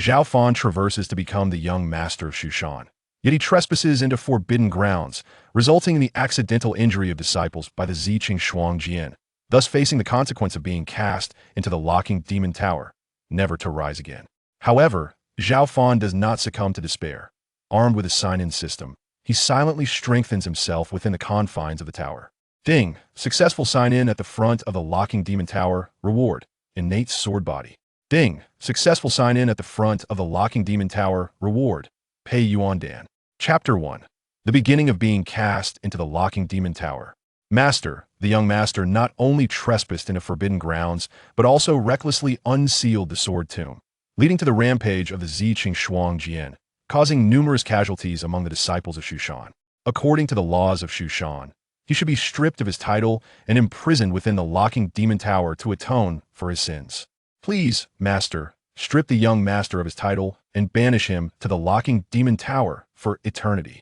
Zhao Fan traverses to become the young master of Shushan. Yet he trespasses into forbidden grounds, resulting in the accidental injury of disciples by the Ziqing Jian, thus facing the consequence of being cast into the locking demon tower, never to rise again. However, Zhao Fan does not succumb to despair. Armed with a sign-in system, he silently strengthens himself within the confines of the tower. Ding! Successful sign-in at the front of the locking demon tower. Reward: Innate Sword Body. Ding! Successful sign-in at the front of the locking demon tower. Reward: Pei Yuan Dan. Chapter 1. The beginning of being cast into the locking demon tower. Master, the young master not only trespassed into forbidden grounds, but also recklessly unsealed the sword tomb, leading to the rampage of the Ziqing Jian, causing numerous casualties among the disciples of Shushan. According to the laws of Shushan, he should be stripped of his title and imprisoned within the locking demon tower to atone for his sins. Please, Master, strip the young master of his title and banish him to the locking demon tower for eternity.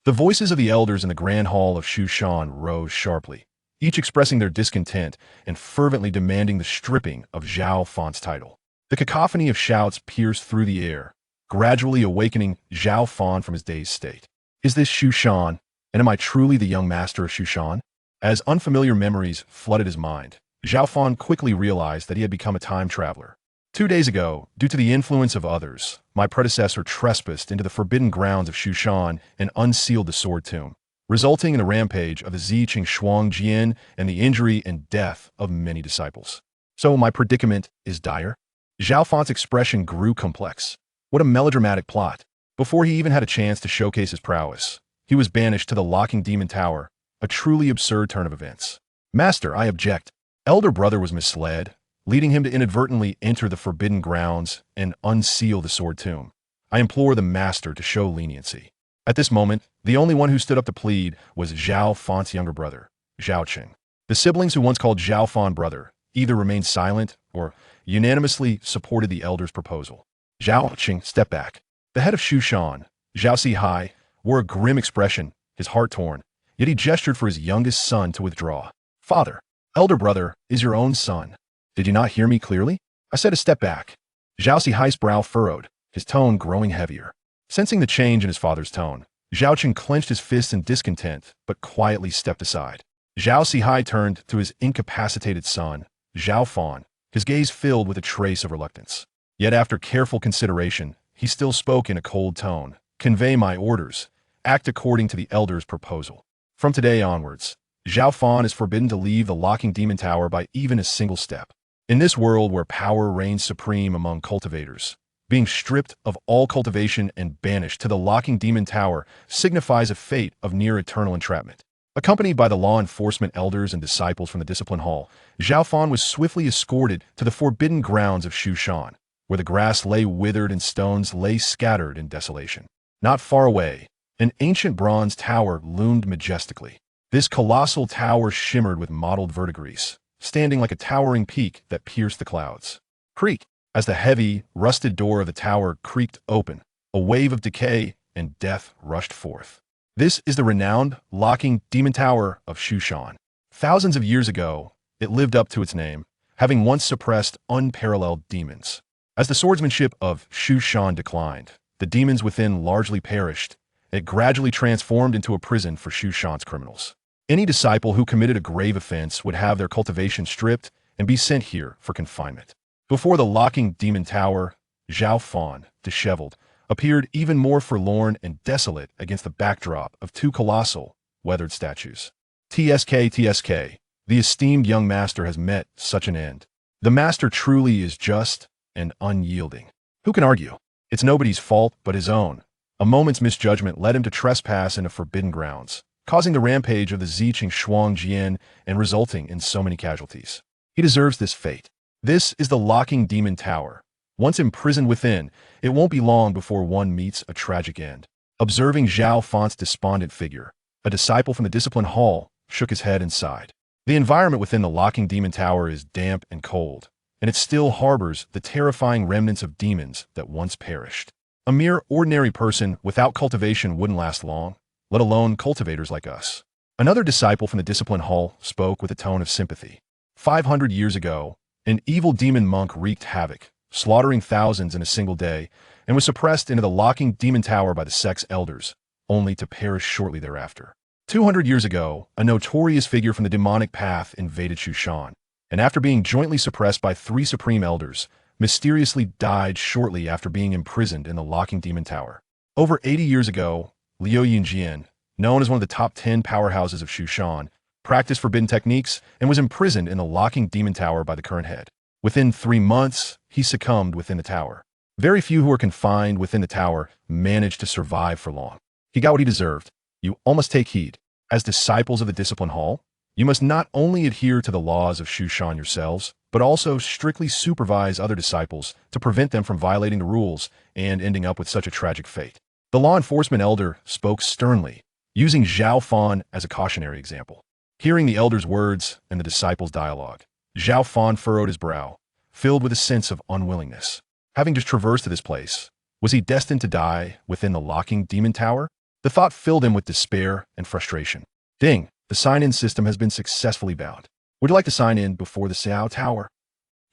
The voices of the elders in the grand hall of Shushan rose sharply, each expressing their discontent and fervently demanding the stripping of Zhao Fan's title. The cacophony of shouts pierced through the air, gradually awakening Zhao Fan from his dazed state. Is this Shushan, and am I truly the young master of Shushan? As unfamiliar memories flooded his mind, Zhao Fan quickly realized that he had become a time traveler. 2 days ago, due to the influence of others, my predecessor trespassed into the forbidden grounds of Shushan and unsealed the sword tomb, resulting in a rampage of the Ziqing Jian and the injury and death of many disciples. So my predicament is dire? Zhao Fan's expression grew complex. What a melodramatic plot. Before he even had a chance to showcase his prowess, he was banished to the locking demon tower, a truly absurd turn of events. Master, I object. Elder brother was misled, leading him to inadvertently enter the forbidden grounds and unseal the sword tomb. I implore the master to show leniency. At this moment, the only one who stood up to plead was Zhao Fan's younger brother, Zhao Qing. The siblings who once called Zhao Fan brother either remained silent or unanimously supported the elder's proposal. Zhao Qing stepped back. The head of Shushan, Zhao Sihai, wore a grim expression, his heart torn, yet he gestured for his youngest son to withdraw. Father, elder brother is your own son. Did you not hear me clearly? I said to step back. Zhao Sihai's brow furrowed, his tone growing heavier. Sensing the change in his father's tone, Zhao Qing clenched his fists in discontent, but quietly stepped aside. Zhao Sihai turned to his incapacitated son, Zhao Fan, his gaze filled with a trace of reluctance. Yet after careful consideration, he still spoke in a cold tone. Convey my orders. Act according to the elder's proposal. From today onwards, Zhao Fan is forbidden to leave the locking demon tower by even a single step. In this world where power reigns supreme among cultivators, being stripped of all cultivation and banished to the locking demon tower signifies a fate of near eternal entrapment. Accompanied by the law enforcement elders and disciples from the discipline hall, Zhao Fan was swiftly escorted to the forbidden grounds of Shushan, where the grass lay withered and stones lay scattered in desolation. Not far away, an ancient bronze tower loomed majestically. This colossal tower shimmered with mottled verdigris, standing like a towering peak that pierced the clouds. Creak! As the heavy, rusted door of the tower creaked open, a wave of decay and death rushed forth. This is the renowned locking demon tower of Shushan. Thousands of years ago, it lived up to its name, having once suppressed unparalleled demons. As the swordsmanship of Shushan declined, the demons within largely perished. It gradually transformed into a prison for Shushan's criminals. Any disciple who committed a grave offense would have their cultivation stripped and be sent here for confinement. Before the locking demon tower, Zhao Fan, disheveled, appeared even more forlorn and desolate against the backdrop of two colossal, weathered statues. TSK, the esteemed young master has met such an end. The master truly is just and unyielding. Who can argue? It's nobody's fault but his own. A moment's misjudgment led him to trespass into forbidden grounds, causing the rampage of the Ziqing Jian and resulting in so many casualties. He deserves this fate. This is the locking demon tower. Once imprisoned within, it won't be long before one meets a tragic end. Observing Zhao Fan's despondent figure, a disciple from the discipline hall shook his head and sighed. The environment within the locking demon tower is damp and cold, and it still harbors the terrifying remnants of demons that once perished. A mere ordinary person without cultivation wouldn't last long, let alone cultivators like us. Another disciple from the discipline hall spoke with a tone of sympathy. 500 years ago, an evil demon monk wreaked havoc, slaughtering thousands in a single day, and was suppressed into the locking demon tower by the sect's elders, only to perish shortly thereafter. 200 years ago, a notorious figure from the demonic path invaded Shushan, and after being jointly suppressed by 3 supreme elders, mysteriously died shortly after being imprisoned in the locking demon tower. Over 80 years ago, Liu Yunjian, known as one of the top 10 powerhouses of Shushan, practiced forbidden techniques and was imprisoned in the locking demon tower by the current head. Within 3 months, he succumbed within the tower. Very few who were confined within the tower managed to survive for long. He got what he deserved. You all must take heed. As disciples of the Discipline Hall, you must not only adhere to the laws of Shushan yourselves, but also strictly supervise other disciples to prevent them from violating the rules and ending up with such a tragic fate. The law enforcement elder spoke sternly, using Zhao Fan as a cautionary example. Hearing the elder's words and the disciples' dialogue, Zhao Fan furrowed his brow, filled with a sense of unwillingness. Having just traversed to this place, was he destined to die within the locking demon tower? The thought filled him with despair and frustration. Ding, the sign-in system has been successfully bound. Would you like to sign in before the Xiao Tower?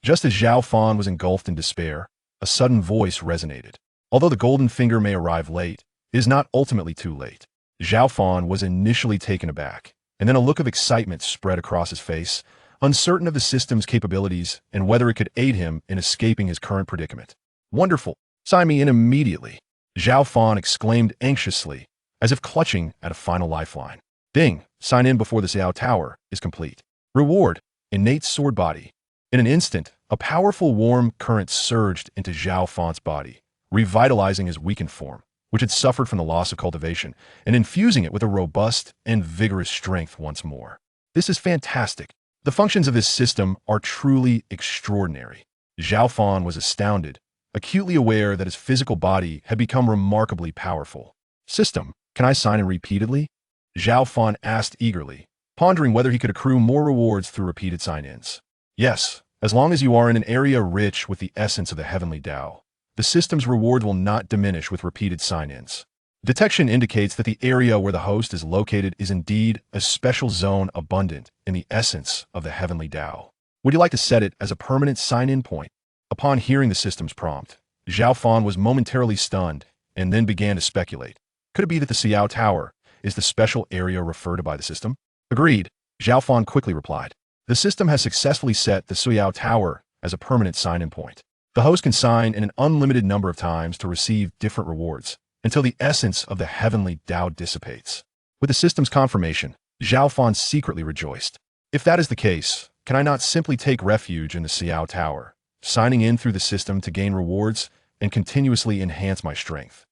Just as Zhao Fan was engulfed in despair, a sudden voice resonated. Although the golden finger may arrive late, it is not ultimately too late. Zhao Fan was initially taken aback, and then a look of excitement spread across his face, uncertain of the system's capabilities and whether it could aid him in escaping his current predicament. Wonderful! Sign me in immediately! Zhao Fan exclaimed anxiously, as if clutching at a final lifeline. Ding! Sign in before the Xiao Tower is complete. Reward: Innate Sword Body. In an instant, a powerful warm current surged into Zhao Fan's body, revitalizing his weakened form, which had suffered from the loss of cultivation, and infusing it with a robust and vigorous strength once more. This is fantastic. The functions of this system are truly extraordinary. Zhao Fan was astounded, acutely aware that his physical body had become remarkably powerful. System, can I sign in repeatedly? Zhao Fan asked eagerly, pondering whether he could accrue more rewards through repeated sign-ins. Yes, as long as you are in an area rich with the essence of the heavenly Tao. The system's reward will not diminish with repeated sign-ins. Detection indicates that the area where the host is located is indeed a special zone abundant in the essence of the heavenly Tao. Would you like to set it as a permanent sign-in point? Upon hearing the system's prompt, Zhao Fan was momentarily stunned and then began to speculate. Could it be that the Xiao Tower is the special area referred to by the system? Agreed, Zhao Fan quickly replied. The system has successfully set the Xiao Tower as a permanent sign-in point. The host can sign in an unlimited number of times to receive different rewards, until the essence of the heavenly Tao dissipates. With the system's confirmation, Zhao Fan secretly rejoiced. If that is the case, can I not simply take refuge in the Xiao Tower, signing in through the system to gain rewards and continuously enhance my strength?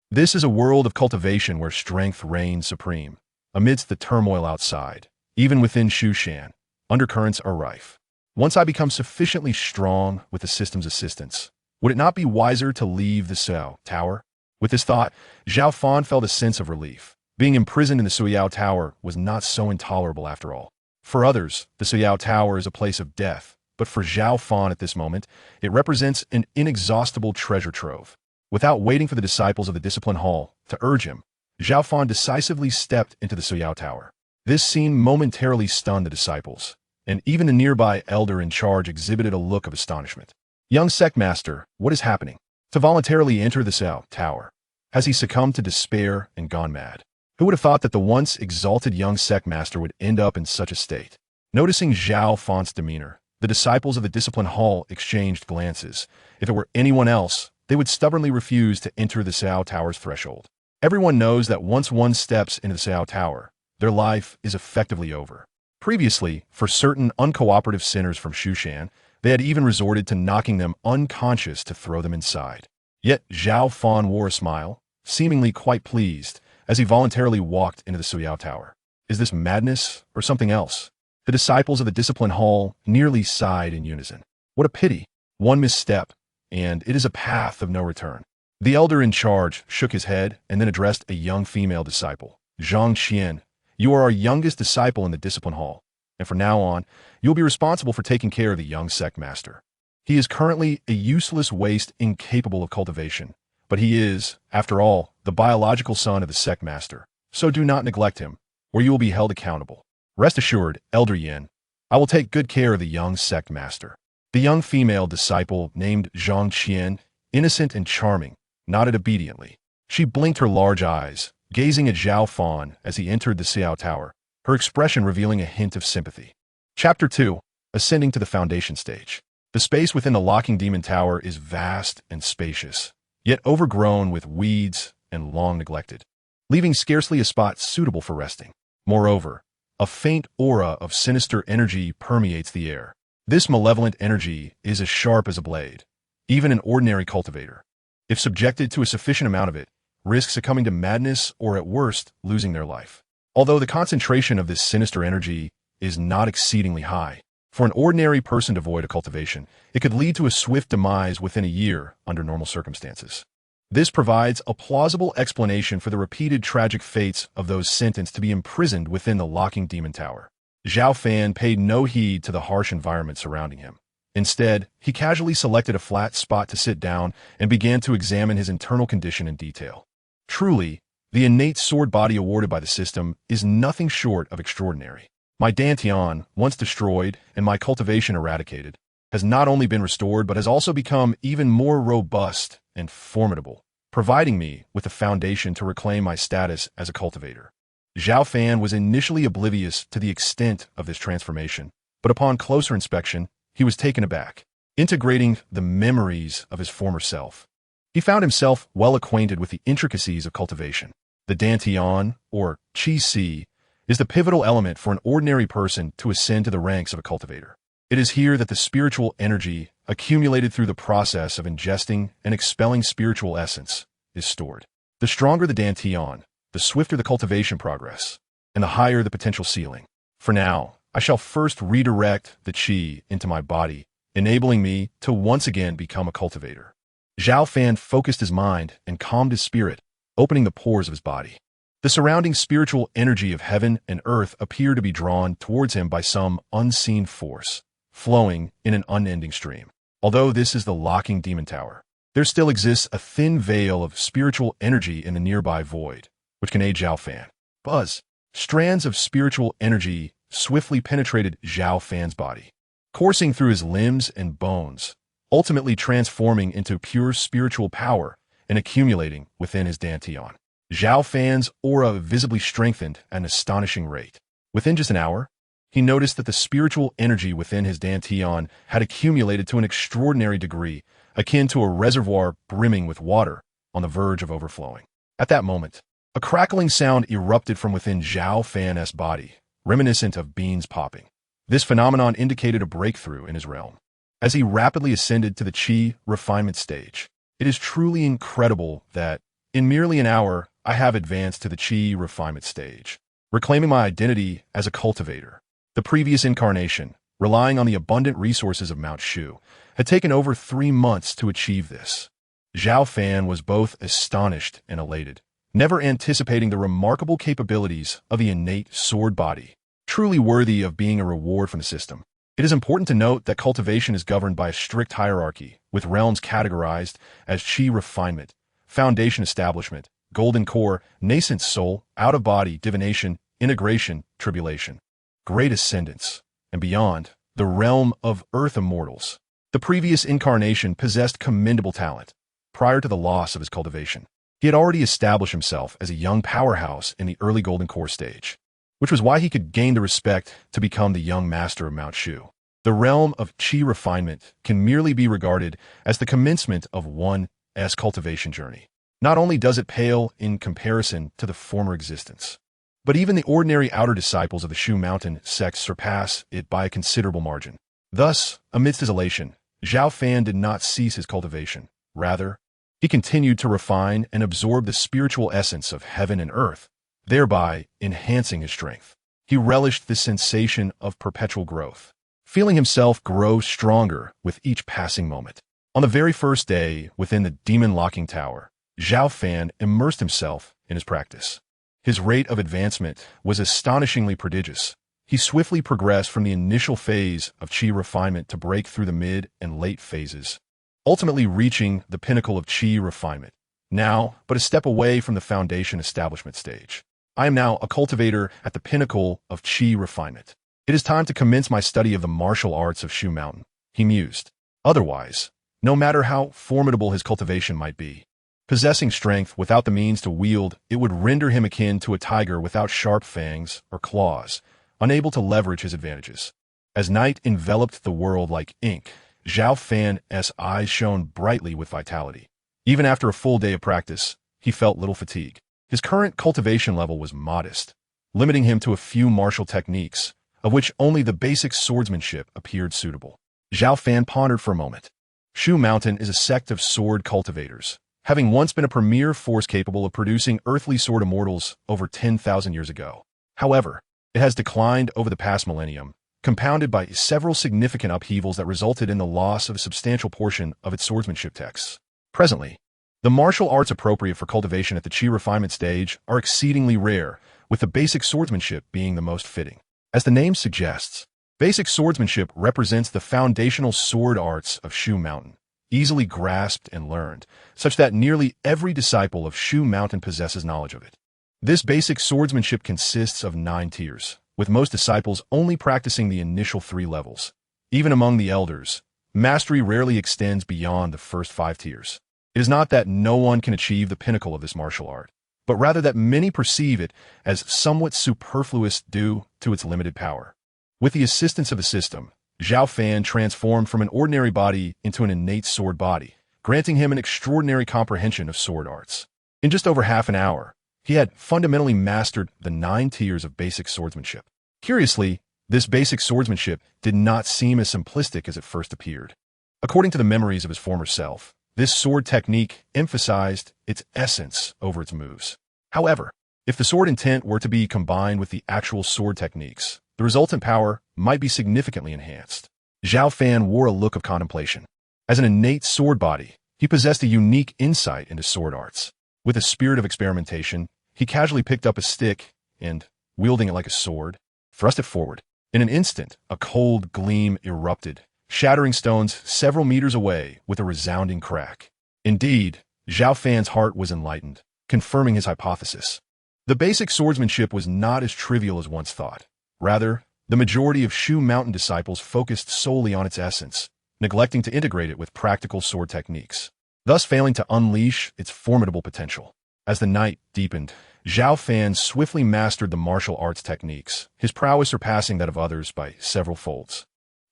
This is a world of cultivation where strength reigns supreme. Amidst the turmoil outside, even within Shushan, undercurrents are rife. Once I become sufficiently strong with the system's assistance, would it not be wiser to leave the Xiao Tower? With this thought, Zhao Fan felt a sense of relief. Being imprisoned in the Xiao Tower was not so intolerable after all. For others, the Xiao Tower is a place of death, but for Zhao Fan at this moment, it represents an inexhaustible treasure trove. Without waiting for the disciples of the Discipline Hall to urge him, Zhao Fan decisively stepped into the Xiao Tower. This scene momentarily stunned the disciples, and even the nearby elder in charge exhibited a look of astonishment. Young sect master, what is happening? To voluntarily enter the Xiao Tower, has he succumbed to despair and gone mad? Who would have thought that the once exalted young sect master would end up in such a state? Noticing Zhao Fan's demeanor, the disciples of the Discipline Hall exchanged glances. If it were anyone else, they would stubbornly refuse to enter the Xiao Tower's threshold. Everyone knows that once one steps into the Xiao Tower, their life is effectively over. Previously, for certain uncooperative sinners from Shushan, they had even resorted to knocking them unconscious to throw them inside. Yet Zhao Fan wore a smile, seemingly quite pleased, as he voluntarily walked into the Xiao Tower. Is this madness or something else? The disciples of the Discipline Hall nearly sighed in unison. What a pity. One misstep, and it is a path of no return. The elder in charge shook his head and then addressed a young female disciple. Zhang Qian, you are our youngest disciple in the Discipline Hall, and from now on, you will be responsible for taking care of the young sect master. He is currently a useless waste incapable of cultivation, but he is, after all, the biological son of the sect master, so do not neglect him, or you will be held accountable. Rest assured, Elder Yin, I will take good care of the young sect master. The young female disciple, named Zhang Qian, innocent and charming, nodded obediently. She blinked her large eyes, gazing at Zhao Fan as he entered the Xiao Tower, her expression revealing a hint of sympathy. Chapter 2. Ascending to the Foundation Stage. The space within the Locking Demon Tower is vast and spacious, yet overgrown with weeds and long neglected, leaving scarcely a spot suitable for resting. Moreover, a faint aura of sinister energy permeates the air. This malevolent energy is as sharp as a blade. Even an ordinary cultivator, if subjected to a sufficient amount of it, risks succumbing to madness or at worst, losing their life. Although the concentration of this sinister energy is not exceedingly high, for an ordinary person devoid of cultivation, it could lead to a swift demise within a year under normal circumstances. This provides a plausible explanation for the repeated tragic fates of those sentenced to be imprisoned within the Locking Demon Tower. Zhao Fan paid no heed to the harsh environment surrounding him. Instead, he casually selected a flat spot to sit down and began to examine his internal condition in detail. Truly, the innate sword body awarded by the system is nothing short of extraordinary. My dantian, once destroyed and my cultivation eradicated, has not only been restored but has also become even more robust and formidable, providing me with the foundation to reclaim my status as a cultivator. Zhao Fan was initially oblivious to the extent of this transformation, but upon closer inspection, he was taken aback, integrating the memories of his former self. He found himself well acquainted with the intricacies of cultivation. The dantian, or qi, is the pivotal element for an ordinary person to ascend to the ranks of a cultivator. It is here that the spiritual energy, accumulated through the process of ingesting and expelling spiritual essence, is stored. The stronger the dantian, the swifter the cultivation progress, and the higher the potential ceiling. For now, I shall first redirect the qi into my body, enabling me to once again become a cultivator. Zhao Fan focused his mind and calmed his spirit, opening the pores of his body. The surrounding spiritual energy of heaven and earth appeared to be drawn towards him by some unseen force, flowing in an unending stream. Although this is the Locking Demon Tower, there still exists a thin veil of spiritual energy in the nearby void, which can aid Zhao Fan. Buzz. Strands of spiritual energy swiftly penetrated Zhao Fan's body, coursing through his limbs and bones, ultimately transforming into pure spiritual power and accumulating within his dantian. Zhao Fan's aura visibly strengthened at an astonishing rate. Within just an hour, he noticed that the spiritual energy within his dantian had accumulated to an extraordinary degree, akin to a reservoir brimming with water on the verge of overflowing. At that moment, a crackling sound erupted from within Zhao Fan's body, reminiscent of beans popping. This phenomenon indicated a breakthrough in his realm. As he rapidly ascended to the qi refinement stage, it is truly incredible that, in merely an hour, I have advanced to the qi refinement stage, reclaiming my identity as a cultivator. The previous incarnation, relying on the abundant resources of Mount Shu, had taken over 3 months to achieve this. Zhao Fan was both astonished and elated, never anticipating the remarkable capabilities of the innate sword body, truly worthy of being a reward from the system. It is important to note that cultivation is governed by a strict hierarchy, with realms categorized as qi refinement, foundation establishment, golden core, nascent soul, out-of-body, divination, integration, tribulation, great ascendance, and beyond, the realm of earth immortals. The previous incarnation possessed commendable talent. Prior to the loss of his cultivation, he had already established himself as a young powerhouse in the early golden core stage, which was why he could gain the respect to become the young master of Mount Shu. The realm of qi refinement can merely be regarded as the commencement of one's cultivation journey. Not only does it pale in comparison to the former existence, but even the ordinary outer disciples of the Shu Mountain sect surpass it by a considerable margin. Thus, amidst his elation, Zhao Fan did not cease his cultivation. Rather, he continued to refine and absorb the spiritual essence of heaven and earth, thereby enhancing his strength. He relished the sensation of perpetual growth, feeling himself grow stronger with each passing moment. On the very first day within the Demon Locking Tower, Zhao Fan immersed himself in his practice. His rate of advancement was astonishingly prodigious. He swiftly progressed from the initial phase of qi refinement to break through the mid and late phases, ultimately reaching the pinnacle of qi refinement. Now, but a step away from the foundation establishment stage, I am now a cultivator at the pinnacle of qi refinement. It is time to commence my study of the martial arts of Shu Mountain. he mused. Otherwise, no matter how formidable his cultivation might be, possessing strength without the means to wield it would render him akin to a tiger without sharp fangs or claws, unable to leverage his advantages. As night enveloped the world like ink, Zhao Fan's eyes shone brightly with vitality. Even after a full day of practice, he felt little fatigue. His current cultivation level was modest, limiting him to a few martial techniques, of which only the basic swordsmanship appeared suitable. Zhao Fan pondered for a moment. Shu Mountain is a sect of sword cultivators, having once been a premier force capable of producing earthly sword immortals over 10,000 years ago. However, it has declined over the past millennium, compounded by several significant upheavals that resulted in the loss of a substantial portion of its swordsmanship texts. Presently, the martial arts appropriate for cultivation at the Qi refinement stage are exceedingly rare, with the basic swordsmanship being the most fitting. As the name suggests, basic swordsmanship represents the foundational sword arts of Shu Mountain, easily grasped and learned, such that nearly every disciple of Shu Mountain possesses knowledge of it. This basic swordsmanship consists of 9 tiers, with most disciples only practicing the initial 3 levels. Even among the elders, mastery rarely extends beyond the first 5 tiers. It is not that no one can achieve the pinnacle of this martial art, but rather that many perceive it as somewhat superfluous due to its limited power. With the assistance of the system, Zhao Fan transformed from an ordinary body into an innate sword body, granting him an extraordinary comprehension of sword arts. In just over half an hour, he had fundamentally mastered the 9 tiers of basic swordsmanship. Curiously, this basic swordsmanship did not seem as simplistic as it first appeared. According to the memories of his former self, this sword technique emphasized its essence over its moves. However, if the sword intent were to be combined with the actual sword techniques, the resultant power might be significantly enhanced. Zhao Fan wore a look of contemplation. As an innate sword body, he possessed a unique insight into sword arts. With a spirit of experimentation, he casually picked up a stick and, wielding it like a sword, thrust it forward. In an instant, a cold gleam erupted, shattering stones several meters away with a resounding crack. Indeed, Zhao Fan's heart was enlightened, confirming his hypothesis. The basic swordsmanship was not as trivial as once thought. Rather, the majority of Shu Mountain disciples focused solely on its essence, neglecting to integrate it with practical sword techniques, thus failing to unleash its formidable potential. As the night deepened, Zhao Fan swiftly mastered the martial arts techniques, his prowess surpassing that of others by several folds.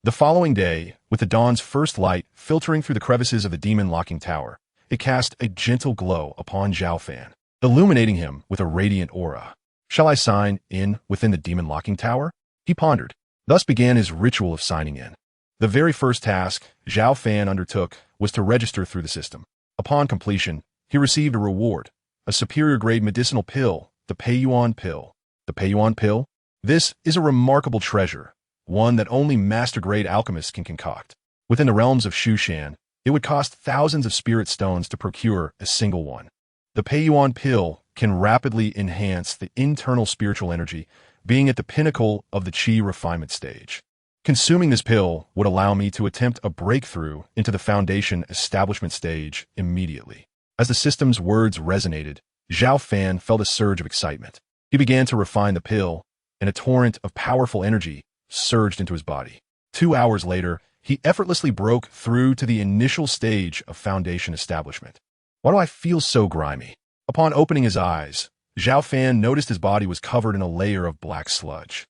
The following day, with the dawn's first light filtering through the crevices of the demon-locking tower, it cast a gentle glow upon Zhao Fan, illuminating him with a radiant aura. Shall I sign in within the demon-locking tower? He pondered. Thus began his ritual of signing in. The very first task Zhao Fan undertook was to register through the system. Upon completion, he received a reward, a superior-grade medicinal pill, the Peiyuan pill. The Peiyuan pill? This is a remarkable treasure, one that only master-grade alchemists can concoct. Within the realms of Shushan, it would cost thousands of spirit stones to procure a single one. The Peiyuan pill can rapidly enhance the internal spiritual energy, being at the pinnacle of the Qi refinement stage. Consuming this pill would allow me to attempt a breakthrough into the foundation establishment stage immediately. As the system's words resonated, Zhao Fan felt a surge of excitement. He began to refine the pill, and a torrent of powerful energy surged into his body. 2 hours later, he effortlessly broke through to the initial stage of foundation establishment. Why do I feel so grimy? Upon opening his eyes, Zhao Fan noticed his body was covered in a layer of black sludge.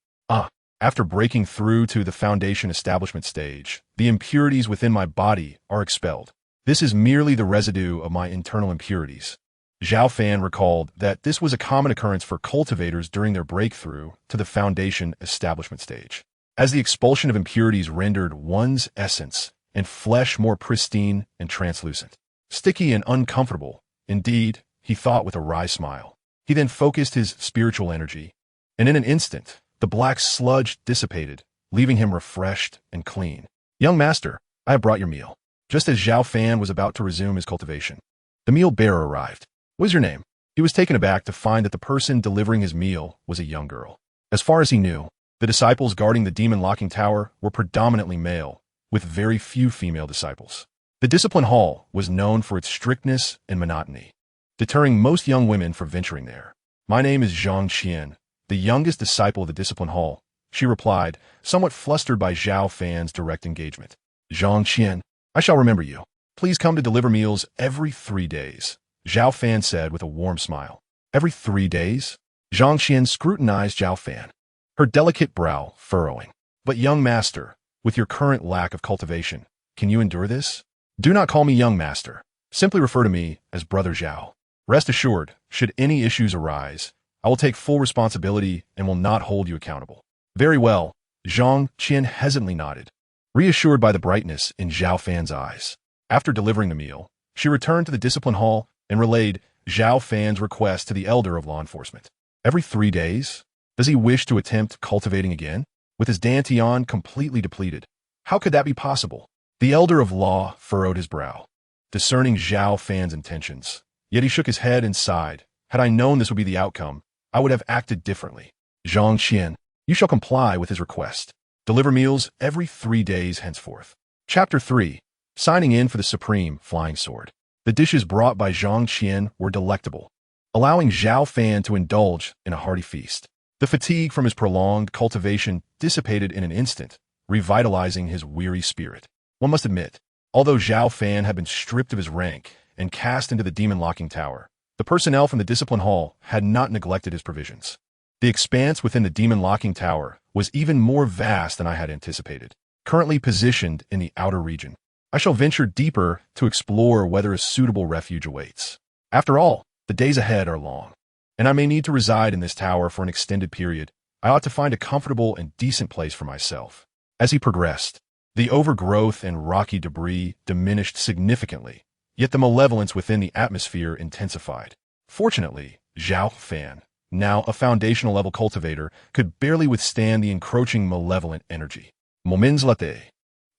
After breaking through to the foundation establishment stage, the impurities within my body are expelled. This is merely the residue of my internal impurities. Zhao Fan recalled that this was a common occurrence for cultivators during their breakthrough to the foundation establishment stage, as the expulsion of impurities rendered one's essence and flesh more pristine and translucent. Sticky and uncomfortable, indeed, he thought with a wry smile. He then focused his spiritual energy, and in an instant, the black sludge dissipated, leaving him refreshed and clean. Young master, I have brought your meal. Just as Zhao Fan was about to resume his cultivation, the meal bearer arrived. What is your name? He was taken aback to find that the person delivering his meal was a young girl. As far as he knew, the disciples guarding the demon-locking tower were predominantly male, with very few female disciples. The discipline hall was known for its strictness and monotony, deterring most young women from venturing there. My name is Zhang Qian, the youngest disciple of the discipline hall, she replied, somewhat flustered by Zhao Fan's direct engagement. Zhang Qian, I shall remember you. Please come to deliver meals every 3 days, Zhao Fan said with a warm smile. Every 3 days? Zhang Qian scrutinized Zhao Fan, her delicate brow furrowing. But young master, with your current lack of cultivation, can you endure this? Do not call me young master. Simply refer to me as Brother Zhao. Rest assured, should any issues arise, I will take full responsibility and will not hold you accountable. Very well, Zhang Qian hesitantly nodded, reassured by the brightness in Zhao Fan's eyes. After delivering the meal, she returned to the discipline hall and relayed Zhao Fan's request to the elder of law enforcement. Every 3 days? Does he wish to attempt cultivating again? With his dantian completely depleted, how could that be possible? The elder of law furrowed his brow, discerning Zhao Fan's intentions. Yet he shook his head and sighed. Had I known this would be the outcome, I would have acted differently. Zhang Qian, you shall comply with his request. Deliver meals every 3 days henceforth. Chapter 3. Signing in for the Supreme Flying Sword. The dishes brought by Zhang Qian were delectable, allowing Zhao Fan to indulge in a hearty feast. The fatigue from his prolonged cultivation dissipated in an instant, revitalizing his weary spirit. One must admit, although Zhao Fan had been stripped of his rank and cast into the demon locking tower, the personnel from the discipline hall had not neglected his provisions. The expanse within the demon locking tower was even more vast than I had anticipated. Currently positioned in the outer region, I shall venture deeper to explore whether a suitable refuge awaits. After all, the days ahead are long, and I may need to reside in this tower for an extended period. I ought to find a comfortable and decent place for myself. As he progressed, the overgrowth and rocky debris diminished significantly, yet the malevolence within the atmosphere intensified. Fortunately, Zhao Fan, now a foundational level cultivator, could barely withstand the encroaching malevolent energy. Moments later,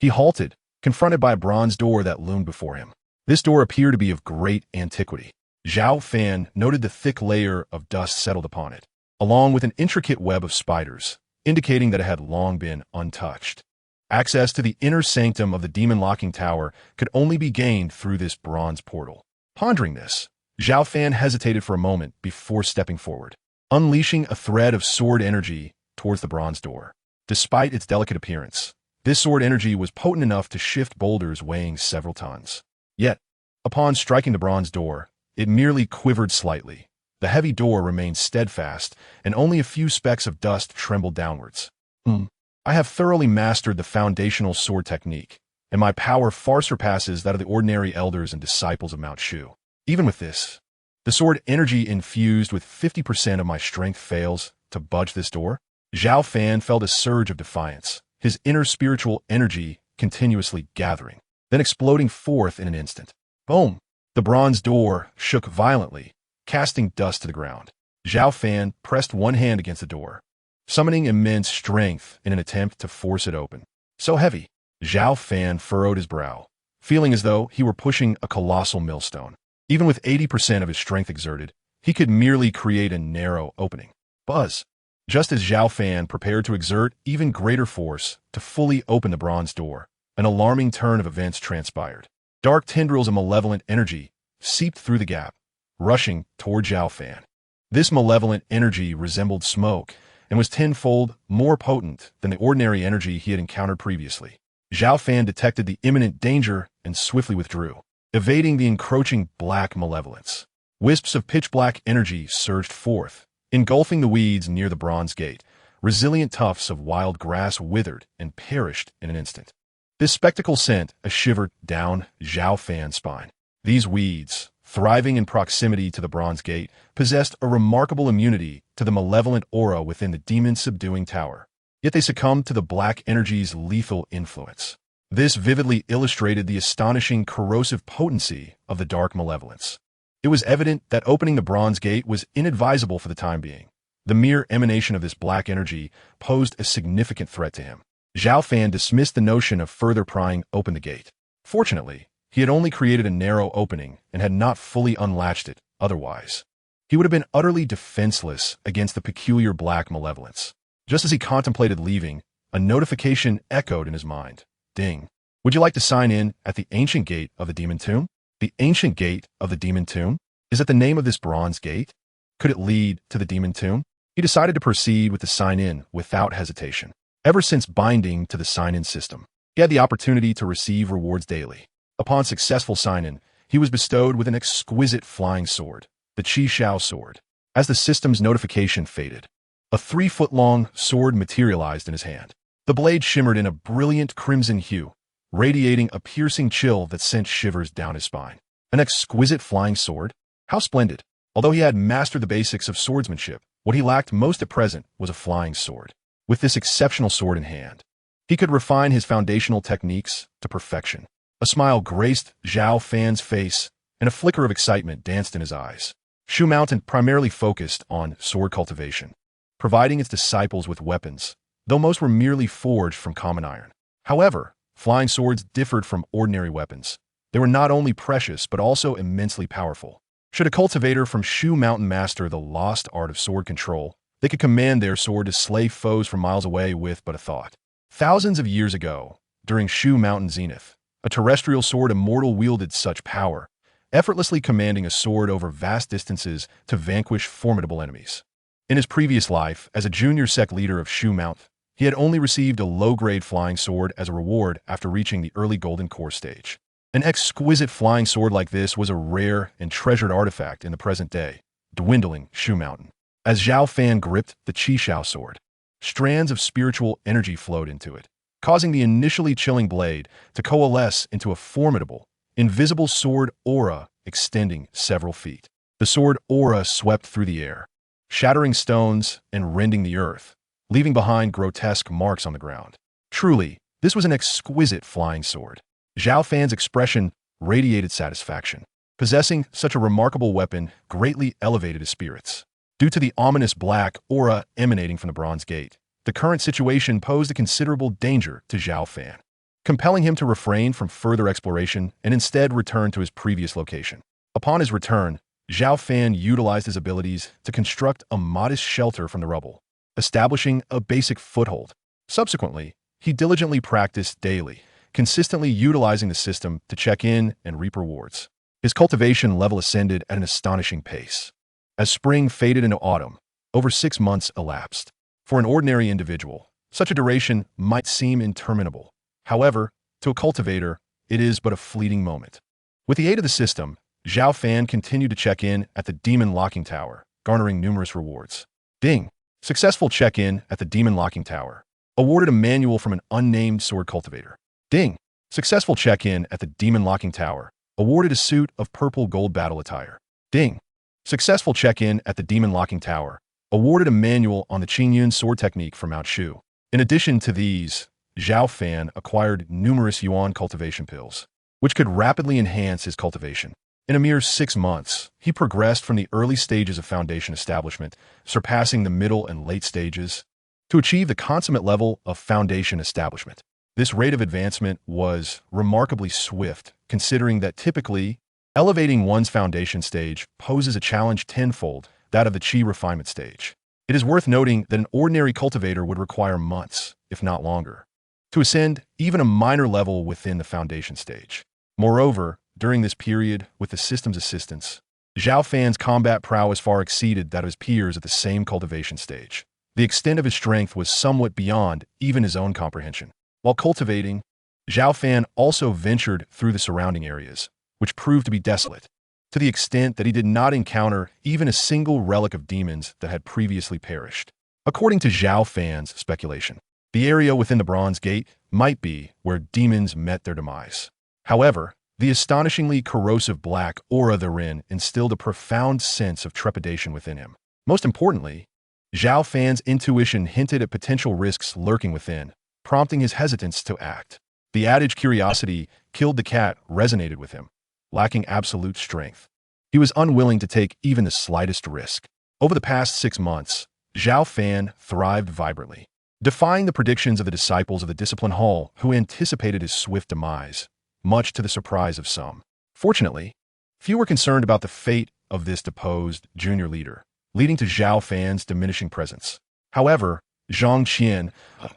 he halted, confronted by a bronze door that loomed before him. This door appeared to be of great antiquity. Zhao Fan noted the thick layer of dust settled upon it, along with an intricate web of spiders, indicating that it had long been untouched. Access to the inner sanctum of the demon locking tower could only be gained through this bronze portal. Pondering this, Zhao Fan hesitated for a moment before stepping forward, unleashing a thread of sword energy towards the bronze door. Despite its delicate appearance, this sword energy was potent enough to shift boulders weighing several tons. Yet, upon striking the bronze door, it merely quivered slightly. The heavy door remained steadfast, and only a few specks of dust trembled downwards. I have thoroughly mastered the foundational sword technique, and my power far surpasses that of the ordinary elders and disciples of Mount Shu. Even with this, the sword energy infused with 50% of my strength fails to budge this door. Zhao Fan felt a surge of defiance, his inner spiritual energy continuously gathering, then exploding forth in an instant. Boom! The bronze door shook violently, casting dust to the ground. Zhao Fan pressed one hand against the door, summoning immense strength in an attempt to force it open. So heavy, Zhao Fan furrowed his brow, feeling as though he were pushing a colossal millstone. Even with 80% of his strength exerted, he could merely create a narrow opening. Buzz! Just as Zhao Fan prepared to exert even greater force to fully open the bronze door, an alarming turn of events transpired. Dark tendrils of malevolent energy seeped through the gap, rushing toward Zhao Fan. This malevolent energy resembled smoke and was tenfold more potent than the ordinary energy he had encountered previously. Zhao Fan detected the imminent danger and swiftly withdrew, evading the encroaching black malevolence. Wisps of pitch-black energy surged forth, engulfing the weeds near the bronze gate. Resilient tufts of wild grass withered and perished in an instant. This spectacle sent a shiver down Zhao Fan's spine. These weeds, thriving in proximity to the bronze gate, possessed a remarkable immunity to the malevolent aura within the demon-subduing tower. Yet they succumbed to the black energy's lethal influence. This vividly illustrated the astonishing corrosive potency of the dark malevolence. It was evident that opening the bronze gate was inadvisable for the time being. The mere emanation of this black energy posed a significant threat to him. Zhao Fan dismissed the notion of further prying open the gate. Fortunately, he had only created a narrow opening and had not fully unlatched it. Otherwise, he would have been utterly defenseless against the peculiar black malevolence. Just as he contemplated leaving, a notification echoed in his mind. Ding. Would you like to sign in at the ancient gate of the demon tomb? The ancient gate of the demon tomb? Is that the name of this bronze gate? Could it lead to the demon tomb? He decided to proceed with the sign-in without hesitation. Ever since binding to the sign-in system, He had the opportunity to receive rewards daily. Upon successful sign-in, he was bestowed with an exquisite flying sword, the Qi Xiao sword. As the system's notification faded, a 3-foot-long sword materialized in his hand. The blade shimmered in a brilliant crimson hue, radiating a piercing chill that sent shivers down his spine. An exquisite flying sword? How splendid! Although he had mastered the basics of swordsmanship, what he lacked most at present was a flying sword. With this exceptional sword in hand, he could refine his foundational techniques to perfection. A smile graced Zhao Fan's face, and a flicker of excitement danced in his eyes. Shu Mountain primarily focused on sword cultivation, providing its disciples with weapons, though most were merely forged from common iron. However, flying swords differed from ordinary weapons. They were not only precious but also immensely powerful. Should a cultivator from Shu Mountain master the lost art of sword control, they could command their sword to slay foes from miles away with but a thought. Thousands of years ago, during Shu Mountain zenith, a terrestrial sword immortal wielded such power, effortlessly commanding a sword over vast distances to vanquish formidable enemies. In his previous life, as a junior sect leader of Shu Mountain, he had only received a low-grade flying sword as a reward after reaching the early Golden Core stage. An exquisite flying sword like this was a rare and treasured artifact in the present day, dwindling Shu Mountain. As Zhao Fan gripped the Qi Xiao sword, strands of spiritual energy flowed into it, causing the initially chilling blade to coalesce into a formidable, invisible sword aura extending several feet. The sword aura swept through the air, shattering stones and rending the earth, leaving behind grotesque marks on the ground. Truly, this was an exquisite flying sword. Zhao Fan's expression radiated satisfaction. Possessing such a remarkable weapon greatly elevated his spirits. Due to the ominous black aura emanating from the Bronze Gate, the current situation posed a considerable danger to Zhao Fan, compelling him to refrain from further exploration and instead return to his previous location. Upon his return, Zhao Fan utilized his abilities to construct a modest shelter from the rubble, establishing a basic foothold. Subsequently, he diligently practiced daily, consistently utilizing the system to check in and reap rewards. His cultivation level ascended at an astonishing pace. As spring faded into autumn, over 6 months elapsed. For an ordinary individual, such a duration might seem interminable. However, to a cultivator, it is but a fleeting moment. With the aid of the system, Zhao Fan continued to check in at the Demon Locking Tower, garnering numerous rewards. Ding! Successful check-in at the Demon Locking Tower. Awarded a manual from an unnamed sword cultivator. Ding! Successful check-in at the Demon Locking Tower. Awarded a suit of purple gold battle attire. Ding! Successful check-in at the Demon Locking Tower. Awarded a manual on the Qingyun sword technique from Mount Shu. In addition to these, Zhao Fan acquired numerous yuan cultivation pills, which could rapidly enhance his cultivation. In a mere 6 months, he progressed from the early stages of foundation establishment, surpassing the middle and late stages, to achieve the consummate level of foundation establishment. This rate of advancement was remarkably swift, considering that typically, elevating one's foundation stage poses a challenge tenfold that of the Qi refinement stage. It is worth noting that an ordinary cultivator would require months, if not longer, to ascend even a minor level within the foundation stage. Moreover, during this period, with the system's assistance, Zhao Fan's combat prowess far exceeded that of his peers at the same cultivation stage. The extent of his strength was somewhat beyond even his own comprehension. While cultivating, Zhao Fan also ventured through the surrounding areas, which proved to be desolate, to the extent that he did not encounter even a single relic of demons that had previously perished. According to Zhao Fan's speculation, the area within the Bronze Gate might be where demons met their demise. However, the astonishingly corrosive black aura therein instilled a profound sense of trepidation within him. Most importantly, Zhao Fan's intuition hinted at potential risks lurking within, prompting his hesitance to act. The adage "curiosity killed the cat" resonated with him. Lacking absolute strength, he was unwilling to take even the slightest risk. Over the past 6 months, Zhao Fan thrived vibrantly, defying the predictions of the disciples of the Discipline Hall who anticipated his swift demise, much to the surprise of some. Fortunately, few were concerned about the fate of this deposed junior leader, leading to Zhao Fan's diminishing presence. However, Zhang Qian,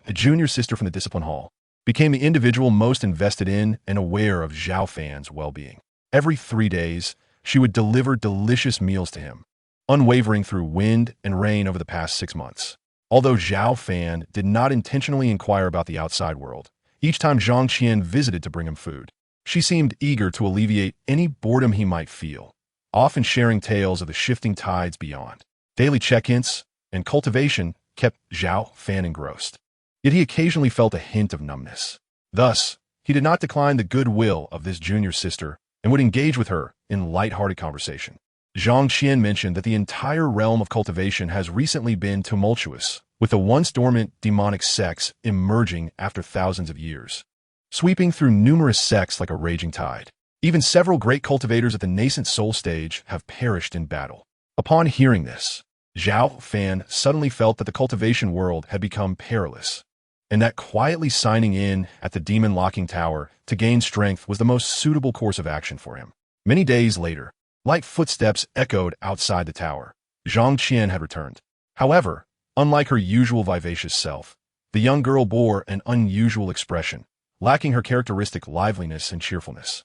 a junior sister from the Discipline Hall, became the individual most invested in and aware of Zhao Fan's well-being. Every 3 days, she would deliver delicious meals to him, unwavering through wind and rain over the past 6 months. Although Zhao Fan did not intentionally inquire about the outside world, each time Zhang Qian visited to bring him food. She seemed eager to alleviate any boredom he might feel, often sharing tales of the shifting tides beyond. Daily check-ins and cultivation kept Zhao Fan engrossed. Yet he occasionally felt a hint of numbness. Thus, he did not decline the goodwill of this junior sister and would engage with her in light-hearted conversation. Zhang Qian mentioned that the entire realm of cultivation has recently been tumultuous, with the once dormant demonic sects emerging after thousands of years, sweeping through numerous sects like a raging tide. Even several great cultivators at the nascent soul stage have perished in battle. Upon hearing this, Zhao Fan suddenly felt that the cultivation world had become perilous, and that quietly signing in at the demon locking tower to gain strength was the most suitable course of action for him. Many days later, light footsteps echoed outside the tower. Zhang Qian had returned. However, unlike her usual vivacious self, the young girl bore an unusual expression, lacking her characteristic liveliness and cheerfulness.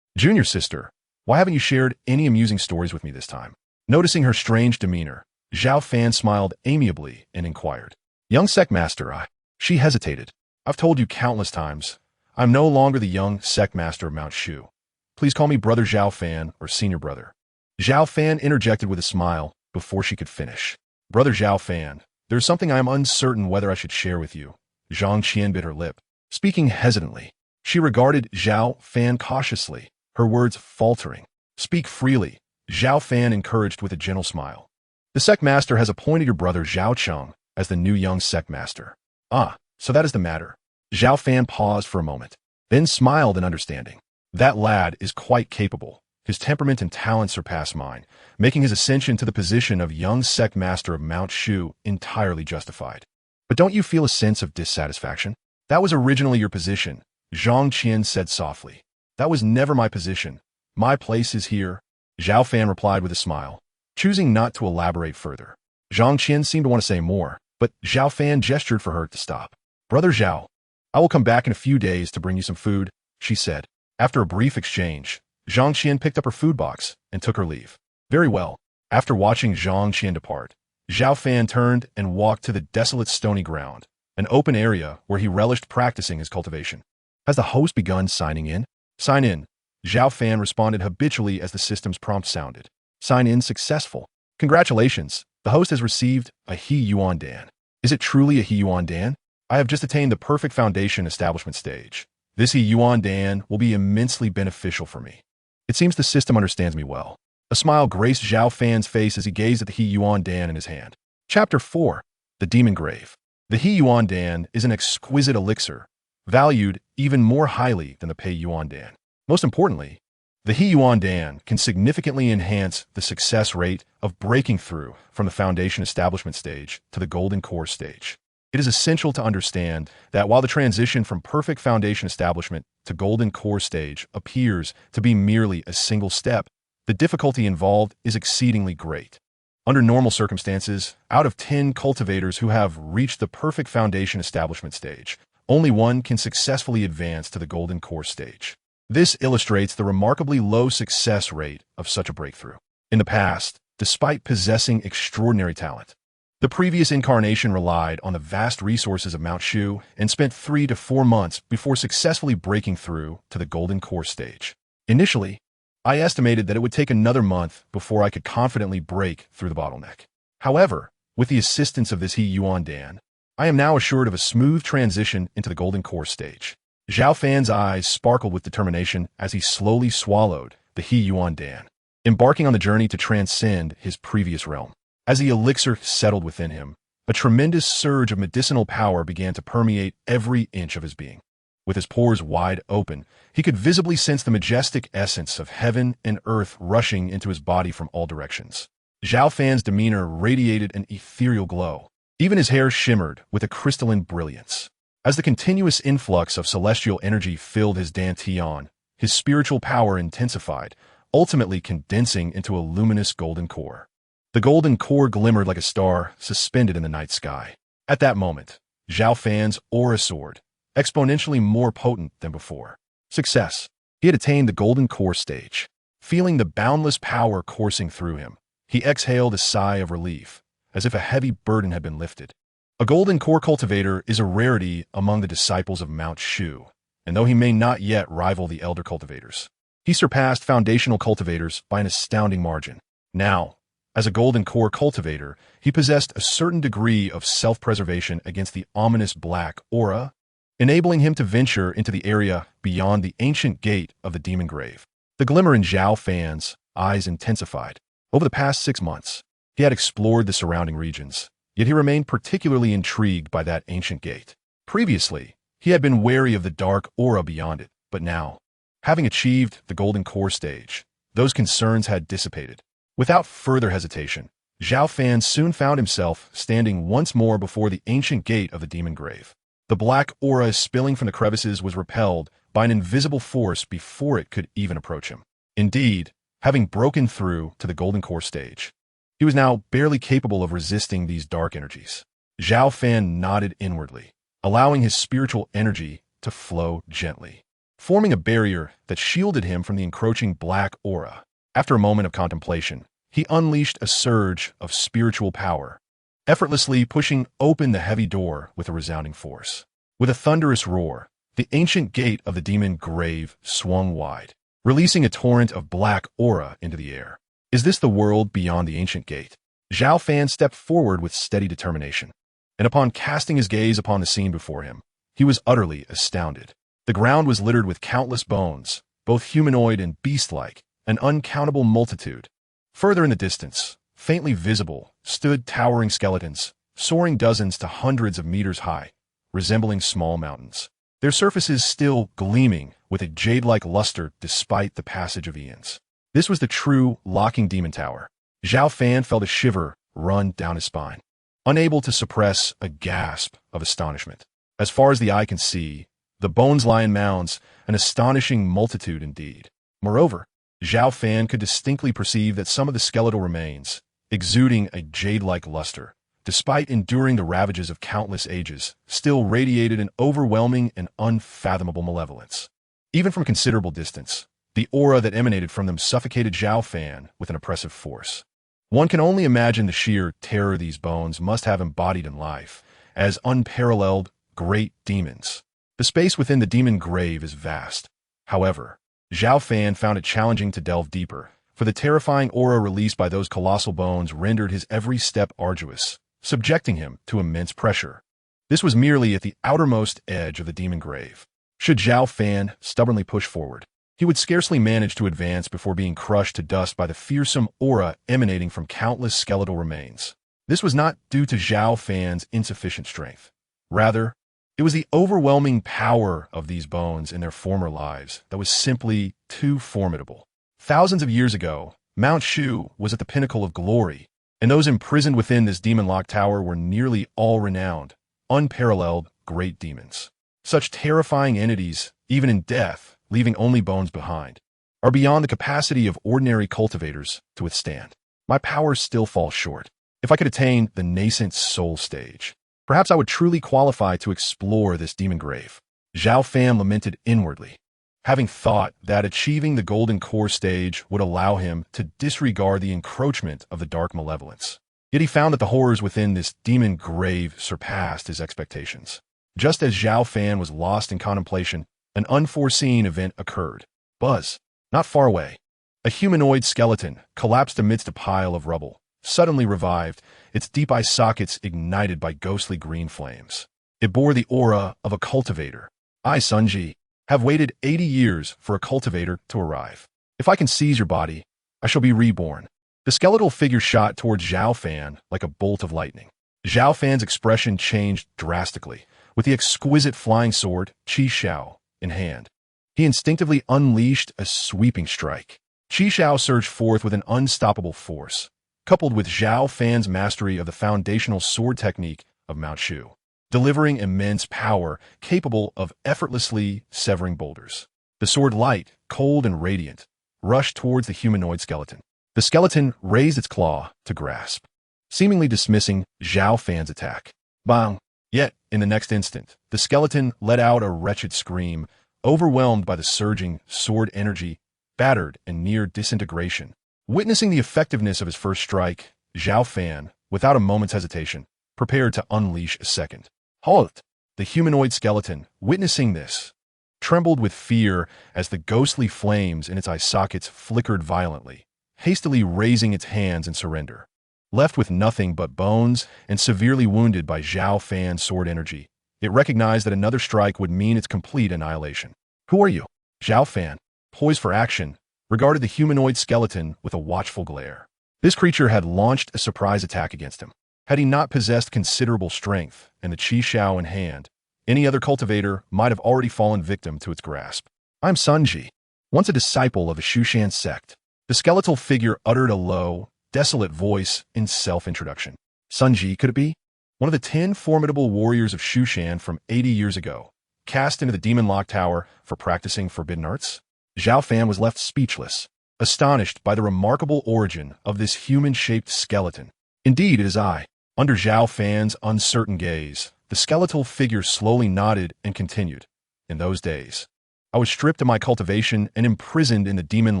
"Junior sister, why haven't you shared any amusing stories with me this time?" Noticing her strange demeanor, Zhao Fan smiled amiably and inquired. "Young sect master, She hesitated. "I've told you countless times, I'm no longer the young sect master of Mount Shu. Please call me Brother Zhao Fan or Senior Brother." Zhao Fan interjected with a smile before she could finish. "Brother Zhao Fan, there's something I am uncertain whether I should share with you." Zhang Qian bit her lip. Speaking hesitantly, she regarded Zhao Fan cautiously, her words faltering. "Speak freely," Zhao Fan encouraged with a gentle smile. "The sect master has appointed your brother Zhao Cheng as the new young sect master." "Ah, so that is the matter." Zhao Fan paused for a moment, then smiled in understanding. "That lad is quite capable. His temperament and talent surpass mine, making his ascension to the position of young sect master of Mount Shu entirely justified. But don't you feel a sense of dissatisfaction?" "That was originally your position," Zhang Qian said softly. "That was never my position. My place is here," Zhao Fan replied with a smile, choosing not to elaborate further. Zhang Qian seemed to want to say more, but Zhao Fan gestured for her to stop. "Brother Zhao, I will come back in a few days to bring you some food," she said. After a brief exchange, Zhang Qian picked up her food box and took her leave. "Very well." After watching Zhang Qian depart, Zhao Fan turned and walked to the desolate stony ground, an open area where he relished practicing his cultivation. "Has the host begun signing in?" "Sign in," Zhao Fan responded habitually as the system's prompt sounded. "Sign in successful. Congratulations, the host has received a He Yuan Dan." "Is it truly a He Yuan Dan? I have just attained the perfect foundation establishment stage. This He Yuan Dan will be immensely beneficial for me. It seems the system understands me well." A smile graced Zhao Fan's face as he gazed at the He Yuan Dan in his hand. Chapter 4. The Demon Grave. The He Yuan Dan is an exquisite elixir, valued even more highly than the Pei Yuan Dan. Most importantly, the He Yuan Dan can significantly enhance the success rate of breaking through from the foundation establishment stage to the golden core stage. It is essential to understand that while the transition from perfect foundation establishment to golden core stage appears to be merely a single step, the difficulty involved is exceedingly great. Under normal circumstances, out of 10 cultivators who have reached the perfect foundation establishment stage, only one can successfully advance to the golden core stage. This illustrates the remarkably low success rate of such a breakthrough. In the past, despite possessing extraordinary talent, the previous incarnation relied on the vast resources of Mount Shu and spent 3 to 4 months before successfully breaking through to the golden core stage. Initially, I estimated that it would take another month before I could confidently break through the bottleneck. However, with the assistance of this He Yuan Dan, I am now assured of a smooth transition into the golden core stage. Zhao Fan's eyes sparkled with determination as he slowly swallowed the He Yuan Dan, embarking on the journey to transcend his previous realm. As the elixir settled within him, a tremendous surge of medicinal power began to permeate every inch of his being. With his pores wide open, he could visibly sense the majestic essence of heaven and earth rushing into his body from all directions. Zhao Fan's demeanor radiated an ethereal glow. Even his hair shimmered with a crystalline brilliance. As the continuous influx of celestial energy filled his dantian, his spiritual power intensified, ultimately condensing into a luminous golden core. The golden core glimmered like a star suspended in the night sky. At that moment, Zhao Fan's aura soared, exponentially more potent than before. Success. He had attained the golden core stage. Feeling the boundless power coursing through him, he exhaled a sigh of relief, as if a heavy burden had been lifted. A golden core cultivator is a rarity among the disciples of Mount Shu, and though he may not yet rival the elder cultivators, he surpassed foundational cultivators by an astounding margin. Now, as a golden core cultivator, he possessed a certain degree of self-preservation against the ominous black aura, enabling him to venture into the area beyond the ancient gate of the demon grave. The glimmer in Zhao Fan's eyes intensified. Over the past 6 months, he had explored the surrounding regions, yet he remained particularly intrigued by that ancient gate. Previously, he had been wary of the dark aura beyond it, but now, having achieved the golden core stage, those concerns had dissipated. Without further hesitation, Zhao Fan soon found himself standing once more before the ancient gate of the demon grave. The black aura spilling from the crevices was repelled by an invisible force before it could even approach him. Indeed, having broken through to the golden core stage, he was now barely capable of resisting these dark energies. Zhao Fan nodded inwardly, allowing his spiritual energy to flow gently, forming a barrier that shielded him from the encroaching black aura. After a moment of contemplation, he unleashed a surge of spiritual power, effortlessly pushing open the heavy door with a resounding force. With a thunderous roar, the ancient gate of the demon grave swung wide, releasing a torrent of black aura into the air. Is this the world beyond the ancient gate? Zhao Fan stepped forward with steady determination, and upon casting his gaze upon the scene before him, he was utterly astounded. The ground was littered with countless bones, both humanoid and beast-like, an uncountable multitude. Further in the distance, faintly visible, stood towering skeletons, soaring dozens to hundreds of meters high, resembling small mountains. Their surfaces still gleaming with a jade-like luster despite the passage of eons. This was the true locking demon tower. Zhao Fan felt a shiver run down his spine, unable to suppress a gasp of astonishment. As far as the eye can see, the bones lie in mounds, an astonishing multitude indeed. Moreover, Zhao Fan could distinctly perceive that some of the skeletal remains, exuding a jade-like luster, despite enduring the ravages of countless ages, still radiated an overwhelming and unfathomable malevolence. Even from considerable distance, the aura that emanated from them suffocated Zhao Fan with an oppressive force. One can only imagine the sheer terror these bones must have embodied in life, as unparalleled great demons. The space within the demon grave is vast. However, Zhao Fan found it challenging to delve deeper, for the terrifying aura released by those colossal bones rendered his every step arduous, subjecting him to immense pressure. This was merely at the outermost edge of the demon grave. Should Zhao Fan stubbornly push forward, he would scarcely manage to advance before being crushed to dust by the fearsome aura emanating from countless skeletal remains. This was not due to Zhao Fan's insufficient strength. Rather, it was the overwhelming power of these bones in their former lives that was simply too formidable. Thousands of years ago, Mount Shu was at the pinnacle of glory, and those imprisoned within this demon-locked tower were nearly all renowned, unparalleled great demons. Such terrifying entities, even in death, leaving only bones behind, are beyond the capacity of ordinary cultivators to withstand. My powers still fall short. If I could attain the nascent soul stage, perhaps I would truly qualify to explore this demon grave. Zhao Fan lamented inwardly, having thought that achieving the golden core stage would allow him to disregard the encroachment of the dark malevolence. Yet he found that the horrors within this demon grave surpassed his expectations. Just as Zhao Fan was lost in contemplation, an unforeseen event occurred. Buzz, not far away, a humanoid skeleton collapsed amidst a pile of rubble, suddenly revived, its deep eye sockets ignited by ghostly green flames. It bore the aura of a cultivator. I, Sunji, have waited 80 years for a cultivator to arrive. If I can seize your body, I shall be reborn. The skeletal figure shot towards Zhao Fan like a bolt of lightning. Zhao Fan's expression changed drastically. With the exquisite flying sword, Qi Xiao, in hand, he instinctively unleashed a sweeping strike. Qi Xiao surged forth with an unstoppable force, coupled with Zhao Fan's mastery of the foundational sword technique of Mount Shu, delivering immense power capable of effortlessly severing boulders. The sword, light, cold, and radiant, rushed towards the humanoid skeleton. The skeleton raised its claw to grasp, seemingly dismissing Zhao Fan's attack. Bang! Yet, in the next instant, the skeleton let out a wretched scream, overwhelmed by the surging sword energy, battered and near disintegration. Witnessing the effectiveness of his first strike, Zhao Fan, without a moment's hesitation, prepared to unleash a second. Halt! The humanoid skeleton, witnessing this, trembled with fear as the ghostly flames in its eye sockets flickered violently, hastily raising its hands in surrender. Left with nothing but bones and severely wounded by Zhao Fan's sword energy, it recognized that another strike would mean its complete annihilation. "Who are you?" Zhao Fan, poised for action, regarded the humanoid skeleton with a watchful glare. This creature had launched a surprise attack against him. Had he not possessed considerable strength and the Qi Shao in hand, any other cultivator might have already fallen victim to its grasp. "I'm Sun Ji, once a disciple of the Shushan sect." The skeletal figure uttered a low, desolate voice in self-introduction. Sun Ji, could it be? One of the 10 formidable warriors of Shushan from 80 years ago, cast into the Demon Lock Tower for practicing forbidden arts? Zhao Fan was left speechless, astonished by the remarkable origin of this human-shaped skeleton. "Indeed, it is I." Under Zhao Fan's uncertain gaze, the skeletal figure slowly nodded and continued. "In those days, I was stripped of my cultivation and imprisoned in the Demon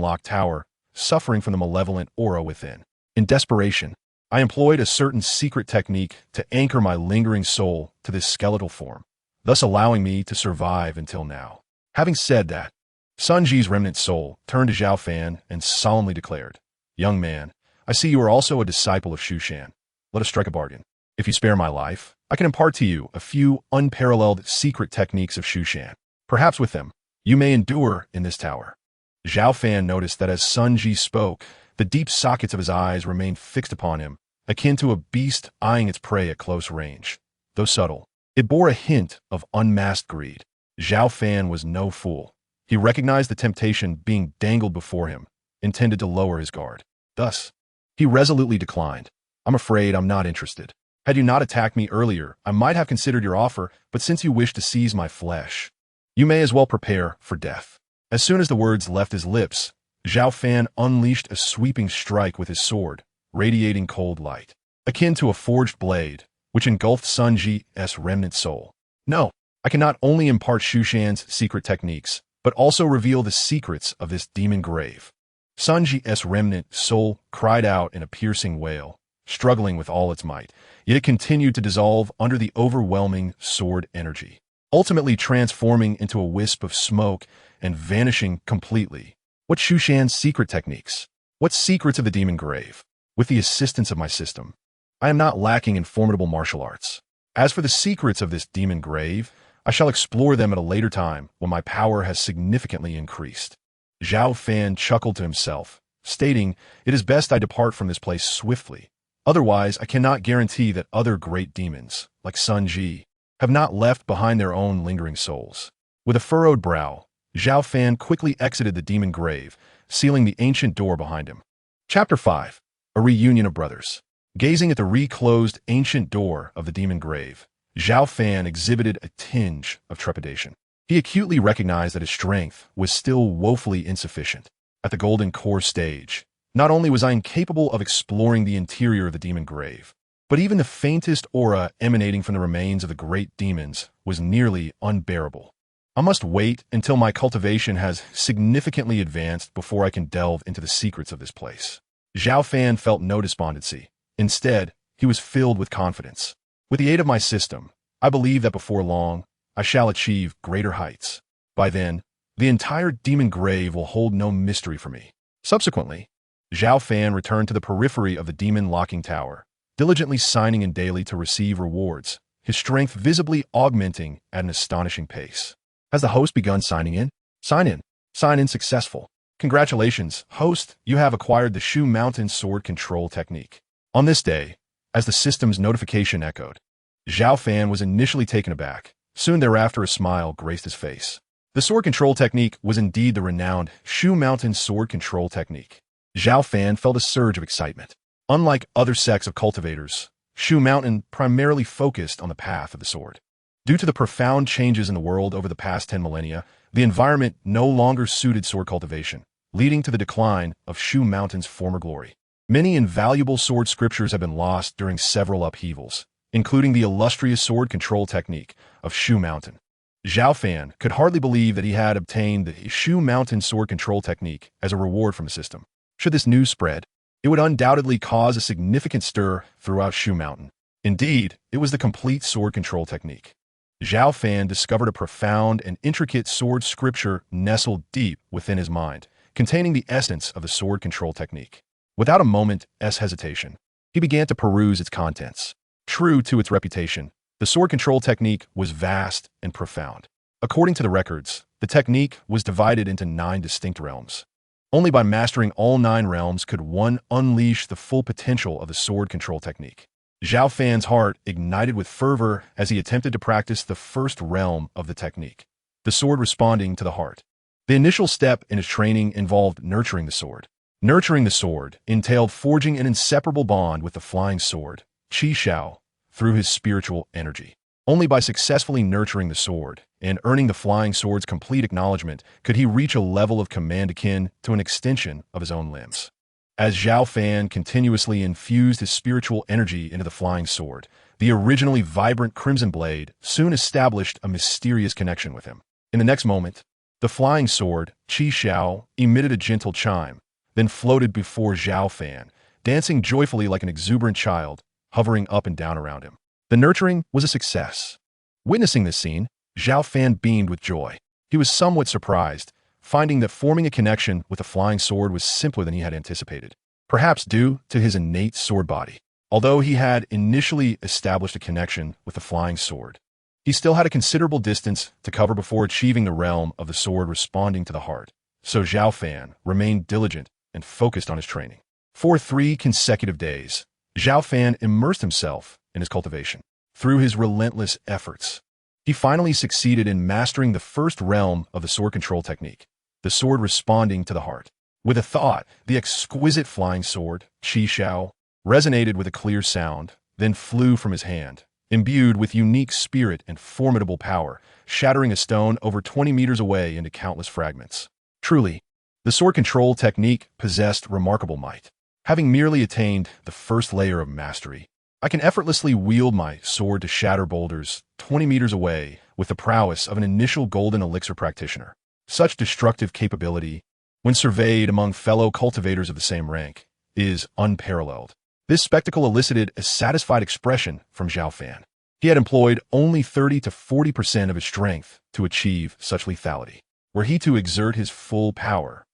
Lock Tower, suffering from the malevolent aura within. In desperation, I employed a certain secret technique to anchor my lingering soul to this skeletal form, thus allowing me to survive until now." Having said that, Sun Ji's remnant soul turned to Zhao Fan and solemnly declared, "Young man, I see you are also a disciple of Shushan. Let us strike a bargain. If you spare my life, I can impart to you a few unparalleled secret techniques of Shushan. Perhaps with them, you may endure in this tower." Zhao Fan noticed that as Sun Ji spoke, the deep sockets of his eyes remained fixed upon him, akin to a beast eyeing its prey at close range. Though subtle, it bore a hint of unmasked greed. Zhao Fan was no fool. He recognized the temptation being dangled before him, intended to lower his guard. Thus, he resolutely declined. "I'm afraid I'm not interested. Had you not attacked me earlier, I might have considered your offer, but since you wish to seize my flesh, you may as well prepare for death." As soon as the words left his lips, Zhao Fan unleashed a sweeping strike with his sword, radiating cold light, akin to a forged blade, which engulfed Sun Ji's remnant soul. "No, I can not only impart Shushan's secret techniques, but also reveal the secrets of this demon grave." Sun Ji's remnant soul cried out in a piercing wail, struggling with all its might, yet it continued to dissolve under the overwhelming sword energy, ultimately transforming into a wisp of smoke and vanishing completely. What Shushan's secret techniques? What secrets of the demon grave? With the assistance of my system, I am not lacking in formidable martial arts. As for the secrets of this demon grave, I shall explore them at a later time when my power has significantly increased. Zhao Fan chuckled to himself, stating, "It is best I depart from this place swiftly. Otherwise, I cannot guarantee that other great demons, like Sun Ji, have not left behind their own lingering souls." With a furrowed brow, Zhao Fan quickly exited the demon grave, sealing the ancient door behind him. Chapter 5. A Reunion of Brothers. Gazing at the reclosed ancient door of the demon grave, Zhao Fan exhibited a tinge of trepidation. He acutely recognized that his strength was still woefully insufficient. At the Golden Core stage, not only was I incapable of exploring the interior of the demon grave, but even the faintest aura emanating from the remains of the great demons was nearly unbearable. I must wait until my cultivation has significantly advanced before I can delve into the secrets of this place. Zhao Fan felt no despondency. Instead, he was filled with confidence. With the aid of my system, I believe that before long, I shall achieve greater heights. By then, the entire demon grave will hold no mystery for me. Subsequently, Zhao Fan returned to the periphery of the demon locking tower, diligently signing in daily to receive rewards, his strength visibly augmenting at an astonishing pace. Has the host begun signing in? Sign in. Sign in successful. Congratulations, host, you have acquired the Shu Mountain Sword Control Technique. On this day, as the system's notification echoed, Zhao Fan was initially taken aback. Soon thereafter, a smile graced his face. The sword control technique was indeed the renowned Shu Mountain Sword Control Technique. Zhao Fan felt a surge of excitement. Unlike other sects of cultivators, Shu Mountain primarily focused on the path of the sword. Due to the profound changes in the world over the past 10 millennia, the environment no longer suited sword cultivation, leading to the decline of Shu Mountain's former glory. Many invaluable sword scriptures have been lost during several upheavals, including the illustrious sword control technique of Shu Mountain. Zhao Fan could hardly believe that he had obtained the Shu Mountain sword control technique as a reward from the system. Should this news spread, it would undoubtedly cause a significant stir throughout Shu Mountain. Indeed, it was the complete sword control technique. Zhao Fan discovered a profound and intricate sword scripture nestled deep within his mind, containing the essence of the sword control technique. Without a moment's hesitation, he began to peruse its contents. True to its reputation, the sword control technique was vast and profound. According to the records, the technique was divided into 9 distinct realms. Only by mastering all 9 realms could one unleash the full potential of the sword control technique. Zhao Fan's heart ignited with fervor as he attempted to practice the first realm of the technique, the sword responding to the heart. The initial step in his training involved nurturing the sword. Nurturing the sword entailed forging an inseparable bond with the flying sword, Qi Shao, through his spiritual energy. Only by successfully nurturing the sword and earning the flying sword's complete acknowledgement could he reach a level of command akin to an extension of his own limbs. As Zhao Fan continuously infused his spiritual energy into the flying sword, the originally vibrant crimson blade soon established a mysterious connection with him. In the next moment, the flying sword, Qi Shao, emitted a gentle chime, then floated before Zhao Fan, dancing joyfully like an exuberant child, hovering up and down around him. The nurturing was a success. Witnessing this scene, Zhao Fan beamed with joy. He was somewhat surprised, finding that forming a connection with the flying sword was simpler than he had anticipated, perhaps due to his innate sword body. Although he had initially established a connection with the flying sword, he still had a considerable distance to cover before achieving the realm of the sword responding to the heart. So Zhao Fan remained diligent and focused on his training. For 3 consecutive days, Zhao Fan immersed himself in his cultivation. Through his relentless efforts, he finally succeeded in mastering the first realm of the sword control technique, the sword responding to the heart. With a thought, the exquisite flying sword, Qi Shao, resonated with a clear sound, then flew from his hand, imbued with unique spirit and formidable power, shattering a stone over 20 meters away into countless fragments. Truly, the sword control technique possessed remarkable might. Having merely attained the first layer of mastery, I can effortlessly wield my sword to shatter boulders 20 meters away with the prowess of an initial golden elixir practitioner. Such destructive capability, when surveyed among fellow cultivators of the same rank, is unparalleled. This spectacle elicited a satisfied expression from Zhao Fan. He had employed only 30 to 40% of his strength to achieve such lethality. Were he to exert his full power,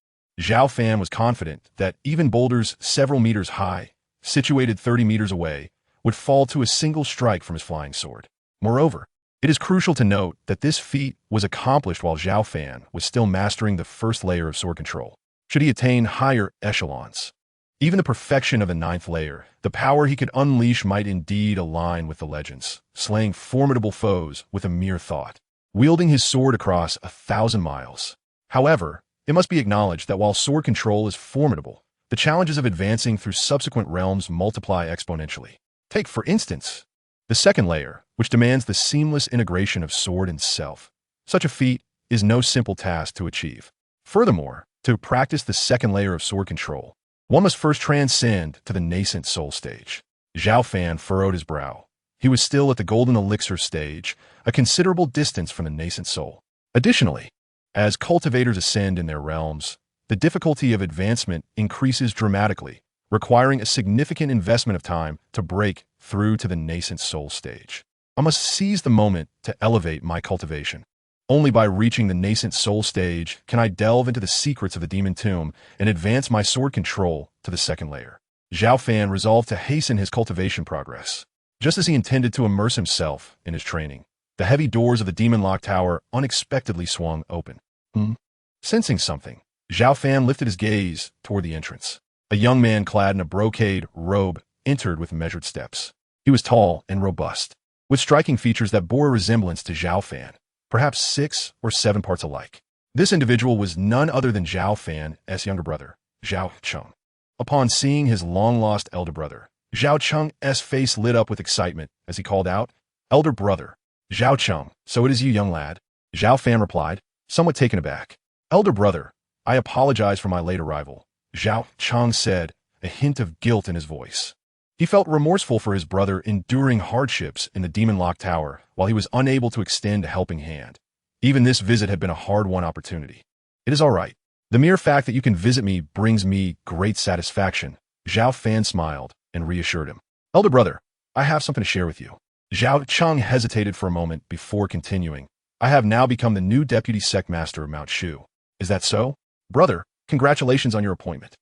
Zhao Fan was confident that even boulders several meters high, situated 30 meters away, would fall to a single strike from his flying sword. Moreover, it is crucial to note that this feat was accomplished while Zhao Fan was still mastering the first layer of sword control. Should he attain higher echelons, even the perfection of the 9th layer, the power he could unleash might indeed align with the legends, slaying formidable foes with a mere thought, wielding his sword across 1,000 miles. However, it must be acknowledged that while sword control is formidable, the challenges of advancing through subsequent realms multiply exponentially. Take, for instance, the 2nd layer, which demands the seamless integration of sword and self. Such a feat is no simple task to achieve. Furthermore, to practice the 2nd layer of sword control, one must first transcend to the nascent soul stage. Zhao Fan furrowed his brow. He was still at the golden elixir stage, a considerable distance from the nascent soul. Additionally, as cultivators ascend in their realms, the difficulty of advancement increases dramatically, requiring a significant investment of time to break through to the nascent soul stage. I must seize the moment to elevate my cultivation. Only by reaching the nascent soul stage can I delve into the secrets of the demon tomb and advance my sword control to the 2nd layer. Zhao Fan resolved to hasten his cultivation progress. Just as he intended to immerse himself in his training, the heavy doors of the demon lock tower unexpectedly swung open. Sensing something, Zhao Fan lifted his gaze toward the entrance. A young man clad in a brocade robe entered with measured steps. He was tall and robust, with striking features that bore a resemblance to Zhao Fan, perhaps 6 or 7 parts alike. This individual was none other than Zhao Fan's younger brother, Zhao Cheng. Upon seeing his long-lost elder brother, Zhao Cheng's face lit up with excitement as he called out, "Elder brother, Zhao Cheng, so it is you, young lad." Zhao Fan replied, somewhat taken aback. "Elder brother, I apologize for my late arrival," Zhao Cheng said, a hint of guilt in his voice. He felt remorseful for his brother enduring hardships in the Demon Lock Tower while he was unable to extend a helping hand. Even this visit had been a hard-won opportunity. "It is all right. The mere fact that you can visit me brings me great satisfaction," Zhao Fan smiled and reassured him. "Elder brother, I have something to share with you." Zhao Cheng hesitated for a moment before continuing. I have now become the new deputy sect master of Mount Shu. Is that so? Brother, congratulations on your appointment.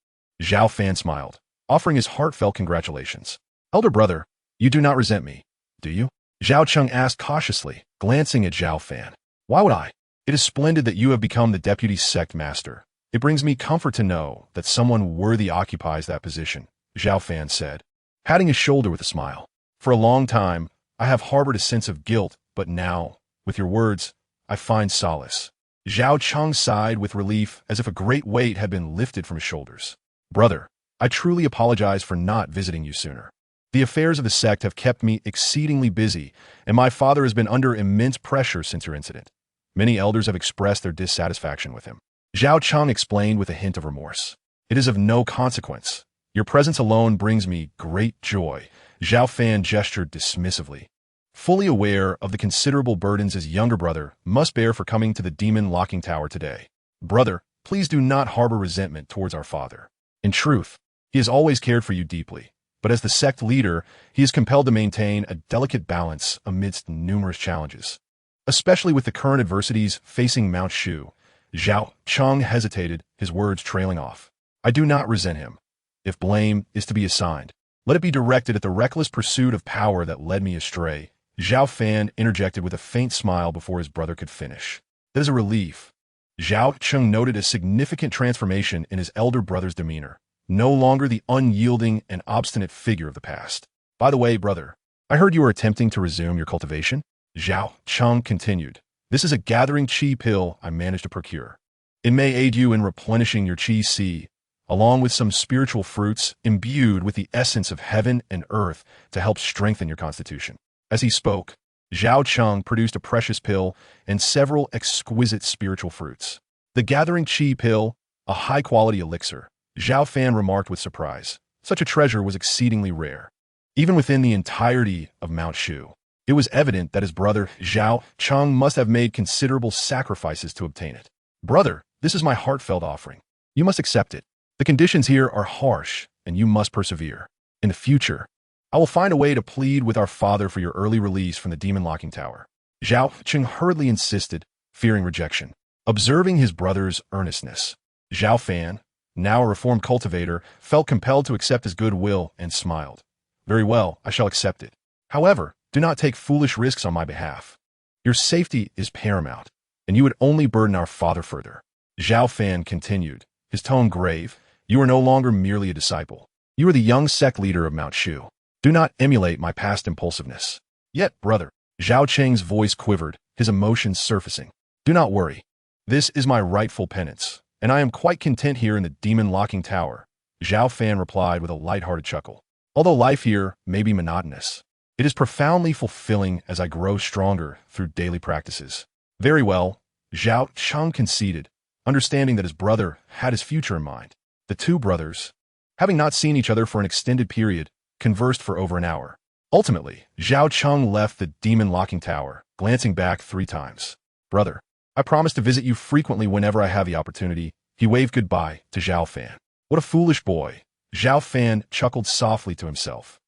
Zhao Fan smiled, offering his heartfelt congratulations. Elder brother, you do not resent me, do you? Zhao Cheng asked cautiously, glancing at Zhao Fan. Why would I? It is splendid that you have become the deputy sect master. It brings me comfort to know that someone worthy occupies that position, Zhao Fan said, patting his shoulder with a smile. For a long time, I have harbored a sense of guilt, but now, with your words, I find solace. Zhao Cheng sighed with relief as if a great weight had been lifted from his shoulders. Brother, I truly apologize for not visiting you sooner. The affairs of the sect have kept me exceedingly busy, and my father has been under immense pressure since your incident. Many elders have expressed their dissatisfaction with him. Zhao Cheng explained with a hint of remorse. It is of no consequence. Your presence alone brings me great joy. Zhao Fan gestured dismissively, fully aware of the considerable burdens his younger brother must bear for coming to the demon locking tower today. Brother, please do not harbor resentment towards our father. In truth, he has always cared for you deeply, but as the sect leader, he is compelled to maintain a delicate balance amidst numerous challenges. Especially with the current adversities facing Mount Shu, Zhao Cheng hesitated, his words trailing off. I do not resent him. If blame is to be assigned, let it be directed at the reckless pursuit of power that led me astray. Zhao Fan interjected with a faint smile before his brother could finish. That is a relief. Zhao Cheng noted a significant transformation in his elder brother's demeanor, no longer the unyielding and obstinate figure of the past. By the way, brother, I heard you were attempting to resume your cultivation? Zhao Cheng continued. This is a gathering qi pill I managed to procure. It may aid you in replenishing your qi si, along with some spiritual fruits imbued with the essence of heaven and earth to help strengthen your constitution. As he spoke, Zhao Cheng produced a precious pill and several exquisite spiritual fruits. The gathering qi pill, a high-quality elixir, Zhao Fan remarked with surprise. Such a treasure was exceedingly rare. Even within the entirety of Mount Shu, it was evident that his brother, Zhao Cheng, must have made considerable sacrifices to obtain it. Brother, this is my heartfelt offering. You must accept it. The conditions here are harsh, and you must persevere. In the future, I will find a way to plead with our father for your early release from the demon locking tower. Zhao Cheng hurriedly insisted, fearing rejection. Observing his brother's earnestness, Zhao Fan, now a reformed cultivator, felt compelled to accept his goodwill and smiled. Very well, I shall accept it. However, do not take foolish risks on my behalf. Your safety is paramount, and you would only burden our father further. Zhao Fan continued, his tone grave. You are no longer merely a disciple. You are the young sect leader of Mount Shu. Do not emulate my past impulsiveness. Yet, brother, Zhao Cheng's voice quivered, his emotions surfacing. Do not worry. This is my rightful penance, and I am quite content here in the demon locking tower. Zhao Fan replied with a lighthearted chuckle. Although life here may be monotonous, it is profoundly fulfilling as I grow stronger through daily practices. Very well, Zhao Cheng conceded, understanding that his brother had his future in mind. The two brothers, having not seen each other for an extended period, conversed for over an hour. Ultimately, Zhao Cheng left the demon locking tower, glancing back 3 times. Brother, I promise to visit you frequently whenever I have the opportunity. He waved goodbye to Zhao Fan. What a foolish boy. Zhao Fan chuckled softly to himself.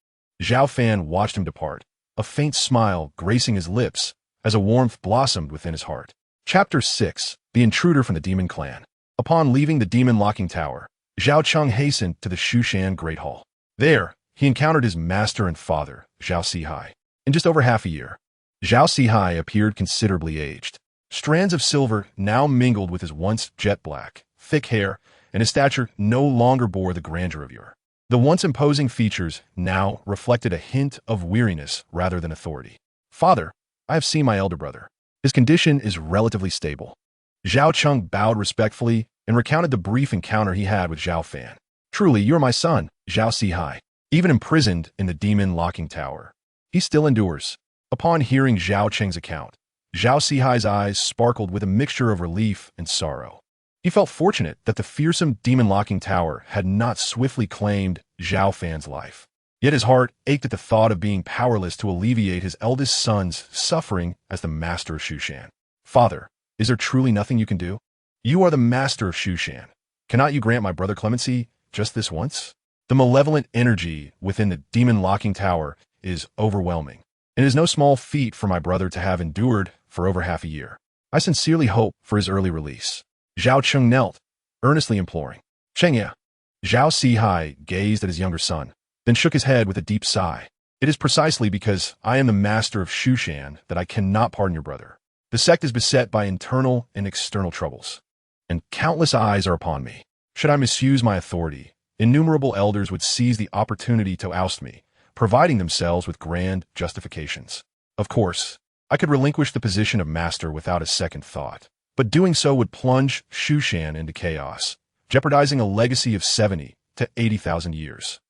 Zhao Fan watched him depart, a faint smile gracing his lips as a warmth blossomed within his heart. Chapter 6. The Intruder from the Demon Clan. Upon leaving the demon locking tower, Zhao Cheng hastened to the Shushan Great Hall. There, he encountered his master and father, Zhao Sihai. In just over half a year, Zhao Sihai appeared considerably aged. Strands of silver now mingled with his once jet-black, thick hair, and his stature no longer bore the grandeur of yore. The once imposing features now reflected a hint of weariness rather than authority. Father, I have seen my elder brother. His condition is relatively stable. Zhao Cheng bowed respectfully and recounted the brief encounter he had with Zhao Fan. Truly, you are my son, Zhao Sihai. Even imprisoned in the demon locking tower, he still endures. Upon hearing Zhao Cheng's account, Zhao Sihai's eyes sparkled with a mixture of relief and sorrow. He felt fortunate that the fearsome demon locking tower had not swiftly claimed Zhao Fan's life. Yet his heart ached at the thought of being powerless to alleviate his eldest son's suffering as the master of Shushan. Father, is there truly nothing you can do? You are the master of Shushan. Cannot you grant my brother clemency just this once? The malevolent energy within the demon locking tower is overwhelming, and it is no small feat for my brother to have endured for over half a year. I sincerely hope for his early release." Zhao Cheng knelt, earnestly imploring. "Chengya." Zhao Sihai gazed at his younger son, then shook his head with a deep sigh. "It is precisely because I am the master of Shushan that I cannot pardon your brother. The sect is beset by internal and external troubles, and countless eyes are upon me. Should I misuse my authority, innumerable elders would seize the opportunity to oust me, providing themselves with grand justifications. Of course, I could relinquish the position of master without a second thought, but doing so would plunge Shushan into chaos, jeopardizing a legacy of 70 to 80,000 years."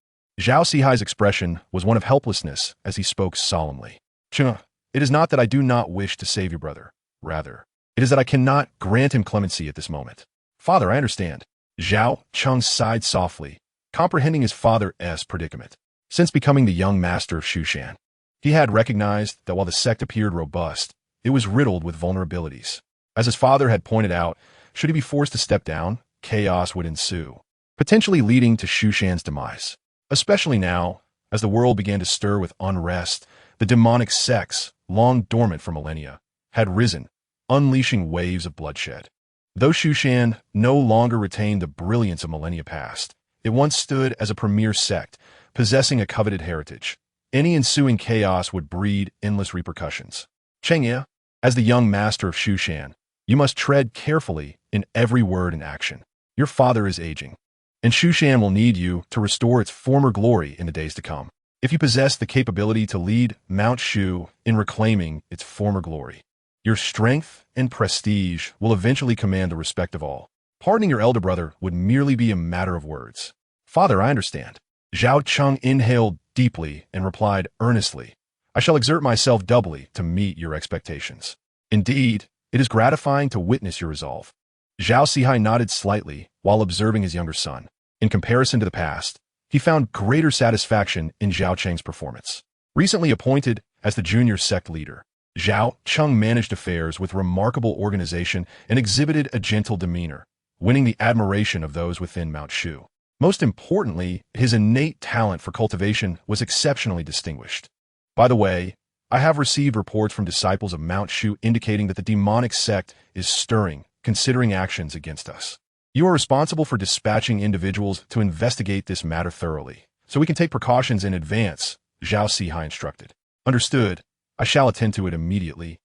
Zhao Sihai's expression was one of helplessness as he spoke solemnly. "Cheng, it is not that I do not wish to save your brother. Rather, it is that I cannot grant him clemency at this moment." "Father, I understand." Zhao Cheng sighed softly, comprehending his father's predicament. Since becoming the young master of Shushan, he had recognized that while the sect appeared robust, it was riddled with vulnerabilities. As his father had pointed out, should he be forced to step down, chaos would ensue, potentially leading to Shushan's demise. Especially now, as the world began to stir with unrest, the demonic sects, long dormant for millennia, had risen, unleashing waves of bloodshed. Though Shushan no longer retained the brilliance of millennia past, it once stood as a premier sect, possessing a coveted heritage. Any ensuing chaos would breed endless repercussions. "Chengya, as the young master of Shushan, you must tread carefully in every word and action. Your father is aging, and Shushan will need you to restore its former glory in the days to come. If you possess the capability to lead Mount Shu in reclaiming its former glory, your strength and prestige will eventually command the respect of all. Pardoning your elder brother would merely be a matter of words." "Father, I understand." Zhao Cheng inhaled deeply and replied earnestly, "I shall exert myself doubly to meet your expectations. Indeed, it is gratifying to witness your resolve." Zhao Sihai nodded slightly while observing his younger son. In comparison to the past, he found greater satisfaction in Zhao Cheng's performance. Recently appointed as the junior sect leader, Zhao Cheng managed affairs with remarkable organization and exhibited a gentle demeanor, winning the admiration of those within Mount Shu. Most importantly, his innate talent for cultivation was exceptionally distinguished. By the way, I have received reports from disciples of Mount Shu indicating that the demonic sect is stirring, considering actions against us. You are responsible for dispatching individuals to investigate this matter thoroughly, so we can take precautions in advance, Zhao Sihai instructed. "Understood. I shall attend to it immediately."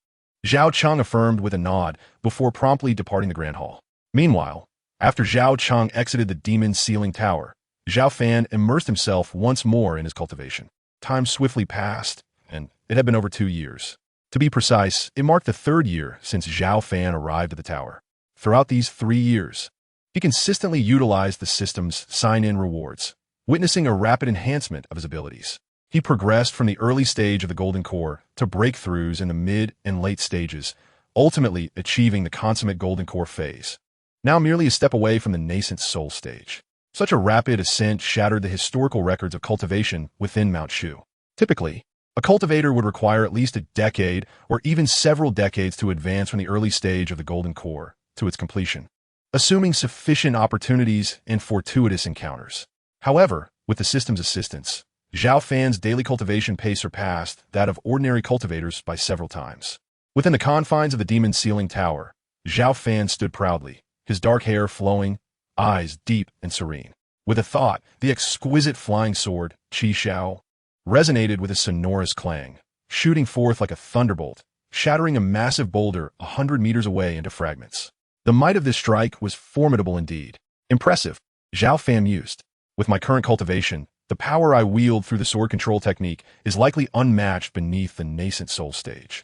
Zhao Cheng affirmed with a nod before promptly departing the Grand Hall. Meanwhile, after Zhao Cheng exited the demon sealing tower, Zhao Fan immersed himself once more in his cultivation. Time swiftly passed, and it had been over 2 years. To be precise, it marked the 3rd year since Zhao Fan arrived at the tower. Throughout these 3 years, he consistently utilized the system's sign-in rewards, witnessing a rapid enhancement of his abilities. He progressed from the early stage of the Golden Core to breakthroughs in the mid and late stages, ultimately achieving the consummate Golden Core phase, now merely a step away from the nascent Soul stage. Such a rapid ascent shattered the historical records of cultivation within Mount Shu. Typically, a cultivator would require at least a decade or even several decades to advance from the early stage of the Golden Core to its completion, assuming sufficient opportunities and fortuitous encounters. However, with the system's assistance, Zhao Fan's daily cultivation pace surpassed that of ordinary cultivators by several times. Within the confines of the demon sealing tower, Zhao Fan stood proudly, his dark hair flowing, eyes deep and serene. With a thought, the exquisite flying sword, Qi Xiao, resonated with a sonorous clang, shooting forth like a thunderbolt, shattering a massive boulder 100 meters away into fragments. The might of this strike was formidable indeed. "Impressive," Zhao Fan mused. "With my current cultivation, the power I wield through the sword control technique is likely unmatched beneath the nascent soul stage."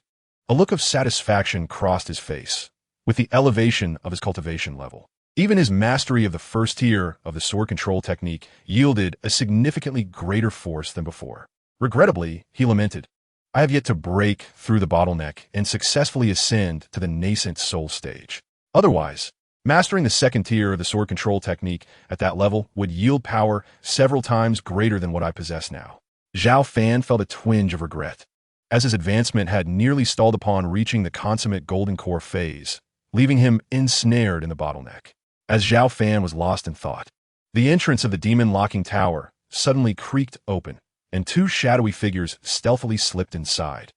A look of satisfaction crossed his face, with the elevation of his cultivation level. Even his mastery of the first tier of the sword control technique yielded a significantly greater force than before. Regrettably, he lamented, "I have yet to break through the bottleneck and successfully ascend to the nascent soul stage. Otherwise, mastering the 2nd tier of the sword control technique at that level would yield power several times greater than what I possess now." Zhao Fan felt a twinge of regret, as his advancement had nearly stalled upon reaching the consummate Golden Core phase, leaving him ensnared in the bottleneck. As Zhao Fan was lost in thought, the entrance of the demon locking tower suddenly creaked open, and two shadowy figures stealthily slipped inside.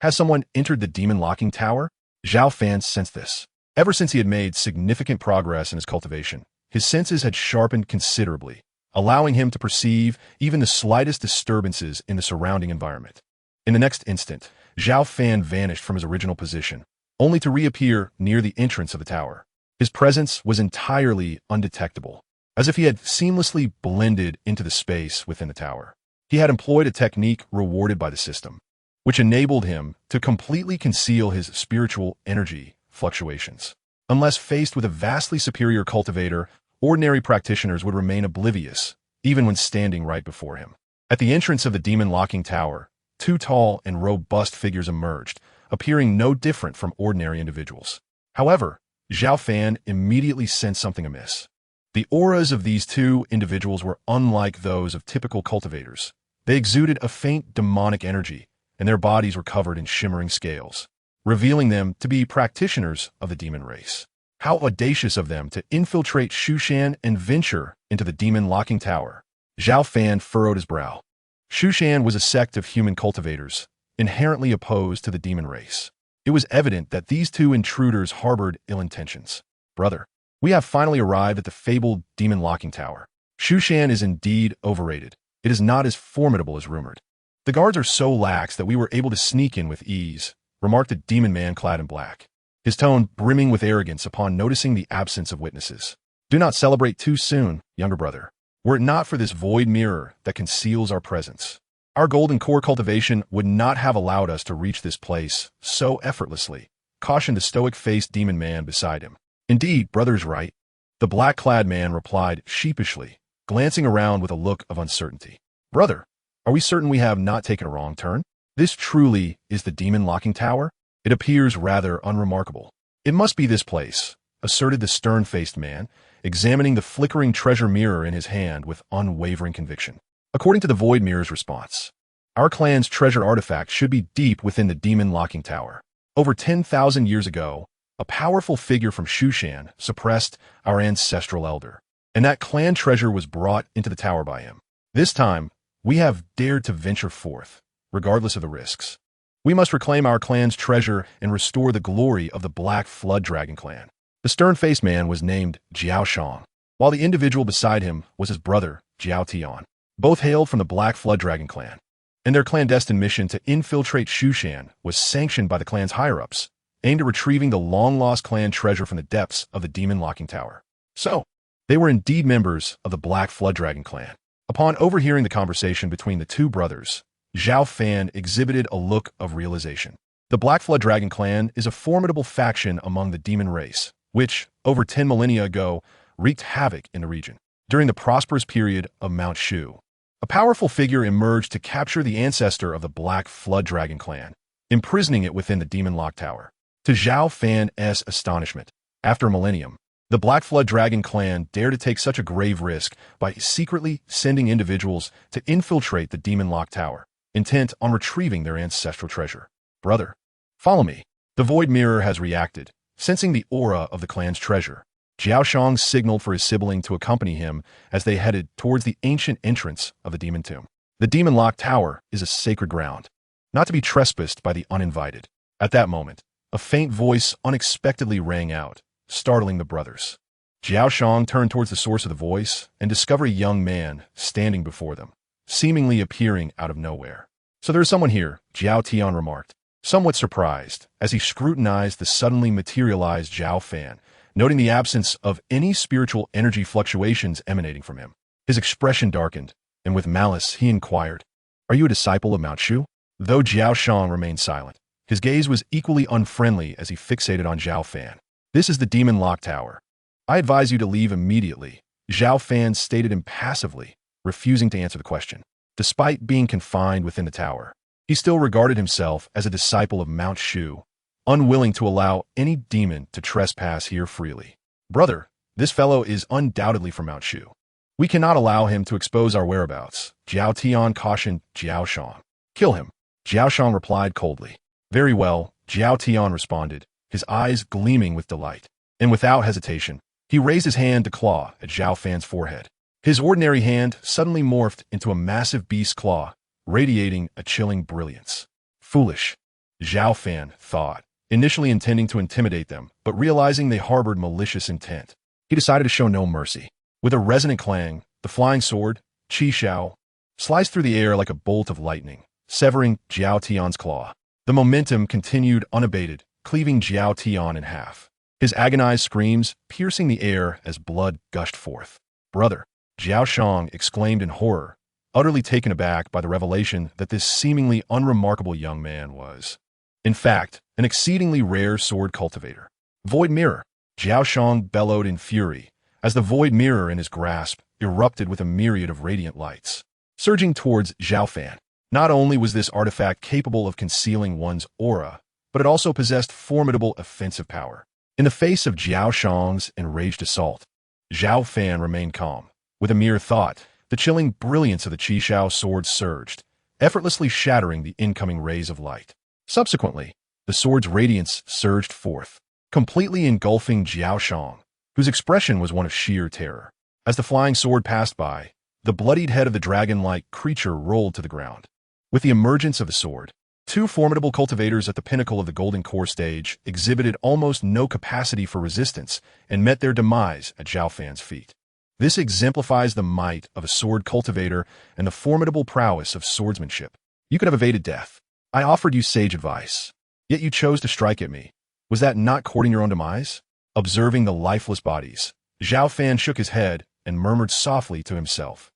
Has someone entered the demon-locking tower? Zhao Fan sensed this. Ever since he had made significant progress in his cultivation, his senses had sharpened considerably, allowing him to perceive even the slightest disturbances in the surrounding environment. In the next instant, Zhao Fan vanished from his original position, only to reappear near the entrance of the tower. His presence was entirely undetectable, as if he had seamlessly blended into the space within the tower. He had employed a technique rewarded by the system, which enabled him to completely conceal his spiritual energy fluctuations. Unless faced with a vastly superior cultivator, ordinary practitioners would remain oblivious, even when standing right before him. At the entrance of the demon-locking tower, two tall and robust figures emerged, appearing no different from ordinary individuals. However, Zhao Fan immediately sensed something amiss. The auras of these two individuals were unlike those of typical cultivators. They exuded a faint demonic energy, and their bodies were covered in shimmering scales, revealing them to be practitioners of the demon race. How audacious of them to infiltrate Shushan and venture into the demon-locking tower. Zhao Fan furrowed his brow. Shushan was a sect of human cultivators, inherently opposed to the demon race. It was evident that these two intruders harbored ill intentions. Brother, we have finally arrived at the fabled demon-locking tower. Shushan is indeed overrated. It is not as formidable as rumored. The guards are so lax that we were able to sneak in with ease, remarked a demon man clad in black, his tone brimming with arrogance upon noticing the absence of witnesses. Do not celebrate too soon, younger brother. Were it not for this void mirror that conceals our presence, our golden core cultivation would not have allowed us to reach this place so effortlessly, cautioned the stoic-faced demon man beside him. Indeed, brother's right, the black-clad man replied sheepishly, glancing around with a look of uncertainty. Brother, are we certain we have not taken a wrong turn? This truly is the demon-locking tower? It appears rather unremarkable. It must be this place, asserted the stern-faced man, examining the flickering treasure mirror in his hand with unwavering conviction. According to the void mirror's response, our clan's treasure artifact should be deep within the demon-locking tower. Over 10,000 years ago, a powerful figure from Shushan suppressed our ancestral elder, and that clan treasure was brought into the tower by him. This time, we have dared to venture forth, regardless of the risks. We must reclaim our clan's treasure and restore the glory of the Black Flood Dragon clan. The stern-faced man was named Jiao Shang, while the individual beside him was his brother, Jiao Tian. Both hailed from the Black Flood Dragon clan, and their clandestine mission to infiltrate Shushan was sanctioned by the clan's higher-ups, aimed at retrieving the long-lost clan treasure from the depths of the demon-locking tower. So, they were indeed members of the Black Flood Dragon clan. Upon overhearing the conversation between the two brothers, Zhao Fan exhibited a look of realization. The Black Flood Dragon clan is a formidable faction among the demon race, which, over 10 millennia ago, wreaked havoc in the region. During the prosperous period of Mount Shu, a powerful figure emerged to capture the ancestor of the Black Flood Dragon clan, imprisoning it within the Demon Lock Tower. To Zhao Fan's astonishment, after a millennium, the Black Flood Dragon clan dared to take such a grave risk by secretly sending individuals to infiltrate the Demon Lock Tower, intent on retrieving their ancestral treasure. Brother, follow me. The Void Mirror has reacted, sensing the aura of the clan's treasure. Jiao Shang signaled for his sibling to accompany him as they headed towards the ancient entrance of the Demon Tomb. The Demon Lock Tower is a sacred ground, not to be trespassed by the uninvited. At that moment, a faint voice unexpectedly rang out, startling the brothers. Jiao Shang turned towards the source of the voice and discovered a young man standing before them, seemingly appearing out of nowhere. So there is someone here, Jiao Tian remarked, somewhat surprised, as he scrutinized the suddenly materialized Zhao Fan, noting the absence of any spiritual energy fluctuations emanating from him. His expression darkened, and with malice he inquired, "Are you a disciple of Mount Shu?" Though Jiao Shang remained silent, his gaze was equally unfriendly as he fixated on Zhao Fan. "This is the Demon Lock Tower. I advise you to leave immediately," Zhao Fan stated impassively, refusing to answer the question. Despite being confined within the tower, he still regarded himself as a disciple of Mount Shu, unwilling to allow any demon to trespass here freely. "Brother, this fellow is undoubtedly from Mount Shu. We cannot allow him to expose our whereabouts," Jiao Tian cautioned Jiao Shang. "Kill him," Jiao Shang replied coldly. "Very well," Jiao Tian responded, his eyes gleaming with delight. And without hesitation, he raised his hand to claw at Zhao Fan's forehead. His ordinary hand suddenly morphed into a massive beast's claw, radiating a chilling brilliance. Foolish, Zhao Fan thought, initially intending to intimidate them, but realizing they harbored malicious intent. He decided to show no mercy. With a resonant clang, the flying sword, Qi Xiao, sliced through the air like a bolt of lightning, severing Jiao Tian's claw. The momentum continued unabated, cleaving Jiao Tian in half. His agonized screams piercing the air as blood gushed forth. "Brother!" Jiao Shang exclaimed in horror, utterly taken aback by the revelation that this seemingly unremarkable young man was, in fact, an exceedingly rare sword cultivator. "Void Mirror!" Jiao Shang bellowed in fury, as the void mirror in his grasp erupted with a myriad of radiant lights, surging towards Zhao Fan. Not only was this artifact capable of concealing one's aura, but it also possessed formidable offensive power. In the face of Jiao Shang's enraged assault, Zhao Fan remained calm. With a mere thought, the chilling brilliance of the Qi Xiao sword surged, effortlessly shattering the incoming rays of light. Subsequently, the sword's radiance surged forth, completely engulfing Jiao Shang, whose expression was one of sheer terror. As the flying sword passed by, the bloodied head of the dragon-like creature rolled to the ground. With the emergence of the sword, two formidable cultivators at the pinnacle of the Golden Core stage exhibited almost no capacity for resistance and met their demise at Zhao Fan's feet. This exemplifies the might of a sword cultivator and the formidable prowess of swordsmanship. You could have evaded death. I offered you sage advice, yet you chose to strike at me. Was that not courting your own demise? Observing the lifeless bodies, Zhao Fan shook his head and murmured softly to himself,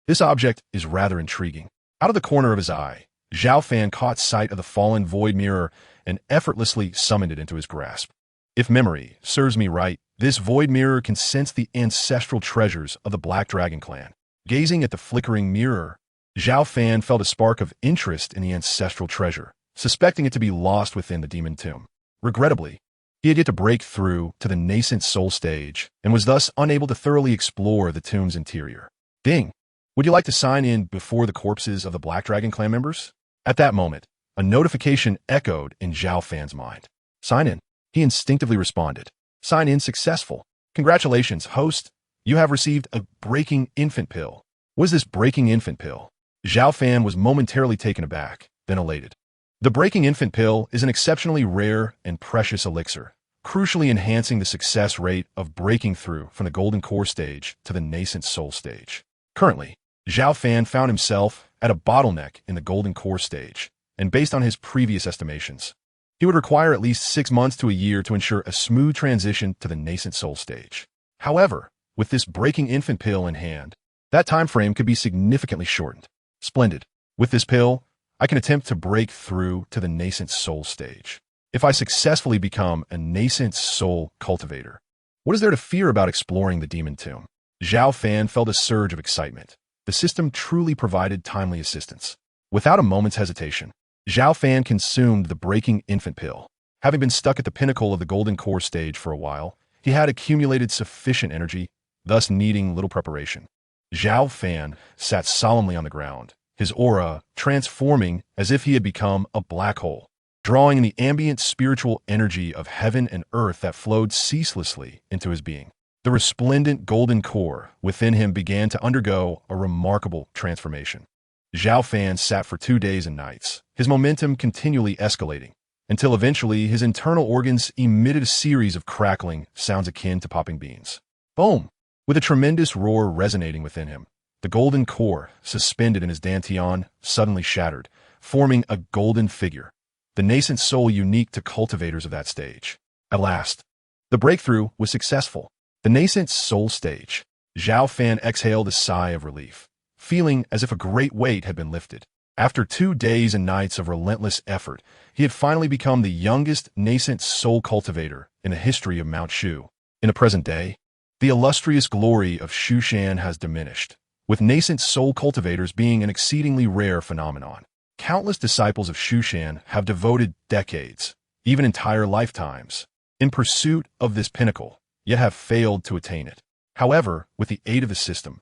this object is rather intriguing." Out of the corner of his eye, Zhao Fan caught sight of the fallen void mirror and effortlessly summoned it into his grasp. If memory serves me right, this void mirror can sense the ancestral treasures of the Black Dragon clan. Gazing at the flickering mirror, Zhao Fan felt a spark of interest in the ancestral treasure, suspecting it to be lost within the demon tomb. Regrettably, he had yet to break through to the nascent soul stage and was thus unable to thoroughly explore the tomb's interior. "Ding! Would you like to sign in before the corpses of the Black Dragon clan members?" At that moment, a notification echoed in Zhao Fan's mind. "Sign in." He instinctively responded. "Sign in successful. Congratulations, host. You have received a breaking infant pill." What is this breaking infant pill? Zhao Fan was momentarily taken aback, then elated. The breaking infant pill is an exceptionally rare and precious elixir, crucially enhancing the success rate of breaking through from the Golden Core stage to the nascent soul stage. Currently, Zhao Fan found himself at a bottleneck in the Golden Core stage, and based on his previous estimations, he would require at least 6 months to a year to ensure a smooth transition to the nascent soul stage. However, with this breaking infant pill in hand, that time frame could be significantly shortened. Splendid. With this pill, I can attempt to break through to the nascent soul stage. If I successfully become a nascent soul cultivator, what is there to fear about exploring the demon tomb? Zhao Fan felt a surge of excitement. The system truly provided timely assistance. Without a moment's hesitation, Zhao Fan consumed the breaking infant pill. Having been stuck at the pinnacle of the Golden Core stage for a while, he had accumulated sufficient energy, thus needing little preparation. Zhao Fan sat solemnly on the ground, his aura transforming as if he had become a black hole, drawing in the ambient spiritual energy of heaven and earth that flowed ceaselessly into his being. The resplendent golden core within him began to undergo a remarkable transformation. Zhao Fan sat for 2 days and nights, his momentum continually escalating, until eventually his internal organs emitted a series of crackling sounds akin to popping beans. Boom! With a tremendous roar resonating within him, the golden core, suspended in his dantian, suddenly shattered, forming a golden figure, the nascent soul unique to cultivators of that stage. At last, the breakthrough was successful. The nascent soul stage. Zhao Fan exhaled a sigh of relief, feeling as if a great weight had been lifted. After 2 days and nights of relentless effort, he had finally become the youngest nascent soul cultivator in the history of Mount Shu. In the present day, the illustrious glory of Shushan has diminished, with nascent soul cultivators being an exceedingly rare phenomenon. Countless disciples of Shushan have devoted decades, even entire lifetimes, in pursuit of this pinnacle, yet have failed to attain it. However, with the aid of the system,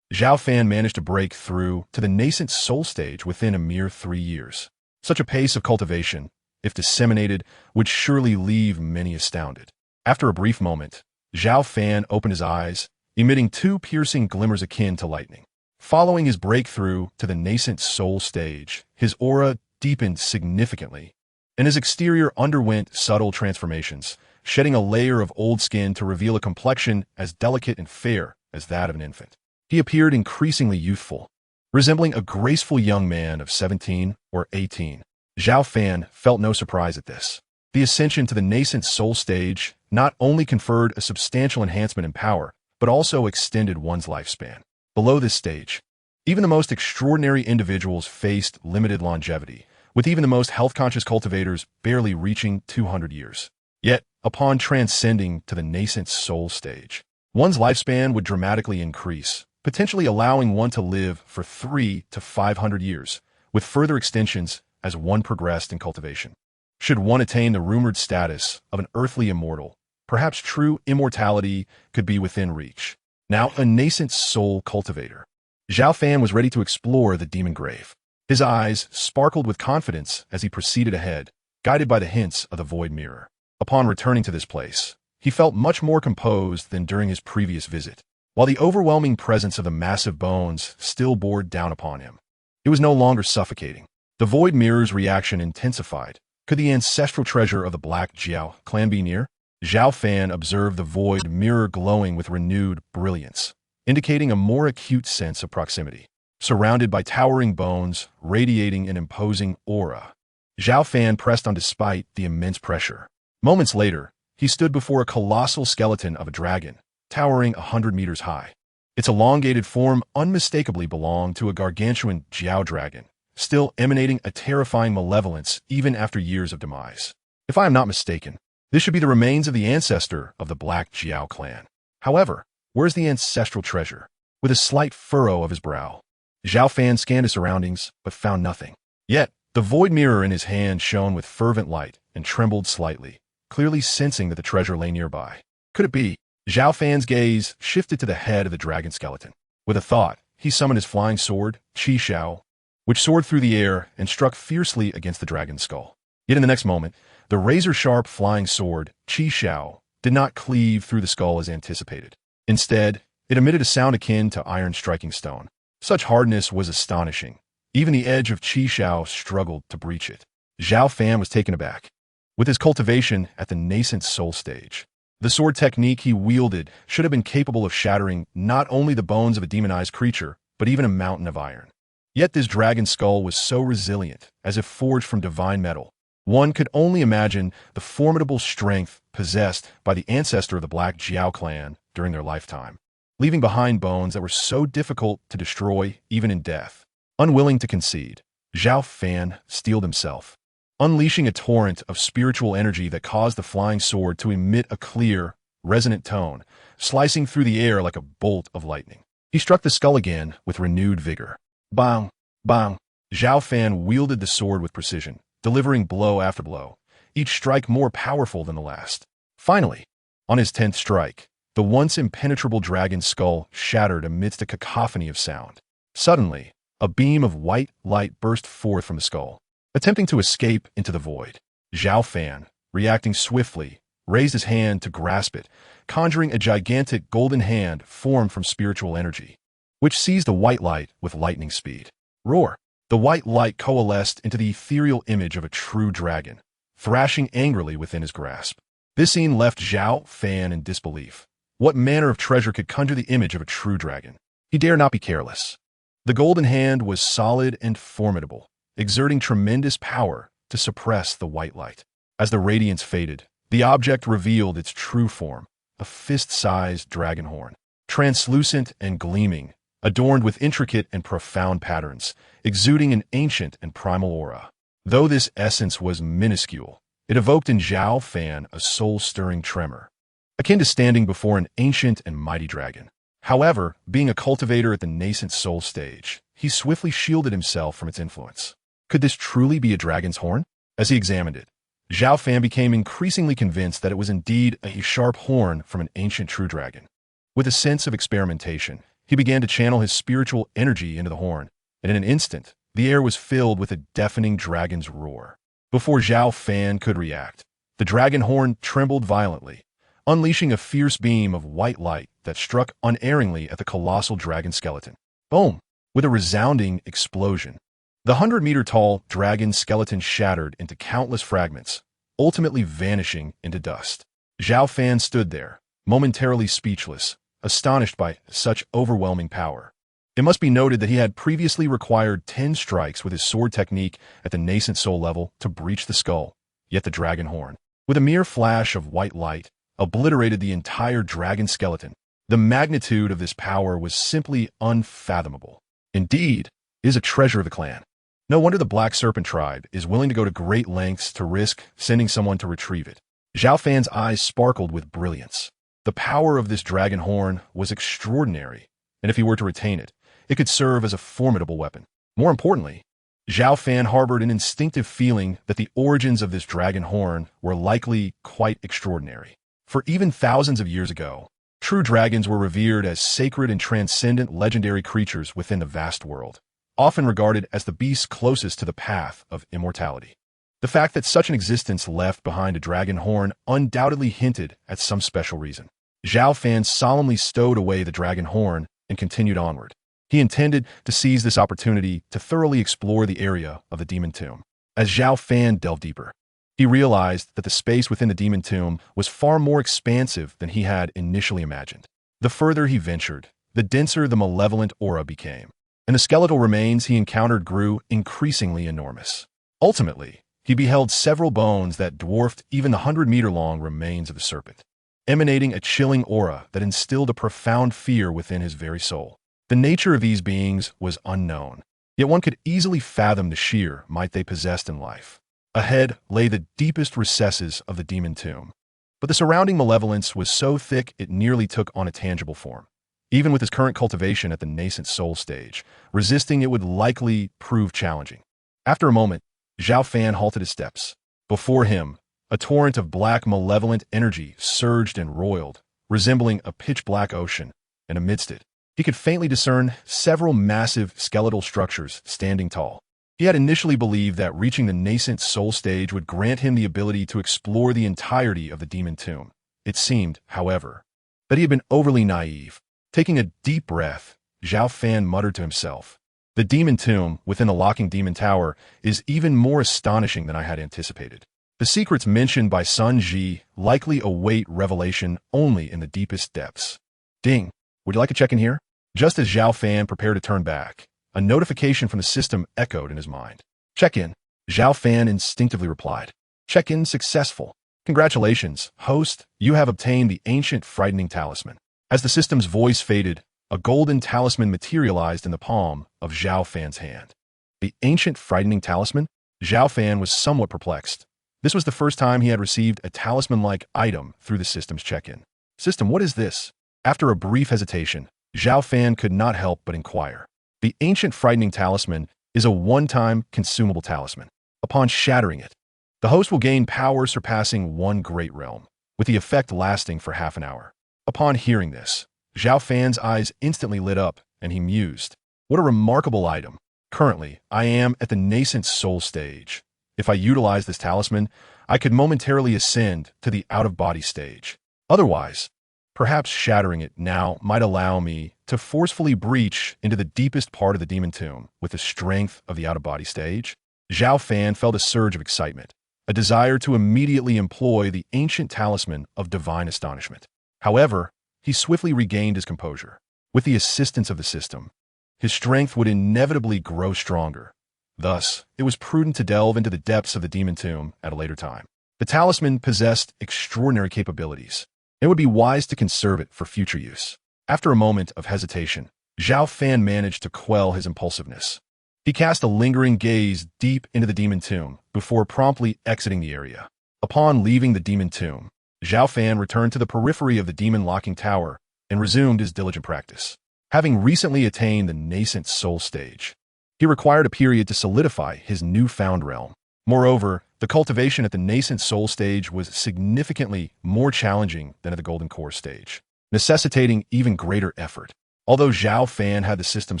Zhao Fan managed to break through to the nascent soul stage within a mere 3 years. Such a pace of cultivation, if disseminated, would surely leave many astounded. After a brief moment, Zhao Fan opened his eyes, emitting two piercing glimmers akin to lightning. Following his breakthrough to the nascent soul stage, his aura deepened significantly, and his exterior underwent subtle transformations, shedding a layer of old skin to reveal a complexion as delicate and fair as that of an infant. He appeared increasingly youthful, resembling a graceful young man of 17 or 18. Zhao Fan felt no surprise at this. The ascension to the nascent soul stage not only conferred a substantial enhancement in power, but also extended one's lifespan. Below this stage, even the most extraordinary individuals faced limited longevity, with even the most health-conscious cultivators barely reaching 200 years. Yet, upon transcending to the nascent soul stage, one's lifespan would dramatically increase, potentially allowing one to live for 300 to 500 years, with further extensions as one progressed in cultivation. Should one attain the rumored status of an earthly immortal, perhaps true immortality could be within reach. Now a nascent soul cultivator, Zhao Fan was ready to explore the demon grave. His eyes sparkled with confidence as he proceeded ahead, guided by the hints of the void mirror. Upon returning to this place, he felt much more composed than during his previous visit. While the overwhelming presence of the massive bones still bore down upon him, it was no longer suffocating. The void mirror's reaction intensified. Could the ancestral treasure of the Black Jiao clan be near? Zhao Fan observed the void mirror glowing with renewed brilliance, indicating a more acute sense of proximity. Surrounded by towering bones, radiating an imposing aura, Zhao Fan pressed on despite the immense pressure. Moments later, he stood before a colossal skeleton of a dragon, towering 100 meters high. Its elongated form unmistakably belonged to a gargantuan Jiao dragon, still emanating a terrifying malevolence even after years of demise. If I am not mistaken, this should be the remains of the ancestor of the Black Jiao clan. However, where's the ancestral treasure? With a slight furrow of his brow, Zhao Fan scanned his surroundings, but found nothing. Yet, the void mirror in his hand shone with fervent light and trembled slightly, clearly sensing that the treasure lay nearby. Could it be? Zhao Fan's gaze shifted to the head of the dragon skeleton. With a thought, he summoned his flying sword, Qi Xiao, which soared through the air and struck fiercely against the dragon's skull. Yet in the next moment, the razor-sharp flying sword, Qi Xiao, did not cleave through the skull as anticipated. Instead, it emitted a sound akin to iron striking stone. Such hardness was astonishing. Even the edge of Qi Xiao struggled to breach it. Zhao Fan was taken aback. With his cultivation at the nascent soul stage, the sword technique he wielded should have been capable of shattering not only the bones of a demonized creature, but even a mountain of iron. Yet this dragon skull was so resilient, as if forged from divine metal. One could only imagine the formidable strength possessed by the ancestor of the Black Jiao clan during their lifetime, leaving behind bones that were so difficult to destroy even in death. Unwilling to concede, Zhao Fan steeled himself, unleashing a torrent of spiritual energy that caused the flying sword to emit a clear, resonant tone, slicing through the air like a bolt of lightning. He struck the skull again with renewed vigor. Bang! Bang! Zhao Fan wielded the sword with precision, delivering blow after blow, each strike more powerful than the last. Finally, on his 10th strike, the once impenetrable dragon's skull shattered amidst a cacophony of sound. Suddenly, a beam of white light burst forth from the skull. Attempting to escape into the void, Zhao Fan, reacting swiftly, raised his hand to grasp it, conjuring a gigantic golden hand formed from spiritual energy, which seized the white light with lightning speed. Roar! The white light coalesced into the ethereal image of a true dragon, thrashing angrily within his grasp. This scene left Zhao Fan in disbelief. What manner of treasure could conjure the image of a true dragon? He dare not be careless. The golden hand was solid and formidable, exerting tremendous power to suppress the white light. As the radiance faded, the object revealed its true form, a fist-sized dragon horn, translucent and gleaming, adorned with intricate and profound patterns, exuding an ancient and primal aura. Though this essence was minuscule, it evoked in Zhao Fan a soul-stirring tremor, akin to standing before an ancient and mighty dragon. However, being a cultivator at the nascent soul stage, he swiftly shielded himself from its influence. Could this truly be a dragon's horn? As he examined it, Zhao Fan became increasingly convinced that it was indeed a sharp horn from an ancient true dragon. With a sense of experimentation, he began to channel his spiritual energy into the horn, and in an instant, the air was filled with a deafening dragon's roar. Before Zhao Fan could react, the dragon horn trembled violently, unleashing a fierce beam of white light that struck unerringly at the colossal dragon skeleton. Boom! With a resounding explosion, the 100-meter-tall dragon skeleton shattered into countless fragments, ultimately vanishing into dust. Zhao Fan stood there, momentarily speechless, astonished by such overwhelming power. It must be noted that he had previously required 10 strikes with his sword technique at the nascent soul level to breach the skull, yet the dragon horn, with a mere flash of white light, obliterated the entire dragon skeleton. The magnitude of this power was simply unfathomable. Indeed, it is a treasure of the clan. No wonder the Black Serpent tribe is willing to go to great lengths to risk sending someone to retrieve it. Zhao Fan's eyes sparkled with brilliance. The power of this dragon horn was extraordinary, and if he were to retain it, it could serve as a formidable weapon. More importantly, Zhao Fan harbored an instinctive feeling that the origins of this dragon horn were likely quite extraordinary. For even thousands of years ago, true dragons were revered as sacred and transcendent legendary creatures within the vast world, often regarded as the beasts closest to the path of immortality. The fact that such an existence left behind a dragon horn undoubtedly hinted at some special reason. Zhao Fan solemnly stowed away the dragon horn and continued onward. He intended to seize this opportunity to thoroughly explore the area of the demon tomb. As Zhao Fan delved deeper, he realized that the space within the demon tomb was far more expansive than he had initially imagined. The further he ventured, the denser the malevolent aura became, and the skeletal remains he encountered grew increasingly enormous. Ultimately, he beheld several bones that dwarfed even the 100-meter-long remains of the serpent, emanating a chilling aura that instilled a profound fear within his very soul. The nature of these beings was unknown, yet one could easily fathom the sheer might they possessed in life. Ahead lay the deepest recesses of the demon tomb, but the surrounding malevolence was so thick it nearly took on a tangible form. Even with his current cultivation at the nascent soul stage, resisting it would likely prove challenging. After a moment, Zhao Fan halted his steps. Before him, a torrent of black malevolent energy surged and roiled, resembling a pitch-black ocean, and amidst it, he could faintly discern several massive skeletal structures standing tall. He had initially believed that reaching the nascent soul stage would grant him the ability to explore the entirety of the demon tomb. It seemed, however, that he had been overly naive. Taking a deep breath, Zhao Fan muttered to himself, "The demon tomb within the locking demon tower is even more astonishing than I had anticipated. The secrets mentioned by Sun Ji likely await revelation only in the deepest depths." Ding! Would you like to check in here? Just as Zhao Fan prepared to turn back, a notification from the system echoed in his mind. "Check-in," Zhao Fan instinctively replied. "Check-in successful. Congratulations, host, you have obtained the ancient frightening talisman." As the system's voice faded, a golden talisman materialized in the palm of Zhao Fan's hand. The ancient frightening talisman? Zhao Fan was somewhat perplexed. This was the first time he had received a talisman-like item through the system's check-in. "System, what is this?" After a brief hesitation, Zhao Fan could not help but inquire. The ancient frightening talisman is a one-time consumable talisman. Upon shattering it, the host will gain power surpassing one great realm, with the effect lasting for half an hour. Upon hearing this, Zhao Fan's eyes instantly lit up, and he mused, "What a remarkable item. Currently, I am at the nascent soul stage. If I utilize this talisman, I could momentarily ascend to the out-of-body stage. Otherwise, perhaps shattering it now might allow me to forcefully breach into the deepest part of the demon tomb with the strength of the out-of-body stage." Zhao Fan felt a surge of excitement, a desire to immediately employ the ancient talisman of divine astonishment. However, he swiftly regained his composure. With the assistance of the system, his strength would inevitably grow stronger. Thus, it was prudent to delve into the depths of the demon tomb at a later time. The talisman possessed extraordinary capabilities. It would be wise to conserve it for future use. After a moment of hesitation, Zhao Fan managed to quell his impulsiveness. He cast a lingering gaze deep into the demon tomb before promptly exiting the area. Upon leaving the demon tomb, Zhao Fan returned to the periphery of the demon locking tower and resumed his diligent practice. Having recently attained the nascent soul stage, he required a period to solidify his newfound realm. Moreover, the cultivation at the nascent soul stage was significantly more challenging than at the golden core stage, necessitating even greater effort. Although Zhao Fan had the system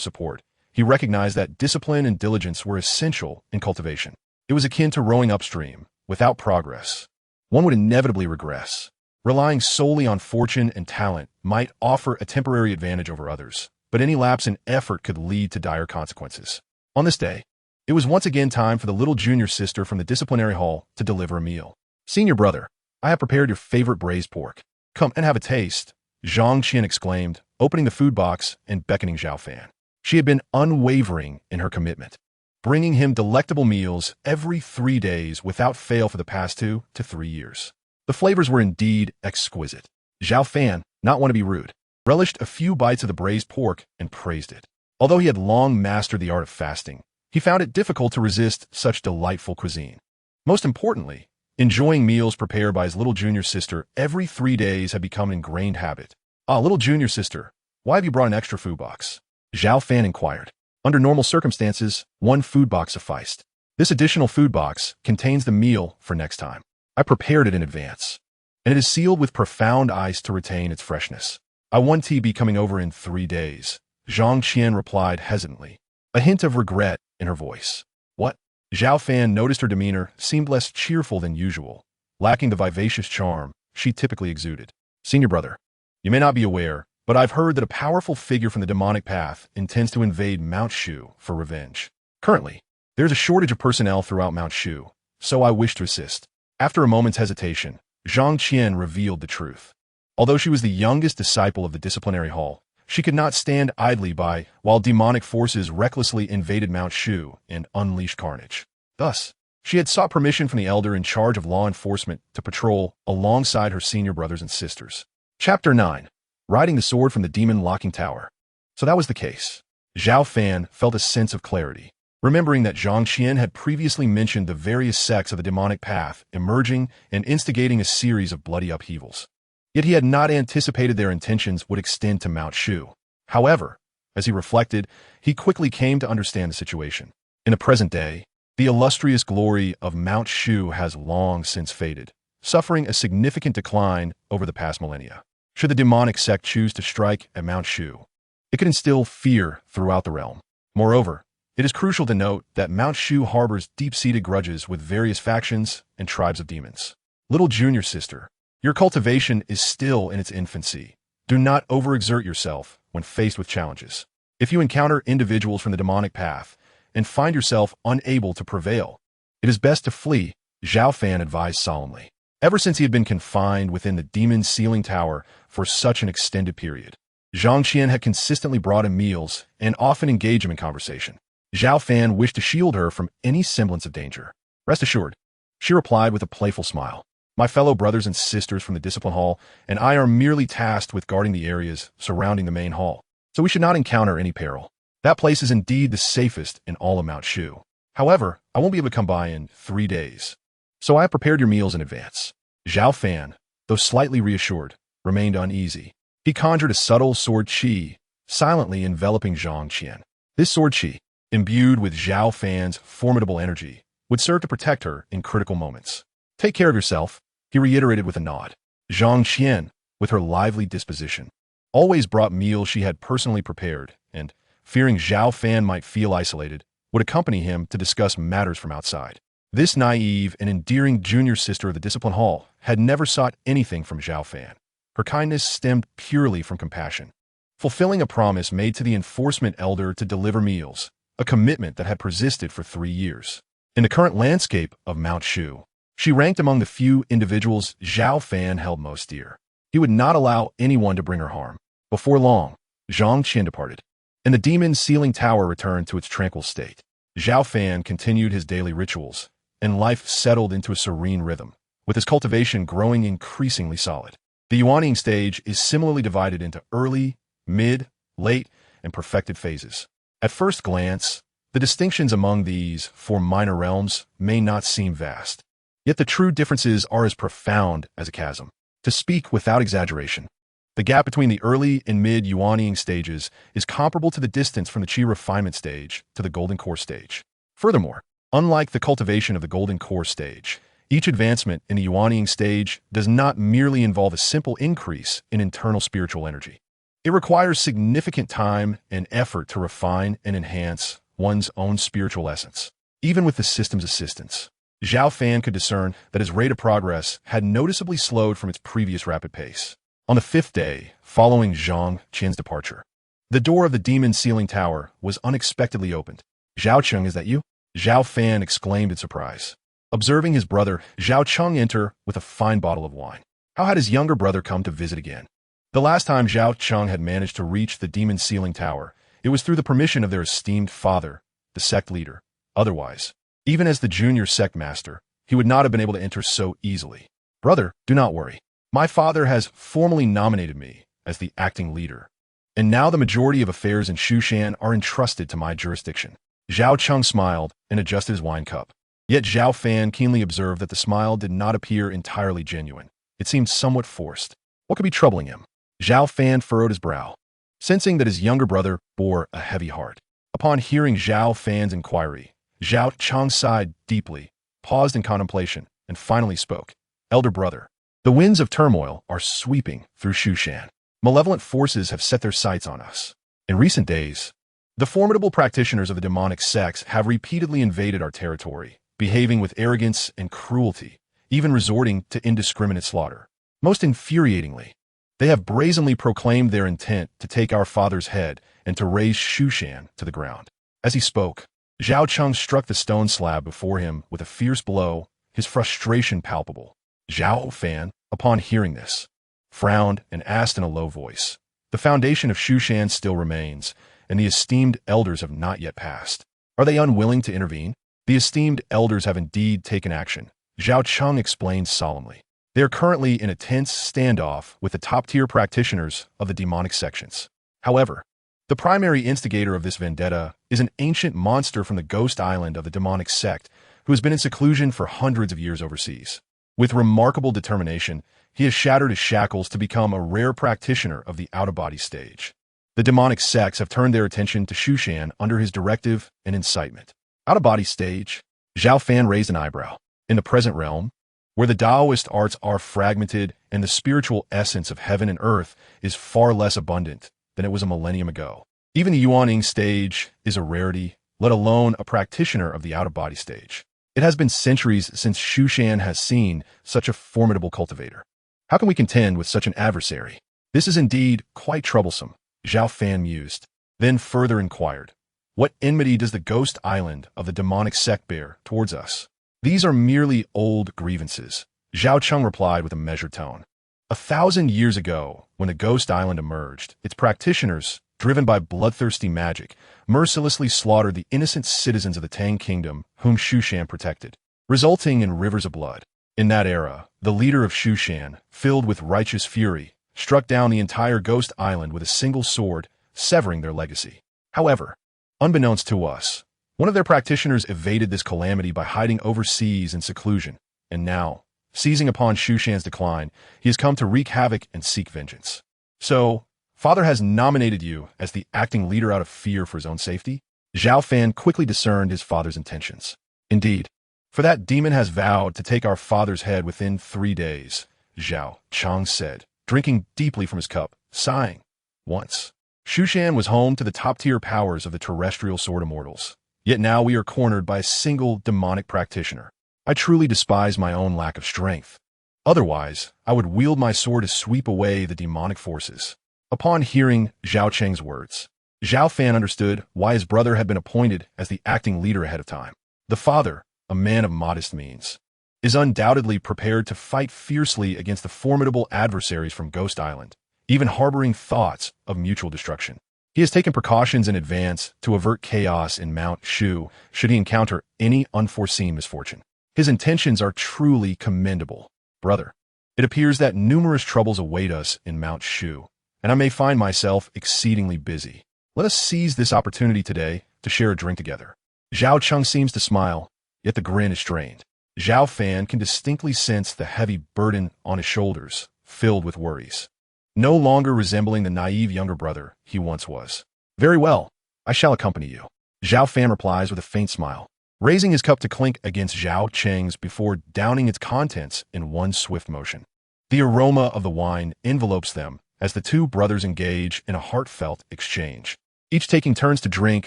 support, he recognized that discipline and diligence were essential in cultivation. It was akin to rowing upstream. Without progress, one would inevitably regress. Relying solely on fortune and talent might offer a temporary advantage over others, but any lapse in effort could lead to dire consequences. On this day, it was once again time for the little junior sister from the disciplinary hall to deliver a meal. "Senior brother, I have prepared your favorite braised pork. Come and have a taste," Zhang Qian exclaimed, opening the food box and beckoning Zhao Fan. She had been unwavering in her commitment, bringing him delectable meals every 3 days without fail for the past 2 to 3 years. The flavors were indeed exquisite. Zhao Fan, not one to be rude, relished a few bites of the braised pork and praised it. Although he had long mastered the art of fasting, he found it difficult to resist such delightful cuisine. Most importantly, enjoying meals prepared by his little junior sister every 3 days had become an ingrained habit. "Ah, little junior sister, why have you brought an extra food box?" Zhao Fan inquired. Under normal circumstances, 1 food box sufficed. This additional food box contains the meal for next time. I prepared it in advance, and it is sealed with profound ice to retain its freshness. "I want tea be coming over in 3 days," Zhang Qian replied hesitantly, a hint of regret in her voice. "What?" Zhao Fan noticed her demeanor seemed less cheerful than usual, lacking the vivacious charm she typically exuded. "Senior brother, you may not be aware, but I've heard that a powerful figure from the demonic path intends to invade Mount Shu for revenge. Currently, there's a shortage of personnel throughout Mount Shu, so I wish to assist." After a moment's hesitation, Zhang Qian revealed the truth. Although she was the youngest disciple of the disciplinary hall, she could not stand idly by while demonic forces recklessly invaded Mount Shu and unleashed carnage. Thus, she had sought permission from the elder in charge of law enforcement to patrol alongside her senior brothers and sisters. Chapter 9. Riding the sword from the demon locking tower. So that was the case. Zhao Fan felt a sense of clarity, remembering that Zhang Qian had previously mentioned the various sects of the demonic path emerging and instigating a series of bloody upheavals. Yet he had not anticipated their intentions would extend to Mount Shu. However, as he reflected, he quickly came to understand the situation. In the present day, the illustrious glory of Mount Shu has long since faded, suffering a significant decline over the past millennia. Should the demonic sect choose to strike at Mount Shu, it could instill fear throughout the realm. Moreover, it is crucial to note that Mount Shu harbors deep-seated grudges with various factions and tribes of demons. Little junior sister, your cultivation is still in its infancy. Do not overexert yourself when faced with challenges. If you encounter individuals from the demonic path and find yourself unable to prevail, it is best to flee, Zhao Fan advised solemnly. Ever since he had been confined within the demon sealing tower for such an extended period, Zhang Qian had consistently brought him meals and often engaged him in conversation. Zhao Fan wished to shield her from any semblance of danger. "Rest assured," she replied with a playful smile. "My fellow brothers and sisters from the discipline hall and I are merely tasked with guarding the areas surrounding the main hall, so we should not encounter any peril. That place is indeed the safest in all of Mount Shu. However, I won't be able to come by in 3 days, so I have prepared your meals in advance." Zhao Fan, though slightly reassured, remained uneasy. He conjured a subtle sword qi, silently enveloping Zhang Qian. This sword qi, imbued with Zhao Fan's formidable energy, would serve to protect her in critical moments. "Take care of yourself," he reiterated with a nod. Zhang Qian, with her lively disposition, always brought meals she had personally prepared, and, fearing Zhao Fan might feel isolated, would accompany him to discuss matters from outside. This naive and endearing junior sister of the discipline hall had never sought anything from Zhao Fan. Her kindness stemmed purely from compassion, fulfilling a promise made to the enforcement elder to deliver meals, a commitment that had persisted for 3 years. In the current landscape of Mount Shu, she ranked among the few individuals Zhao Fan held most dear. He would not allow anyone to bring her harm. Before long, Zhang Qian departed, and the demon sealing tower returned to its tranquil state. Zhao Fan continued his daily rituals, and life settled into a serene rhythm, with his cultivation growing increasingly solid. The Yuanying stage is similarly divided into early, mid, late, and perfected phases. At first glance, the distinctions among these 4 minor realms may not seem vast, yet the true differences are as profound as a chasm. To speak without exaggeration, the gap between the early and mid Yuanying stages is comparable to the distance from the Qi refinement stage to the Golden Core stage. Furthermore, unlike the cultivation of the Golden Core stage, each advancement in the Yuanying stage does not merely involve a simple increase in internal spiritual energy. It requires significant time and effort to refine and enhance one's own spiritual essence. Even with the system's assistance, Zhao Fan could discern that his rate of progress had noticeably slowed from its previous rapid pace. On the fifth day, following Zhang Qin's departure, the door of the demon ceiling tower was unexpectedly opened. "Zhao Cheng, is that you?" Zhao Fan exclaimed in surprise. Observing his brother, Zhao Cheng enter with a fine bottle of wine. How had his younger brother come to visit again? The last time Zhao Cheng had managed to reach the demon ceiling tower, it was through the permission of their esteemed father, the sect leader. Otherwise, even as the junior sect master, he would not have been able to enter so easily. "Brother, do not worry. My father has formally nominated me as the acting leader, and now the majority of affairs in Shushan are entrusted to my jurisdiction." Zhao Cheng smiled and adjusted his wine cup. Yet Zhao Fan keenly observed that the smile did not appear entirely genuine. It seemed somewhat forced. What could be troubling him? Zhao Fan furrowed his brow, sensing that his younger brother bore a heavy heart. Upon hearing Zhao Fan's inquiry, Zhao Cheng sighed deeply, paused in contemplation, and finally spoke. "Elder brother, the winds of turmoil are sweeping through Shushan. Malevolent forces have set their sights on us. In recent days, the formidable practitioners of the demonic sects have repeatedly invaded our territory, behaving with arrogance and cruelty, even resorting to indiscriminate slaughter. Most infuriatingly, they have brazenly proclaimed their intent to take our father's head and to raise Shushan to the ground." As he spoke, Zhao Cheng struck the stone slab before him with a fierce blow, his frustration palpable. Zhao Fan, upon hearing this, frowned and asked in a low voice, "The foundation of Shushan still remains, and the esteemed elders have not yet passed. Are they unwilling to intervene?" "The esteemed elders have indeed taken action," Zhao Cheng explained solemnly. "They are currently in a tense standoff with the top-tier practitioners of the demonic sections. However, the primary instigator of this vendetta is an ancient monster from the Ghost Island of the demonic sect who has been in seclusion for hundreds of years overseas. With remarkable determination, he has shattered his shackles to become a rare practitioner of the out-of-body stage. The demonic sects have turned their attention to Shushan under his directive and incitement." Out-of-body stage? Zhao Fan raised an eyebrow. In the present realm, where the Taoist arts are fragmented and the spiritual essence of heaven and earth is far less abundant than it was a millennium ago, even the Yuaning stage is a rarity, let alone a practitioner of the out-of-body stage. It has been centuries since Shushan has seen such a formidable cultivator. How can we contend with such an adversary? This is indeed quite troublesome, Zhao Fan mused, then further inquired. "What enmity does the Ghost Island of the demonic sect bear towards us?" "These are merely old grievances," Zhao Cheng replied with a measured tone. 1,000 years ago, when the Ghost Island emerged, its practitioners, driven by bloodthirsty magic, mercilessly slaughtered the innocent citizens of the Tang Kingdom whom Shushan protected, resulting in rivers of blood. In that era, the leader of Shushan, filled with righteous fury, struck down the entire Ghost Island with a single sword, severing their legacy. However, unbeknownst to us, one of their practitioners evaded this calamity by hiding overseas in seclusion, and now, seizing upon Shushan's decline, he has come to wreak havoc and seek vengeance. "So, Father has nominated you as the acting leader out of fear for his own safety?" Zhao Fan quickly discerned his father's intentions. "Indeed, for that demon has vowed to take our father's head within 3 days," Zhao Cheng said, drinking deeply from his cup, sighing. "Once, Shushan was home to the top-tier powers of the terrestrial sword immortals. Yet now we are cornered by a single demonic practitioner. I truly despise my own lack of strength. Otherwise, I would wield my sword to sweep away the demonic forces." Upon hearing Zhao Cheng's words, Zhao Fan understood why his brother had been appointed as the acting leader ahead of time. The father, a man of modest means, is undoubtedly prepared to fight fiercely against the formidable adversaries from Ghost Island, even harboring thoughts of mutual destruction. He has taken precautions in advance to avert chaos in Mount Shu should he encounter any unforeseen misfortune. His intentions are truly commendable. "Brother, it appears that numerous troubles await us in Mount Shu, and I may find myself exceedingly busy. Let us seize this opportunity today to share a drink together." Zhao Cheng seems to smile, yet the grin is strained. Zhao Fan can distinctly sense the heavy burden on his shoulders, filled with worries. No longer resembling the naive younger brother he once was. "Very well, I shall accompany you," Zhao Fan replies with a faint smile, raising his cup to clink against Zhao Cheng's before downing its contents in one swift motion. The aroma of the wine envelopes them as the two brothers engage in a heartfelt exchange, each taking turns to drink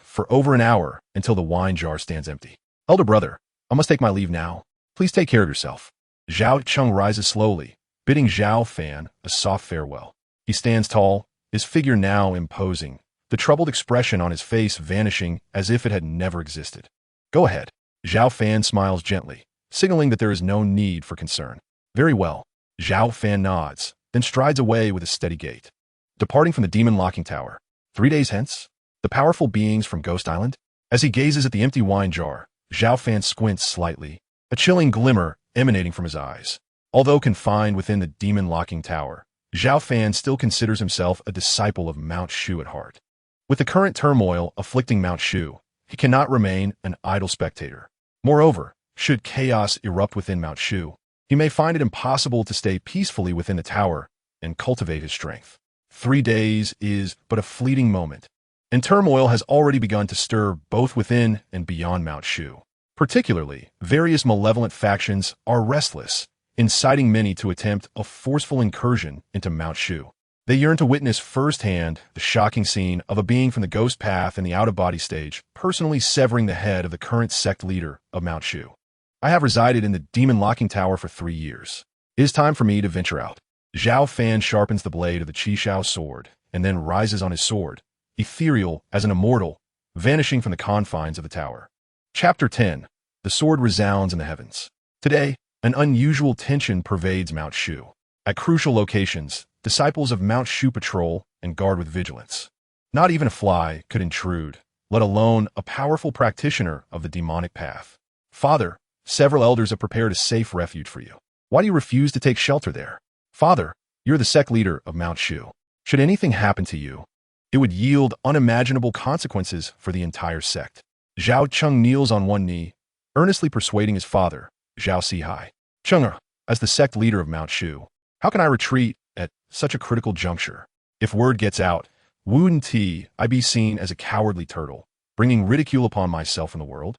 for over an hour until the wine jar stands empty. "Elder brother, I must take my leave now. Please take care of yourself. Zhao Cheng rises slowly, bidding Zhao Fan a soft farewell. He stands tall, his figure now imposing, the troubled expression on his face vanishing as if it had never existed. Go ahead. Zhao Fan smiles gently, signaling that there is no need for concern. Very well. Zhao Fan nods, then strides away with a steady gait. Departing from the demon locking tower. 3 days hence? The powerful beings from Ghost Island? As he gazes at the empty wine jar, Zhao Fan squints slightly, a chilling glimmer emanating from his eyes. Although confined within the demon locking tower, Zhao Fan still considers himself a disciple of Mount Shu at heart. With the current turmoil afflicting Mount Shu, he cannot remain an idle spectator. Moreover, should chaos erupt within Mount Shu, he may find it impossible to stay peacefully within the tower and cultivate his strength. 3 days is but a fleeting moment, and turmoil has already begun to stir both within and beyond Mount Shu. Particularly, various malevolent factions are restless, inciting many to attempt a forceful incursion into Mount Shu. They yearn to witness firsthand the shocking scene of a being from the ghost path in the out-of-body stage personally severing the head of the current sect leader of Mount Shu. I have resided in the demon locking tower for 3 years. It is time for me to venture out. Zhao Fan sharpens the blade of the Qishao sword and then rises on his sword, ethereal as an immortal, vanishing from the confines of the tower. Chapter 10. The sword resounds in the heavens. Today, an unusual tension pervades Mount Shu. At crucial locations, disciples of Mount Shu patrol and guard with vigilance. Not even a fly could intrude, let alone a powerful practitioner of the demonic path. Father, several elders have prepared a safe refuge for you. Why do you refuse to take shelter there? Father, you're the sect leader of Mount Shu. Should anything happen to you, it would yield unimaginable consequences for the entire sect. Zhao Cheng kneels on one knee, earnestly persuading his father, Zhao Sihai. Cheng, as the sect leader of Mount Shu, how can I retreat at such a critical juncture? If word gets out, wouldn't I be seen as a cowardly turtle, bringing ridicule upon myself and the world?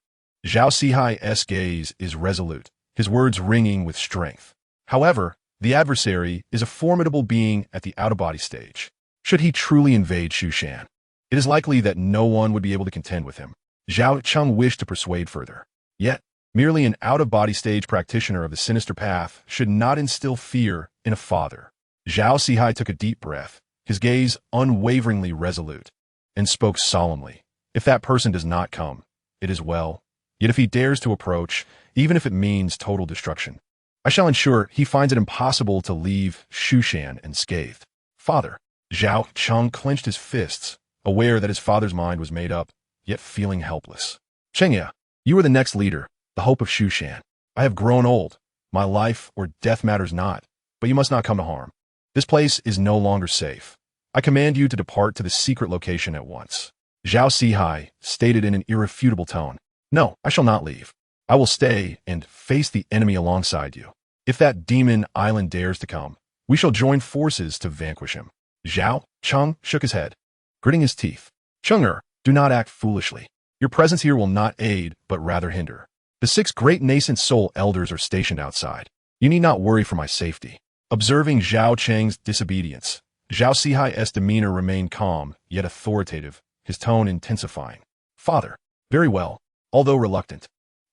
Zhao Sihai's gaze is resolute, his words ringing with strength. However, the adversary is a formidable being at the out-of-body stage. Should he truly invade Shushan, it is likely that no one would be able to contend with him. Zhao Cheng wished to persuade further. Yet, merely an out-of-body stage practitioner of the sinister path should not instill fear in a father. Zhao Sihai took a deep breath, his gaze unwaveringly resolute, and spoke solemnly. If that person does not come, it is well. Yet if he dares to approach, even if it means total destruction, I shall ensure he finds it impossible to leave Shushan unscathed. Father. Zhao Cheng clenched his fists, aware that his father's mind was made up, yet feeling helpless. Chengya, you are the next leader, the hope of Shushan. I have grown old. My life or death matters not, but you must not come to harm. This place is no longer safe. I command you to depart to the secret location at once. Zhao Sihai stated in an irrefutable tone. No, I shall not leave. I will stay and face the enemy alongside you. If that demon island dares to come, we shall join forces to vanquish him. Zhao Cheng shook his head, gritting his teeth. Chenger, do not act foolishly. Your presence here will not aid, but rather hinder. The 6 great nascent soul elders are stationed outside. You need not worry for my safety. Observing Zhao Cheng's disobedience, Zhao Sihai's demeanor remained calm, yet authoritative, his tone intensifying. Father. Very well, although reluctant.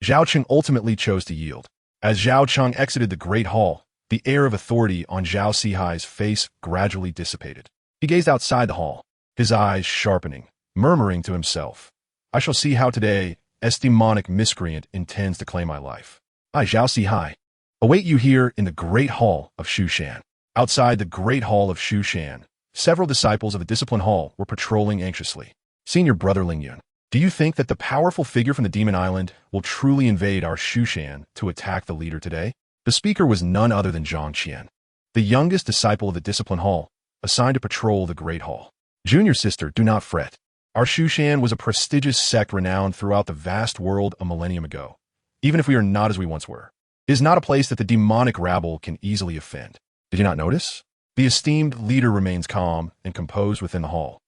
Zhao Cheng ultimately chose to yield. As Zhao Cheng exited the great hall, the air of authority on Zhao Sihai's face gradually dissipated. He gazed outside the hall, his eyes sharpening, murmuring to himself, I shall see how today this demonic miscreant intends to claim my life. I, Zhao Sihai, await you here in the great hall of Shushan. Outside the great hall of Shushan, several disciples of the discipline hall were patrolling anxiously. Senior brother Lingyun, do you think that the powerful figure from the demon island will truly invade our Shushan to attack the leader today? The speaker was none other than Zhang Qian, the youngest disciple of the discipline hall, assigned to patrol the great hall. Junior sister, do not fret. Our Shushan was a prestigious sect renowned throughout the vast world a millennium ago, even if we are not as we once were. It is not a place that the demonic rabble can easily offend. Did you not notice? The esteemed leader remains calm and composed within the hall,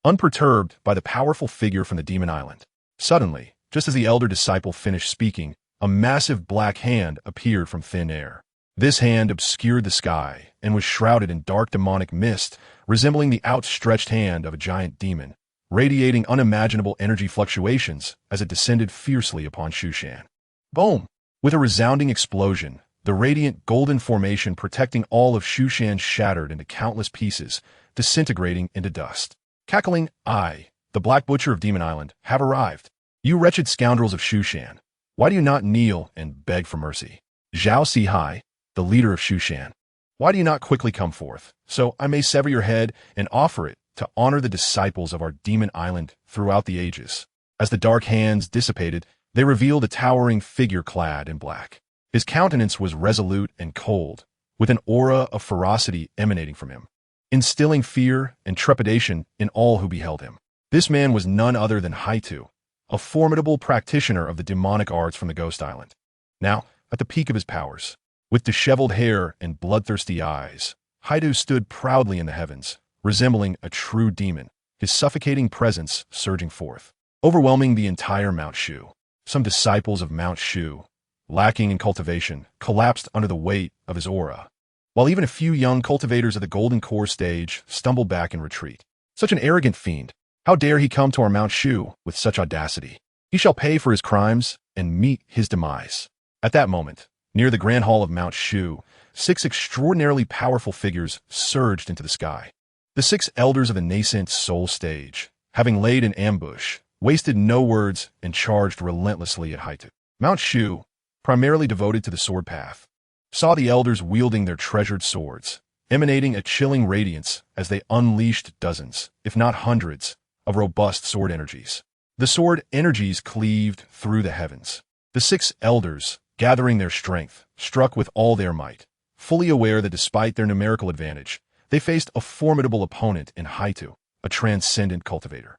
unperturbed by the powerful figure from the demon island. Suddenly, just as the elder disciple finished speaking, a massive black hand appeared from thin air. This hand obscured the sky and was shrouded in dark demonic mist, resembling the outstretched hand of a giant demon, radiating unimaginable energy fluctuations as it descended fiercely upon Shushan. Boom! With a resounding explosion, the radiant golden formation protecting all of Shushan shattered into countless pieces, disintegrating into dust. Cackling, I, the Black Butcher of Demon Island, have arrived. You wretched scoundrels of Shushan, why do you not kneel and beg for mercy? Zhao Sihai, the leader of Shushan, why do you not quickly come forth, so I may sever your head and offer it to honor the disciples of our Demon Island throughout the ages? As the dark hands dissipated, they revealed a towering figure clad in black. His countenance was resolute and cold, with an aura of ferocity emanating from him, instilling fear and trepidation in all who beheld him. This man was none other than Haitu, a formidable practitioner of the demonic arts from the Ghost Island. Now, at the peak of his powers, with disheveled hair and bloodthirsty eyes, Haitu stood proudly in the heavens, resembling a true demon, his suffocating presence surging forth, overwhelming the entire Mount Shu. Some disciples of Mount Shu, lacking in cultivation, collapsed under the weight of his aura, while even a few young cultivators of the Golden Core stage stumbled back in retreat. Such an arrogant fiend! How dare he come to our Mount Shu with such audacity? He shall pay for his crimes and meet his demise. At that moment, near the Grand Hall of Mount Shu, 6 extraordinarily powerful figures surged into the sky. The 6 elders of the nascent soul stage, having laid in ambush, wasted no words and charged relentlessly at Haitu. Mount Shu, primarily devoted to the sword path, saw the elders wielding their treasured swords, emanating a chilling radiance as they unleashed dozens, if not hundreds, of robust sword energies. The sword energies cleaved through the heavens. The 6 elders, gathering their strength, struck with all their might, fully aware that despite their numerical advantage, they faced a formidable opponent in Haitu, a transcendent cultivator.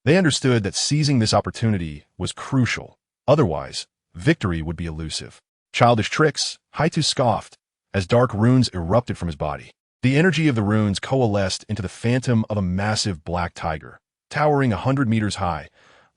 They understood that seizing this opportunity was crucial, otherwise, victory would be elusive. Childish tricks, Haitu scoffed, as dark runes erupted from his body. The energy of the runes coalesced into the phantom of a massive black tiger, towering 100 meters high,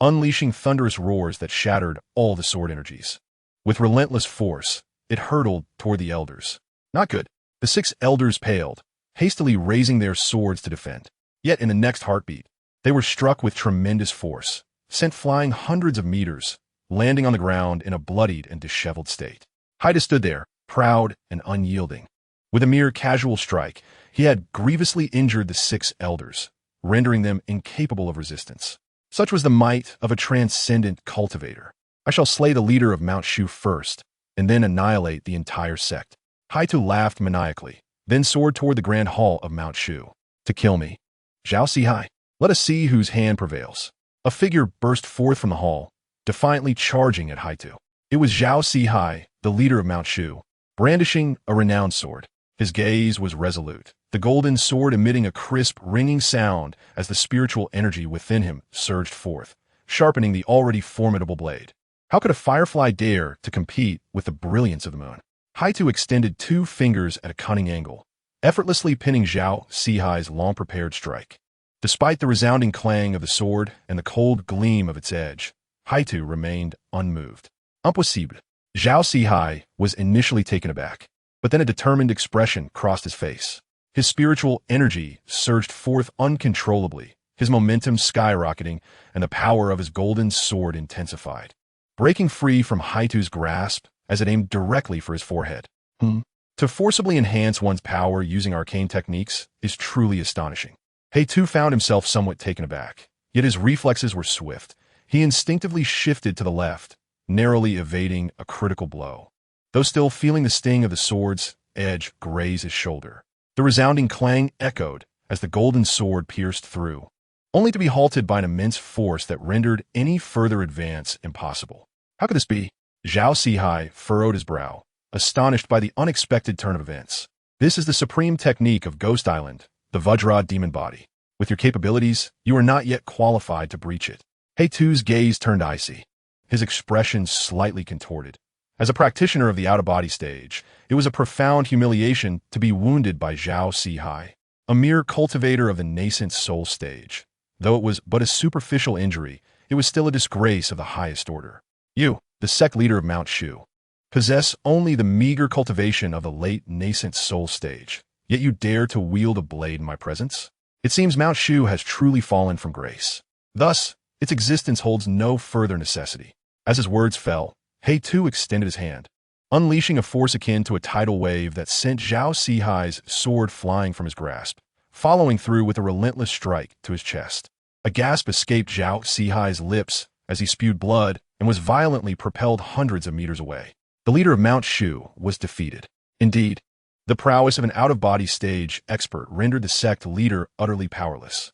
unleashing thunderous roars that shattered all the sword energies. With relentless force, it hurtled toward the elders. Not good. The 6 elders paled, hastily raising their swords to defend. Yet in the next heartbeat, they were struck with tremendous force, sent flying hundreds of meters, landing on the ground in a bloodied and disheveled state. Haida stood there, proud and unyielding. With a mere casual strike, he had grievously injured the 6 elders, rendering them incapable of resistance. Such was the might of a transcendent cultivator. I shall slay the leader of Mount Shu first, and then annihilate the entire sect. Haitu laughed maniacally, then soared toward the Grand Hall of Mount Shu. To kill me. Zhao Sihai, let us see whose hand prevails. A figure burst forth from the hall, defiantly charging at Haitu. It was Zhao Sihai, the leader of Mount Shu, brandishing a renowned sword. His gaze was resolute, the golden sword emitting a crisp, ringing sound as the spiritual energy within him surged forth, sharpening the already formidable blade. How could a firefly dare to compete with the brilliance of the moon? Haitu extended 2 fingers at a cunning angle, effortlessly pinning Zhao Sihai's long-prepared strike. Despite the resounding clang of the sword and the cold gleam of its edge, Haitu remained unmoved. Impossible. Zhao Sihai was initially taken aback, but then a determined expression crossed his face. His spiritual energy surged forth uncontrollably, his momentum skyrocketing, and the power of his golden sword intensified, breaking free from Haitu's grasp as it aimed directly for his forehead. To forcibly enhance one's power using arcane techniques is truly astonishing. Haitu found himself somewhat taken aback, yet his reflexes were swift. He instinctively shifted to the left, narrowly evading a critical blow, though still feeling the sting of the sword's edge graze his shoulder. The resounding clang echoed as the golden sword pierced through, only to be halted by an immense force that rendered any further advance impossible. How could this be? Zhao Sihai furrowed his brow, astonished by the unexpected turn of events. This is the supreme technique of Ghost Island, the Vajra demon body. With your capabilities, you are not yet qualified to breach it. Haitu's gaze turned icy, his expression slightly contorted. As a practitioner of the out-of-body stage, it was a profound humiliation to be wounded by Zhao Sihai, a mere cultivator of the nascent soul stage. Though it was but a superficial injury, it was still a disgrace of the highest order. You, the sect leader of Mount Shu, possess only the meager cultivation of the late nascent soul stage, yet you dare to wield a blade in my presence? It seems Mount Shu has truly fallen from grace. Thus, its existence holds no further necessity. As his words fell, He too extended his hand, unleashing a force akin to a tidal wave that sent Zhao Sihai's sword flying from his grasp, following through with a relentless strike to his chest. A gasp escaped Zhao Sihai's lips as he spewed blood and was violently propelled hundreds of meters away. The leader of Mount Shu was defeated. Indeed, the prowess of an out-of-body stage expert rendered the sect leader utterly powerless.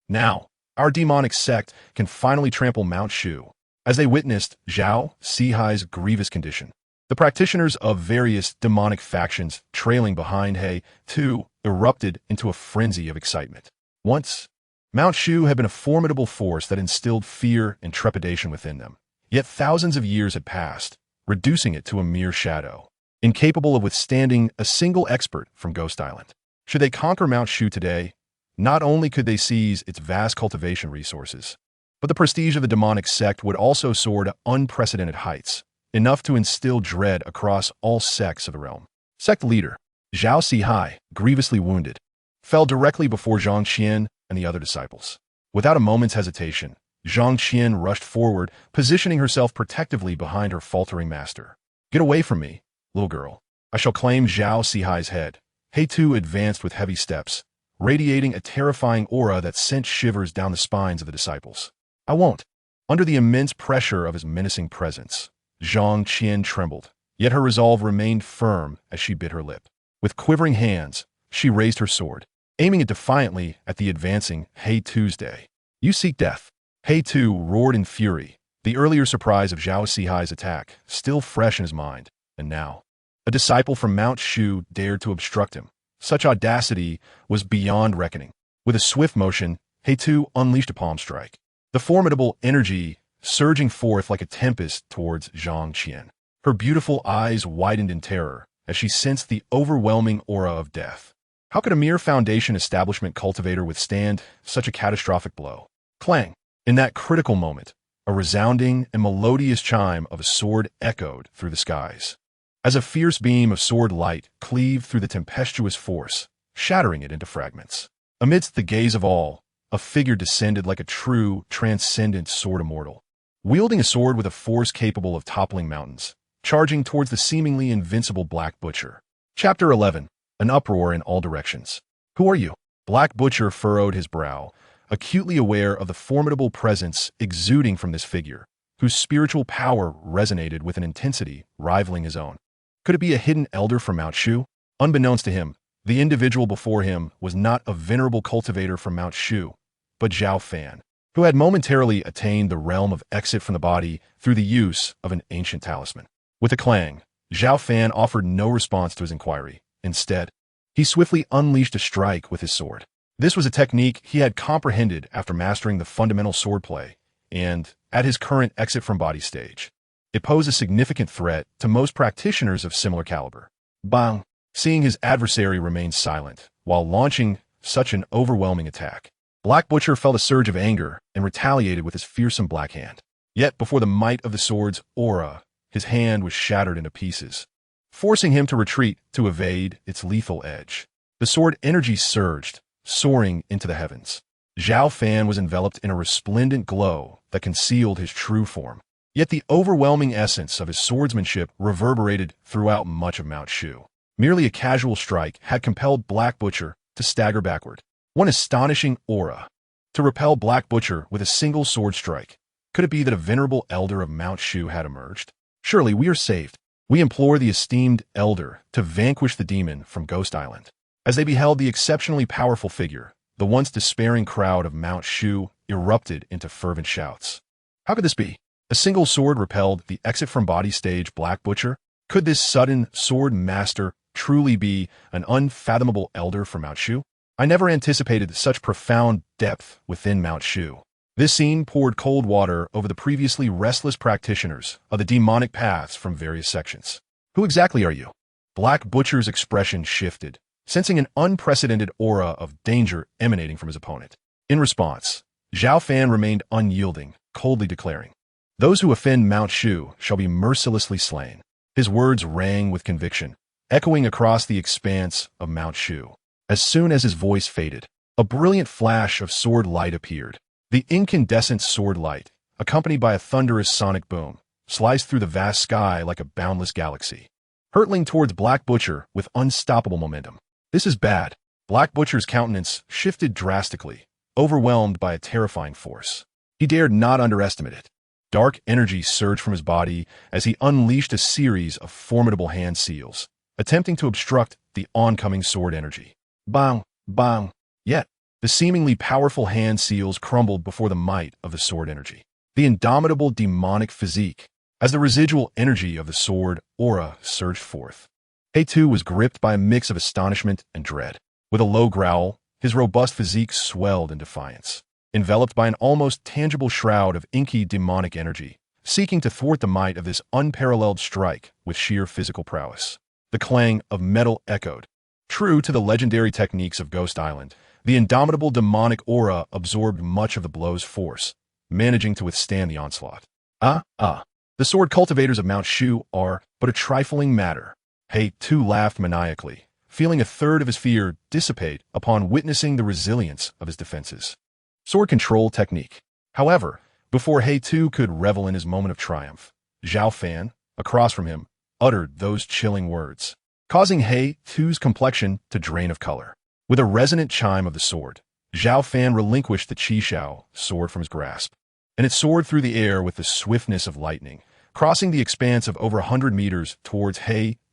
Now, our demonic sect can finally trample Mount Shu. As they witnessed Zhao Sihai's grievous condition, the practitioners of various demonic factions trailing behind He too erupted into a frenzy of excitement. Once, Mount Shu had been a formidable force that instilled fear and trepidation within them. Yet thousands of years had passed, reducing it to a mere shadow, incapable of withstanding a single expert from Ghost Island. Should they conquer Mount Shu today, not only could they seize its vast cultivation resources, but the prestige of the demonic sect would also soar to unprecedented heights, enough to instill dread across all sects of the realm. Sect leader, Zhao Sihai, grievously wounded, fell directly before Zhang Qian and the other disciples. Without a moment's hesitation, Zhang Qian rushed forward, positioning herself protectively behind her faltering master. "Get away from me, little girl. I shall claim Zhao Sihai's head." He too advanced with heavy steps, radiating a terrifying aura that sent shivers down the spines of the disciples. "I won't." Under the immense pressure of his menacing presence, Zhang Qian trembled, yet her resolve remained firm as she bit her lip. With quivering hands, she raised her sword, aiming it defiantly at the advancing He Tuesday. "You seek death." He too roared in fury, the earlier surprise of Zhao Sihai's attack still fresh in his mind, and now, a disciple from Mount Shu dared to obstruct him. Such audacity was beyond reckoning. With a swift motion, He too unleashed a palm strike, the formidable energy surging forth like a tempest towards Zhang Qian. Her beautiful eyes widened in terror as she sensed the overwhelming aura of death. How could a mere foundation establishment cultivator withstand such a catastrophic blow? Clang! In that critical moment, a resounding and melodious chime of a sword echoed through the skies, as a fierce beam of sword light cleaved through the tempestuous force, shattering it into fragments. Amidst the gaze of all, a figure descended like a true, transcendent sword immortal, wielding a sword with a force capable of toppling mountains, charging towards the seemingly invincible Black Butcher. Chapter 11. An uproar in all directions. "Who are you?" Black Butcher furrowed his brow, acutely aware of the formidable presence exuding from this figure, whose spiritual power resonated with an intensity rivaling his own. Could it be a hidden elder from Mount Shu? Unbeknownst to him, the individual before him was not a venerable cultivator from Mount Shu, but Zhao Fan, who had momentarily attained the realm of exit from the body through the use of an ancient talisman. With a clang, Zhao Fan offered no response to his inquiry. Instead, he swiftly unleashed a strike with his sword. This was a technique he had comprehended after mastering the fundamental swordplay, and, at his current exit from body stage, it posed a significant threat to most practitioners of similar caliber. Bang! Seeing his adversary remain silent while launching such an overwhelming attack, Black Butcher felt a surge of anger and retaliated with his fearsome black hand. Yet before the might of the sword's aura, his hand was shattered into pieces, forcing him to retreat to evade its lethal edge. The sword energy surged, soaring into the heavens. Zhao Fan was enveloped in a resplendent glow that concealed his true form. Yet the overwhelming essence of his swordsmanship reverberated throughout much of Mount Shu. Merely a casual strike had compelled Black Butcher to stagger backward. One astonishing aura to repel Black Butcher with a single sword strike. Could it be that a venerable elder of Mount Shu had emerged? "Surely we are saved. We implore the esteemed elder to vanquish the demon from Ghost Island." As they beheld the exceptionally powerful figure, the once despairing crowd of Mount Shu erupted into fervent shouts. How could this be? A single sword repelled the exit from body stage Black Butcher? Could this sudden sword master truly be an unfathomable elder from Mount Shu? I never anticipated such profound depth within Mount Shu. This scene poured cold water over the previously restless practitioners of the demonic paths from various sections. "Who exactly are you?" Black Butcher's expression shifted, sensing an unprecedented aura of danger emanating from his opponent. In response, Zhao Fan remained unyielding, coldly declaring, "Those who offend Mount Shu shall be mercilessly slain." His words rang with conviction, echoing across the expanse of Mount Shu. As soon as his voice faded, a brilliant flash of sword light appeared. The incandescent sword light, accompanied by a thunderous sonic boom, sliced through the vast sky like a boundless galaxy, hurtling towards Black Butcher with unstoppable momentum. This is bad. Black Butcher's countenance shifted drastically, overwhelmed by a terrifying force. He dared not underestimate it. Dark energy surged from his body as he unleashed a series of formidable hand seals, attempting to obstruct the oncoming sword energy. Bang, bang. Yet, the seemingly powerful hand seals crumbled before the might of the sword energy. The indomitable demonic physique, as the residual energy of the sword aura surged forth. He was gripped by a mix of astonishment and dread. With a low growl, his robust physique swelled in defiance, enveloped by an almost tangible shroud of inky demonic energy, seeking to thwart the might of this unparalleled strike with sheer physical prowess. The clang of metal echoed. True to the legendary techniques of Ghost Island, the indomitable demonic aura absorbed much of the blow's force, managing to withstand the onslaught. The sword cultivators of Mount Shu are but a trifling matter. He laughed maniacally, feeling a third of his fear dissipate upon witnessing the resilience of his defenses. Sword control technique. However, before He could revel in his moment of triumph, Zhao Fan, across from him, uttered those chilling words, causing He's complexion to drain of color. With a resonant chime of the sword, Zhao Fan relinquished the Qishao sword from his grasp, and it soared through the air with the swiftness of lightning, crossing the expanse of over 100 meters towards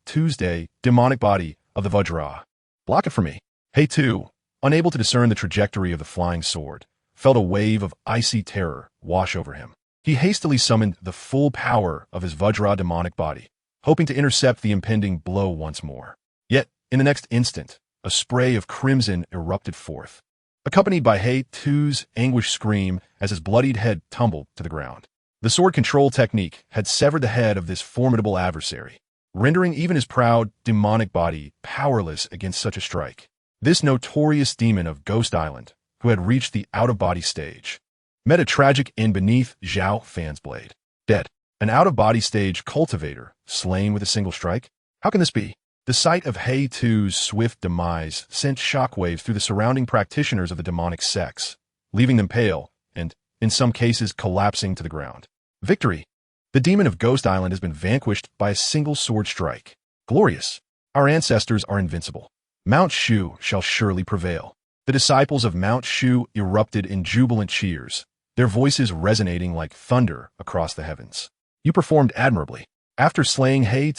Tuesday, demonic body of the Vajra. Block it for me. He, unable to discern the trajectory of the flying sword, felt a wave of icy terror wash over him. He hastily summoned the full power of his Vajra demonic body, hoping to intercept the impending blow once more. Yet, in the next instant, a spray of crimson erupted forth, accompanied by He's anguished scream as his bloodied head tumbled to the ground. The sword control technique had severed the head of this formidable adversary, rendering even his proud, demonic body powerless against such a strike. This notorious demon of Ghost Island, who had reached the out-of-body stage, met a tragic end beneath Zhao Fan's blade. Dead. An out-of-body stage cultivator, slain with a single strike? How can this be? The sight of He's swift demise sent shockwaves through the surrounding practitioners of the demonic sects, leaving them pale and, in some cases, collapsing to the ground. Victory! The demon of Ghost Island has been vanquished by a single sword strike. Glorious! Our ancestors are invincible. Mount Shu shall surely prevail. The disciples of Mount Shu erupted in jubilant cheers, their voices resonating like thunder across the heavens. You performed admirably. After slaying He,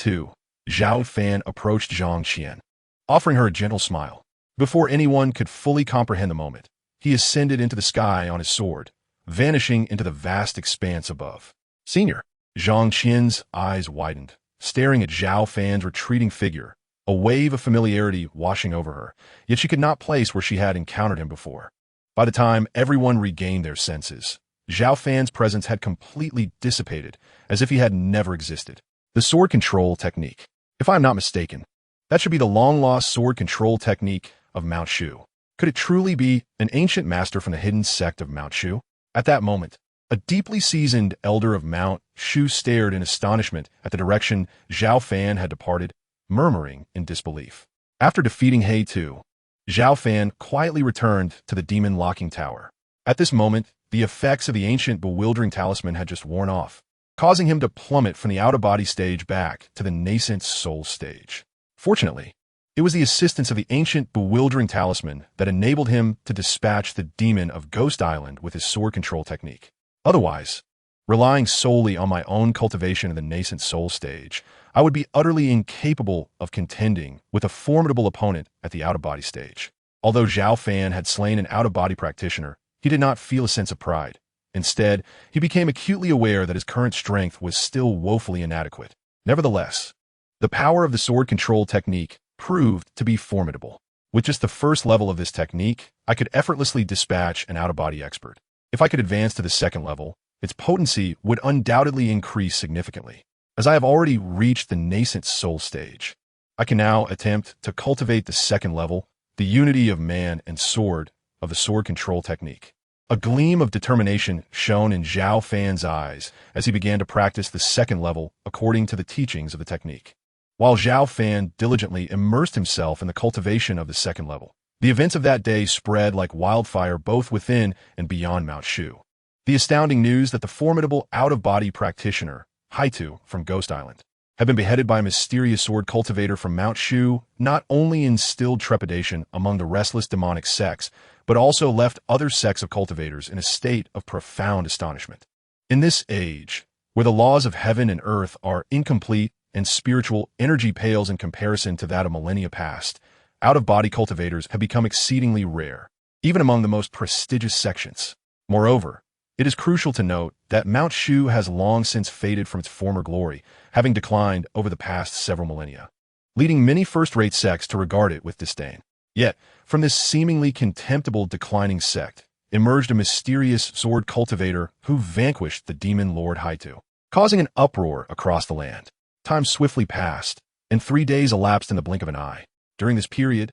Zhao Fan approached Zhang Qian, offering her a gentle smile. Before anyone could fully comprehend the moment, he ascended into the sky on his sword, vanishing into the vast expanse above. Senior, Zhang Qian's eyes widened, staring at Zhao Fan's retreating figure, a wave of familiarity washing over her, yet she could not place where she had encountered him before. By the time everyone regained their senses, Zhao Fan's presence had completely dissipated, as if he had never existed. The sword control technique. If I am not mistaken, that should be the long-lost sword control technique of Mount Shu. Could it truly be an ancient master from the hidden sect of Mount Shu? At that moment, a deeply seasoned elder of Mount Shu stared in astonishment at the direction Zhao Fan had departed, murmuring in disbelief. After defeating He, Zhao Fan quietly returned to the demon locking tower. At this moment, the effects of the ancient bewildering talisman had just worn off, causing him to plummet from the out-of-body stage back to the nascent soul stage. Fortunately, it was the assistance of the ancient bewildering talisman that enabled him to dispatch the demon of Ghost Island with his sword control technique. Otherwise, relying solely on my own cultivation in the nascent soul stage, I would be utterly incapable of contending with a formidable opponent at the out-of-body stage. Although Zhao Fan had slain an out-of-body practitioner, he did not feel a sense of pride. Instead, he became acutely aware that his current strength was still woefully inadequate. Nevertheless, the power of the sword control technique proved to be formidable. With just the first level of this technique, I could effortlessly dispatch an out-of-body expert. If I could advance to the second level, its potency would undoubtedly increase significantly. As I have already reached the nascent soul stage, I can now attempt to cultivate the second level, the unity of man and sword of the sword control technique. A gleam of determination shone in Zhao Fan's eyes as he began to practice the second level according to the teachings of the technique. While Zhao Fan diligently immersed himself in the cultivation of the second level, the events of that day spread like wildfire both within and beyond Mount Shu. The astounding news that the formidable out-of-body practitioner Haitu, from Ghost Island, had been beheaded by a mysterious sword cultivator from Mount Shu, not only instilled trepidation among the restless demonic sects, but also left other sects of cultivators in a state of profound astonishment. In this age, where the laws of heaven and earth are incomplete and spiritual energy pales in comparison to that of millennia past, out-of-body cultivators have become exceedingly rare, even among the most prestigious sections. Moreover, it is crucial to note that Mount Shu has long since faded from its former glory, having declined over the past several millennia, leading many first-rate sects to regard it with disdain. Yet, from this seemingly contemptible declining sect, emerged a mysterious sword cultivator who vanquished the demon Lord Haitu, causing an uproar across the land. Time swiftly passed, and 3 days elapsed in the blink of an eye. During this period,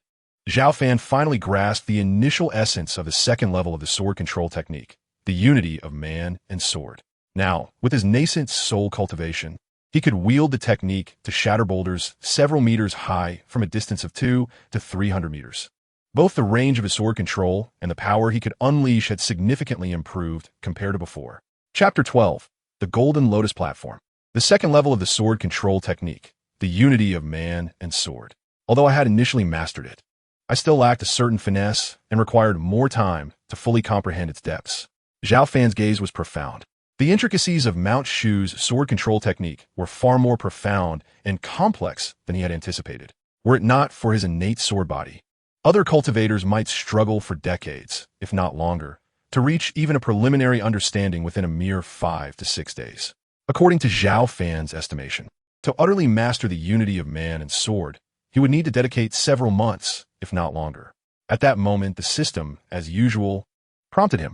Zhao Fan finally grasped the initial essence of the second level of the sword control technique, the unity of man and sword. Now, with his nascent soul cultivation, he could wield the technique to shatter boulders several meters high from a distance of 200 to 300 meters. Both the range of his sword control and the power he could unleash had significantly improved compared to before. Chapter 12. The Golden Lotus Platform. The second level of the sword control technique, the unity of man and sword. Although I had initially mastered it, I still lacked a certain finesse and required more time to fully comprehend its depths. Zhao Fan's gaze was profound. The intricacies of Mount Shu's sword control technique were far more profound and complex than he had anticipated. Were it not for his innate sword body, other cultivators might struggle for decades, if not longer, to reach even a preliminary understanding within a mere 5 to 6 days. According to Zhao Fan's estimation, to utterly master the unity of man and sword, he would need to dedicate several months, if not longer. At that moment, the system, as usual, prompted him.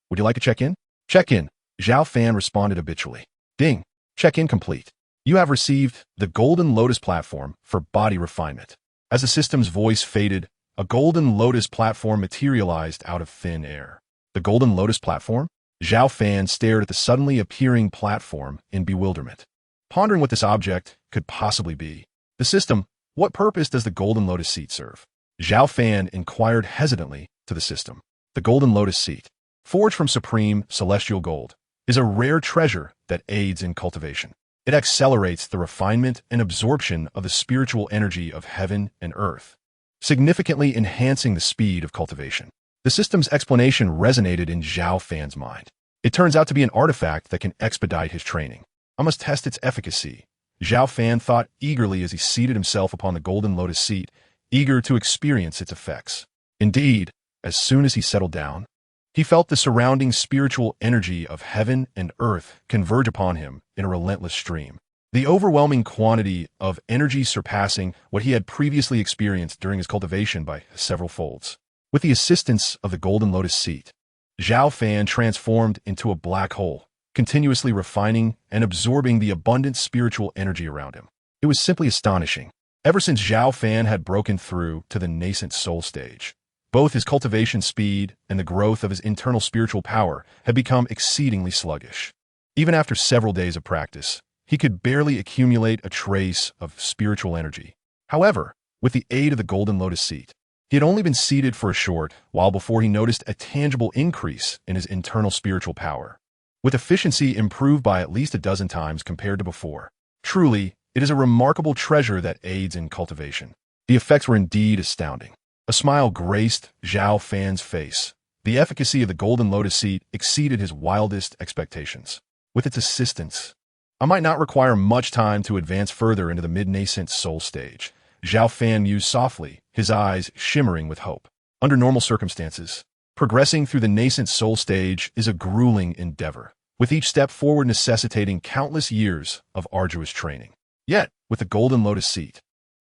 Would you like to check in? Check in. Zhao Fan responded habitually. Ding. Check-in complete. You have received the Golden Lotus Platform for body refinement. As the system's voice faded, a Golden Lotus Platform materialized out of thin air. The Golden Lotus Platform? Zhao Fan stared at the suddenly appearing platform in bewilderment, pondering what this object could possibly be. The system, what purpose does the Golden Lotus Seat serve? Zhao Fan inquired hesitantly to the system. The Golden Lotus Seat, forged from supreme celestial gold, is a rare treasure that aids in cultivation. It accelerates the refinement and absorption of the spiritual energy of heaven and earth, significantly enhancing the speed of cultivation. The system's explanation resonated in Zhao Fan's mind. It turns out to be an artifact that can expedite his training. I must test its efficacy. Zhao Fan thought eagerly as he seated himself upon the Golden Lotus Seat, eager to experience its effects. Indeed, as soon as he settled down, he felt the surrounding spiritual energy of heaven and earth converge upon him in a relentless stream. The overwhelming quantity of energy surpassing what he had previously experienced during his cultivation by several folds. With the assistance of the Golden Lotus Seat, Zhao Fan transformed into a black hole, continuously refining and absorbing the abundant spiritual energy around him. It was simply astonishing. Ever since Zhao Fan had broken through to the nascent soul stage, both his cultivation speed and the growth of his internal spiritual power had become exceedingly sluggish. Even after several days of practice, he could barely accumulate a trace of spiritual energy. However, with the aid of the Golden Lotus Seat, he had only been seated for a short while before he noticed a tangible increase in his internal spiritual power, with efficiency improved by at least a dozen times compared to before. Truly, it is a remarkable treasure that aids in cultivation. The effects were indeed astounding. A smile graced Zhao Fan's face. The efficacy of the Golden Lotus Seat exceeded his wildest expectations. With its assistance, I might not require much time to advance further into the mid-nascent soul stage. Zhao Fan mused softly, his eyes shimmering with hope. Under normal circumstances, progressing through the nascent soul stage is a grueling endeavor, with each step forward necessitating countless years of arduous training. Yet, with the Golden Lotus Seat,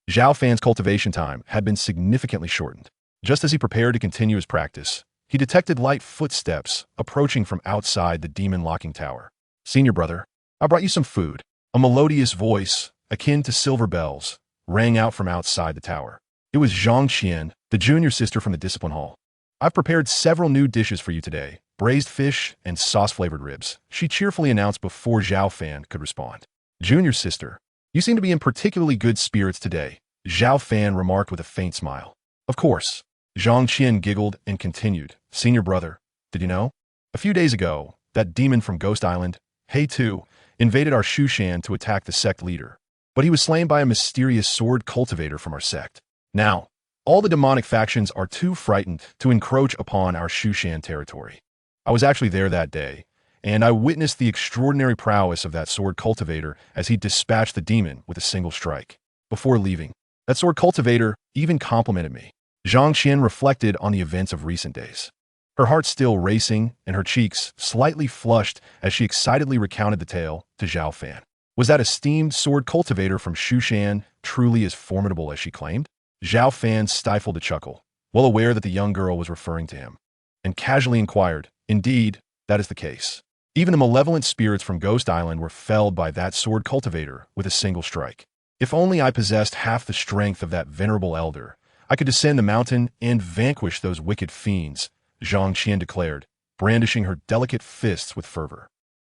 Zhao Fan's cultivation time had been significantly shortened. Just as he prepared to continue his practice, he detected light footsteps approaching from outside the demon locking tower. "Senior brother, I brought you some food." A melodious voice, akin to silver bells, rang out from outside the tower. It was Zhang Qian, the junior sister from the discipline hall. "I've prepared several new dishes for you today, braised fish and sauce-flavored ribs," she cheerfully announced before Zhao Fan could respond. "Junior sister, you seem to be in particularly good spirits today," Zhao Fan remarked with a faint smile. "Of course." Zhang Qian giggled and continued. "Senior brother, did you know? A few days ago, that demon from Ghost Island, Hei Tu, invaded our Shushan to attack the sect leader. But he was slain by a mysterious sword cultivator from our sect. Now, all the demonic factions are too frightened to encroach upon our Shushan territory. I was actually there that day, and I witnessed the extraordinary prowess of that sword cultivator as he dispatched the demon with a single strike. Before leaving, that sword cultivator even complimented me. Zhang Qian reflected on the events of recent days. Her heart still racing and her cheeks slightly flushed as she excitedly recounted the tale to Zhao Fan. Was that esteemed sword cultivator from Shushan truly as formidable as she claimed? Zhao Fan stifled a chuckle, well aware that the young girl was referring to him, and casually inquired, "Indeed, that is the case. Even the malevolent spirits from Ghost Island were felled by that sword cultivator with a single strike. If only I possessed half the strength of that venerable elder, I could descend the mountain and vanquish those wicked fiends," Zhang Qian declared, brandishing her delicate fists with fervor.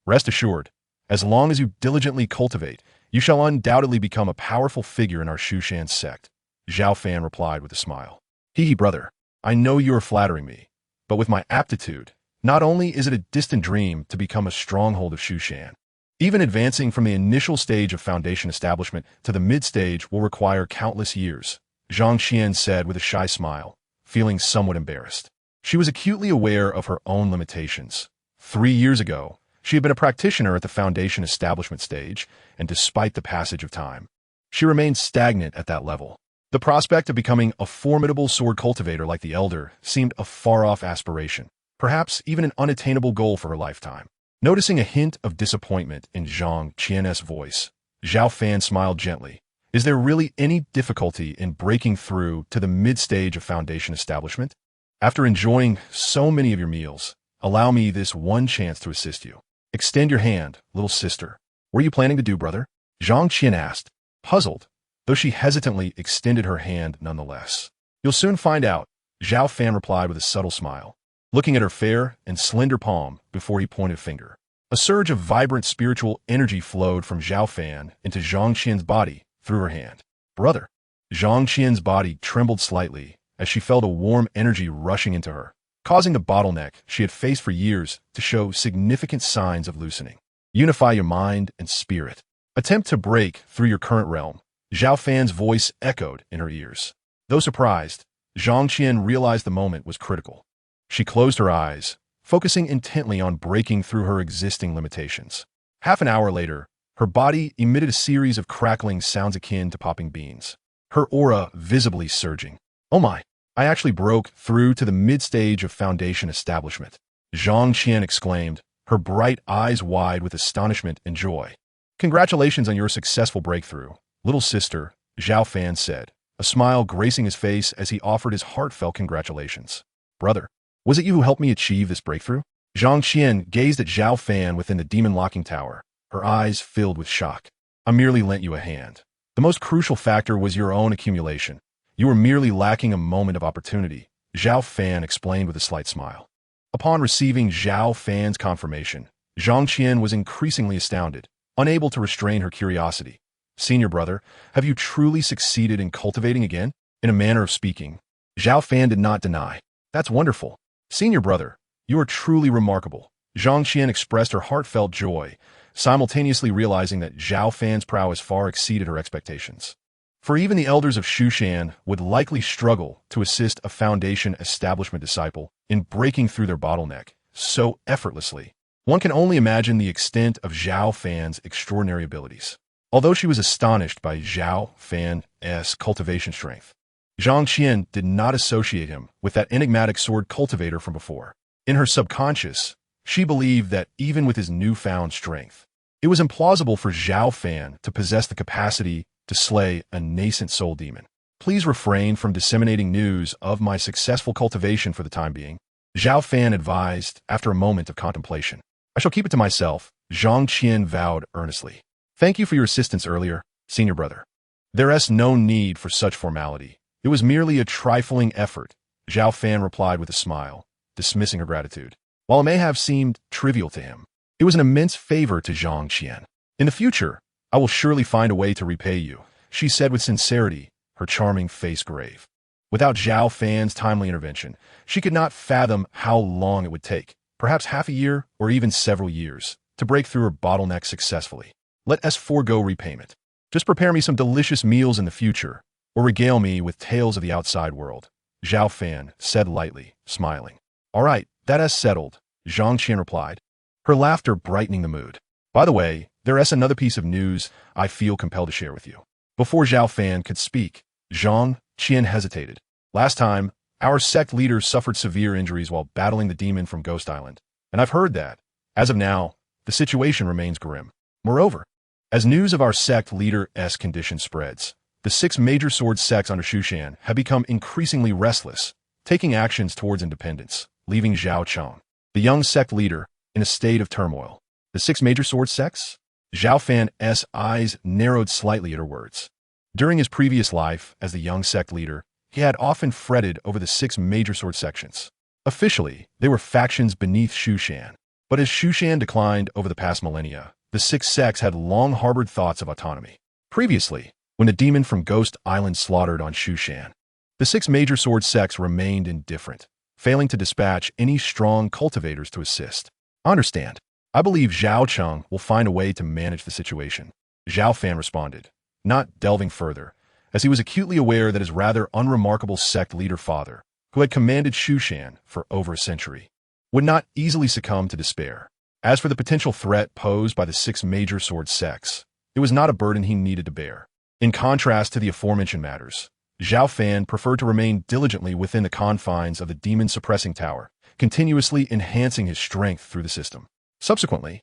"Rest assured, as long as you diligently cultivate, you shall undoubtedly become a powerful figure in our Shushan sect," Zhao Fan replied with a smile. "Hee brother, I know you are flattering me, but with my aptitude, not only is it a distant dream to become a stronghold of Shushan, even advancing from the initial stage of foundation establishment to the mid-stage will require countless years," Zhang Qian said with a shy smile, feeling somewhat embarrassed. She was acutely aware of her own limitations. 3 years ago, she had been a practitioner at the foundation establishment stage, and despite the passage of time, she remained stagnant at that level. The prospect of becoming a formidable sword cultivator like the elder seemed a far-off aspiration, perhaps even an unattainable goal for her lifetime. Noticing a hint of disappointment in Zhang Qian's voice, Zhao Fan smiled gently. "Is there really any difficulty in breaking through to the mid-stage of foundation establishment? After enjoying so many of your meals, allow me this one chance to assist you. Extend your hand, little sister. What are you planning to do, brother?" Zhang Qian asked, puzzled, though she hesitantly extended her hand nonetheless. "You'll soon find out," Zhao Fan replied with a subtle smile, looking at her fair and slender palm before he pointed a finger. A surge of vibrant spiritual energy flowed from Zhao Fan into Zhang Qian's body through her hand. "Brother." Zhang Qian's body trembled slightly as she felt a warm energy rushing into her, causing the bottleneck she had faced for years to show significant signs of loosening. "Unify your mind and spirit. Attempt to break through your current realm," Zhao Fan's voice echoed in her ears. Though surprised, Zhang Qian realized the moment was critical. She closed her eyes, focusing intently on breaking through her existing limitations. Half an hour later, her body emitted a series of crackling sounds akin to popping beans, her aura visibly surging. "Oh my, I actually broke through to the mid-stage of foundation establishment," Zhang Qian exclaimed, her bright eyes wide with astonishment and joy. "Congratulations on your successful breakthrough, little sister," Zhao Fan said, a smile gracing his face as he offered his heartfelt congratulations. "Brother, was it you who helped me achieve this breakthrough?" Zhang Qian gazed at Zhao Fan within the demon locking tower, her eyes filled with shock. "I merely lent you a hand. The most crucial factor was your own accumulation. You were merely lacking a moment of opportunity," Zhao Fan explained with a slight smile. Upon receiving Zhao Fan's confirmation, Zhang Qian was increasingly astounded, unable to restrain her curiosity. "Senior brother, have you truly succeeded in cultivating again?" In a manner of speaking, Zhao Fan did not deny. "That's wonderful. Senior brother, you are truly remarkable." Zhang Qian expressed her heartfelt joy, simultaneously realizing that Zhao Fan's prowess far exceeded her expectations. For even the elders of Shushan would likely struggle to assist a foundation establishment disciple in breaking through their bottleneck so effortlessly. One can only imagine the extent of Zhao Fan's extraordinary abilities. Although she was astonished by Zhao Fan's cultivation strength, Zhang Qian did not associate him with that enigmatic sword cultivator from before. In her subconscious, she believed that even with his newfound strength, it was implausible for Zhao Fan to possess the capacity to slay a nascent soul demon. "Please refrain from disseminating news of my successful cultivation for the time being," Zhao Fan advised after a moment of contemplation. "I shall keep it to myself," Zhang Qian vowed earnestly. "Thank you for your assistance earlier, senior brother. There is no need for such formality. It was merely a trifling effort," Zhao Fan replied with a smile, dismissing her gratitude. While it may have seemed trivial to him, it was an immense favor to Zhang Qian. "In the future, I will surely find a way to repay you," she said with sincerity, her charming face grave. Without Zhao Fan's timely intervention, she could not fathom how long it would take, perhaps half a year or even several years, to break through her bottleneck successfully. Let us forego repayment. Just prepare me some delicious meals in the future, or regale me with tales of the outside world, Zhao Fan said lightly, smiling. All right, that is settled, Zhang Qian replied, her laughter brightening the mood. By the way, there is another piece of news I feel compelled to share with you. Before Zhao Fan could speak, Zhang Qian hesitated. Last time, our sect leader suffered severe injuries while battling the demon from Ghost Island, and I've heard that, as of now, the situation remains grim. Moreover, as news of our sect leader's condition spreads, the 6 major sword sects under Shushan have become increasingly restless, taking actions towards independence, leaving Zhao Cheng, the young sect leader, in a state of turmoil. The 6 major sword sects? Zhao Fan's eyes narrowed slightly at her words. During his previous life as the young sect leader, he had often fretted over the 6 major sword sections. Officially, they were factions beneath Shushan. But as Shushan declined over the past millennia, the 6 sects had long harbored thoughts of autonomy. Previously, when a demon from Ghost Island slaughtered on Shushan, the 6 major sword sects remained indifferent, failing to dispatch any strong cultivators to assist. Understand. I believe Zhao Cheng will find a way to manage the situation, Zhao Fan responded, not delving further, as he was acutely aware that his rather unremarkable sect leader father, who had commanded Shushan for over a century, would not easily succumb to despair. As for the potential threat posed by the 6 major sword sects, it was not a burden he needed to bear. In contrast to the aforementioned matters, Zhao Fan preferred to remain diligently within the confines of the demon-suppressing tower, continuously enhancing his strength through the system. Subsequently,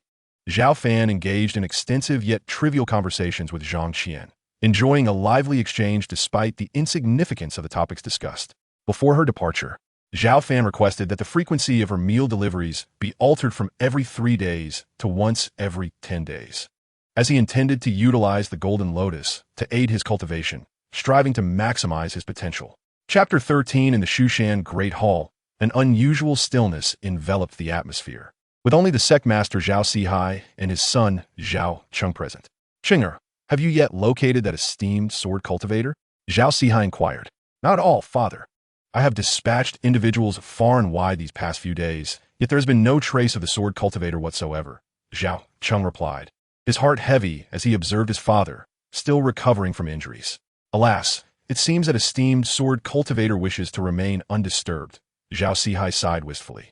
Zhao Fan engaged in extensive yet trivial conversations with Zhang Qian, enjoying a lively exchange despite the insignificance of the topics discussed. Before her departure, Zhao Fan requested that the frequency of her meal deliveries be altered from every 3 days to once every 10 days, as he intended to utilize the Golden Lotus to aid his cultivation, striving to maximize his potential. Chapter 13 in the Shushan Great Hall, an unusual stillness enveloped the atmosphere, with only the sect master Zhao Sihai and his son Zhao Cheng present. Chinger, have you yet located that esteemed sword cultivator? Zhao Sihai inquired. Not all, father. I have dispatched individuals far and wide these past few days, yet there has been no trace of the sword cultivator whatsoever, Zhao Cheng replied, his heart heavy as he observed his father, still recovering from injuries. Alas, it seems that esteemed sword cultivator wishes to remain undisturbed, Zhao Sihai sighed wistfully.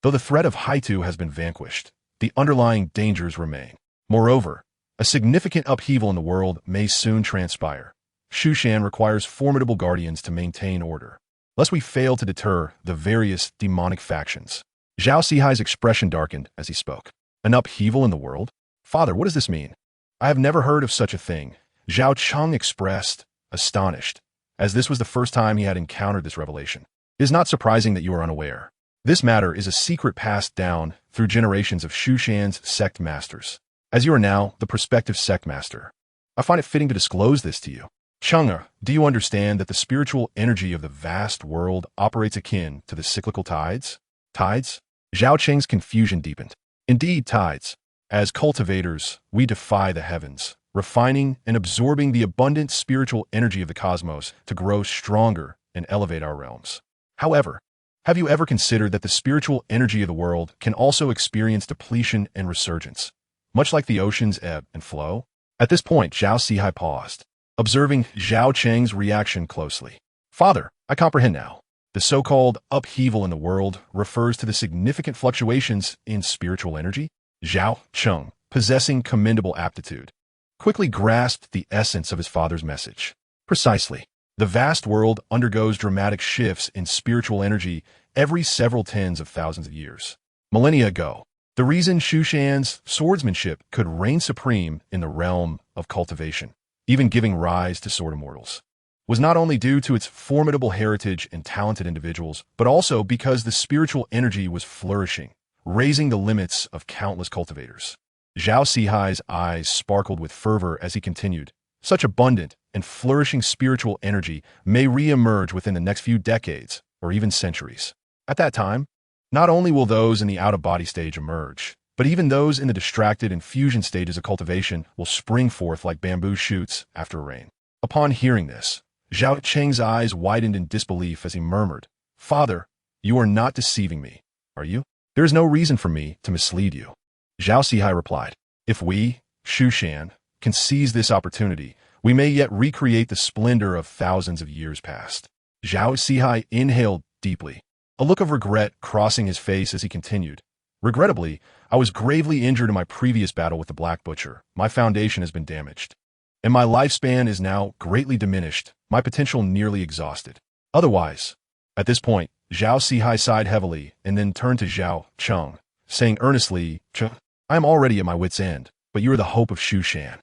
Though the threat of Haitu has been vanquished, the underlying dangers remain. Moreover, a significant upheaval in the world may soon transpire. Shushan requires formidable guardians to maintain order, lest we fail to deter the various demonic factions. Zhao Sihai's expression darkened as he spoke. An upheaval in the world? Father, what does this mean? I have never heard of such a thing, Zhao Cheng expressed, astonished, as this was the first time he had encountered this revelation. It is not surprising that you are unaware. This matter is a secret passed down through generations of Shushan's sect masters. As you are now the prospective sect master, I find it fitting to disclose this to you. Cheng'er, do you understand that the spiritual energy of the vast world operates akin to the cyclical tides? Tides? Zhao Cheng's confusion deepened. Indeed, tides. As cultivators, we defy the heavens, refining and absorbing the abundant spiritual energy of the cosmos to grow stronger and elevate our realms. However, have you ever considered that the spiritual energy of the world can also experience depletion and resurgence, much like the ocean's ebb and flow? At this point, Zhao Sihai paused, observing Zhao Cheng's reaction closely. Father, I comprehend now. The so-called upheaval in the world refers to the significant fluctuations in spiritual energy? Zhao Cheng, possessing commendable aptitude, quickly grasped the essence of his father's message. Precisely. The vast world undergoes dramatic shifts in spiritual energy every several tens of thousands of years. Millennia ago, the reason Shushan's swordsmanship could reign supreme in the realm of cultivation, even giving rise to sword immortals, was not only due to its formidable heritage and talented individuals, but also because the spiritual energy was flourishing, raising the limits of countless cultivators. Zhao Sihai's eyes sparkled with fervor as he continued. Such abundant and flourishing spiritual energy may re-emerge within the next few decades or even centuries. At that time, not only will those in the out-of-body stage emerge, but even those in the distracted and fusion stages of cultivation will spring forth like bamboo shoots after rain. Upon hearing this, Zhao Cheng's eyes widened in disbelief as he murmured, Father, you are not deceiving me, are you? There is no reason for me to mislead you. Zhao Sihai replied. If we, Shu Shan, can seize this opportunity, we may yet recreate the splendor of thousands of years past. Zhao Sihai inhaled deeply, a look of regret crossing his face as he continued. Regrettably, I was gravely injured in my previous battle with the Black Butcher. My foundation has been damaged, and my lifespan is now greatly diminished, my potential nearly exhausted. Otherwise, at this point, Zhao Sihai sighed heavily and then turned to Zhao Cheng, saying earnestly, I am already at my wit's end, but you are the hope of Shu Shan.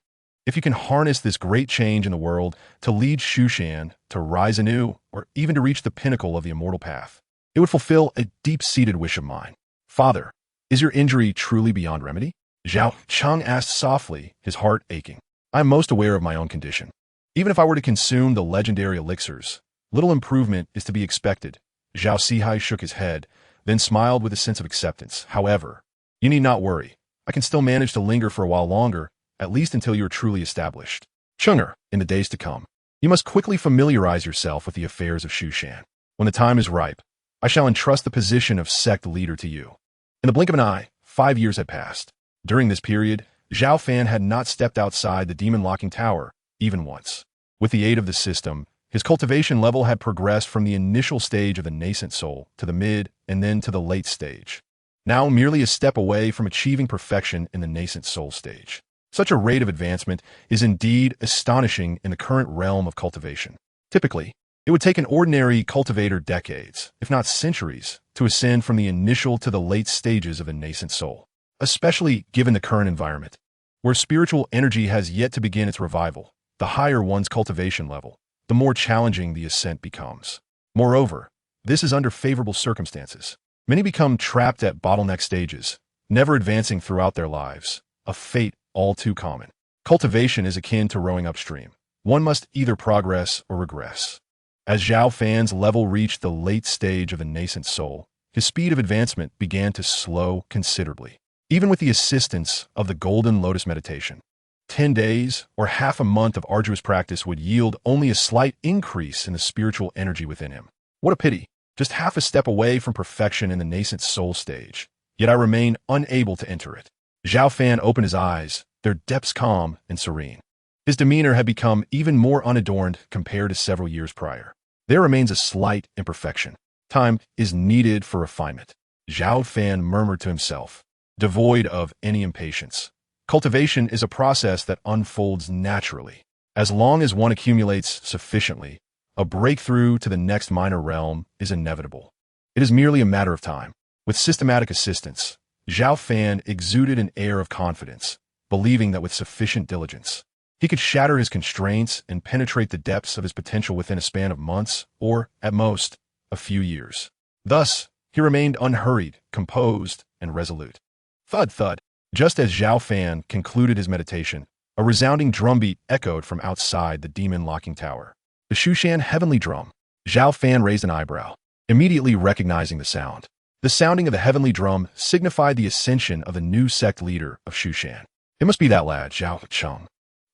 If you can harness this great change in the world to lead Shu Shan to rise anew, or even to reach the pinnacle of the immortal path, it would fulfill a deep-seated wish of mine. Father, is your injury truly beyond remedy? Zhao Cheng asked softly, his heart aching. I am most aware of my own condition. Even if I were to consume the legendary elixirs, little improvement is to be expected. Zhao Sihai shook his head, then smiled with a sense of acceptance. However, you need not worry. I can still manage to linger for a while longer, at least until you are truly established. Chenger, in the days to come, you must quickly familiarize yourself with the affairs of Shu Shan. When the time is ripe, I shall entrust the position of sect leader to you. In the blink of an eye, 5 years had passed. During this period, Zhao Fan had not stepped outside the demon-locking tower, even once. With the aid of the system, his cultivation level had progressed from the initial stage of the nascent soul to the mid and then to the late stage, now merely a step away from achieving perfection in the nascent soul stage. Such a rate of advancement is indeed astonishing in the current realm of cultivation. Typically, it would take an ordinary cultivator decades, if not centuries, to ascend from the initial to the late stages of a nascent soul, especially given the current environment, where spiritual energy has yet to begin its revival. The higher one's cultivation level, the more challenging the ascent becomes. Moreover, this is under favorable circumstances. Many become trapped at bottleneck stages, never advancing throughout their lives, a fate all too common. Cultivation is akin to rowing upstream. One must either progress or regress. As Zhao Fan's level reached the late stage of the nascent soul, his speed of advancement began to slow considerably. Even with the assistance of the Golden Lotus meditation, 10 days or half a month of arduous practice would yield only a slight increase in the spiritual energy within him. What a pity, just half a step away from perfection in the nascent soul stage, yet I remain unable to enter it. Zhao Fan opened his eyes, their depths calm and serene. His demeanor had become even more unadorned compared to several years prior. There remains a slight imperfection. Time is needed for refinement. Zhao Fan murmured to himself, devoid of any impatience. Cultivation is a process that unfolds naturally. As long as one accumulates sufficiently, a breakthrough to the next minor realm is inevitable. It is merely a matter of time. With systematic assistance, Zhao Fan exuded an air of confidence, believing that with sufficient diligence, he could shatter his constraints and penetrate the depths of his potential within a span of months, or, at most, a few years. Thus, he remained unhurried, composed, and resolute. Thud thud. Just as Zhao Fan concluded his meditation, a resounding drumbeat echoed from outside the demon-locking tower. The Shu Shan heavenly drum. Zhao Fan raised an eyebrow, immediately recognizing the sound. The sounding of the heavenly drum signified the ascension of the new sect leader of Shu Shan. It must be that lad, Zhao Cheng.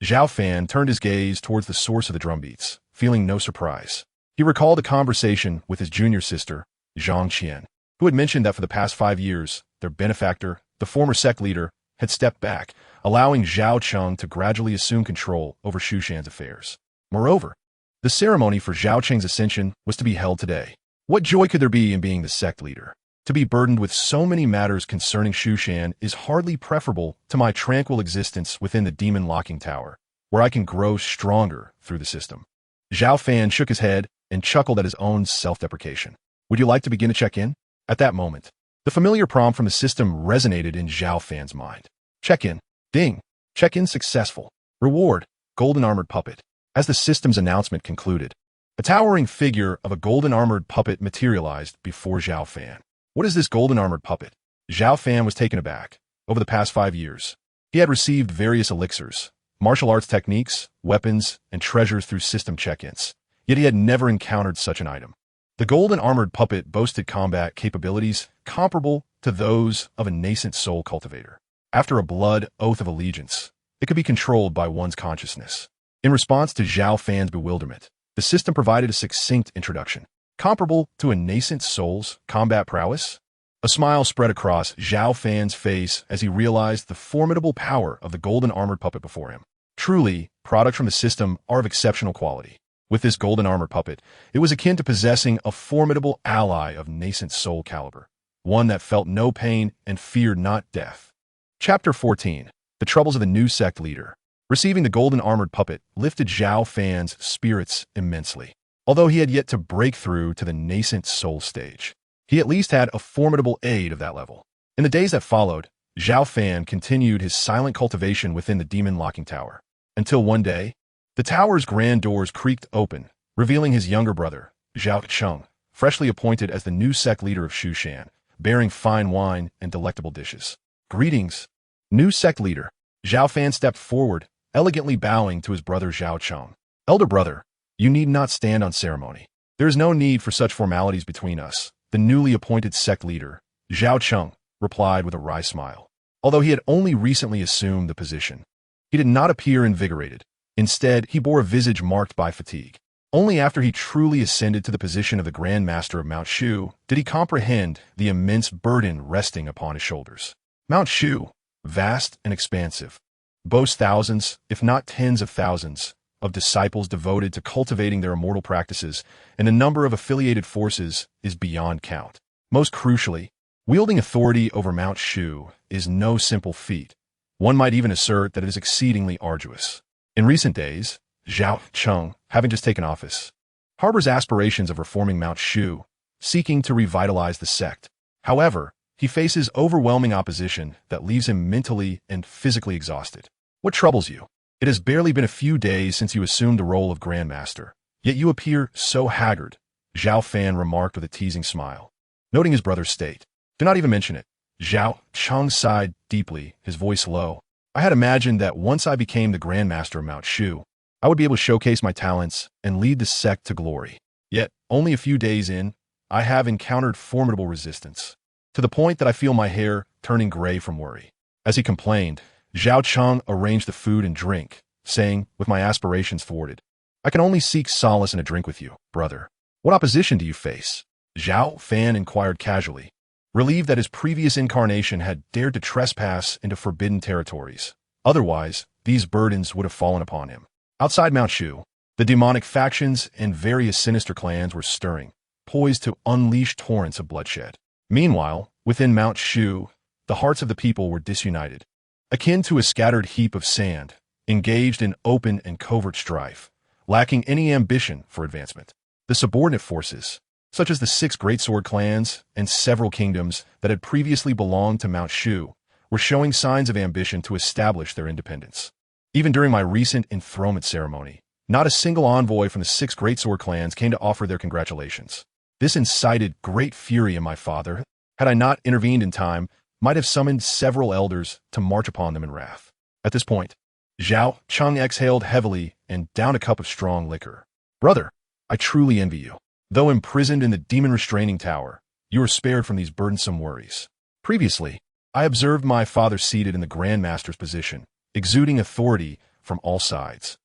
Zhao Fan turned his gaze towards the source of the drumbeats, feeling no surprise. He recalled a conversation with his junior sister, Zhang Qian, who had mentioned that for the past 5 years, their benefactor, the former sect leader, had stepped back, allowing Zhao Cheng to gradually assume control over Shu Shan's affairs. Moreover, the ceremony for Zhao Cheng's ascension was to be held today. What joy could there be in being the sect leader? To be burdened with so many matters concerning Shu Shan is hardly preferable to my tranquil existence within the demon-locking tower, where I can grow stronger through the system. Zhao Fan shook his head and chuckled at his own self-deprecation. Would you like to begin to check in? At that moment, the familiar prompt from the system resonated in Zhao Fan's mind. Check-in. Ding. Check-in successful. Reward. Golden armored puppet. As the system's announcement concluded, a towering figure of a golden armored puppet materialized before Zhao Fan. What is this golden armored puppet? Zhao Fan was taken aback. Over the past 5 years, he had received various elixirs, martial arts techniques, weapons, and treasures through system check-ins, yet he had never encountered such an item. The golden armored puppet boasted combat capabilities comparable to those of a nascent soul cultivator. After a blood oath of allegiance, it could be controlled by one's consciousness. In response to Zhao Fan's bewilderment, the system provided a succinct introduction. Comparable to a nascent soul's combat prowess? A smile spread across Zhao Fan's face as he realized the formidable power of the golden armored puppet before him. Truly, products from the system are of exceptional quality. With this golden armored puppet, it was akin to possessing a formidable ally of nascent soul caliber, one that felt no pain and feared not death. Chapter 14. The Troubles of the New Sect Leader. Receiving the golden armored puppet lifted Zhao Fan's spirits immensely. Although he had yet to break through to the nascent soul stage, he at least had a formidable aid of that level. In the days that followed, Zhao Fan continued his silent cultivation within the demon locking tower, until one day, the tower's grand doors creaked open, revealing his younger brother, Zhao Cheng, freshly appointed as the new sect leader of Shushan, bearing fine wine and delectable dishes. Greetings, new sect leader. Zhao Fan stepped forward, elegantly bowing to his brother Zhao Cheng. Elder brother, you need not stand on ceremony. There is no need for such formalities between us. The newly appointed sect leader, Zhao Cheng, replied with a wry smile. Although he had only recently assumed the position, he did not appear invigorated. Instead, he bore a visage marked by fatigue. Only after he truly ascended to the position of the Grand Master of Mount Shu did he comprehend the immense burden resting upon his shoulders. Mount Shu, vast and expansive, boasts thousands, if not tens of thousands, of disciples devoted to cultivating their immortal practices, and the number of affiliated forces is beyond count. Most crucially, wielding authority over Mount Shu is no simple feat. One might even assert that it is exceedingly arduous. In recent days, Zhao Cheng, having just taken office, harbors aspirations of reforming Mount Shu, seeking to revitalize the sect. However, he faces overwhelming opposition that leaves him mentally and physically exhausted. What troubles you? It has barely been a few days since you assumed the role of Grand Master, yet you appear so haggard, Zhao Fan remarked with a teasing smile. Noting his brother's state, do not even mention it. Zhao Cheng sighed deeply, his voice low. I had imagined that once I became the Grand Master of Mount Shu, I would be able to showcase my talents and lead the sect to glory. Yet, only a few days in, I have encountered formidable resistance, to the point that I feel my hair turning gray from worry. As he complained, Zhao Cheng arranged the food and drink, saying, with my aspirations thwarted, I can only seek solace in a drink with you, brother. What opposition do you face? Zhao Fan inquired casually, relieved that his previous incarnation had dared to trespass into forbidden territories. Otherwise, these burdens would have fallen upon him. Outside Mount Shu, the demonic factions and various sinister clans were stirring, poised to unleash torrents of bloodshed. Meanwhile, within Mount Shu, the hearts of the people were disunited, akin to a scattered heap of sand, engaged in open and covert strife, lacking any ambition for advancement. The subordinate forces, such as the 6 great sword clans and several kingdoms that had previously belonged to Mount Shu, were showing signs of ambition to establish their independence. Even during my recent enthronement ceremony, not a single envoy from the 6 great sword clans came to offer their congratulations. This incited great fury in my father. Had I not intervened in time, might have summoned several elders to march upon them in wrath. At this point, Zhao Cheng exhaled heavily and downed a cup of strong liquor. Brother, I truly envy you. Though imprisoned in the demon restraining tower, you are spared from these burdensome worries. Previously, I observed my father seated in the Grand Master's position, exuding authority from all sides.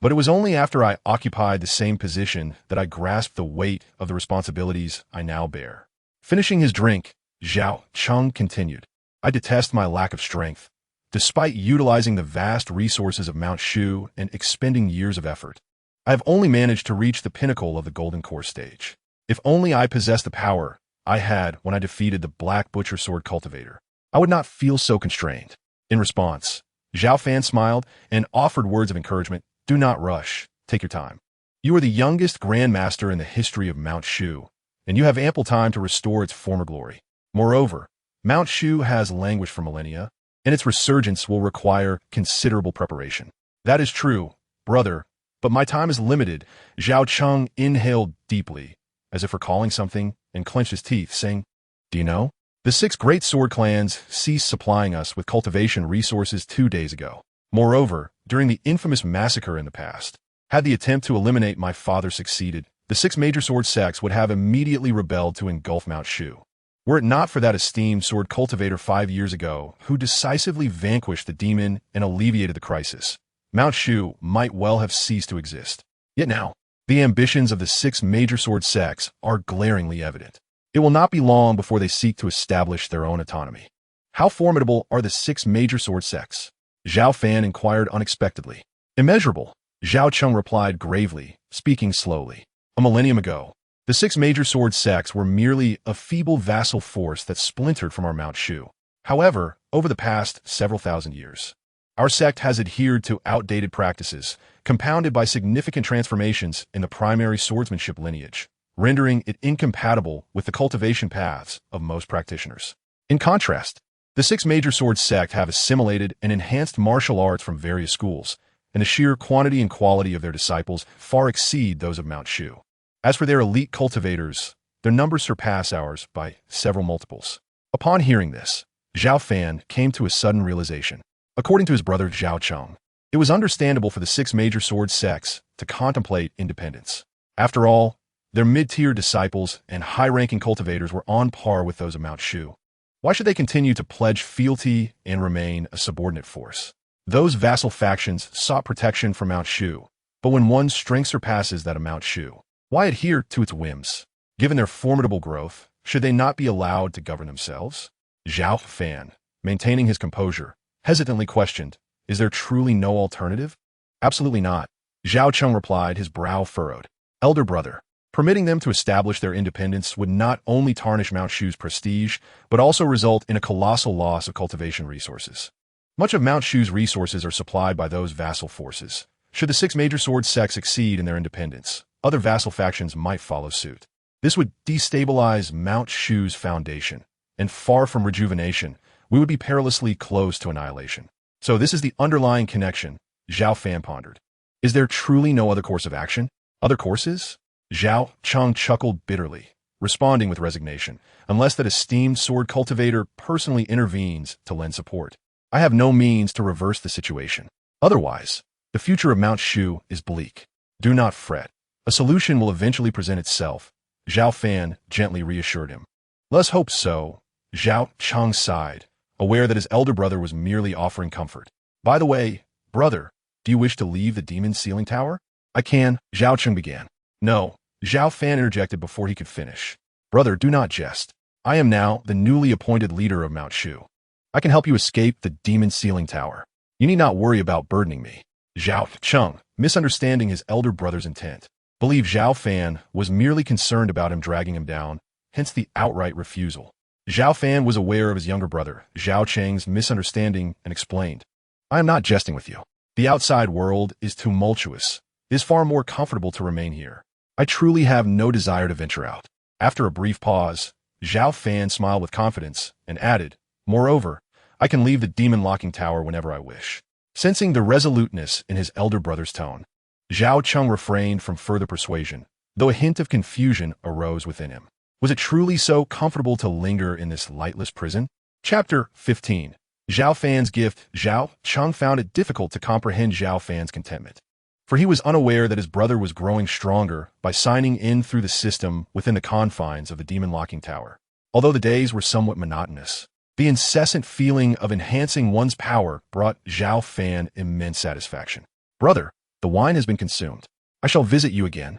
But it was only after I occupied the same position that I grasped the weight of the responsibilities I now bear. Finishing his drink, Zhao Cheng continued, I detest my lack of strength. Despite utilizing the vast resources of Mount Shu and expending years of effort, I have only managed to reach the pinnacle of the Golden Core stage. If only I possessed the power I had when I defeated the Black Butcher Sword Cultivator, I would not feel so constrained. In response, Zhao Fan smiled and offered words of encouragement. Do not rush. Take your time. You are the youngest Grand Master in the history of Mount Shu, and you have ample time to restore its former glory. Moreover, Mount Shu has languished for millennia, and its resurgence will require considerable preparation. That is true, brother, but my time is limited. Zhao Cheng inhaled deeply, as if recalling something, and clenched his teeth, saying, Do you know? The 6 great sword clans ceased supplying us with cultivation resources 2 days ago. Moreover, during the infamous massacre in the past, had the attempt to eliminate my father succeeded, the 6 major sword sects would have immediately rebelled to engulf Mount Shu. Were it not for that esteemed sword cultivator 5 years ago, who decisively vanquished the demon and alleviated the crisis, Mount Shu might well have ceased to exist. Yet now, the ambitions of the 6 major sword sects are glaringly evident. It will not be long before they seek to establish their own autonomy. How formidable are the 6 major sword sects? Zhao Fan inquired unexpectedly. Immeasurable, Zhao Cheng replied gravely, speaking slowly. A millennium ago, the 6 major sword sects were merely a feeble vassal force that splintered from our Mount Shu. However, over the past several thousand years, our sect has adhered to outdated practices, compounded by significant transformations in the primary swordsmanship lineage, rendering it incompatible with the cultivation paths of most practitioners. In contrast, the 6 major sword sect have assimilated and enhanced martial arts from various schools, and the sheer quantity and quality of their disciples far exceed those of Mount Shu. As for their elite cultivators, their numbers surpass ours by several multiples. Upon hearing this, Zhao Fan came to a sudden realization. According to his brother Zhao Cheng, it was understandable for the 6 major sword sects to contemplate independence. After all, their mid-tier disciples and high-ranking cultivators were on par with those of Mount Shu. Why should they continue to pledge fealty and remain a subordinate force? Those vassal factions sought protection from Mount Shu, but when one's strength surpasses that of Mount Shu, why adhere to its whims? Given their formidable growth, should they not be allowed to govern themselves? Zhao Fan, maintaining his composure, hesitantly questioned, is there truly no alternative? Absolutely not, Zhao Cheng replied, his brow furrowed. Elder brother, permitting them to establish their independence would not only tarnish Mount Shu's prestige, but also result in a colossal loss of cultivation resources. Much of Mount Shu's resources are supplied by those vassal forces. Should the 6 major sword sects succeed in their independence, other vassal factions might follow suit. This would destabilize Mount Shu's foundation, and far from rejuvenation, we would be perilously close to annihilation. So this is the underlying connection, Zhao Fan pondered. Is there truly no other course of action? Other courses? Zhao Cheng chuckled bitterly, responding with resignation, unless that esteemed sword cultivator personally intervenes to lend support. I have no means to reverse the situation. Otherwise, the future of Mount Shu is bleak. Do not fret. A solution will eventually present itself, Zhao Fan gently reassured him. Let's hope so, Zhao Cheng sighed, aware that his elder brother was merely offering comfort. By the way, brother, do you wish to leave the demon sealing tower? I can, Zhao Cheng began. No, Zhao Fan interjected before he could finish. Brother, do not jest. I am now the newly appointed leader of Mount Shu. I can help you escape the demon sealing tower. You need not worry about burdening me. Zhao Cheng, misunderstanding his elder brother's intent, believed Zhao Fan was merely concerned about him dragging him down, hence the outright refusal. Zhao Fan was aware of his younger brother, Zhao Cheng's misunderstanding, and explained, I am not jesting with you. The outside world is tumultuous. It is far more comfortable to remain here. I truly have no desire to venture out. After a brief pause, Zhao Fan smiled with confidence and added, Moreover, I can leave the demon-locking tower whenever I wish. Sensing the resoluteness in his elder brother's tone, Zhao Cheng refrained from further persuasion, though a hint of confusion arose within him. Was it truly so comfortable to linger in this lightless prison? Chapter 15. Zhao Fan's gift. Zhao Cheng found it difficult to comprehend Zhao Fan's contentment, for he was unaware that his brother was growing stronger by signing in through the system within the confines of the demon-locking tower. Although the days were somewhat monotonous, the incessant feeling of enhancing one's power brought Zhao Fan immense satisfaction. Brother, the wine has been consumed. I shall visit you again,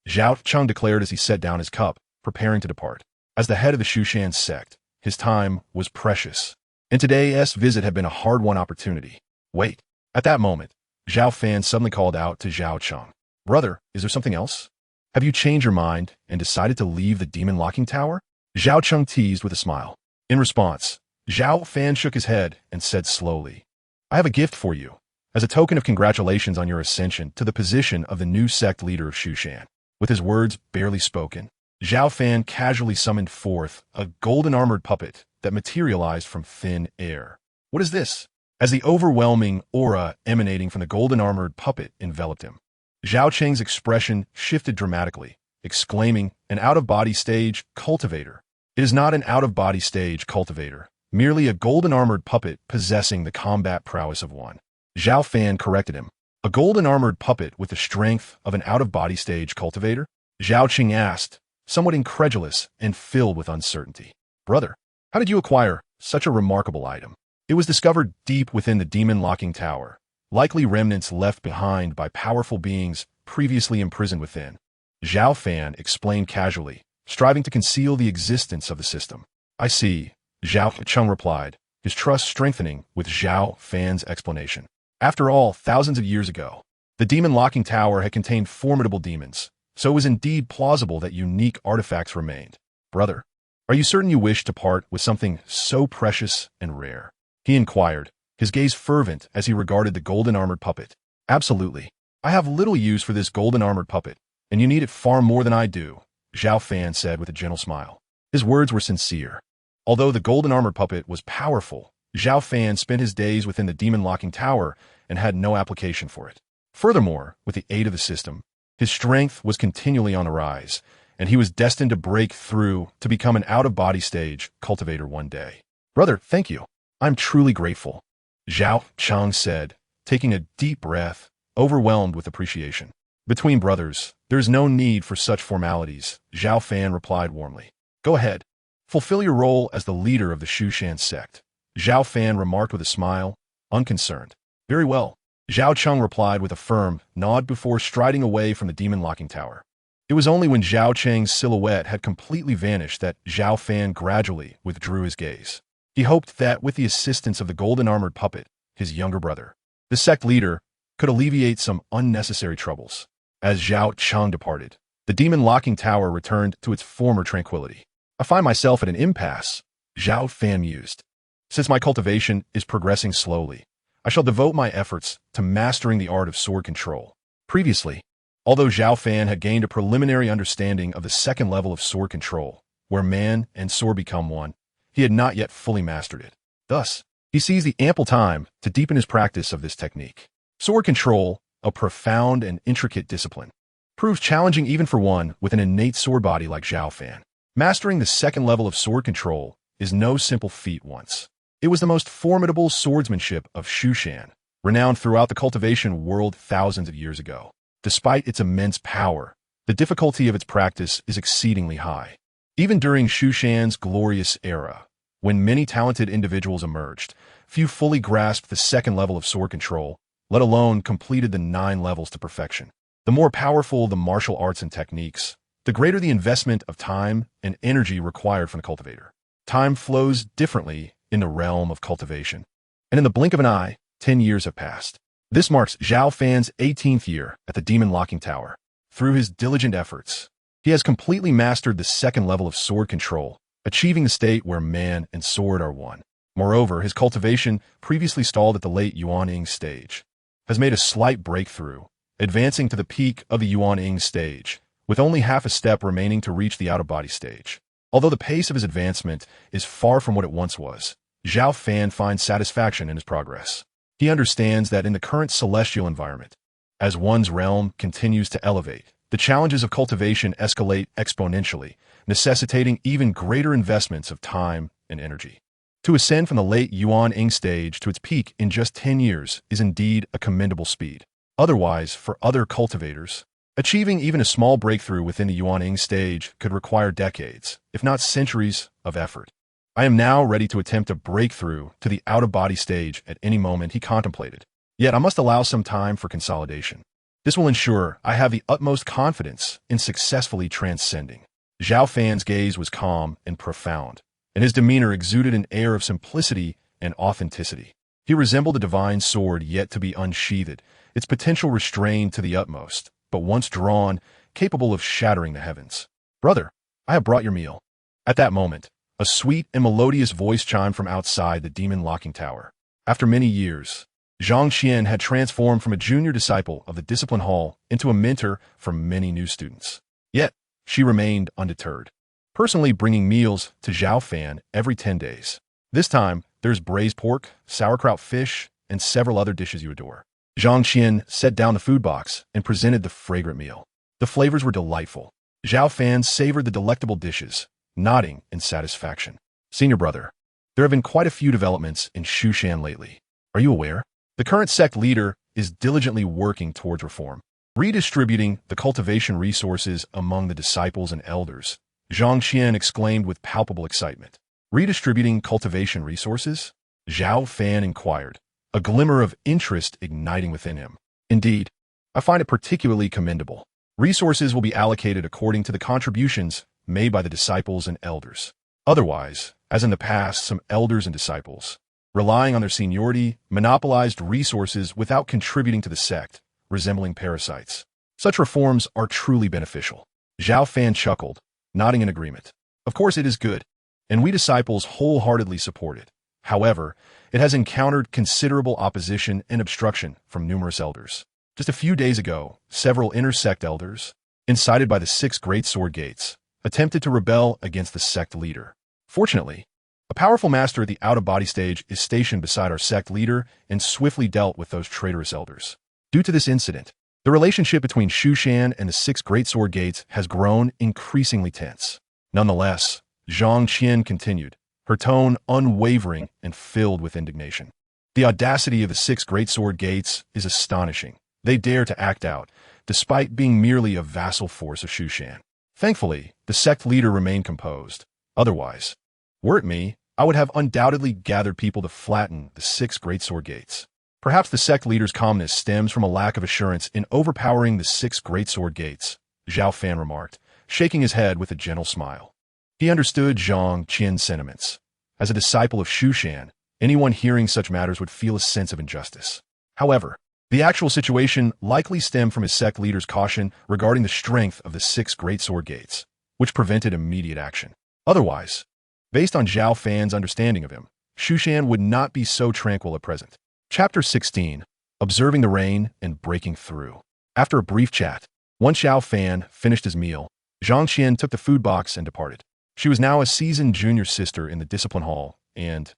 Zhao Cheng declared as he set down his cup, preparing to depart. As the head of the Shushan sect, his time was precious, and today's visit had been a hard-won opportunity. Wait. At that moment, Zhao Fan suddenly called out to Zhao Cheng. Brother, is there something else? Have you changed your mind and decided to leave the demon-locking tower? Zhao Cheng teased with a smile. In response, Zhao Fan shook his head and said slowly, I have a gift for you, as a token of congratulations on your ascension to the position of the new sect leader of Shushan. With his words barely spoken, Zhao Fan casually summoned forth a golden-armored puppet that materialized from thin air. What is this? As the overwhelming aura emanating from the golden-armored puppet enveloped him, Zhao Cheng's expression shifted dramatically, exclaiming, an out-of-body stage cultivator. It is not an out-of-body stage cultivator, merely a golden-armored puppet possessing the combat prowess of one. Zhao Fan corrected him. A golden-armored puppet with the strength of an out-of-body stage cultivator? Zhao Cheng asked, somewhat incredulous and filled with uncertainty. Brother, how did you acquire such a remarkable item? It was discovered deep within the demon-locking tower, likely remnants left behind by powerful beings previously imprisoned within. Zhao Fan explained casually, striving to conceal the existence of the system. I see, Zhao Cheng replied, his trust strengthening with Zhao Fan's explanation. After all, thousands of years ago, the demon locking tower had contained formidable demons, so it was indeed plausible that unique artifacts remained. Brother, are you certain you wish to part with something so precious and rare? He inquired, his gaze fervent as he regarded the golden-armored puppet. Absolutely. I have little use for this golden-armored puppet, and you need it far more than I do, Zhao Fan said with a gentle smile. His words were sincere. Although the golden-armored puppet was powerful, Zhao Fan spent his days within the demon-locking tower and had no application for it. Furthermore, with the aid of the system, his strength was continually on the rise, and he was destined to break through to become an out-of-body stage cultivator one day. Brother, thank you. I'm truly grateful, Zhao Cheng said, taking a deep breath, overwhelmed with appreciation. Between brothers, there is no need for such formalities, Zhao Fan replied warmly. Go ahead. Fulfill your role as the leader of the Shushan sect, Zhao Fan remarked with a smile, unconcerned. Very well, Zhao Cheng replied with a firm nod before striding away from the demon-locking tower. It was only when Zhao Cheng's silhouette had completely vanished that Zhao Fan gradually withdrew his gaze. He hoped that with the assistance of the golden-armored puppet, his younger brother, the sect leader, could alleviate some unnecessary troubles. As Zhao Cheng departed, the demon-locking tower returned to its former tranquility. I find myself at an impasse, Zhao Fan mused. Since my cultivation is progressing slowly, I shall devote my efforts to mastering the art of sword control. Previously, although Zhao Fan had gained a preliminary understanding of the second level of sword control, where man and sword become one, he had not yet fully mastered it. Thus, he seized the ample time to deepen his practice of this technique. Sword control, a profound and intricate discipline, proves challenging even for one with an innate sword body like Zhao Fan. Mastering the second level of sword control is no simple feat once. It was the most formidable swordsmanship of Shushan, renowned throughout the cultivation world thousands of years ago. Despite its immense power, the difficulty of its practice is exceedingly high. Even during Shushan's glorious era, when many talented individuals emerged, few fully grasped the second level of sword control, let alone completed the 9 levels to perfection. The more powerful the martial arts and techniques, the greater the investment of time and energy required from the cultivator. Time flows differently in the realm of cultivation, and in the blink of an eye, 10 years have passed. This marks Zhao Fan's 18th year at the Demon Locking Tower. Through his diligent efforts, he has completely mastered the second level of sword control, achieving the state where man and sword are one. Moreover, his cultivation, previously stalled at the late Yuan-Ing stage, has made a slight breakthrough, advancing to the peak of the Yuan-Ing stage, with only half a step remaining to reach the out-of-body stage. Although the pace of his advancement is far from what it once was, Zhao Fan finds satisfaction in his progress. He understands that in the current celestial environment, as one's realm continues to elevate, the challenges of cultivation escalate exponentially, necessitating even greater investments of time and energy. To ascend from the late Yuan-Ing stage to its peak in just 10 years is indeed a commendable speed. Otherwise, for other cultivators, achieving even a small breakthrough within the Yuan-Ing stage could require decades, if not centuries, of effort. I am now ready to attempt a breakthrough to the out-of-body stage at any moment, he contemplated. Yet I must allow some time for consolidation. This will ensure I have the utmost confidence in successfully transcending. Zhao Fan's gaze was calm and profound, and his demeanor exuded an air of simplicity and authenticity. He resembled a divine sword yet to be unsheathed, its potential restrained to the utmost, but once drawn, capable of shattering the heavens. Brother, I have brought your meal. At that moment, a sweet and melodious voice chimed from outside the demon-locking tower. After many years, Zhang Qian had transformed from a junior disciple of the discipline hall into a mentor for many new students. Yet, she remained undeterred, personally bringing meals to Zhao Fan every 10 days. This time, there's braised pork, sauerkraut fish, and several other dishes you adore. Zhang Qian set down the food box and presented the fragrant meal. The flavors were delightful. Zhao Fan savored the delectable dishes, nodding in satisfaction. Senior brother, there have been quite a few developments in Shushan lately. Are you aware? The current sect leader is diligently working towards reform, redistributing the cultivation resources among the disciples and elders. Zhang Qian exclaimed with palpable excitement. Redistributing cultivation resources? Zhao Fan inquired, a glimmer of interest igniting within him. Indeed, I find it particularly commendable. Resources will be allocated according to the contributions made by the disciples and elders. Otherwise, as in the past, some elders and disciples, relying on their seniority, monopolized resources without contributing to the sect, resembling parasites. Such reforms are truly beneficial. Zhao Fan chuckled, nodding in agreement. Of course it is good, and we disciples wholeheartedly support it. However, it has encountered considerable opposition and obstruction from numerous elders. Just a few days ago, several inter-sect elders, incited by the 6 great sword gates, attempted to rebel against the sect leader. Fortunately, a powerful master at the out-of-body stage is stationed beside our sect leader and swiftly dealt with those traitorous elders. Due to this incident, the relationship between Shu Shan and the 6 great sword gates has grown increasingly tense. Nonetheless, Zhang Qian continued, her tone unwavering and filled with indignation. The audacity of the 6 great sword gates is astonishing. They dare to act out, despite being merely a vassal force of Shu Shan. Thankfully, the sect leader remained composed. Otherwise, were it me, I would have undoubtedly gathered people to flatten the 6 great sword gates. Perhaps the sect leader's calmness stems from a lack of assurance in overpowering the 6 great sword gates, Zhao Fan remarked, shaking his head with a gentle smile. He understood Zhang Qian's sentiments. As a disciple of Shu Shan, anyone hearing such matters would feel a sense of injustice. However, the actual situation likely stemmed from his sect leader's caution regarding the strength of the 6 great sword gates, which prevented immediate action. Otherwise, based on Zhao Fan's understanding of him, Shu Shan would not be so tranquil at present. Chapter 16. Observing the Rain and Breaking Through. After a brief chat, once Zhao Fan finished his meal, Zhang Qian took the food box and departed. She was now a seasoned junior sister in the discipline hall and,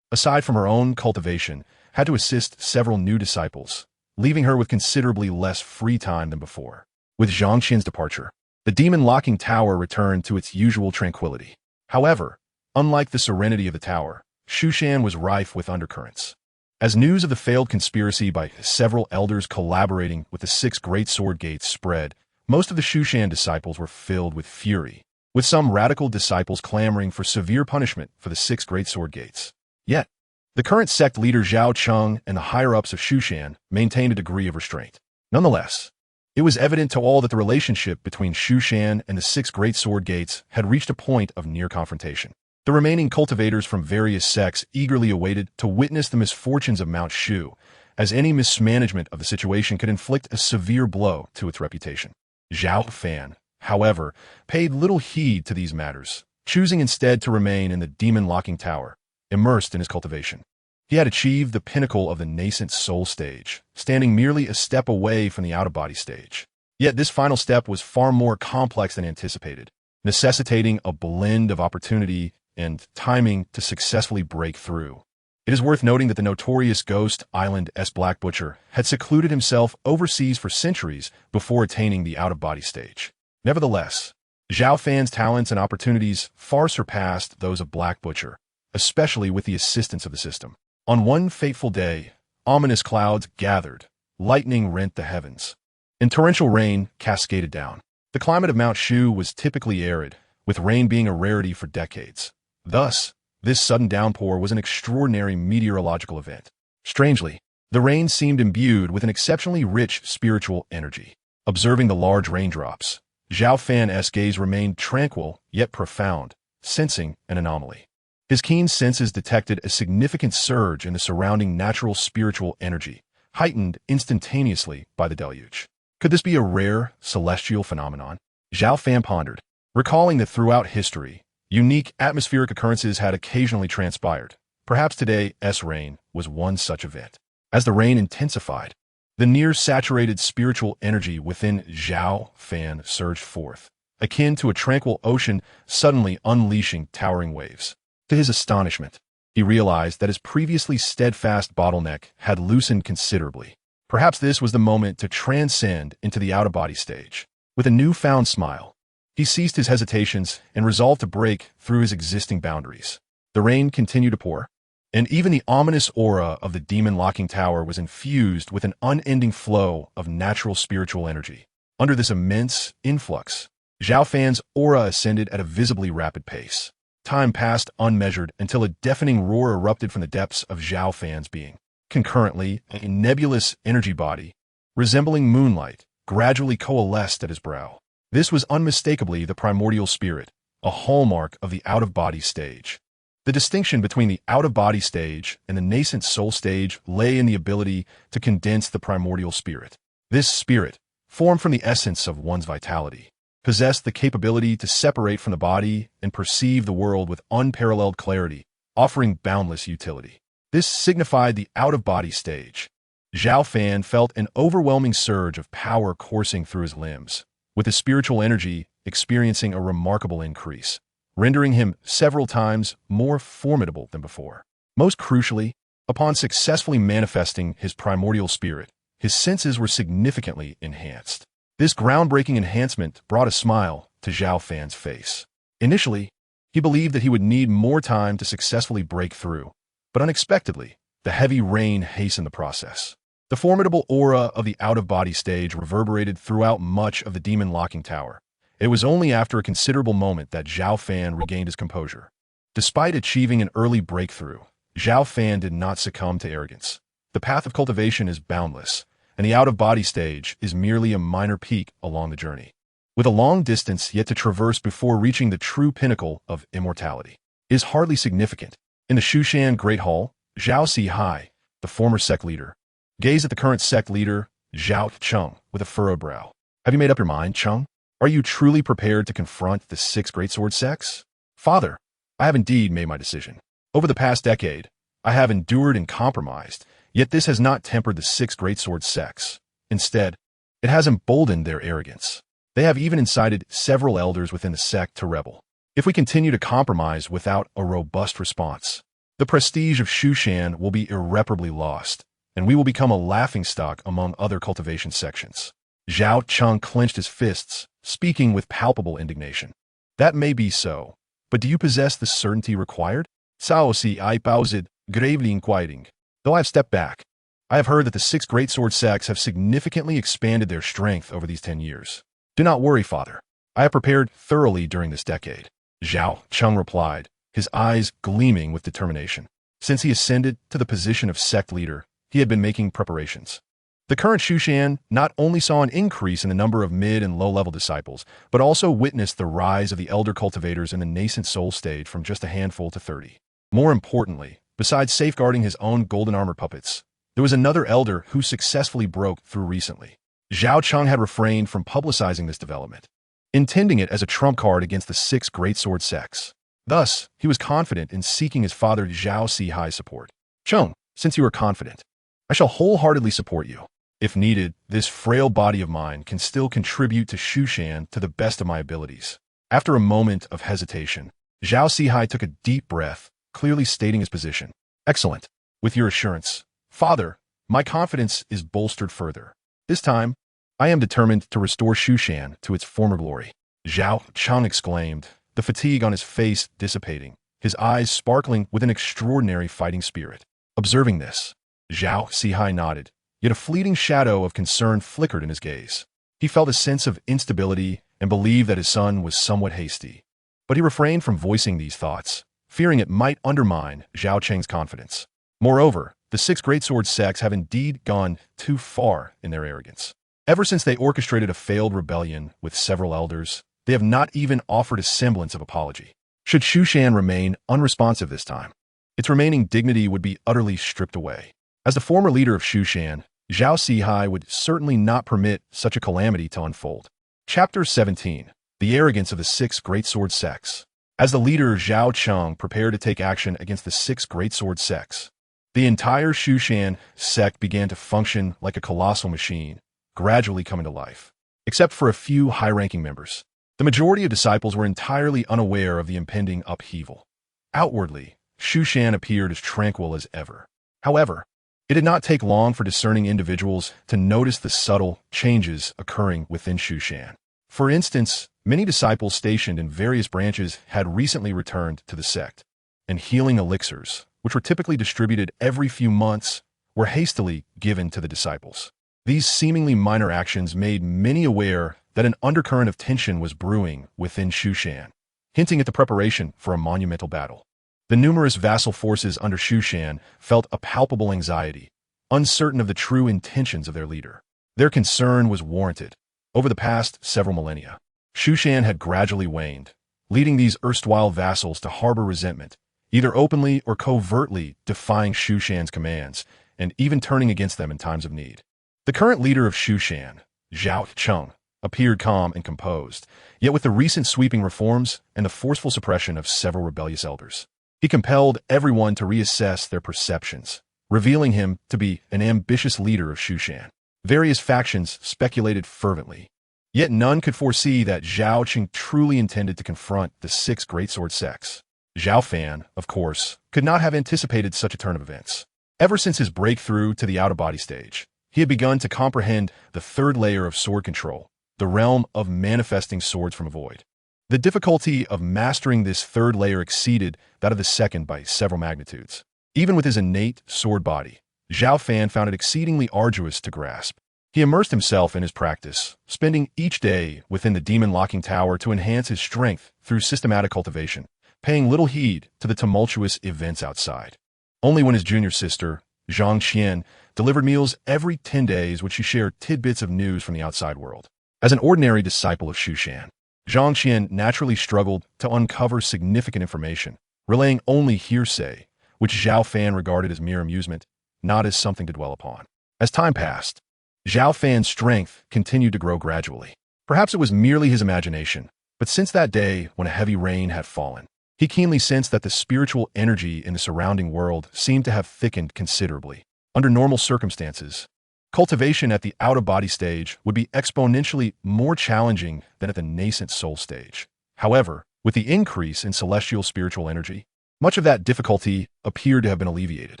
aside from her own cultivation, had to assist several new disciples, leaving her with considerably less free time than before. With Zhang Qian's departure, the demon-locking tower returned to its usual tranquility. However, unlike the serenity of the tower, Shu Shan was rife with undercurrents. As news of the failed conspiracy by several elders collaborating with the 6 great sword gates spread, most of the Shu Shan disciples were filled with fury, with some radical disciples clamoring for severe punishment for the 6 great sword gates. Yet, the current sect leader Zhao Cheng and the higher-ups of Shu Shan maintained a degree of restraint. Nonetheless, it was evident to all that the relationship between Shu Shan and the 6 great sword gates had reached a point of near confrontation. The remaining cultivators from various sects eagerly awaited to witness the misfortunes of Mount Shu, as any mismanagement of the situation could inflict a severe blow to its reputation. Zhao Fan, however, paid little heed to these matters, choosing instead to remain in the demon-locking tower, immersed in his cultivation. He had achieved the pinnacle of the nascent soul stage, standing merely a step away from the out-of-body stage. Yet this final step was far more complex than anticipated, necessitating a blend of opportunity and timing to successfully break through. It is worth noting that the notorious Ghost Island-S Black Butcher had secluded himself overseas for centuries before attaining the out-of-body stage. Nevertheless, Zhao Fan's talents and opportunities far surpassed those of Black Butcher, especially with the assistance of the system. On one fateful day, ominous clouds gathered, lightning rent the heavens, and torrential rain cascaded down. The climate of Mount Shu was typically arid, with rain being a rarity for decades. Thus, this sudden downpour was an extraordinary meteorological event. Strangely, the rain seemed imbued with an exceptionally rich spiritual energy. Observing the large raindrops, Zhao Fan's gaze remained tranquil yet profound, sensing an anomaly. His keen senses detected a significant surge in the surrounding natural spiritual energy, heightened instantaneously by the deluge. Could this be a rare, celestial phenomenon? Zhao Fan pondered, recalling that throughout history, unique atmospheric occurrences had occasionally transpired. Perhaps today's rain was one such event. As the rain intensified, the near-saturated spiritual energy within Zhao Fan surged forth, akin to a tranquil ocean suddenly unleashing towering waves. To his astonishment, he realized that his previously steadfast bottleneck had loosened considerably. Perhaps this was the moment to transcend into the out-of-body stage. With a newfound smile, he ceased his hesitations and resolved to break through his existing boundaries. The rain continued to pour, and even the ominous aura of the demon-locking tower was infused with an unending flow of natural spiritual energy. Under this immense influx, Zhao Fan's aura ascended at a visibly rapid pace. Time passed unmeasured until a deafening roar erupted from the depths of Zhao Fan's being. Concurrently, a nebulous energy body, resembling moonlight, gradually coalesced at his brow. This was unmistakably the primordial spirit, a hallmark of the out-of-body stage. The distinction between the out-of-body stage and the nascent soul stage lay in the ability to condense the primordial spirit. This spirit, formed from the essence of one's vitality, possessed the capability to separate from the body and perceive the world with unparalleled clarity, offering boundless utility. This signified the out-of-body stage. Zhao Fan felt an overwhelming surge of power coursing through his limbs, with his spiritual energy experiencing a remarkable increase, rendering him several times more formidable than before. Most crucially, upon successfully manifesting his primordial spirit, his senses were significantly enhanced. This groundbreaking enhancement brought a smile to Zhao Fan's face. Initially, he believed that he would need more time to successfully break through, but unexpectedly, the heavy rain hastened the process. The formidable aura of the out-of-body stage reverberated throughout much of the demon locking tower. It was only after a considerable moment that Zhao Fan regained his composure. Despite achieving an early breakthrough, Zhao Fan did not succumb to arrogance. The path of cultivation is boundless, and the out-of-body stage is merely a minor peak along the journey, with a long distance yet to traverse before reaching the true pinnacle of immortality. It is hardly significant. In the Shushan Great Hall, Zhao Sihai, the former sect leader, gazed at the current sect leader, Zhao Cheng, with a furrowed brow. Have you made up your mind, Cheng? Are you truly prepared to confront the 6 greatsword sects? Father, I have indeed made my decision. Over the past decade, I have endured and compromised, yet this has not tempered the 6 greatsword sects. Instead, it has emboldened their arrogance. They have even incited several elders within the sect to rebel. If we continue to compromise without a robust response, the prestige of Shushan will be irreparably lost, and we will become a laughingstock among other cultivation sections. Zhao Cheng clenched his fists, speaking with palpable indignation. That may be so, but do you possess the certainty required? Cao Si I paused, gravely inquiring. Though I have stepped back, I have heard that the 6 greatsword sects have significantly expanded their strength over these 10 years. Do not worry, Father. I have prepared thoroughly during this decade. Zhao Cheng replied, his eyes gleaming with determination. Since he ascended to the position of sect leader, he had been making preparations. The current Shushan not only saw an increase in the number of mid- and low-level disciples, but also witnessed the rise of the elder cultivators in the nascent soul stage from just a handful to 30. More importantly, besides safeguarding his own golden armor puppets, there was another elder who successfully broke through recently. Zhao Cheng had refrained from publicizing this development, intending it as a trump card against the 6 greatsword sects. Thus, he was confident in seeking his father Zhao Sihai's support. Cheng, since you are confident, I shall wholeheartedly support you. If needed, this frail body of mine can still contribute to Shushan to the best of my abilities. After a moment of hesitation, Zhao Sihai took a deep breath, clearly stating his position. Excellent. With your assurance, Father, my confidence is bolstered further. This time, I am determined to restore Shushan to its former glory. Zhao Cheng exclaimed, the fatigue on his face dissipating, his eyes sparkling with an extraordinary fighting spirit. Observing this, Zhao Sihai nodded, yet a fleeting shadow of concern flickered in his gaze. He felt a sense of instability and believed that his son was somewhat hasty. But he refrained from voicing these thoughts, fearing it might undermine Zhao Cheng's confidence. Moreover, the 6 greatsword sects have indeed gone too far in their arrogance. Ever since they orchestrated a failed rebellion with several elders, they have not even offered a semblance of apology. Should Shushan remain unresponsive this time, its remaining dignity would be utterly stripped away. As the former leader of Shushan, Zhao Sihai would certainly not permit such a calamity to unfold. Chapter 17. The Arrogance of the 6 Greatsword Sects. As the leader Zhao Cheng prepared to take action against the 6 Greatsword Sects, the entire Shushan sect began to function like a colossal machine, gradually coming to life. Except for a few high-ranking members, the majority of disciples were entirely unaware of the impending upheaval. Outwardly, Shushan appeared as tranquil as ever. However, it did not take long for discerning individuals to notice the subtle changes occurring within Shushan. For instance, many disciples stationed in various branches had recently returned to the sect, and healing elixirs, which were typically distributed every few months, were hastily given to the disciples. These seemingly minor actions made many aware that an undercurrent of tension was brewing within Shushan, hinting at the preparation for a monumental battle. The numerous vassal forces under Shushan felt a palpable anxiety, uncertain of the true intentions of their leader. Their concern was warranted. Over the past several millennia, Shushan had gradually waned, leading these erstwhile vassals to harbor resentment, either openly or covertly defying Shushan's commands, and even turning against them in times of need. The current leader of Shushan, Zhao Cheng, appeared calm and composed, yet with the recent sweeping reforms and the forceful suppression of several rebellious elders, he compelled everyone to reassess their perceptions, revealing him to be an ambitious leader of Shushan. Various factions speculated fervently, yet none could foresee that Zhao Cheng truly intended to confront the 6 greatsword sects. Zhao Fan, of course, could not have anticipated such a turn of events. Ever since his breakthrough to the out-of-body stage, he had begun to comprehend the 3rd layer of sword control, the realm of manifesting swords from a void. The difficulty of mastering this 3rd layer exceeded that of the 2nd by several magnitudes. Even with his innate sword body, Zhao Fan found it exceedingly arduous to grasp. He immersed himself in his practice, spending each day within the demon locking tower to enhance his strength through systematic cultivation, paying little heed to the tumultuous events outside. Only when his junior sister, Zhang Qian, delivered meals every 10 days would she share tidbits of news from the outside world. As an ordinary disciple of Shushan, Zhang Qian naturally struggled to uncover significant information, relaying only hearsay, which Zhao Fan regarded as mere amusement, not as something to dwell upon. As time passed, Zhao Fan's strength continued to grow gradually. Perhaps it was merely his imagination, but since that day when a heavy rain had fallen, he keenly sensed that the spiritual energy in the surrounding world seemed to have thickened considerably. Under normal circumstances, cultivation at the out-of-body stage would be exponentially more challenging than at the nascent soul stage. However, with the increase in celestial spiritual energy, much of that difficulty appeared to have been alleviated.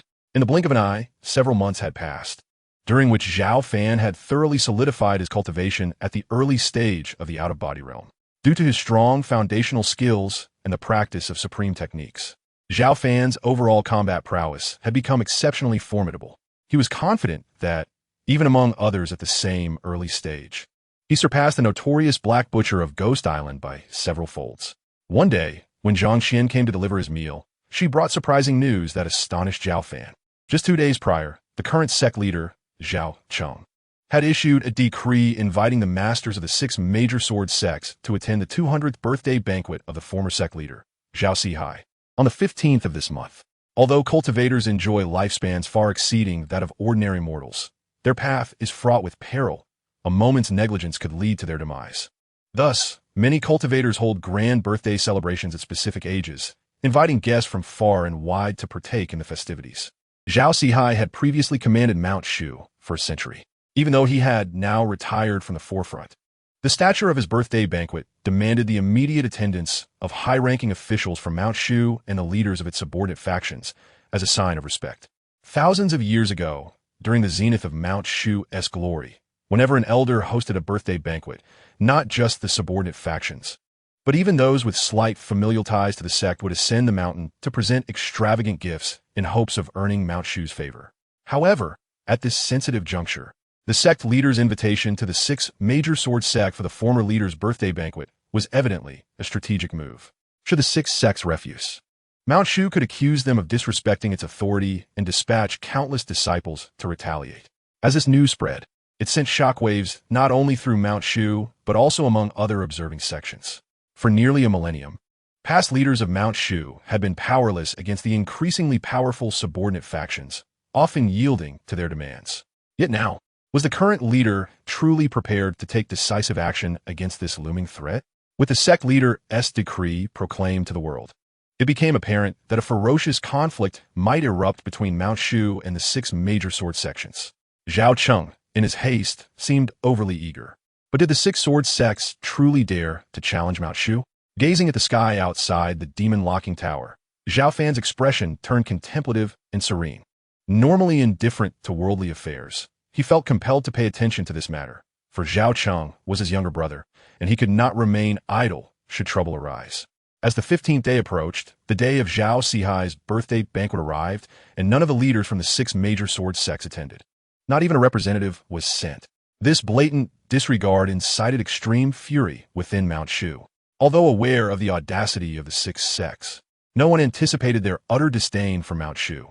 In the blink of an eye, several months had passed, during which Zhao Fan had thoroughly solidified his cultivation at the early stage of the out-of-body realm. Due to his strong foundational skills and the practice of supreme techniques, Zhao Fan's overall combat prowess had become exceptionally formidable. He was confident that, even among others at the same early stage, he surpassed the notorious Black Butcher of Ghost Island by several folds. One day, when Zhang Qian came to deliver his meal, she brought surprising news that astonished Zhao Fan. Just 2 days prior, the current sect leader, Zhao Cheng, had issued a decree inviting the masters of the 6 major sword sects to attend the 200th birthday banquet of the former sect leader, Zhao Sihai, on the 15th of this month. Although cultivators enjoy lifespans far exceeding that of ordinary mortals, their path is fraught with peril. A moment's negligence could lead to their demise. Thus, many cultivators hold grand birthday celebrations at specific ages, inviting guests from far and wide to partake in the festivities. Zhao Sihai had previously commanded Mount Shu for a century, even though he had now retired from the forefront. The stature of his birthday banquet demanded the immediate attendance of high-ranking officials from Mount Shu and the leaders of its subordinate factions as a sign of respect. Thousands of years ago, during the zenith of Mount Shu's glory, whenever an elder hosted a birthday banquet, not just the subordinate factions, but even those with slight familial ties to the sect would ascend the mountain to present extravagant gifts in hopes of earning Mount Shu's favor. However, at this sensitive juncture, the sect leader's invitation to the 6 major sword sect for the former leader's birthday banquet was evidently a strategic move. Should the 6 sects refuse, Mount Shu could accuse them of disrespecting its authority and dispatch countless disciples to retaliate. As this news spread, it sent shockwaves not only through Mount Shu, but also among other observing sections. For nearly a millennium, past leaders of Mount Shu had been powerless against the increasingly powerful subordinate factions, often yielding to their demands. Yet now, was the current leader truly prepared to take decisive action against this looming threat? With the sect leader's decree proclaimed to the world, it became apparent that a ferocious conflict might erupt between Mount Shu and the 6 major sword sections. Zhao Cheng, in his haste, seemed overly eager. But did the 6 sword sects truly dare to challenge Mount Shu? Gazing at the sky outside the demon-locking tower, Zhao Fan's expression turned contemplative and serene. Normally indifferent to worldly affairs, he felt compelled to pay attention to this matter, for Zhao Cheng was his younger brother, and he could not remain idle should trouble arise. As the 15th day approached, the day of Zhao Sihai's birthday banquet arrived, and none of the leaders from the 6 major sword sects attended. Not even a representative was sent. This blatant disregard incited extreme fury within Mount Shu. Although aware of the audacity of the 6 sects, no one anticipated their utter disdain for Mount Shu.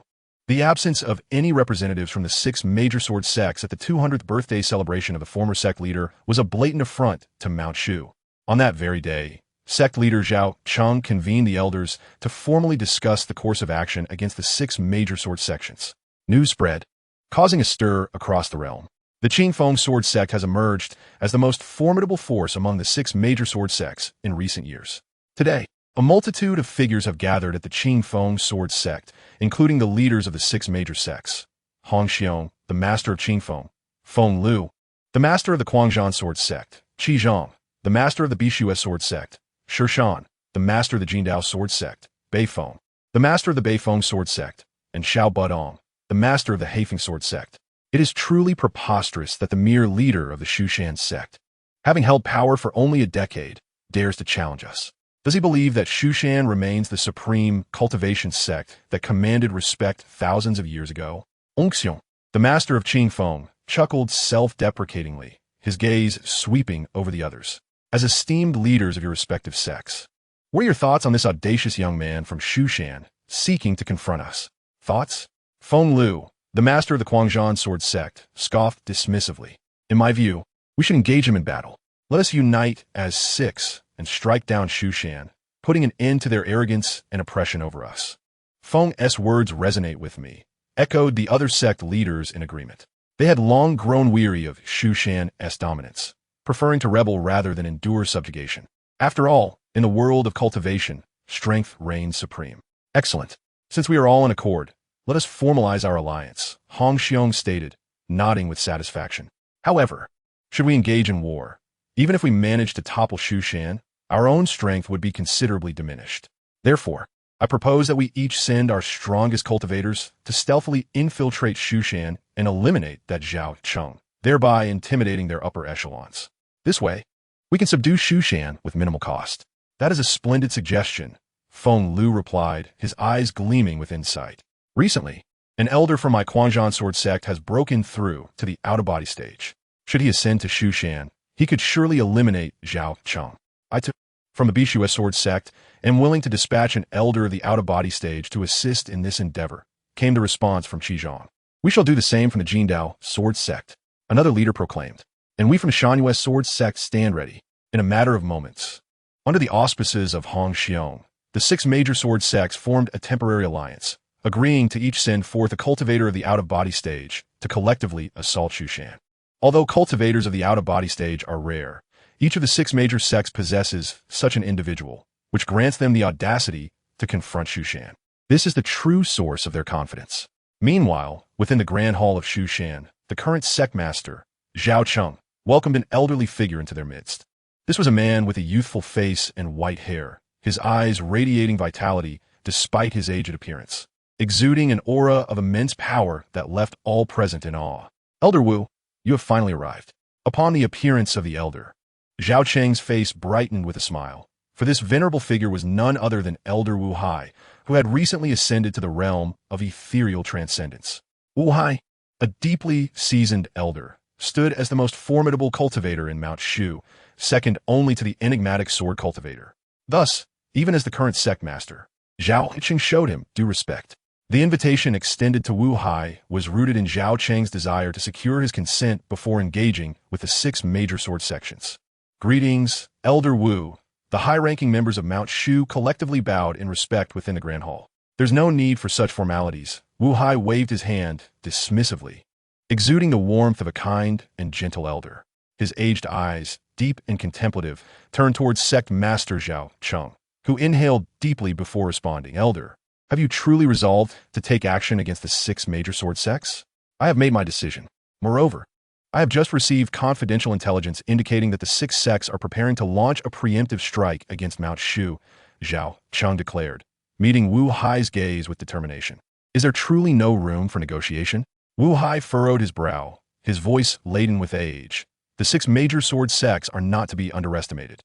The absence of any representatives from the 6 major sword sects at the 200th birthday celebration of the former sect leader was a blatant affront to Mount Shu. On that very day, Sect leader Zhao Cheng convened the elders to formally discuss the course of action against the 6 major sword sections. News spread, causing a stir across the realm. The Qingfeng sword sect has emerged as the most formidable force among the 6 major sword sects in recent years. Today, a multitude of figures have gathered at the Qingfeng sword sect, including the leaders of the 6 major sects: Hong Xiong, the master of Qingfeng; Feng Lu, the master of the Quanzhan sword sect; Qi Zhang, the master of the Bishuo sword sect; Shi Shan, the master of the Jindao sword sect; Beifeng, the master of the Beifeng sword sect; and Xiao Budong, the master of the Heifeng sword sect. It is truly preposterous that the mere leader of the Shushan sect, having held power for only a decade, dares to challenge us. Does he believe that Shushan remains the supreme cultivation sect that commanded respect thousands of years ago? Ongxiong, the master of Qingfeng, chuckled self-deprecatingly, his gaze sweeping over the others. As esteemed leaders of your respective sects, what are your thoughts on this audacious young man from Shushan seeking to confront us? Thoughts? Feng Lu, the master of the Quanzhan sword sect, scoffed dismissively. In my view, we should engage him in battle. Let us unite as 6 and strike down Shushan, putting an end to their arrogance and oppression over us. Feng's words resonate with me, echoed the other sect leaders in agreement. They had long grown weary of Shushan's dominance, preferring to rebel rather than endure subjugation. After all, in the world of cultivation, strength reigns supreme. Excellent. Since we are all in accord, let us formalize our alliance, Hong Xiong stated, nodding with satisfaction. However, should we engage in war, even if we manage to topple Shushan, our own strength would be considerably diminished. Therefore, I propose that we each send our strongest cultivators to stealthily infiltrate Shushan and eliminate that Zhao Cheng, thereby intimidating their upper echelons. This way, we can subdue Shushan with minimal cost. That is a splendid suggestion, Feng Lu replied, his eyes gleaming with insight. Recently, an elder from my Quanzhan sword sect has broken through to the out-of-body stage. Should he ascend to Shushan, he could surely eliminate Zhao Cheng. I too, from the Bishuo sword sect, am willing to dispatch an elder of the out-of-body stage to assist in this endeavor, came the response from Qi Zhang. We shall do the same from the Jindao sword sect, another leader proclaimed. And we from the Shangyue sword sect stand ready, in a matter of moments. Under the auspices of Hong Xiong, the 6 major sword sects formed a temporary alliance, agreeing to each send forth a cultivator of the out-of-body stage to collectively assault Shushan. Although cultivators of the out-of-body stage are rare, each of the 6 major sects possesses such an individual, which grants them the audacity to confront Shushan. This is the true source of their confidence. Meanwhile, within the Grand Hall of Shushan, the current sect master, Zhao Cheng, welcomed an elderly figure into their midst. This was a man with a youthful face and white hair, his eyes radiating vitality despite his aged appearance, exuding an aura of immense power that left all present in awe. Elder Wu, you have finally arrived. Upon the appearance of the elder, Zhao Cheng's face brightened with a smile, for this venerable figure was none other than Elder Wu Hai, who had recently ascended to the realm of ethereal transcendence. Wu Hai, a deeply seasoned elder, stood as the most formidable cultivator in Mount Shu, second only to the enigmatic sword cultivator. Thus, even as the current sect master, Zhao Cheng showed him due respect. The invitation extended to Wu Hai was rooted in Zhao Cheng's desire to secure his consent before engaging with the 6 major sword sections. Greetings, Elder Wu. The high-ranking members of Mount Shu collectively bowed in respect within the Grand Hall. There's no need for such formalities. Wu Hai waved his hand dismissively, exuding the warmth of a kind and gentle elder. His aged eyes, deep and contemplative, turned towards sect master Zhao Cheng, who inhaled deeply before responding. Elder, have you truly resolved to take action against the 6 major sword sects? I have made my decision. Moreover, I have just received confidential intelligence indicating that the 6 sects are preparing to launch a preemptive strike against Mount Shu, Zhao Cheng declared, meeting Wu Hai's gaze with determination. Is there truly no room for negotiation? Wu Hai furrowed his brow, his voice laden with age. The 6 major sword sects are not to be underestimated.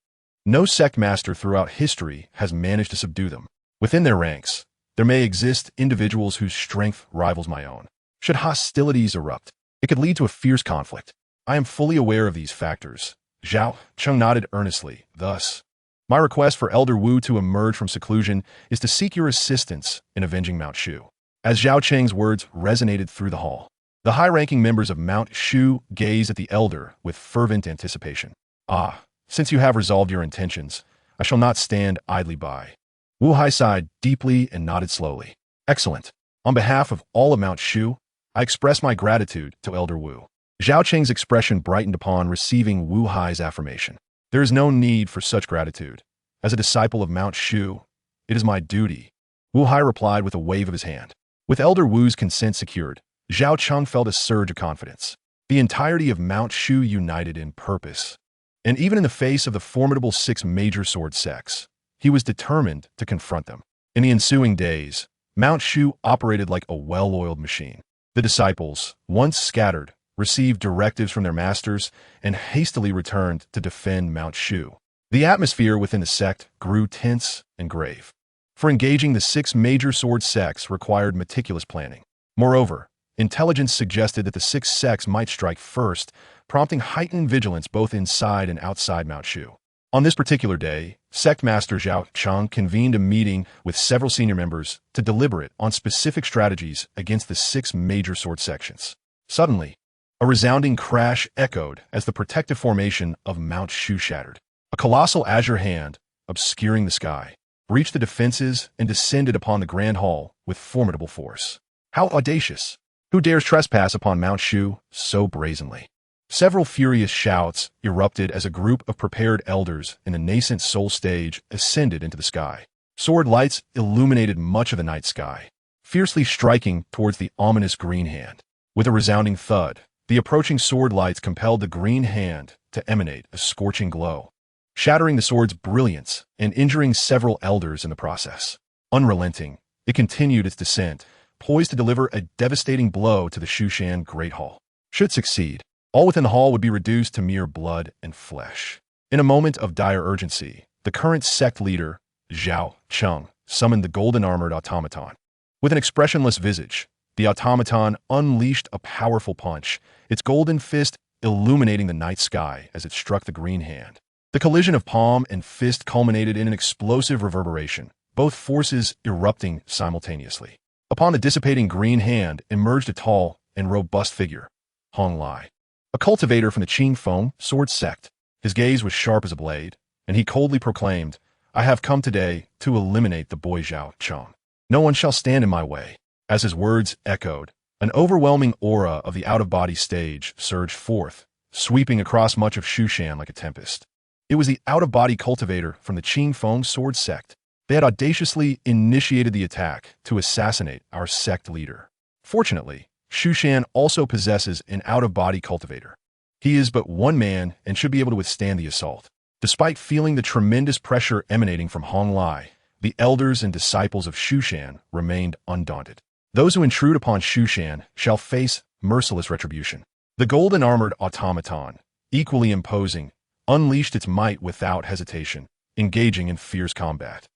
No sect master throughout history has managed to subdue them. Within their ranks, there may exist individuals whose strength rivals my own. Should hostilities erupt, it could lead to a fierce conflict. I am fully aware of these factors. Zhao Cheng nodded earnestly. Thus, my request for Elder Wu to emerge from seclusion is to seek your assistance in avenging Mount Shu. As Zhao Cheng's words resonated through the hall, the high-ranking members of Mount Shu gazed at the elder with fervent anticipation. Ah, since you have resolved your intentions, I shall not stand idly by. Wu Hai sighed deeply and nodded slowly. Excellent. On behalf of all of Mount Shu, I express my gratitude to Elder Wu. Zhao Qing's expression brightened upon receiving Wu Hai's affirmation. There is no need for such gratitude. As a disciple of Mount Shu, it is my duty. Wu Hai replied with a wave of his hand. With Elder Wu's consent secured, Zhao Qing felt a surge of confidence. The entirety of Mount Shu united in purpose. And even in the face of the formidable 6 major sword sects, he was determined to confront them. In the ensuing days, Mount Shu operated like a well-oiled machine. The disciples, once scattered, received directives from their masters and hastily returned to defend Mount Shu. The atmosphere within the sect grew tense and grave. For engaging the 6 major sword sects required meticulous planning. Moreover, intelligence suggested that the 6 sects might strike first, prompting heightened vigilance both inside and outside Mount Shu. On this particular day, Sect Master Zhao Qing convened a meeting with several senior members to deliberate on specific strategies against the 6 major sword sections. Suddenly, a resounding crash echoed as the protective formation of Mount Shu shattered. A colossal azure hand, obscuring the sky, breached the defenses and descended upon the Grand Hall with formidable force. How audacious! Who dares trespass upon Mount Shu so brazenly? Several furious shouts erupted as a group of prepared elders in the nascent soul stage ascended into the sky. Sword lights illuminated much of the night sky, fiercely striking towards the ominous green hand. With a resounding thud, the approaching sword lights compelled the green hand to emanate a scorching glow, shattering the sword's brilliance and injuring several elders in the process. Unrelenting, it continued its descent, poised to deliver a devastating blow to the Shushan Great Hall. Should succeed, all within the hall would be reduced to mere blood and flesh. In a moment of dire urgency, the current sect leader, Zhao Qing, summoned the golden-armored automaton. With an expressionless visage, the automaton unleashed a powerful punch, its golden fist illuminating the night sky as it struck the green hand. The collision of palm and fist culminated in an explosive reverberation, both forces erupting simultaneously. Upon the dissipating green hand emerged a tall and robust figure, Hong Lai, a cultivator from the Qing Feng sword sect. His gaze was sharp as a blade, and he coldly proclaimed, "I have come today to eliminate the boy Zhao Qing. No one shall stand in my way." As his words echoed, an overwhelming aura of the out-of-body stage surged forth, sweeping across much of Shushan like a tempest. It was the out-of-body cultivator from the Qing Feng sword sect. They had audaciously initiated the attack to assassinate our sect leader. Fortunately, Shushan also possesses an out-of-body cultivator. He is but one man and should be able to withstand the assault. Despite feeling the tremendous pressure emanating from Hong Lai, the elders and disciples of Shushan remained undaunted. Those who intrude upon Shushan shall face merciless retribution. The golden-armored automaton, equally imposing, unleashed its might without hesitation, engaging in fierce combat.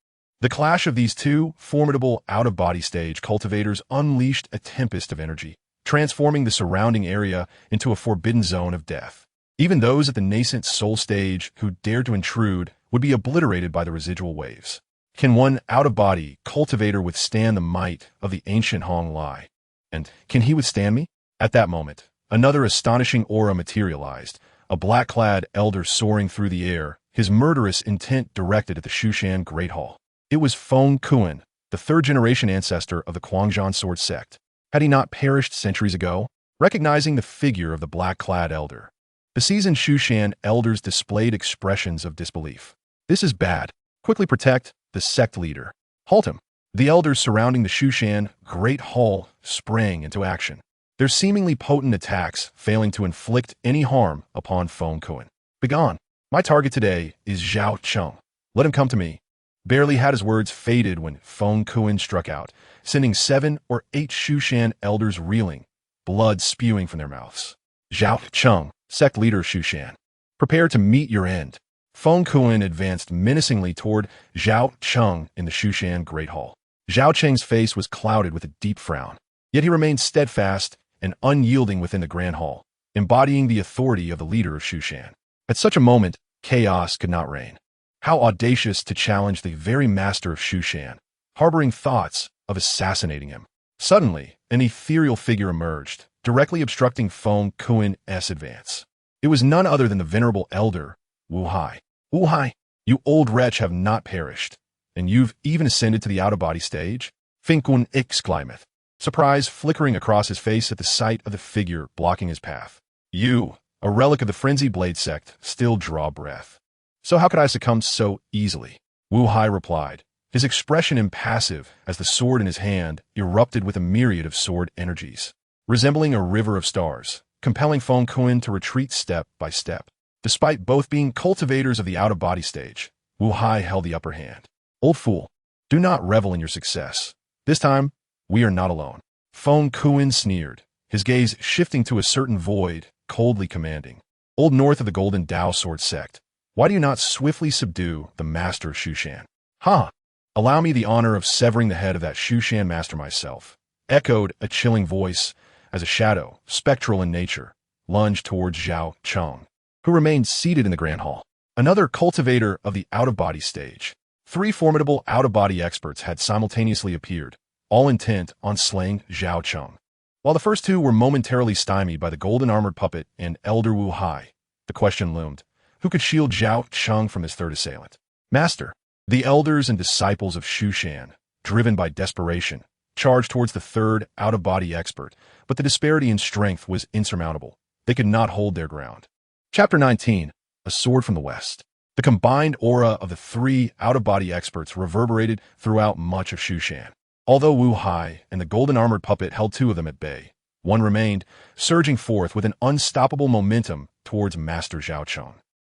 The clash of these 2 formidable out-of-body stage cultivators unleashed a tempest of energy, transforming the surrounding area into a forbidden zone of death. Even those at the nascent soul stage who dared to intrude would be obliterated by the residual waves. Can one out-of-body cultivator withstand the might of the ancient Hong Lai? And can he withstand me? At that moment, another astonishing aura materialized, a black-clad elder soaring through the air, his murderous intent directed at the Shushan Great Hall. It was Feng Kuan, the 3rd-generation ancestor of the Quanzhan sword sect. Had he not perished centuries ago? Recognizing the figure of the black-clad elder, the seasoned Shushan elders displayed expressions of disbelief. "This is bad. Quickly protect the sect leader. Halt him." The elders surrounding the Shushan Great Hall sprang into action, their seemingly potent attacks failing to inflict any harm upon Feng Kuan. "Begone. My target today is Zhao Qing. Let him come to me." Barely had his words faded when Feng Kuan struck out, sending 7 or 8 Shushan elders reeling, blood spewing from their mouths. "Zhao Qing, sect leader of Shushan, prepare to meet your end." Feng Kuan advanced menacingly toward Zhao Qing in the Shushan Great Hall. Zhao Qing's face was clouded with a deep frown, yet he remained steadfast and unyielding within the Grand Hall, embodying the authority of the leader of Shushan. At such a moment, chaos could not reign. How audacious to challenge the very master of Shushan, harboring thoughts of assassinating him. Suddenly, an ethereal figure emerged, directly obstructing Feng Kuan's advance. It was none other than the venerable elder, Wu Hai. "Wu Hai, You old wretch have not perished, and you've even ascended to the out-of-body stage? Finkun exclaimeth, surprise flickering across his face at the sight of the figure blocking his path. You, a relic of the Frenzy Blade sect, still draw breath. So how could I succumb so easily? Wu Hai replied, his expression impassive as the sword in his hand erupted with a myriad of sword energies, resembling a river of stars, compelling Feng Kun to retreat step by step. Despite both being cultivators of the out-of-body stage, Wu Hai held the upper hand. Old fool, do not revel in your success. This time, we are not alone. Feng Kun sneered, his gaze shifting to a certain void, coldly commanding. Old North of the Golden Dao Sword sect, why do you not swiftly subdue the master of Shushan? Ha! Allow me the honor of severing the head of that Shushan master myself, echoed a chilling voice as a shadow, spectral in nature, lunged towards Zhao Cheng, who remained seated in the Grand Hall. Another cultivator of the out-of-body stage. 3 formidable out-of-body experts had simultaneously appeared, all intent on slaying Zhao Cheng. While the first 2 were momentarily stymied by the golden-armored puppet and Elder Wu Hai, the question loomed, who could shield Zhao Cheng from his third assailant? Master. The elders and disciples of Shushan, driven by desperation, charged towards the third out-of-body expert, but the disparity in strength was insurmountable. They could not hold their ground. Chapter 19, A Sword from the West. The combined aura of the 3 out-of-body experts reverberated throughout much of Shushan. Although Wu Hai and the golden-armored puppet held 2 of them at bay, one remained, surging forth with an unstoppable momentum towards Master Zhao Cheng.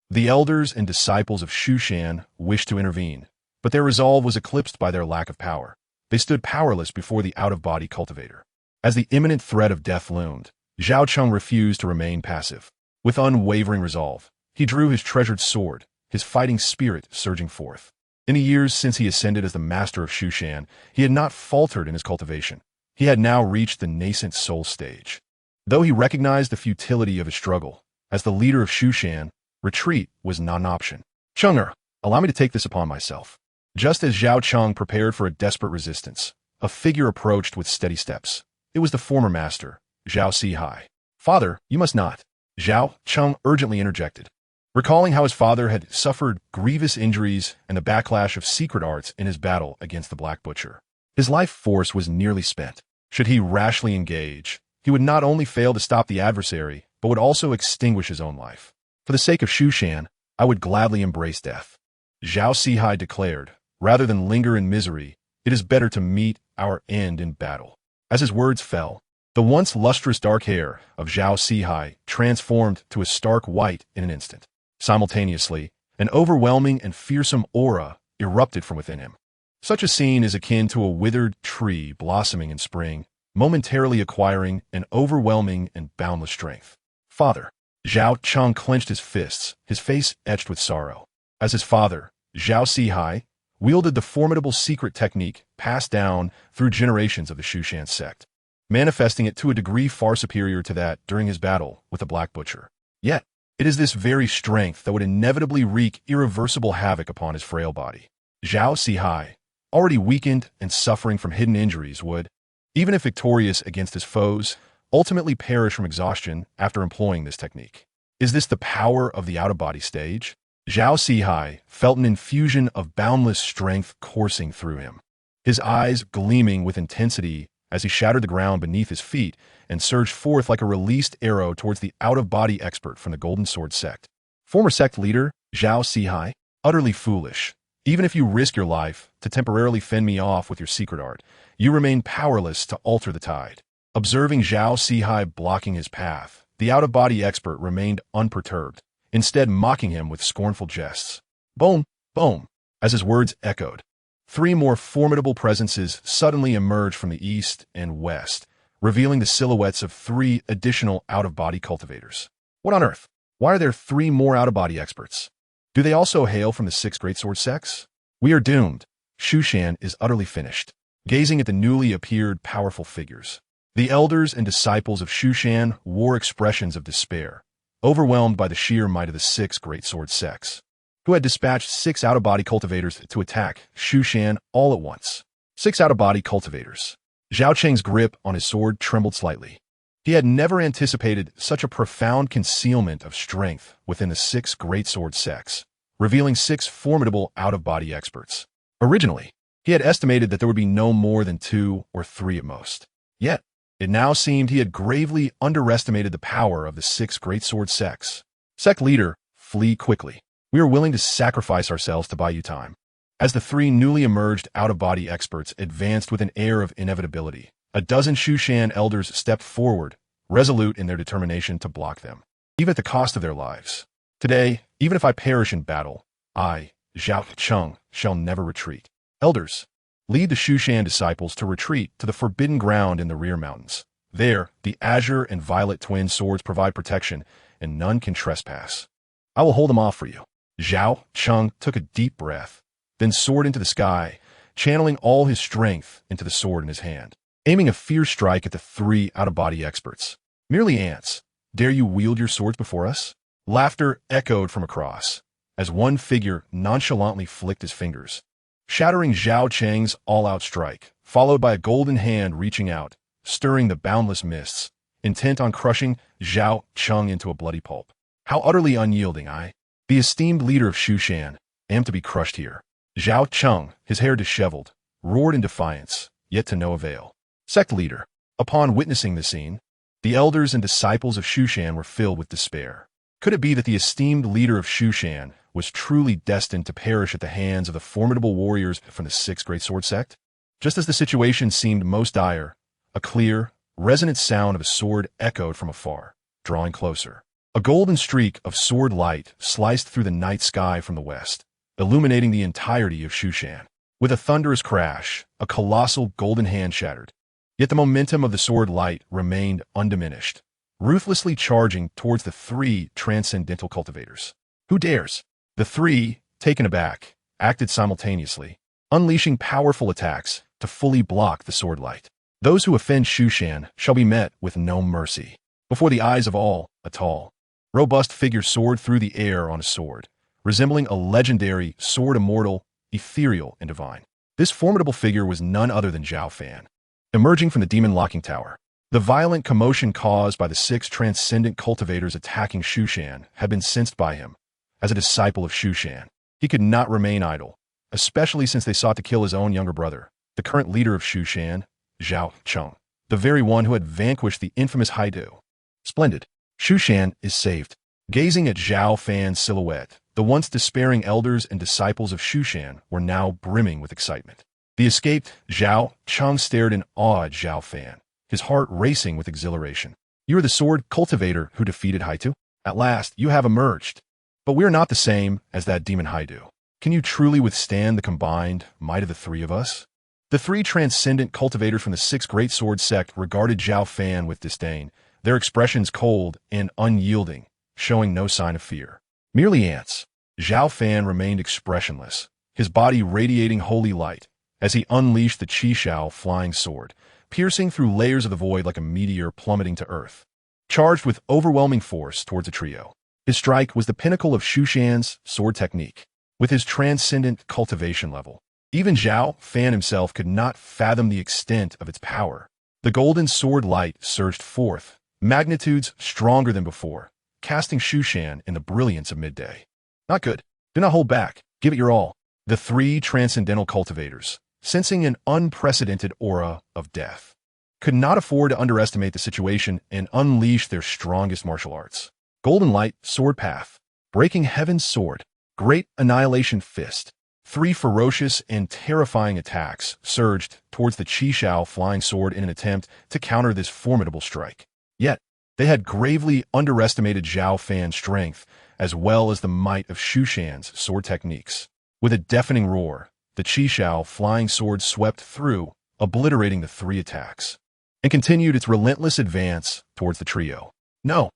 The elders and disciples of Shushan wished to intervene, but their resolve was eclipsed by their lack of power. They stood powerless before the out-of-body cultivator. As the imminent threat of death loomed, Zhao Cheng refused to remain passive. With unwavering resolve, he drew his treasured sword, his fighting spirit surging forth. In the years since he ascended as the master of Shushan, he had not faltered in his cultivation. He had now reached the nascent soul stage. Though he recognized the futility of his struggle, as the leader of Shushan, retreat was not an option. Chenger, allow me to take this upon myself. Just as Zhao Cheng prepared for a desperate resistance, a figure approached with steady steps. It was the former master, Zhao Sihai. Father, you must not. Zhao Cheng urgently interjected, recalling how his father had suffered grievous injuries and the backlash of secret arts in his battle against the Black Butcher. His life force was nearly spent. Should he rashly engage, he would not only fail to stop the adversary, but would also extinguish his own life. For the sake of Shushan, I would gladly embrace death. Zhao Sihai declared, rather than linger in misery, it is better to meet our end in battle. As his words fell, the once lustrous dark hair of Zhao Sihai transformed to a stark white in an instant. Simultaneously, an overwhelming and fearsome aura erupted from within him. Such a scene is akin to a withered tree blossoming in spring, momentarily acquiring an overwhelming and boundless strength. Father. Zhao Cheng clenched his fists, his face etched with sorrow. As his father, Zhao Sihai, wielded the formidable secret technique passed down through generations of the Shushan sect, manifesting it to a degree far superior to that during his battle with the Black Butcher. Yet, it is this very strength that would inevitably wreak irreversible havoc upon his frail body. Zhao Sihai, already weakened and suffering from hidden injuries, would, even if victorious against his foes, ultimately perish from exhaustion after employing this technique. Is this the power of the out-of-body stage? Zhao Sihai felt an infusion of boundless strength coursing through him, his eyes gleaming with intensity as he shattered the ground beneath his feet and surged forth like a released arrow towards the out-of-body expert from the Golden Sword sect. Former sect leader, Zhao Sihai, utterly foolish. Even if you risk your life to temporarily fend me off with your secret art, you remain powerless to alter the tide. Observing Zhao Sihai blocking his path, the out-of-body expert remained unperturbed, instead mocking him with scornful jests. Boom, boom, as his words echoed. 3 more formidable presences suddenly emerged from the east and west, revealing the silhouettes of 3 additional out-of-body cultivators. What on earth? Why are there 3 more out-of-body experts? Do they also hail from the 6 greatsword sects? We are doomed. Shushan is utterly finished. Gazing at the newly appeared powerful figures, the elders and disciples of Shushan wore expressions of despair, overwhelmed by the sheer might of the 6 greatsword sects, who had dispatched 6 out-of-body cultivators to attack Shushan all at once. 6 out-of-body cultivators. Zhao Cheng's grip on his sword trembled slightly. He had never anticipated such a profound concealment of strength within the 6 greatsword sects, revealing 6 formidable out-of-body experts. Originally, he had estimated that there would be no more than 2 or 3 at most. Yet, it now seemed he had gravely underestimated the power of the 6 greatsword sects. Sect leader, flee quickly. We are willing to sacrifice ourselves to buy you time. As the 3 newly emerged out-of-body experts advanced with an air of inevitability, a dozen Shushan elders stepped forward, resolute in their determination to block them, even at the cost of their lives. Today, even if I perish in battle, I, Zhao Cheng, shall never retreat. Elders, lead the Shushan disciples to retreat to the forbidden ground in the rear mountains. There, the azure and violet twin swords provide protection, and none can trespass. I will hold them off for you. Zhao Cheng took a deep breath, then soared into the sky, channeling all his strength into the sword in his hand, aiming a fierce strike at the 3 out-of-body experts. Merely ants, dare you wield your swords before us? Laughter echoed from across, as one figure nonchalantly flicked his fingers, shattering Zhao Cheng's all-out strike, followed by a golden hand reaching out, stirring the boundless mists, intent on crushing Zhao Cheng into a bloody pulp. How utterly unyielding I, the esteemed leader of Shushan, am to be crushed here. Zhao Cheng, his hair disheveled, roared in defiance, yet to no avail. Sect leader, upon witnessing the scene, the elders and disciples of Shushan were filled with despair. Could it be that the esteemed leader of Shushan was truly destined to perish at the hands of the formidable warriors from the 6 greatsword sect? Just as the situation seemed most dire, a clear, resonant sound of a sword echoed from afar, drawing closer. A golden streak of sword light sliced through the night sky from the west, illuminating the entirety of Shushan. With a thunderous crash, a colossal golden hand shattered. Yet the momentum of the sword light remained undiminished, ruthlessly charging towards the 3 transcendental cultivators. Who dares? The 3, taken aback, acted simultaneously, unleashing powerful attacks to fully block the sword light. Those who offend Shushan shall be met with no mercy. Before the eyes of all, a tall, robust figure soared through the air on a sword, resembling a legendary sword immortal, ethereal and divine. This formidable figure was none other than Zhao Fan. Emerging from the demon locking tower, the violent commotion caused by the 6 transcendent cultivators attacking Shushan had been sensed by him. As a disciple of Shushan, he could not remain idle, especially since they sought to kill his own younger brother, the current leader of Shushan, Zhao Cheng, the very one who had vanquished the infamous Haidu. Splendid. Shushan is saved. Gazing at Zhao Fan's silhouette, the once despairing elders and disciples of Shushan were now brimming with excitement. The escaped Zhao Cheng stared in awe at Zhao Fan, his heart racing with exhilaration. You are the sword cultivator who defeated Haidu? At last, you have emerged. But we are not the same as that demon Haidu. Can you truly withstand the combined might of the 3 of us? The 3 transcendent cultivators from the 6 greatsword sect regarded Zhao Fan with disdain, their expressions cold and unyielding, showing no sign of fear. Merely ants. Zhao Fan remained expressionless, his body radiating holy light, as he unleashed the Qi Shao flying sword, piercing through layers of the void like a meteor plummeting to earth. Charged with overwhelming force towards the trio, his strike was the pinnacle of Shushan's sword technique. With his transcendent cultivation level, even Zhao Fan himself could not fathom the extent of its power. The golden sword light surged forth, magnitudes stronger than before, casting Shushan in the brilliance of midday. Not good. Do not hold back. Give it your all. The 3 transcendental cultivators, sensing an unprecedented aura of death, could not afford to underestimate the situation and unleash their strongest martial arts. Golden Light Sword Path, Breaking Heaven's Sword, Great Annihilation Fist. 3 ferocious and terrifying attacks surged towards the Qi Shao flying sword in an attempt to counter this formidable strike. Yet, they had gravely underestimated Zhao Fan's strength as well as the might of Shushan's sword techniques. With a deafening roar, the Qi Shao flying sword swept through, obliterating the 3 attacks, and continued its relentless advance towards the trio. No!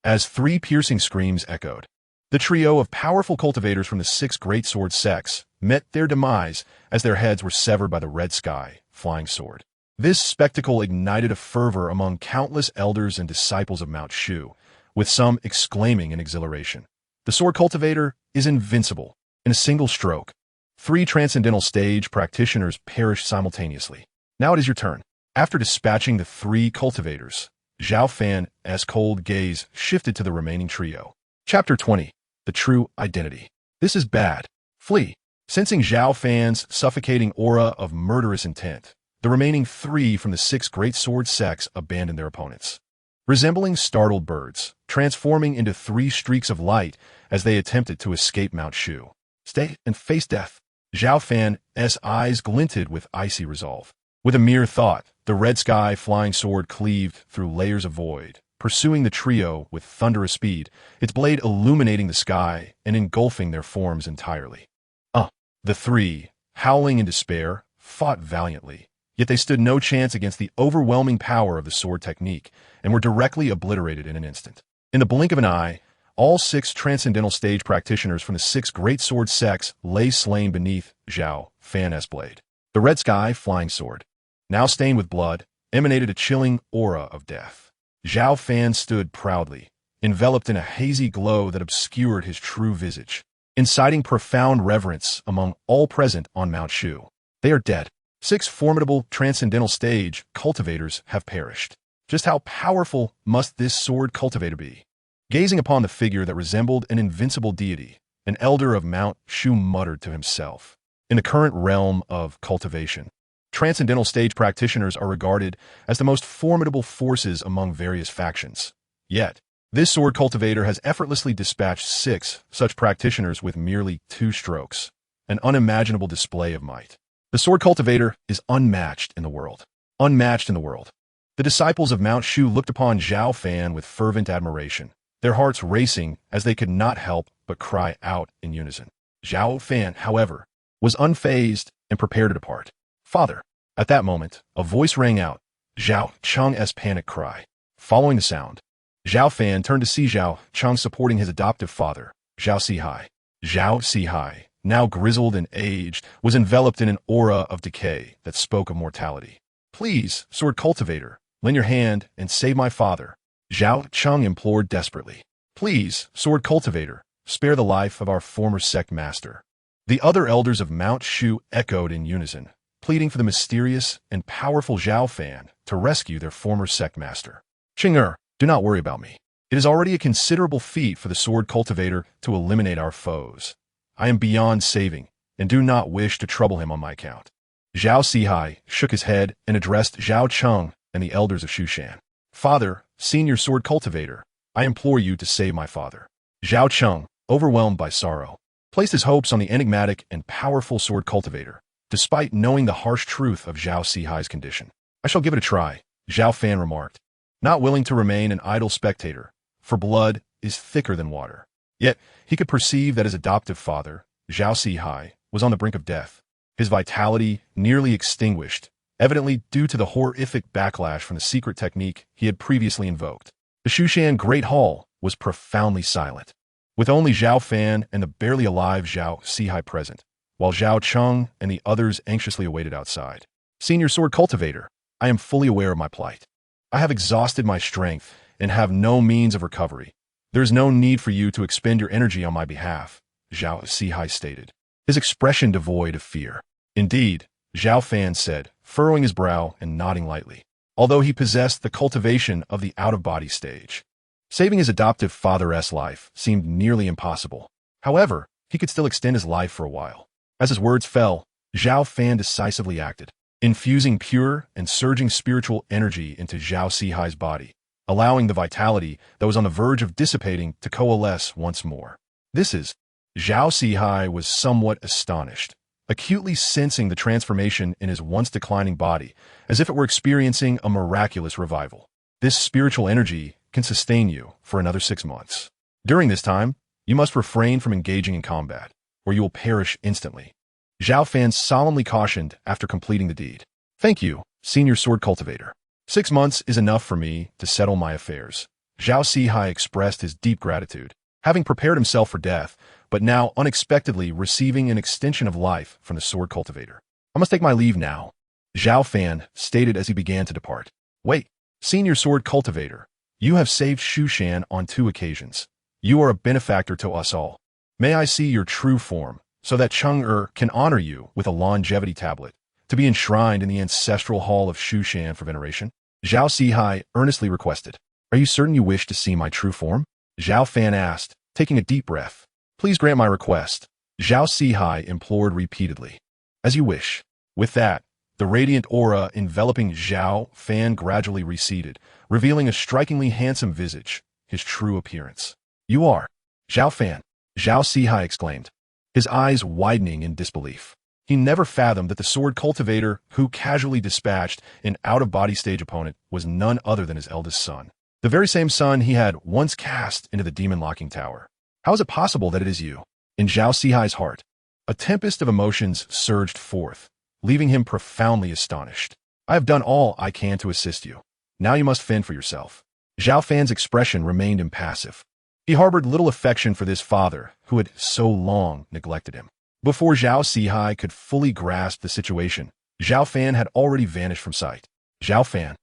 As 3 piercing screams echoed, the trio of powerful cultivators from the 6 greatsword sects met their demise as their heads were severed by the red sky flying sword. This spectacle ignited a fervor among countless elders and disciples of Mount Shu, with some exclaiming in exhilaration, "The sword cultivator is invincible." In a single stroke, 3 transcendental stage practitioners perished simultaneously. Now it is your turn. After dispatching the 3 cultivators, Zhao Fan's cold gaze shifted to the remaining trio. Chapter 20. The True Identity. This is bad. Flee. Sensing Zhao Fan's suffocating aura of murderous intent, the remaining 3 from the 6 great sword sects abandoned their opponents. Resembling startled birds, transforming into 3 streaks of light as they attempted to escape Mount Shu. Stay and face death. Zhao Fan's eyes glinted with icy resolve. With a mere thought, the red sky flying sword cleaved through layers of void, pursuing the trio with thunderous speed, its blade illuminating the sky and engulfing their forms entirely. The 3, howling in despair, fought valiantly, yet they stood no chance against the overwhelming power of the sword technique and were directly obliterated in an instant. In the blink of an eye, all 6 transcendental stage practitioners from the 6 great sword sects lay slain beneath Zhao Fan's blade. The red sky flying sword, now stained with blood, emanated a chilling aura of death. Zhao Fan stood proudly, enveloped in a hazy glow that obscured his true visage, inciting profound reverence among all present on Mount Shu. They are dead. 6 formidable transcendental stage cultivators have perished. Just how powerful must this sword cultivator be? Gazing upon the figure that resembled an invincible deity, an elder of Mount Shu muttered to himself. In the current realm of cultivation, transcendental stage practitioners are regarded as the most formidable forces among various factions. Yet, this sword cultivator has effortlessly dispatched 6 such practitioners with merely 2 strokes, an unimaginable display of might. The sword cultivator is unmatched in the world. Unmatched in the world. The disciples of Mount Shu looked upon Zhao Fan with fervent admiration, their hearts racing as they could not help but cry out in unison. Zhao Fan, however, was unfazed and prepared to depart. Father. At that moment, a voice rang out, Zhao Cheng's panic cry. Following the sound, Zhao Fan turned to see Zhao Cheng supporting his adoptive father, Zhao Sihai. Zhao Sihai, now grizzled and aged, was enveloped in an aura of decay that spoke of mortality. Please, sword cultivator, lend your hand and save my father, Zhao Cheng implored desperately. Please, sword cultivator, spare the life of our former sect master. The other elders of Mount Shu echoed in unison, pleading for the mysterious and powerful Zhao Fan to rescue their former sect master. Cheng, do not worry about me. It is already a considerable feat for the sword cultivator to eliminate our foes. I am beyond saving, and do not wish to trouble him on my account. Zhao Sihai shook his head and addressed Zhao Cheng and the elders of Shushan. Father, senior sword cultivator, I implore you to save my father. Zhao Cheng, overwhelmed by sorrow, placed his hopes on the enigmatic and powerful sword cultivator, despite knowing the harsh truth of Zhao Sihai's condition. I shall give it a try, Zhao Fan remarked, not willing to remain an idle spectator, for blood is thicker than water. Yet, he could perceive that his adoptive father, Zhao Sihai, was on the brink of death, his vitality nearly extinguished, evidently due to the horrific backlash from the secret technique he had previously invoked. The Shushan Great Hall was profoundly silent, with only Zhao Fan and the barely alive Zhao Sihai present, while Zhao Cheng and the others anxiously awaited outside. Senior sword cultivator, I am fully aware of my plight. I have exhausted my strength and have no means of recovery. There is no need for you to expend your energy on my behalf, Zhao Sihai stated, his expression devoid of fear. Indeed, Zhao Fan said, furrowing his brow and nodding lightly, although he possessed the cultivation of the out-of-body stage. Saving his adoptive father's life seemed nearly impossible. However, he could still extend his life for a while. As his words fell, Zhao Fan decisively acted, infusing pure and surging spiritual energy into Zhao Sihai's body, allowing the vitality that was on the verge of dissipating to coalesce once more. Zhao Sihai was somewhat astonished, acutely sensing the transformation in his once declining body, as if it were experiencing a miraculous revival. This spiritual energy can sustain you for another 6 months. During this time, you must refrain from engaging in combat, or you will perish instantly, Zhao Fan solemnly cautioned after completing the deed. Thank you, senior sword cultivator. 6 months is enough for me to settle my affairs. Zhao Sihai expressed his deep gratitude, having prepared himself for death, but now unexpectedly receiving an extension of life from the sword cultivator. I must take my leave now, Zhao Fan stated as he began to depart. Wait, senior sword cultivator, you have saved Shushan on 2 occasions. You are a benefactor to us all. May I see your true form, so that Cheng can honor you with a longevity tablet, to be enshrined in the ancestral hall of Shushan for veneration? Zhao Sihai earnestly requested. Are you certain you wish to see my true form? Zhao Fan asked, taking a deep breath. Please grant my request, Zhao Sihai implored repeatedly. As you wish. With that, the radiant aura enveloping Zhao Fan gradually receded, revealing a strikingly handsome visage, his true appearance. You are Zhao Fan, Zhao Sihai exclaimed, his eyes widening in disbelief. He never fathomed that the sword cultivator who casually dispatched an out-of-body stage opponent was none other than his eldest son. The very same son he had once cast into the demon-locking tower. How is it possible that it is you? In Zhao Sihai's heart, a tempest of emotions surged forth, leaving him profoundly astonished. I have done all I can to assist you. Now you must fend for yourself. Zhao Fan's expression remained impassive. He harbored little affection for this father who had so long neglected him. Before Zhao Sihai could fully grasp the situation, Zhao Fan had already vanished from sight. Zhao Fan.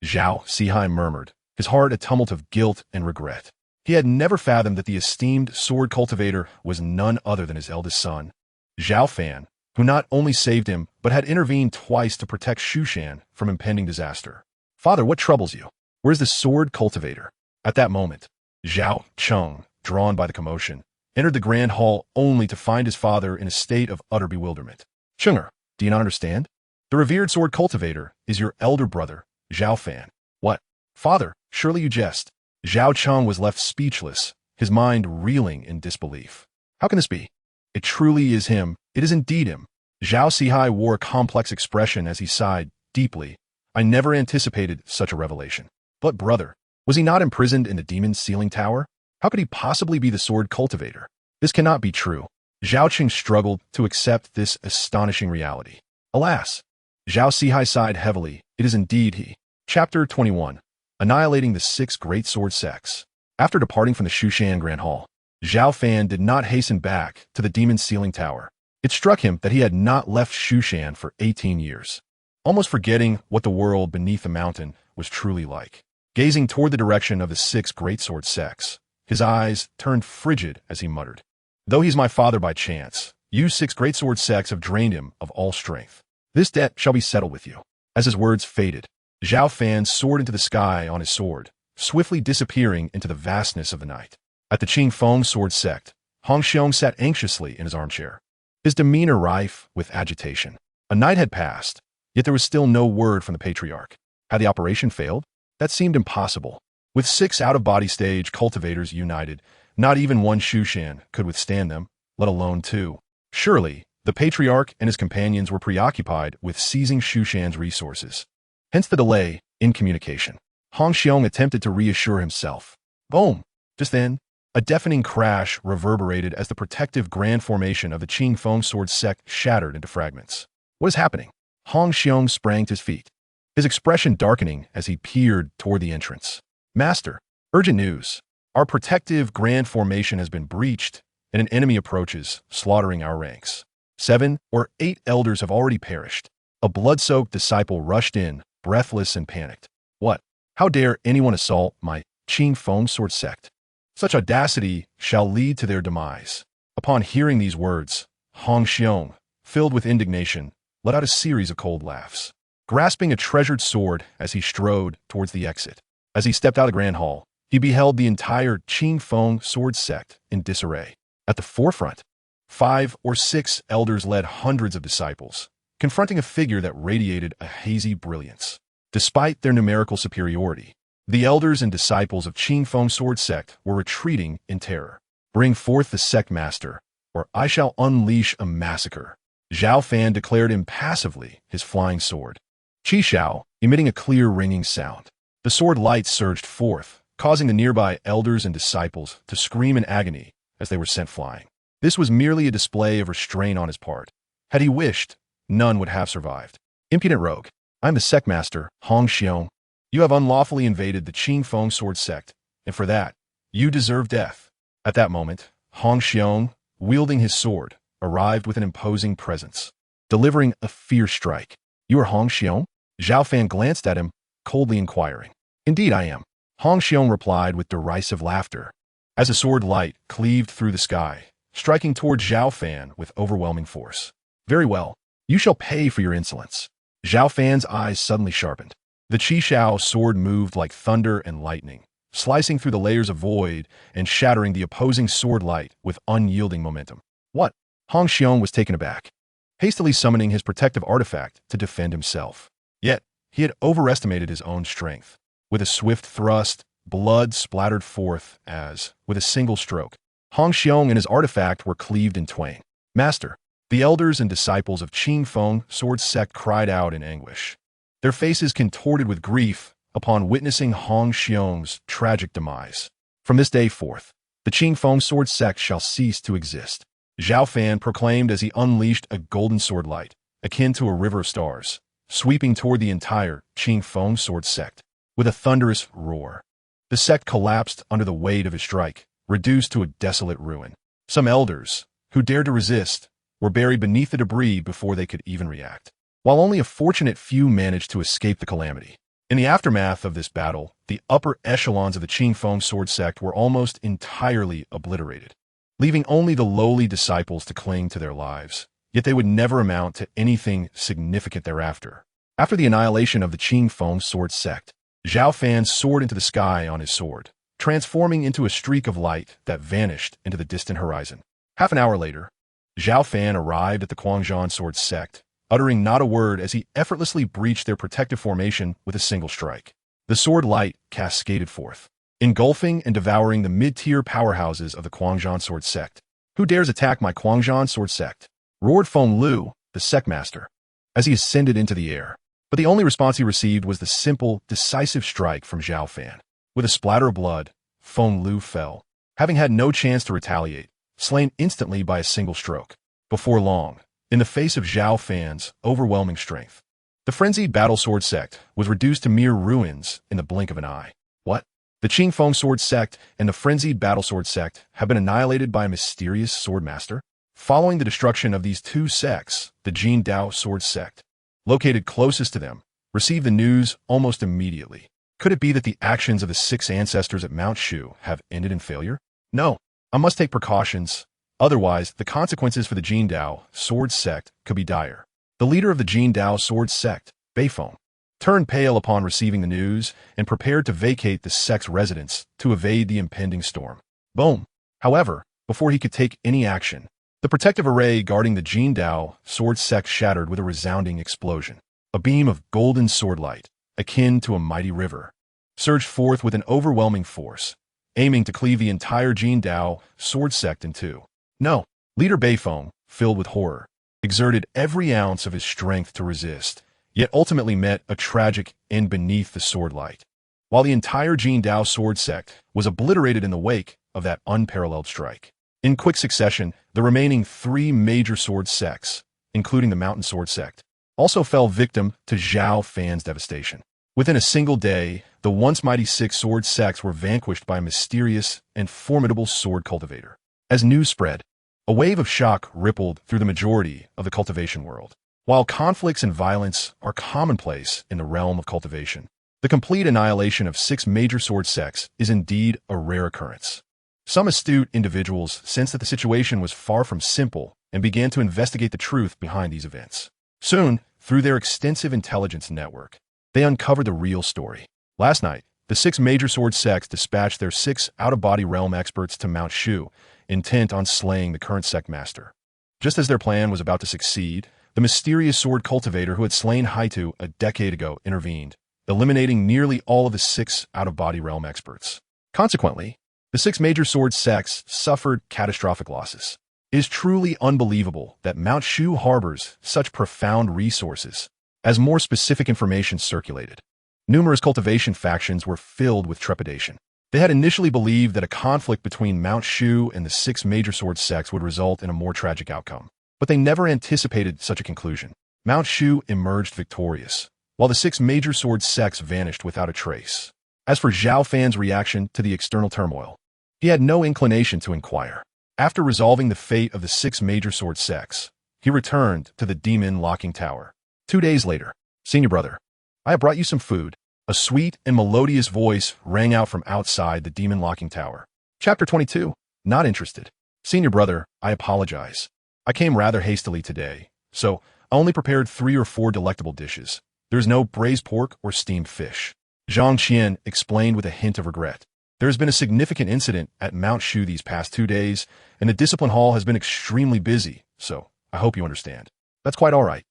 Zhao Sihai murmured, his heart a tumult of guilt and regret. He had never fathomed that the esteemed sword cultivator was none other than his eldest son. Zhao Fan, who not only saved him, but had intervened twice to protect Shushan from impending disaster. Father, what troubles you? Where's the sword cultivator? At that moment, Zhao Cheng, drawn by the commotion, entered the grand hall only to find his father in a state of utter bewilderment. Chenger, do you not understand? The revered sword cultivator is your elder brother, Zhao Fan. What? Father, surely you jest. Zhao Cheng was left speechless, his mind reeling in disbelief. How can this be? It truly is him. It is indeed him. Zhao Sihai wore a complex expression as he sighed deeply. I never anticipated such a revelation. But brother, was he not imprisoned in the demon's sealing tower? How could he possibly be the sword cultivator? This cannot be true. Zhao Cheng struggled to accept this astonishing reality. Alas! Zhao Sihai sighed heavily. It is indeed he. Chapter 21. Annihilating the 6 great sword sects. After departing from the Shushan Grand Hall, Zhao Fan did not hasten back to the demon's sealing tower. It struck him that he had not left Shushan for 18 years, almost forgetting what the world beneath the mountain was truly like. Gazing toward the direction of the 6 great sword sects, his eyes turned frigid as he muttered, though he's my father by chance, you 6 great sword sects have drained him of all strength. This debt shall be settled with you. As his words faded, Zhao Fan soared into the sky on his sword, swiftly disappearing into the vastness of the night. At the Qingfeng sword sect, Hong Xiong sat anxiously in his armchair, his demeanor rife with agitation. A night had passed, yet there was still no word from the patriarch. Had the operation failed? That seemed impossible. With 6 out-of-body stage cultivators united, not even one Shushan could withstand them, let alone 2. Surely, the patriarch and his companions were preoccupied with seizing Shushan's resources. Hence the delay in communication. Hong Xiong attempted to reassure himself. Boom! Just then, a deafening crash reverberated as the protective grand formation of the Qingfeng sword sect shattered into fragments. What is happening? Hong Xiong sprang to his feet, his expression darkening as he peered toward the entrance. Master, urgent news. Our protective grand formation has been breached, and an enemy approaches, slaughtering our ranks. 7 or 8 elders have already perished. A blood-soaked disciple rushed in, breathless and panicked. What? How dare anyone assault my Qingfeng sword sect? Such audacity shall lead to their demise. Upon hearing these words, Hong Xiong, filled with indignation, let out a series of cold laughs, grasping a treasured sword as he strode towards the exit. As he stepped out of Grand Hall, he beheld the entire Qingfeng sword sect in disarray. At the forefront, 5 or 6 elders led hundreds of disciples, confronting a figure that radiated a hazy brilliance. Despite their numerical superiority, the elders and disciples of Qingfeng sword sect were retreating in terror. Bring forth the sect master, or I shall unleash a massacre. Zhao Fan declared impassively, his flying sword. Qi Xiao, emitting a clear ringing sound. The sword light surged forth, causing the nearby elders and disciples to scream in agony as they were sent flying. This was merely a display of restraint on his part. Had he wished, none would have survived. Impudent rogue, I am the sect master, Hong Xiong. You have unlawfully invaded the Qingfeng sword sect, and for that, you deserve death. At that moment, Hong Xiong, wielding his sword, arrived with an imposing presence, delivering a fierce strike. You are Hong Xiong? Zhao Fan glanced at him, coldly inquiring. Indeed I am. Hong Xiong replied with derisive laughter, as a sword light cleaved through the sky, striking toward Zhao Fan with overwhelming force. Very well, you shall pay for your insolence. Zhao Fan's eyes suddenly sharpened. The Qi Xiao sword moved like thunder and lightning, slicing through the layers of void and shattering the opposing sword light with unyielding momentum. What? Hong Xiong was taken aback, hastily summoning his protective artifact to defend himself. Yet, he had overestimated his own strength. With a swift thrust, blood splattered forth as, with a single stroke, Hong Xiong and his artifact were cleaved in twain. Master, the elders and disciples of Qing Feng Sword Sect cried out in anguish, their faces contorted with grief upon witnessing Hong Xiong's tragic demise. From this day forth, the Qing Feng Sword Sect shall cease to exist. Zhao Fan proclaimed as he unleashed a golden sword light, akin to a river of stars, sweeping toward the entire Qing Feng Sword Sect. With a thunderous roar, the sect collapsed under the weight of his strike, reduced to a desolate ruin. Some elders, who dared to resist, were buried beneath the debris before they could even react, while only a fortunate few managed to escape the calamity. In the aftermath of this battle, the upper echelons of the Qing Feng Sword Sect were almost entirely obliterated, leaving only the lowly disciples to cling to their lives. Yet they would never amount to anything significant thereafter. After the annihilation of the Qing Feng Sword Sect, Zhao Fan soared into the sky on his sword, transforming into a streak of light that vanished into the distant horizon. Half an hour later, Zhao Fan arrived at the Quanzhan Sword Sect, uttering not a word as he effortlessly breached their protective formation with a single strike. The sword light cascaded forth, engulfing and devouring the mid-tier powerhouses of the Quanzhan Sword Sect. "Who dares attack my Quanzhan Sword Sect?" roared Feng Lu, the sect master, as he ascended into the air. But the only response he received was the simple, decisive strike from Zhao Fan. With a splatter of blood, Feng Lu fell, having had no chance to retaliate, slain instantly by a single stroke. Before long, in the face of Zhao Fan's overwhelming strength, the frenzied battle sword sect was reduced to mere ruins in the blink of an eye. What? The Qing Feng Sword Sect and the frenzied battle sword sect have been annihilated by a mysterious sword master? Following the destruction of these two sects, the Jin Dao Sword Sect, located closest to them, received the news almost immediately. Could it be that the actions of the 6 ancestors at Mount Shu have ended in failure? No, I must take precautions. Otherwise, the consequences for the Jin Dao Sword Sect could be dire. The leader of the Jin Dao Sword Sect, Beifeng, turned pale upon receiving the news and prepared to vacate the sect's residence to evade the impending storm. Boom! However, before he could take any action, the protective array guarding the Jin Dao Sword Sect shattered with a resounding explosion. A beam of golden sword light, akin to a mighty river, surged forth with an overwhelming force, aiming to cleave the entire Jin Dao Sword Sect in two. No, leader Beifeng, filled with horror, exerted every ounce of his strength to resist, yet ultimately met a tragic end beneath the sword light. While the entire Jin Dao Sword Sect was obliterated in the wake of that unparalleled strike. In quick succession, the remaining 3 major sword sects, including the Mountain Sword Sect, also fell victim to Zhao Fan's devastation. Within a single day, the once mighty 6 sword sects were vanquished by a mysterious and formidable sword cultivator. As news spread, a wave of shock rippled through the majority of the cultivation world. While conflicts and violence are commonplace in the realm of cultivation, the complete annihilation of 6 major sword sects is indeed a rare occurrence. Some astute individuals sensed that the situation was far from simple and began to investigate the truth behind these events. Soon, through their extensive intelligence network, they uncovered the real story. Last night, the 6 major sword sects dispatched their 6 out-of-body realm experts to Mount Shu, intent on slaying the current sect master. Just as their plan was about to succeed, the mysterious sword cultivator who had slain Haitu a decade ago intervened, eliminating nearly all of the 6 out-of-body realm experts. Consequently, the 6 major sword sects suffered catastrophic losses. It is truly unbelievable that Mount Shu harbors such profound resources. As more specific information circulated, numerous cultivation factions were filled with trepidation. They had initially believed that a conflict between Mount Shu and the 6 major sword sects would result in a more tragic outcome, but they never anticipated such a conclusion. Mount Shu emerged victorious, while the 6 major sword sects vanished without a trace. As for Zhao Fan's reaction to the external turmoil, he had no inclination to inquire. After resolving the fate of the 6 major sword sects, he returned to the demon locking tower. 2 days later, "Senior brother, I have brought you some food." A sweet and melodious voice rang out from outside the demon locking tower. Chapter 22. Not interested. "Senior brother, I apologize. I came rather hastily today, so I only prepared 3 or 4 delectable dishes. There is no braised pork or steamed fish." Zhang Qian explained with a hint of regret. There has been a significant incident at Mount Shu these past 2 days, and the discipline hall has been extremely busy, so I hope you understand. That's quite all right.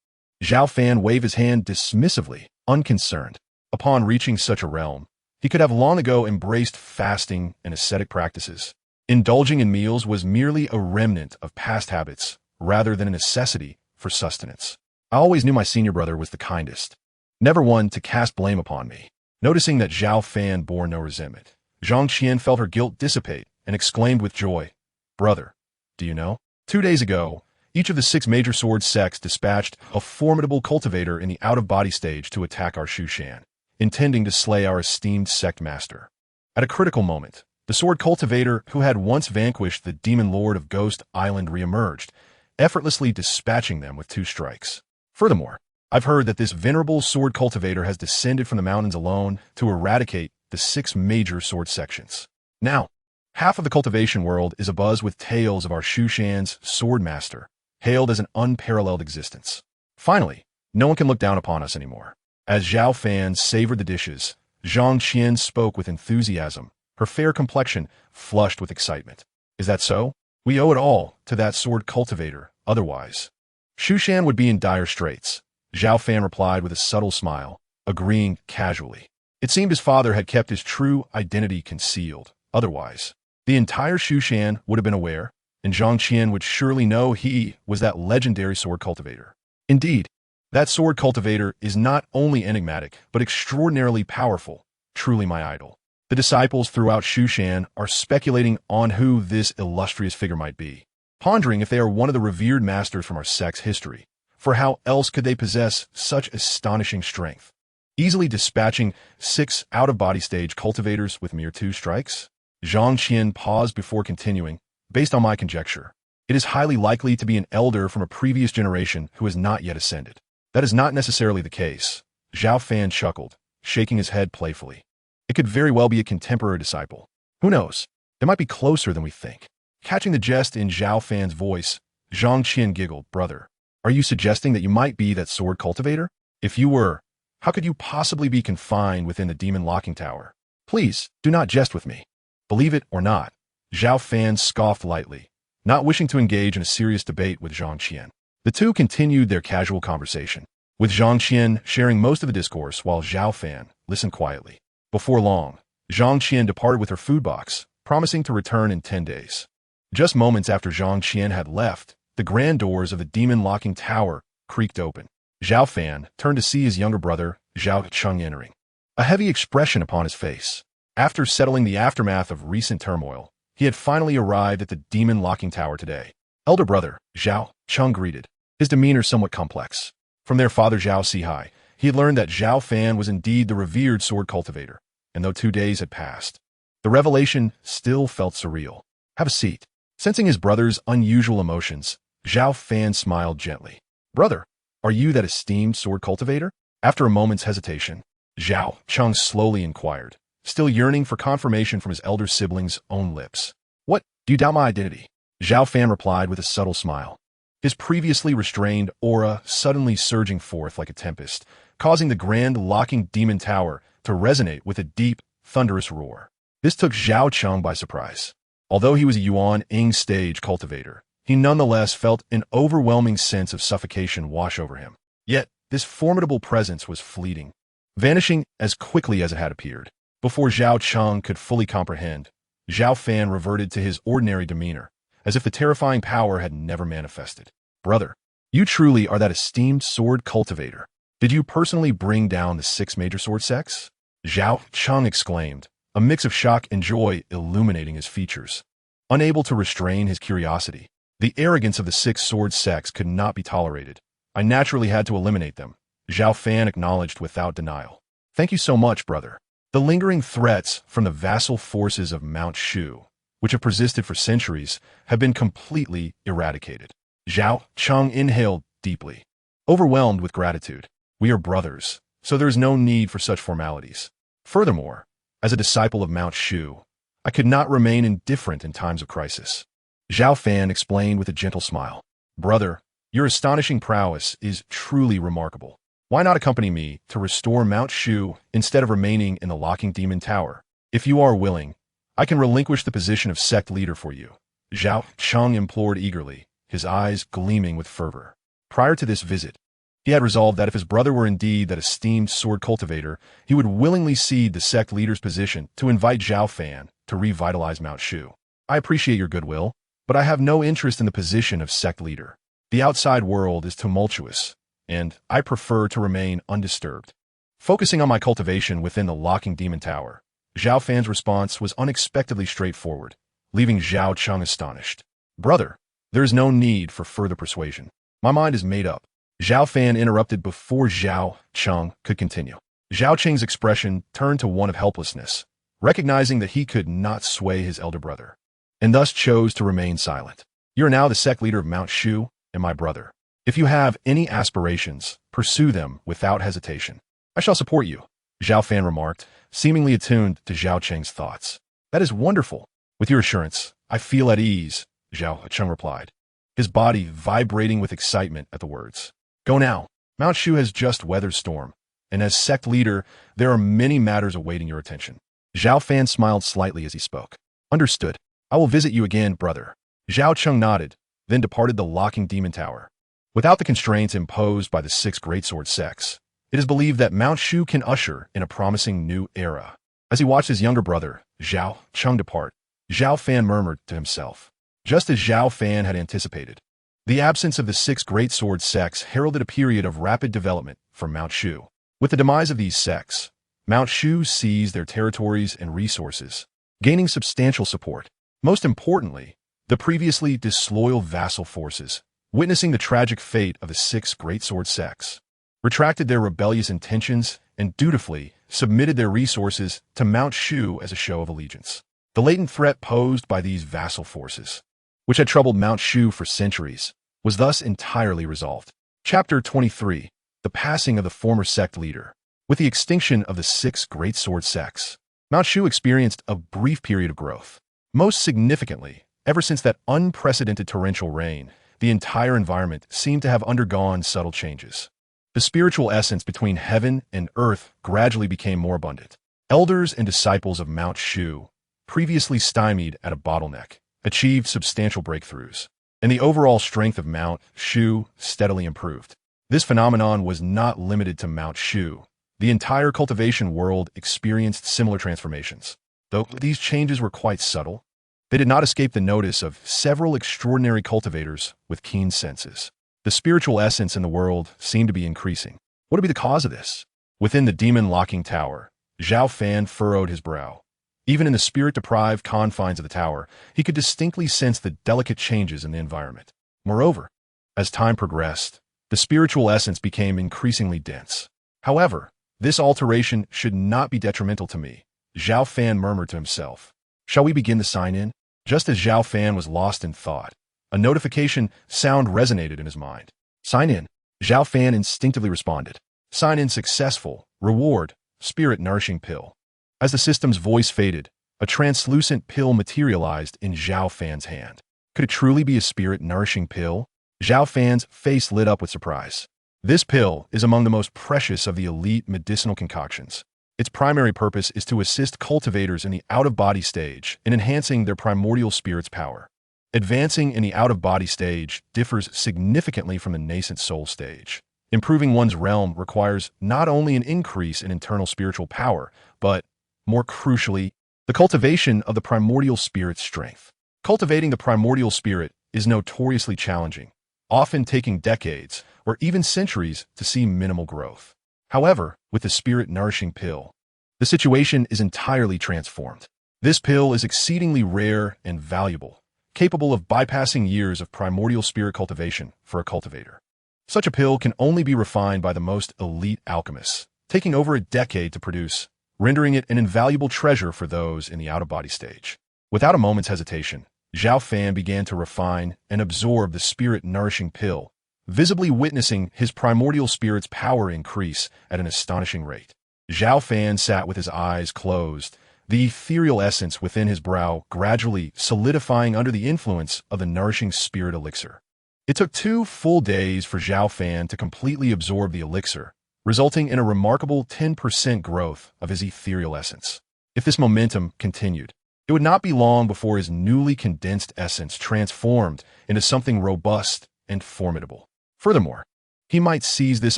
Zhao Fan waved his hand dismissively, unconcerned. Upon reaching such a realm, he could have long ago embraced fasting and ascetic practices. Indulging in meals was merely a remnant of past habits, rather than a necessity for sustenance. I always knew my senior brother was the kindest, never one to cast blame upon me. Noticing that Zhao Fan bore no resentment, Zhang Qian felt her guilt dissipate and exclaimed with joy, "Brother, do you know? 2 days ago, each of the 6 major sword sects dispatched a formidable cultivator in the out-of-body stage to attack our Shushan, intending to slay our esteemed sect master. At a critical moment, the sword cultivator who had once vanquished the demon lord of Ghost Island re-emerged, effortlessly dispatching them with 2 strikes. Furthermore, I've heard that this venerable sword cultivator has descended from the mountains alone to eradicate the 6 major sword sections. Now, half of the cultivation world is abuzz with tales of our Shushan's sword master, hailed as an unparalleled existence. Finally, no one can look down upon us anymore." As Zhao Fan savored the dishes, Zhang Qian spoke with enthusiasm, her fair complexion flushed with excitement. "Is that so? We owe it all to that sword cultivator, otherwise Shushan would be in dire straits." Zhao Fan replied with a subtle smile, agreeing casually. It seemed his father had kept his true identity concealed, otherwise the entire Shushan would have been aware, and Zhang Qian would surely know he was that legendary sword cultivator. Indeed, that sword cultivator is not only enigmatic, but extraordinarily powerful, truly my idol. The disciples throughout Shushan are speculating on who this illustrious figure might be, pondering if they are one of the revered masters from our sect's history, for how else could they possess such astonishing strength, easily dispatching 6 out-of-body stage cultivators with mere 2 strikes? Zhang Qian paused before continuing. "Based on my conjecture, it is highly likely to be an elder from a previous generation who has not yet ascended." "That is not necessarily the case," Zhao Fan chuckled, shaking his head playfully. "It could very well be a contemporary disciple. Who knows? They might be closer than we think." Catching the jest in Zhao Fan's voice, Zhang Qian giggled. "Brother, are you suggesting that you might be that sword cultivator? If you were, how could you possibly be confined within the demon locking tower? Please, do not jest with me." "Believe it or not," Zhao Fan scoffed lightly, not wishing to engage in a serious debate with Zhang Qian. The two continued their casual conversation, with Zhang Qian sharing most of the discourse while Zhao Fan listened quietly. Before long, Zhang Qian departed with her food box, promising to return in 10 days. Just moments after Zhang Qian had left, the grand doors of the demon locking tower creaked open. Zhao Fan turned to see his younger brother, Zhao Cheng, entering, a heavy expression upon his face. After settling the aftermath of recent turmoil, he had finally arrived at the demon locking tower today. Elder brother, Zhao Cheng greeted, his demeanor somewhat complex. From their father Zhao Sihai, he had learned that Zhao Fan was indeed the revered sword cultivator, and though 2 days had passed, the revelation still felt surreal. "Have a seat." Sensing his brother's unusual emotions, Zhao Fan smiled gently. "Brother, are you that esteemed sword cultivator?" After a moment's hesitation, Zhao Cheng slowly inquired, still yearning for confirmation from his elder sibling's own lips. "What, do you doubt my identity?" Zhao Fan replied with a subtle smile, his previously restrained aura suddenly surging forth like a tempest, causing the grand locking demon tower to resonate with a deep, thunderous roar. This took Zhao Cheng by surprise. Although he was a Yuan-Ing stage cultivator, he nonetheless felt an overwhelming sense of suffocation wash over him. Yet, this formidable presence was fleeting, vanishing as quickly as it had appeared. Before Zhao Cheng could fully comprehend, Zhao Fan reverted to his ordinary demeanor, as if the terrifying power had never manifested. "Brother, you truly are that esteemed sword cultivator. Did you personally bring down the 6 major sword sects?" Zhao Cheng exclaimed, a mix of shock and joy illuminating his features. Unable to restrain his curiosity, the arrogance of the 6 sword sects could not be tolerated. "I naturally had to eliminate them," Zhao Fan acknowledged without denial. "Thank you so much, brother. The lingering threats from the vassal forces of Mount Shu, which have persisted for centuries, have been completely eradicated." Zhao Cheng inhaled deeply, overwhelmed with gratitude. "We are brothers, so there is no need for such formalities. Furthermore, as a disciple of Mount Shu, I could not remain indifferent in times of crisis." Zhao Fan explained with a gentle smile. "Brother, your astonishing prowess is truly remarkable. Why not accompany me to restore Mount Shu instead of remaining in the locking demon tower? If you are willing, I can relinquish the position of sect leader for you," Zhao Cheng implored eagerly, his eyes gleaming with fervor. Prior to this visit, he had resolved that if his brother were indeed that esteemed sword cultivator, he would willingly cede the sect leader's position to invite Zhao Fan to revitalize Mount Shu. I appreciate your goodwill, but I have no interest in the position of sect leader. The outside world is tumultuous, and I prefer to remain undisturbed. Focusing on my cultivation within the locking demon tower, Zhao Fan's response was unexpectedly straightforward, leaving Zhao Cheng astonished. Brother, there is no need for further persuasion. My mind is made up. Zhao Fan interrupted before Zhao Cheng could continue. Zhao Cheng's expression turned to one of helplessness, recognizing that he could not sway his elder brother, and thus chose to remain silent. You are now the sect leader of Mount Shu and my brother. If you have any aspirations, pursue them without hesitation. I shall support you, Zhao Fan remarked, seemingly attuned to Zhao Cheng's thoughts. That is wonderful. With your assurance, I feel at ease, Zhao Cheng replied, his body vibrating with excitement at the words. Go now. Mount Shu has just weathered storm, and as sect leader, there are many matters awaiting your attention. Zhao Fan smiled slightly as he spoke. Understood. I will visit you again, brother. Zhao Cheng nodded, then departed the locking demon tower. Without the constraints imposed by the 6 greatsword sects, it is believed that Mount Shu can usher in a promising new era. As he watched his younger brother, Zhao Cheng, depart, Zhao Fan murmured to himself. Just as Zhao Fan had anticipated, the absence of the 6 greatsword sects heralded a period of rapid development for Mount Shu. With the demise of these sects, Mount Shu seized their territories and resources, gaining substantial support. Most importantly, the previously disloyal vassal forces, witnessing the tragic fate of the 6 greatsword sects, retracted their rebellious intentions and dutifully submitted their resources to Mount Shu as a show of allegiance. The latent threat posed by these vassal forces, which had troubled Mount Shu for centuries, was thus entirely resolved. Chapter 23. The passing of the former sect leader. With the extinction of the 6 greatsword sects, Mount Shu experienced a brief period of growth. Most significantly, ever since that unprecedented torrential rain, the entire environment seemed to have undergone subtle changes. The spiritual essence between heaven and earth gradually became more abundant. Elders and disciples of Mount Shu, previously stymied at a bottleneck, achieved substantial breakthroughs, and the overall strength of Mount Shu steadily improved. This phenomenon was not limited to Mount Shu. The entire cultivation world experienced similar transformations. Though these changes were quite subtle, they did not escape the notice of several extraordinary cultivators with keen senses. The spiritual essence in the world seemed to be increasing. What would be the cause of this? Within the demon locking tower, Zhao Fan furrowed his brow. Even in the spirit-deprived confines of the tower, he could distinctly sense the delicate changes in the environment. Moreover, as time progressed, the spiritual essence became increasingly dense. However, this alteration should not be detrimental to me, Zhao Fan murmured to himself. Shall we begin the sign-in? Just as Zhao Fan was lost in thought, a notification sound resonated in his mind. Sign in. Zhao Fan instinctively responded. Sign in successful. Reward. Spirit-nourishing pill. As the system's voice faded, a translucent pill materialized in Zhao Fan's hand. Could it truly be a spirit-nourishing pill? Zhao Fan's face lit up with surprise. This pill is among the most precious of the elite medicinal concoctions. Its primary purpose is to assist cultivators in the out-of-body stage in enhancing their primordial spirit's power. Advancing in the out-of-body stage differs significantly from the nascent soul stage. Improving one's realm requires not only an increase in internal spiritual power, but, more crucially, the cultivation of the primordial spirit's strength. Cultivating the primordial spirit is notoriously challenging, often taking decades or even centuries to see minimal growth. However, with the spirit-nourishing pill, the situation is entirely transformed. This pill is exceedingly rare and valuable, capable of bypassing years of primordial spirit cultivation for a cultivator. Such a pill can only be refined by the most elite alchemists, taking over a decade to produce, rendering it an invaluable treasure for those in the out-of-body stage. Without a moment's hesitation, Zhao Fan began to refine and absorb the spirit-nourishing pill, visibly witnessing his primordial spirit's power increase at an astonishing rate. Zhao Fan sat with his eyes closed, the ethereal essence within his brow gradually solidifying under the influence of the nourishing spirit elixir. It took 2 full days for Zhao Fan to completely absorb the elixir, resulting in a remarkable 10% growth of his ethereal essence. If this momentum continued, It would not be long before his newly condensed essence transformed into something robust and formidable. Furthermore, he might seize this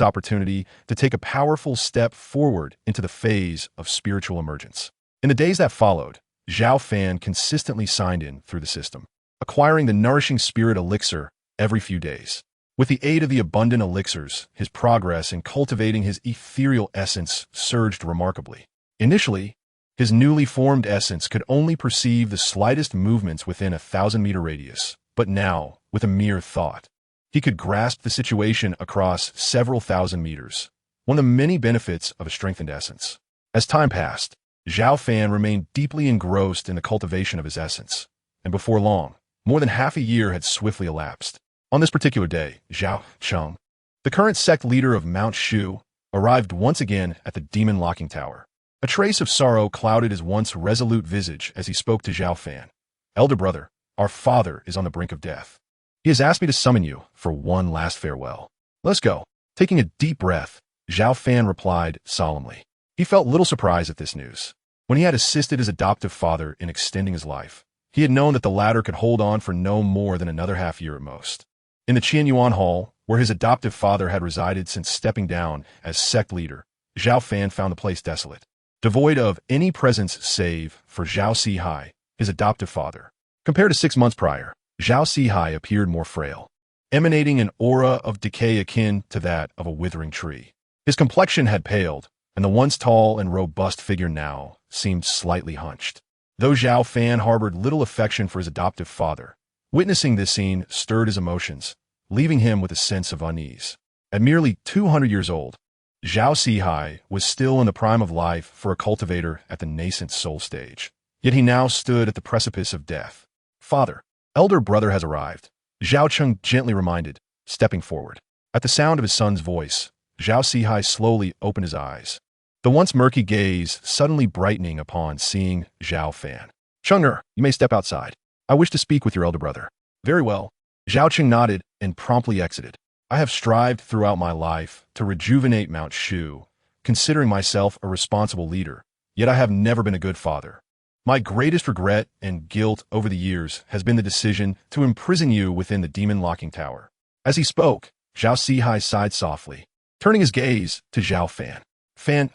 opportunity to take a powerful step forward into the phase of spiritual emergence. In the days that followed, Zhao Fan consistently signed in through the system, acquiring the nourishing spirit elixir every few days. With the aid of the abundant elixirs, his progress in cultivating his ethereal essence surged remarkably. Initially, his newly formed essence could only perceive the slightest movements within a 1,000-meter radius, but now, with a mere thought, he could grasp the situation across several thousand meters, one of the many benefits of a strengthened essence. As time passed, Zhao Fan remained deeply engrossed in the cultivation of his essence, and before long, more than half a year had swiftly elapsed. On this particular day, Zhao Cheng, the current sect leader of Mount Shu, arrived once again at the demon locking tower. A trace of sorrow clouded his once resolute visage as he spoke to Zhao Fan. "Elder brother, our father is on the brink of death. He has asked me to summon you for one last farewell. Let's go." Taking a deep breath, Zhao Fan replied solemnly. He felt little surprise at this news. When he had assisted his adoptive father in extending his life, he had known that the latter could hold on for no more than another half year at most. In the Qianyuan Hall, where his adoptive father had resided since stepping down as sect leader, Zhao Fan found the place desolate, devoid of any presence save for Zhao Sihai, his adoptive father. Compared to 6 months prior, Zhao Sihai appeared more frail, emanating an aura of decay akin to that of a withering tree. His complexion had paled, and the once tall and robust figure now seemed slightly hunched. Though Zhao Fan harbored little affection for his adoptive father, witnessing this scene stirred his emotions, leaving him with a sense of unease. At merely 200 years old, Zhao Sihai was still in the prime of life for a cultivator at the nascent soul stage. Yet he now stood at the precipice of death. "Father, elder brother has arrived," Zhao Cheng gently reminded, stepping forward. At the sound of his son's voice, Zhao Sihai slowly opened his eyes, the once murky gaze suddenly brightening upon seeing Zhao Fan. "Cheng'er, you may step outside. I wish to speak with your elder brother." "Very well." Zhao Cheng nodded and promptly exited. "I have strived throughout my life to rejuvenate Mount Shu, considering myself a responsible leader, yet I have never been a good father. My greatest regret and guilt over the years has been the decision to imprison you within the demon locking tower." As he spoke, Zhao Sihai sighed softly, turning his gaze to Zhao Fan. "Fan,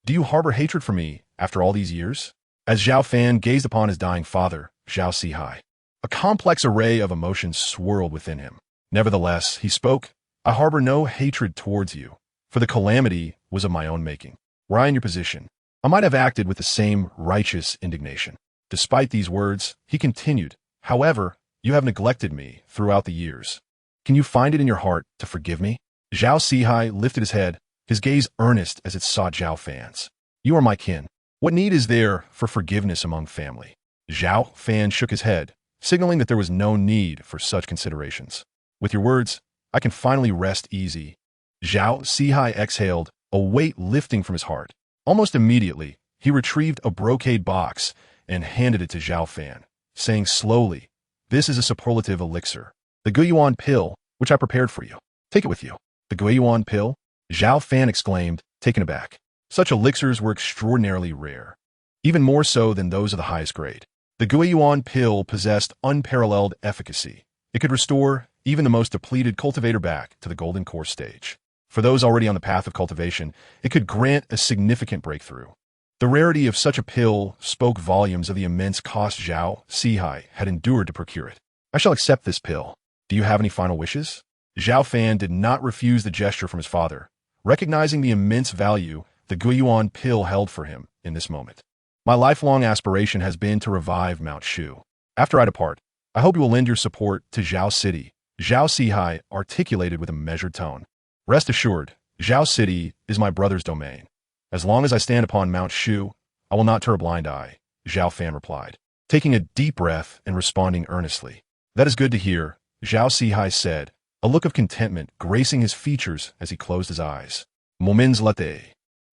do you harbor hatred for me after all these years?" As Zhao Fan gazed upon his dying father, Zhao Sihai, a complex array of emotions swirled within him. Nevertheless, he spoke, "I harbor no hatred towards you, for the calamity was of my own making. Were I in your position, I might have acted with the same righteous indignation." Despite these words, he continued, "However, you have neglected me throughout the years. Can you find it in your heart to forgive me?" Zhao Sihai lifted his head, his gaze earnest as it sought Zhao Fan's. "You are my kin. What need is there for forgiveness among family?" Zhao Fan shook his head, signaling that there was no need for such considerations. "With your words, I can finally rest easy." Zhao Sihai exhaled, a weight lifting from his heart. Almost immediately, he retrieved a brocade box and handed it to Zhao Fan, saying slowly, "This is a superlative elixir, the Guiyuan pill, which I prepared for you. Take it with you." "The Guiyuan pill?" Zhao Fan exclaimed, taken aback. Such elixirs were extraordinarily rare, even more so than those of the highest grade. The Guiyuan pill possessed unparalleled efficacy. It could restore even the most depleted cultivator back to the golden core stage. For those already on the path of cultivation, it could grant a significant breakthrough. The rarity of such a pill spoke volumes of the immense cost Zhao Sihai had endured to procure it. "I shall accept this pill. Do you have any final wishes?" Zhao Fan did not refuse the gesture from his father, recognizing the immense value the Guiyuan pill held for him in this moment. "My lifelong aspiration has been to revive Mount Shu. After I depart, I hope you will lend your support to Zhao City," Zhao Sihai articulated with a measured tone. "Rest assured, Zhao City is my brother's domain. As long as I stand upon Mount Shu, I will not turn a blind eye," Zhao Fan replied, taking a deep breath and responding earnestly. "That is good to hear," Zhao Sihai said, a look of contentment gracing his features as he closed his eyes. Moments later,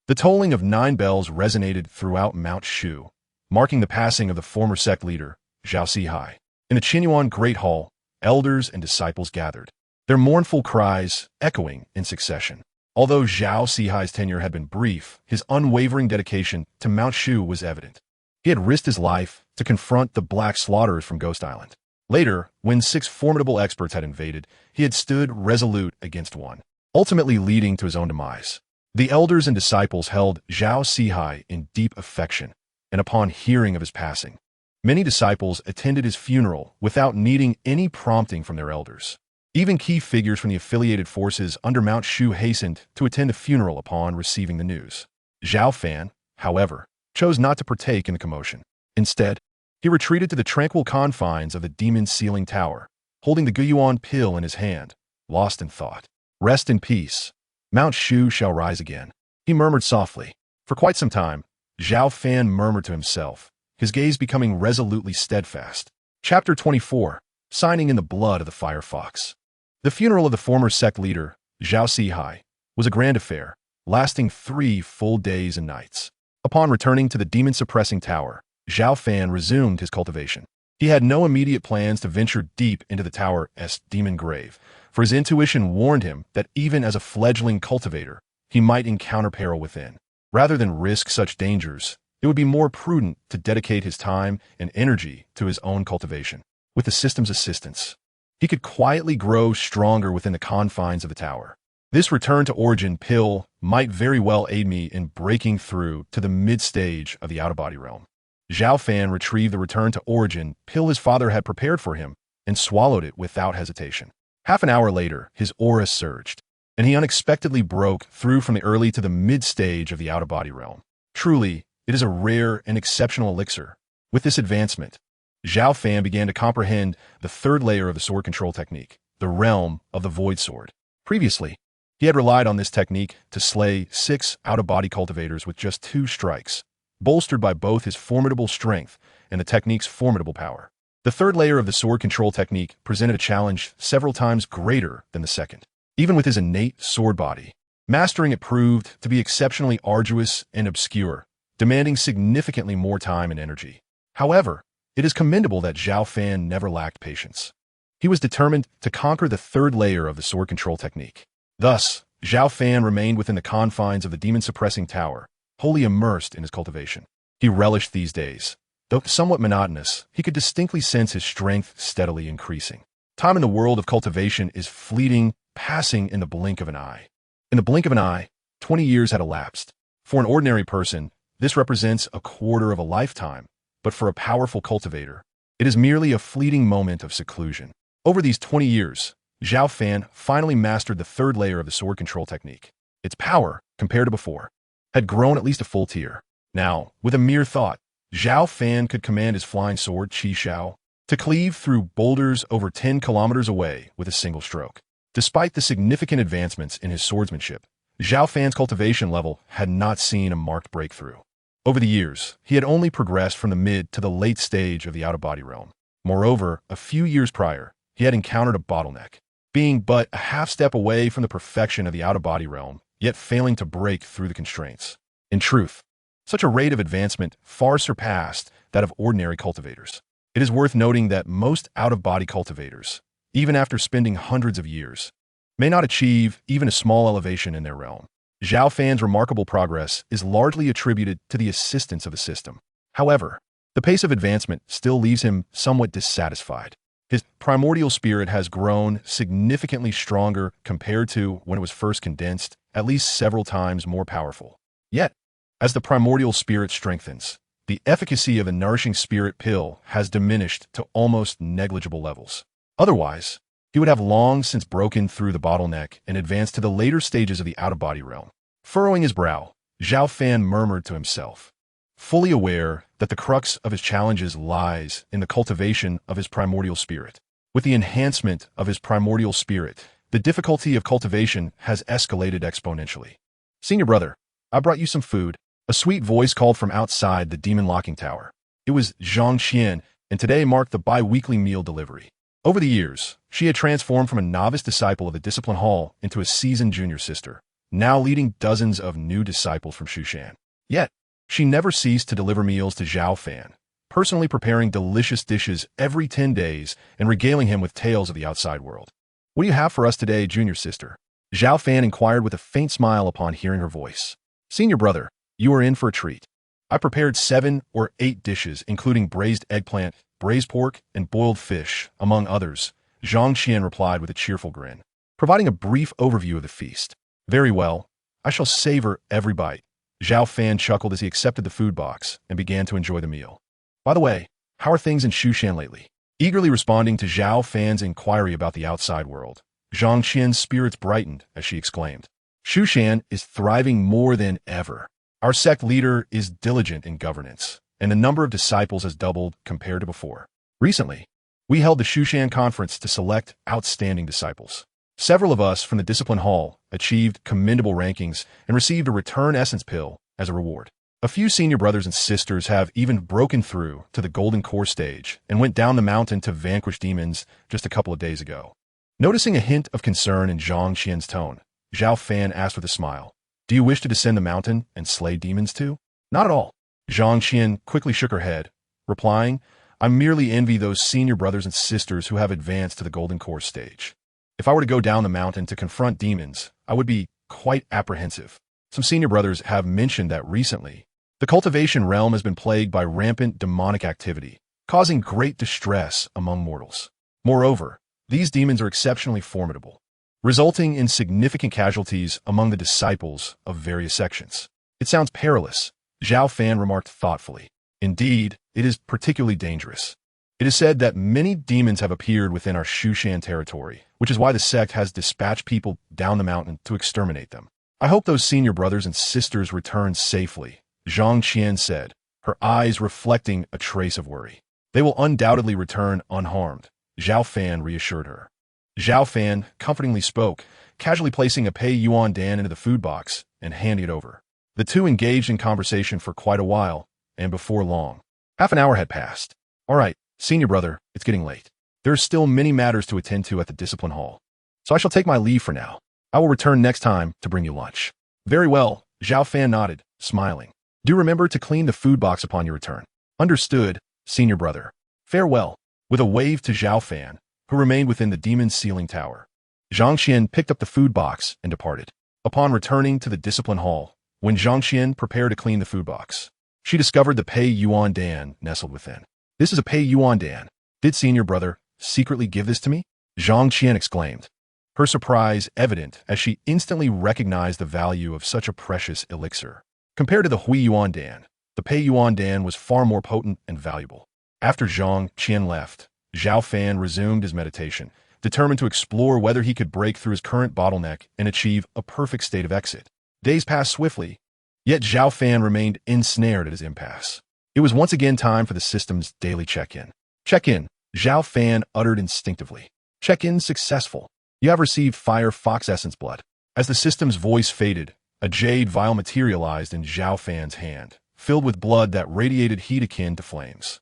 the tolling of 9 bells resonated throughout Mount Shu, marking the passing of the former sect leader, Zhao Sihai. In the Qianyuan Great Hall, elders and disciples gathered, their mournful cries echoing in succession. Although Zhao Sihai's tenure had been brief, his unwavering dedication to Mount Shu was evident. He had risked his life to confront the Black Slaughterers from Ghost Island. Later, when 6 formidable experts had invaded, he had stood resolute against one, ultimately leading to his own demise. The elders and disciples held Zhao Sihai in deep affection, and upon hearing of his passing, many disciples attended his funeral without needing any prompting from their elders. Even key figures from the affiliated forces under Mount Shu hastened to attend the funeral upon receiving the news. Zhao Fan, however, chose not to partake in the commotion. Instead, he retreated to the tranquil confines of the demon sealing tower, holding the Guyuan pill in his hand, lost in thought. Rest in peace. Mount Shu shall rise again, he murmured softly. For quite some time, Zhao Fan murmured to himself, his gaze becoming resolutely steadfast. Chapter 24. Signing in the blood of the Firefox. The funeral of the former sect leader, Zhao Sihai, was a grand affair, lasting 3 full days and nights. Upon returning to the demon-suppressing tower, Zhao Fan resumed his cultivation. He had no immediate plans to venture deep into the tower's demon grave, for his intuition warned him that even as a fledgling cultivator, he might encounter peril within. Rather than risk such dangers, it would be more prudent to dedicate his time and energy to his own cultivation. With the system's assistance, he could quietly grow stronger within the confines of the tower. This return to origin pill might very well aid me in breaking through to the mid-stage of the out-of-body realm. Zhao Fan retrieved the return to origin pill his father had prepared for him and swallowed it without hesitation. Half an hour later, his aura surged, and he unexpectedly broke through from the early to the mid-stage of the out-of-body realm. Truly, it is a rare and exceptional elixir. With this advancement, Zhao Fan began to comprehend the 3rd layer of the sword control technique, the realm of the void sword. Previously, he had relied on this technique to slay 6 out-of-body cultivators with just 2 strikes, bolstered by both his formidable strength and the technique's formidable power. The 3rd layer of the sword control technique presented a challenge several times greater than the 2nd. Even with his innate sword body, mastering it proved to be exceptionally arduous and obscure, demanding significantly more time and energy. However, it is commendable that Zhao Fan never lacked patience. He was determined to conquer the 3rd layer of the sword control technique. Thus, Zhao Fan remained within the confines of the demon-suppressing tower, wholly immersed in his cultivation. He relished these days. Though somewhat monotonous, he could distinctly sense his strength steadily increasing. Time in the world of cultivation is fleeting, passing in the blink of an eye. In the blink of an eye, 20 years had elapsed. For an ordinary person, this represents a quarter of a lifetime, but for a powerful cultivator, it is merely a fleeting moment of seclusion. Over these 20 years, Zhao Fan finally mastered the 3rd layer of the sword control technique. Its power, compared to before, had grown at least a full tier. Now, with a mere thought, Zhao Fan could command his flying sword, Qi Shao, to cleave through boulders over 10 kilometers away with a single stroke. Despite the significant advancements in his swordsmanship, Zhao Fan's cultivation level had not seen a marked breakthrough. Over the years, he had only progressed from the mid to the late stage of the out-of-body realm. Moreover, a few years prior, he had encountered a bottleneck, being but a half step away from the perfection of the out-of-body realm, yet failing to break through the constraints. In truth, such a rate of advancement far surpassed that of ordinary cultivators. It is worth noting that most out-of-body cultivators, even after spending hundreds of years, may not achieve even a small elevation in their realm. Zhao Fan's remarkable progress is largely attributed to the assistance of the system. However, the pace of advancement still leaves him somewhat dissatisfied. His primordial spirit has grown significantly stronger compared to when it was first condensed, at least several times more powerful. Yet, as the primordial spirit strengthens, the efficacy of the nourishing spirit pill has diminished to almost negligible levels. Otherwise, he would have long since broken through the bottleneck and advanced to the later stages of the out-of-body realm. Furrowing his brow, Zhao Fan murmured to himself, fully aware that the crux of his challenges lies in the cultivation of his primordial spirit. With the enhancement of his primordial spirit, the difficulty of cultivation has escalated exponentially. "Senior brother, I brought you some food," a sweet voice called from outside the demon locking tower. It was Zhang Qian, and today marked the bi-weekly meal delivery. Over the years, she had transformed from a novice disciple of the Discipline Hall into a seasoned junior sister, now leading dozens of new disciples from Shushan. Yet, she never ceased to deliver meals to Zhao Fan, personally preparing delicious dishes every 10 days and regaling him with tales of the outside world. "What do you have for us today, junior sister?" Zhao Fan inquired with a faint smile upon hearing her voice. "Senior brother, you are in for a treat." I prepared 7 or 8 dishes, including braised eggplant, braised pork, and boiled fish, among others, Zhang Qian replied with a cheerful grin, providing a brief overview of the feast. Very well, I shall savor every bite. Zhao Fan chuckled as he accepted the food box and began to enjoy the meal. By the way, how are things in Shushan lately? Eagerly responding to Zhao Fan's inquiry about the outside world, Zhang Qian's spirits brightened as she exclaimed, Shushan is thriving more than ever. Our sect leader is diligent in governance, and the number of disciples has doubled compared to before. Recently, we held the Shushan conference to select outstanding disciples. Several of us from the discipline hall achieved commendable rankings and received a return essence pill as a reward. A few senior brothers and sisters have even broken through to the golden core stage and went down the mountain to vanquish demons just a couple of days ago. Noticing a hint of concern in Zhang Qian's tone, Zhao Fan asked with a smile, Do you wish to descend the mountain and slay demons too? Not at all. Zhang Qian quickly shook her head, replying, I merely envy those senior brothers and sisters who have advanced to the golden core stage. If I were to go down the mountain to confront demons, I would be quite apprehensive. Some senior brothers have mentioned that recently, the cultivation realm has been plagued by rampant demonic activity, causing great distress among mortals. Moreover, these demons are exceptionally formidable, resulting in significant casualties among the disciples of various sections. It sounds perilous, Zhao Fan remarked thoughtfully. Indeed, it is particularly dangerous. It is said that many demons have appeared within our Shushan territory, which is why the sect has dispatched people down the mountain to exterminate them. I hope those senior brothers and sisters return safely, Zhang Qian said, her eyes reflecting a trace of worry. They will undoubtedly return unharmed, Zhao Fan reassured her. Zhao Fan comfortingly spoke, casually placing a Pei Yuan Dan into the food box and handing it over. The two engaged in conversation for quite a while, and before long, half an hour had passed. All right, senior brother, it's getting late. There are still many matters to attend to at the discipline hall, so I shall take my leave for now. I will return next time to bring you lunch. Very well, Zhao Fan nodded, smiling. Do remember to clean the food box upon your return. Understood, senior brother. Farewell. With a wave to Zhao Fan, who remained within the demon's ceiling tower, Zhang Qian picked up the food box and departed. Upon returning to the discipline hall, when Zhang Qian prepared to clean the food box, she discovered the Pei Yuan Dan nestled within. This is a Pei Yuan Dan. Did senior brother secretly give this to me? Zhang Qian exclaimed, her surprise evident as she instantly recognized the value of such a precious elixir. Compared to the Hui Yuan Dan, the Pei Yuan Dan was far more potent and valuable. After Zhang Qian left, Zhao Fan resumed his meditation, determined to explore whether he could break through his current bottleneck and achieve a perfect state of exit. Days passed swiftly, yet Zhao Fan remained ensnared at his impasse. It was once again time for the system's daily check-in. Check-in, Zhao Fan uttered instinctively. Check-in successful. You have received Fire Fox Essence Blood. As the system's voice faded, a jade vial materialized in Zhao Fan's hand, filled with blood that radiated heat akin to flames.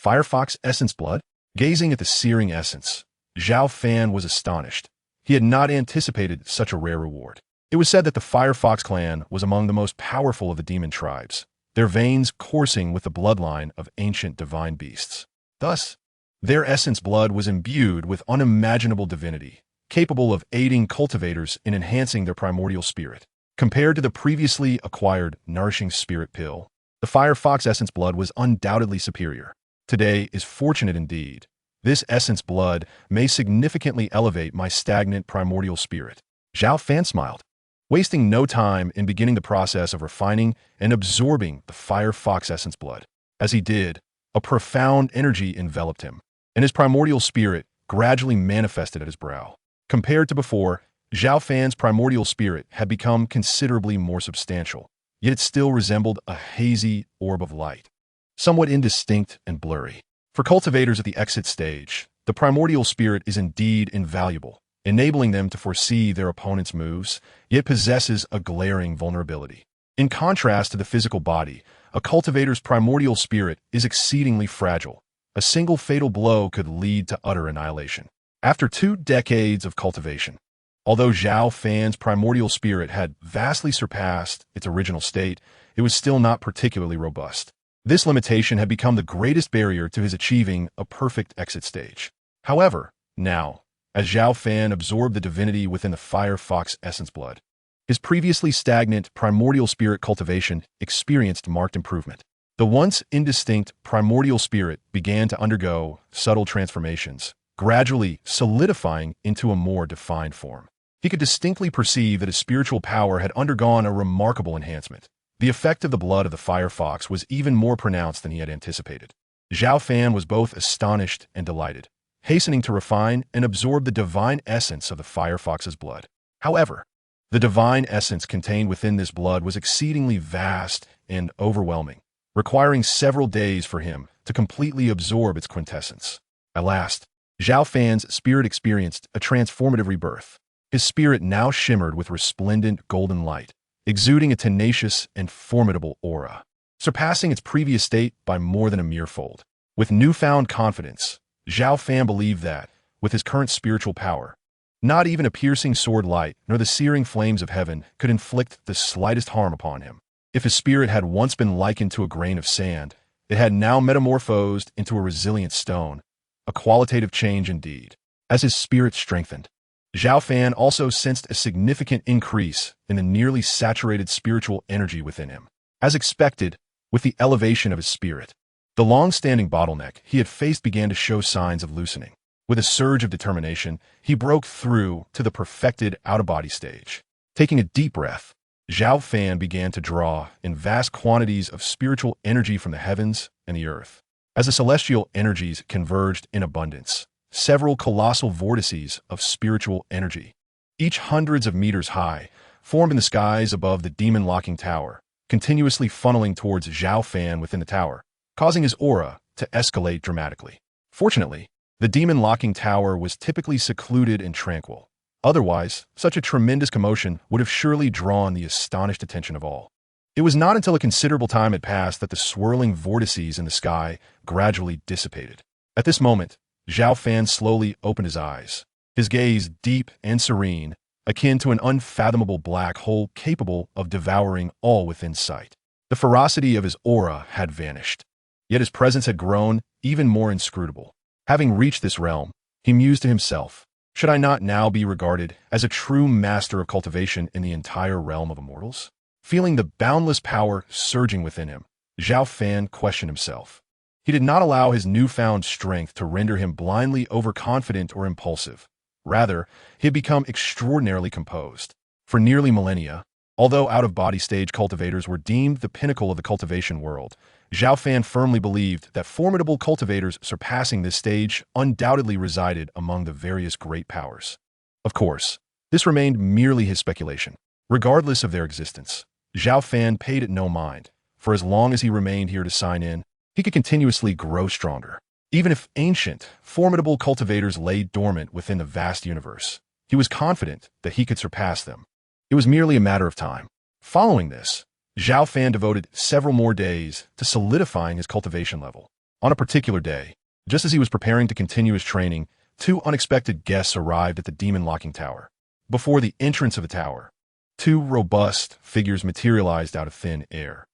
Firefox Essence Blood? Gazing at the searing essence, Zhao Fan was astonished. He had not anticipated such a rare reward. It was said that the Firefox clan was among the most powerful of the demon tribes, their veins coursing with the bloodline of ancient divine beasts. Thus, their essence blood was imbued with unimaginable divinity, capable of aiding cultivators in enhancing their primordial spirit. Compared to the previously acquired nourishing spirit pill, the Firefox essence blood was undoubtedly superior. Today is fortunate indeed. This essence blood may significantly elevate my stagnant primordial spirit. Zhao Fan smiled, wasting no time in beginning the process of refining and absorbing the Firefox essence blood. As he did, a profound energy enveloped him, and his primordial spirit gradually manifested at his brow. Compared to before, Zhao Fan's primordial spirit had become considerably more substantial, yet it still resembled a hazy orb of light, somewhat indistinct and blurry. For cultivators at the exit stage, the primordial spirit is indeed invaluable, enabling them to foresee their opponent's moves, yet possesses a glaring vulnerability. In contrast to the physical body, a cultivator's primordial spirit is exceedingly fragile. A single fatal blow could lead to utter annihilation. After 2 decades of cultivation, although Zhao Fan's primordial spirit had vastly surpassed its original state, it was still not particularly robust. This limitation had become the greatest barrier to his achieving a perfect exit stage. However, now, as Zhao Fan absorbed the divinity within the Firefox essence blood, His previously stagnant primordial spirit cultivation experienced marked improvement. The once indistinct primordial spirit began to undergo subtle transformations, gradually solidifying into a more defined form. He could distinctly perceive that his spiritual power had undergone a remarkable enhancement. The effect of the blood of the firefox was even more pronounced than he had anticipated. Zhao Fan was both astonished and delighted, hastening to refine and absorb the divine essence of the firefox's blood. However, the divine essence contained within this blood was exceedingly vast and overwhelming, requiring several days for him to completely absorb its quintessence. At last, Zhao Fan's spirit experienced a transformative rebirth. His spirit now shimmered with resplendent golden light, exuding a tenacious and formidable aura, surpassing its previous state by more than a mere fold. With newfound confidence, Zhao Fan believed that, with his current spiritual power, not even a piercing sword light nor the searing flames of heaven could inflict the slightest harm upon him. If his spirit had once been likened to a grain of sand, it had now metamorphosed into a resilient stone, a qualitative change indeed. As his spirit strengthened, Zhao Fan also sensed a significant increase in the nearly saturated spiritual energy within him. As expected, with the elevation of his spirit, the long-standing bottleneck he had faced began to show signs of loosening. With a surge of determination, he broke through to the perfected out-of-body stage. Taking a deep breath, Zhao Fan began to draw in vast quantities of spiritual energy from the heavens and the earth. As the celestial energies converged in abundance, several colossal vortices of spiritual energy, each hundreds of meters high, formed in the skies above the demon-locking tower, continuously funneling towards Zhao Fan within the tower, causing his aura to escalate dramatically. Fortunately, the demon-locking tower was typically secluded and tranquil. Otherwise, such a tremendous commotion would have surely drawn the astonished attention of all. It was not until a considerable time had passed that the swirling vortices in the sky gradually dissipated. At this moment, Zhao Fan slowly opened his eyes, his gaze deep and serene, akin to an unfathomable black hole capable of devouring all within sight. The ferocity of his aura had vanished, yet his presence had grown even more inscrutable. Having reached this realm, he mused to himself, should I not now be regarded as a true master of cultivation in the entire realm of immortals? Feeling the boundless power surging within him, Zhao Fan questioned himself. He did not allow his newfound strength to render him blindly overconfident or impulsive. Rather, he had become extraordinarily composed. For nearly millennia, although out-of-body stage cultivators were deemed the pinnacle of the cultivation world, Zhao Fan firmly believed that formidable cultivators surpassing this stage undoubtedly resided among the various great powers. Of course, this remained merely his speculation. Regardless of their existence, Zhao Fan paid it no mind. For as long as he remained here to sign in, he could continuously grow stronger. Even if ancient, formidable cultivators lay dormant within the vast universe, he was confident that he could surpass them. It was merely a matter of time. Following this, Zhao Fan devoted several more days to solidifying his cultivation level. On a particular day, just as he was preparing to continue his training, two unexpected guests arrived at the demon-locking tower. Before the entrance of the tower, two robust figures materialized out of thin air.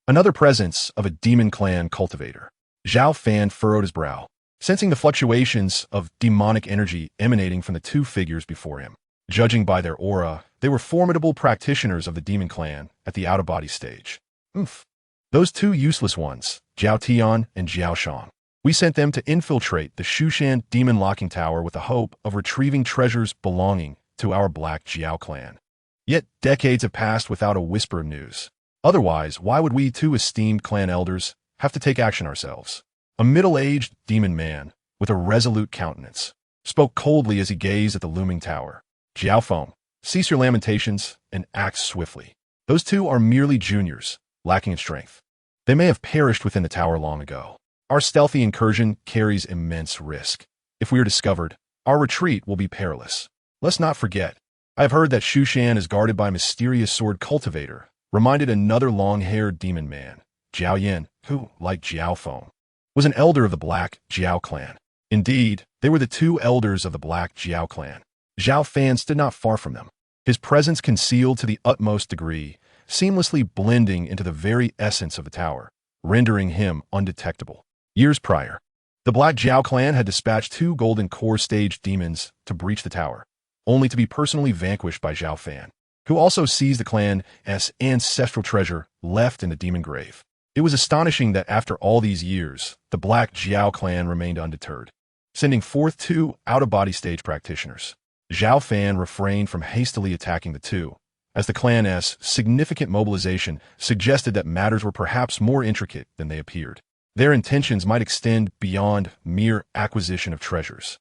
Another presence of a demon clan cultivator. Zhao Fan furrowed his brow, sensing the fluctuations of demonic energy emanating from the two figures before him. Judging by their aura, they were formidable practitioners of the demon clan at the out-of-body stage. Those two useless ones, Jiao Tian and Jiao Shang. We sent them to infiltrate the Shushan demon-locking tower with the hope of retrieving treasures belonging to our Black Jiao clan. Yet decades have passed without a whisper of news. Otherwise, why would we two esteemed clan elders have to take action ourselves? A middle-aged demon man, with a resolute countenance, spoke coldly as he gazed at the looming tower. Jiao Feng, cease your lamentations and act swiftly. Those two are merely juniors, lacking in strength. They may have perished within the tower long ago. Our stealthy incursion carries immense risk. If we are discovered, our retreat will be perilous. Let's not forget, I have heard that Shushan is guarded by a mysterious sword cultivator, reminded another long-haired demon man, Jiao Yin, who, like Jiao Feng, was an elder of the Black Jiao clan. Indeed, they were the two elders of the Black Jiao clan. Zhao Fan stood not far from them, his presence concealed to the utmost degree, seamlessly blending into the very essence of the tower, rendering him undetectable. Years prior, the Black Jiao clan had dispatched two golden core stage demons to breach the tower, only to be personally vanquished by Zhao Fan. who also sees the clan's ancestral treasure left in the demon grave. It was astonishing that after all these years, the Black Jiao clan remained undeterred, sending forth 2 out-of-body stage practitioners. Zhao Fan refrained from hastily attacking the 2, as the clan's significant mobilization suggested that matters were perhaps more intricate than they appeared. Their intentions might extend beyond mere acquisition of treasures.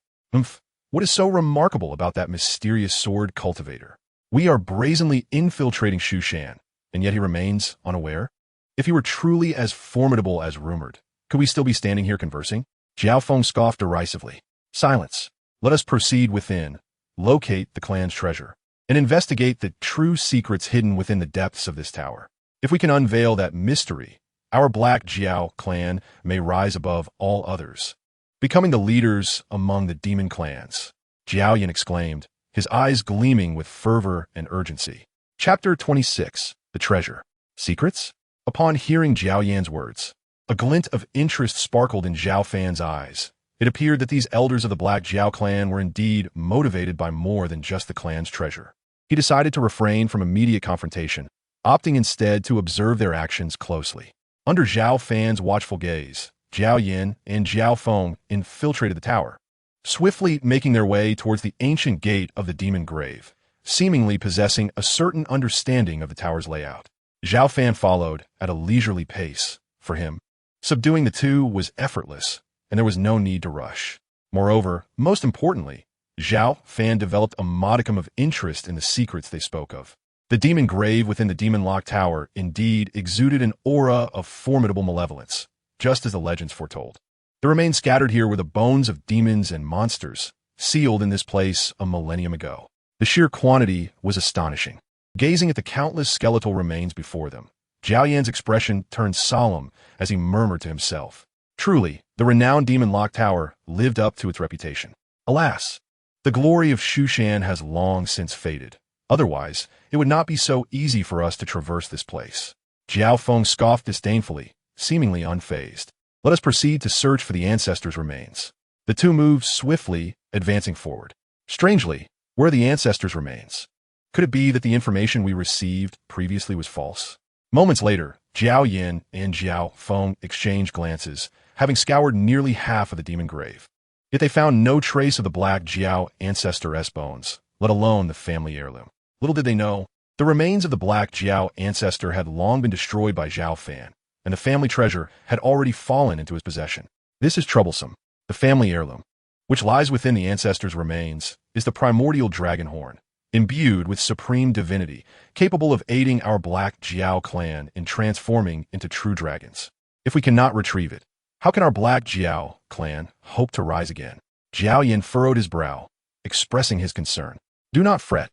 What is so remarkable about that mysterious sword cultivator? We are brazenly infiltrating Shu Shan, and yet he remains unaware? If he were truly as formidable as rumored, could we still be standing here conversing? Zhao Feng scoffed derisively. Silence. Let us proceed within, locate the clan's treasure, and investigate the true secrets hidden within the depths of this tower. If we can unveil that mystery, our Black Jiao clan may rise above all others, becoming the leaders among the demon clans. Jiao Yan exclaimed, his eyes gleaming with fervor and urgency. Chapter 26. The Treasure. Secrets? Upon hearing Jiao Yan's words, a glint of interest sparkled in Zhao Fan's eyes. It appeared that these elders of the Black Jiao clan were indeed motivated by more than just the clan's treasure. He decided to refrain from immediate confrontation, opting instead to observe their actions closely. Under Zhao Fan's watchful gaze, Jiao Yan and Zhao Feng infiltrated the tower, swiftly making their way towards the ancient gate of the demon grave, seemingly possessing a certain understanding of the tower's layout. Zhao Fan followed at a leisurely pace. For him, subduing the 2 was effortless, and there was no need to rush. Moreover, most importantly, Zhao Fan developed a modicum of interest in the secrets they spoke of. The demon grave within the demon-locked tower indeed exuded an aura of formidable malevolence, just as the legends foretold. The remains scattered here were the bones of demons and monsters, sealed in this place a millennium ago. The sheer quantity was astonishing. Gazing at the countless skeletal remains before them, Jiao Yan's expression turned solemn as he murmured to himself. Truly, the renowned demon-locked tower lived up to its reputation. Alas, the glory of Shu Shan has long since faded. Otherwise, it would not be so easy for us to traverse this place. Zhao Feng scoffed disdainfully, seemingly unfazed. Let us proceed to search for the ancestors' remains. The 2 moved swiftly, advancing forward. Strangely, where are the ancestors' remains? Could it be that the information we received previously was false? Moments later, Jiao Yan and Zhao Feng exchanged glances, having scoured nearly half of the demon grave. Yet they found no trace of the Black Jiao ancestor's bones, let alone the family heirloom. Little did they know, the remains of the Black Jiao ancestor had long been destroyed by Zhao Fan, and the family treasure had already fallen into his possession. This is troublesome. The family heirloom, which lies within the ancestor's remains, is the primordial dragon horn, imbued with supreme divinity, capable of aiding our Black Jiao clan in transforming into true dragons. If we cannot retrieve it, how can our Black Jiao clan hope to rise again? Jiao Yan furrowed his brow, expressing his concern. Do not fret.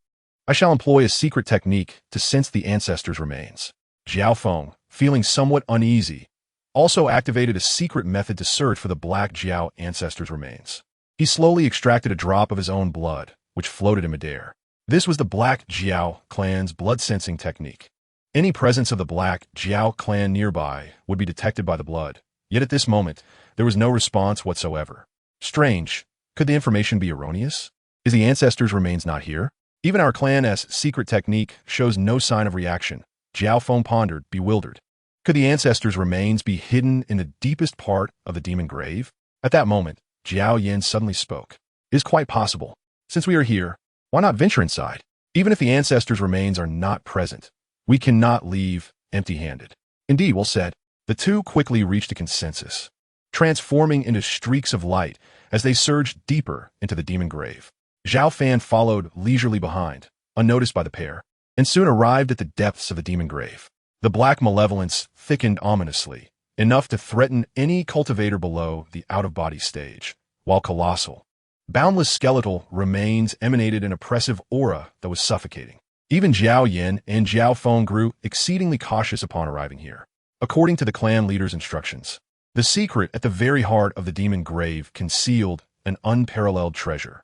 I shall employ a secret technique to sense the ancestor's remains. Zhao Feng, feeling somewhat uneasy, also activated a secret method to search for the Black Jiao ancestor's remains. He slowly extracted a drop of his own blood, which floated in midair. This was the Black Jiao clan's blood-sensing technique. Any presence of the Black Jiao clan nearby would be detected by the blood, yet at this moment, there was no response whatsoever. Strange. Could the information be erroneous? Is the ancestor's remains not here? Even our clan's secret technique shows no sign of reaction. Zhao Feng pondered, bewildered. Could the ancestor's remains be hidden in the deepest part of the demon grave? At that moment, Jiao Yan suddenly spoke. It is quite possible. Since we are here, why not venture inside? Even if the ancestor's remains are not present, we cannot leave empty-handed. Indeed, well said. The 2 quickly reached a consensus, transforming into streaks of light as they surged deeper into the demon grave. Zhao Fan followed leisurely behind, unnoticed by the pair, and soon arrived at the depths of the demon grave. The black malevolence thickened ominously, enough to threaten any cultivator below the out-of-body stage, while colossal, boundless skeletal remains emanated an oppressive aura that was suffocating. Even Jiao Yan and Zhao Feng grew exceedingly cautious upon arriving here. According to the clan leader's instructions, the secret at the very heart of the demon grave concealed an unparalleled treasure.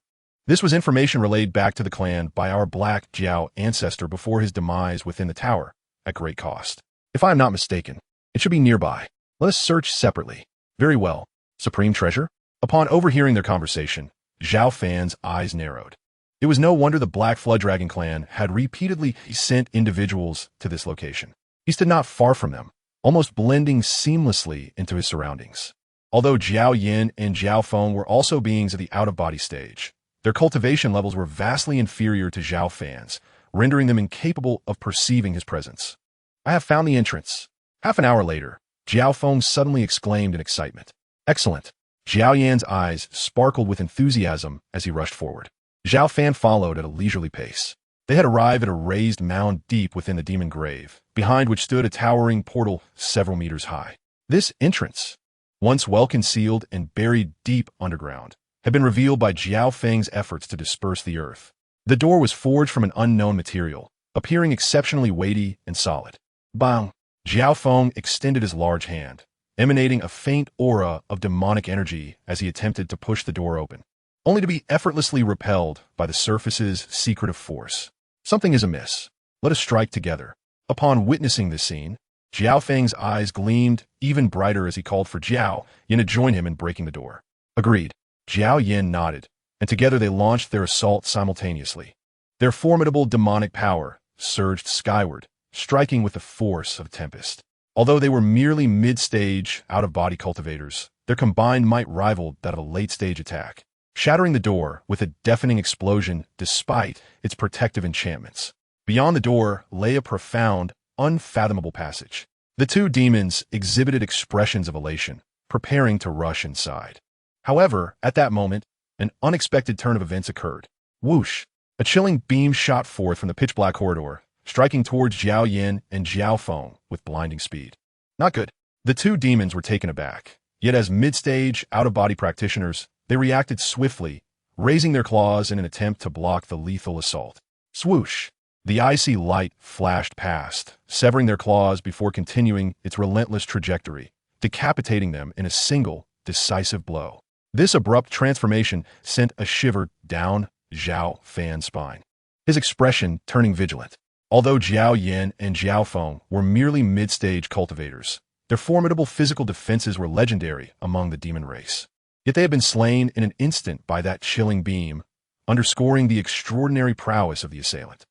This was information relayed back to the clan by our Black Jiao ancestor before his demise within the tower, at great cost. If I am not mistaken, it should be nearby. Let us search separately. Very well. Supreme treasure? Upon overhearing their conversation, Zhao Fan's eyes narrowed. It was no wonder the Black Flood Dragon clan had repeatedly sent individuals to this location. He stood not far from them, almost blending seamlessly into his surroundings. Although Zhao Yin and Zhao Feng were also beings of the out-of-body stage, their cultivation levels were vastly inferior to Zhao Fan's, rendering them incapable of perceiving his presence. I have found the entrance. Half an hour later, Zhao Feng suddenly exclaimed in excitement. Excellent. Zhao Yan's eyes sparkled with enthusiasm as he rushed forward. Zhao Fan followed at a leisurely pace. They had arrived at a raised mound deep within the demon grave, behind which stood a towering portal several meters high. This entrance, once well concealed and buried deep underground, had been revealed by Zhao Feng's efforts to disperse the earth. The door was forged from an unknown material, appearing exceptionally weighty and solid. Bang! Zhao Feng extended his large hand, emanating a faint aura of demonic energy as he attempted to push the door open, only to be effortlessly repelled by the surface's secretive force. Something is amiss. Let us strike together. Upon witnessing this scene, Zhao Feng's eyes gleamed even brighter as he called for Zhao Yin to join him in breaking the door. Agreed. Zhao Yin nodded, and together they launched their assault simultaneously. Their formidable demonic power surged skyward, striking with the force of a tempest. Although they were merely mid-stage, out-of-body cultivators, their combined might rivaled that of a late-stage attack, shattering the door with a deafening explosion despite its protective enchantments. Beyond the door lay a profound, unfathomable passage. The two demons exhibited expressions of elation, preparing to rush inside. However, at that moment, an unexpected turn of events occurred. Whoosh! A chilling beam shot forth from the pitch-black corridor, striking towards Zhao Yin and Zhao Feng with blinding speed. Not good. The two demons were taken aback, yet as mid-stage, out-of-body practitioners, they reacted swiftly, raising their claws in an attempt to block the lethal assault. Swoosh! The icy light flashed past, severing their claws before continuing its relentless trajectory, decapitating them in a single, decisive blow. This abrupt transformation sent a shiver down Zhao Fan's spine, his expression turning vigilant. Although Zhao Yin and Zhao Feng were merely mid-stage cultivators, their formidable physical defenses were legendary among the demon race. Yet they had been slain in an instant by that chilling beam, underscoring the extraordinary prowess of the assailant.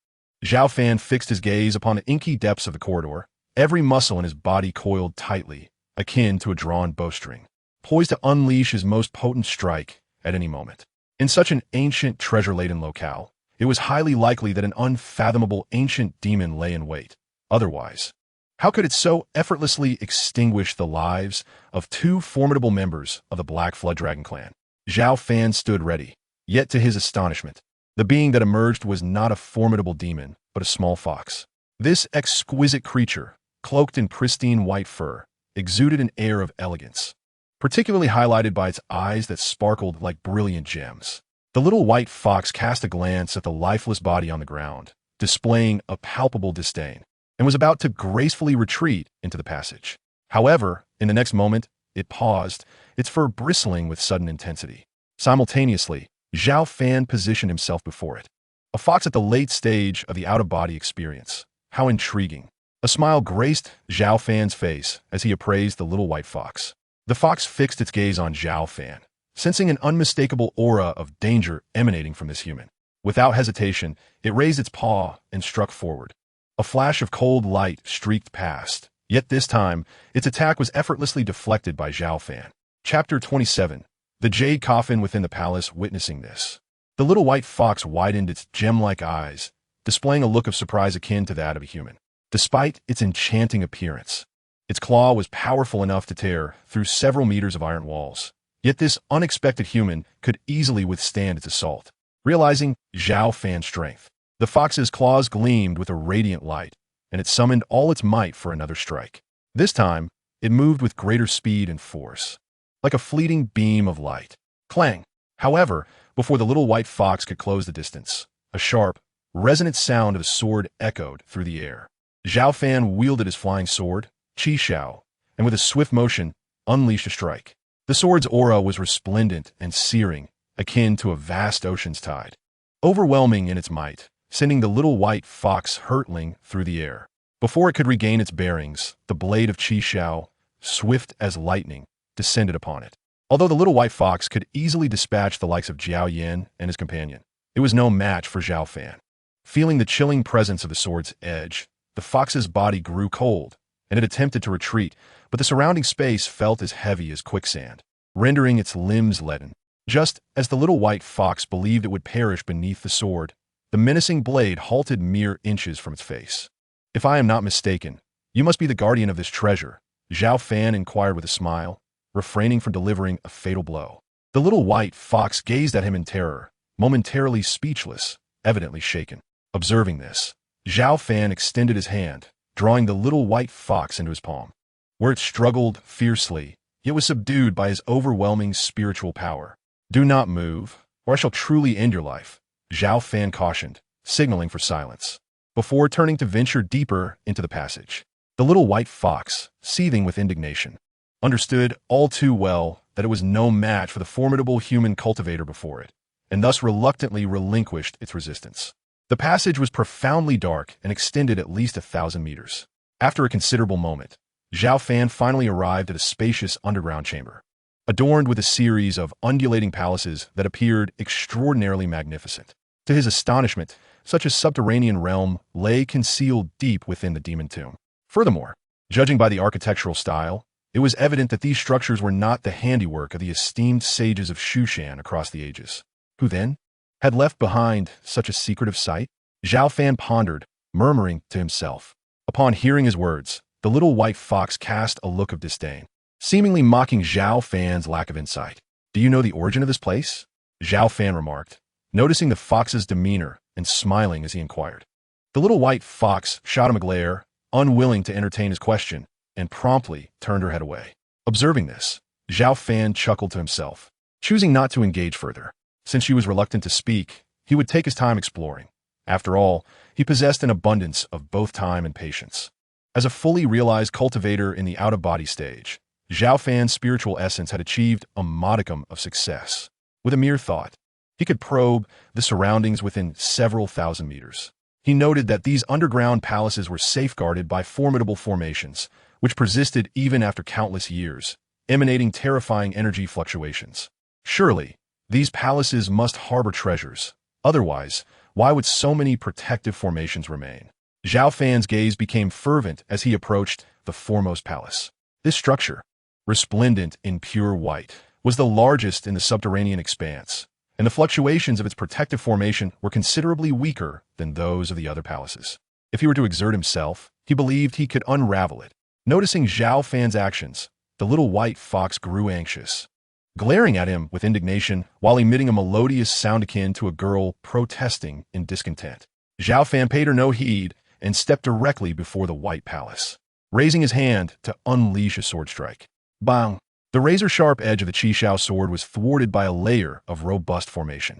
Zhao Fan fixed his gaze upon the inky depths of the corridor, every muscle in his body coiled tightly, akin to a drawn bowstring, poised to unleash his most potent strike at any moment. In such an ancient, treasure-laden locale, it was highly likely that an unfathomable ancient demon lay in wait. Otherwise, how could it so effortlessly extinguish the lives of two formidable members of the Black Flood Dragon clan? Zhao Fan stood ready, yet to his astonishment, the being that emerged was not a formidable demon, but a small fox. This exquisite creature, cloaked in pristine white fur, exuded an air of elegance, particularly highlighted by its eyes that sparkled like brilliant gems. The little white fox cast a glance at the lifeless body on the ground, displaying a palpable disdain, and was about to gracefully retreat into the passage. However, in the next moment, it paused, its fur bristling with sudden intensity. Simultaneously, Zhao Fan positioned himself before it. A fox at the late stage of the out-of-body experience. How intriguing. A smile graced Zhao Fan's face as he appraised the little white fox. The fox fixed its gaze on Zhao Fan, sensing an unmistakable aura of danger emanating from this human. Without hesitation, it raised its paw and struck forward. A flash of cold light streaked past, yet this time, its attack was effortlessly deflected by Zhao Fan. Chapter 27. The Jade Coffin within the palace. Witnessing this, the little white fox widened its gem-like eyes, displaying a look of surprise akin to that of a human. Despite its enchanting appearance, its claw was powerful enough to tear through several meters of iron walls. Yet this unexpected human could easily withstand its assault. Realizing Zhao Fan's strength, the fox's claws gleamed with a radiant light, and it summoned all its might for another strike. This time, it moved with greater speed and force, like a fleeting beam of light. Clang! However, before the little white fox could close the distance, a sharp, resonant sound of a sword echoed through the air. Zhao Fan wielded his flying sword, Qi Xiao, and with a swift motion, unleashed a strike. The sword's aura was resplendent and searing, akin to a vast ocean's tide, overwhelming in its might, sending the little white fox hurtling through the air. Before it could regain its bearings, the blade of Qi Xiao, swift as lightning, descended upon it. Although the little white fox could easily dispatch the likes of Zhao Yin and his companion, It was no match for Zhao Fan. Feeling the chilling presence of the sword's edge, the fox's body grew cold, and it attempted to retreat, but the surrounding space felt as heavy as quicksand, rendering its limbs leaden. Just as the little white fox believed it would perish beneath the sword, the menacing blade halted mere inches from its face. "If I am not mistaken, you must be the guardian of this treasure," Zhao Fan inquired with a smile, refraining from delivering a fatal blow. The little white fox gazed at him in terror, momentarily speechless, evidently shaken. Observing this, Zhao Fan extended his hand, drawing the little white fox into his palm. Where it struggled fiercely, it was subdued by his overwhelming spiritual power. "Do not move, or I shall truly end your life," Zhao Fan cautioned, signaling for silence, before turning to venture deeper into the passage. The little white fox, seething with indignation, understood all too well that it was no match for the formidable human cultivator before it, and thus reluctantly relinquished its resistance. The passage was profoundly dark and extended at least 1,000 meters. After a considerable moment, Zhao Fan finally arrived at a spacious underground chamber, adorned with a series of undulating palaces that appeared extraordinarily magnificent. To his astonishment, such a subterranean realm lay concealed deep within the demon tomb. Furthermore, judging by the architectural style, it was evident that these structures were not the handiwork of the esteemed sages of Shushan across the ages. Who then had left behind such a secretive site? Zhao Fan pondered, murmuring to himself. Upon hearing his words, the little white fox cast a look of disdain, seemingly mocking Zhao Fan's lack of insight. "Do you know the origin of this place?" Zhao Fan remarked, noticing the fox's demeanor and smiling as he inquired. The little white fox shot him a glare, unwilling to entertain his question, and promptly turned her head away. Observing this, Zhao Fan chuckled to himself, choosing not to engage further. Since she was reluctant to speak, he would take his time exploring. After all, he possessed an abundance of both time and patience. As a fully realized cultivator in the out-of-body stage, Zhao Fan's spiritual essence had achieved a modicum of success. With a mere thought, he could probe the surroundings within several thousand meters. He noted that these underground palaces were safeguarded by formidable formations, which persisted even after countless years, emanating terrifying energy fluctuations. Surely, these palaces must harbor treasures. Otherwise, why would so many protective formations remain? Zhao Fan's gaze became fervent as he approached the foremost palace. This structure, resplendent in pure white, was the largest in the subterranean expanse, and the fluctuations of its protective formation were considerably weaker than those of the other palaces. If he were to exert himself, he believed he could unravel it. Noticing Zhao Fan's actions, the little white fox grew anxious, glaring at him with indignation while emitting a melodious sound akin to a girl protesting in discontent. Zhao Fan paid her no heed and stepped directly before the white palace, raising his hand to unleash a sword strike. Bang! The razor-sharp edge of the Qishao sword was thwarted by a layer of robust formation.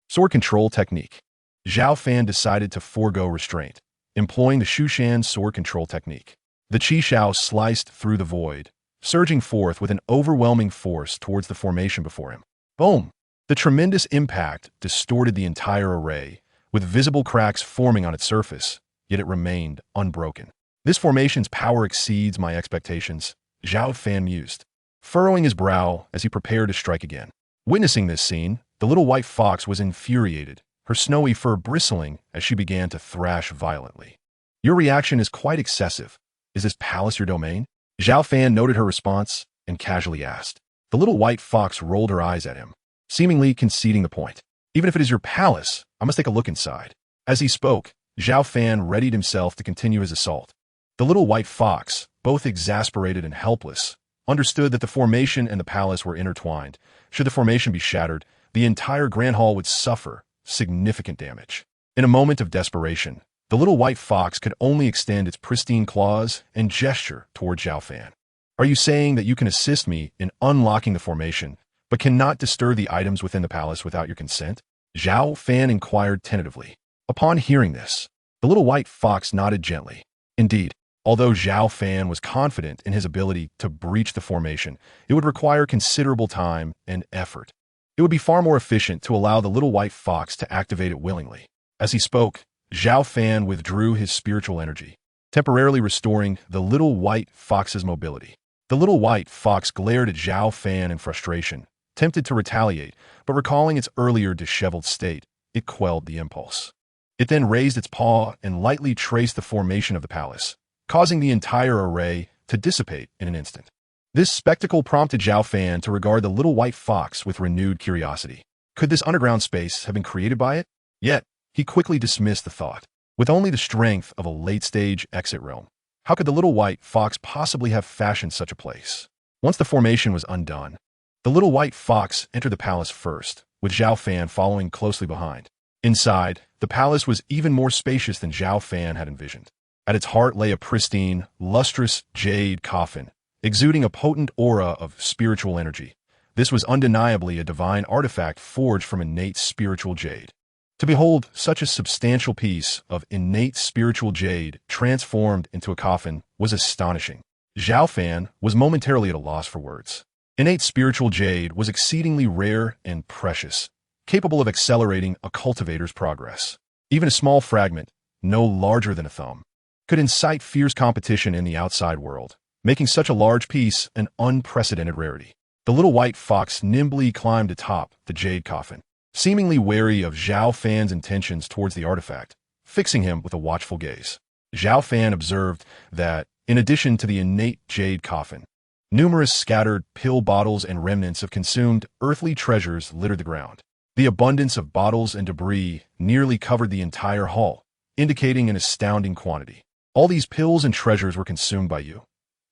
Sword control technique. Zhao Fan decided to forego restraint, employing the Shushan sword control technique. The Qishao sliced through the void, surging forth with an overwhelming force towards the formation before him. Boom! The tremendous impact distorted the entire array, with visible cracks forming on its surface, yet it remained unbroken. "This formation's power exceeds my expectations," Zhao Fan mused, furrowing his brow as he prepared to strike again. Witnessing this scene, the little white fox was infuriated, her snowy fur bristling as she began to thrash violently. "Your reaction is quite excessive. Is this palace your domain?" Zhao Fan noted her response and casually asked. The little white fox rolled her eyes at him, seemingly conceding the point. "Even if it is your palace, I must take a look inside." As he spoke, Zhao Fan readied himself to continue his assault. The little white fox, both exasperated and helpless, understood that the formation and the palace were intertwined. Should the formation be shattered, the entire grand hall would suffer significant damage. In a moment of desperation, the little white fox could only extend its pristine claws and gesture toward Zhao Fan. "Are you saying that you can assist me in unlocking the formation, but cannot disturb the items within the palace without your consent?" Zhao Fan inquired tentatively. Upon hearing this, the little white fox nodded gently. Indeed, although Zhao Fan was confident in his ability to breach the formation, it would require considerable time and effort. It would be far more efficient to allow the little white fox to activate it willingly. As he spoke, Zhao Fan withdrew his spiritual energy, temporarily restoring the little white fox's mobility. The little white fox glared at Zhao Fan in frustration, tempted to retaliate, but recalling its earlier disheveled state, it quelled the impulse. It then raised its paw and lightly traced the formation of the palace, causing the entire array to dissipate in an instant. This spectacle prompted Zhao Fan to regard the little white fox with renewed curiosity. Could this underground space have been created by it? Yet, he quickly dismissed the thought. With only the strength of a late-stage exit realm, how could the little white fox possibly have fashioned such a place? Once the formation was undone, the little white fox entered the palace first, with Zhao Fan following closely behind. Inside, the palace was even more spacious than Zhao Fan had envisioned. At its heart lay a pristine, lustrous jade coffin, exuding a potent aura of spiritual energy. This was undeniably a divine artifact forged from innate spiritual jade. To behold such a substantial piece of innate spiritual jade transformed into a coffin was astonishing. Zhao Fan was momentarily at a loss for words. Innate spiritual jade was exceedingly rare and precious, capable of accelerating a cultivator's progress. Even a small fragment, no larger than a thumb, could incite fierce competition in the outside world, making such a large piece an unprecedented rarity. The little white fox nimbly climbed atop the jade coffin, seemingly wary of Zhao Fan's intentions towards the artifact, fixing him with a watchful gaze. Zhao Fan observed that, in addition to the innate jade coffin, numerous scattered pill bottles and remnants of consumed earthly treasures littered the ground. The abundance of bottles and debris nearly covered the entire hall, indicating an astounding quantity. All these pills and treasures were consumed by you,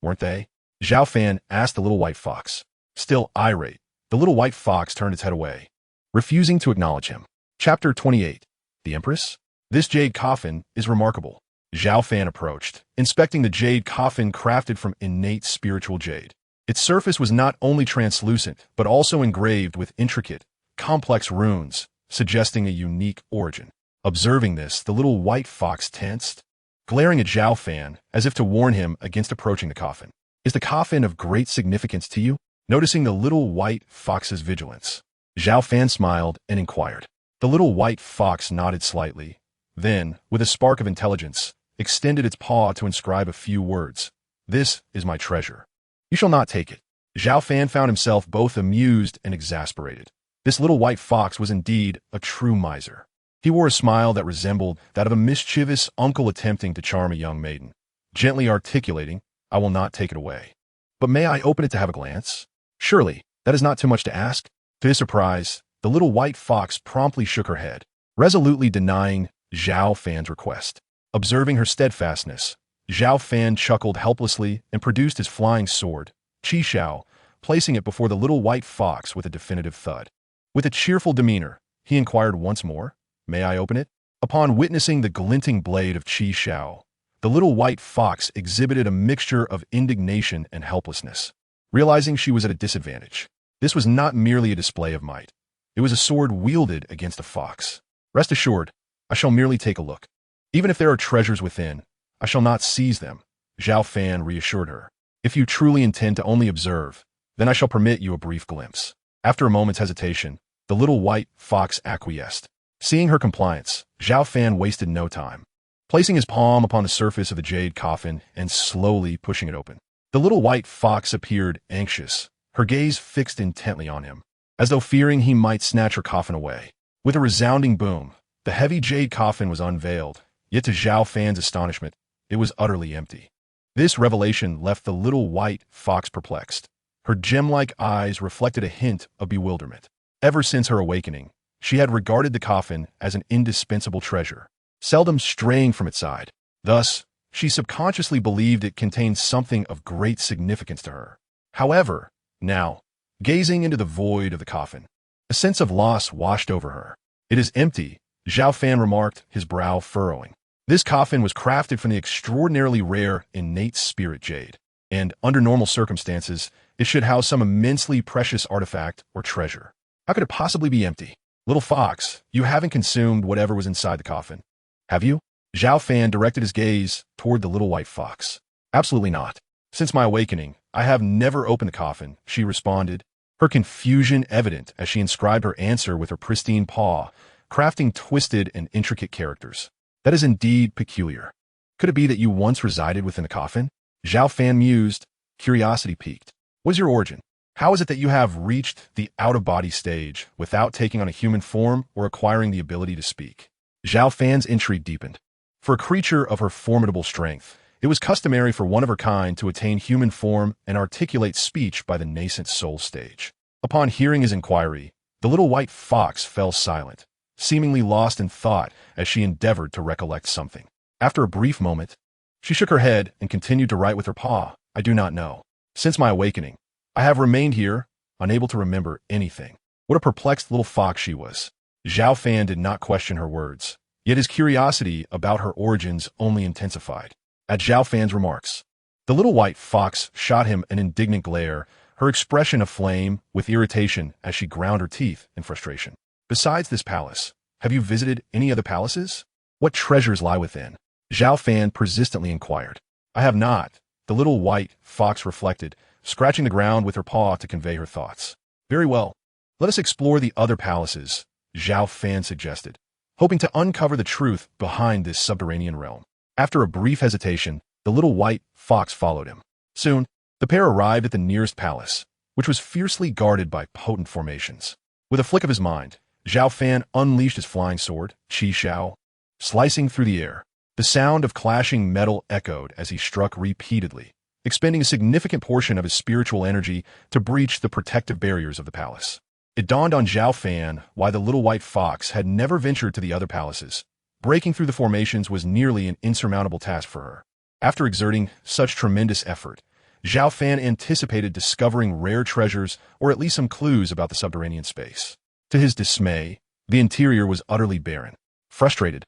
weren't they? Zhao Fan asked the little white fox. Still irate, the little white fox turned its head away, refusing to acknowledge him. Chapter 28. The Empress? This jade coffin is remarkable. Zhao Fan approached, inspecting the jade coffin crafted from innate spiritual jade. Its surface was not only translucent, but also engraved with intricate, complex runes, suggesting a unique origin. Observing this, the little white fox tensed, glaring at Zhao Fan as if to warn him against approaching the coffin. Is the coffin of great significance to you? Noticing the little white fox's vigilance, Zhao Fan smiled and inquired. The little white fox nodded slightly, then, with a spark of intelligence, extended its paw to inscribe a few words. This is my treasure. You shall not take it. Zhao Fan found himself both amused and exasperated. This little white fox was indeed a true miser. He wore a smile that resembled that of a mischievous uncle attempting to charm a young maiden, gently articulating, I will not take it away. But may I open it to have a glance? Surely, that is not too much to ask. To his surprise, the little white fox promptly shook her head, resolutely denying Zhao Fan's request. Observing her steadfastness, Zhao Fan chuckled helplessly and produced his flying sword, Qi Xiao, placing it before the little white fox with a definitive thud. With a cheerful demeanor, he inquired once more, May I open it? Upon witnessing the glinting blade of Qi Xiao, the little white fox exhibited a mixture of indignation and helplessness, realizing she was at a disadvantage. This was not merely a display of might. It was a sword wielded against a fox. Rest assured, I shall merely take a look. Even if there are treasures within, I shall not seize them, Zhao Fan reassured her. If you truly intend to only observe, then I shall permit you a brief glimpse. After a moment's hesitation, the little white fox acquiesced. Seeing her compliance, Zhao Fan wasted no time, placing his palm upon the surface of the jade coffin and slowly pushing it open. The little white fox appeared anxious, her gaze fixed intently on him, as though fearing he might snatch her coffin away. With a resounding boom, the heavy jade coffin was unveiled, yet to Zhao Fan's astonishment, it was utterly empty. This revelation left the little white fox perplexed. Her gem-like eyes reflected a hint of bewilderment. Ever since her awakening, she had regarded the coffin as an indispensable treasure, seldom straying from its side. Thus, she subconsciously believed it contained something of great significance to her. However, now, gazing into the void of the coffin, a sense of loss washed over her. It is empty, Zhao Fan remarked, his brow furrowing. This coffin was crafted from the extraordinarily rare innate spirit jade, and under normal circumstances, it should house some immensely precious artifact or treasure. How could it possibly be empty? Little fox, you haven't consumed whatever was inside the coffin, have you? Zhao Fan directed his gaze toward the little white fox. Absolutely not. Since my awakening, I have never opened the coffin, she responded, her confusion evident as she inscribed her answer with her pristine paw, crafting twisted and intricate characters. That is indeed peculiar. Could it be that you once resided within the coffin? Zhao Fan mused, curiosity piqued. What is your origin? How is it that you have reached the out-of-body stage without taking on a human form or acquiring the ability to speak? Zhao Fan's intrigue deepened. For a creature of her formidable strength, it was customary for one of her kind to attain human form and articulate speech by the nascent soul stage. Upon hearing his inquiry, the little white fox fell silent, seemingly lost in thought as she endeavored to recollect something. After a brief moment, she shook her head and continued to write with her paw. I do not know. Since my awakening, I have remained here, unable to remember anything. What a perplexed little fox she was. Zhao Fan did not question her words, yet his curiosity about her origins only intensified. At Zhao Fan's remarks, the little white fox shot him an indignant glare, her expression aflame with irritation as she ground her teeth in frustration. Besides this palace, have you visited any other palaces? What treasures lie within? Zhao Fan persistently inquired. I have not, the little white fox reflected, scratching the ground with her paw to convey her thoughts. Very well. Let us explore the other palaces, Zhao Fan suggested, hoping to uncover the truth behind this subterranean realm. After a brief hesitation, the little white fox followed him. Soon, the pair arrived at the nearest palace, which was fiercely guarded by potent formations. With a flick of his mind, Zhao Fan unleashed his flying sword, Qi Xiao, slicing through the air. The sound of clashing metal echoed as he struck repeatedly, expending a significant portion of his spiritual energy to breach the protective barriers of the palace. It dawned on Zhao Fan why the little white fox had never ventured to the other palaces. Breaking through the formations was nearly an insurmountable task for her. After exerting such tremendous effort, Zhao Fan anticipated discovering rare treasures or at least some clues about the subterranean space. To his dismay, the interior was utterly barren. Frustrated,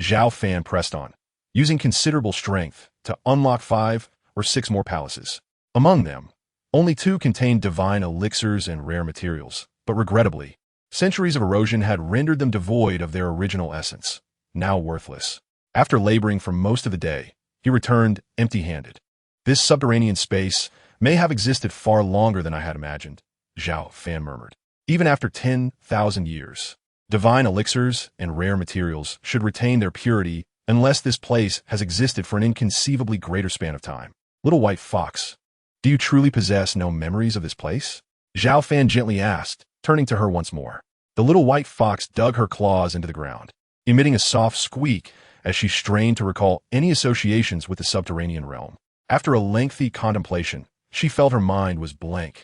Zhao Fan pressed on, using considerable strength to unlock 5 or 6 more palaces. Among them, only 2 contained divine elixirs and rare materials, but regrettably, centuries of erosion had rendered them devoid of their original essence, now worthless. After laboring for most of the day, he returned empty-handed. This subterranean space may have existed far longer than I had imagined, Zhao Fan murmured. Even after 10,000 years, divine elixirs and rare materials should retain their purity unless this place has existed for an inconceivably greater span of time. Little white fox, do you truly possess no memories of this place? Zhao Fan gently asked, turning to her once more. The little white fox dug her claws into the ground, emitting a soft squeak as she strained to recall any associations with the subterranean realm. After a lengthy contemplation, she felt her mind was blank,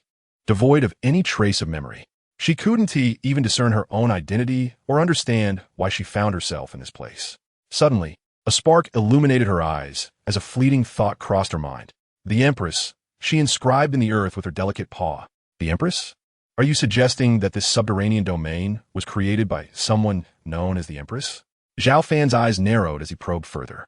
devoid of any trace of memory. She couldn't even discern her own identity or understand why she found herself in this place. Suddenly, a spark illuminated her eyes as a fleeting thought crossed her mind. The Empress, she inscribed in the earth with her delicate paw. The Empress? Are you suggesting that this subterranean domain was created by someone known as the Empress? Zhao Fan's eyes narrowed as he probed further.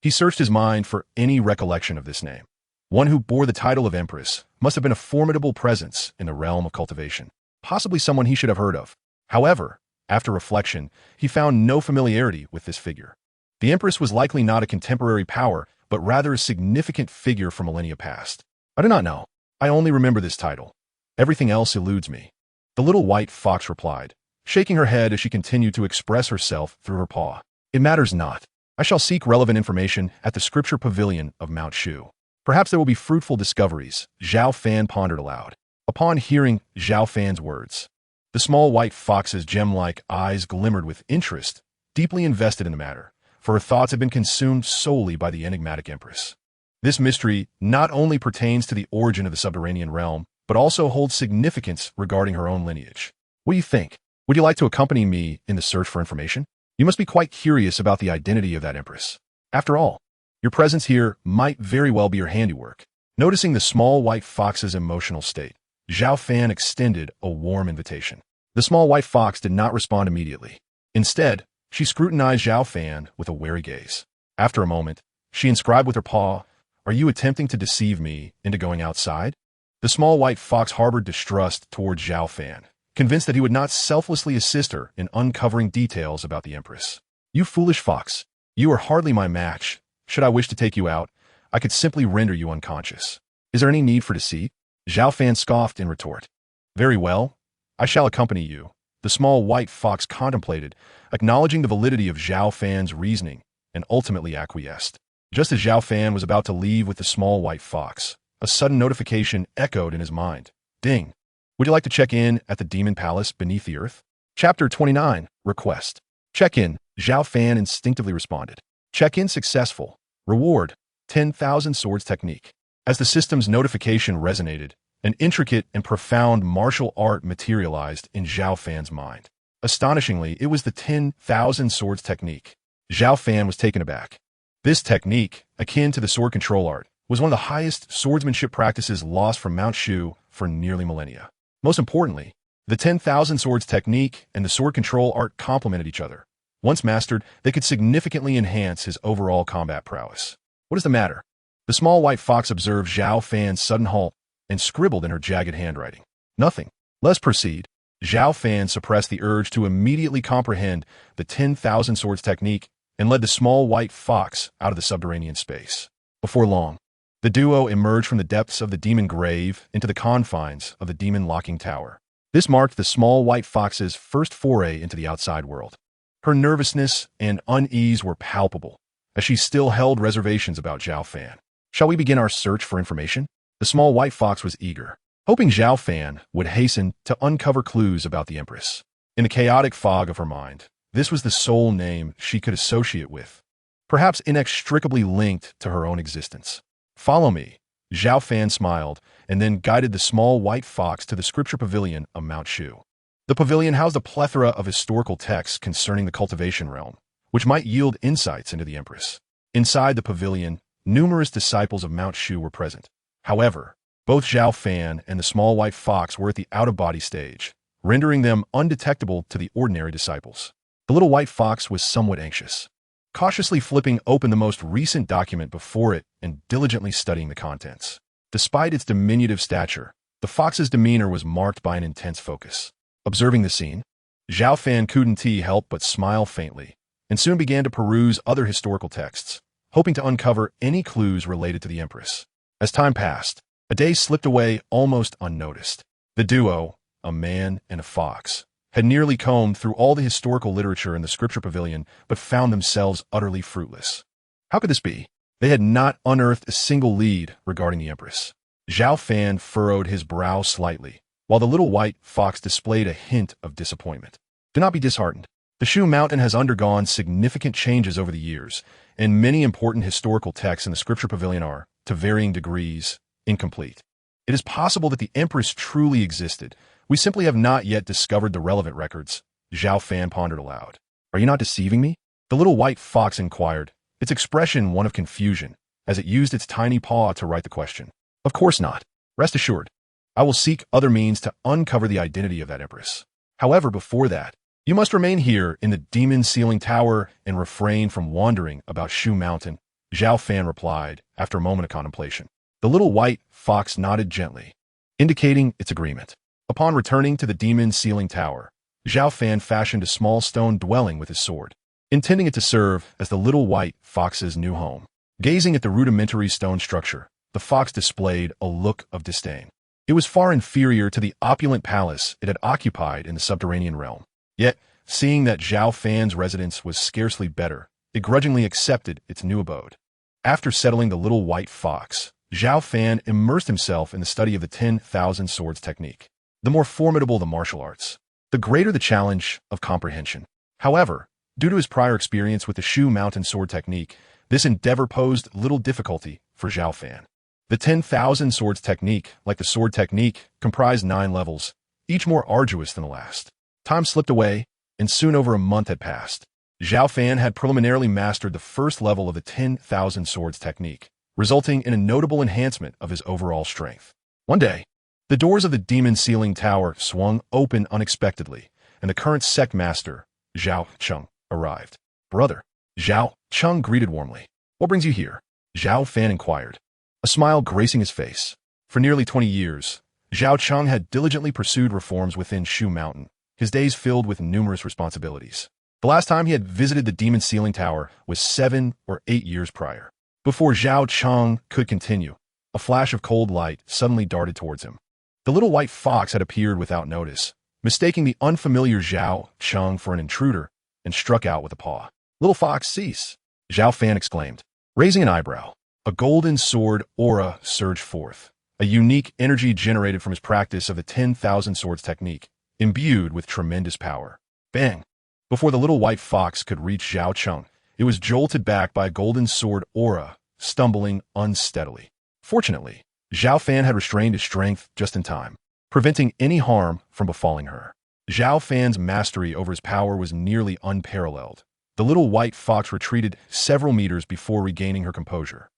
He searched his mind for any recollection of this name. One who bore the title of Empress must have been a formidable presence in the realm of cultivation, possibly someone he should have heard of. However, after reflection, he found no familiarity with this figure. The Empress was likely not a contemporary power, but rather a significant figure from millennia past. I do not know. I only remember this title. Everything else eludes me. The little white fox replied, shaking her head as she continued to express herself through her paw. It matters not. I shall seek relevant information at the scripture pavilion of Mount Shu. Perhaps there will be fruitful discoveries, Zhao Fan pondered aloud. Upon hearing Zhao Fan's words, the small white fox's gem-like eyes glimmered with interest, deeply invested in the matter, for her thoughts had been consumed solely by the enigmatic Empress. This mystery not only pertains to the origin of the subterranean realm, but also holds significance regarding her own lineage. What do you think? Would you like to accompany me in the search for information? You must be quite curious about the identity of that Empress. After all, your presence here might very well be her handiwork. Noticing the small white fox's emotional state, Zhao Fan extended a warm invitation. The small white fox did not respond immediately. Instead, she scrutinized Zhao Fan with a wary gaze. After a moment, she inscribed with her paw, "Are you attempting to deceive me into going outside?" The small white fox harbored distrust towards Zhao Fan, convinced that he would not selflessly assist her in uncovering details about the Empress. "You foolish fox, you are hardly my match. Should I wish to take you out, I could simply render you unconscious. Is there any need for deceit?" Zhao Fan scoffed in retort. "Very well, I shall accompany you." The small white fox contemplated, acknowledging the validity of Zhao Fan's reasoning, and ultimately acquiesced. Just as Zhao Fan was about to leave with the small white fox, a sudden notification echoed in his mind. Ding! Would you like to check in at the Demon Palace beneath the earth? Chapter 29, Request. Check-in, Zhao Fan instinctively responded. Check-in successful. Reward, 10,000 swords technique. As the system's notification resonated, an intricate and profound martial art materialized in Zhao Fan's mind. Astonishingly, it was the 10,000 swords technique. Zhao Fan was taken aback. This technique, akin to the sword control art, was one of the highest swordsmanship practices lost from Mount Shu for nearly millennia. Most importantly, the 10,000 swords technique and the sword control art complemented each other. Once mastered, they could significantly enhance his overall combat prowess. What is the matter? The small white fox observed Zhao Fan's sudden halt and scribbled in her jagged handwriting. Nothing. Let's proceed. Zhao Fan suppressed the urge to immediately comprehend the 10,000 swords technique and led the small white fox out of the subterranean space. Before long, the duo emerged from the depths of the demon grave into the confines of the demon locking tower. This marked the small white fox's first foray into the outside world. Her nervousness and unease were palpable, as she still held reservations about Zhao Fan. Shall we begin our search for information? The small white fox was eager, hoping Zhao Fan would hasten to uncover clues about the Empress. In the chaotic fog of her mind, this was the sole name she could associate with, perhaps inextricably linked to her own existence. Follow me. Zhao Fan smiled and then guided the small white fox to the scripture pavilion of Mount Shu. The pavilion housed a plethora of historical texts concerning the cultivation realm, which might yield insights into the Empress. Inside the pavilion, numerous disciples of Mount Shu were present. However, both Zhao Fan and the small white fox were at the out-of-body stage, rendering them undetectable to the ordinary disciples. The little white fox was somewhat anxious, cautiously flipping open the most recent document before it and diligently studying the contents. Despite its diminutive stature, the fox's demeanor was marked by an intense focus. Observing the scene, Zhao Fan couldn't help but smile faintly, and soon began to peruse other historical texts, hoping to uncover any clues related to the Empress. As time passed, a day slipped away almost unnoticed. The duo, a man and a fox, had nearly combed through all the historical literature in the scripture pavilion but found themselves utterly fruitless. How could this be? They had not unearthed a single lead regarding the Empress. Zhao Fan furrowed his brow slightly, while the little white fox displayed a hint of disappointment. Do not be disheartened. The Shu Mountain has undergone significant changes over the years, and many important historical texts in the scripture pavilion are, to varying degrees, incomplete. It is possible that the Empress truly existed. We simply have not yet discovered the relevant records. Zhao Fan pondered aloud. Are you not deceiving me? The little white fox inquired, its expression one of confusion, as it used its tiny paw to write the question. Of course not. Rest assured, I will seek other means to uncover the identity of that Empress. However, before that, you must remain here in the demon ceiling tower and refrain from wandering about Shu Mountain, Zhao Fan replied after a moment of contemplation. The little white fox nodded gently, indicating its agreement. Upon returning to the demon ceiling tower, Zhao Fan fashioned a small stone dwelling with his sword, intending it to serve as the little white fox's new home. Gazing at the rudimentary stone structure, the fox displayed a look of disdain. It was far inferior to the opulent palace it had occupied in the subterranean realm. Yet, seeing that Zhao Fan's residence was scarcely better, it grudgingly accepted its new abode. After settling the little white fox, Zhao Fan immersed himself in the study of the 10,000 swords technique. The more formidable the martial arts, the greater the challenge of comprehension. However, due to his prior experience with the Shu Mountain sword technique, this endeavor posed little difficulty for Zhao Fan. The 10,000 swords technique, like the sword technique, comprised 9 levels, each more arduous than the last. Time slipped away, and soon over a month had passed. Zhao Fan had preliminarily mastered the first level of the 10,000 swords technique, resulting in a notable enhancement of his overall strength. One day, the doors of the demon ceiling tower swung open unexpectedly, and the current sect master, Zhao Cheng, arrived. Brother, Zhao Cheng greeted warmly. What brings you here? Zhao Fan inquired, a smile gracing his face. For nearly 20 years, Zhao Cheng had diligently pursued reforms within Shu Mountain, his days filled with numerous responsibilities. The last time he had visited the demon ceiling tower was 7 or 8 years prior. Before Zhao Cheng could continue, a flash of cold light suddenly darted towards him. The little white fox had appeared without notice, mistaking the unfamiliar Zhao Cheng for an intruder, and struck out with a paw. Little fox, cease! Zhao Fan exclaimed, raising an eyebrow. A golden sword aura surged forth, a unique energy generated from his practice of the 10,000 swords technique, imbued with tremendous power. Bang! Before the little white fox could reach Zhao Cheng, it was jolted back by a golden sword aura, stumbling unsteadily. Fortunately, Zhao Fan had restrained his strength just in time, preventing any harm from befalling her. Zhao Fan's mastery over his power was nearly unparalleled. The little white fox retreated several meters before regaining her composure,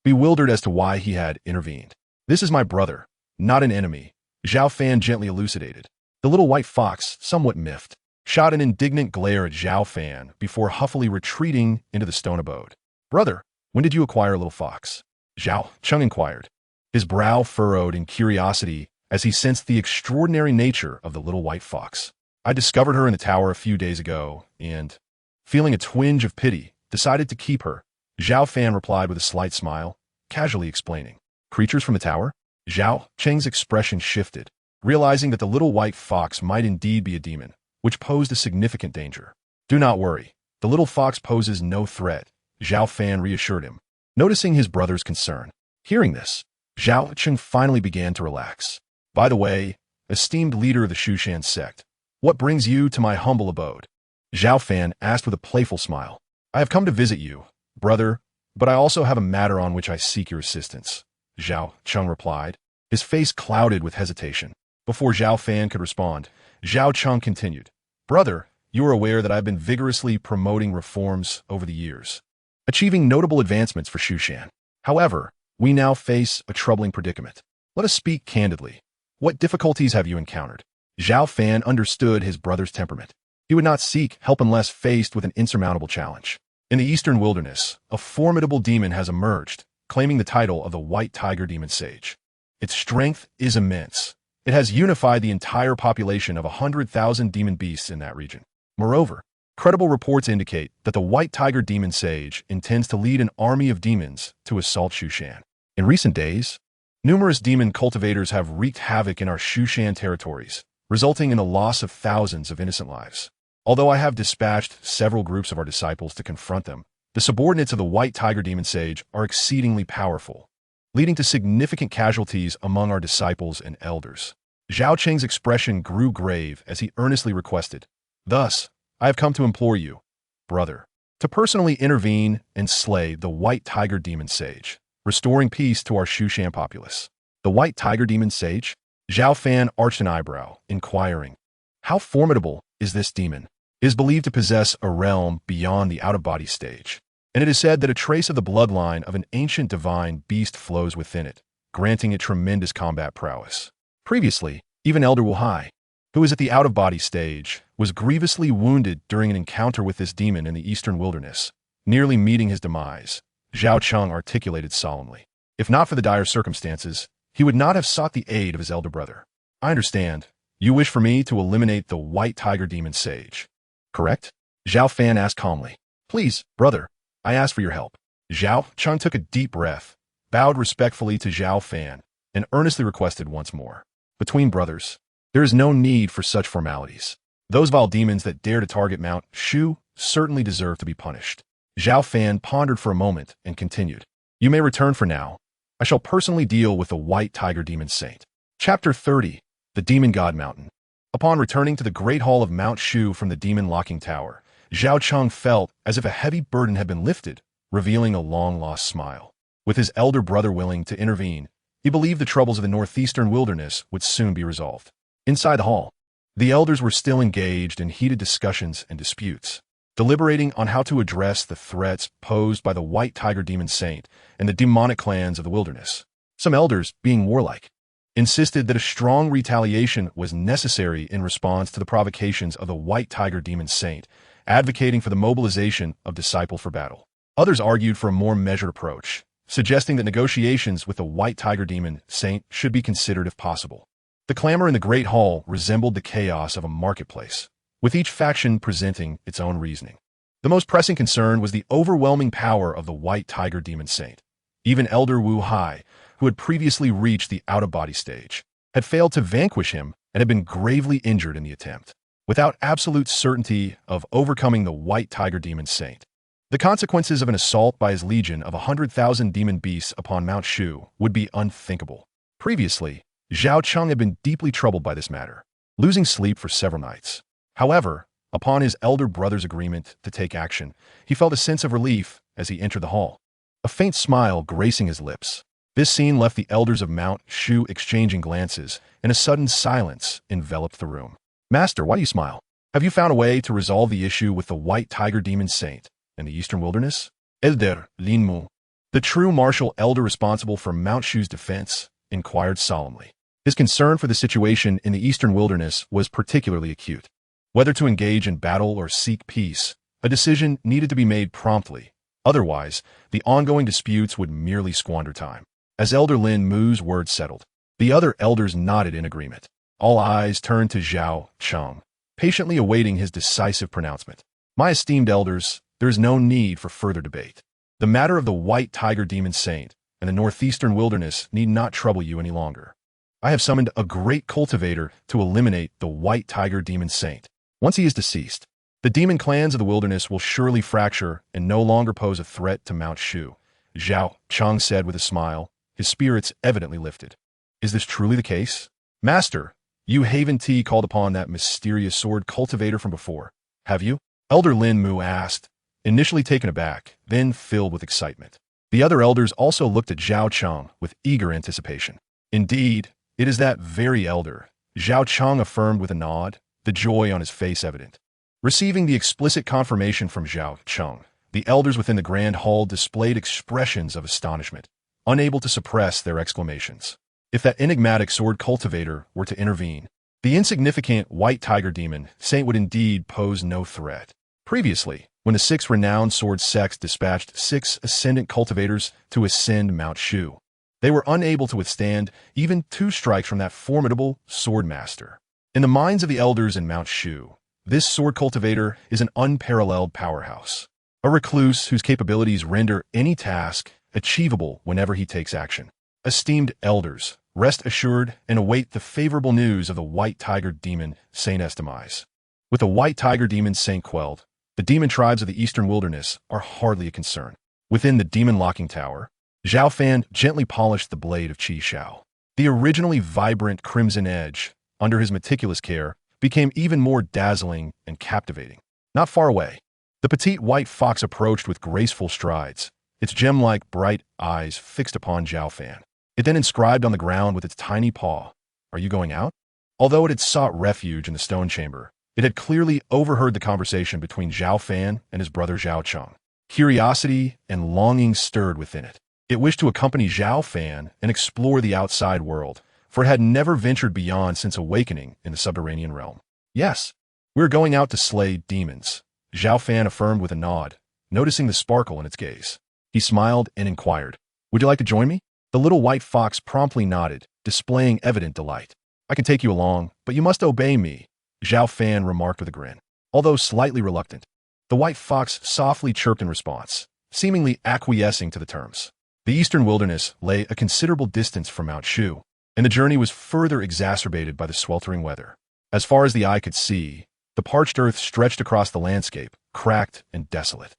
bewildered as to why he had intervened. "This is my brother, not an enemy," Zhao Fan gently elucidated. The little white fox, somewhat miffed, shot an indignant glare at Zhao Fan before huffily retreating into the stone abode. "Brother, when did you acquire a little fox?" Zhao Cheng inquired, his brow furrowed in curiosity as he sensed the extraordinary nature of the little white fox. "I discovered her in the tower a few days ago, and, feeling a twinge of pity, decided to keep her," Zhao Fan replied with a slight smile, casually explaining. "Creatures from the tower?" Zhao Cheng's expression shifted, realizing that the little white fox might indeed be a demon, which posed a significant danger. "Do not worry. The little fox poses no threat," Zhao Fan reassured him, noticing his brother's concern. Hearing this, Zhao Cheng finally began to relax. "By the way, esteemed leader of the Shushan sect, what brings you to my humble abode?" Zhao Fan asked with a playful smile. "I have come to visit you, brother, but I also have a matter on which I seek your assistance," Zhao Cheng replied, his face clouded with hesitation. Before Zhao Fan could respond, Zhao Cheng continued, "Brother, you are aware that I have been vigorously promoting reforms over the years, achieving notable advancements for Shushan. However, we now face a troubling predicament. Let us speak candidly. What difficulties have you encountered?" Zhao Fan understood his brother's temperament. He would not seek help unless faced with an insurmountable challenge. In the eastern wilderness, a formidable demon has emerged, claiming the title of the White Tiger Demon Sage. Its strength is immense. It has unified the entire population of 100,000 demon beasts in that region. Moreover, credible reports indicate that the White Tiger Demon Sage intends to lead an army of demons to assault Shushan. In recent days, numerous demon cultivators have wreaked havoc in our Shushan territories, resulting in the loss of thousands of innocent lives. Although I have dispatched several groups of our disciples to confront them, the subordinates of the White Tiger Demon Sage are exceedingly powerful, leading to significant casualties among our disciples and elders. Zhao Cheng's expression grew grave as he earnestly requested, "Thus, I have come to implore you, brother, to personally intervene and slay the White Tiger Demon Sage, restoring peace to our Shushan populace." "The White Tiger Demon Sage?" Zhao Fan arched an eyebrow, inquiring, "How formidable is this demon?" "It is believed to possess a realm beyond the out-of-body stage, and it is said that a trace of the bloodline of an ancient divine beast flows within it, granting it tremendous combat prowess. Previously, even Elder Wu Hai, who is at the out-of-body stage, was grievously wounded during an encounter with this demon in the eastern wilderness, nearly meeting his demise," Zhao Cheng articulated solemnly. "If not for the dire circumstances, he would not have sought the aid of his elder brother. I understand. You wish for me to eliminate the White Tiger Demon Sage, correct?" Zhao Fan asked calmly. "Please, brother, I ask for your help." Zhao Cheng took a deep breath, bowed respectfully to Zhao Fan, and earnestly requested once more. "Between brothers, there is no need for such formalities. Those vile demons that dare to target Mount Shu certainly deserve to be punished." Zhao Fan pondered for a moment and continued, "You may return for now. I shall personally deal with the White Tiger Demon Saint." Chapter 30. The Demon God Mountain. Upon returning to the Great Hall of Mount Shu from the Demon Locking Tower, Zhao Cheng felt as if a heavy burden had been lifted, revealing a long-lost smile. With his elder brother willing to intervene, he believed the troubles of the northeastern wilderness would soon be resolved. Inside the hall, the elders were still engaged in heated discussions and disputes, deliberating on how to address the threats posed by the White Tiger Demon Saint and the demonic clans of the wilderness. Some elders, being warlike, insisted that a strong retaliation was necessary in response to the provocations of the White Tiger Demon Saint, advocating for the mobilization of disciples for battle. Others argued for a more measured approach, suggesting that negotiations with the White Tiger Demon Saint should be considered if possible. The clamor in the Great Hall resembled the chaos of a marketplace, with each faction presenting its own reasoning. The most pressing concern was the overwhelming power of the White Tiger Demon Saint. Even Elder Wu Hai, who had previously reached the out-of-body stage, had failed to vanquish him and had been gravely injured in the attempt. Without absolute certainty of overcoming the White Tiger Demon Saint, the consequences of an assault by his legion of 100,000 demon beasts upon Mount Shu would be unthinkable. Previously, Zhao Cheng had been deeply troubled by this matter, losing sleep for several nights. However, upon his elder brother's agreement to take action, he felt a sense of relief as he entered the hall, a faint smile gracing his lips. This scene left the elders of Mount Shu exchanging glances, and a sudden silence enveloped the room. "Master, why do you smile? Have you found a way to resolve the issue with the White Tiger Demon Saint in the Eastern Wilderness?" Elder Lin Mu, the true martial elder responsible for Mount Shu's defense, inquired solemnly. His concern for the situation in the Eastern Wilderness was particularly acute. Whether to engage in battle or seek peace, a decision needed to be made promptly. Otherwise, the ongoing disputes would merely squander time. As Elder Lin Mu's words settled, the other elders nodded in agreement. All eyes turned to Zhao Cheng, patiently awaiting his decisive pronouncement. "My esteemed elders, there is no need for further debate. The matter of the White Tiger Demon Saint and the Northeastern Wilderness need not trouble you any longer. I have summoned a great cultivator to eliminate the White Tiger Demon Saint. Once he is deceased, the demon clans of the wilderness will surely fracture and no longer pose a threat to Mount Shu," Zhao Cheng said with a smile, his spirits evidently lifted. "Is this truly the case? Master, you haven't called upon that mysterious sword cultivator from before, have you?" Elder Lin Mu asked, initially taken aback, then filled with excitement. The other elders also looked at Zhao Cheng with eager anticipation. "Indeed, it is that very elder," Zhao Cheng affirmed with a nod, the joy on his face evident. Receiving the explicit confirmation from Zhao Cheng, the elders within the grand hall displayed expressions of astonishment, unable to suppress their exclamations. If that enigmatic sword cultivator were to intervene, the insignificant White Tiger Demon Saint would indeed pose no threat. Previously, when the 6 renowned sword sects dispatched 6 ascendant cultivators to ascend Mount Shu, they were unable to withstand even 2 strikes from that formidable sword master. In the minds of the elders in Mount Shu, this sword cultivator is an unparalleled powerhouse, a recluse whose capabilities render any task achievable whenever he takes action. Esteemed elders, rest assured and await the favorable news of the White Tiger Demon Saint's demise. With the White Tiger Demon Saint quelled, the demon tribes of the Eastern Wilderness are hardly a concern. Within the demon locking tower, Zhao Fan gently polished the blade of Qi Shao. The originally vibrant crimson edge, under his meticulous care, became even more dazzling and captivating. Not far away, the petite white fox approached with graceful strides, its gem-like bright eyes fixed upon Zhao Fan. It then inscribed on the ground with its tiny paw, "Are you going out?" Although it had sought refuge in the stone chamber, it had clearly overheard the conversation between Zhao Fan and his brother Zhao Cheng. Curiosity and longing stirred within it. It wished to accompany Zhao Fan and explore the outside world, for it had never ventured beyond since awakening in the subterranean realm. "Yes, we're going out to slay demons," Zhao Fan affirmed with a nod, noticing the sparkle in its gaze. He smiled and inquired, "Would you like to join me?" The little white fox promptly nodded, displaying evident delight. "I can take you along, but you must obey me," Zhao Fan remarked with a grin. Although slightly reluctant, the white fox softly chirped in response, seemingly acquiescing to the terms. The Eastern Wilderness lay a considerable distance from Mount Shu, and the journey was further exacerbated by the sweltering weather. As far as the eye could see, the parched earth stretched across the landscape, cracked and desolate.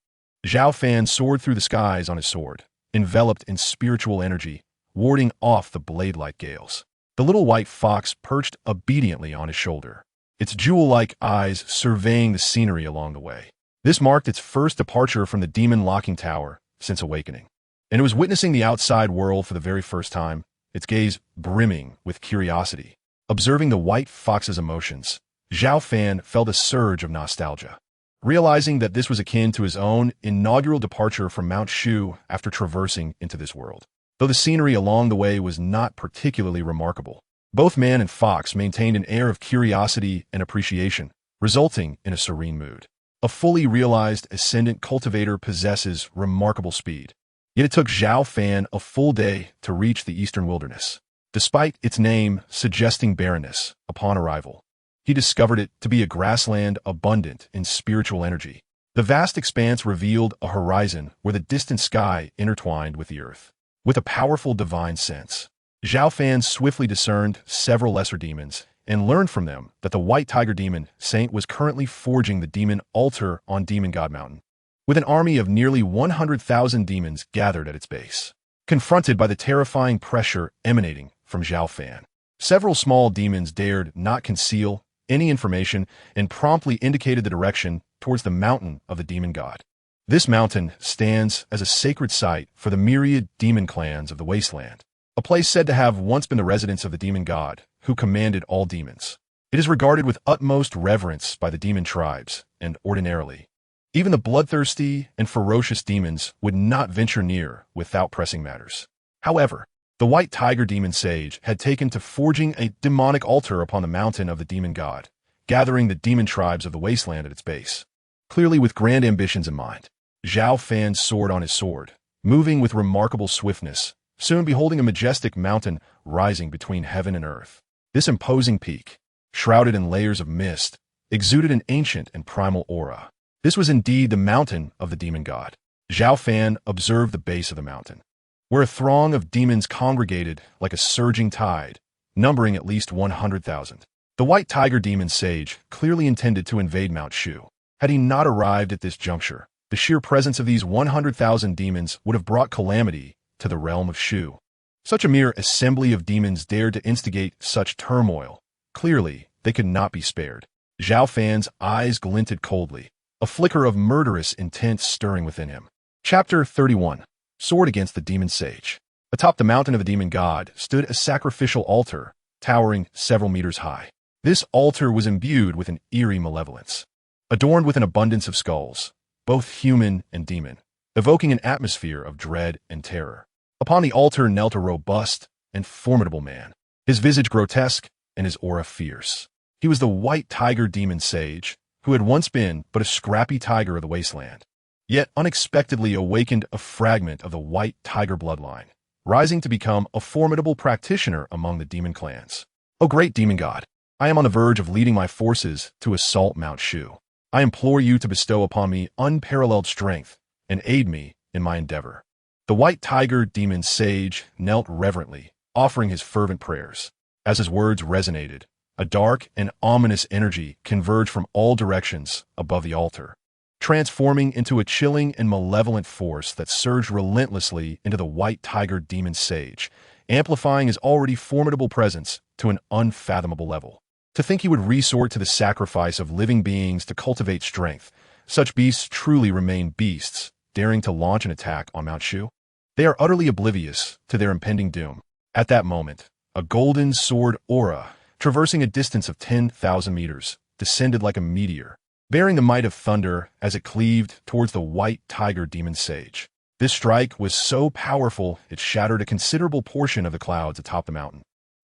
Zhao Fan soared through the skies on his sword, enveloped in spiritual energy, warding off the blade-like gales. The little white fox perched obediently on his shoulder, its jewel-like eyes surveying the scenery along the way. This marked its first departure from the demon locking tower since awakening, and it was witnessing the outside world for the very first time, its gaze brimming with curiosity. Observing the white fox's emotions, Zhao Fan felt a surge of nostalgia. Realizing that this was akin to his own inaugural departure from Mount Shu after traversing into this world. Though the scenery along the way was not particularly remarkable, both man and fox maintained an air of curiosity and appreciation, resulting in a serene mood. A fully realized ascendant cultivator possesses remarkable speed, yet it took Zhao Fan a full day to reach the Eastern Wilderness. Despite its name suggesting barrenness upon arrival, he discovered it to be a grassland abundant in spiritual energy. The vast expanse revealed a horizon where the distant sky intertwined with the earth. With a powerful divine sense, Zhao Fan swiftly discerned several lesser demons and learned from them that the White Tiger Demon Saint was currently forging the demon altar on Demon God Mountain, with an army of nearly 100,000 demons gathered at its base. Confronted by the terrifying pressure emanating from Zhao Fan. Several small demons dared not conceal any information and promptly indicated the direction towards the mountain of the demon god. This mountain stands as a sacred site for the myriad demon clans of the wasteland, a place said to have once been the residence of the demon god, who commanded all demons. It is regarded with utmost reverence by the demon tribes, and ordinarily, even the bloodthirsty and ferocious demons would not venture near without pressing matters. However, the white tiger demon sage had taken to forging a demonic altar upon the mountain of the demon god, gathering the demon tribes of the wasteland at its base. Clearly with grand ambitions in mind, Zhao Fan soared on his sword, moving with remarkable swiftness, soon beholding a majestic mountain rising between heaven and earth. This imposing peak, shrouded in layers of mist, exuded an ancient and primal aura. This was indeed the mountain of the demon god. Zhao Fan observed the base of the mountain, where a throng of demons congregated like a surging tide, numbering at least 100,000. The white tiger demon sage clearly intended to invade Mount Shu. Had he not arrived at this juncture, the sheer presence of these 100,000 demons would have brought calamity to the realm of Shu. Such a mere assembly of demons dared to instigate such turmoil. Clearly, they could not be spared. Zhao Fan's eyes glinted coldly, a flicker of murderous intent stirring within him. Chapter 31. Sword against the demon sage. Atop the mountain of the demon god stood a sacrificial altar, towering several meters high. This altar was imbued with an eerie malevolence, adorned with an abundance of skulls, both human and demon, evoking an atmosphere of dread and terror. Upon the altar knelt a robust and formidable man, his visage grotesque and his aura fierce. He was the white tiger demon sage, who had once been but a scrappy tiger of the wasteland, yet unexpectedly awakened a fragment of the white tiger bloodline, rising to become a formidable practitioner among the demon clans. O great demon god, I am on the verge of leading my forces to assault Mount Shu. I implore you to bestow upon me unparalleled strength and aid me in my endeavor. The white tiger demon sage knelt reverently, offering his fervent prayers. As his words resonated, a dark and ominous energy converged from all directions above the altar, transforming into a chilling and malevolent force that surged relentlessly into the white tiger demon sage, amplifying his already formidable presence to an unfathomable level. To think he would resort to the sacrifice of living beings to cultivate strength, such beasts truly remain beasts, daring to launch an attack on Mount Shu. They are utterly oblivious to their impending doom. At that moment, a golden sword aura, traversing a distance of 10,000 meters, descended like a meteor, bearing the might of thunder as it cleaved towards the white tiger demon sage. This strike was so powerful it shattered a considerable portion of the clouds atop the mountain.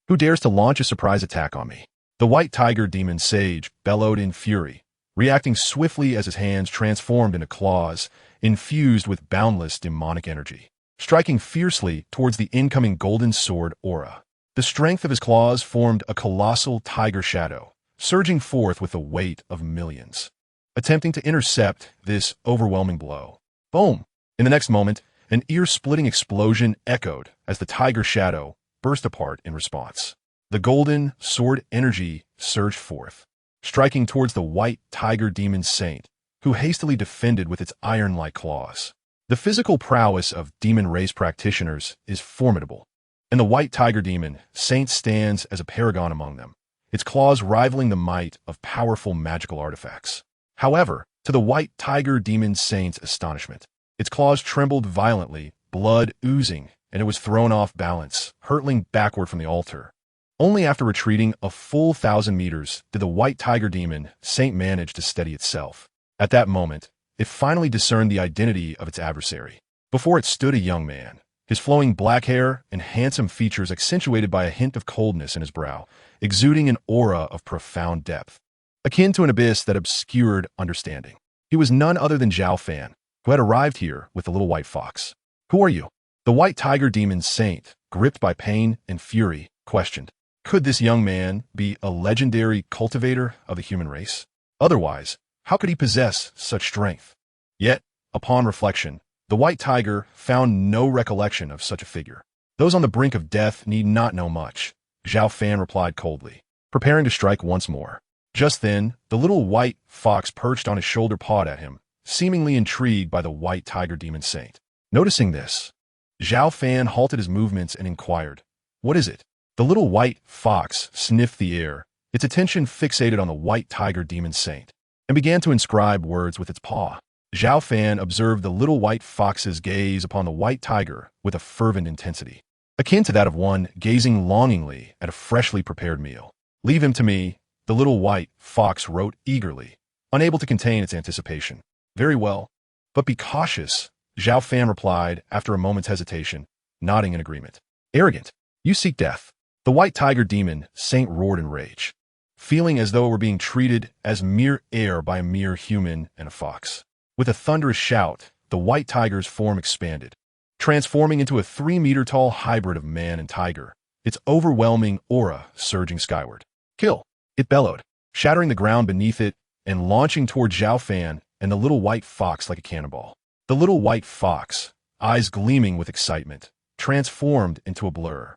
Who dares to launch a surprise attack on me? The white tiger demon sage bellowed in fury, reacting swiftly as his hands transformed into claws, infused with boundless demonic energy, striking fiercely towards the incoming golden sword aura. The strength of his claws formed a colossal tiger shadow, surging forth with the weight of millions, attempting to intercept this overwhelming blow. Boom! In the next moment, an ear-splitting explosion echoed as the tiger shadow burst apart in response. The golden sword energy surged forth, striking towards the white tiger demon saint, who hastily defended with its iron-like claws. The physical prowess of demon race practitioners is formidable, and the white tiger demon saint stands as a paragon among them, its claws rivaling the might of powerful magical artifacts. However, to the white tiger demon saint's astonishment, its claws trembled violently, blood oozing, and it was thrown off balance, hurtling backward from the altar. Only after retreating a full 1,000 meters did the white tiger demon saint manage to steady itself. At that moment, it finally discerned the identity of its adversary. Before it stood a young man, his flowing black hair and handsome features accentuated by a hint of coldness in his brow, exuding an aura of profound depth, akin to an abyss that obscured understanding. He was none other than Zhao Fan, who had arrived here with the little white fox. Who are you? The white tiger demon saint, gripped by pain and fury, questioned. Could this young man be a legendary cultivator of the human race? Otherwise, how could he possess such strength? Yet, upon reflection, the white tiger found no recollection of such a figure. Those on the brink of death need not know much, Zhao Fan replied coldly, preparing to strike once more. Just then, the little white fox perched on his shoulder pawed at him, seemingly intrigued by the white tiger demon saint. Noticing this, Zhao Fan halted his movements and inquired, "What is it?" The little white fox sniffed the air, its attention fixated on the white tiger demon saint, and began to inscribe words with its paw. Zhao Fan observed the little white fox's gaze upon the white tiger with a fervent intensity, akin to that of one gazing longingly at a freshly prepared meal. "Leave him to me," the little white fox wrote eagerly, unable to contain its anticipation. "Very well, but be cautious," Zhao Fan replied after a moment's hesitation, nodding in agreement. "Arrogant, you seek death," the white tiger demon saint roared in rage, feeling as though it were being treated as mere air by a mere human and a fox. With a thunderous shout, the white tiger's form expanded, transforming into a 3-meter-tall hybrid of man and tiger, its overwhelming aura surging skyward. "Kill!" it bellowed, shattering the ground beneath it and launching toward Zhao Fan and the little white fox like a cannonball. The little white fox, eyes gleaming with excitement, transformed into a blur,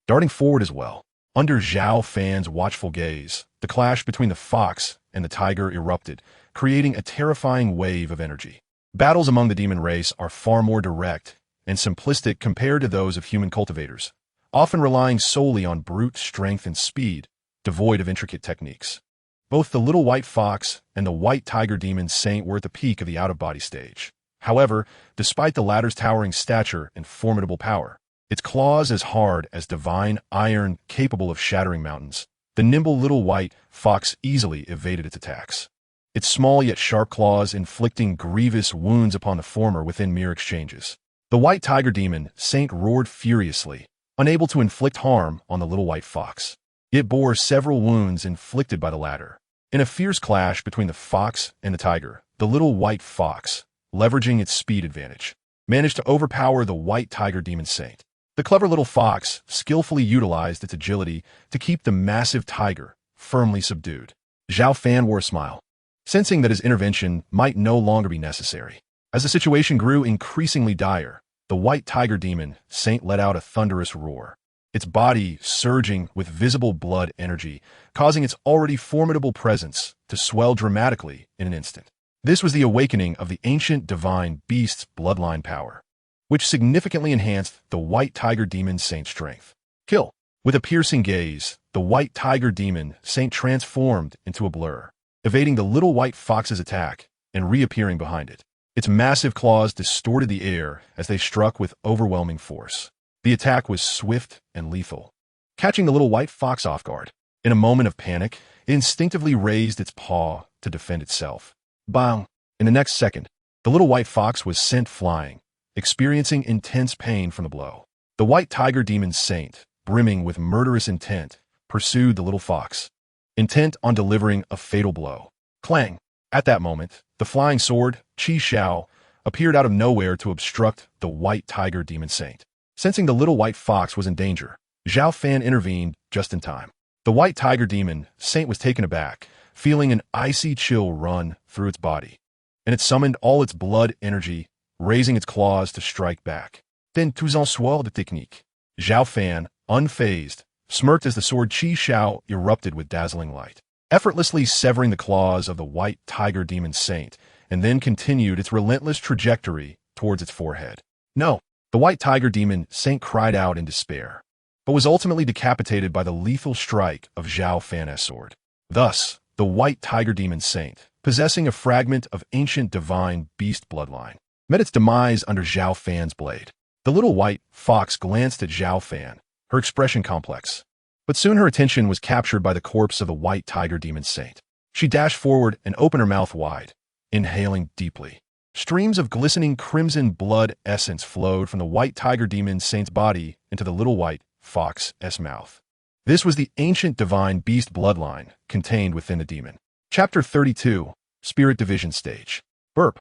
darting forward as well. Under Zhao Fan's watchful gaze, the clash between the fox and the tiger erupted, creating a terrifying wave of energy. Battles among the demon race are far more direct and simplistic compared to those of human cultivators, often relying solely on brute strength and speed, devoid of intricate techniques. Both the little white fox and the white tiger demon saint were at the peak of the out-of-body stage. However, despite the latter's towering stature and formidable power, its claws as hard as divine iron capable of shattering mountains, the nimble little white fox easily evaded its attacks, its small yet sharp claws inflicting grievous wounds upon the former within mere exchanges. The white tiger demon saint roared furiously, unable to inflict harm on the little white fox. It bore several wounds inflicted by the latter. In a fierce clash between the fox and the tiger, the little white fox, leveraging its speed advantage, managed to overpower the white tiger demon saint. The clever little fox skillfully utilized its agility to keep the massive tiger firmly subdued. Zhao Fan wore a smile, sensing that his intervention might no longer be necessary. As the situation grew increasingly dire, the white tiger demon saint let out a thunderous roar, its body surging with visible blood energy, causing its already formidable presence to swell dramatically in an instant. This was the awakening of the ancient divine beast's bloodline power, which significantly enhanced the white tiger demon saint's strength. "Kill!" With a piercing gaze, the white tiger demon saint transformed into a blur, evading the little white fox's attack and reappearing behind it. Its massive claws distorted the air as they struck with overwhelming force. The attack was swift and lethal, catching the little white fox off guard. In a moment of panic, it instinctively raised its paw to defend itself. Bang! In the next second, the little white fox was sent flying, experiencing intense pain from the blow. The white tiger demon saint, brimming with murderous intent, pursued the little fox, intent on delivering a fatal blow. Clang! At that moment, the flying sword, Qi Xiao, appeared out of nowhere to obstruct the white tiger demon saint. Sensing the little white fox was in danger, Zhao Fan intervened just in time. The white tiger demon saint was taken aback, feeling an icy chill run through its body, and it summoned all its blood energy, raising its claws to strike back. "Then tu en sois de technique." Zhao Fan, unfazed, smirked as the sword Qi Xiao erupted with dazzling light, effortlessly severing the claws of the white tiger demon saint, and then continued its relentless trajectory towards its forehead. "No!" The white tiger demon saint cried out in despair, but was ultimately decapitated by the lethal strike of Zhao Fan's sword. Thus, the white tiger demon saint, possessing a fragment of ancient divine beast bloodline, met its demise under Zhao Fan's blade. The little white fox glanced at Zhao Fan, her expression complex, but soon her attention was captured by the corpse of the white tiger demon saint. She dashed forward and opened her mouth wide, inhaling deeply. Streams of glistening crimson blood essence flowed from the white tiger demon saint's body into the little white fox's mouth. This was the ancient divine beast bloodline contained within the demon. Chapter 32, Spirit Division Stage. Burp.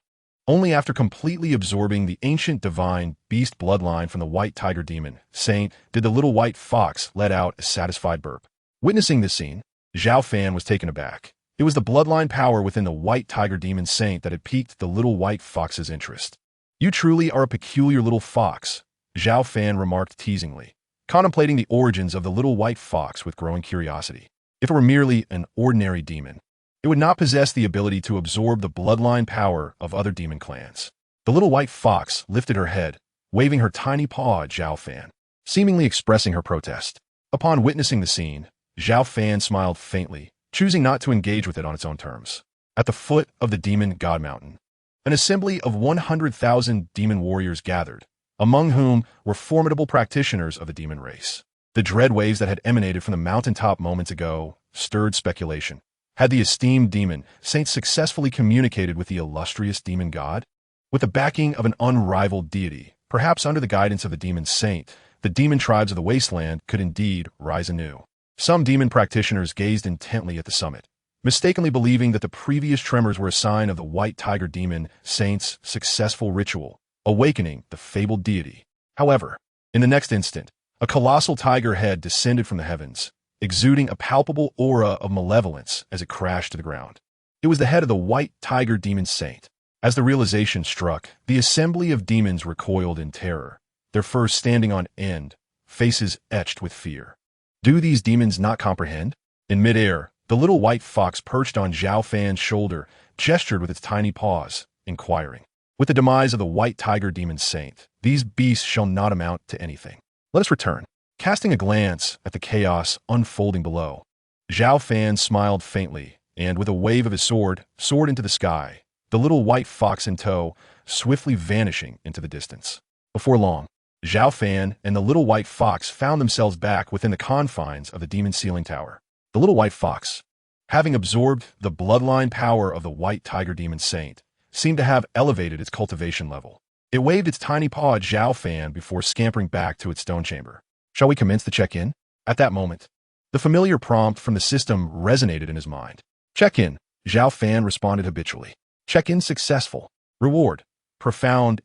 Only after completely absorbing the ancient divine beast bloodline from the white tiger demon saint did the little white fox let out a satisfied burp. Witnessing this scene, Zhao Fan was taken aback. It was the bloodline power within the white tiger demon saint that had piqued the little white fox's interest. "You truly are a peculiar little fox," Zhao Fan remarked teasingly, contemplating the origins of the little white fox with growing curiosity. If it were merely an ordinary demon, it would not possess the ability to absorb the bloodline power of other demon clans. The little white fox lifted her head, waving her tiny paw at Zhao Fan, seemingly expressing her protest. Upon witnessing the scene, Zhao Fan smiled faintly, choosing not to engage with it on its own terms. At the foot of the Demon God Mountain, an assembly of 100,000 demon warriors gathered, among whom were formidable practitioners of the demon race. The dread waves that had emanated from the mountaintop moments ago stirred speculation. Had the esteemed demon saint successfully communicated with the illustrious demon god? With the backing of an unrivaled deity, perhaps under the guidance of the demon saint, the demon tribes of the wasteland could indeed rise anew. Some demon practitioners gazed intently at the summit, mistakenly believing that the previous tremors were a sign of the white tiger demon saint's successful ritual, awakening the fabled deity. However, in the next instant, a colossal tiger head descended from the heavens, exuding a palpable aura of malevolence as it crashed to the ground. It was the head of the white tiger demon saint. As the realization struck, the assembly of demons recoiled in terror, their furs standing on end, faces etched with fear. Do these demons not comprehend? In midair, the little white fox perched on Zhao Fan's shoulder gestured with its tiny paws, inquiring. With the demise of the white tiger demon saint, these beasts shall not amount to anything. Let us return. Casting a glance at the chaos unfolding below, Zhao Fan smiled faintly, and with a wave of his sword, soared into the sky, the little white fox in tow, swiftly vanishing into the distance. Before long, Zhao Fan and the little white fox found themselves back within the confines of the demon ceiling tower. The little white fox, having absorbed the bloodline power of the white tiger demon saint, seemed to have elevated its cultivation level. It waved its tiny paw at Zhao Fan before scampering back to its stone chamber. Shall we commence the check-in? At that moment, the familiar prompt from the system resonated in his mind. Check-in, Zhao Fan responded habitually. Check-in successful. Reward, profound,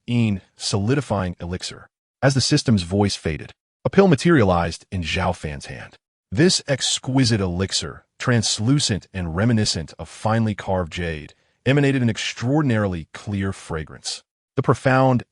solidifying elixir. As the system's voice faded, a pill materialized in Zhao Fan's hand. This exquisite elixir, translucent and reminiscent of finely carved jade, emanated an extraordinarily clear fragrance. The profound,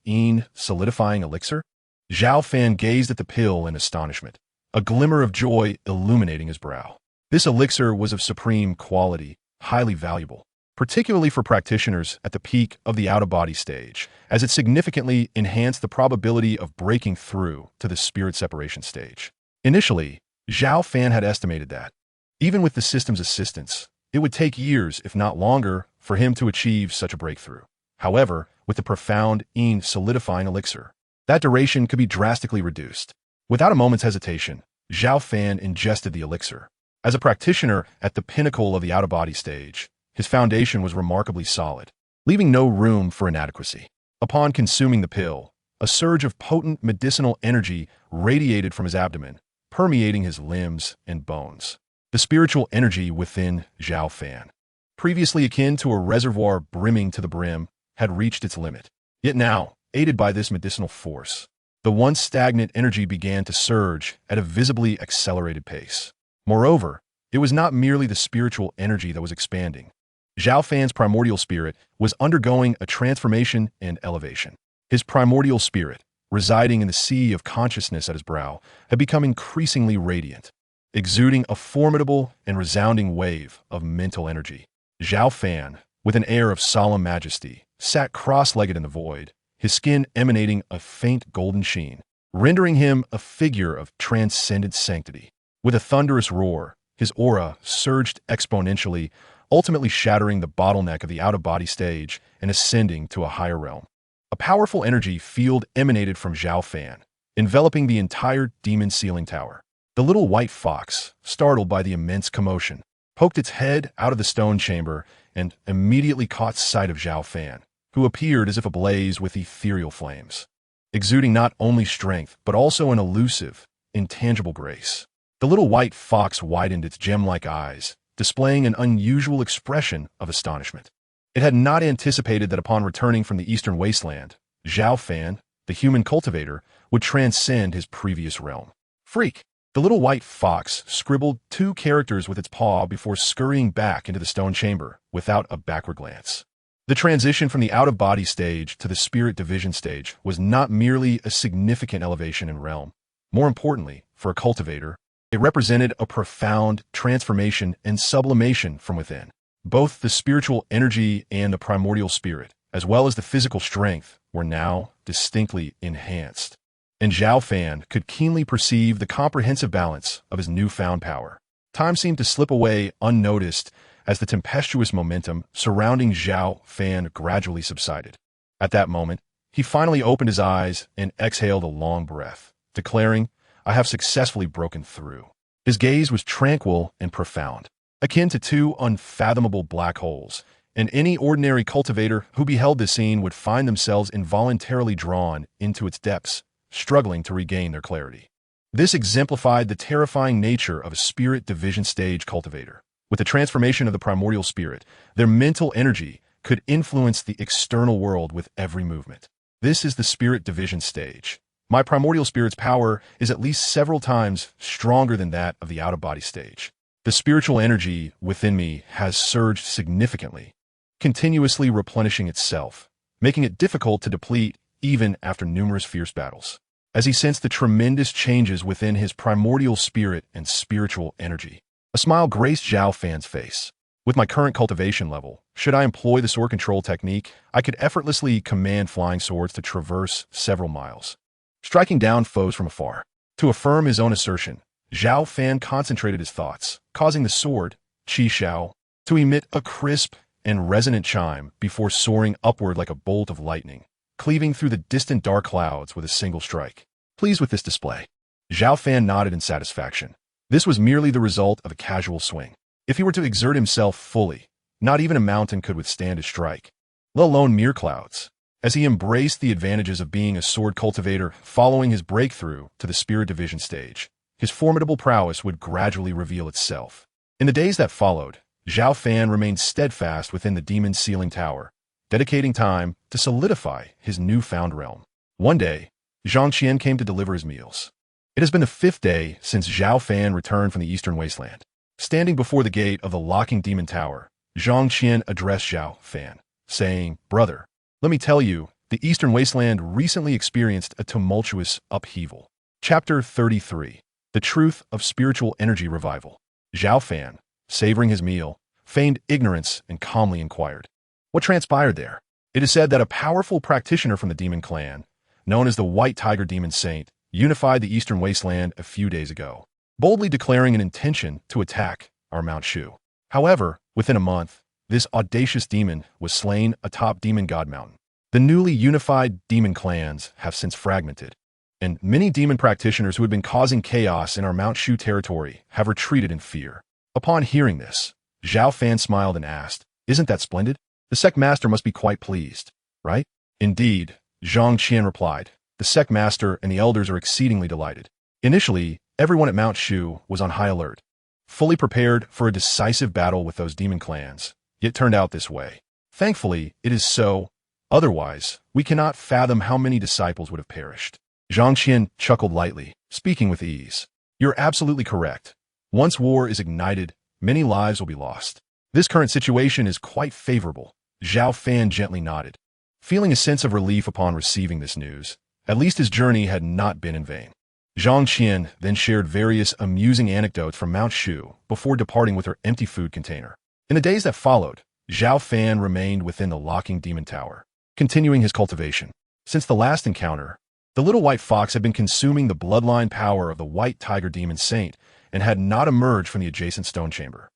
solidifying elixir? Zhao Fan gazed at the pill in astonishment, a glimmer of joy illuminating his brow. This elixir was of supreme quality, highly valuable, particularly for practitioners at the peak of the out-of-body stage, as it significantly enhanced the probability of breaking through to the spirit separation stage. Initially, Zhao Fan had estimated that, even with the system's assistance, it would take years, if not longer, for him to achieve such a breakthrough. However, with the profound, solidifying elixir, that duration could be drastically reduced. Without a moment's hesitation, Zhao Fan ingested the elixir. As a practitioner at the pinnacle of the out-of-body stage, his foundation was remarkably solid, leaving no room for inadequacy. Upon consuming the pill, a surge of potent medicinal energy radiated from his abdomen, permeating his limbs and bones. The spiritual energy within Zhao Fan, previously akin to a reservoir brimming to the brim, had reached its limit. Yet now, aided by this medicinal force, the once stagnant energy began to surge at a visibly accelerated pace. Moreover, it was not merely the spiritual energy that was expanding. Zhao Fan's primordial spirit was undergoing a transformation and elevation. His primordial spirit, residing in the sea of consciousness at his brow, had become increasingly radiant, exuding a formidable and resounding wave of mental energy. Zhao Fan, with an air of solemn majesty, sat cross-legged in the void, his skin emanating a faint golden sheen, rendering him a figure of transcendent sanctity. With a thunderous roar, his aura surged exponentially, ultimately shattering the bottleneck of the out-of-body stage and ascending to a higher realm. A powerful energy field emanated from Zhao Fan, enveloping the entire demon ceiling tower. The little white fox, startled by the immense commotion, poked its head out of the stone chamber and immediately caught sight of Zhao Fan, who appeared as if ablaze with ethereal flames, exuding not only strength but also an elusive, intangible grace. The little white fox widened its gem-like eyes, displaying an unusual expression of astonishment. It had not anticipated that upon returning from the eastern wasteland, Zhao Fan, the human cultivator, would transcend his previous realm. Freak! The little white fox scribbled 2 characters with its paw before scurrying back into the stone chamber without a backward glance. The transition from the out-of-body stage to the spirit division stage was not merely a significant elevation in realm. More importantly, for a cultivator, it represented a profound transformation and sublimation from within. Both the spiritual energy and the primordial spirit, as well as the physical strength, were now distinctly enhanced. and Zhao Fan could keenly perceive the comprehensive balance of his newfound power. Time seemed to slip away unnoticed as the tempestuous momentum surrounding Zhao Fan gradually subsided. At that moment, he finally opened his eyes and exhaled a long breath, declaring, "I have successfully broken through." His gaze was tranquil and profound, akin to two unfathomable black holes, and any ordinary cultivator who beheld this scene would find themselves involuntarily drawn into its depths, struggling to regain their clarity. This exemplified the terrifying nature of a spirit division stage cultivator. With the transformation of the primordial spirit, their mental energy could influence the external world with every movement. This is the spirit division stage. My primordial spirit's power is at least several times stronger than that of the out-of-body stage. The spiritual energy within me has surged significantly, continuously replenishing itself, making it difficult to deplete even after numerous fierce battles. As he sensed the tremendous changes within his primordial spirit and spiritual energy, a smile graced Zhao Fan's face. With my current cultivation level, should I employ the sword control technique, I could effortlessly command flying swords to traverse several miles, striking down foes from afar. To affirm his own assertion, Zhao Fan concentrated his thoughts, causing the sword, Qi Xiao, to emit a crisp and resonant chime before soaring upward like a bolt of lightning, cleaving through the distant dark clouds with a single strike. Pleased with this display, Zhao Fan nodded in satisfaction. This was merely the result of a casual swing. If he were to exert himself fully, not even a mountain could withstand his strike, let alone mere clouds. As he embraced the advantages of being a sword cultivator following his breakthrough to the spirit division stage, his formidable prowess would gradually reveal itself. In the days that followed, Zhao Fan remained steadfast within the demon sealing tower, dedicating time to solidify his newfound realm. One day, Zhang Qian came to deliver his meals. It has been the 5th day since Zhao Fan returned from the eastern wasteland. Standing before the gate of the locking demon tower, Zhang Qian addressed Zhao Fan, saying, "Brother, let me tell you, the eastern wasteland recently experienced a tumultuous upheaval." Chapter 33. The Truth of Spiritual Energy Revival. Zhao Fan, savoring his meal, feigned ignorance and calmly inquired, "What transpired there?" It is said that a powerful practitioner from the demon clan, known as the White Tiger Demon Saint, unified the eastern wasteland a few days ago, boldly declaring an intention to attack our Mount Shu. However, within a month, this audacious demon was slain atop Demon God Mountain. The newly unified demon clans have since fragmented, and many demon practitioners who had been causing chaos in our Mount Shu territory have retreated in fear. Upon hearing this, Zhao Fan smiled and asked, "Isn't that splendid? The sect master must be quite pleased, right?" "Indeed," Zhang Qian replied. "The sect master and the elders are exceedingly delighted." Initially, everyone at Mount Shu was on high alert, fully prepared for a decisive battle with those demon clans. It turned out this way. Thankfully, it is so. Otherwise, we cannot fathom how many disciples would have perished. Zhang Qian chuckled lightly, speaking with ease. "You're absolutely correct. Once war is ignited, many lives will be lost. This current situation is quite favorable." Zhao Fan gently nodded, feeling a sense of relief upon receiving this news. At least his journey had not been in vain. Zhang Qian then shared various amusing anecdotes from Mount Shu before departing with her empty food container. In the days that followed, Zhao Fan remained within the locking demon tower, continuing his cultivation. Since the last encounter, the little white fox had been consuming the bloodline power of the White Tiger Demon Saint and had not emerged from the adjacent stone chamber.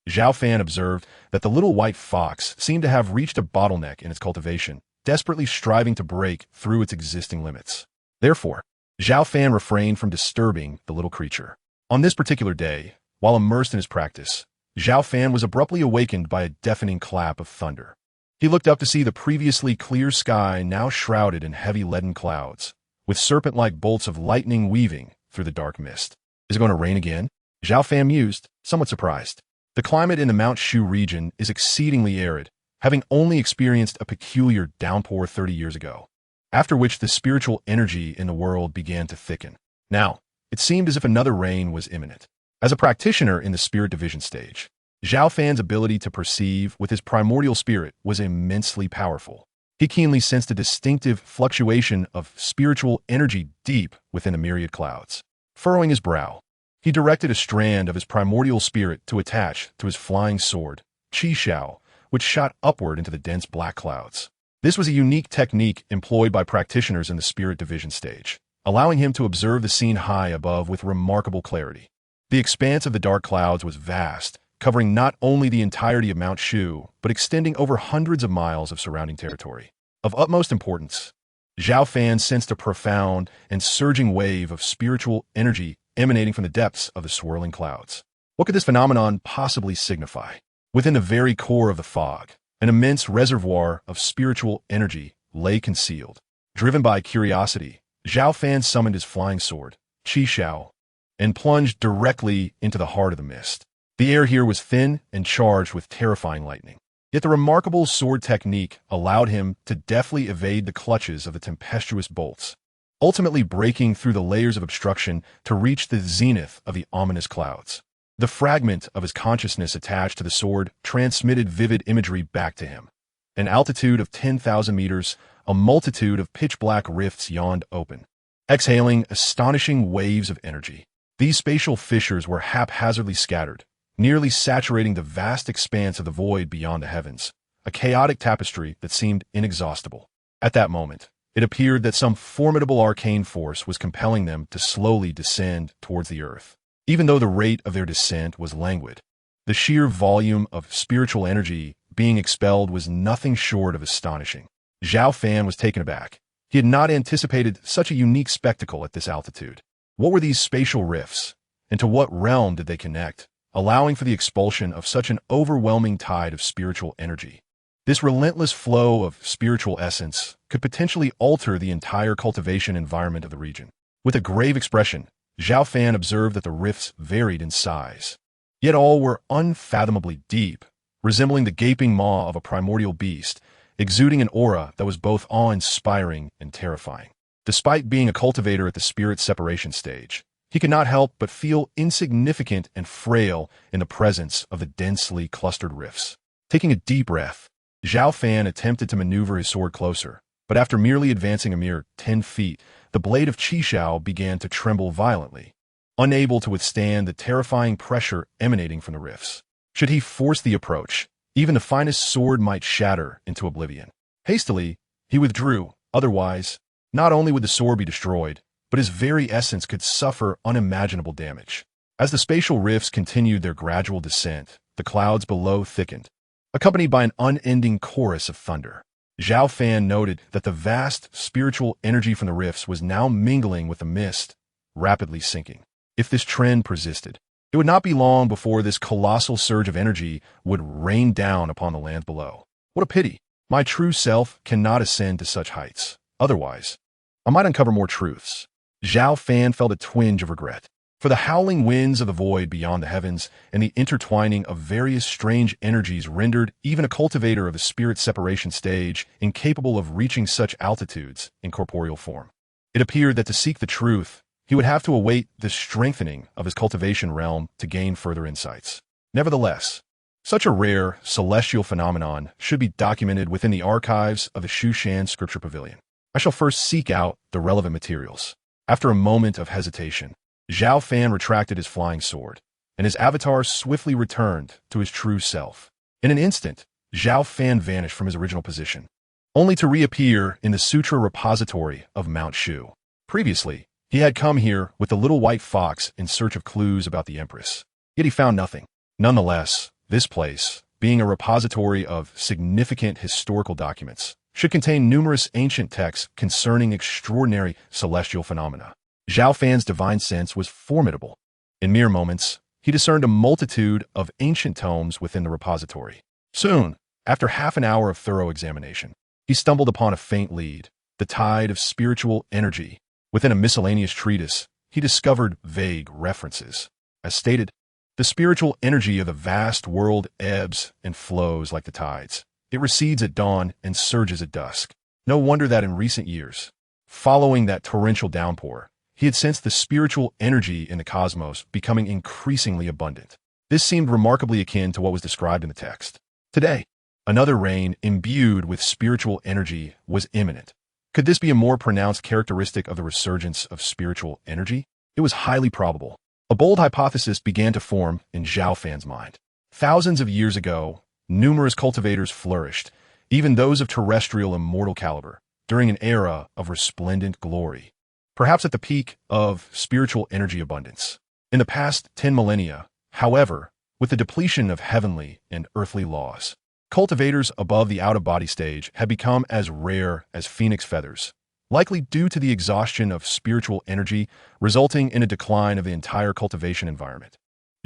Zhao Fan observed that the little white fox seemed to have reached a bottleneck in its cultivation, desperately striving to break through its existing limits. Therefore, Zhao Fan refrained from disturbing the little creature. On this particular day, while immersed in his practice, Zhao Fan was abruptly awakened by a deafening clap of thunder. He looked up to see the previously clear sky now shrouded in heavy leaden clouds, with serpent-like bolts of lightning weaving through the dark mist. "Is it going to rain again?" Zhao Fan mused, somewhat surprised. The climate in the Mount Shu region is exceedingly arid, having only experienced a peculiar downpour 30 years ago, after which the spiritual energy in the world began to thicken. Now, it seemed as if another rain was imminent. As a practitioner in the spirit division stage, Zhao Fan's ability to perceive with his primordial spirit was immensely powerful. He keenly sensed a distinctive fluctuation of spiritual energy deep within the myriad clouds. Furrowing his brow, he directed a strand of his primordial spirit to attach to his flying sword, Qi Xiao, which shot upward into the dense black clouds. This was a unique technique employed by practitioners in the spirit division stage. allowing him to observe the scene high above with remarkable clarity. The expanse of the dark clouds was vast, covering not only the entirety of Mount Shu, but extending over hundreds of miles of surrounding territory. Of utmost importance, Zhao Fan sensed a profound and surging wave of spiritual energy emanating from the depths of the swirling clouds. What could this phenomenon possibly signify? Within the very core of the fog, an immense reservoir of spiritual energy lay concealed. Driven by curiosity, Zhao Fan summoned his flying sword, Qi Xiao, and plunged directly into the heart of the mist. The air here was thin and charged with terrifying lightning. Yet the remarkable sword technique allowed him to deftly evade the clutches of the tempestuous bolts, ultimately breaking through the layers of obstruction to reach the zenith of the ominous clouds. The fragment of his consciousness attached to the sword transmitted vivid imagery back to him. An altitude of 10,000 meters, a multitude of pitch-black rifts yawned open, exhaling astonishing waves of energy. These spatial fissures were haphazardly scattered, nearly saturating the vast expanse of the void beyond the heavens, a chaotic tapestry that seemed inexhaustible. At that moment, it appeared that some formidable arcane force was compelling them to slowly descend towards the earth. Even though the rate of their descent was languid, the sheer volume of spiritual energy being expelled was nothing short of astonishing. Zhao Fan was taken aback. He had not anticipated such a unique spectacle at this altitude. What were these spatial rifts, and to what realm did they connect, allowing for the expulsion of such an overwhelming tide of spiritual energy? This relentless flow of spiritual essence could potentially alter the entire cultivation environment of the region. With a grave expression, Zhao Fan observed that the rifts varied in size, yet all were unfathomably deep, resembling the gaping maw of a primordial beast, exuding an aura that was both awe-inspiring and terrifying. Despite being a cultivator at the spirit separation stage, he could not help but feel insignificant and frail in the presence of the densely clustered rifts. Taking a deep breath, Zhao Fan attempted to maneuver his sword closer, but after merely advancing a mere 10 feet, the blade of Qi Xiao began to tremble violently, unable to withstand the terrifying pressure emanating from the rifts. Should he force the approach, even the finest sword might shatter into oblivion. Hastily, he withdrew, otherwise, not only would the sword be destroyed, but his very essence could suffer unimaginable damage. As the spatial rifts continued their gradual descent, the clouds below thickened, accompanied by an unending chorus of thunder. Zhao Fan noted that the vast spiritual energy from the rifts was now mingling with the mist, rapidly sinking. If this trend persisted, it would not be long before this colossal surge of energy would rain down upon the land below. What a pity! My true self cannot ascend to such heights. Otherwise, I might uncover more truths. Zhao Fan felt a twinge of regret. For the howling winds of the void beyond the heavens and the intertwining of various strange energies rendered even a cultivator of the spirit separation stage incapable of reaching such altitudes in corporeal form. It appeared that to seek the truth, he would have to await the strengthening of his cultivation realm to gain further insights. Nevertheless, such a rare, celestial phenomenon should be documented within the archives of the Shushan Scripture Pavilion. I shall first seek out the relevant materials. After a moment of hesitation, Zhao Fan retracted his flying sword, and his avatar swiftly returned to his true self. In an instant, Zhao Fan vanished from his original position, only to reappear in the sutra repository of Mount Shu. Previously, he had come here with the little white fox in search of clues about the Empress, yet he found nothing. Nonetheless, this place, being a repository of significant historical documents, should contain numerous ancient texts concerning extraordinary celestial phenomena. Zhao Fan's divine sense was formidable. In mere moments, he discerned a multitude of ancient tomes within the repository. Soon, after half an hour of thorough examination, he stumbled upon a faint lead, the tide of spiritual energy. Within a miscellaneous treatise, he discovered vague references. As stated, the spiritual energy of the vast world ebbs and flows like the tides. It recedes at dawn and surges at dusk. No wonder that in recent years, following that torrential downpour, he had sensed the spiritual energy in the cosmos becoming increasingly abundant. This seemed remarkably akin to what was described in the text. Today, another rain imbued with spiritual energy was imminent. Could this be a more pronounced characteristic of the resurgence of spiritual energy? It was highly probable. A bold hypothesis began to form in Zhao Fan's mind. Thousands of years ago, numerous cultivators flourished, even those of terrestrial immortal caliber, during an era of resplendent glory. perhaps at the peak of spiritual energy abundance. In the past 10 millennia, however, with the depletion of heavenly and earthly laws, cultivators above the out-of-body stage had become as rare as phoenix feathers, likely due to the exhaustion of spiritual energy resulting in a decline of the entire cultivation environment.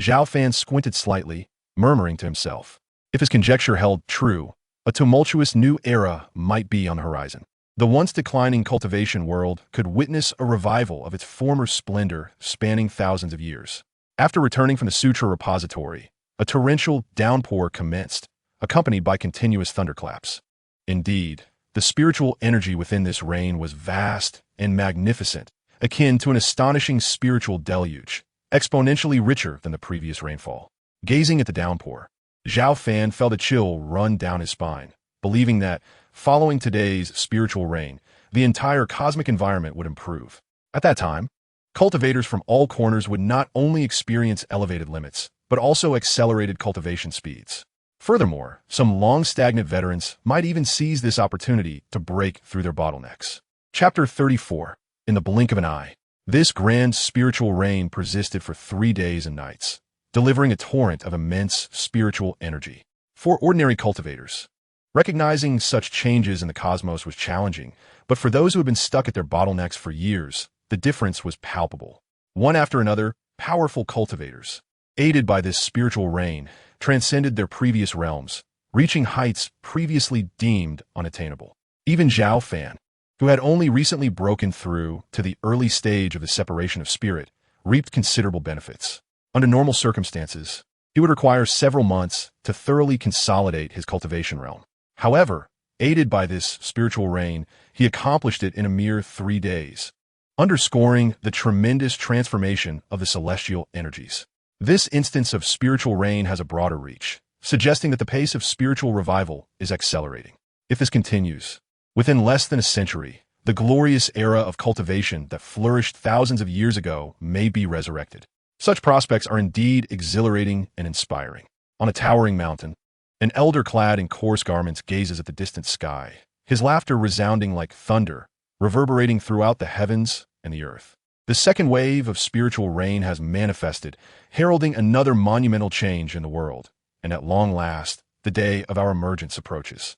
Zhao Fan squinted slightly, murmuring to himself. If his conjecture held true, a tumultuous new era might be on the horizon. The once declining cultivation world could witness a revival of its former splendor spanning thousands of years. After returning from the Sutra repository, a torrential downpour commenced, accompanied by continuous thunderclaps. Indeed, the spiritual energy within this rain was vast and magnificent, akin to an astonishing spiritual deluge, exponentially richer than the previous rainfall. Gazing at the downpour, Zhao Fan felt a chill run down his spine, believing that, following today's spiritual rain, the entire cosmic environment would improve. At that time, cultivators from all corners would not only experience elevated limits, but also accelerated cultivation speeds. Furthermore, some long-stagnant veterans might even seize this opportunity to break through their bottlenecks. Chapter 34. In the blink of an eye. This grand spiritual rain persisted for 3 days and nights, delivering a torrent of immense spiritual energy. For ordinary cultivators, recognizing such changes in the cosmos was challenging, but for those who had been stuck at their bottlenecks for years, the difference was palpable. One after another, powerful cultivators, aided by this spiritual rain, transcended their previous realms, reaching heights previously deemed unattainable. Even Zhao Fan, who had only recently broken through to the early stage of the separation of spirit, reaped considerable benefits. Under normal circumstances, he would require several months to thoroughly consolidate his cultivation realm. However, aided by this spiritual rain, he accomplished it in a mere 3 days, underscoring the tremendous transformation of the celestial energies. This instance of spiritual rain has a broader reach, suggesting that the pace of spiritual revival is accelerating. If this continues, within less than a century, the glorious era of cultivation that flourished thousands of years ago may be resurrected. Such prospects are indeed exhilarating and inspiring. On a towering mountain, an elder clad in coarse garments gazes at the distant sky, his laughter resounding like thunder, reverberating throughout the heavens and the earth. The second wave of spiritual rain has manifested, heralding another monumental change in the world, and at long last, the day of our emergence approaches.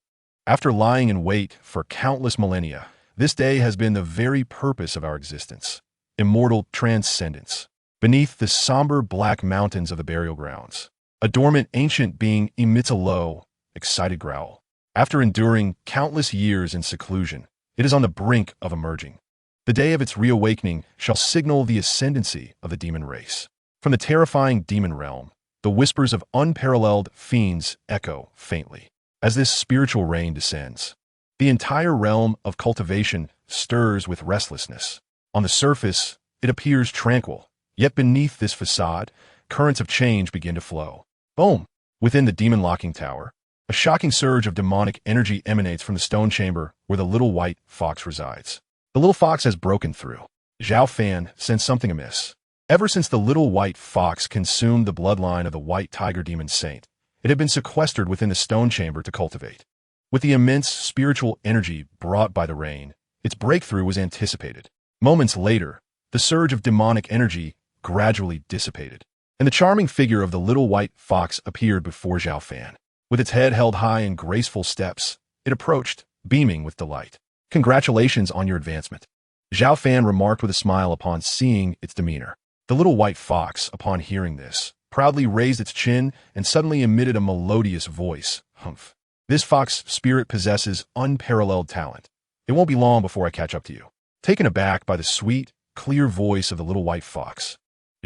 After lying in wait for countless millennia, this day has been the very purpose of our existence, immortal transcendence. Beneath the somber black mountains of the burial grounds, a dormant ancient being emits a low, excited growl. After enduring countless years in seclusion, it is on the brink of emerging. The day of its reawakening shall signal the ascendancy of the demon race. From the terrifying demon realm, the whispers of unparalleled fiends echo faintly. As this spiritual rain descends, the entire realm of cultivation stirs with restlessness. On the surface, it appears tranquil, yet beneath this facade, currents of change begin to flow. Boom! Within the demon locking tower, a shocking surge of demonic energy emanates from the stone chamber where the little white fox resides. The little fox has broken through. Zhao Fan sensed something amiss. Ever since the little white fox consumed the bloodline of the white tiger demon saint, it had been sequestered within the stone chamber to cultivate. With the immense spiritual energy brought by the rain, its breakthrough was anticipated. Moments later, the surge of demonic energy gradually dissipated, and the charming figure of the little white fox appeared before Zhao Fan. With its head held high in graceful steps, it approached, beaming with delight. "Congratulations on your advancement," Zhao Fan remarked with a smile upon seeing its demeanor. The little white fox, upon hearing this, proudly raised its chin and suddenly emitted a melodious voice. Humph. This fox spirit possesses unparalleled talent. It won't be long before I catch up to you. Taken aback by the sweet, clear voice of the little white fox,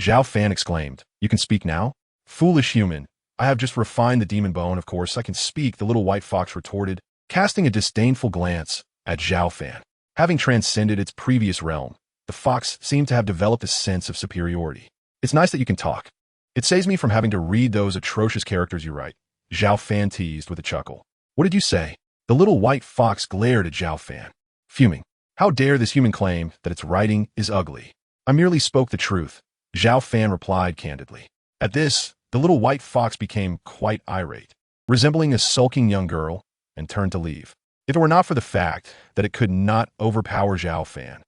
Zhao Fan exclaimed, "You can speak now? Foolish human, I have just refined the demon bone, of course I can speak," the little white fox retorted, casting a disdainful glance at Zhao Fan. Having transcended its previous realm, the fox seemed to have developed a sense of superiority. "It's nice that you can talk. It saves me from having to read those atrocious characters you write," Zhao Fan teased with a chuckle. "What did you say?" The little white fox glared at Zhao Fan, fuming. "How dare this human claim that its writing is ugly? I merely spoke the truth," Zhao Fan replied candidly. At this, the little white fox became quite irate, resembling a sulking young girl, and turned to leave. If it were not for the fact that it could not overpower Zhao Fan,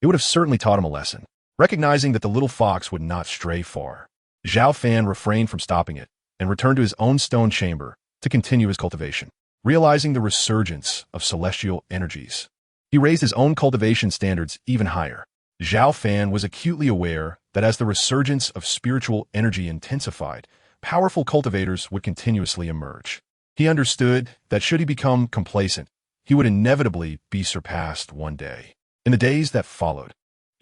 It would have certainly taught him a lesson. Recognizing that the little fox would not stray far, Zhao Fan refrained from stopping it and returned to his own stone chamber to continue his cultivation. Realizing the resurgence of celestial energies, he raised his own cultivation standards even higher. Zhao Fan was acutely aware that as the resurgence of spiritual energy intensified, powerful cultivators would continuously emerge. He understood that should he become complacent, he would inevitably be surpassed one day. In the days that followed,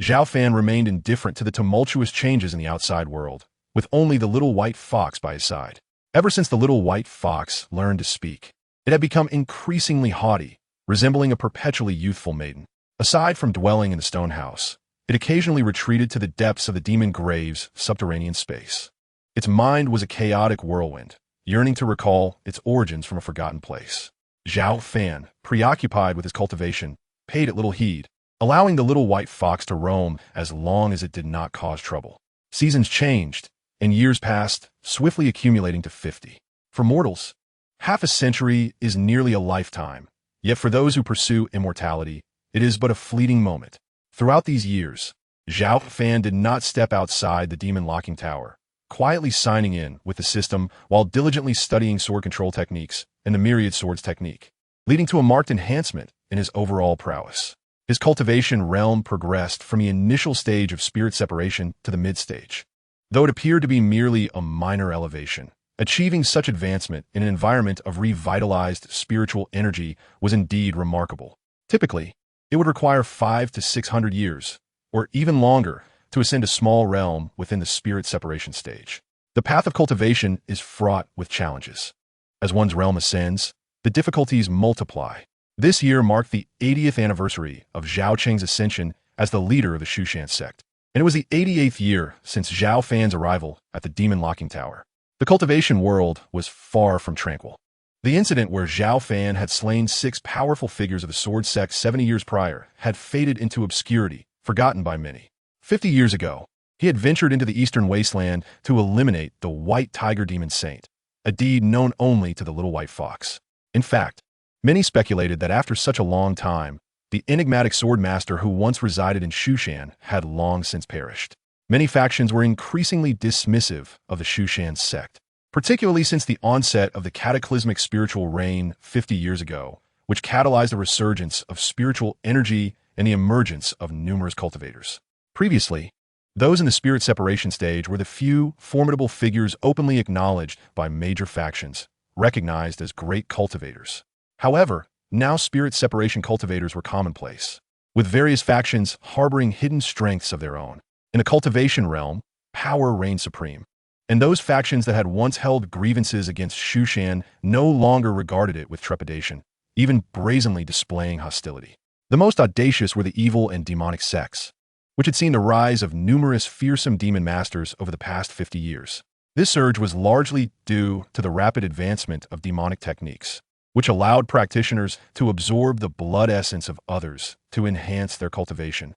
Zhao Fan remained indifferent to the tumultuous changes in the outside world, with only the little white fox by his side. Ever since the little white fox learned to speak, it had become increasingly haughty, resembling a perpetually youthful maiden. Aside from dwelling in the stone house, it occasionally retreated to the depths of the demon grave's subterranean space. Its mind was a chaotic whirlwind, yearning to recall its origins from a forgotten place. Zhao Fan, preoccupied with his cultivation, paid it little heed, allowing the little white fox to roam as long as it did not cause trouble. Seasons changed, and years passed, swiftly accumulating to 50. For mortals, half a century is nearly a lifetime, yet for those who pursue immortality, it is but a fleeting moment. Throughout these years, Zhao Fan did not step outside the demon locking tower, quietly signing in with the system while diligently studying sword control techniques and the myriad swords technique, leading to a marked enhancement in his overall prowess. His cultivation realm progressed from the initial stage of spirit separation to the mid-stage, though it appeared to be merely a minor elevation. Achieving such advancement in an environment of revitalized spiritual energy was indeed remarkable. Typically, it would require 500 to 600 years, or even longer, to ascend a small realm within the spirit separation stage. The path of cultivation is fraught with challenges. As one's realm ascends, the difficulties multiply. This year marked the 80th anniversary of Zhao Cheng's ascension as the leader of the Shushan sect, and it was the 88th year since Zhao Fan's arrival at the demon locking tower. The cultivation world was far from tranquil. The incident where Zhao Fan had slain 6 powerful figures of the sword sect 70 years prior had faded into obscurity, forgotten by many. 50 years ago, he had ventured into the eastern wasteland to eliminate the white tiger demon saint, a deed known only to the little white fox. In fact, many speculated that after such a long time, the enigmatic sword master who once resided in Shushan had long since perished. Many factions were increasingly dismissive of the Shushan sect, particularly since the onset of the cataclysmic spiritual reign 50 years ago, which catalyzed a resurgence of spiritual energy and the emergence of numerous cultivators. Previously, those in the spirit separation stage were the few formidable figures openly acknowledged by major factions, recognized as great cultivators. However, now spirit separation cultivators were commonplace, with various factions harboring hidden strengths of their own. In the cultivation realm, power reigned supreme, and those factions that had once held grievances against Shushan no longer regarded it with trepidation, even brazenly displaying hostility. The most audacious were the evil and demonic sects, which had seen the rise of numerous fearsome demon masters over the past 50 years. This surge was largely due to the rapid advancement of demonic techniques, which allowed practitioners to absorb the blood essence of others to enhance their cultivation,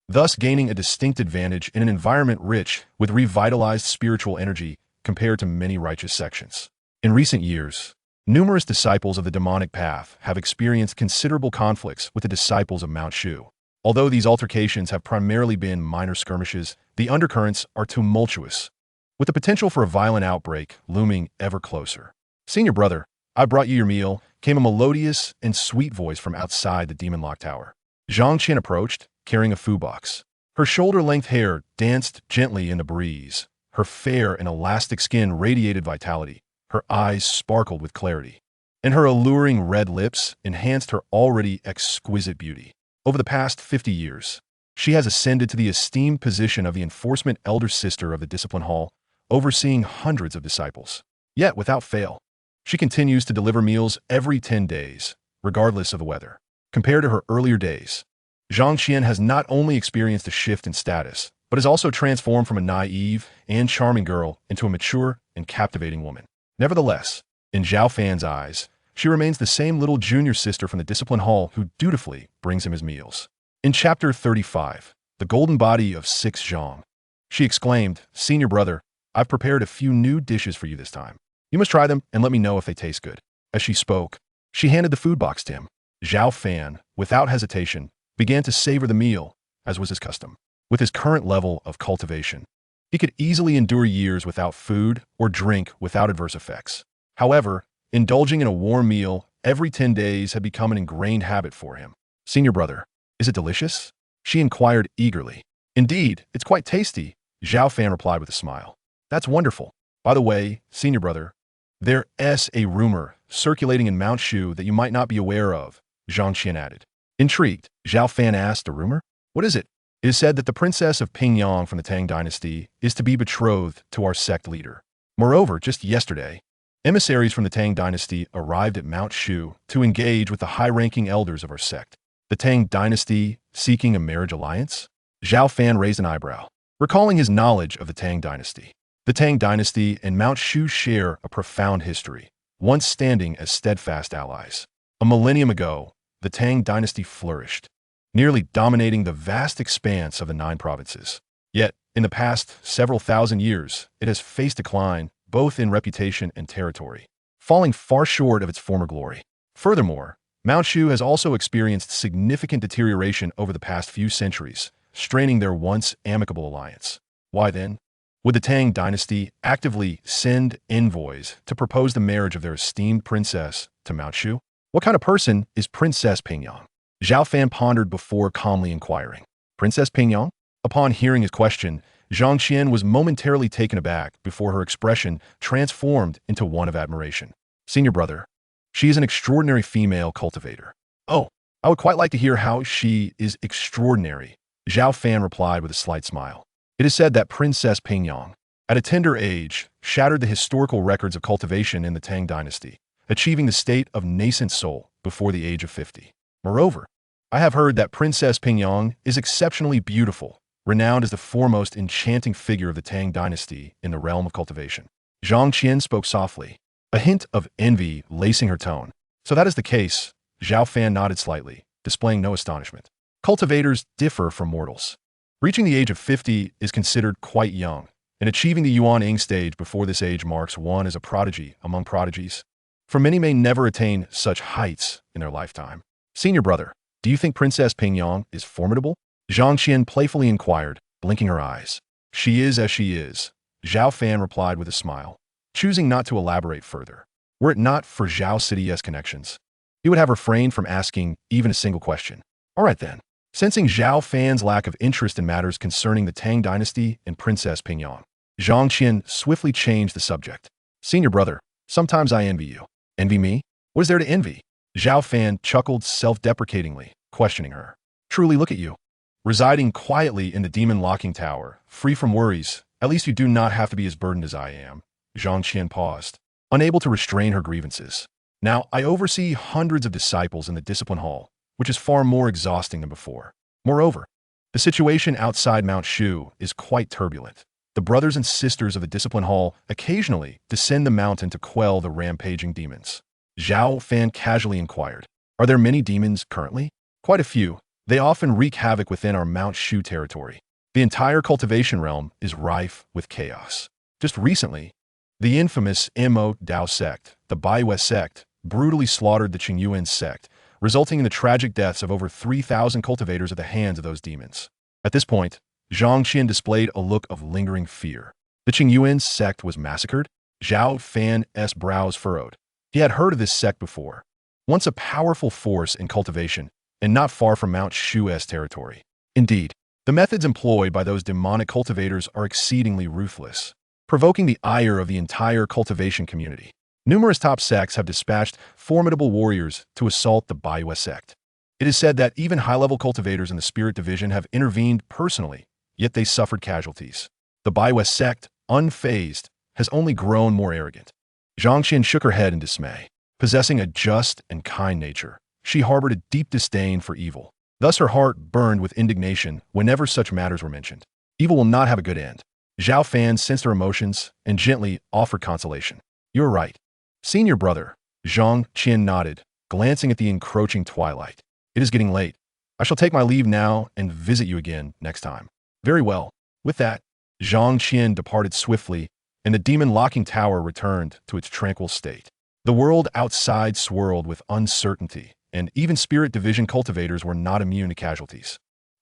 thus gaining a distinct advantage in an environment rich with revitalized spiritual energy compared to many righteous sections. In recent years, numerous disciples of the demonic path have experienced considerable conflicts with the disciples of Mount Shu. Although these altercations have primarily been minor skirmishes, the undercurrents are tumultuous, with the potential for a violent outbreak looming ever closer. "Senior brother, I brought you your meal," came a melodious and sweet voice from outside the demon lock tower. Zhang Qian approached, carrying a food box. Her shoulder-length hair danced gently in the breeze. Her fair and elastic skin radiated vitality. Her eyes sparkled with clarity, and her alluring red lips enhanced her already exquisite beauty. Over the past 50 years, she has ascended to the esteemed position of the enforcement elder sister of the discipline hall, overseeing hundreds of disciples. Yet, without fail, she continues to deliver meals every 10 days, regardless of the weather. Compared to her earlier days, Zhang Qian has not only experienced a shift in status, but has also transformed from a naive and charming girl into a mature and captivating woman. Nevertheless, in Zhao Fan's eyes, she remains the same little junior sister from the discipline hall who dutifully brings him his meals. In Chapter 35, The Golden Body of Six Zhang, she exclaimed, "Senior brother, I've prepared a few new dishes for you this time. You must try them and let me know if they taste good." As she spoke, she handed the food box to him. Zhao Fan, without hesitation, began to savor the meal, as was his custom. With his current level of cultivation, he could easily endure years without food or drink without adverse effects. However, indulging in a warm meal every 10 days had become an ingrained habit for him. Senior brother, is it delicious? She inquired eagerly. Indeed, it's quite tasty, Zhao Fan replied with a smile. That's wonderful. By the way, senior brother, there's a rumor circulating in Mount Shu that you might not be aware of, Zhang Qian added. Intrigued, Zhao Fan asked, a rumor? What is it? It is said that the princess of Pingyang from the Tang dynasty is to be betrothed to our sect leader. Moreover, just yesterday, emissaries from the Tang dynasty arrived at Mount Shu to engage with the high-ranking elders of our sect. The Tang dynasty seeking a marriage alliance? Zhao Fan raised an eyebrow, recalling his knowledge of the Tang dynasty. The Tang dynasty and Mount Shu share a profound history, once standing as steadfast allies. A millennium ago, the Tang dynasty flourished, nearly dominating the vast expanse of the 9 provinces. Yet, in the past several thousand years, it has faced decline, both in reputation and territory, falling far short of its former glory. Furthermore, Mount Shu has also experienced significant deterioration over the past few centuries, straining their once amicable alliance. Why then would the Tang dynasty actively send envoys to propose the marriage of their esteemed princess to Mount Shu? What kind of person is Princess Pingyang? Zhao Fan pondered before calmly inquiring. Princess Pingyang? Upon hearing his question, Zhang Qian was momentarily taken aback before her expression transformed into one of admiration. Senior brother, she is an extraordinary female cultivator. Oh, I would quite like to hear how she is extraordinary, Zhao Fan replied with a slight smile. It is said that Princess Pingyang, at a tender age, shattered the historical records of cultivation in the Tang dynasty, achieving the state of nascent soul before the age of 50. Moreover, I have heard that Princess Pingyang is exceptionally beautiful, renowned as the foremost enchanting figure of the Tang dynasty in the realm of cultivation. Zhang Qian spoke softly, a hint of envy lacing her tone. So that is the case, Zhao Fan nodded slightly, displaying no astonishment. Cultivators differ from mortals. Reaching the age of 50 is considered quite young, and achieving the Yuan-Ing stage before this age marks one as a prodigy among prodigies. For many may never attain such heights in their lifetime. Senior brother, do you think Princess Pingyang is formidable? Zhang Qian playfully inquired, blinking her eyes. She is as she is, Zhao Fan replied with a smile, choosing not to elaborate further. Were it not for Zhao City's connections, he would have refrained from asking even a single question. All right then. Sensing Zhao Fan's lack of interest in matters concerning the Tang dynasty and Princess Pingyang, Zhang Qian swiftly changed the subject. Senior brother, sometimes I envy you. Envy me? What is there to envy? Zhao Fan chuckled self-deprecatingly, questioning her. Truly look at you. Residing quietly in the demon locking tower, free from worries, at least you do not have to be as burdened as I am. Zhang Qian paused, unable to restrain her grievances. Now, I oversee hundreds of disciples in the discipline hall, which is far more exhausting than before. Moreover, the situation outside Mount Shu is quite turbulent. The brothers and sisters of the discipline hall occasionally descend the mountain to quell the rampaging demons. Zhao Fan casually inquired, are there many demons currently? Quite a few. They often wreak havoc within our Mount Shu territory. The entire cultivation realm is rife with chaos. Just recently, the infamous Mo Dao sect, the Baiwei sect, brutally slaughtered the Qingyuan sect, resulting in the tragic deaths of over 3,000 cultivators at the hands of those demons. At this point, Zhang Qian displayed a look of lingering fear. The Qingyuan sect was massacred? Zhao Fan's brows furrowed. He had heard of this sect before. Once a powerful force in cultivation, and not far from Mount Shu's territory. Indeed, the methods employed by those demonic cultivators are exceedingly ruthless, provoking the ire of the entire cultivation community. Numerous top sects have dispatched formidable warriors to assault the Baiwei sect. It is said that even high-level cultivators in the spirit division have intervened personally, yet they suffered casualties. The Baiwei sect, unfazed, has only grown more arrogant. Zhang Qian shook her head in dismay. Possessing a just and kind nature, she harbored a deep disdain for evil. Thus her heart burned with indignation whenever such matters were mentioned. Evil will not have a good end. Zhao Fan sensed her emotions and gently offered consolation. You're right. Senior brother, Zhang Qian nodded, glancing at the encroaching twilight. It is getting late. I shall take my leave now and visit you again next time. Very well. With that, Zhang Qian departed swiftly, and the demon locking tower returned to its tranquil state. The world outside swirled with uncertainty, and even spirit division cultivators were not immune to casualties.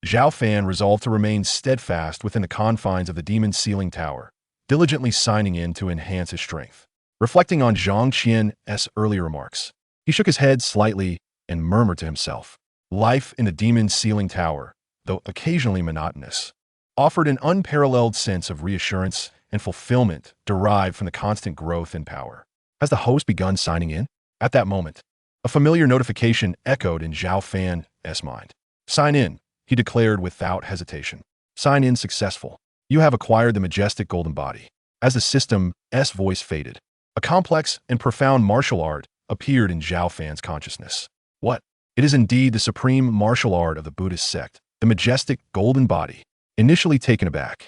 Zhao Fan resolved to remain steadfast within the confines of the demon's sealing tower, diligently signing in to enhance his strength. Reflecting on Zhang Qian's earlier remarks, he shook his head slightly and murmured to himself. Life in the demon's sealing tower, though occasionally monotonous, offered an unparalleled sense of reassurance and fulfillment derived from the constant growth in power. Has the host begun signing in? At that moment, a familiar notification echoed in Zhao Fan's mind. Sign in, he declared without hesitation. Sign in successful. You have acquired the majestic golden body. As the system's voice faded, a complex and profound martial art appeared in Zhao Fan's consciousness. What? It is indeed the supreme martial art of the Buddhist sect, the majestic golden body. Initially taken aback,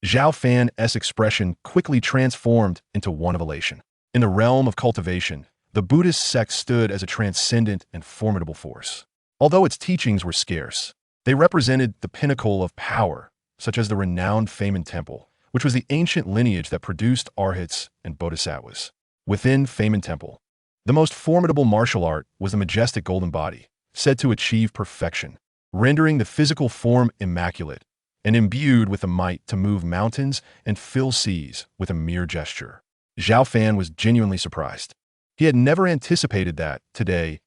Zhao Fan's expression quickly transformed into one of elation. In the realm of cultivation, the Buddhist sect stood as a transcendent and formidable force. Although its teachings were scarce, they represented the pinnacle of power, such as the renowned Famen Temple, which was the ancient lineage that produced arhats and bodhisattvas. Within Famen Temple, the most formidable martial art was the majestic golden body, said to achieve perfection, rendering the physical form immaculate and imbued with the might to move mountains and fill seas with a mere gesture. Zhao Fan was genuinely surprised. He had never anticipated that today's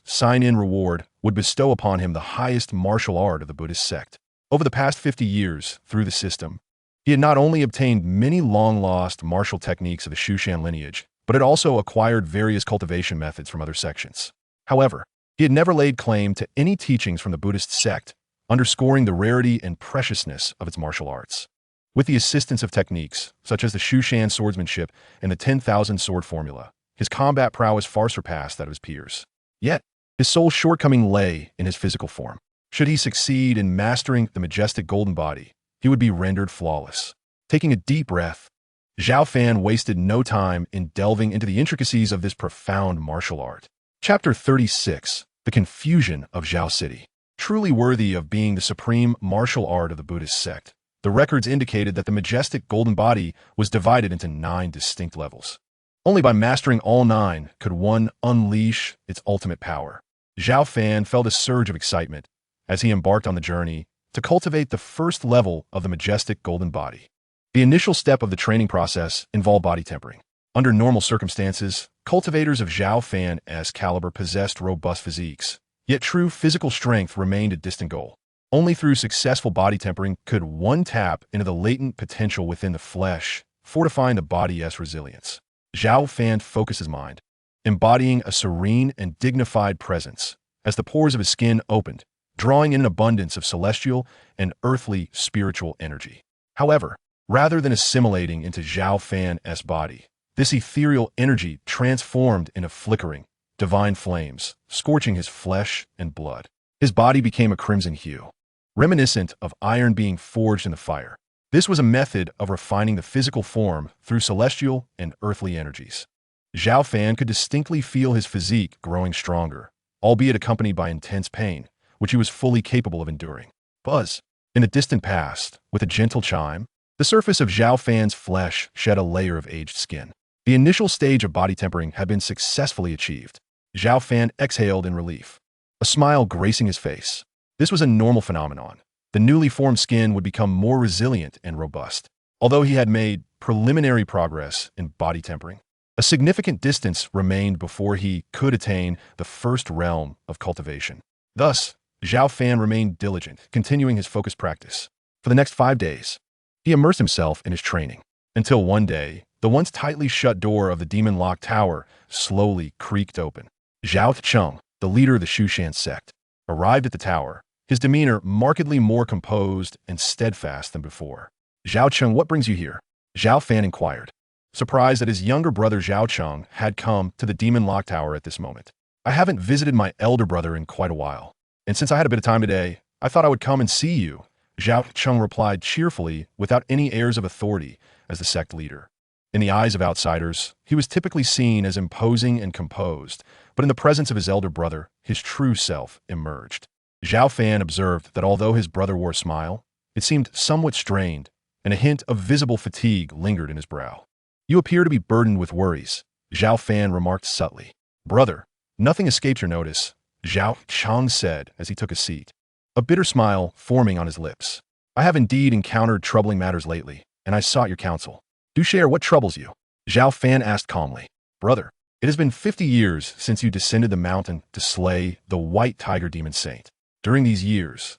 sign-in reward would bestow upon him the highest martial art of the Buddhist sect. Over the past 50 years, through the system, he had not only obtained many long-lost martial techniques of the Shushan lineage, but had also acquired various cultivation methods from other sections. However, he had never laid claim to any teachings from the Buddhist sect, underscoring the rarity and preciousness of its martial arts. With the assistance of techniques, such as the Shushan swordsmanship and the 10,000 sword formula, his combat prowess far surpassed that of his peers. Yet, his sole shortcoming lay in his physical form. Should he succeed in mastering the majestic golden body, he would be rendered flawless. Taking a deep breath, Zhao Fan wasted no time in delving into the intricacies of this profound martial art. Chapter 36, The Confusion of Zhao City. Truly worthy of being the supreme martial art of the Buddhist sect, the records indicated that the majestic golden body was divided into 9 distinct levels. Only by mastering all 9 could one unleash its ultimate power. Zhao Fan felt a surge of excitement as he embarked on the journey to cultivate the first level of the majestic golden body. The initial step of the training process involved body tempering. Under normal circumstances, cultivators of Zhao Fan's caliber possessed robust physiques, yet true physical strength remained a distant goal. Only through successful body tempering could one tap into the latent potential within the flesh, fortifying the body's resilience. Zhao Fan focused his mind, embodying a serene and dignified presence as the pores of his skin opened, drawing in an abundance of celestial and earthly spiritual energy. However, rather than assimilating into Zhao Fan's body, this ethereal energy transformed into flickering, divine flames, scorching his flesh and blood. His body became a crimson hue, reminiscent of iron being forged in the fire. This was a method of refining the physical form through celestial and earthly energies. Zhao Fan could distinctly feel his physique growing stronger, albeit accompanied by intense pain, which he was fully capable of enduring. Buzz. In the distant past, with a gentle chime, the surface of Zhao Fan's flesh shed a layer of aged skin. The initial stage of body tempering had been successfully achieved. Zhao Fan exhaled in relief, a smile gracing his face. This was a normal phenomenon. The newly formed skin would become more resilient and robust. Although he had made preliminary progress in body tempering, a significant distance remained before he could attain the first realm of cultivation. Thus, Zhao Fan remained diligent, continuing his focused practice. For the next 5 days, he immersed himself in his training, until one day, the once tightly shut door of the demon-locked tower slowly creaked open. Zhao Cheng, the leader of the Shushan sect, arrived at the tower, his demeanor markedly more composed and steadfast than before. Zhao Cheng, what brings you here? Zhao Fan inquired, surprised that his younger brother Zhao Cheng had come to the demon-locked tower at this moment. I haven't visited my elder brother in quite a while, and since I had a bit of time today, I thought I would come and see you, Zhao Cheng replied cheerfully without any airs of authority as the sect leader. In the eyes of outsiders, he was typically seen as imposing and composed, but in the presence of his elder brother, his true self emerged. Zhao Fan observed that although his brother wore a smile, it seemed somewhat strained, and a hint of visible fatigue lingered in his brow. You appear to be burdened with worries, Zhao Fan remarked subtly. Brother, nothing escapes your notice, Zhao Cheng said as he took a seat. a bitter smile forming on his lips. I have indeed encountered troubling matters lately, and I sought your counsel. Do share what troubles you. Zhao Fan asked calmly. Brother, it has been 50 years since you descended the mountain to slay the White Tiger Demon Saint. During these years,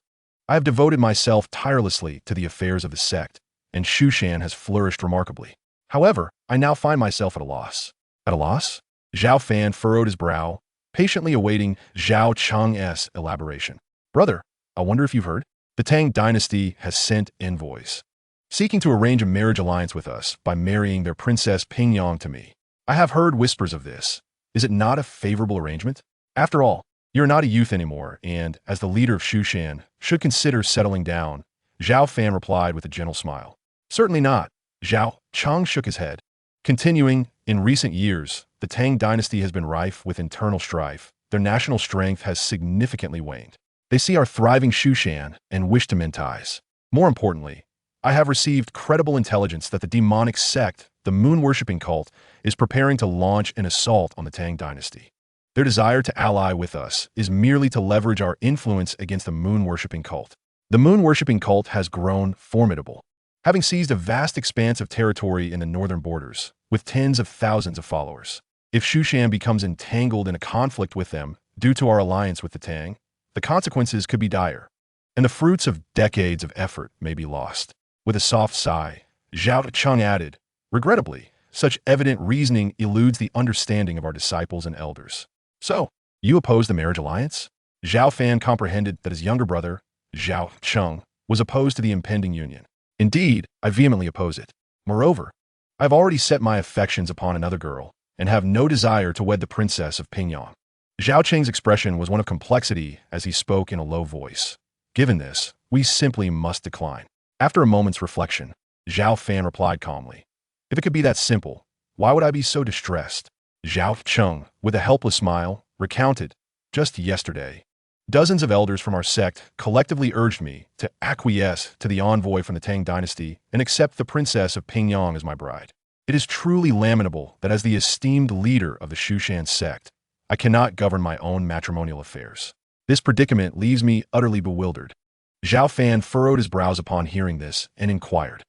I have devoted myself tirelessly to the affairs of the sect, and Shushan has flourished remarkably. However, I now find myself at a loss. At a loss? Zhao Fan furrowed his brow, patiently awaiting Zhao Chang's elaboration. Brother, I wonder if you've heard? The Tang dynasty has sent envoys, seeking to arrange a marriage alliance with us by marrying their princess Pingyang to me. I have heard whispers of this. Is it not a favorable arrangement? After all, you're not a youth anymore, and, as the leader of Shushan, should consider settling down. Zhao Fan replied with a gentle smile. Certainly not. Zhao Chang shook his head. Continuing, in recent years, the Tang dynasty has been rife with internal strife. Their national strength has significantly waned. They see our thriving Shushan and wish to mend ties. More importantly, I have received credible intelligence that the demonic sect, the moon-worshipping cult, is preparing to launch an assault on the Tang dynasty. Their desire to ally with us is merely to leverage our influence against the moon-worshipping cult. The moon-worshipping cult has grown formidable, having seized a vast expanse of territory in the northern borders, with tens of thousands of followers. If Shushan becomes entangled in a conflict with them due to our alliance with the Tang, the consequences could be dire, and the fruits of decades of effort may be lost. With a soft sigh, Zhao Chang added, regrettably, such evident reasoning eludes the understanding of our disciples and elders. So, you oppose the marriage alliance? Zhao Fan comprehended that his younger brother, Zhao Cheng, was opposed to the impending union. Indeed, I vehemently oppose it. Moreover, I have already set my affections upon another girl, and have no desire to wed the princess of Pingyang. Zhao Cheng's expression was one of complexity as he spoke in a low voice. Given this, we simply must decline. After a moment's reflection, Zhao Fan replied calmly. If it could be that simple, why would I be so distressed? Zhao Cheng, with a helpless smile, recounted, just yesterday, dozens of elders from our sect collectively urged me to acquiesce to the envoy from the Tang dynasty and accept the princess of Pingyang as my bride. It is truly lamentable that as the esteemed leader of the Shushan sect, I cannot govern my own matrimonial affairs. This predicament leaves me utterly bewildered. Zhao Fan furrowed his brows upon hearing this and inquired,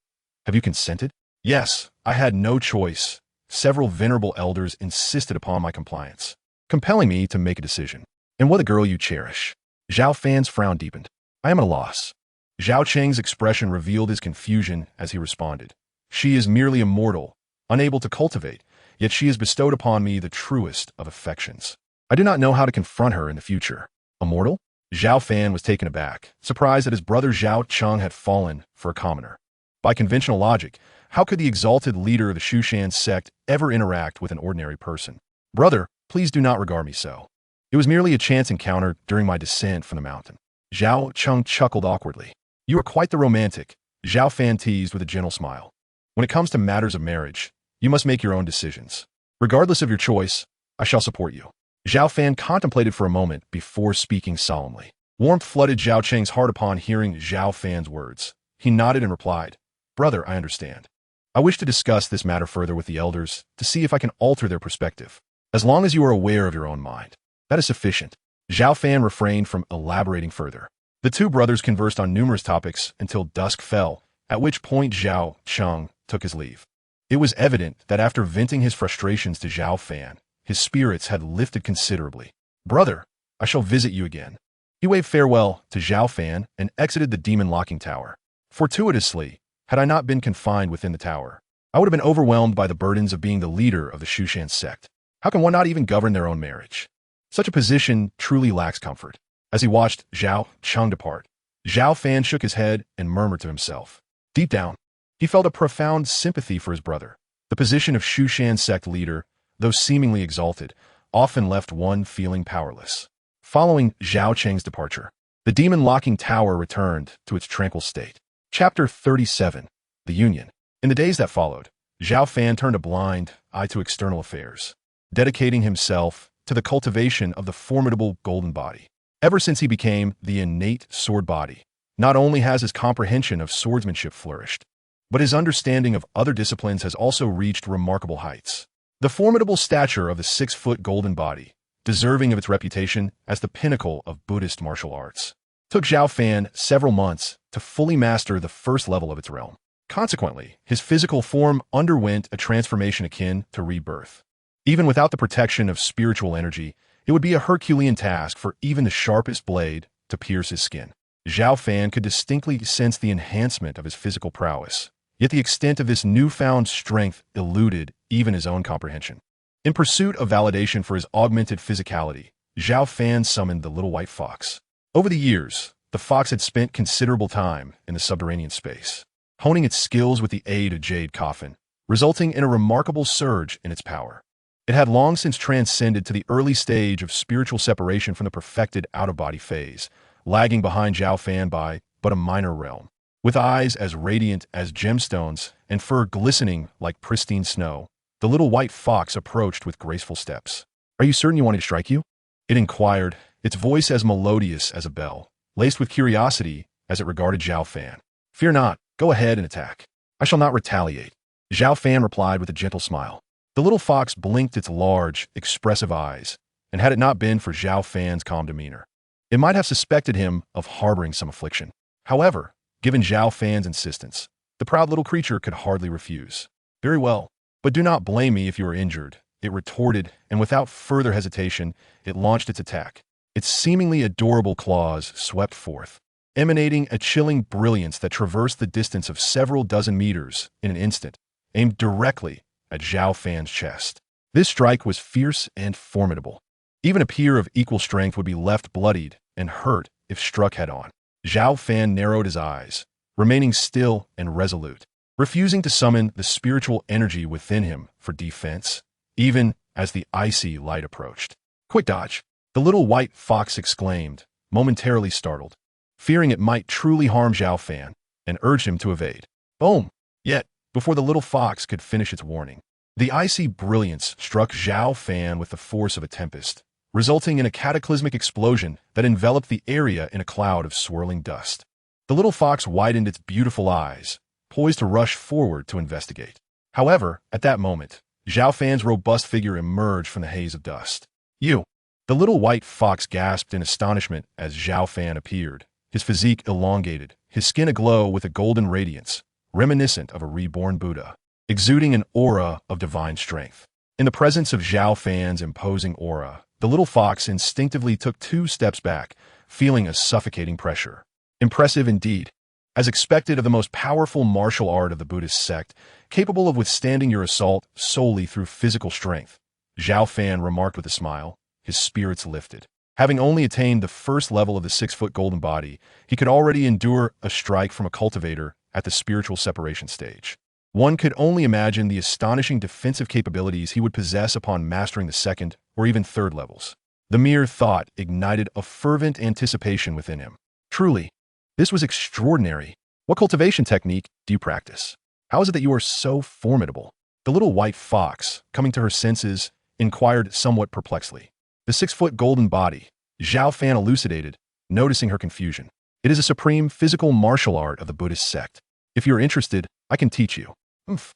have you consented? Yes, I had no choice. Several venerable elders insisted upon my compliance, compelling me to make a decision. And what a girl you cherish. Zhao Fan's frown deepened. I am at a loss. Zhao Cheng's expression revealed his confusion as he responded. She is merely a mortal, unable to cultivate, yet she has bestowed upon me the truest of affections. I do not know how to confront her in the future. A mortal? Zhao Fan was taken aback, surprised that his brother Zhao Cheng had fallen for a commoner. By conventional logic, how could the exalted leader of the Shushan sect ever interact with an ordinary person? Brother, please do not regard me so. It was merely a chance encounter during my descent from the mountain. Zhao Cheng chuckled awkwardly. You are quite the romantic, Zhao Fan teased with a gentle smile. When it comes to matters of marriage, you must make your own decisions. Regardless of your choice, I shall support you. Zhao Fan contemplated for a moment before speaking solemnly. Warmth flooded Zhao Cheng's heart upon hearing Zhao Fan's words. He nodded and replied, Brother, I understand. I wish to discuss this matter further with the elders to see if I can alter their perspective. As long as you are aware of your own mind, that is sufficient. Zhao Fan refrained from elaborating further. The two brothers conversed on numerous topics until dusk fell, at which point Zhao Cheng took his leave. It was evident that after venting his frustrations to Zhao Fan, his spirits had lifted considerably. Brother, I shall visit you again. He waved farewell to Zhao Fan and exited the demon-locking tower. Fortuitously, had I not been confined within the tower, I would have been overwhelmed by the burdens of being the leader of the Shushan sect. How can one not even govern their own marriage? Such a position truly lacks comfort. As he watched Zhao Cheng depart, Zhao Fan shook his head and murmured to himself. Deep down, he felt a profound sympathy for his brother. The position of Shushan sect leader, though seemingly exalted, often left one feeling powerless. Following Zhao Cheng's departure, the demon-locking tower returned to its tranquil state. Chapter 37. The Union. In the days that followed, Zhao Fan turned a blind eye to external affairs, dedicating himself to the cultivation of the formidable golden body. Ever since he became the Innate Sword Body, not only has his comprehension of swordsmanship flourished, but his understanding of other disciplines has also reached remarkable heights. The formidable stature of the 6-foot golden body, deserving of its reputation as the pinnacle of Buddhist martial arts. took Zhao Fan several months to fully master the first level of its realm. Consequently, his physical form underwent a transformation akin to rebirth. Even without the protection of spiritual energy, it would be a Herculean task for even the sharpest blade to pierce his skin. Zhao Fan could distinctly sense the enhancement of his physical prowess, yet the extent of this newfound strength eluded even his own comprehension. In pursuit of validation for his augmented physicality, Zhao Fan summoned the little white fox. Over the years, the fox had spent considerable time in the subterranean space, honing its skills with the aid of Jade Coffin, resulting in a remarkable surge in its power. It had long since transcended to the early stage of spiritual separation from the perfected out-of-body phase, lagging behind Zhao Fan by but a minor realm. With eyes as radiant as gemstones and fur glistening like pristine snow, the little white fox approached with graceful steps. "Are you certain you want me to strike you?" it inquired, its voice as melodious as a bell, laced with curiosity as it regarded Zhao Fan. "Fear not, go ahead and attack. I shall not retaliate," Zhao Fan replied with a gentle smile. The little fox blinked its large, expressive eyes, and had it not been for Zhao Fan's calm demeanor, it might have suspected him of harboring some affliction. However, given Zhao Fan's insistence, the proud little creature could hardly refuse. "Very well, but do not blame me if you are injured," it retorted, and without further hesitation, it launched its attack. Its seemingly adorable claws swept forth, emanating a chilling brilliance that traversed the distance of several dozen meters in an instant, aimed directly at Zhao Fan's chest. This strike was fierce and formidable. Even a peer of equal strength would be left bloodied and hurt if struck head-on. Zhao Fan narrowed his eyes, remaining still and resolute, refusing to summon the spiritual energy within him for defense, even as the icy light approached. "Quick dodge!" the little white fox exclaimed, momentarily startled, fearing it might truly harm Zhao Fan, and urged him to evade. Boom! Yet, before the little fox could finish its warning, the icy brilliance struck Zhao Fan with the force of a tempest, resulting in a cataclysmic explosion that enveloped the area in a cloud of swirling dust. The little fox widened its beautiful eyes, poised to rush forward to investigate. However, at that moment, Zhao Fan's robust figure emerged from the haze of dust. "You!" The little white fox gasped in astonishment as Zhao Fan appeared, his physique elongated, his skin aglow with a golden radiance, reminiscent of a reborn Buddha, exuding an aura of divine strength. In the presence of Zhao Fan's imposing aura, the little fox instinctively took 2 steps back, feeling a suffocating pressure. Impressive indeed. As expected of the most powerful martial art of the Buddhist sect, capable of withstanding your assault solely through physical strength, Zhao Fan remarked with a smile, his spirits lifted. Having only attained the first level of the 6-foot golden body, he could already endure a strike from a cultivator at the spiritual separation stage. One could only imagine the astonishing defensive capabilities he would possess upon mastering the 2nd or even 3rd levels. The mere thought ignited a fervent anticipation within him. Truly, this was extraordinary. What cultivation technique do you practice? How is it that you are so formidable? The little white fox, coming to her senses, inquired somewhat perplexedly. The 6-foot golden body, Zhao Fan elucidated, noticing her confusion. It is a supreme physical martial art of the Buddhist sect. If you're interested, I can teach you. Oomph.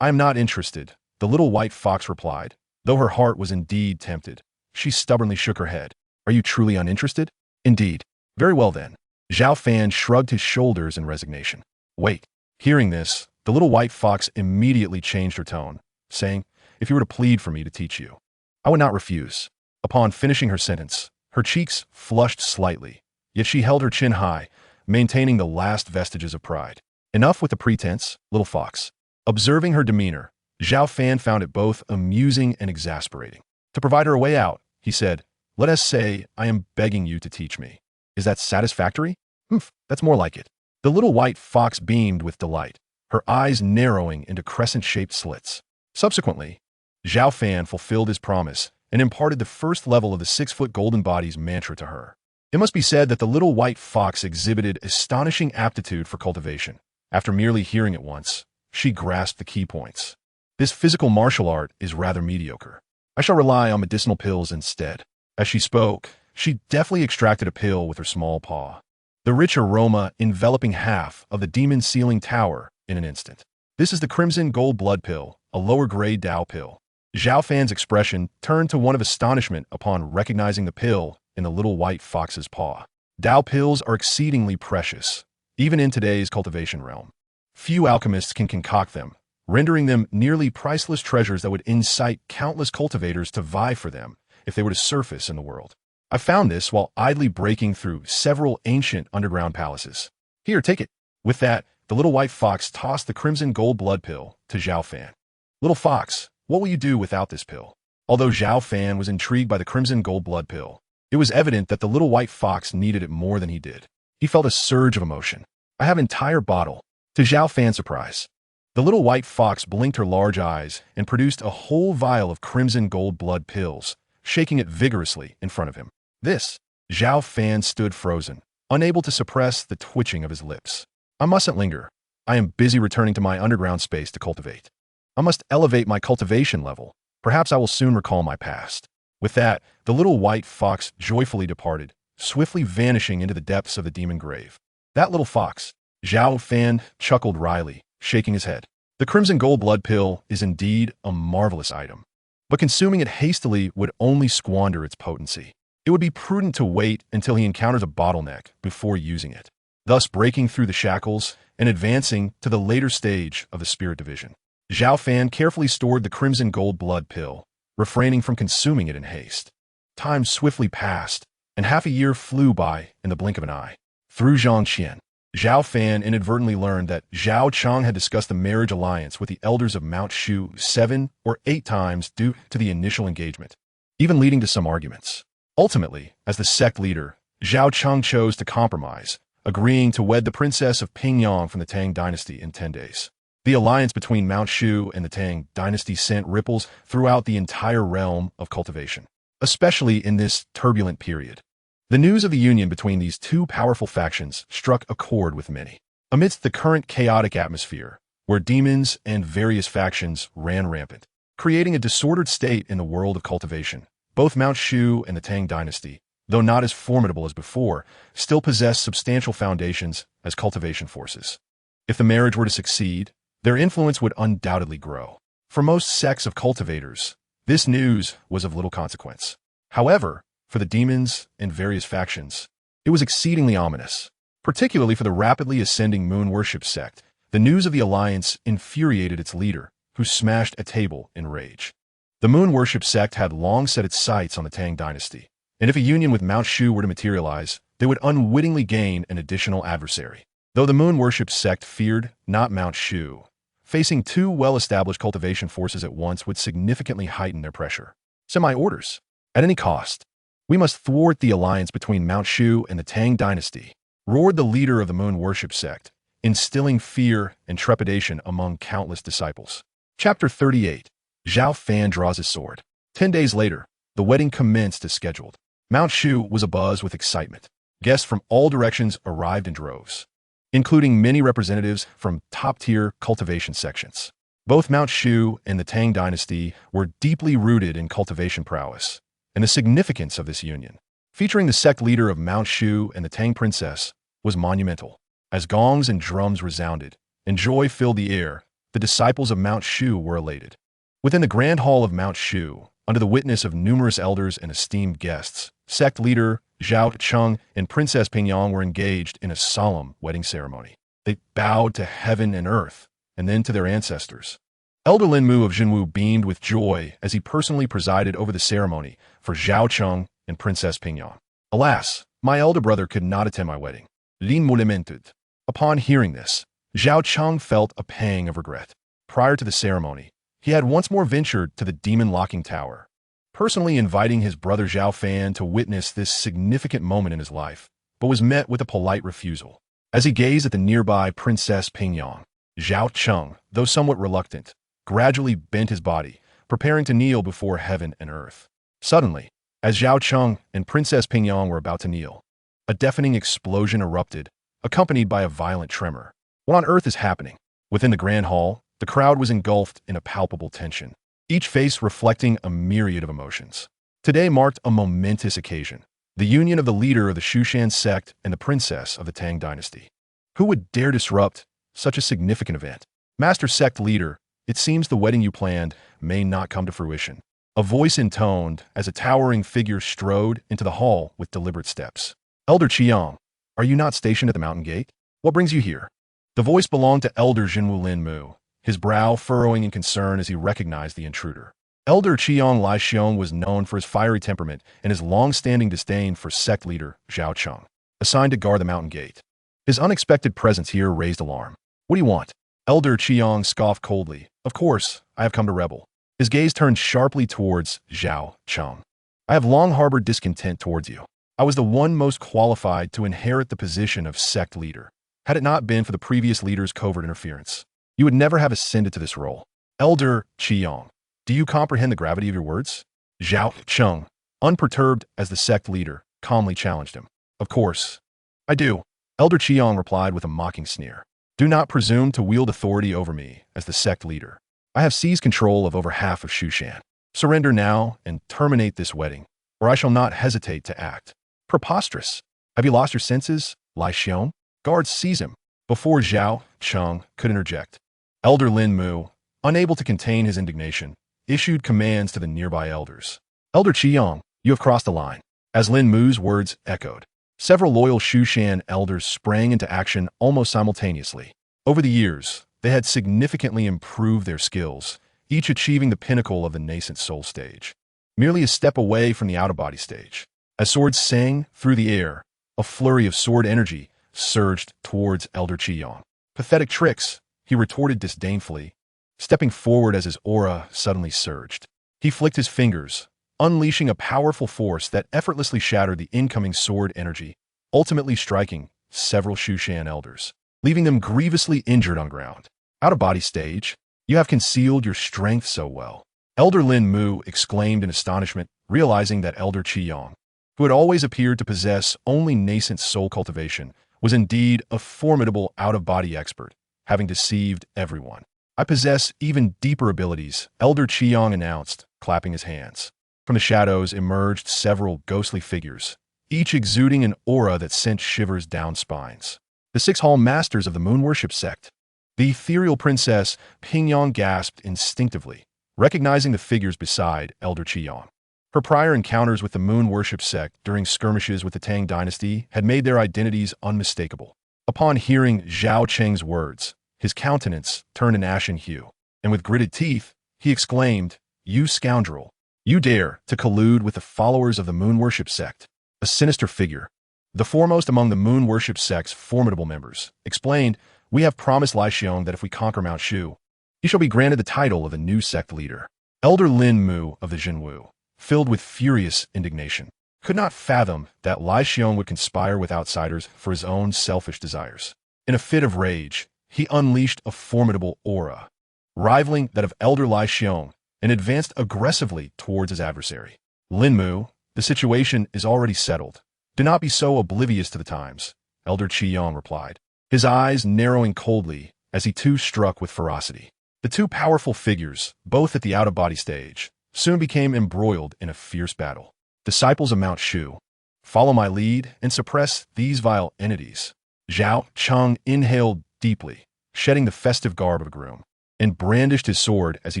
I am not interested, the little white fox replied. Though her heart was indeed tempted, she stubbornly shook her head. Are you truly uninterested? Indeed. Very well then. Zhao Fan shrugged his shoulders in resignation. Wait. Hearing this, the little white fox immediately changed her tone, saying, "If you were to plead for me to teach you, I would not refuse." Upon finishing her sentence, her cheeks flushed slightly, yet she held her chin high, maintaining the last vestiges of pride. Enough with the pretense, little fox. Observing her demeanor, Zhao Fan found it both amusing and exasperating. To provide her a way out, he said, "Let us say I am begging you to teach me. Is that satisfactory?" Humph, that's more like it. The little white fox beamed with delight, her eyes narrowing into crescent-shaped slits. Subsequently, Zhao Fan fulfilled his promise and imparted the first level of the 6-foot golden body's mantra to her. It must be said that the little white fox exhibited astonishing aptitude for cultivation. After merely hearing it once, she grasped the key points. This physical martial art is rather mediocre. I shall rely on medicinal pills instead. As she spoke, she deftly extracted a pill with her small paw, the rich aroma enveloping half of the demon-sealing tower in an instant. This is the crimson gold blood pill, a lower-grade Tao pill. Zhao Fan's expression turned to one of astonishment upon recognizing the pill in the little white fox's paw. Dao pills are exceedingly precious, even in today's cultivation realm. Few alchemists can concoct them, rendering them nearly priceless treasures that would incite countless cultivators to vie for them if they were to surface in the world. I found this while idly breaking through several ancient underground palaces. Here, take it. With that, the little white fox tossed the crimson gold blood pill to Zhao Fan. Little fox, what will you do without this pill? Although Zhao Fan was intrigued by the crimson gold blood pill, it was evident that the little white fox needed it more than he did. He felt a surge of emotion. I have an entire bottle. To Zhao Fan's surprise, the little white fox blinked her large eyes and produced a whole vial of crimson gold blood pills, shaking it vigorously in front of him. This, Zhao Fan stood frozen, unable to suppress the twitching of his lips. I mustn't linger. I am busy returning to my underground space to cultivate. I must elevate my cultivation level. Perhaps I will soon recall my past. With that, the little white fox joyfully departed, swiftly vanishing into the depths of the demon grave. That little fox, Zhao Fan chuckled wryly, shaking his head. The crimson gold blood pill is indeed a marvelous item, but consuming it hastily would only squander its potency. It would be prudent to wait until he encounters a bottleneck before using it, thus breaking through the shackles and advancing to the later stage of the spirit division. Zhao Fan carefully stored the crimson gold blood pill, refraining from consuming it in haste. Time swiftly passed, and half a year flew by in the blink of an eye. Through Zhongqian, Zhao Fan inadvertently learned that Zhao Cheng had discussed the marriage alliance with the elders of Mount Shu 7 or 8 times due to the initial engagement, even leading to some arguments. Ultimately, as the sect leader, Zhao Cheng chose to compromise, agreeing to wed the princess of Pingyang from the Tang dynasty in 10 days. The alliance between Mount Shu and the Tang dynasty sent ripples throughout the entire realm of cultivation, especially in this turbulent period. The news of the union between these two powerful factions struck a chord with many. Amidst the current chaotic atmosphere, where demons and various factions ran rampant, creating a disordered state in the world of cultivation, both Mount Shu and the Tang dynasty, though not as formidable as before, still possessed substantial foundations as cultivation forces. If the marriage were to succeed, their influence would undoubtedly grow. For most sects of cultivators, this news was of little consequence. However, for the demons and various factions, it was exceedingly ominous. Particularly for the rapidly ascending moon worship sect, the news of the alliance infuriated its leader, who smashed a table in rage. The moon worship sect had long set its sights on the Tang dynasty, and if a union with Mount Shu were to materialize, they would unwittingly gain an additional adversary. Though the moon worship sect feared not Mount Shu, facing two well-established cultivation forces at once would significantly heighten their pressure. Semi-orders. At any cost, we must thwart the alliance between Mount Shu and the Tang dynasty, roared the leader of the moon worship sect, instilling fear and trepidation among countless disciples. Chapter 38. Zhao Fan draws his sword. 10 days later, the wedding commenced as scheduled. Mount Shu was abuzz with excitement. Guests from all directions arrived in droves, including many representatives from top-tier cultivation sections. Both Mount Shu and the Tang dynasty were deeply rooted in cultivation prowess, and the significance of this union, featuring the sect leader of Mount Shu and the Tang princess, was monumental. As gongs and drums resounded, and joy filled the air, the disciples of Mount Shu were elated. Within the grand hall of Mount Shu, under the witness of numerous elders and esteemed guests, sect leader Zhao Cheng and Princess Pingyang were engaged in a solemn wedding ceremony. They bowed to heaven and earth, and then to their ancestors. Elder Lin Mu of Jinwu beamed with joy as he personally presided over the ceremony for Zhao Cheng and Princess Pingyang. Alas, my elder brother could not attend my wedding. Lin Mu lamented. Upon hearing this, Zhao Cheng felt a pang of regret. Prior to the ceremony, he had once more ventured to the demon locking tower, personally inviting his brother Zhao Fan to witness this significant moment in his life, but was met with a polite refusal. As he gazed at the nearby Princess Pingyang, Zhao Cheng, though somewhat reluctant, gradually bent his body, preparing to kneel before heaven and earth. Suddenly, as Zhao Cheng and Princess Pingyang were about to kneel, a deafening explosion erupted, accompanied by a violent tremor. What on earth is happening? Within the grand hall, the crowd was engulfed in a palpable tension, each face reflecting a myriad of emotions. Today marked a momentous occasion, the union of the leader of the Shushan sect and the princess of the Tang dynasty. Who would dare disrupt such a significant event? Master sect leader, it seems the wedding you planned may not come to fruition. A voice intoned as a towering figure strode into the hall with deliberate steps. Elder Qiang, are you not stationed at the mountain gate? What brings you here? The voice belonged to Elder Jinwu Lin Mu, his brow furrowing in concern as he recognized the intruder. Elder Qiang Lai Xiong was known for his fiery temperament and his long-standing disdain for sect leader Zhao Cheng, assigned to guard the mountain gate. His unexpected presence here raised alarm. What do you want? Elder Qiang scoffed coldly. Of course, I have come to rebel. His gaze turned sharply towards Zhao Cheng. I have long harbored discontent towards you. I was the one most qualified to inherit the position of sect leader. Had it not been for the previous leader's covert interference, you would never have ascended to this role. Elder Qiang, do you comprehend the gravity of your words? Zhao Cheng, unperturbed as the sect leader, calmly challenged him. Of course, I do. Elder Qiang replied with a mocking sneer. Do not presume to wield authority over me as the sect leader. I have seized control of over half of Shushan. Surrender now and terminate this wedding, or I shall not hesitate to act. Preposterous. Have you lost your senses, Lai Xiong? Guards seize him. Before Zhao Cheng could interject, Elder Lin Mu, unable to contain his indignation, issued commands to the nearby elders. Elder Qiang, you have crossed the line. As Lin Mu's words echoed, several loyal Shushan elders sprang into action almost simultaneously. Over the years, they had significantly improved their skills, each achieving the pinnacle of the nascent soul stage, merely a step away from the out-of-body stage. As swords sang through the air, a flurry of sword energy surged towards Elder Qiang. Pathetic tricks, he retorted disdainfully, stepping forward as his aura suddenly surged. He flicked his fingers, unleashing a powerful force that effortlessly shattered the incoming sword energy, ultimately striking several Shushan elders, leaving them grievously injured on ground. Out-of-body stage, you have concealed your strength so well. Elder Lin Mu exclaimed in astonishment, realizing that Elder Qiang, who had always appeared to possess only nascent soul cultivation, was indeed a formidable out-of-body expert, having deceived everyone. I possess even deeper abilities, Elder Qiang announced, clapping his hands. From the shadows emerged several ghostly figures, each exuding an aura that sent shivers down spines. The 6 hall masters of the moon worship sect. The ethereal princess Pingyang gasped instinctively, recognizing the figures beside Elder Qiang. Her prior encounters with the moon worship sect during skirmishes with the Tang dynasty had made their identities unmistakable. Upon hearing Zhao Cheng's words, his countenance turned an ashen hue, and with gritted teeth, he exclaimed, "You scoundrel! You dare to collude with the followers of the moon worship sect." A sinister figure, the foremost among the moon worship sect's formidable members, explained, "We have promised Lai Xiong that if we conquer Mount Shu, he shall be granted the title of the new sect leader." Elder Lin Mu of the Jinwu, filled with furious indignation, could not fathom that Lai Xiong would conspire with outsiders for his own selfish desires. In a fit of rage, he unleashed a formidable aura, rivaling that of Elder Lai Xiong, and advanced aggressively towards his adversary. Lin Mu, the situation is already settled. Do not be so oblivious to the times, Elder Qiang replied, his eyes narrowing coldly as he too struck with ferocity. The two powerful figures, both at the out-of-body stage, soon became embroiled in a fierce battle. Disciples of Mount Shu, follow my lead and suppress these vile entities. Zhao Cheng inhaled deeply, shedding the festive garb of a groom, and brandished his sword as he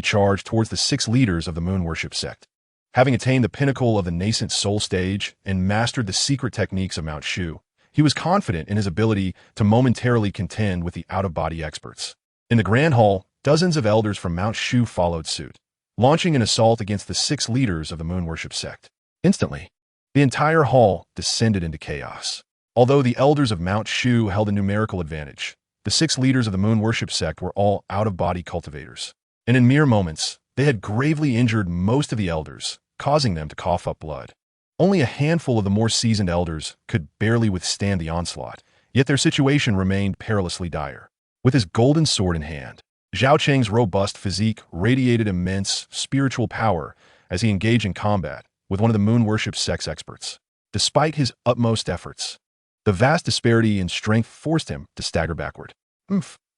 charged towards the 6 leaders of the moon worship sect. Having attained the pinnacle of the nascent soul stage and mastered the secret techniques of Mount Shu, he was confident in his ability to momentarily contend with the out-of-body experts. In the Grand Hall, dozens of elders from Mount Shu followed suit, launching an assault against the 6 leaders of the moon worship sect. Instantly, the entire hall descended into chaos. Although the elders of Mount Shu held a numerical advantage, the 6 leaders of the moon worship sect were all out-of-body cultivators, and in mere moments, they had gravely injured most of the elders, causing them to cough up blood. Only a handful of the more seasoned elders could barely withstand the onslaught, yet their situation remained perilously dire. With his golden sword in hand, Zhao Cheng's robust physique radiated immense spiritual power as he engaged in combat with one of the moon worship sect's experts. Despite his utmost efforts, the vast disparity in strength forced him to stagger backward,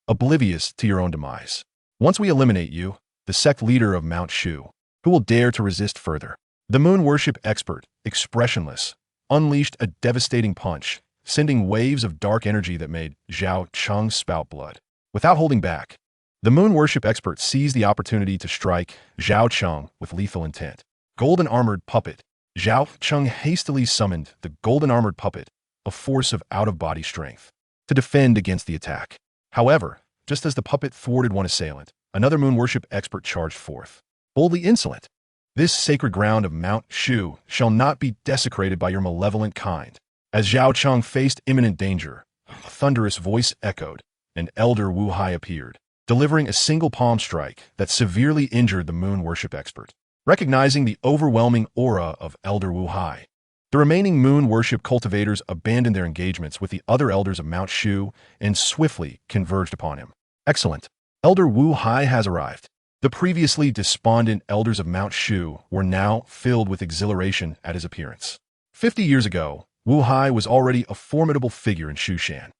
oblivious to your own demise. Once we eliminate you, the sect leader of Mount Shu, who will dare to resist further? The moon worship expert, expressionless, unleashed a devastating punch, sending waves of dark energy that made Zhao Cheng spout blood. Without holding back, the moon worship expert seized the opportunity to strike Zhao Cheng with lethal intent. Golden armored puppet. Zhao Cheng hastily summoned the golden armored puppet, a force of out-of-body strength, to defend against the attack. However, just as the puppet thwarted one assailant, another moon worship expert charged forth, boldly insolent. This sacred ground of Mount Shu shall not be desecrated by your malevolent kind. As Zhao Cheng faced imminent danger, a thunderous voice echoed, and Elder Wu Hai appeared, delivering a single palm strike that severely injured the moon worship expert. Recognizing the overwhelming aura of Elder Wu Hai, the remaining moon worship cultivators abandoned their engagements with the other elders of Mount Shu and swiftly converged upon him. Excellent. Elder Wu Hai has arrived. The previously despondent elders of Mount Shu were now filled with exhilaration at his appearance. 50 years ago, Wu Hai was already a formidable figure in Shushan,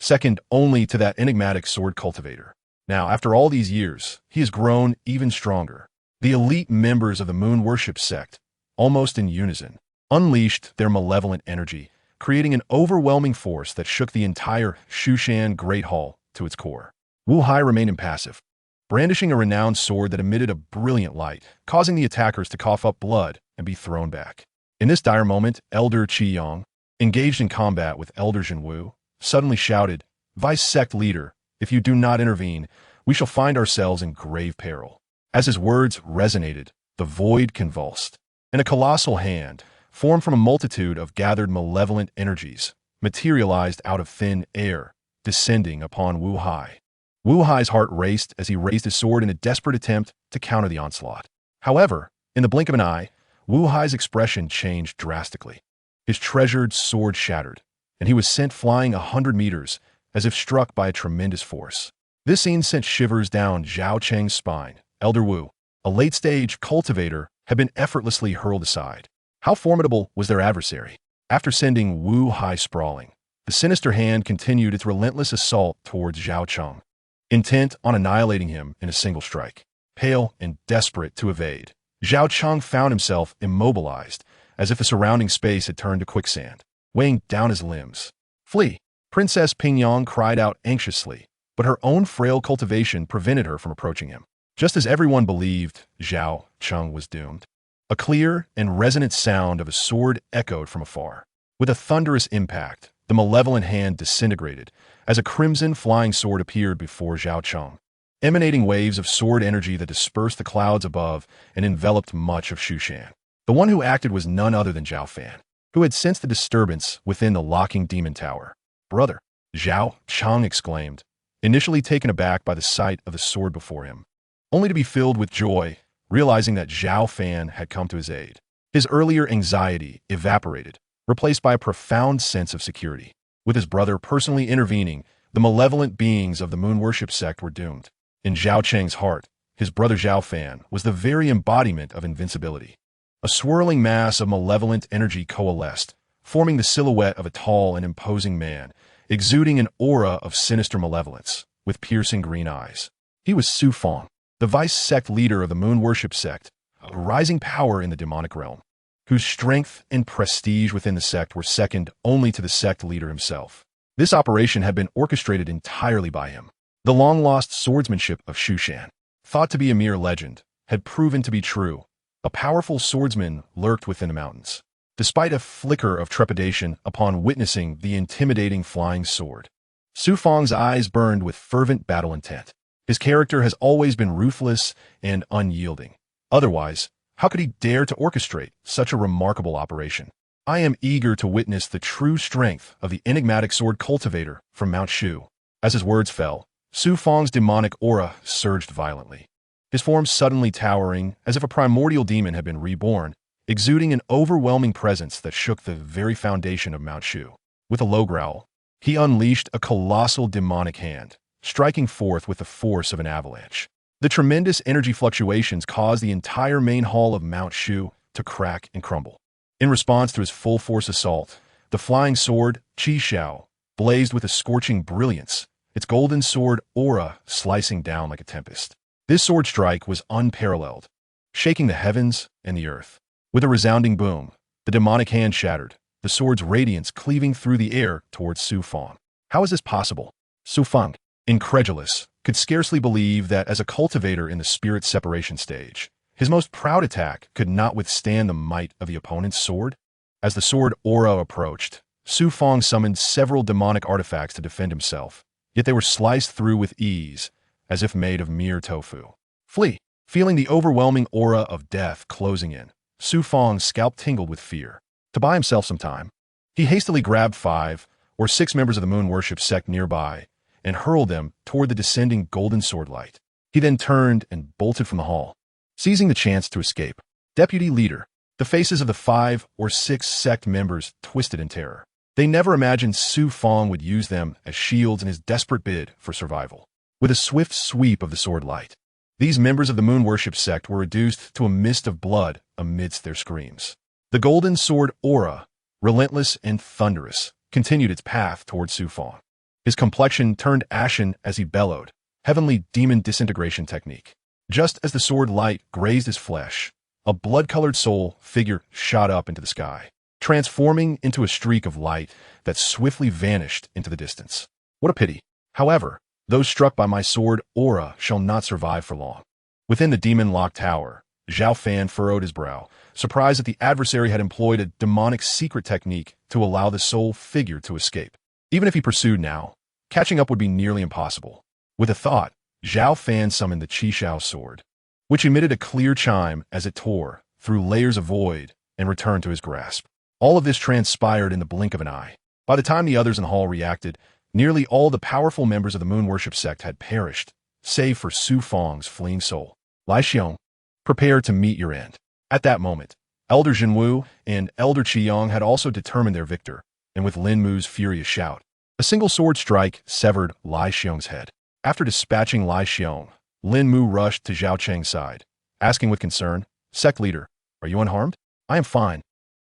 second only to that enigmatic sword cultivator. Now, after all these years, he has grown even stronger. The elite members of the moon worship sect, almost in unison, unleashed their malevolent energy, creating an overwhelming force that shook the entire Shushan Great Hall to its core. Wu Hai remained impassive, brandishing a renowned sword that emitted a brilliant light, causing the attackers to cough up blood and be thrown back. In this dire moment, Elder Qi Yang, engaged in combat with Elder Zhen Wu, suddenly shouted, "Vice Sect Leader, if you do not intervene, we shall find ourselves in grave peril." As his words resonated, the void convulsed, and a colossal hand, formed from a multitude of gathered malevolent energies, materialized out of thin air, descending upon Wu Hai. Wu Hai's heart raced as he raised his sword in a desperate attempt to counter the onslaught. However, in the blink of an eye, Wu Hai's expression changed drastically. His treasured sword shattered, and he was sent flying 100 meters, as if struck by a tremendous force. This scene sent shivers down Zhao Cheng's spine. Elder Wu, a late-stage cultivator, had been effortlessly hurled aside. How formidable was their adversary? After sending Wu Hai sprawling, the sinister hand continued its relentless assault towards Zhao Cheng, intent on annihilating him in a single strike. Pale and desperate to evade, Zhao Cheng found himself immobilized, as if the surrounding space had turned to quicksand, weighing down his limbs. "Flee!" Princess Pingyang cried out anxiously, but her own frail cultivation prevented her from approaching him. Just as everyone believed Zhao Cheng was doomed, a clear and resonant sound of a sword echoed from afar. With a thunderous impact, the malevolent hand disintegrated as a crimson flying sword appeared before Zhao Cheng, emanating waves of sword energy that dispersed the clouds above and enveloped much of Shushan. The one who acted was none other than Zhao Fan, who had sensed the disturbance within the locking demon tower. "Brother!" Zhao Cheng exclaimed, initially taken aback by the sight of the sword before him, only to be filled with joy, realizing that Zhao Fan had come to his aid. His earlier anxiety evaporated, replaced by a profound sense of security. With his brother personally intervening, the malevolent beings of the moon worship sect were doomed. In Zhao Cheng's heart, his brother Zhao Fan was the very embodiment of invincibility. A swirling mass of malevolent energy coalesced, forming the silhouette of a tall and imposing man, exuding an aura of sinister malevolence, with piercing green eyes. He was Su Feng, the vice sect leader of the moon worship sect, a rising power in the demonic realm, whose strength and prestige within the sect were second only to the sect leader himself. This operation had been orchestrated entirely by him. The long-lost swordsmanship of Shushan, thought to be a mere legend, had proven to be true. A powerful swordsman lurked within the mountains. Despite a flicker of trepidation upon witnessing the intimidating flying sword, Su Feng's eyes burned with fervent battle intent. His character has always been ruthless and unyielding. Otherwise, how could he dare to orchestrate such a remarkable operation? I am eager to witness the true strength of the enigmatic sword cultivator from Mount Shu. As his words fell, Su Feng's demonic aura surged violently, his form suddenly towering as if a primordial demon had been reborn, exuding an overwhelming presence that shook the very foundation of Mount Shu. With a low growl, he unleashed a colossal demonic hand, striking forth with the force of an avalanche. The tremendous energy fluctuations caused the entire main hall of Mount Shu to crack and crumble. In response to his full-force assault, the flying sword, Qi Xiao, blazed with a scorching brilliance, its golden sword aura slicing down like a tempest. This sword strike was unparalleled, shaking the heavens and the earth. With a resounding boom, the demonic hand shattered, the sword's radiance cleaving through the air towards Su Feng. How is this possible? Su Feng, incredulous, could scarcely believe that as a cultivator in the spirit separation stage, his most proud attack could not withstand the might of the opponent's sword. As the sword aura approached, Su Fang summoned several demonic artifacts to defend himself, yet they were sliced through with ease, as if made of mere tofu. Flee! Feeling the overwhelming aura of death closing in, Su Fang's scalp tingled with fear. To buy himself some time, he hastily grabbed 5 or 6 members of the moon worship sect nearby and hurled them toward the descending golden sword light. He then turned and bolted from the hall, seizing the chance to escape. Deputy Leader. The faces of the 5 or 6 sect members twisted in terror. They never imagined Su Fang would use them as shields in his desperate bid for survival. With a swift sweep of the sword light, these members of the moon worship sect were reduced to a mist of blood amidst their screams. The golden sword aura, relentless and thunderous, continued its path toward Su Fang. His complexion turned ashen as he bellowed, heavenly demon disintegration technique. Just as the sword light grazed his flesh, a blood-colored soul figure shot up into the sky, transforming into a streak of light that swiftly vanished into the distance. What a pity. However, those struck by my sword aura shall not survive for long. Within the demon-locked tower, Zhao Fan furrowed his brow, surprised that the adversary had employed a demonic secret technique to allow the soul figure to escape. Even if he pursued now, catching up would be nearly impossible. With a thought, Zhao Fan summoned the Qishao sword, which emitted a clear chime as it tore through layers of void and returned to his grasp. All of this transpired in the blink of an eye. By the time the others in the hall reacted, nearly all the powerful members of the moon worship sect had perished, save for Su Fang's fleeing soul. Lai Xiong, prepare to meet your end. At that moment, Elder Jinwu and Elder Qiyang had also determined their victor, and with Lin Mu's furious shout, a single sword strike severed Lai Xiong's head. After dispatching Lai Xiong, Lin Mu rushed to Zhao Cheng's side, asking with concern, "Sect leader, are you unharmed?" "I am fine,"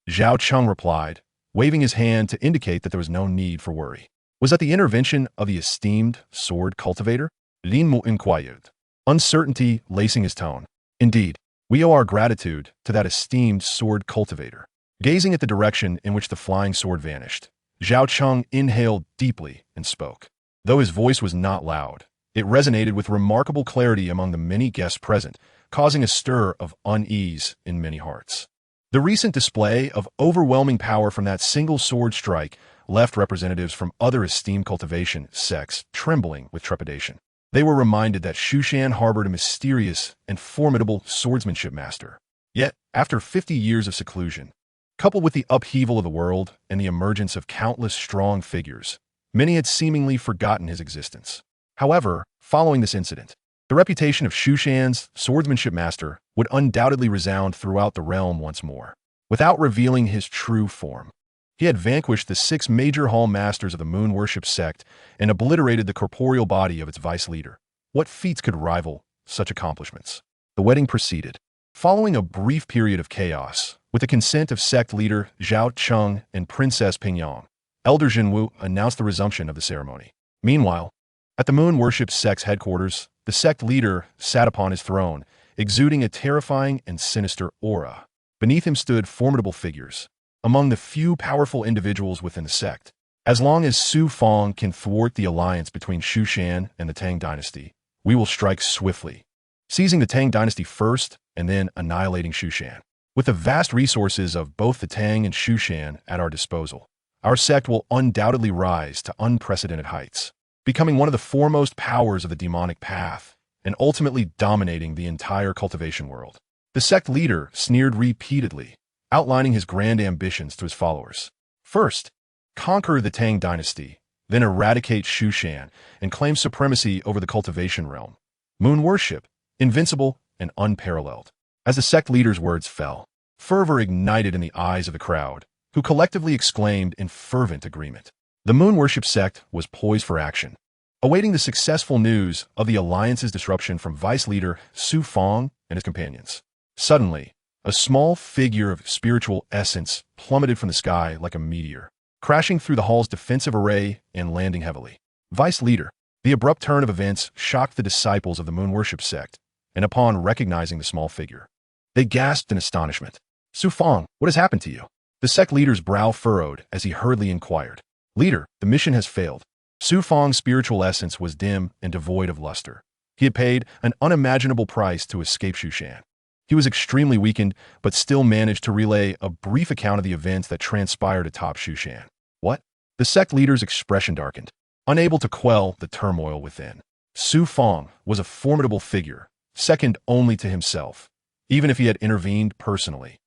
Zhao Cheng replied, waving his hand to indicate that there was no need for worry. Was that the intervention of the esteemed sword cultivator? Lin Mu inquired, uncertainty lacing his tone. "Indeed, we owe our gratitude to that esteemed sword cultivator." Gazing at the direction in which the flying sword vanished, Zhao Cheng inhaled deeply and spoke. Though his voice was not loud, it resonated with remarkable clarity among the many guests present, causing a stir of unease in many hearts. The recent display of overwhelming power from that single sword strike left representatives from other esteemed cultivation sects trembling with trepidation. They were reminded that Shushan harbored a mysterious and formidable swordsmanship master. Yet, after 50 years of seclusion, coupled with the upheaval of the world and the emergence of countless strong figures, many had seemingly forgotten his existence. However, following this incident, the reputation of Shushan's swordsmanship master would undoubtedly resound throughout the realm once more. Without revealing his true form, he had vanquished the 6 major hall masters of the moon worship sect and obliterated the corporeal body of its vice leader. What feats could rival such accomplishments? The wedding proceeded. Following a brief period of chaos, with the consent of sect leader Zhao Cheng and Princess Pingyang, Elder Jinwu announced the resumption of the ceremony. Meanwhile, at the moon worship sect's headquarters, the sect leader sat upon his throne, exuding a terrifying and sinister aura. Beneath him stood formidable figures, among the few powerful individuals within the sect. As long as Su Fang can thwart the alliance between Shushan and the Tang dynasty, we will strike swiftly, seizing the Tang dynasty first and then annihilating Shushan. With the vast resources of both the Tang and Shushan at our disposal, our sect will undoubtedly rise to unprecedented heights, becoming one of the foremost powers of the demonic path and ultimately dominating the entire cultivation world. The sect leader sneered repeatedly, outlining his grand ambitions to his followers. First, conquer the Tang dynasty, then eradicate Shushan and claim supremacy over the cultivation realm. Moon worship, invincible and unparalleled. As the sect leader's words fell, fervor ignited in the eyes of the crowd, who collectively exclaimed in fervent agreement. The moon worship sect was poised for action, awaiting the successful news of the alliance's disruption from vice leader Su Fang and his companions. Suddenly, a small figure of spiritual essence plummeted from the sky like a meteor, crashing through the hall's defensive array and landing heavily. Vice leader. The abrupt turn of events shocked the disciples of the moon worship sect, and upon recognizing the small figure, they gasped in astonishment. "Su Fang, what has happened to you?" The sect leader's brow furrowed as he hurriedly inquired. "Leader, the mission has failed." Su Fang's spiritual essence was dim and devoid of luster. He had paid an unimaginable price to escape Shushan. He was extremely weakened, but still managed to relay a brief account of the events that transpired atop Shushan. "What? The sect leader's expression darkened, unable to quell the turmoil within. Su Fong was a formidable figure, second only to himself. Even if he had intervened personally,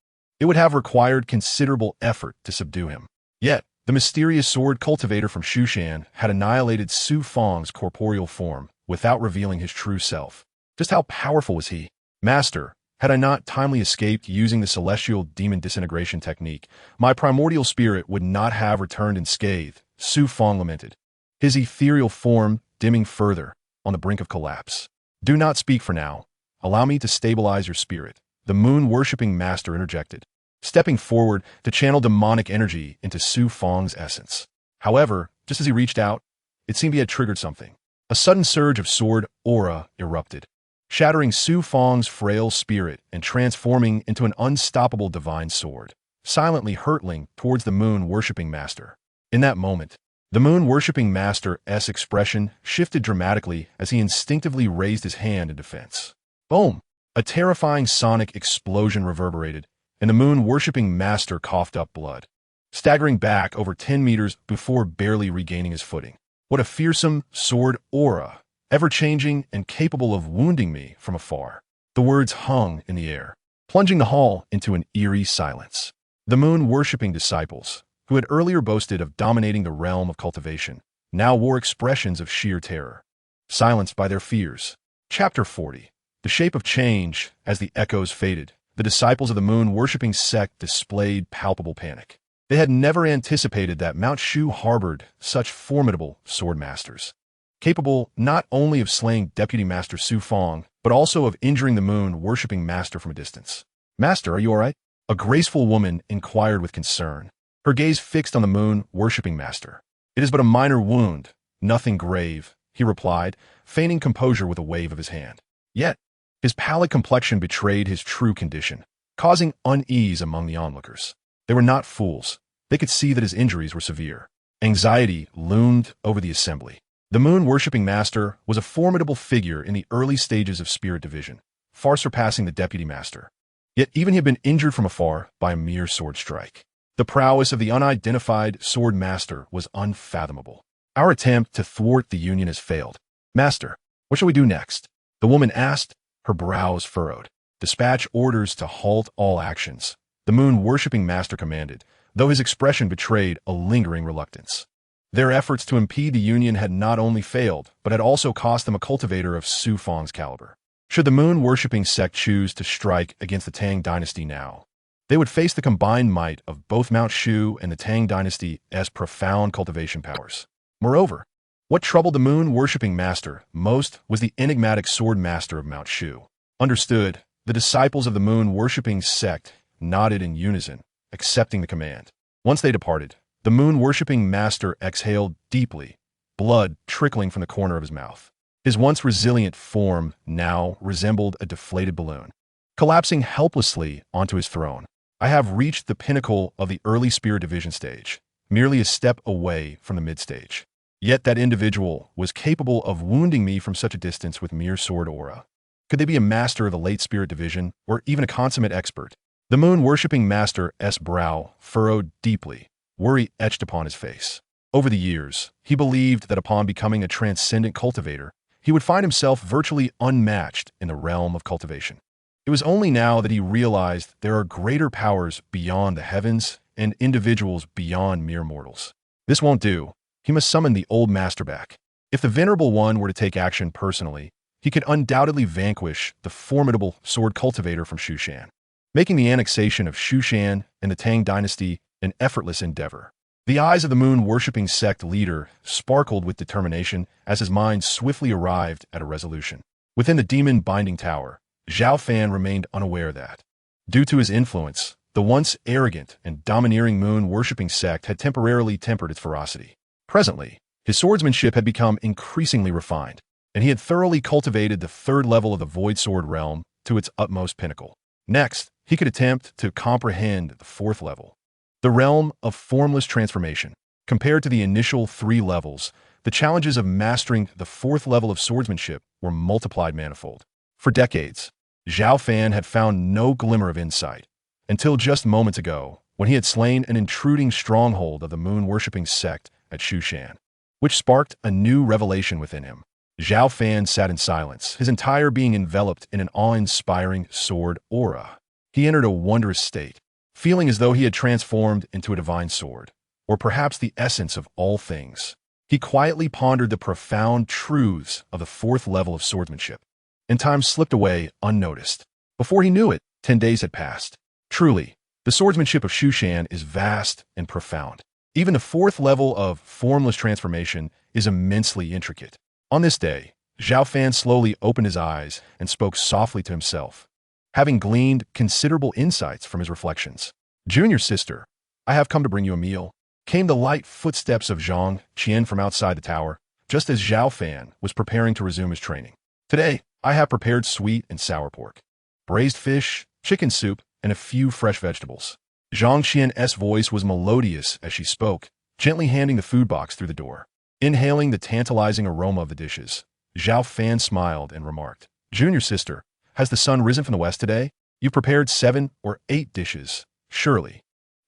it would have required considerable effort to subdue him. Yet, the mysterious sword cultivator from Shushan had annihilated Su Fong's corporeal form without revealing his true self. Just how powerful was he? Master, had I not timely escaped using the celestial demon disintegration technique, my primordial spirit would not have returned unscathed, Su Fong lamented, his ethereal form dimming further on the brink of collapse. Do not speak for now. Allow me to stabilize your spirit, the moon-worshipping master interjected, stepping forward to channel demonic energy into Su Fong's essence. However, just as he reached out, it seemed he had triggered something. A sudden surge of sword aura erupted, shattering Su Fong's frail spirit and transforming into an unstoppable divine sword, silently hurtling towards the moon-worshipping master. In that moment, the moon-worshipping master's expression shifted dramatically as he instinctively raised his hand in defense. Boom! A terrifying sonic explosion reverberated, and the moon-worshipping master coughed up blood, staggering back over 10 meters before barely regaining his footing. What a fearsome sword aura, ever-changing and capable of wounding me from afar. The words hung in the air, plunging the hall into an eerie silence. The moon-worshipping disciples, who had earlier boasted of dominating the realm of cultivation, now wore expressions of sheer terror, silenced by their fears. Chapter 40. The shape of change. As the echoes faded, the disciples of the moon-worshipping sect displayed palpable panic. They had never anticipated that Mount Shu harbored such formidable sword masters, capable not only of slaying Deputy Master Su Fong, but also of injuring the moon-worshipping master from a distance. Master, are you all right? A graceful woman inquired with concern, her gaze fixed on the moon-worshipping master. It is but a minor wound, nothing grave, he replied, feigning composure with a wave of his hand. Yet, his pallid complexion betrayed his true condition, causing unease among the onlookers. They were not fools. They could see that his injuries were severe. Anxiety loomed over the assembly. The moon-worshipping master was a formidable figure in the early stages of spirit division, far surpassing the deputy master. Yet even he had been injured from afar by a mere sword strike. The prowess of the unidentified sword master was unfathomable. Our attempt to thwart the union has failed. Master, what shall we do next? The woman asked, her brows furrowed. Dispatch orders to halt all actions, the moon-worshipping master commanded, though his expression betrayed a lingering reluctance. Their efforts to impede the union had not only failed, but had also cost them a cultivator of Su Fong's caliber. Should the moon-worshipping sect choose to strike against the Tang dynasty now, they would face the combined might of both Mount Shu and the Tang dynasty's profound cultivation powers. Moreover, what troubled the moon-worshipping master most was the enigmatic sword master of Mount Shu. Understood, the disciples of the moon-worshipping sect nodded in unison, accepting the command. Once they departed, the moon-worshipping master exhaled deeply, blood trickling from the corner of his mouth. His once resilient form now resembled a deflated balloon, collapsing helplessly onto his throne. I have reached the pinnacle of the early spirit division stage, merely a step away from the mid-stage. Yet that individual was capable of wounding me from such a distance with mere sword aura. Could they be a master of the late spirit division, or even a consummate expert? The moon-worshipping master's brow furrowed deeply, worry etched upon his face. Over the years, he believed that upon becoming a transcendent cultivator, he would find himself virtually unmatched in the realm of cultivation. It was only now that he realized there are greater powers beyond the heavens and individuals beyond mere mortals. This won't do. He must summon the old master back. If the Venerable One were to take action personally, he could undoubtedly vanquish the formidable sword cultivator from Shushan, making the annexation of Shushan and the Tang dynasty an effortless endeavor. The eyes of the moon-worshipping sect leader sparkled with determination as his mind swiftly arrived at a resolution. Within the demon-binding tower, Zhao Fan remained unaware that, due to his influence, the once arrogant and domineering moon-worshipping sect had temporarily tempered its ferocity. Presently, his swordsmanship had become increasingly refined, and he had thoroughly cultivated the third level of the Void Sword realm to its utmost pinnacle. Next, he could attempt to comprehend the fourth level, the realm of formless transformation. Compared to the initial 3 levels, the challenges of mastering the 4th level of swordsmanship were multiplied manifold. For decades, Zhao Fan had found no glimmer of insight, until just moments ago, when he had slain an intruding stronghold of the moon-worshipping sect at Shu Shan, which sparked a new revelation within him. Zhao Fan sat in silence, his entire being enveloped in an awe-inspiring sword aura. He entered a wondrous state, feeling as though he had transformed into a divine sword, or perhaps the essence of all things. He quietly pondered the profound truths of the fourth level of swordsmanship, and time slipped away unnoticed. Before he knew it, 10 days had passed. Truly, the swordsmanship of Shu Shan is vast and profound. Even the fourth level of formless transformation is immensely intricate. On this day, Zhao Fan slowly opened his eyes and spoke softly to himself, having gleaned considerable insights from his reflections. "Junior sister, I have come to bring you a meal." Came the light footsteps of Zhang Qian from outside the tower, just as Zhao Fan was preparing to resume his training. "Today, I have prepared sweet and sour pork, braised fish, chicken soup, and a few fresh vegetables." Zhang Qian's voice was melodious as she spoke, gently handing the food box through the door. Inhaling the tantalizing aroma of the dishes, Zhao Fan smiled and remarked, "Junior sister, has the sun risen from the west today? You've prepared 7 or 8 dishes, surely.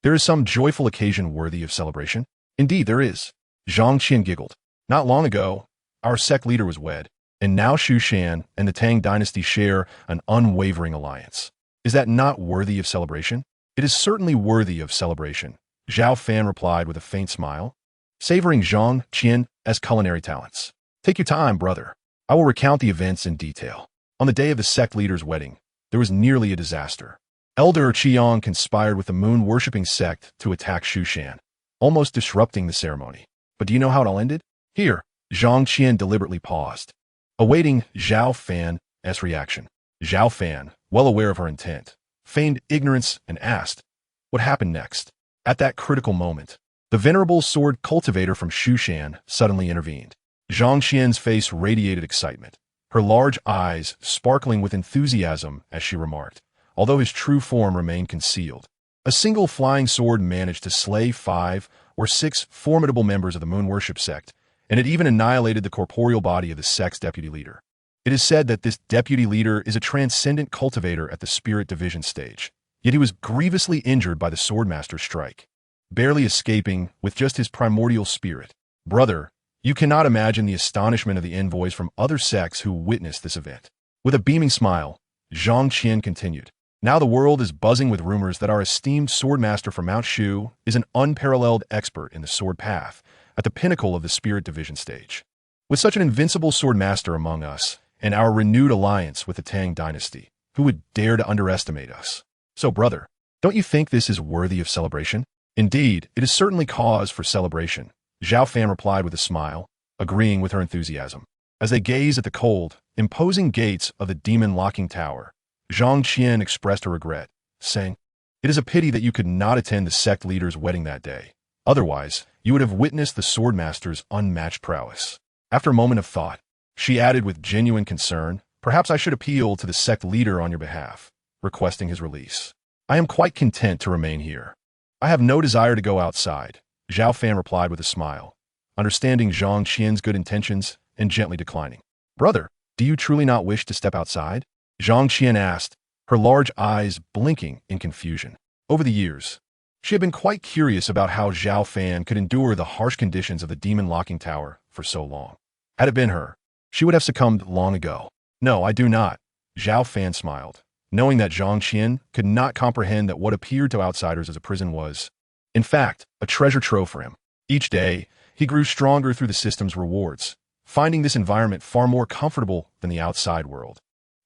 There is some joyful occasion worthy of celebration?" "Indeed, there is." Zhang Qian giggled. "Not long ago, our sect leader was wed, and now Shu Shan and the Tang dynasty share an unwavering alliance. Is that not worthy of celebration?" "It is certainly worthy of celebration," Zhao Fan replied with a faint smile, savoring Zhang Qian's culinary talents. "Take your time, brother. I will recount the events in detail." On the day of the sect leader's wedding, there was nearly a disaster. Elder Qiang conspired with the moon-worshipping sect to attack Shu Shan, almost disrupting the ceremony. But do you know how it all ended? Here, Zhang Qian deliberately paused, awaiting Zhao Fan's reaction. Zhao Fan, well aware of her intent, feigned ignorance and asked, "What happened next?" At that critical moment, the venerable sword cultivator from Shu Shan suddenly intervened. Zhang Qian's face radiated excitement, her large eyes sparkling with enthusiasm as she remarked, although his true form remained concealed. A single flying sword managed to slay 5 or 6 formidable members of the moon worship sect, and it even annihilated the corporeal body of the sect's deputy leader. It is said that this deputy leader is a transcendent cultivator at the spirit division stage, yet he was grievously injured by the swordmaster's strike, barely escaping with just his primordial spirit. Brother, you cannot imagine the astonishment of the envoys from other sects who witnessed this event. With a beaming smile, Zhang Qian continued, "Now the world is buzzing with rumors that our esteemed swordmaster from Mount Shu is an unparalleled expert in the sword path, at the pinnacle of the spirit division stage. With such an invincible swordmaster among us, and our renewed alliance with the Tang dynasty, who would dare to underestimate us? So, brother, don't you think this is worthy of celebration?" "Indeed, it is certainly cause for celebration," Zhao Fan replied with a smile, agreeing with her enthusiasm. As they gazed at the cold, imposing gates of the demon-locking tower, Zhang Qian expressed her regret, saying, "It is a pity that you could not attend the sect leader's wedding that day. Otherwise, you would have witnessed the swordmaster's unmatched prowess." After a moment of thought, she added with genuine concern, "Perhaps I should appeal to the sect leader on your behalf, requesting his release." "I am quite content to remain here. I have no desire to go outside," Zhao Fan replied with a smile, understanding Zhang Qian's good intentions and gently declining. "Brother, do you truly not wish to step outside?" Zhang Qian asked, her large eyes blinking in confusion. Over the years, she had been quite curious about how Zhao Fan could endure the harsh conditions of the demon-locking tower for so long. Had it been her, she would have succumbed long ago. "No, I do not," Zhao Fan smiled, knowing that Zhang Qian could not comprehend that what appeared to outsiders as a prison was, in fact, a treasure trove for him. Each day, he grew stronger through the system's rewards, finding this environment far more comfortable than the outside world,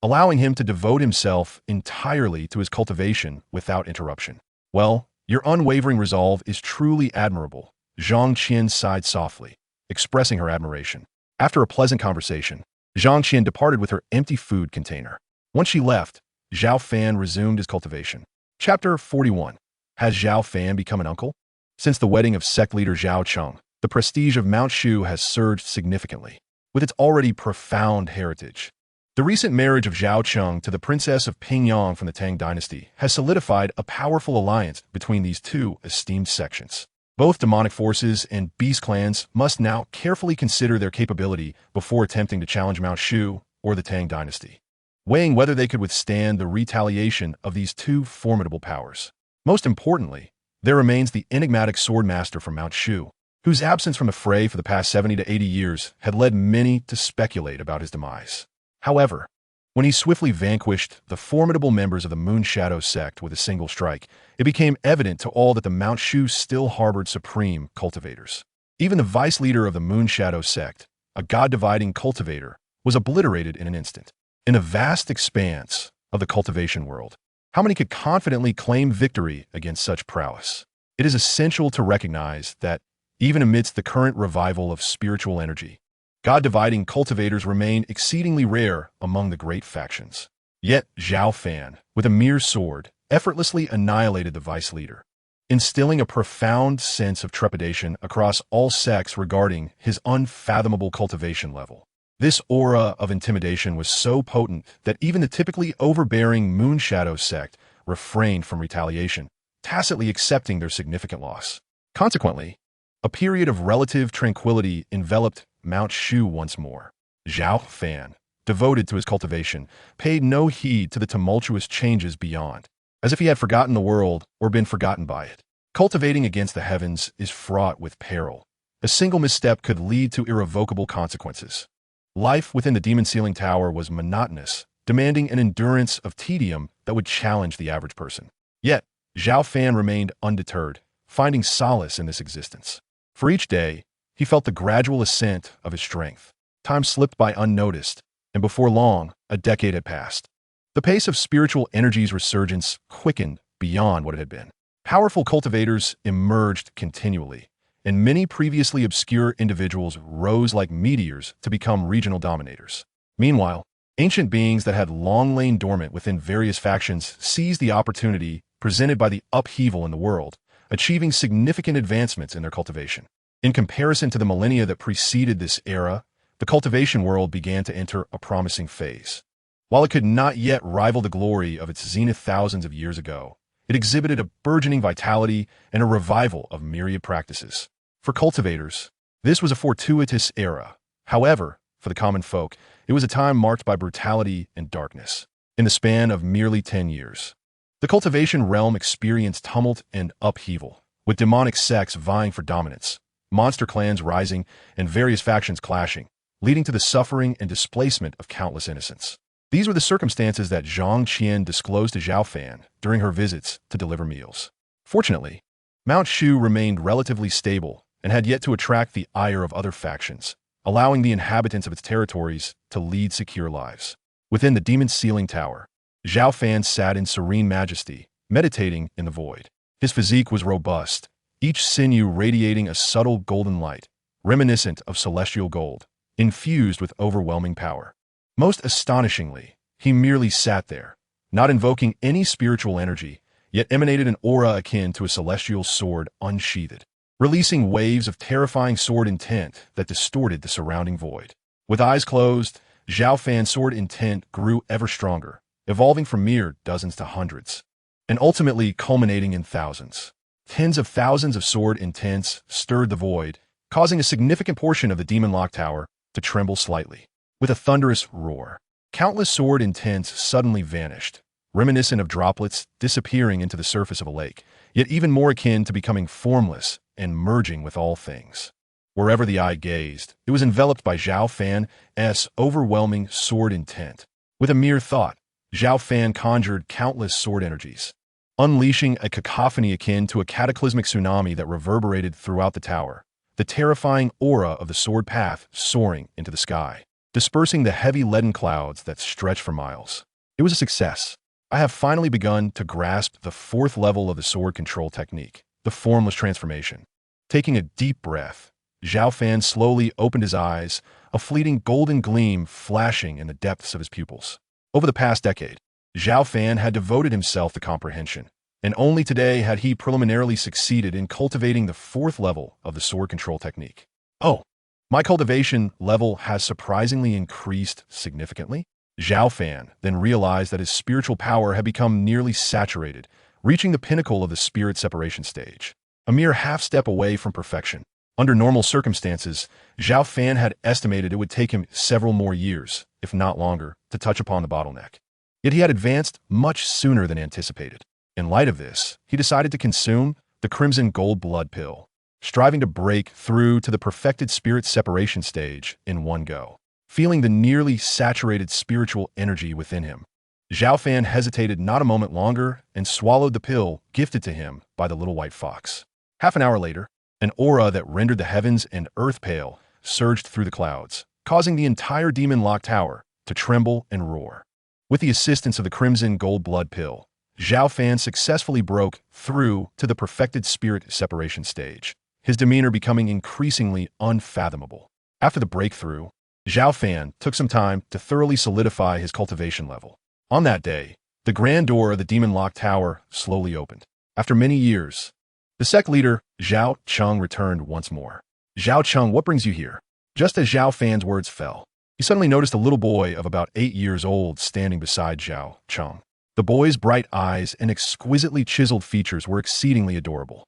allowing him to devote himself entirely to his cultivation without interruption. "Well, your unwavering resolve is truly admirable," Zhang Qian sighed softly, expressing her admiration. After a pleasant conversation, Zhang Qian departed with her empty food container. Once she left, Zhao Fan resumed his cultivation. Chapter 41. Has Zhao Fan become an uncle? Since the wedding of sect leader Zhao Cheng, the prestige of Mount Shu has surged significantly, with its already profound heritage. The recent marriage of Zhao Cheng to the princess of Pingyang from the Tang dynasty has solidified a powerful alliance between these two esteemed sections. Both demonic forces and beast clans must now carefully consider their capability before attempting to challenge Mount Shu or the Tang dynasty, weighing whether they could withstand the retaliation of these two formidable powers. Most importantly, there remains the enigmatic sword master from Mount Shu, whose absence from the fray for the past 70 to 80 years had led many to speculate about his demise. However, when he swiftly vanquished the formidable members of the Moon Shadow sect with a single strike, it became evident to all that the Mount Shu still harbored supreme cultivators. Even the vice leader of the Moon Shadow sect, a god-dividing cultivator, was obliterated in an instant. In the vast expanse of the cultivation world, how many could confidently claim victory against such prowess? It is essential to recognize that, even amidst the current revival of spiritual energy, god-dividing cultivators remain exceedingly rare among the great factions. Yet Zhao Fan, with a mere sword, effortlessly annihilated the vice leader, instilling a profound sense of trepidation across all sects regarding his unfathomable cultivation level. This aura of intimidation was so potent that even the typically overbearing Moon Shadow sect refrained from retaliation, tacitly accepting their significant loss. Consequently, a period of relative tranquility enveloped Mount Shu once more. Zhao Fan, devoted to his cultivation, paid no heed to the tumultuous changes beyond, as if he had forgotten the world or been forgotten by it. Cultivating against the heavens is fraught with peril. A single misstep could lead to irrevocable consequences. Life within the Demon Ceiling Tower was monotonous, demanding an endurance of tedium that would challenge the average person. Yet, Zhao Fan remained undeterred, finding solace in this existence. For each day, he felt the gradual ascent of his strength. Time slipped by unnoticed, and before long, a decade had passed. The pace of spiritual energy's resurgence quickened beyond what it had been. Powerful cultivators emerged continually, and many previously obscure individuals rose like meteors to become regional dominators. Meanwhile, ancient beings that had long lain dormant within various factions seized the opportunity presented by the upheaval in the world, achieving significant advancements in their cultivation. In comparison to the millennia that preceded this era, the cultivation world began to enter a promising phase. While it could not yet rival the glory of its zenith thousands of years ago, it exhibited a burgeoning vitality and a revival of myriad practices. For cultivators, this was a fortuitous era. However, for the common folk, it was a time marked by brutality and darkness. In the span of merely 10 years, the cultivation realm experienced tumult and upheaval, with demonic sects vying for dominance, monster clans rising, and various factions clashing, leading to the suffering and displacement of countless innocents. These were the circumstances that Zhang Qian disclosed to Zhao Fan during her visits to deliver meals. Fortunately, Mount Shu remained relatively stable and had yet to attract the ire of other factions, allowing the inhabitants of its territories to lead secure lives. Within the Demon Ceiling Tower, Zhao Fan sat in serene majesty, meditating in the void. His physique was robust, each sinew radiating a subtle golden light, reminiscent of celestial gold, infused with overwhelming power. Most astonishingly, he merely sat there, not invoking any spiritual energy, yet emanated an aura akin to a celestial sword unsheathed, releasing waves of terrifying sword intent that distorted the surrounding void. With eyes closed, Zhao Fan's sword intent grew ever stronger, evolving from mere dozens to hundreds, and ultimately culminating in thousands. Tens of thousands of sword intents stirred the void, causing a significant portion of the Demon Lock Tower to tremble slightly. With a thunderous roar, countless sword intents suddenly vanished, reminiscent of droplets disappearing into the surface of a lake, yet even more akin to becoming formless and merging with all things. Wherever the eye gazed, it was enveloped by Zhao Fan's overwhelming sword intent. With a mere thought, Zhao Fan conjured countless sword energies, unleashing a cacophony akin to a cataclysmic tsunami that reverberated throughout the tower, the terrifying aura of the sword path soaring into the sky, dispersing the heavy leaden clouds that stretched for miles. It was a success. I have finally begun to grasp the fourth level of the sword control technique, the formless transformation. Taking a deep breath, Zhao Fan slowly opened his eyes, a fleeting golden gleam flashing in the depths of his pupils. Over the past decade, Zhao Fan had devoted himself to comprehension, and only today had he preliminarily succeeded in cultivating the fourth level of the sword control technique. Oh, my cultivation level has surprisingly increased significantly? Zhao Fan then realized that his spiritual power had become nearly saturated, reaching the pinnacle of the spirit separation stage, a mere half-step away from perfection. Under normal circumstances, Zhao Fan had estimated it would take him several more years, if not longer, to touch upon the bottleneck. Yet he had advanced much sooner than anticipated. In light of this, he decided to consume the Crimson Gold Blood Pill, striving to break through to the perfected spirit separation stage in one go. Feeling the nearly saturated spiritual energy within him, Zhao Fan hesitated not a moment longer and swallowed the pill gifted to him by the little white fox. Half an hour later, an aura that rendered the heavens and earth pale surged through the clouds, causing the entire demon-locked tower to tremble and roar. With the assistance of the crimson gold blood pill, Zhao Fan successfully broke through to the perfected spirit separation stage, his demeanor becoming increasingly unfathomable. After the breakthrough, Zhao Fan took some time to thoroughly solidify his cultivation level. On that day, the grand door of the demon-locked tower slowly opened. After many years, the sect leader, Zhao Cheng, returned once more. "Zhao Cheng, what brings you here?" Just as Zhao Fan's words fell, he suddenly noticed a little boy of about 8 years old standing beside Zhao Cheng. The boy's bright eyes and exquisitely chiseled features were exceedingly adorable.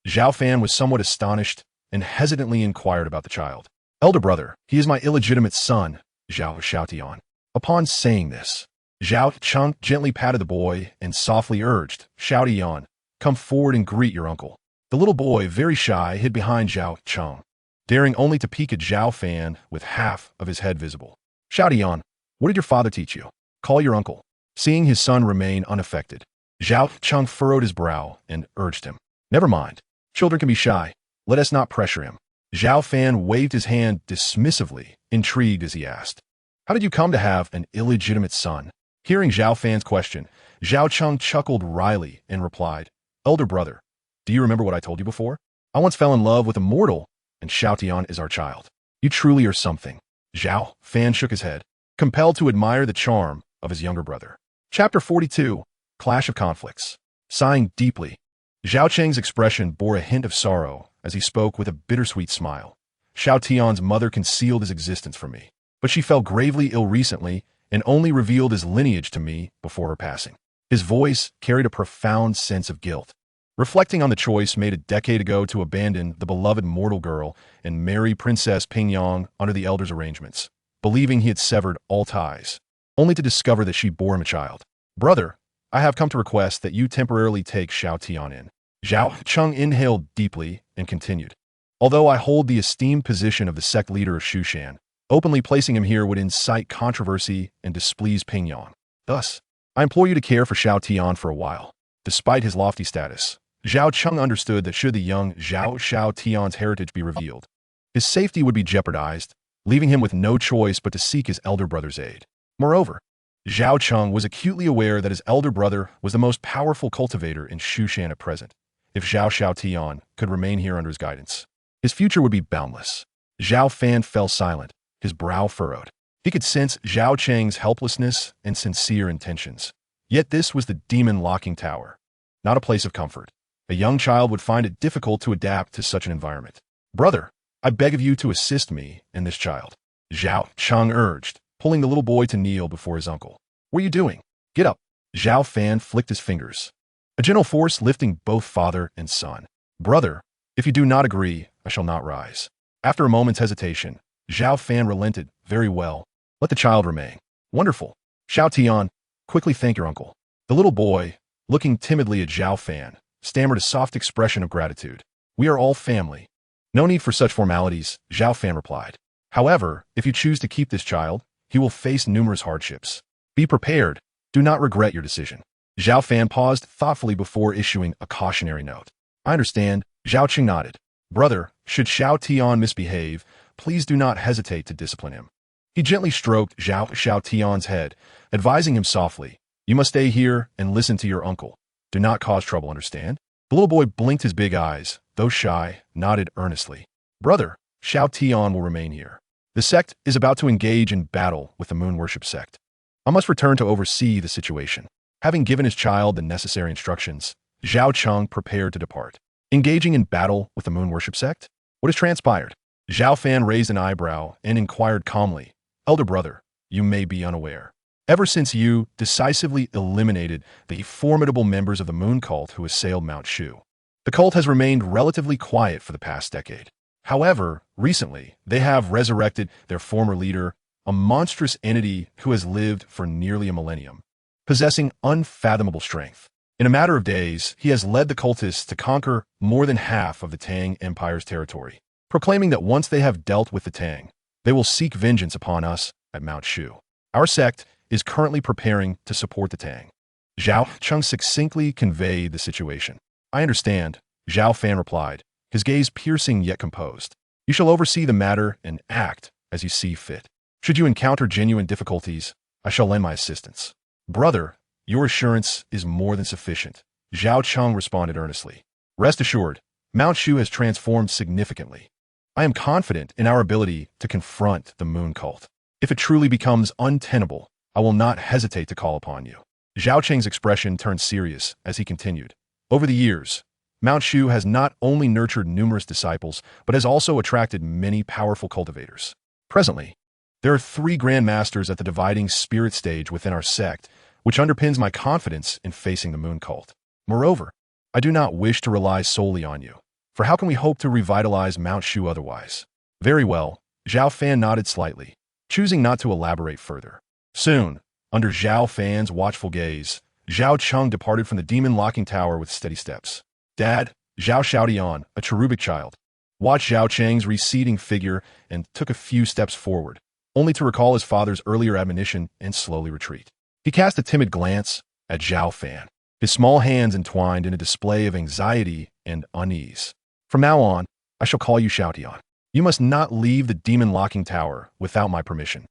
Zhao Fan was somewhat astonished and hesitantly inquired about the child. "Elder brother, he is my illegitimate son," Zhao Xiaotian. Upon saying this, Zhao Cheng gently patted the boy and softly urged, "Xiaotian, come forward and greet your uncle." The little boy, very shy, hid behind Zhao Cheng, daring only to peek at Zhao Fan with half of his head visible. "Xiaotian, what did your father teach you? Call your uncle." Seeing his son remain unaffected, Zhao Cheng furrowed his brow and urged him, "Never mind. Children can be shy. Let us not pressure him." Zhao Fan waved his hand dismissively, intrigued as he asked, "How did you come to have an illegitimate son?" Hearing Zhao Fan's question, Zhao Cheng chuckled wryly and replied, "Elder brother, do you remember what I told you before? I once fell in love with a mortal, and Xiaotian is our child. You truly are something." Zhao Fan shook his head, compelled to admire the charm of his younger brother. Chapter 42, Clash of Conflicts. Sighing deeply, Zhao Cheng's expression bore a hint of sorrow as he spoke with a bittersweet smile. "Xiaotian's mother concealed his existence from me, but she fell gravely ill recently and only revealed his lineage to me before her passing." His voice carried a profound sense of guilt, reflecting on the choice made a decade ago to abandon the beloved mortal girl and marry Princess Pingyang under the elder's arrangements, believing he had severed all ties, only to discover that she bore him a child. "Brother, I have come to request that you temporarily take Xiaotian in." Zhao Cheng inhaled deeply and continued, "Although I hold the esteemed position of the sect leader of Shushan, openly placing him here would incite controversy and displease Pingyang. Thus, I implore you to care for Xiaotian for a while." Despite his lofty status, Zhao Cheng understood that should the young Xiaotian's heritage be revealed, his safety would be jeopardized, leaving him with no choice but to seek his elder brother's aid. Moreover, Zhao Cheng was acutely aware that his elder brother was the most powerful cultivator in Shushan at present. If Xiaotian could remain here under his guidance, his future would be boundless. Zhao Fan fell silent, his brow furrowed. He could sense Zhao Cheng's helplessness and sincere intentions. Yet this was the demon-locking tower, not a place of comfort. A young child would find it difficult to adapt to such an environment. "Brother, I beg of you to assist me and this child," Zhao Cheng urged, pulling the little boy to kneel before his uncle. "What are you doing? Get up." Zhao Fan flicked his fingers, a gentle force lifting both father and son. "Brother, if you do not agree, I shall not rise." After a moment's hesitation, Zhao Fan relented. "Very well. Let the child remain." "Wonderful. Xiaotian, quickly thank your uncle." The little boy, looking timidly at Zhao Fan, stammered a soft expression of gratitude. "We are all family." "No need for such formalities," Zhao Fan replied. "However, if you choose to keep this child, he will face numerous hardships. Be prepared. Do not regret your decision." Zhao Fan paused thoughtfully before issuing a cautionary note. "I understand." Zhao Cheng nodded. "Brother, should Xiaotian misbehave, please do not hesitate to discipline him." He gently stroked Xiaotian's head, advising him softly, "You must stay here and listen to your uncle. Do not cause trouble, understand?" The little boy blinked his big eyes, though shy, nodded earnestly. "Brother, Xiaotian will remain here. The sect is about to engage in battle with the moon worship sect. I must return to oversee the situation." Having given his child the necessary instructions, Zhao Cheng prepared to depart. Engaging in battle with the moon worship sect? What has transpired? Zhao Fan raised an eyebrow and inquired calmly, "Elder brother, you may be unaware. Ever since you decisively eliminated the formidable members of the moon cult who assailed Mount Shu, the cult has remained relatively quiet for the past decade. However, recently, they have resurrected their former leader, a monstrous entity who has lived for nearly a millennium, possessing unfathomable strength. In a matter of days, he has led the cultists to conquer more than half of the Tang Empire's territory, proclaiming that once they have dealt with the Tang, they will seek vengeance upon us at Mount Shu. Our sect is currently preparing to support the Tang. Zhao Cheng succinctly conveyed the situation. I understand, Zhao Fan replied, his gaze piercing yet composed. You shall oversee the matter and act as you see fit. Should you encounter genuine difficulties, I shall lend my assistance. Brother, your assurance is more than sufficient, Zhao Cheng responded earnestly. Rest assured, Mount Shu has transformed significantly. I am confident in our ability to confront the moon cult. If it truly becomes untenable, I will not hesitate to call upon you. Zhao Cheng's expression turned serious as he continued. Over the years, Mount Shu has not only nurtured numerous disciples, but has also attracted many powerful cultivators. Presently, there are 3 Grand Masters at the dividing spirit stage within our sect, which underpins my confidence in facing the moon cult. Moreover, I do not wish to rely solely on you, for how can we hope to revitalize Mount Shu otherwise? Very well, Zhao Fan nodded slightly, choosing not to elaborate further. Soon, under Zhao Fan's watchful gaze, Zhao Cheng departed from the demon-locking tower with steady steps. Dad, Zhao Xiaotian, a cherubic child, watched Zhao Cheng's receding figure and took a few steps forward, only to recall his father's earlier admonition and slowly retreat. He cast a timid glance at Zhao Fan, his small hands entwined in a display of anxiety and unease. From now on, I shall call you Xiaotian. You must not leave the demon-locking tower without my permission,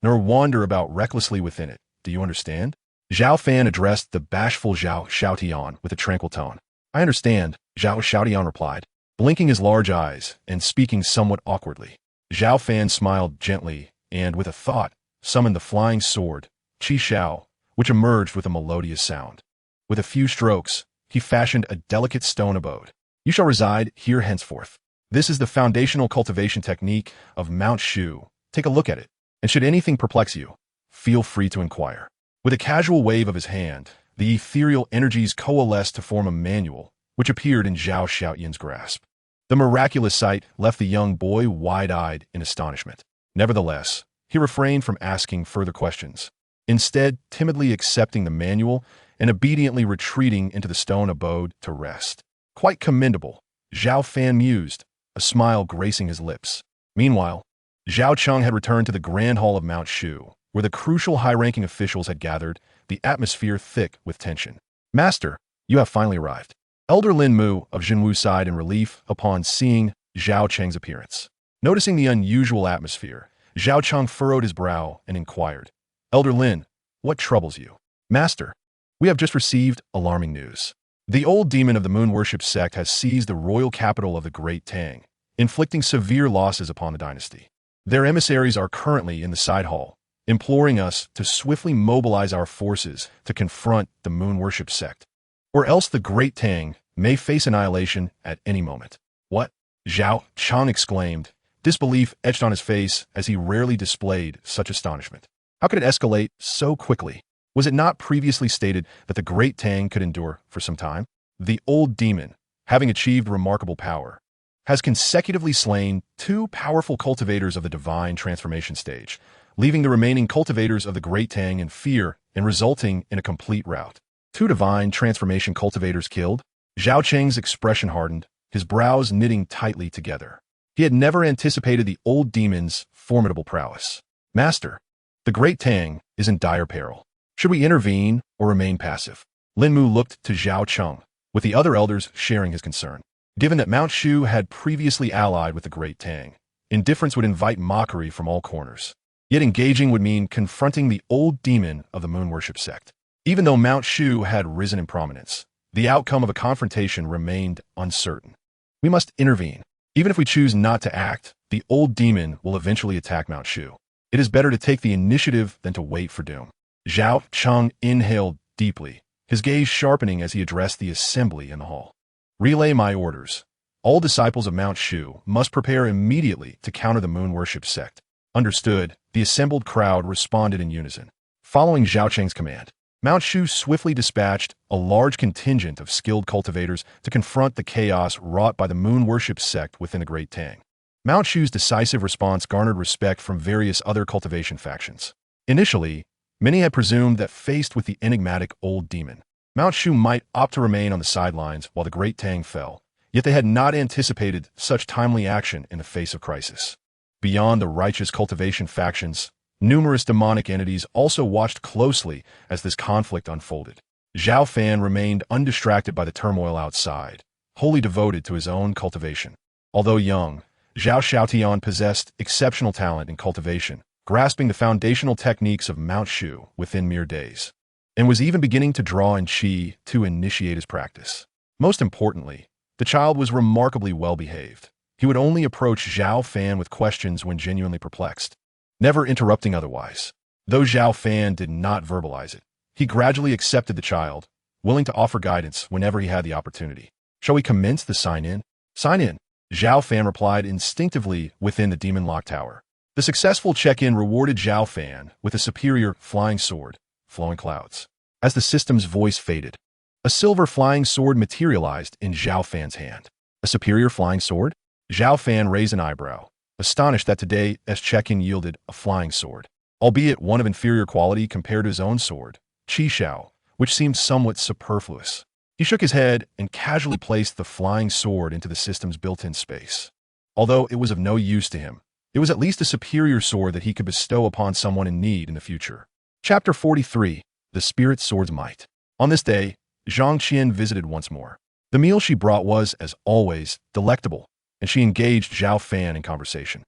nor wander about recklessly within it. Do you understand? Zhao Fan addressed the bashful Zhao Xiaotian with a tranquil tone. I understand, Zhao Xiaotian replied, blinking his large eyes and speaking somewhat awkwardly. Zhao Fan smiled gently and, with a thought, summoned the flying sword, Qi Xiao, which emerged with a melodious sound. With a few strokes, he fashioned a delicate stone abode. You shall reside here henceforth. This is the foundational cultivation technique of Mount Shu. Take a look at it, and should anything perplex you, feel free to inquire. With a casual wave of his hand, the ethereal energies coalesced to form a manual, which appeared in Zhao Xiaotian's grasp. The miraculous sight left the young boy wide-eyed in astonishment. Nevertheless, he refrained from asking further questions, instead timidly accepting the manual and obediently retreating into the stone abode to rest. Quite commendable, Zhao Fan mused, a smile gracing his lips. Meanwhile, Zhao Cheng had returned to the Grand Hall of Mount Shu, where the crucial high-ranking officials had gathered, the atmosphere thick with tension. Master, you have finally arrived. Elder Lin Mu of Jinwu sighed in relief upon seeing Zhao Cheng's appearance. Noticing the unusual atmosphere, Zhao Cheng furrowed his brow and inquired, Elder Lin, what troubles you? Master, we have just received alarming news. The old demon of the moon worship sect has seized the royal capital of the Great Tang, inflicting severe losses upon the dynasty. Their emissaries are currently in the side hall, imploring us to swiftly mobilize our forces to confront the moon worship sect, or else the Great Tang may face annihilation at any moment. What? Zhao Cheng exclaimed, disbelief etched on his face as he rarely displayed such astonishment. How could it escalate so quickly? Was it not previously stated that the Great Tang could endure for some time? The old demon, having achieved remarkable power, has consecutively slain 2 powerful cultivators of the divine transformation stage, leaving the remaining cultivators of the Great Tang in fear and resulting in a complete rout. 2 divine transformation cultivators killed? Zhao Cheng's expression hardened, his brows knitting tightly together. He had never anticipated the old demon's formidable prowess. Master, the Great Tang is in dire peril. Should we intervene or remain passive? Lin Mu looked to Zhao Cheng, with the other elders sharing his concern. Given that Mount Shu had previously allied with the Great Tang, indifference would invite mockery from all corners. Yet engaging would mean confronting the old demon of the moon worship sect. Even though Mount Shu had risen in prominence, the outcome of a confrontation remained uncertain. We must intervene. Even if we choose not to act, the old demon will eventually attack Mount Shu. It is better to take the initiative than to wait for doom. Zhao Cheng inhaled deeply, his gaze sharpening as he addressed the assembly in the hall. Relay my orders. All disciples of Mount Shu must prepare immediately to counter the moon worship sect. Understood, the assembled crowd responded in unison. Following Zhao Cheng's command, Mount Shu swiftly dispatched a large contingent of skilled cultivators to confront the chaos wrought by the moon worship sect within the Great Tang. Mount Shu's decisive response garnered respect from various other cultivation factions. Initially, many had presumed that faced with the enigmatic old demon, Mount Shu might opt to remain on the sidelines while the Great Tang fell, yet they had not anticipated such timely action in the face of crisis. Beyond the righteous cultivation factions, numerous demonic entities also watched closely as this conflict unfolded. Zhao Fan remained undistracted by the turmoil outside, wholly devoted to his own cultivation. Although young, Zhao Xiaotian possessed exceptional talent in cultivation, grasping the foundational techniques of Mount Shu within mere days, and was even beginning to draw in qi to initiate his practice. Most importantly, the child was remarkably well-behaved. He would only approach Zhao Fan with questions when genuinely perplexed, never interrupting otherwise. Though Zhao Fan did not verbalize it, he gradually accepted the child, willing to offer guidance whenever he had the opportunity. "Shall we commence the sign-in?" "Sign in," Zhao Fan replied instinctively within the Demon Lock Tower. The successful check-in rewarded Zhao Fan with a superior flying sword, Flowing Clouds. As the system's voice faded, a silver flying sword materialized in Zhao Fan's hand. A superior flying sword? Zhao Fan raised an eyebrow, astonished that today's check-in yielded a flying sword, albeit one of inferior quality compared to his own sword, Qi Shao, which seemed somewhat superfluous. He shook his head and casually placed the flying sword into the system's built-in space. Although it was of no use to him, it was at least a superior sword that he could bestow upon someone in need in the future. Chapter 43. The Spirit Sword's Might. On this day, Zhang Qian visited once more. The meal she brought was, as always, delectable, and she engaged Zhao Fan in conversation.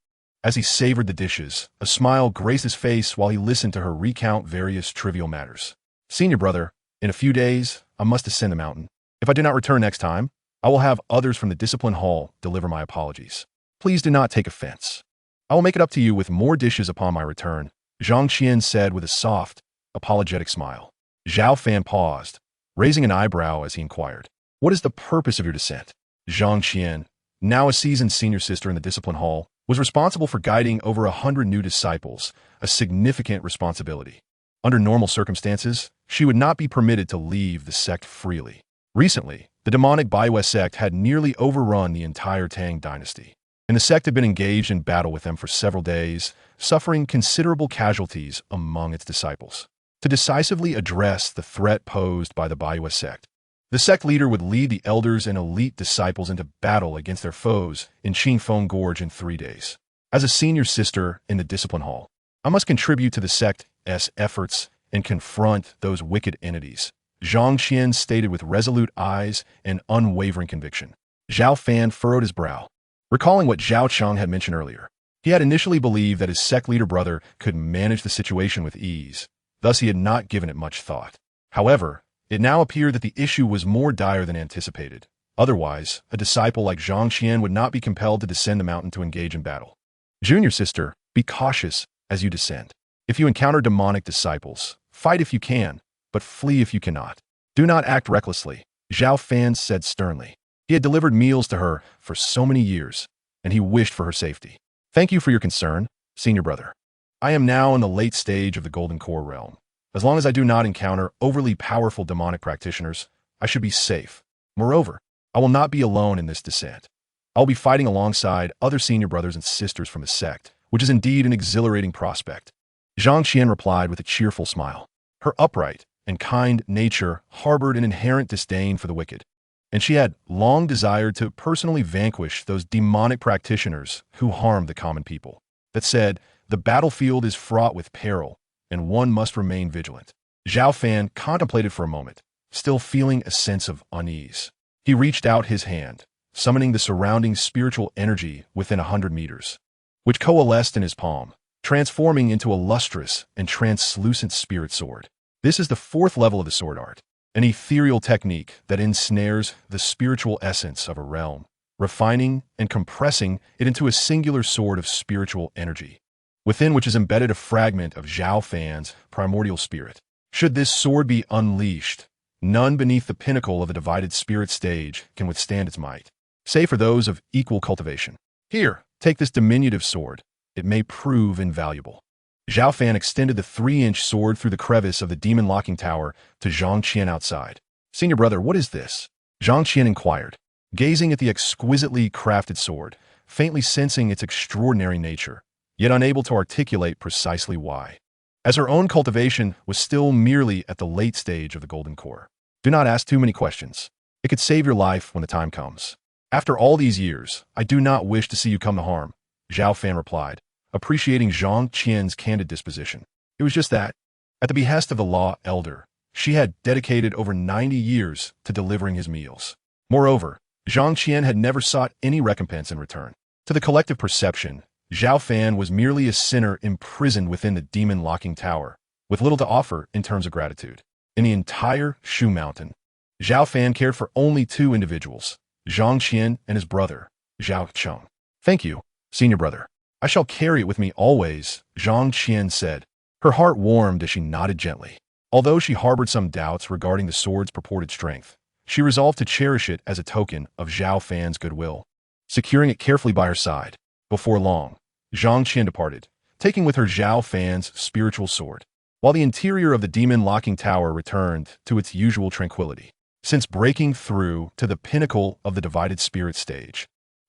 As he savored the dishes, a smile graced his face while he listened to her recount various trivial matters. "Senior brother, in a few days, I must ascend the mountain. If I do not return next time, I will have others from the discipline hall deliver my apologies. Please do not take offense. I will make it up to you with more dishes upon my return," Zhang Qian said with a soft, apologetic smile. Zhao Fan paused, raising an eyebrow as he inquired, "What is the purpose of your descent?" Zhang Qian, now a seasoned senior sister in the discipline hall, was responsible for guiding over 100 new disciples, a significant responsibility. Under normal circumstances, she would not be permitted to leave the sect freely. Recently, the demonic Baiwei sect had nearly overrun the entire Tang dynasty, and the sect had been engaged in battle with them for several days, suffering considerable casualties among its disciples. To decisively address the threat posed by the Baiwei sect, the sect leader would lead the elders and elite disciples into battle against their foes in Qingfeng Gorge in 3 days. As a senior sister in the discipline hall, I must contribute to the sect's efforts and confront those wicked entities, Zhang Qian stated with resolute eyes and unwavering conviction. Zhao Fan furrowed his brow, recalling what Zhao Cheng had mentioned earlier. He had initially believed that his sect leader brother could manage the situation with ease, thus he had not given it much thought. However, it now appeared that the issue was more dire than anticipated. Otherwise, a disciple like Zhang Qian would not be compelled to descend the mountain to engage in battle. "Junior sister, be cautious as you descend. If you encounter demonic disciples, fight if you can, but flee if you cannot. Do not act recklessly," Zhao Fan said sternly. He had delivered meals to her for so many years, and he wished for her safety. "Thank you for your concern, senior brother. I am now in the late stage of the Golden Core realm. As long as I do not encounter overly powerful demonic practitioners, I should be safe. Moreover, I will not be alone in this descent. I will be fighting alongside other senior brothers and sisters from the sect, which is indeed an exhilarating prospect." Zhang Qian replied with a cheerful smile. Her upright and kind nature harbored an inherent disdain for the wicked, and she had long desired to personally vanquish those demonic practitioners who harmed the common people. That said, the battlefield is fraught with peril, and one must remain vigilant. Zhao Fan contemplated for a moment, still feeling a sense of unease. He reached out his hand, summoning the surrounding spiritual energy within 100 meters, which coalesced in his palm, transforming into a lustrous and translucent spirit sword. This is the 4th level of the sword art, an ethereal technique that ensnares the spiritual essence of a realm, refining and compressing it into a singular sword of spiritual energy, within which is embedded a fragment of Zhao Fan's primordial spirit. Should this sword be unleashed, none beneath the pinnacle of the divided spirit stage can withstand its might, save for those of equal cultivation. "Here, take this diminutive sword. It may prove invaluable." Zhao Fan extended the 3-inch sword through the crevice of the demon locking tower to Zhang Qian outside. "Senior brother, what is this?" Zhang Qian inquired, gazing at the exquisitely crafted sword, faintly sensing its extraordinary nature, yet unable to articulate precisely why. As her own cultivation was still merely at the late stage of the Golden Core, Do not ask too many questions. It could save your life when the time comes. After all these years, I do not wish to see you come to harm, Zhao Fan replied, appreciating Zhang Qian's candid disposition. It was just that, at the behest of the law elder, she had dedicated over 90 years to delivering his meals. Moreover, Zhang Qian had never sought any recompense in return. To the collective perception, Zhao Fan was merely a sinner imprisoned within the demon-locking tower, with little to offer in terms of gratitude. In the entire Shu Mountain, Zhao Fan cared for only two individuals, Zhang Qian and his brother, Zhao Cheng. Thank you, senior brother. I shall carry it with me always, Zhang Qian said. Her heart warmed as she nodded gently. Although she harbored some doubts regarding the sword's purported strength, she resolved to cherish it as a token of Zhao Fan's goodwill, securing it carefully by her side. Before long, Zhang Qian departed, taking with her Zhao Fan's spiritual sword, while the interior of the demon-locking tower returned to its usual tranquility. Since breaking through to the pinnacle of the divided spirit stage,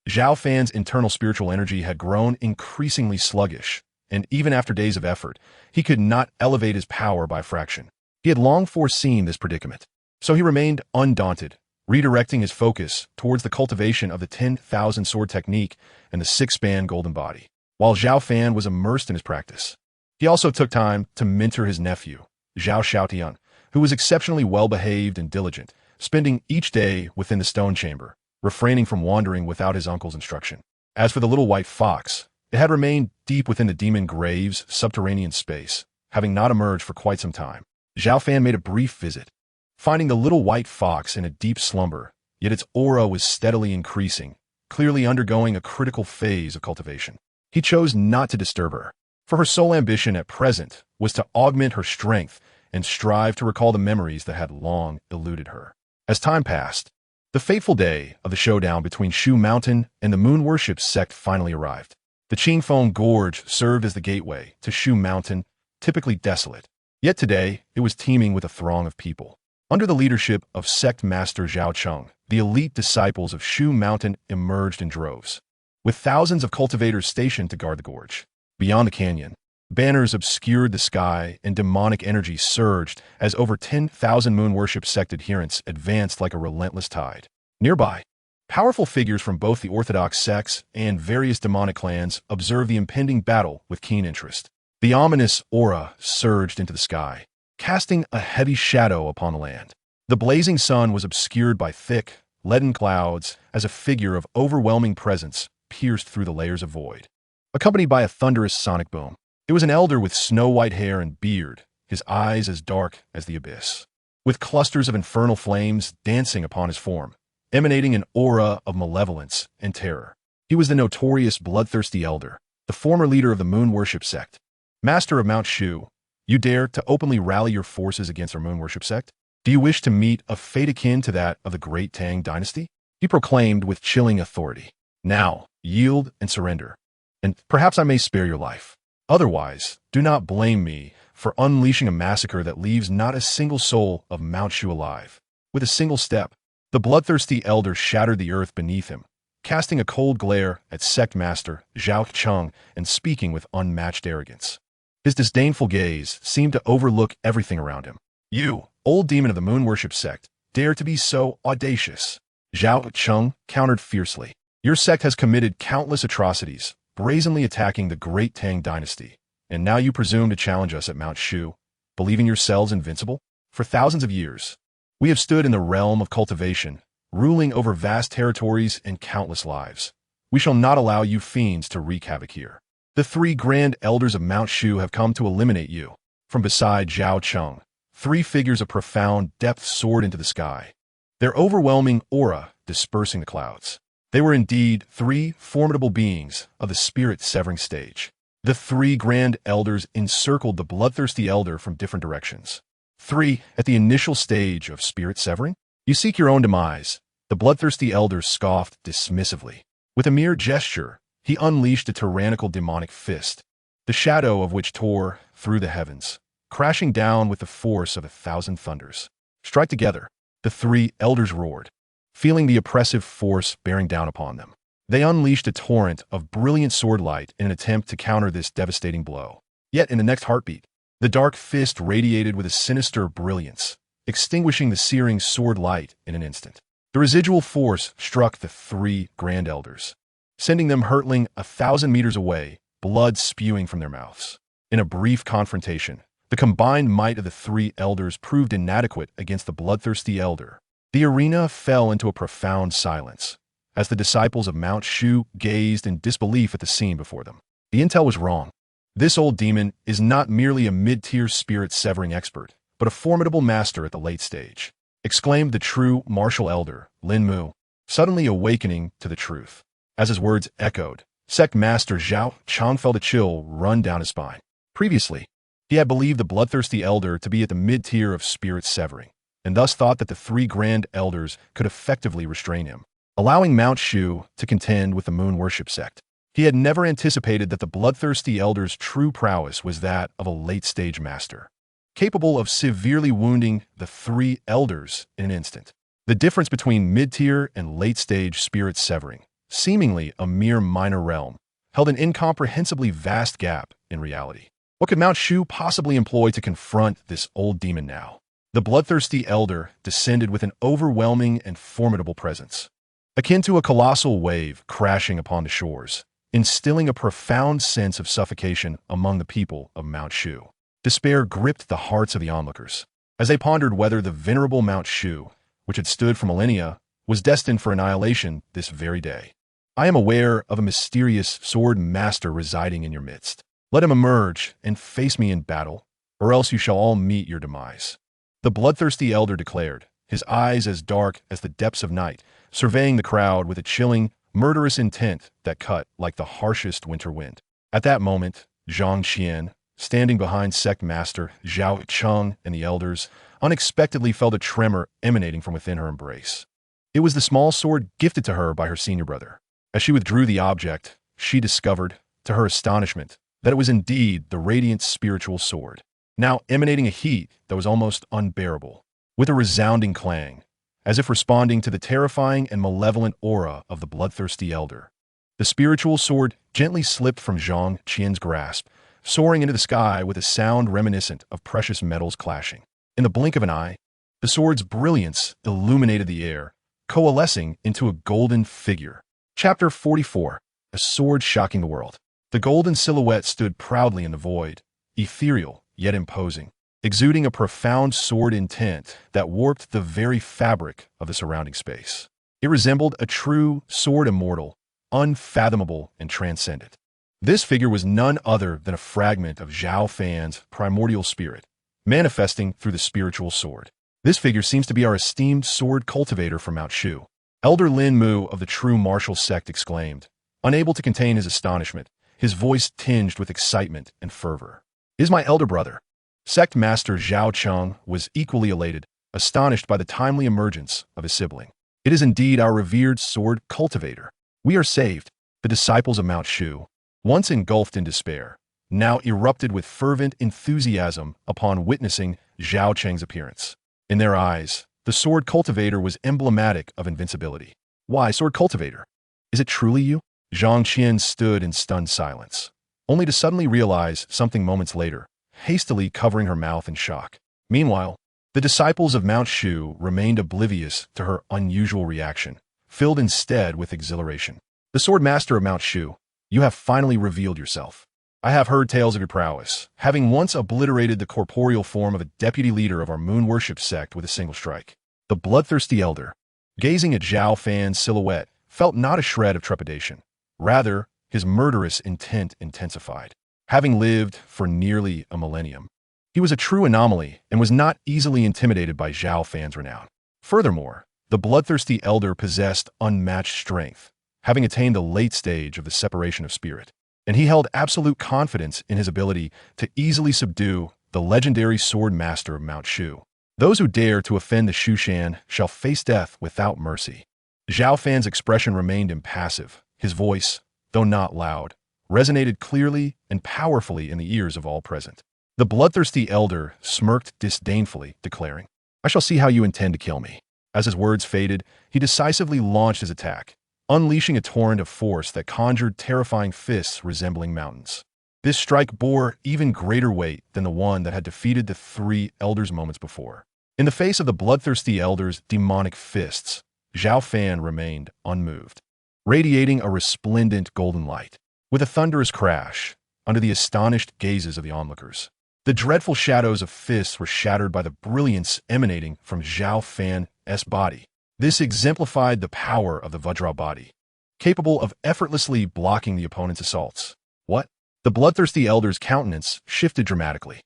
Zhao Fan's internal spiritual energy had grown increasingly sluggish, and even after days of effort, he could not elevate his power by a fraction. He had long foreseen this predicament, so he remained undaunted, redirecting his focus towards the cultivation of the 10,000 sword technique and the six-span golden body. While Zhao Fan was immersed in his practice, he also took time to mentor his nephew, Zhao Xiaotian, who was exceptionally well-behaved and diligent, spending each day within the stone chamber, refraining from wandering without his uncle's instruction. As for the little white fox, it had remained deep within the demon grave's subterranean space, having not emerged for quite some time. Zhao Fan made a brief visit, finding the little white fox in a deep slumber, yet its aura was steadily increasing, clearly undergoing a critical phase of cultivation. He chose not to disturb her, for her sole ambition at present was to augment her strength and strive to recall the memories that had long eluded her. As time passed, the fateful day of the showdown between Shu Mountain and the Moon Worship sect finally arrived. The Qingfeng Gorge served as the gateway to Shu Mountain, typically desolate. Yet today, it was teeming with a throng of people. Under the leadership of sect master Zhao Cheng, the elite disciples of Shu Mountain emerged in droves, with thousands of cultivators stationed to guard the gorge. Beyond the canyon, banners obscured the sky and demonic energy surged as over 10,000 Moon Worship sect adherents advanced like a relentless tide. Nearby, powerful figures from both the orthodox sects and various demonic clans observed the impending battle with keen interest. The ominous aura surged into the sky, casting a heavy shadow upon the land. The blazing sun was obscured by thick, leaden clouds as a figure of overwhelming presence pierced through the layers of void, accompanied by a thunderous sonic boom. It was an elder with snow-white hair and beard, his eyes as dark as the abyss, with clusters of infernal flames dancing upon his form, emanating an aura of malevolence and terror. He was the notorious bloodthirsty elder, the former leader of the Moon Worship sect. Master of Mount Shu, you dare to openly rally your forces against our Moon Worship sect? Do you wish to meet a fate akin to that of the Great Tang dynasty? He proclaimed with chilling authority. Now, yield and surrender, and perhaps I may spare your life. Otherwise, do not blame me for unleashing a massacre that leaves not a single soul of Mount Shu alive. With a single step, the bloodthirsty elder shattered the earth beneath him, casting a cold glare at sect master Zhao Cheng and speaking with unmatched arrogance. His disdainful gaze seemed to overlook everything around him. You, old demon of the Moon Worship sect, dare to be so audacious? Zhao Cheng countered fiercely. Your sect has committed countless atrocities, brazenly attacking the Great Tang dynasty, and now you presume to challenge us at Mount Shu, believing yourselves invincible? For thousands of years, we have stood in the realm of cultivation, ruling over vast territories and countless lives. We shall not allow you fiends to wreak havoc here. The three grand elders of Mount Shu have come to eliminate you. From beside Zhao Cheng, three figures of profound depth soared into the sky, their overwhelming aura dispersing the clouds. They were indeed three formidable beings of the spirit-severing stage. The three grand elders encircled the bloodthirsty elder from different directions. Three, at the initial stage of spirit-severing? You seek your own demise. The bloodthirsty elder scoffed dismissively. With a mere gesture, he unleashed a tyrannical demonic fist, the shadow of which tore through the heavens, crashing down with the force of 1,000 thunders. Strike together, the three elders roared, feeling the oppressive force bearing down upon them. They unleashed a torrent of brilliant sword light in an attempt to counter this devastating blow. Yet in the next heartbeat, the dark fist radiated with a sinister brilliance, extinguishing the searing sword light in an instant. The residual force struck the three Grand Elders, sending them hurtling 1,000 meters away, blood spewing from their mouths. In a brief confrontation, the combined might of the three elders proved inadequate against the bloodthirsty elder. The arena fell into a profound silence, as the disciples of Mount Shu gazed in disbelief at the scene before them. The intel was wrong. This old demon is not merely a mid-tier spirit-severing expert, but a formidable master at the late stage, exclaimed the true martial elder, Lin Mu, suddenly awakening to the truth. As his words echoed, sect master Zhao Fan felt a chill run down his spine. Previously, he had believed the bloodthirsty elder to be at the mid-tier of spirit-severing, and thus thought that the three Grand Elders could effectively restrain him, allowing Mount Shu to contend with the moon worship sect. He had never anticipated that the bloodthirsty elder's true prowess was that of a late-stage master, capable of severely wounding the three elders in an instant. The difference between mid-tier and late-stage spirit-severing, seemingly a mere minor realm, held an incomprehensibly vast gap in reality. What could Mount Shu possibly employ to confront this old demon now? The bloodthirsty elder descended with an overwhelming and formidable presence, akin to a colossal wave crashing upon the shores, instilling a profound sense of suffocation among the people of Mount Shu. Despair gripped the hearts of the onlookers, as they pondered whether the venerable Mount Shu, which had stood for millennia, was destined for annihilation this very day. I am aware of a mysterious sword master residing in your midst. Let him emerge and face me in battle, or else you shall all meet your demise. The bloodthirsty elder declared, his eyes as dark as the depths of night, surveying the crowd with a chilling, murderous intent that cut like the harshest winter wind. At that moment, Zhang Qian, standing behind sect master Zhao Cheng and the elders, unexpectedly felt a tremor emanating from within her embrace. It was the small sword gifted to her by her senior brother. As she withdrew the object, she discovered, to her astonishment, that it was indeed the radiant spiritual sword, now emanating a heat that was almost unbearable. With a resounding clang, as if responding to the terrifying and malevolent aura of the bloodthirsty elder, the spiritual sword gently slipped from Zhang Qian's grasp, soaring into the sky with a sound reminiscent of precious metals clashing. In the blink of an eye, the sword's brilliance illuminated the air, coalescing into a golden figure. Chapter 44. A sword shocking the world. The golden silhouette stood proudly in the void, ethereal yet imposing, exuding a profound sword intent that warped the very fabric of the surrounding space. It resembled a true sword immortal, unfathomable and transcendent. This figure was none other than a fragment of Zhao Fan's primordial spirit, manifesting through the spiritual sword. This figure seems to be our esteemed sword cultivator from Mount Shu. Elder Lin Mu of the true martial sect exclaimed, unable to contain his astonishment, his voice tinged with excitement and fervor. "Is my elder brother?" Sect Master Zhao Cheng was equally elated, astonished by the timely emergence of his sibling. "It is indeed our revered sword cultivator. We are saved." The disciples of Mount Shu, once engulfed in despair, now erupted with fervent enthusiasm upon witnessing Zhao Cheng's appearance. In their eyes, the sword cultivator was emblematic of invincibility. "Why, sword cultivator? Is it truly you?" Zhang Qian stood in stunned silence, only to suddenly realize something moments later, hastily covering her mouth in shock. Meanwhile, the disciples of Mount Shu remained oblivious to her unusual reaction, filled instead with exhilaration. "The sword master of Mount Shu, you have finally revealed yourself. I have heard tales of your prowess, having once obliterated the corporeal form of a deputy leader of our moon worship sect with a single strike." The bloodthirsty elder, gazing at Zhao Fan's silhouette, felt not a shred of trepidation. Rather, his murderous intent intensified. Having lived for nearly a millennium, he was a true anomaly and was not easily intimidated by Zhao Fan's renown. Furthermore, the bloodthirsty elder possessed unmatched strength, having attained the late stage of the separation of spirit, and he held absolute confidence in his ability to easily subdue the legendary sword master of Mount Shu. "Those who dare to offend the Shushan shall face death without mercy." Zhao Fan's expression remained impassive. His voice, though not loud, resonated clearly and powerfully in the ears of all present. The bloodthirsty elder smirked disdainfully, declaring, "I shall see how you intend to kill me." As his words faded, he decisively launched his attack, unleashing a torrent of force that conjured terrifying fists resembling mountains. This strike bore even greater weight than the one that had defeated the three elders moments before. In the face of the bloodthirsty elder's demonic fists, Zhao Fan remained unmoved, radiating a resplendent golden light. With a thunderous crash, under the astonished gazes of the onlookers, the dreadful shadows of fists were shattered by the brilliance emanating from Zhao Fan's body. This exemplified the power of the Vajra body, capable of effortlessly blocking the opponent's assaults. What? The bloodthirsty elder's countenance shifted dramatically.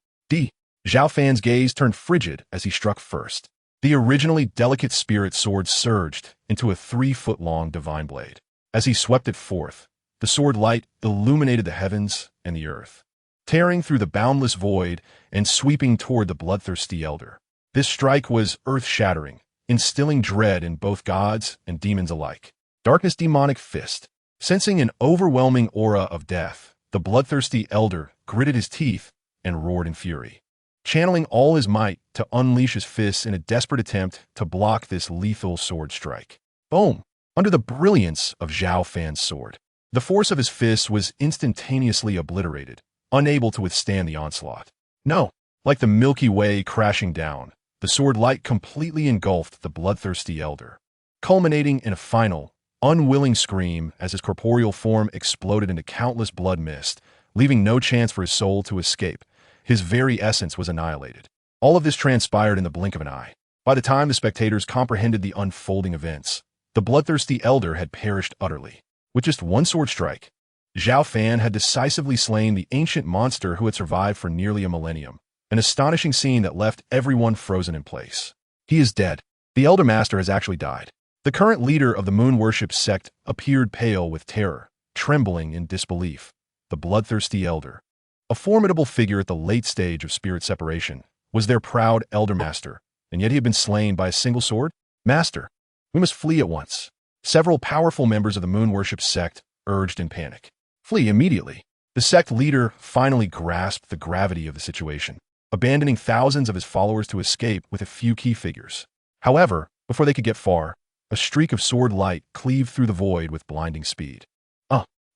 Zhao Fan's gaze turned frigid as he struck first. The originally delicate spirit sword surged into a 3-foot-long divine blade. As he swept it forth, the sword light illuminated the heavens and the earth, tearing through the boundless void and sweeping toward the bloodthirsty elder. This strike was earth-shattering, instilling dread in both gods and demons alike. Darkness demonic fist. Sensing an overwhelming aura of death, the bloodthirsty elder gritted his teeth and roared in fury, channeling all his might to unleash his fists in a desperate attempt to block this lethal sword strike. Boom! Under the brilliance of Zhao Fan's sword, the force of his fists was instantaneously obliterated, unable to withstand the onslaught. No, like the Milky Way crashing down, the sword light completely engulfed the bloodthirsty elder, culminating in a final, unwilling scream as his corporeal form exploded into countless blood mist, leaving no chance for his soul to escape. His very essence was annihilated. All of this transpired in the blink of an eye. By the time the spectators comprehended the unfolding events, the bloodthirsty elder had perished utterly. With just one sword strike, Zhao Fan had decisively slain the ancient monster who had survived for nearly a millennium, an astonishing scene that left everyone frozen in place. He is dead. The Elder Master has actually died. The current leader of the moon worship sect appeared pale with terror, trembling in disbelief. The bloodthirsty elder, a formidable figure at the late stage of spirit separation, was their proud Elder Master, and yet he had been slain by a single sword? Master, we must flee at once. Several powerful members of the moon worship sect urged in panic. Flee immediately. The sect leader finally grasped the gravity of the situation, abandoning thousands of his followers to escape with a few key figures. However, before they could get far, a streak of sword light cleaved through the void with blinding speed.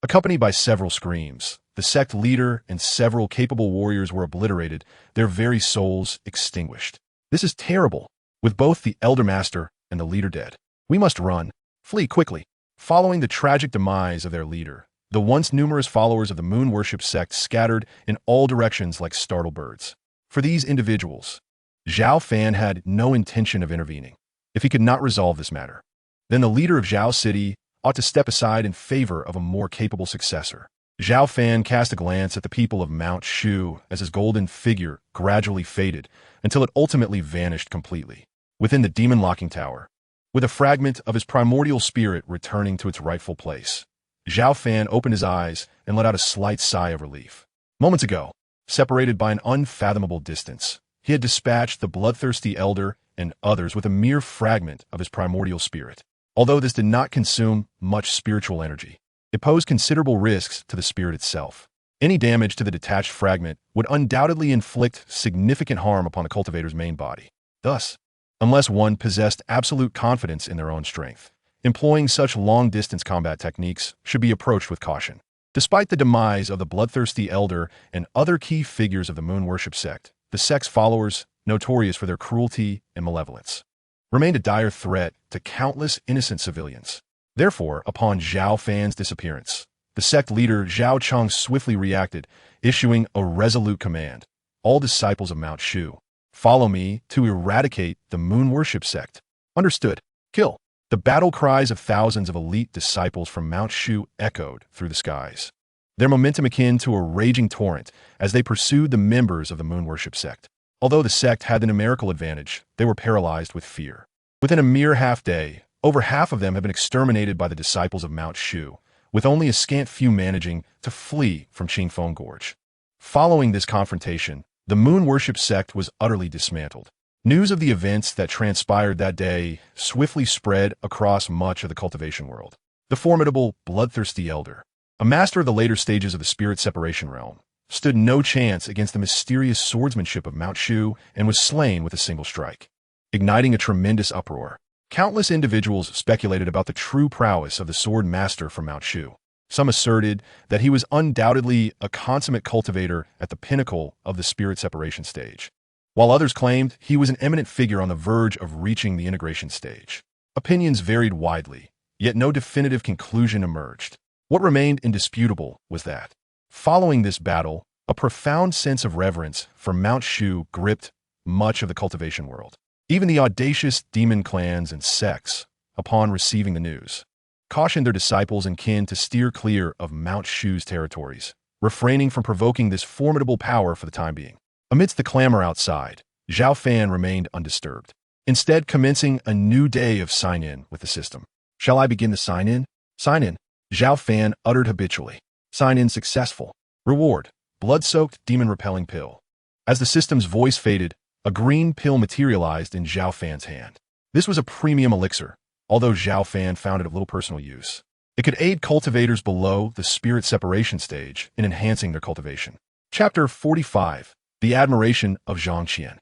Accompanied by several screams, the sect leader and several capable warriors were obliterated, their very souls extinguished. This is terrible. With both the Elder Master and the leader dead, we must run. Flee quickly. Following the tragic demise of their leader, the once numerous followers of the moon worship sect scattered in all directions like startled birds. For these individuals, Zhao Fan had no intention of intervening. If he could not resolve this matter, then the leader of Zhao City ought to step aside in favor of a more capable successor. Zhao Fan cast a glance at the people of Mount Shu as his golden figure gradually faded until it ultimately vanished completely within the demon locking tower, with a fragment of his primordial spirit returning to its rightful place. Zhao Fan opened his eyes and let out a slight sigh of relief. Moments ago, separated by an unfathomable distance, he had dispatched the bloodthirsty elder and others with a mere fragment of his primordial spirit. Although this did not consume much spiritual energy, it posed considerable risks to the spirit itself. Any damage to the detached fragment would undoubtedly inflict significant harm upon the cultivator's main body. Thus, unless one possessed absolute confidence in their own strength, employing such long-distance combat techniques should be approached with caution. Despite the demise of the bloodthirsty elder and other key figures of the moon worship sect, the sect's followers, notorious for their cruelty and malevolence, remained a dire threat to countless innocent civilians. Therefore, upon Zhao Fan's disappearance, the sect leader Zhao Cheng swiftly reacted, issuing a resolute command. All disciples of Mount Shu, follow me to eradicate the moon worship sect. Understood. Kill. The battle cries of thousands of elite disciples from Mount Shu echoed through the skies, their momentum akin to a raging torrent as they pursued the members of the moon worship sect. Although the sect had the numerical advantage, they were paralyzed with fear. Within a mere half-day, over half of them had been exterminated by the disciples of Mount Shu, with only a scant few managing to flee from Qingfeng Gorge. Following this confrontation, the moon worship sect was utterly dismantled. News of the events that transpired that day swiftly spread across much of the cultivation world. The formidable, bloodthirsty elder, a master of the later stages of the spirit separation realm, stood no chance against the mysterious swordsmanship of Mount Shu and was slain with a single strike, igniting a tremendous uproar. Countless individuals speculated about the true prowess of the sword master from Mount Shu. Some asserted that he was undoubtedly a consummate cultivator at the pinnacle of the spirit separation stage, while others claimed he was an eminent figure on the verge of reaching the integration stage. Opinions varied widely, yet no definitive conclusion emerged. What remained indisputable was that, following this battle, a profound sense of reverence for Mount Shu gripped much of the cultivation world. Even the audacious demon clans and sects, upon receiving the news, cautioned their disciples and kin to steer clear of Mount Shu's territories, refraining from provoking this formidable power for the time being. Amidst the clamor outside, Zhao Fan remained undisturbed, instead commencing a new day of sign-in with the system. "Shall I begin the sign-in?" "Sign-in," Zhao Fan uttered habitually. "Sign-in successful. Reward, blood-soaked demon-repelling pill." As the system's voice faded, a green pill materialized in Zhao Fan's hand. This was a premium elixir, although Zhao Fan found it of little personal use. It could aid cultivators below the spirit separation stage in enhancing their cultivation. Chapter 45. The Admiration of Zhangqian.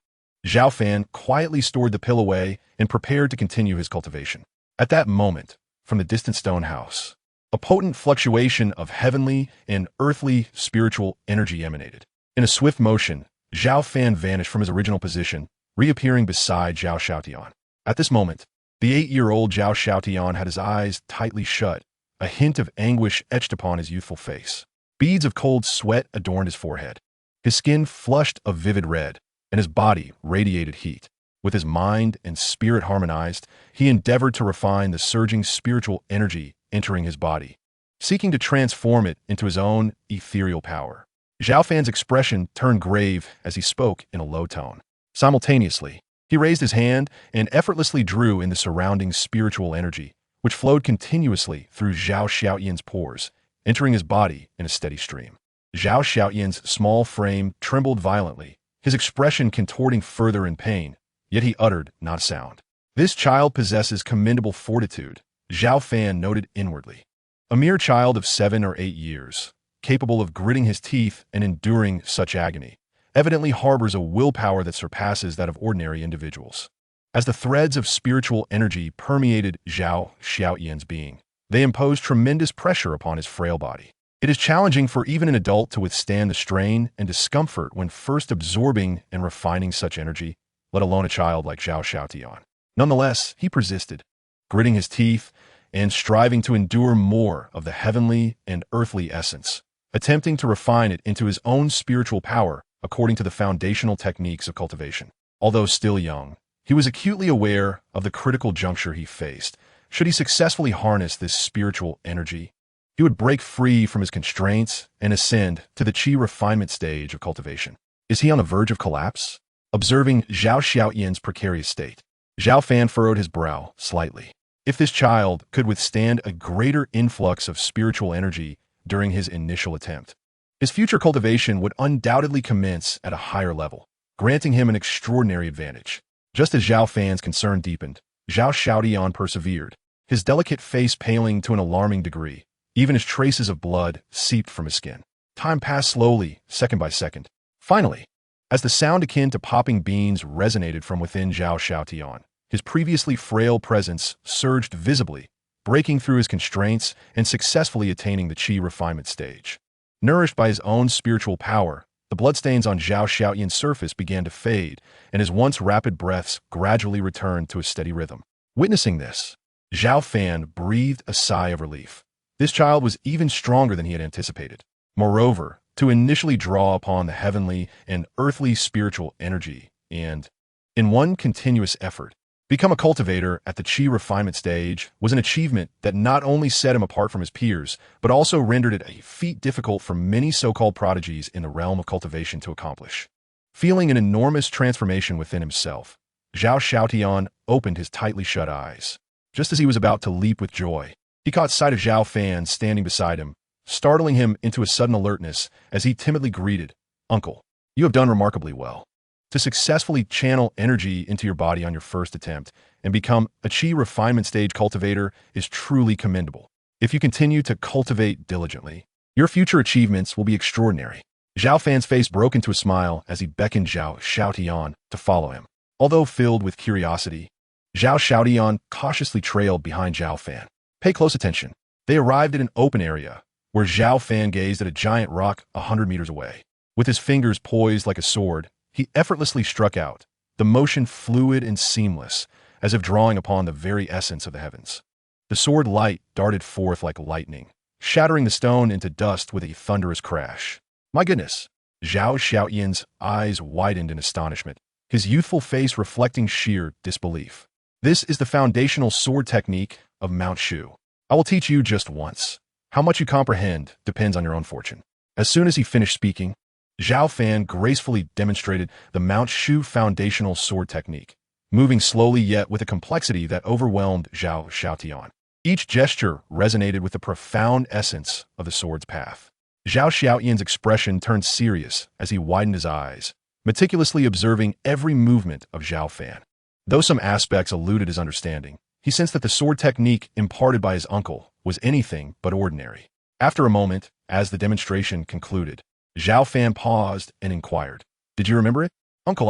Zhao Fan quietly stored the pill away and prepared to continue his cultivation. At that moment, from the distant stone house, a potent fluctuation of heavenly and earthly spiritual energy emanated. In a swift motion, Zhao Fan vanished from his original position, reappearing beside Zhao Xiaotian. At this moment, the 8-year-old Zhao Xiaotian had his eyes tightly shut, a hint of anguish etched upon his youthful face. Beads of cold sweat adorned his forehead. His skin flushed a vivid red, and his body radiated heat. With his mind and spirit harmonized, he endeavored to refine the surging spiritual energy entering his body, seeking to transform it into his own ethereal power. Zhao Fan's expression turned grave as he spoke in a low tone. Simultaneously, he raised his hand and effortlessly drew in the surrounding spiritual energy, which flowed continuously through Zhao Xiaotian's pores, entering his body in a steady stream. Zhao Xiaotian's small frame trembled violently, his expression contorting further in pain, yet he uttered not a sound. "This child possesses commendable fortitude," Zhao Fan noted inwardly. "A mere child of 7 or 8 years, capable of gritting his teeth and enduring such agony, evidently harbors a willpower that surpasses that of ordinary individuals." As the threads of spiritual energy permeated Zhao Xiaotian's being, they imposed tremendous pressure upon his frail body. It is challenging for even an adult to withstand the strain and discomfort when first absorbing and refining such energy, let alone a child like Zhao Xiaotian. Nonetheless, he persisted, gritting his teeth and striving to endure more of the heavenly and earthly essence, attempting to refine it into his own spiritual power according to the foundational techniques of cultivation. Although still young, he was acutely aware of the critical juncture he faced. Should he successfully harness this spiritual energy, he would break free from his constraints and ascend to the qi refinement stage of cultivation. Is he on the verge of collapse? Observing Zhao Xiaotian's precarious state, Zhao Fan furrowed his brow slightly. If this child could withstand a greater influx of spiritual energy during his initial attempt, his future cultivation would undoubtedly commence at a higher level, granting him an extraordinary advantage. Just as Zhao Fan's concern deepened, Zhao Xiaotian persevered, his delicate face paling to an alarming degree. Even as traces of blood seeped from his skin. Time passed slowly, second by second. Finally, as the sound akin to popping beans resonated from within Zhao Xiaotian, his previously frail presence surged visibly, breaking through his constraints and successfully attaining the qi refinement stage. Nourished by his own spiritual power, the bloodstains on Zhao Xiaotian's surface began to fade, and his once rapid breaths gradually returned to a steady rhythm. Witnessing this, Zhao Fan breathed a sigh of relief. This child was even stronger than he had anticipated. Moreover, to initially draw upon the heavenly and earthly spiritual energy and, in one continuous effort, become a cultivator at the qi refinement stage was an achievement that not only set him apart from his peers, but also rendered it a feat difficult for many so-called prodigies in the realm of cultivation to accomplish. Feeling an enormous transformation within himself, Zhao Xiaotian opened his tightly shut eyes. Just as he was about to leap with joy, he caught sight of Zhao Fan standing beside him, startling him into a sudden alertness as he timidly greeted, "Uncle, you have done remarkably well. To successfully channel energy into your body on your first attempt and become a qi refinement stage cultivator is truly commendable. If you continue to cultivate diligently, your future achievements will be extraordinary." Zhao Fan's face broke into a smile as he beckoned Zhao Xiaotian to follow him. Although filled with curiosity, Zhao Xiaotian cautiously trailed behind Zhao Fan. Pay close attention. They arrived at an open area, where Zhao Fan gazed at a giant rock 100 meters away. With his fingers poised like a sword, He effortlessly struck out, the motion fluid and seamless, as if drawing upon the very essence of the heavens. The sword light darted forth like lightning, shattering the stone into dust with a thunderous crash. My goodness! Zhao Xiaoyan's eyes widened in astonishment, his youthful face reflecting sheer disbelief. This is the foundational sword technique of Mount Shu. I will teach you just once. How much you comprehend depends on your own fortune. As soon as he finished speaking, Zhao Fan gracefully demonstrated the Mount Shu foundational sword technique, moving slowly yet with a complexity that overwhelmed Zhao Xiaotian. Each gesture resonated with the profound essence of the sword's path. Zhao Xiaotian's expression turned serious as he widened his eyes, meticulously observing every movement of Zhao Fan. Though some aspects eluded his understanding, he sensed that the sword technique imparted by his uncle was anything but ordinary. After a moment, as the demonstration concluded, Zhao Fan paused and inquired, "Did you remember it, Uncle?"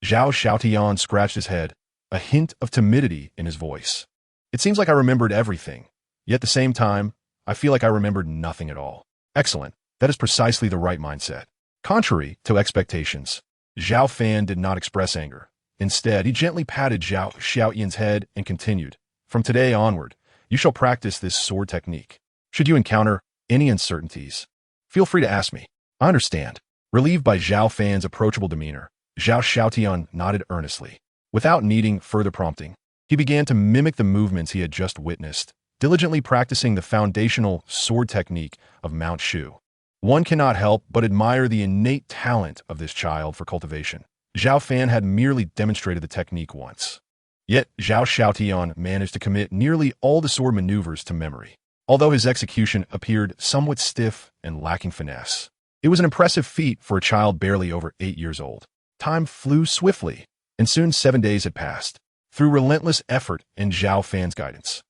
Zhao Xiaotian scratched his head, a hint of timidity in his voice. "It seems like I remembered everything, yet at the same time, I feel like I remembered nothing at all." Excellent. That is precisely the right mindset. Contrary to expectations, Zhao Fan did not express anger. Instead, he gently patted Zhao Xiaoyan's head and continued, "From today onward, you shall practice this sword technique. Should you encounter any uncertainties, feel free to ask me. I understand." Relieved by Zhao Fan's approachable demeanor, Zhao Xiaotian nodded earnestly. Without needing further prompting, he began to mimic the movements he had just witnessed, diligently practicing the foundational sword technique of Mount Shu. One cannot help but admire the innate talent of this child for cultivation. Zhao Fan had merely demonstrated the technique once. Yet Zhao Xiaotian managed to commit nearly all the sword maneuvers to memory. Although his execution appeared somewhat stiff and lacking finesse, it was an impressive feat for a child barely over 8 years old. Time flew swiftly, and soon 7 days had passed. Through relentless effort and Zhao Fan's guidance,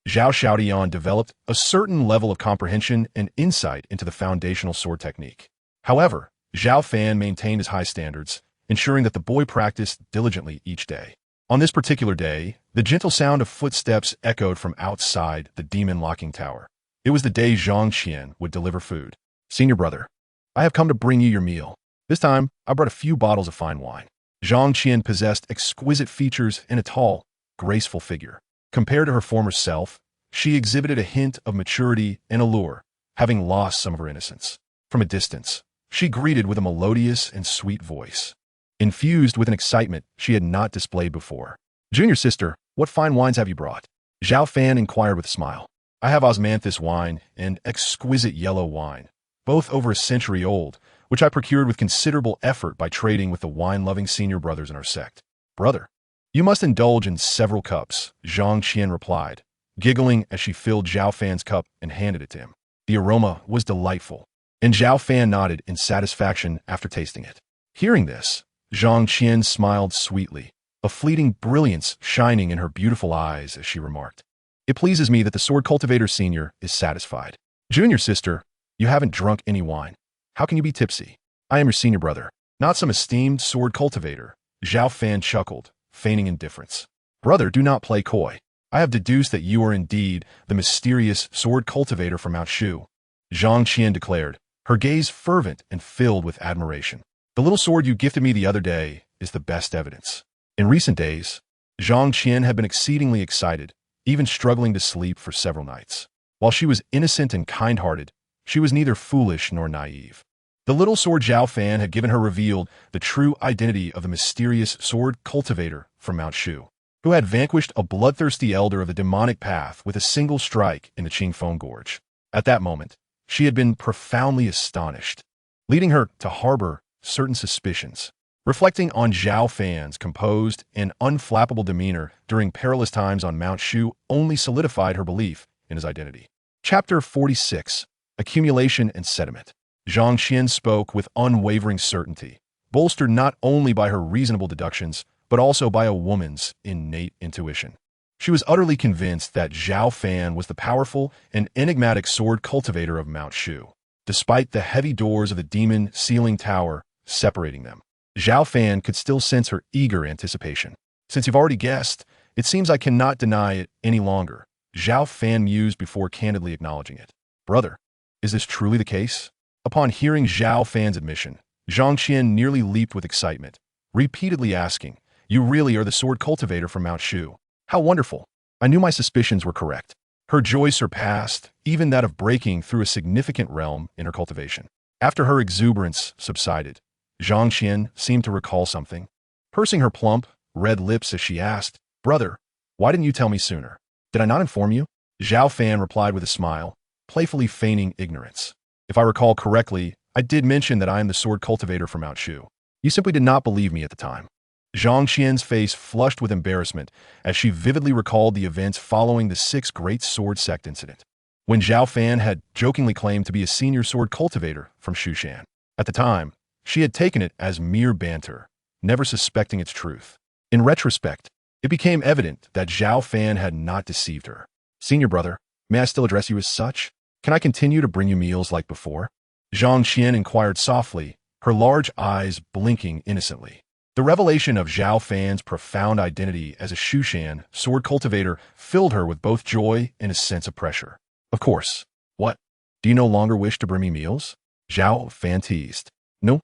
Zhao Xiaotian developed a certain level of comprehension and insight into the foundational sword technique. However, Zhao Fan maintained his high standards, ensuring that the boy practiced diligently each day. On this particular day, the gentle sound of footsteps echoed from outside the demon-locking tower. It was the day Zhang Qian would deliver food. "Senior brother, I have come to bring you your meal. This time, I brought a few bottles of fine wine." Zhang Qian possessed exquisite features and a tall, graceful figure. Compared to her former self, she exhibited a hint of maturity and allure, having lost some of her innocence. From a distance, she greeted with a melodious and sweet voice, infused with an excitement she had not displayed before. "Junior sister, what fine wines have you brought?" Zhao Fan inquired with a smile. "I have osmanthus wine and exquisite yellow wine, both over a century old, which I procured with considerable effort by trading with the wine-loving senior brothers in our sect." "Brother, you must indulge in several cups," Zhang Qian replied, giggling as she filled Zhao Fan's cup and handed it to him. The aroma was delightful, and Zhao Fan nodded in satisfaction after tasting it. Hearing this, Zhang Qian smiled sweetly, a fleeting brilliance shining in her beautiful eyes as she remarked, "It pleases me that the sword cultivator senior is satisfied. Junior sister, you haven't drunk any wine. How can you be tipsy? I am your senior brother, not some esteemed sword cultivator." Zhao Fan chuckled, feigning indifference. "Brother, do not play coy. I have deduced that you are indeed the mysterious sword cultivator from Mount Shu," Zhang Qian declared, her gaze fervent and filled with admiration. "The little sword you gifted me the other day is the best evidence." In recent days, Zhang Qian had been exceedingly excited, even struggling to sleep for several nights. While she was innocent and kind-hearted, she was neither foolish nor naive. The little sword Zhao Fan had given her revealed the true identity of the mysterious sword cultivator from Mount Shu, who had vanquished a bloodthirsty elder of the demonic path with a single strike in the Qingfeng Gorge. At that moment, she had been profoundly astonished, leading her to harbor certain suspicions. Reflecting on Zhao Fan's composed and unflappable demeanor during perilous times on Mount Shu only solidified her belief in his identity. Chapter 46. Accumulation and Sediment. Zhang Qian spoke with unwavering certainty, bolstered not only by her reasonable deductions, but also by a woman's innate intuition. She was utterly convinced that Zhao Fan was the powerful and enigmatic sword cultivator of Mount Shu, despite the heavy doors of the demon ceiling tower separating them. Zhao Fan could still sense her eager anticipation. "Since you've already guessed, it seems I cannot deny it any longer," Zhao Fan mused before candidly acknowledging it. "Brother, is this truly the case?" Upon hearing Zhao Fan's admission, Zhang Qian nearly leaped with excitement, repeatedly asking, "You really are the sword cultivator from Mount Shu? How wonderful! I knew my suspicions were correct." Her joy surpassed even that of breaking through a significant realm in her cultivation. After her exuberance subsided, Zhang Qian seemed to recall something, pursing her plump, red lips as she asked, "Brother, why didn't you tell me sooner? Did I not inform you?" Zhao Fan replied with a smile, playfully feigning ignorance. "If I recall correctly, I did mention that I am the sword cultivator from Mount Shu. You simply did not believe me at the time." Zhang Qian's face flushed with embarrassment as she vividly recalled the events following the Sixth Great Sword Sect incident, when Zhao Fan had jokingly claimed to be a senior sword cultivator from Shushan. At the time, she had taken it as mere banter, never suspecting its truth. In retrospect, it became evident that Zhao Fan had not deceived her. "Senior brother, may I still address you as such? Can I continue to bring you meals like before?" Zhang Qian inquired softly, her large eyes blinking innocently. The revelation of Zhao Fan's profound identity as a Shushan sword cultivator filled her with both joy and a sense of pressure. "Of course. What? Do you no longer wish to bring me meals?" Zhao Fan teased. No.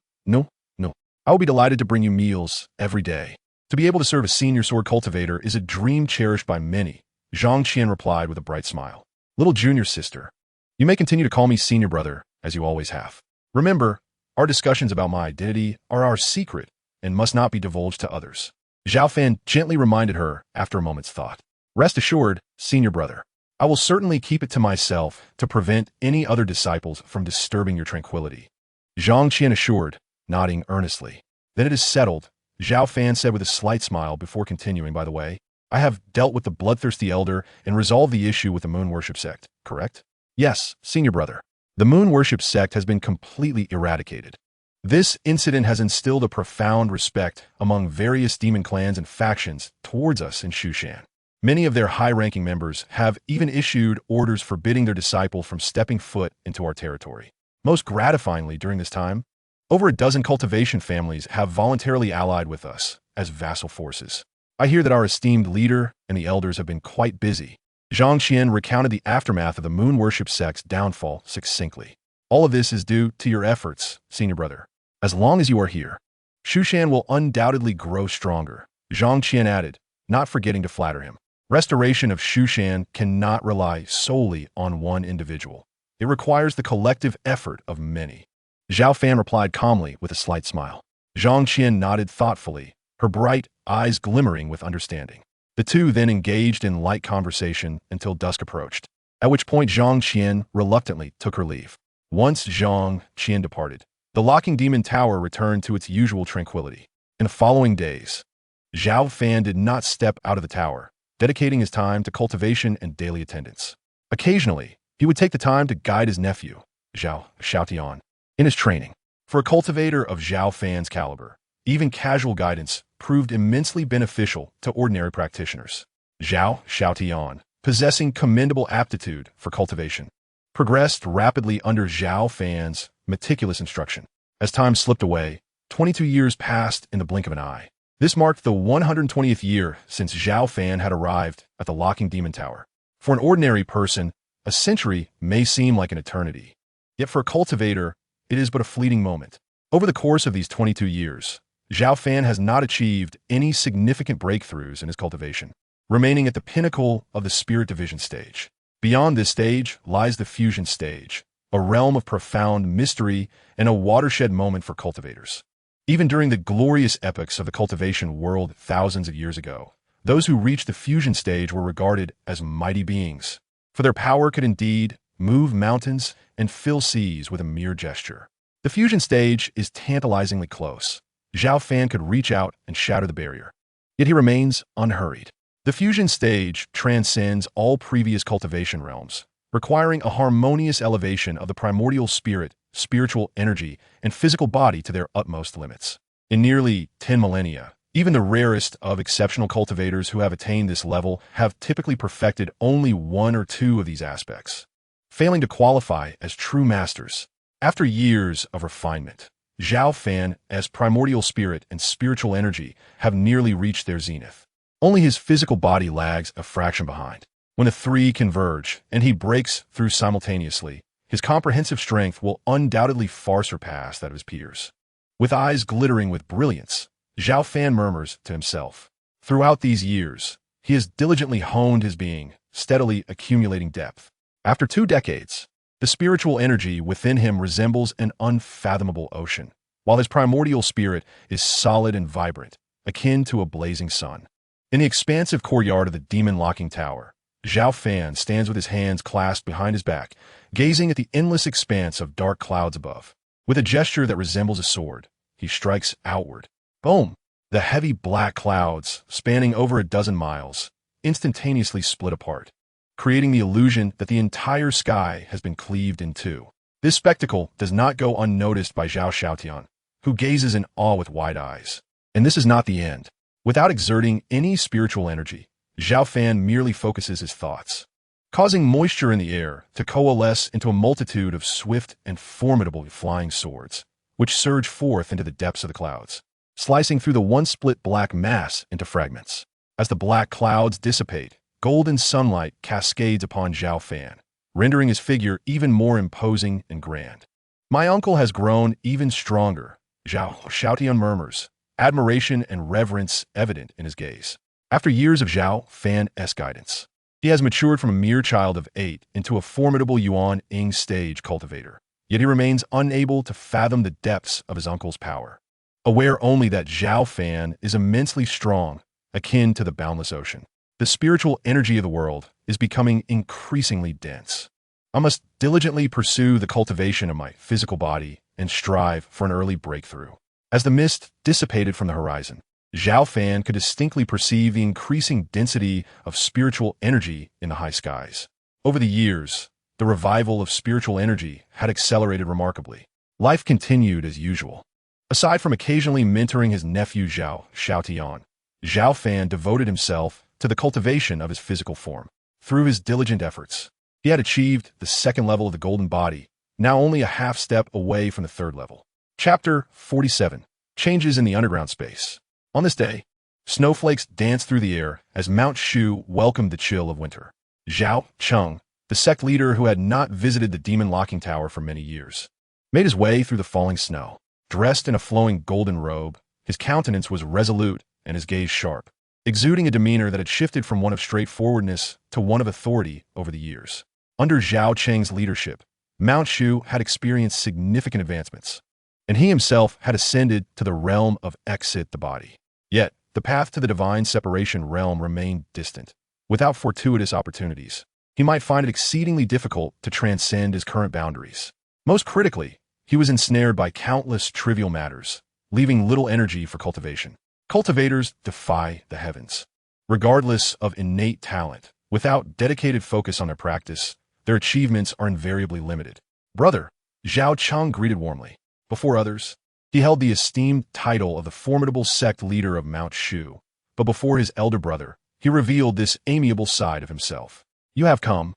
I will be delighted to bring you meals every day. To be able to serve a senior sword cultivator is a dream cherished by many," Zhang Qian replied with a bright smile. "Little junior sister, you may continue to call me senior brother, as you always have. Remember, our discussions about my identity are our secret and must not be divulged to others." Zhao Fan gently reminded her after a moment's thought. "Rest assured, senior brother, I will certainly keep it to myself to prevent any other disciples from disturbing your tranquility." Zhang Qian assured, nodding earnestly. "Then it is settled," Zhao Fan said with a slight smile before continuing. "By the way, I have dealt with the bloodthirsty elder and resolved the issue with the moon worship sect, correct?" "Yes, senior brother. The moon worship sect has been completely eradicated. This incident has instilled a profound respect among various demon clans and factions towards us in Shushan. Many of their high-ranking members have even issued orders forbidding their disciples from stepping foot into our territory. Most gratifyingly, during this time, over a dozen cultivation families have voluntarily allied with us as vassal forces. I hear that our esteemed leader and the elders have been quite busy." Zhang Qian recounted the aftermath of the moon worship sect's downfall succinctly. "All of this is due to your efforts, senior brother. As long as you are here, Shushan will undoubtedly grow stronger," Zhang Qian added, not forgetting to flatter him. "Restoration of Shushan cannot rely solely on one individual. It requires the collective effort of many." Zhao Fan replied calmly with a slight smile. Zhang Qian nodded thoughtfully, her bright eyes glimmering with understanding. The two then engaged in light conversation until dusk approached, at which point Zhang Qian reluctantly took her leave. Once Zhang Qian departed, the locking demon tower returned to its usual tranquility. In the following days, Zhao Fan did not step out of the tower, dedicating his time to cultivation and daily attendance. Occasionally, he would take the time to guide his nephew, Zhao Xiaotian, in his training. For a cultivator of Zhao Fan's caliber, even casual guidance proved immensely beneficial to ordinary practitioners. Zhao Xiaotian, possessing commendable aptitude for cultivation, progressed rapidly under Zhao Fan's meticulous instruction. As time slipped away, 22 years passed in the blink of an eye. This marked the 120th year since Zhao Fan had arrived at the locking demon tower. For an ordinary person, a century may seem like an eternity. Yet for a cultivator, it is but a fleeting moment. Over the course of these 22 years, Zhao Fan has not achieved any significant breakthroughs in his cultivation, remaining at the pinnacle of the spirit division stage. Beyond this stage lies the fusion stage, a realm of profound mystery and a watershed moment for cultivators. Even during the glorious epochs of the cultivation world thousands of years ago, those who reached the fusion stage were regarded as mighty beings, for their power could indeed move mountains and fill seas with a mere gesture. The fusion stage is tantalizingly close. Zhao Fan could reach out and shatter the barrier. Yet he remains unhurried. The fusion stage transcends all previous cultivation realms, requiring a harmonious elevation of the primordial spirit, spiritual energy, and physical body to their utmost limits. In nearly 10 millennia, even the rarest of exceptional cultivators who have attained this level have typically perfected only one or two of these aspects, failing to qualify as true masters. After years of refinement, Zhao Fan, as primordial spirit and spiritual energy, have nearly reached their zenith. Only his physical body lags a fraction behind. When the three converge and he breaks through simultaneously, his comprehensive strength will undoubtedly far surpass that of his peers. With eyes glittering with brilliance, Zhao Fan murmurs to himself. Throughout these years, he has diligently honed his being, steadily accumulating depth. After 2 decades, the spiritual energy within him resembles an unfathomable ocean, while his primordial spirit is solid and vibrant, akin to a blazing sun. In the expansive courtyard of the demon-locking tower, Zhao Fan stands with his hands clasped behind his back, gazing at the endless expanse of dark clouds above. With a gesture that resembles a sword, he strikes outward. Boom! The heavy black clouds, spanning over a dozen miles, instantaneously split apart, creating the illusion that the entire sky has been cleaved in two. This spectacle does not go unnoticed by Zhao Xiaotian, who gazes in awe with wide eyes. And this is not the end. Without exerting any spiritual energy, Zhao Fan merely focuses his thoughts, causing moisture in the air to coalesce into a multitude of swift and formidable flying swords, which surge forth into the depths of the clouds, slicing through the once-split black mass into fragments. As the black clouds dissipate, golden sunlight cascades upon Zhao Fan, rendering his figure even more imposing and grand. My uncle has grown even stronger, Zhao Xiaotian murmurs, admiration and reverence evident in his gaze. After years of Zhao Fan's guidance, he has matured from a mere child of 8 into a formidable Yuan Ing stage cultivator, yet he remains unable to fathom the depths of his uncle's power, aware only that Zhao Fan is immensely strong, akin to the boundless ocean. The spiritual energy of the world is becoming increasingly dense. I must diligently pursue the cultivation of my physical body and strive for an early breakthrough. As the mist dissipated from the horizon, Zhao Fan could distinctly perceive the increasing density of spiritual energy in the high skies. Over the years, the revival of spiritual energy had accelerated remarkably. Life continued as usual. Aside from occasionally mentoring his nephew Zhao Xiaotian, Zhao Fan devoted himself to the cultivation of his physical form. Through his diligent efforts, he had achieved the 2nd level of the golden body, now only a half step away from the 3rd level. Chapter 47. Changes in the underground space. On this day, snowflakes danced through the air as Mount Shu welcomed the chill of winter. Zhao Cheng, the sect leader who had not visited the demon-locking tower for many years, made his way through the falling snow. Dressed in a flowing golden robe, his countenance was resolute and his gaze sharp, exuding a demeanor that had shifted from one of straightforwardness to one of authority over the years. Under Zhao Cheng's leadership, Mount Shu had experienced significant advancements, and he himself had ascended to the realm of exit the body. Yet, the path to the divine separation realm remained distant. Without fortuitous opportunities, he might find it exceedingly difficult to transcend his current boundaries. Most critically, he was ensnared by countless trivial matters, leaving little energy for cultivation. Cultivators defy the heavens. Regardless of innate talent, without dedicated focus on their practice, their achievements are invariably limited. Brother, Zhao Cheng greeted warmly. Before others, he held the esteemed title of the formidable sect leader of Mount Shu, but before his elder brother, he revealed this amiable side of himself. You have come,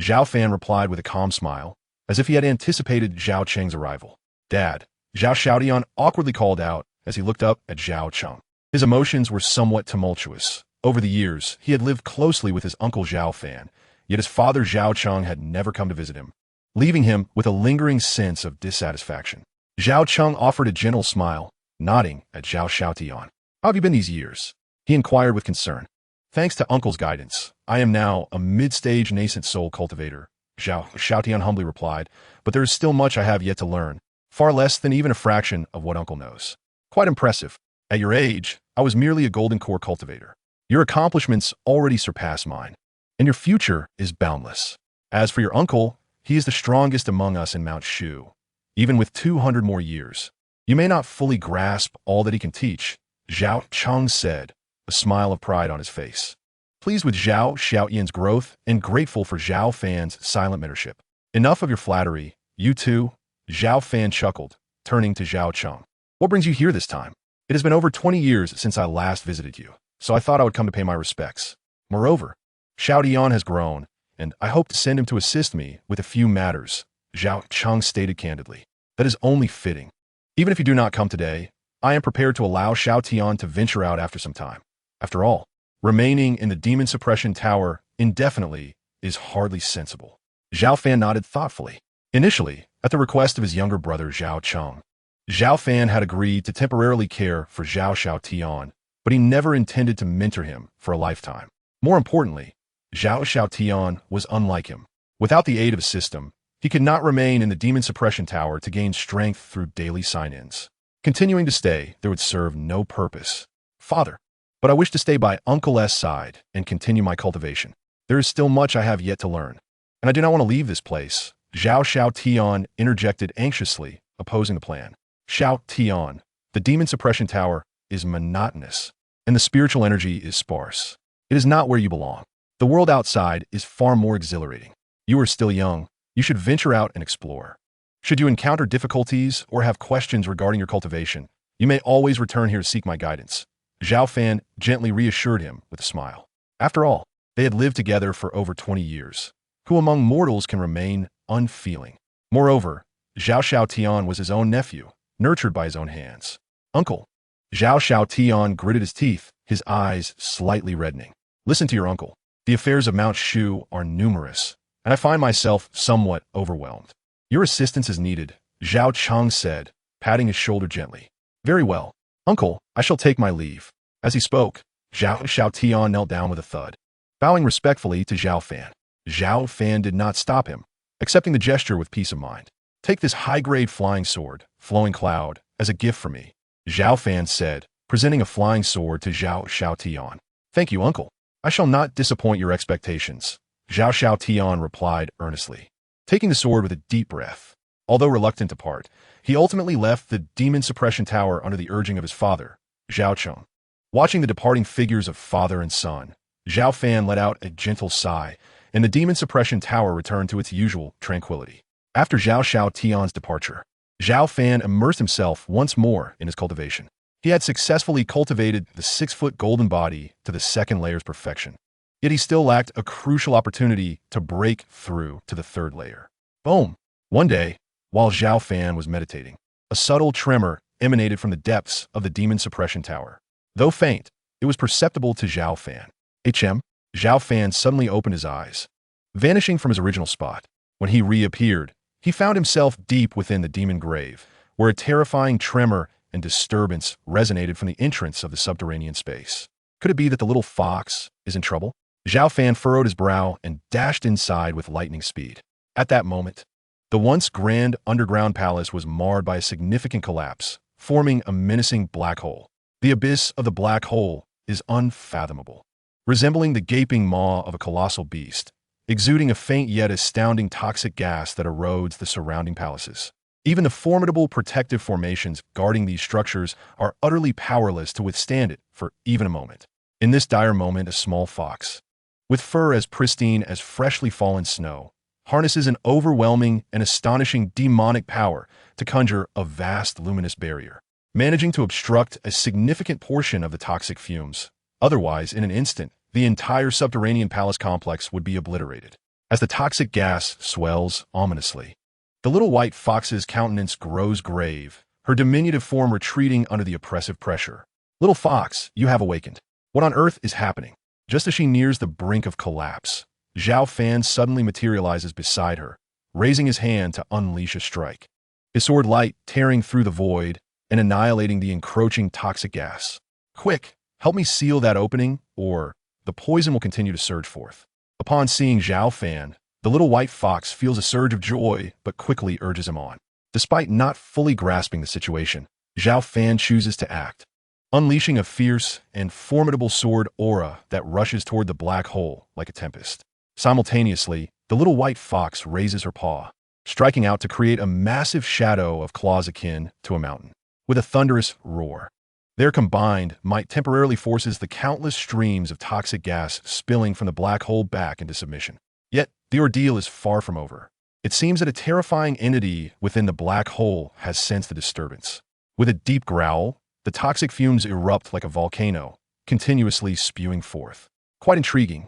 Zhao Fan replied with a calm smile, as if he had anticipated Zhao Cheng's arrival. Dad, Zhao Xiaotian awkwardly called out as he looked up at Zhao Cheng. His emotions were somewhat tumultuous. Over the years, he had lived closely with his uncle Zhao Fan, yet his father Zhao Cheng had never come to visit him, leaving him with a lingering sense of dissatisfaction. Zhao Cheng offered a gentle smile, nodding at Zhao Xiaotian. How have you been these years? He inquired with concern. Thanks to uncle's guidance, I am now a mid-stage nascent soul cultivator, Zhao Xiaotian humbly replied, but there is still much I have yet to learn, far less than even a fraction of what uncle knows. Quite impressive. At your age, I was merely a golden core cultivator. Your accomplishments already surpass mine, and your future is boundless. As for your uncle, he is the strongest among us in Mount Shu, even with 200 more years. You may not fully grasp all that he can teach, Zhao Cheng said, a smile of pride on his face. Pleased with Zhao Xiaotian's growth and grateful for Zhao Fan's silent mentorship. Enough of your flattery, you too, Zhao Fan chuckled, turning to Zhao Cheng. What brings you here this time? It has been over 20 years since I last visited you, so I thought I would come to pay my respects. Moreover, Xiaotian has grown, and I hope to send him to assist me with a few matters, Zhao Cheng stated candidly. That is only fitting. Even if you do not come today, I am prepared to allow Xiaotian to venture out after some time. After all, remaining in the demon suppression tower indefinitely is hardly sensible. Zhao Fan nodded thoughtfully. Initially, at the request of his younger brother Zhao Cheng, Zhao Fan had agreed to temporarily care for Zhao Xiaotian, but he never intended to mentor him for a lifetime. More importantly, Zhao Xiaotian was unlike him. Without the aid of a system, he could not remain in the Demon Suppression Tower to gain strength through daily sign-ins. Continuing to stay there would serve no purpose. Father, but I wish to stay by Uncle's side and continue my cultivation. There is still much I have yet to learn, and I do not want to leave this place. Zhao Xiaotian interjected anxiously, opposing the plan. Xiaotian, the Demon Suppression Tower is monotonous, and the spiritual energy is sparse. It is not where you belong. The world outside is far more exhilarating. You are still young. You should venture out and explore. Should you encounter difficulties or have questions regarding your cultivation, you may always return here to seek my guidance. Zhao Fan gently reassured him with a smile. After all, they had lived together for over 20 years. Who among mortals can remain unfeeling? Moreover, Zhao Xiaotian was his own nephew, nurtured by his own hands. Uncle. Zhao Xiaotian gritted his teeth, his eyes slightly reddening. Listen to your uncle. The affairs of Mount Shu are numerous, and I find myself somewhat overwhelmed. Your assistance is needed, Zhao Cheng said, patting his shoulder gently. Very well, uncle, I shall take my leave. As he spoke, Zhao Xiaotian knelt down with a thud, bowing respectfully to Zhao Fan. Zhao Fan did not stop him, accepting the gesture with peace of mind. Take this high-grade flying sword, Flowing Cloud, as a gift for me, Zhao Fan said, presenting a flying sword to Zhao Xiaotian. Thank you, uncle. I shall not disappoint your expectations, Zhao Xiaotian replied earnestly, taking the sword with a deep breath. Although reluctant to part, he ultimately left the Demon Suppression Tower under the urging of his father, Zhao Cheng. Watching the departing figures of father and son, Zhao Fan let out a gentle sigh, and the Demon Suppression Tower returned to its usual tranquility. After Zhao Xiaotian's departure, Zhao Fan immersed himself once more in his cultivation. He had successfully cultivated the 6-foot golden body to the second layer's perfection. Yet he still lacked a crucial opportunity to break through to the third layer. Boom! One day, while Zhao Fan was meditating, a subtle tremor emanated from the depths of the Demon Suppression Tower. Though faint, it was perceptible to Zhao Fan. HM? Zhao Fan suddenly opened his eyes, vanishing from his original spot. When he reappeared, he found himself deep within the demon grave, where a terrifying tremor and disturbance resonated from the entrance of the subterranean space. Could it be that the little fox is in trouble? Zhao Fan furrowed his brow and dashed inside with lightning speed. At that moment, the once grand underground palace was marred by a significant collapse, forming a menacing black hole. The abyss of the black hole is unfathomable, resembling the gaping maw of a colossal beast, exuding a faint yet astounding toxic gas that erodes the surrounding palaces. Even the formidable protective formations guarding these structures are utterly powerless to withstand it for even a moment. In this dire moment, a small fox, with fur as pristine as freshly fallen snow, harnesses an overwhelming and astonishing demonic power to conjure a vast luminous barrier, managing to obstruct a significant portion of the toxic fumes. Otherwise, in an instant, the entire subterranean palace complex would be obliterated. As the toxic gas swells ominously, the little white fox's countenance grows grave, her diminutive form retreating under the oppressive pressure. Little fox, you have awakened. What on earth is happening? Just as she nears the brink of collapse, Zhao Fan suddenly materializes beside her, raising his hand to unleash a strike. His sword light tearing through the void and annihilating the encroaching toxic gas. Quick, help me seal that opening, or the poison will continue to surge forth. Upon seeing Zhao Fan, the little white fox feels a surge of joy, but quickly urges him on. Despite not fully grasping the situation, Zhao Fan chooses to act, unleashing a fierce and formidable sword aura that rushes toward the black hole like a tempest. Simultaneously, the little white fox raises her paw, striking out to create a massive shadow of claws akin to a mountain. With a thunderous roar, their combined might temporarily forces the countless streams of toxic gas spilling from the black hole back into submission. Yet, the ordeal is far from over. It seems that a terrifying entity within the black hole has sensed the disturbance. With a deep growl, the toxic fumes erupt like a volcano, continuously spewing forth. Quite intriguing.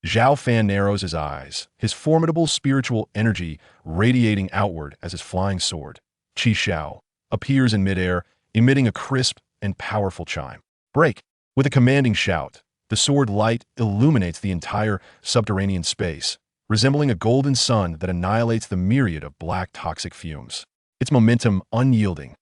Zhao Fan narrows his eyes, his formidable spiritual energy radiating outward as his flying sword, Qi Xiao, appears in midair, emitting a crisp and powerful chime. Break! With a commanding shout, the sword light illuminates the entire subterranean space, resembling a golden sun that annihilates the myriad of black toxic fumes. Its momentum unyielding,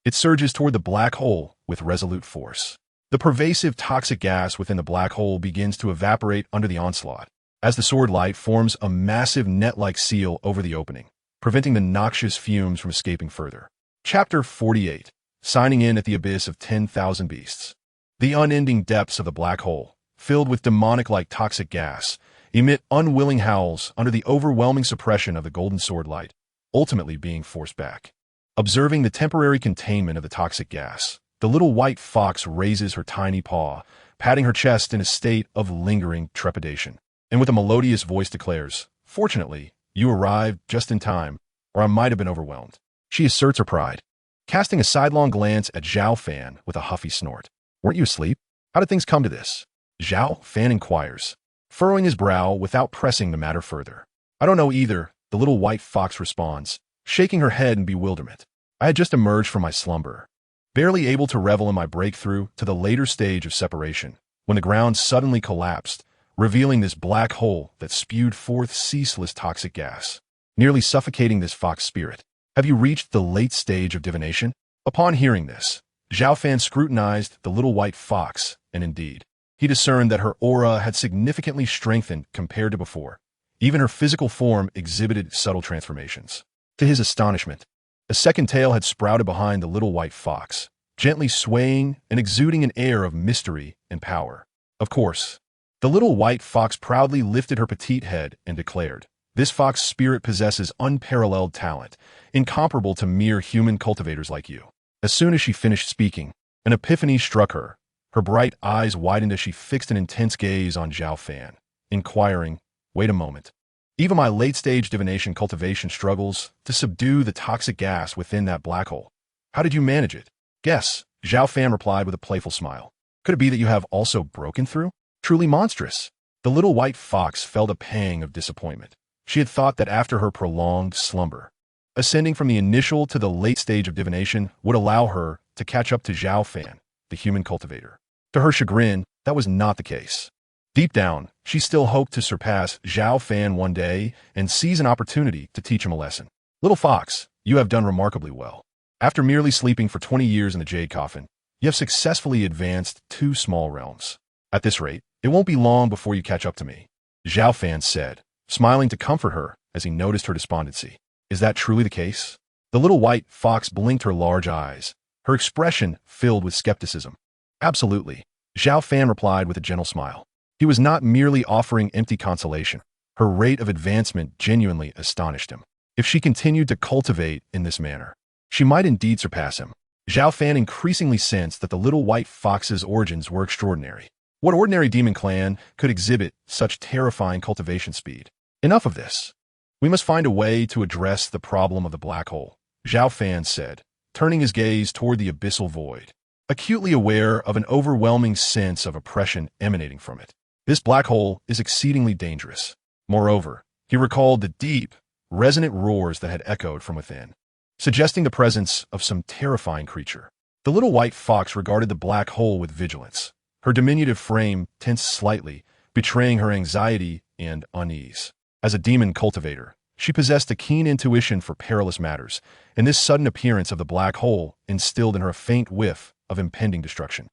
It surges toward the black hole with resolute force. The pervasive toxic gas within the black hole begins to evaporate under the onslaught, as the sword light forms a massive net-like seal over the opening, preventing the noxious fumes from escaping further. Chapter 48. Signing in at the abyss of 10,000 beasts. The unending depths of the black hole, filled with demonic-like toxic gas, emit unwilling howls under the overwhelming suppression of the golden sword light, ultimately being forced back. Observing the temporary containment of the toxic gas, the little white fox raises her tiny paw, patting her chest in a state of lingering trepidation, and with a melodious voice declares, "Fortunately, you arrived just in time, or I might have been overwhelmed." She asserts her pride, casting a sidelong glance at Zhao Fan with a huffy snort. "Weren't you asleep? How did things come to this?" Zhao Fan inquires, furrowing his brow without pressing the matter further. "I don't know either," the little white fox responds, shaking her head in bewilderment. "I had just emerged from my slumber, barely able to revel in my breakthrough to the later stage of separation, when the ground suddenly collapsed, revealing this black hole that spewed forth ceaseless toxic gas, nearly suffocating this fox spirit. Have you reached the late stage of divination?" Upon hearing this, Zhao Fan scrutinized the little white fox, and indeed, he discerned that her aura had significantly strengthened compared to before. Even her physical form exhibited subtle transformations. To his astonishment, a second tail had sprouted behind the little white fox, gently swaying and exuding an air of mystery and power. Of course, the little white fox proudly lifted her petite head and declared, "This fox spirit possesses unparalleled talent, incomparable to mere human cultivators like you." As soon as she finished speaking, an epiphany struck her. Her bright eyes widened as she fixed an intense gaze on Zhao Fan, inquiring, "Wait a moment. Even my late-stage divination cultivation struggles to subdue the toxic gas within that black hole. How did you manage it?" "Guess," Zhao Fan replied with a playful smile. "Could it be that you have also broken through? Truly monstrous." The little white fox felt a pang of disappointment. She had thought that after her prolonged slumber, ascending from the initial to the late stage of divination would allow her to catch up to Zhao Fan, the human cultivator. To her chagrin, that was not the case. Deep down, she still hoped to surpass Zhao Fan one day and seize an opportunity to teach him a lesson. "Little fox, you have done remarkably well. After merely sleeping for 20 years in the jade coffin, you have successfully advanced 2 small realms. At this rate, it won't be long before you catch up to me," Zhao Fan said, smiling to comfort her as he noticed her despondency. "Is that truly the case?" The little white fox blinked her large eyes, her expression filled with skepticism. "Absolutely," Zhao Fan replied with a gentle smile. He was not merely offering empty consolation. Her rate of advancement genuinely astonished him. If she continued to cultivate in this manner, she might indeed surpass him. Zhao Fan increasingly sensed that the little white fox's origins were extraordinary. What ordinary demon clan could exhibit such terrifying cultivation speed? Enough of this. We must find a way to address the problem of the black hole, Zhao Fan said, turning his gaze toward the abyssal void, acutely aware of an overwhelming sense of oppression emanating from it. This black hole is exceedingly dangerous. Moreover, he recalled the deep, resonant roars that had echoed from within, suggesting the presence of some terrifying creature. The little white fox regarded the black hole with vigilance, her diminutive frame tensed slightly, betraying her anxiety and unease. As a demon cultivator, she possessed a keen intuition for perilous matters, and this sudden appearance of the black hole instilled in her a faint whiff of impending destruction.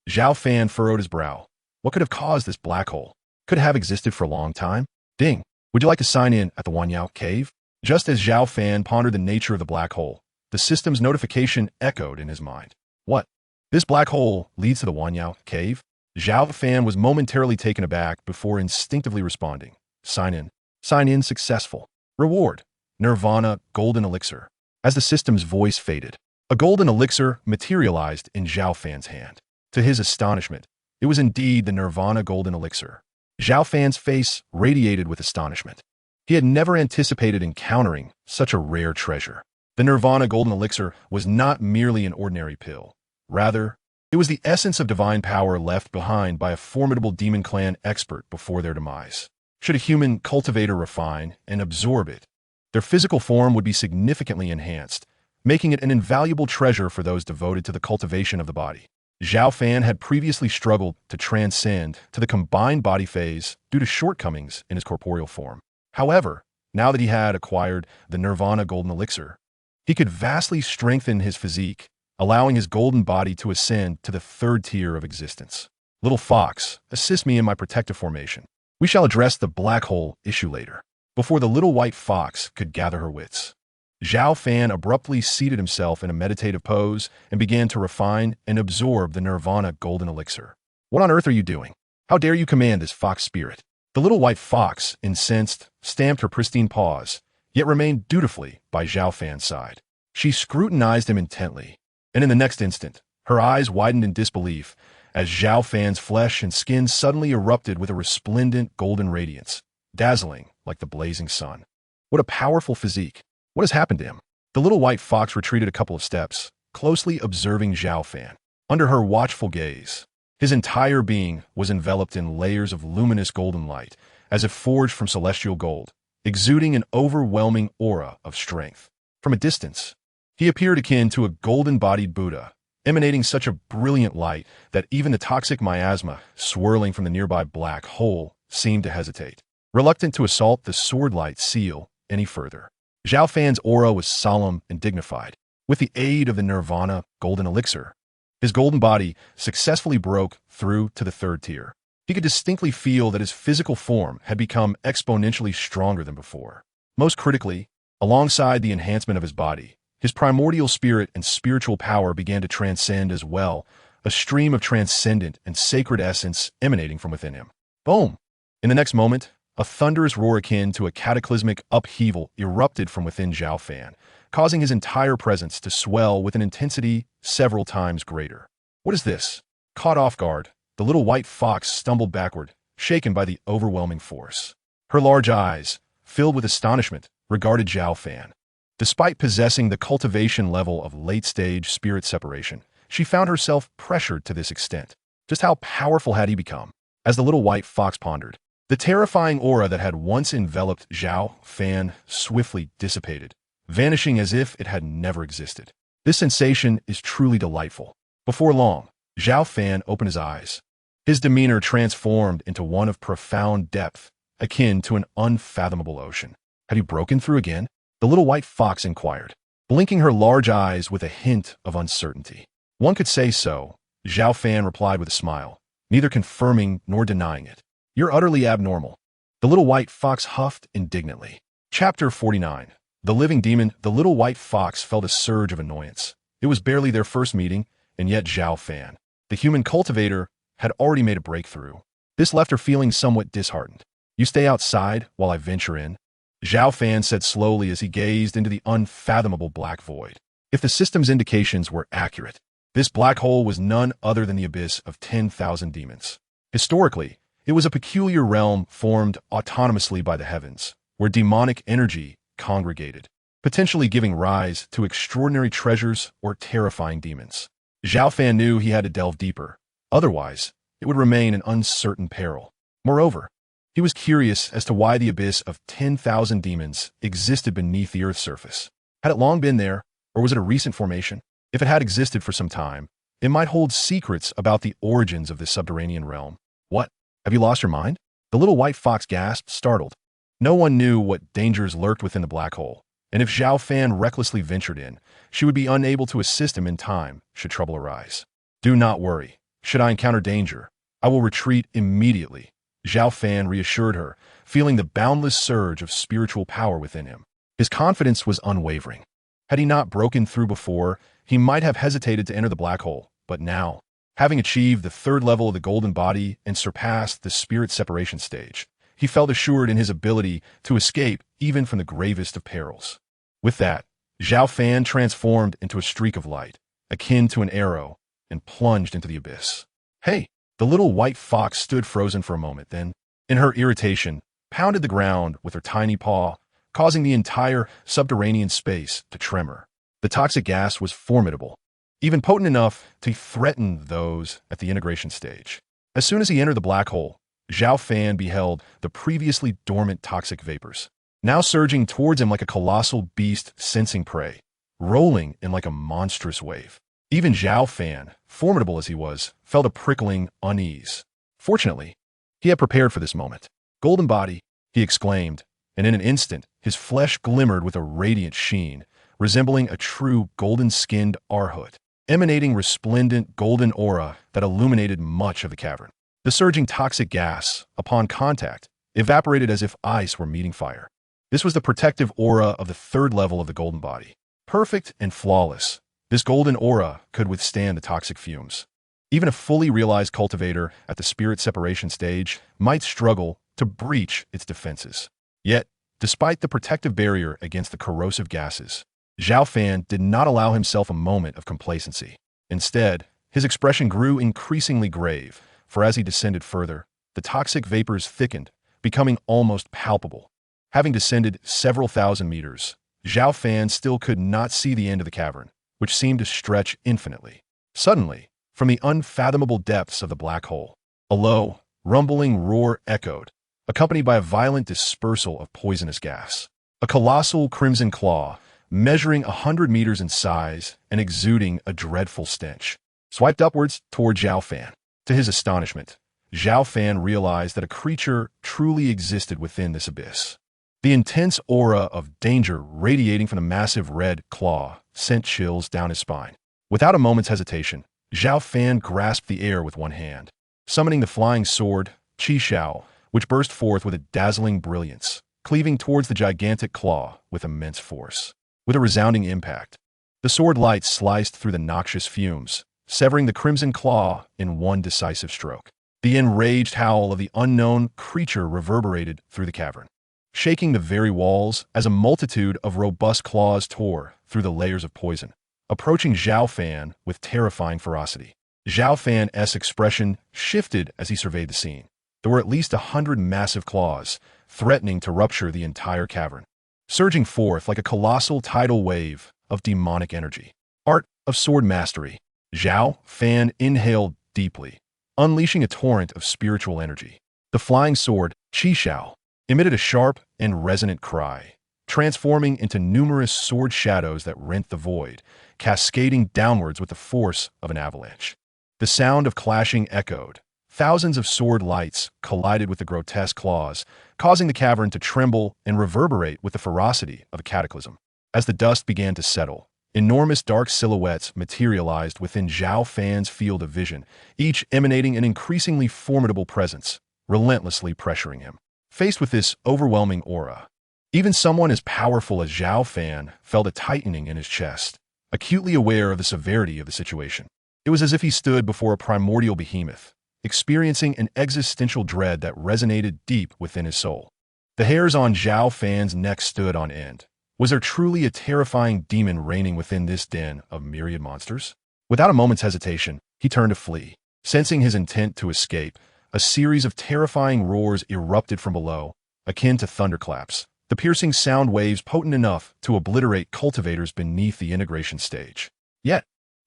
Zhao Fan furrowed his brow. What could have caused this black hole? Could it have existed for a long time? "Ding, would you like to sign in at the Wanyao cave?" Just as Zhao Fan pondered the nature of the black hole, the system's notification echoed in his mind. "What? This black hole leads to the Wanyao cave?" Zhao Fan was momentarily taken aback before instinctively responding. "Sign in. Sign in successful. Reward, Nirvana Golden Elixir." As the system's voice faded, a golden elixir materialized in Zhao Fan's hand. To his astonishment, it was indeed the Nirvana Golden Elixir. Zhao Fan's face radiated with astonishment. He had never anticipated encountering such a rare treasure. The Nirvana Golden Elixir was not merely an ordinary pill. Rather, it was the essence of divine power left behind by a formidable demon clan expert before their demise. Should a human cultivator refine and absorb it, their physical form would be significantly enhanced, making it an invaluable treasure for those devoted to the cultivation of the body. Zhao Fan had previously struggled to transcend to the combined body phase due to shortcomings in his corporeal form. However, now that he had acquired the Nirvana Golden Elixir, he could vastly strengthen his physique allowing his golden body to ascend to the third tier of existence. Little fox, assist me in my protective formation. We shall address the black hole issue later. Before the little white fox could gather her wits, Zhao Fan abruptly seated himself in a meditative pose and began to refine and absorb the nirvana golden elixir. What on earth are you doing? How dare you command this fox spirit? The little white fox, incensed, stamped her pristine paws, yet remained dutifully by Zhao Fan's side. She scrutinized him intently, and in the next instant, her eyes widened in disbelief as Zhao Fan's flesh and skin suddenly erupted with a resplendent golden radiance, dazzling like the blazing sun. What a powerful physique! What has happened to him? The little white fox retreated a couple of steps, closely observing Zhao Fan. Under her watchful gaze, his entire being was enveloped in layers of luminous golden light, as if forged from celestial gold, exuding an overwhelming aura of strength. From a distance, he appeared akin to a golden-bodied Buddha, emanating such a brilliant light that even the toxic miasma swirling from the nearby black hole seemed to hesitate, reluctant to assault the sword-light seal any further. Zhao Fan's aura was solemn and dignified. With the aid of the nirvana golden elixir, his golden body successfully broke through to the third tier. He could distinctly feel that his physical form had become exponentially stronger than before. Most critically, alongside the enhancement of his body, his primordial spirit and spiritual power began to transcend as well, a stream of transcendent and sacred essence emanating from within him. Boom! In the next moment, a thunderous roar akin to a cataclysmic upheaval erupted from within Zhao Fan, causing his entire presence to swell with an intensity several times greater. What is this? Caught off guard, the little white fox stumbled backward, shaken by the overwhelming force. Her large eyes, filled with astonishment, regarded Zhao Fan. Despite possessing the cultivation level of late-stage spirit separation, she found herself pressured to this extent. Just how powerful had he become? As the little white fox pondered, the terrifying aura that had once enveloped Zhao Fan swiftly dissipated, vanishing as if it had never existed. This sensation is truly delightful. Before long, Zhao Fan opened his eyes. His demeanor transformed into one of profound depth, akin to an unfathomable ocean. Have you broken through again? The little white fox inquired, blinking her large eyes with a hint of uncertainty. One could say so, Zhao Fan replied with a smile, neither confirming nor denying it. You're utterly abnormal. The little white fox huffed indignantly. Chapter 49. The Living Demon. The little white fox felt a surge of annoyance. It was barely their first meeting, and yet Zhao Fan, the human cultivator, had already made a breakthrough. This left her feeling somewhat disheartened. You stay outside while I venture in, Zhao Fan said slowly as he gazed into the unfathomable black void. If the system's indications were accurate, this black hole was none other than the abyss of 10,000 demons. Historically, it was a peculiar realm formed autonomously by the heavens, where demonic energy congregated, potentially giving rise to extraordinary treasures or terrifying demons. Zhao Fan knew he had to delve deeper. Otherwise, it would remain an uncertain peril. Moreover, he was curious as to why the abyss of 10,000 demons existed beneath the Earth's surface. Had it long been there, or was it a recent formation? If it had existed for some time, it might hold secrets about the origins of this subterranean realm. What? Have you lost your mind? The little white fox gasped, startled. No one knew what dangers lurked within the black hole, and if Zhao Fan recklessly ventured in, she would be unable to assist him in time should trouble arise. Do not worry. Should I encounter danger, I will retreat immediately, Zhao Fan reassured her, feeling the boundless surge of spiritual power within him. His confidence was unwavering. Had he not broken through before, he might have hesitated to enter the black hole, but now, having achieved the third level of the golden body and surpassed the spirit separation stage, he felt assured in his ability to escape even from the gravest of perils. With that, Zhao Fan transformed into a streak of light, akin to an arrow, and plunged into the abyss. Hey! The little white fox stood frozen for a moment, then, in her irritation, pounded the ground with her tiny paw, causing the entire subterranean space to tremor. The toxic gas was formidable, even potent enough to threaten those at the integration stage. As soon as he entered the black hole, Zhao Fan beheld the previously dormant toxic vapors, now surging towards him like a colossal beast sensing prey, rolling in like a monstrous wave. Even Zhao Fan, formidable as he was, felt a prickling unease. Fortunately, he had prepared for this moment. Golden body, he exclaimed, and in an instant, his flesh glimmered with a radiant sheen, resembling a true golden-skinned arhut. emanating resplendent golden aura that illuminated much of the cavern. The surging toxic gas, upon contact, evaporated as if ice were meeting fire. This was the protective aura of the third level of the golden body. Perfect and flawless, this golden aura could withstand the toxic fumes. Even a fully realized cultivator at the spirit separation stage might struggle to breach its defenses. Yet, despite the protective barrier against the corrosive gases, Zhao Fan did not allow himself a moment of complacency. Instead, his expression grew increasingly grave, for as he descended further, the toxic vapors thickened, becoming almost palpable. Having descended several thousand meters, Zhao Fan still could not see the end of the cavern, which seemed to stretch infinitely. Suddenly, from the unfathomable depths of the black hole, a low, rumbling roar echoed, accompanied by a violent dispersal of poisonous gas. A colossal crimson claw, measuring 100 meters in size and exuding a dreadful stench, swiped upwards toward Zhao Fan. To his astonishment, Zhao Fan realized that a creature truly existed within this abyss. The intense aura of danger radiating from the massive red claw sent chills down his spine. Without a moment's hesitation, Zhao Fan grasped the air with one hand, summoning the flying sword, Qi Shao, which burst forth with a dazzling brilliance, cleaving towards the gigantic claw with immense force. With a resounding impact, the sword light sliced through the noxious fumes, severing the crimson claw in one decisive stroke. The enraged howl of the unknown creature reverberated through the cavern, shaking the very walls as a multitude of robust claws tore through the layers of poison, approaching Zhao Fan with terrifying ferocity. Zhao Fan's expression shifted as he surveyed the scene. There were at least 100 massive claws, threatening to rupture the entire cavern, surging forth like a colossal tidal wave of demonic energy. Art of sword mastery. Zhao Fan inhaled deeply, unleashing a torrent of spiritual energy. The flying sword, Qi Shao, emitted a sharp and resonant cry, transforming into numerous sword shadows that rent the void, cascading downwards with the force of an avalanche. The sound of clashing echoed. Thousands of sword lights collided with the grotesque claws, causing the cavern to tremble and reverberate with the ferocity of a cataclysm. As the dust began to settle, enormous dark silhouettes materialized within Zhao Fan's field of vision, each emanating an increasingly formidable presence, relentlessly pressuring him. Faced with this overwhelming aura, even someone as powerful as Zhao Fan felt a tightening in his chest, acutely aware of the severity of the situation. It was as if he stood before a primordial behemoth, experiencing an existential dread that resonated deep within his soul. The hairs on Zhao Fan's neck stood on end. Was there truly a terrifying demon reigning within this den of myriad monsters? Without a moment's hesitation, he turned to flee. Sensing his intent to escape, a series of terrifying roars erupted from below, akin to thunderclaps, the piercing sound waves potent enough to obliterate cultivators beneath the integration stage. Yet,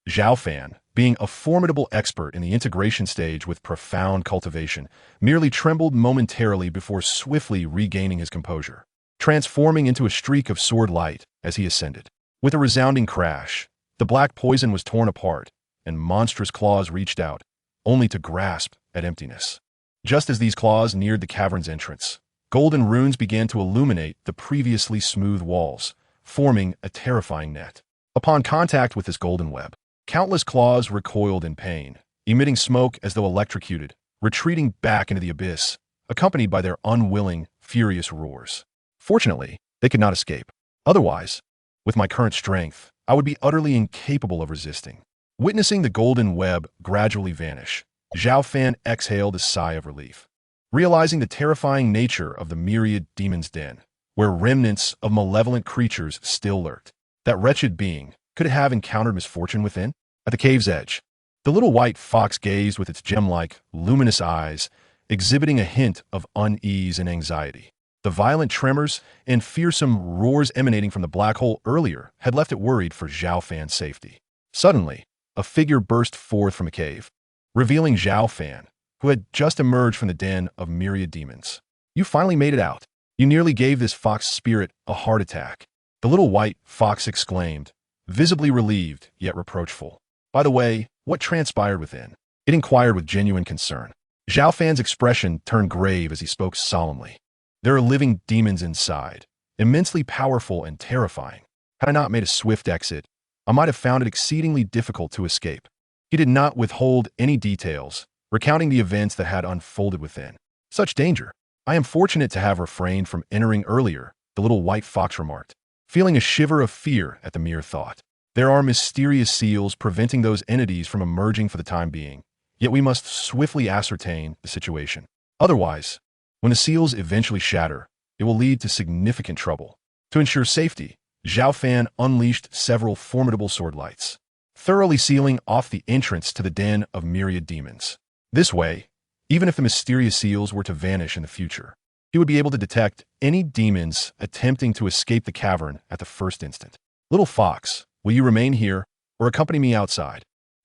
Zhao Fan, being a formidable expert in the integration stage with profound cultivation, merely trembled momentarily before swiftly regaining his composure, transforming into a streak of sword light as he ascended. With a resounding crash, the black poison was torn apart, and monstrous claws reached out, only to grasp at emptiness. Just as these claws neared the cavern's entrance, golden runes began to illuminate the previously smooth walls, forming a terrifying net. Upon contact with this golden web, countless claws recoiled in pain, emitting smoke as though electrocuted, retreating back into the abyss, accompanied by their unwilling, furious roars. Fortunately, they could not escape. Otherwise, with my current strength, I would be utterly incapable of resisting. Witnessing the golden web gradually vanish, Zhao Fan exhaled a sigh of relief, realizing the terrifying nature of the myriad demon's den, where remnants of malevolent creatures still lurked. That wretched being could have encountered misfortune within. At the cave's edge, the little white fox gazed with its gem-like, luminous eyes, exhibiting a hint of unease and anxiety. The violent tremors and fearsome roars emanating from the black hole earlier had left it worried for Zhao Fan's safety. Suddenly, a figure burst forth from a cave, revealing Zhao Fan, who had just emerged from the den of myriad demons. "You finally made it out. You nearly gave this fox spirit a heart attack," the little white fox exclaimed, visibly relieved yet reproachful. "By the way, what transpired within?" it inquired with genuine concern. Zhao Fan's expression turned grave as he spoke solemnly. "There are living demons inside, immensely powerful and terrifying. Had I not made a swift exit, I might have found it exceedingly difficult to escape. He did not withhold any details, recounting the events that had unfolded within. Such danger. I am fortunate to have refrained from entering earlier, the little white fox remarked, feeling a shiver of fear at the mere thought. There are mysterious seals preventing those entities from emerging for the time being, yet we must swiftly ascertain the situation. Otherwise, when the seals eventually shatter, it will lead to significant trouble. To ensure safety, Zhao Fan unleashed several formidable sword lights, thoroughly sealing off the entrance to the den of myriad demons. This way, even if the mysterious seals were to vanish in the future, he would be able to detect any demons attempting to escape the cavern at the first instant. Little fox, will you remain here or accompany me outside?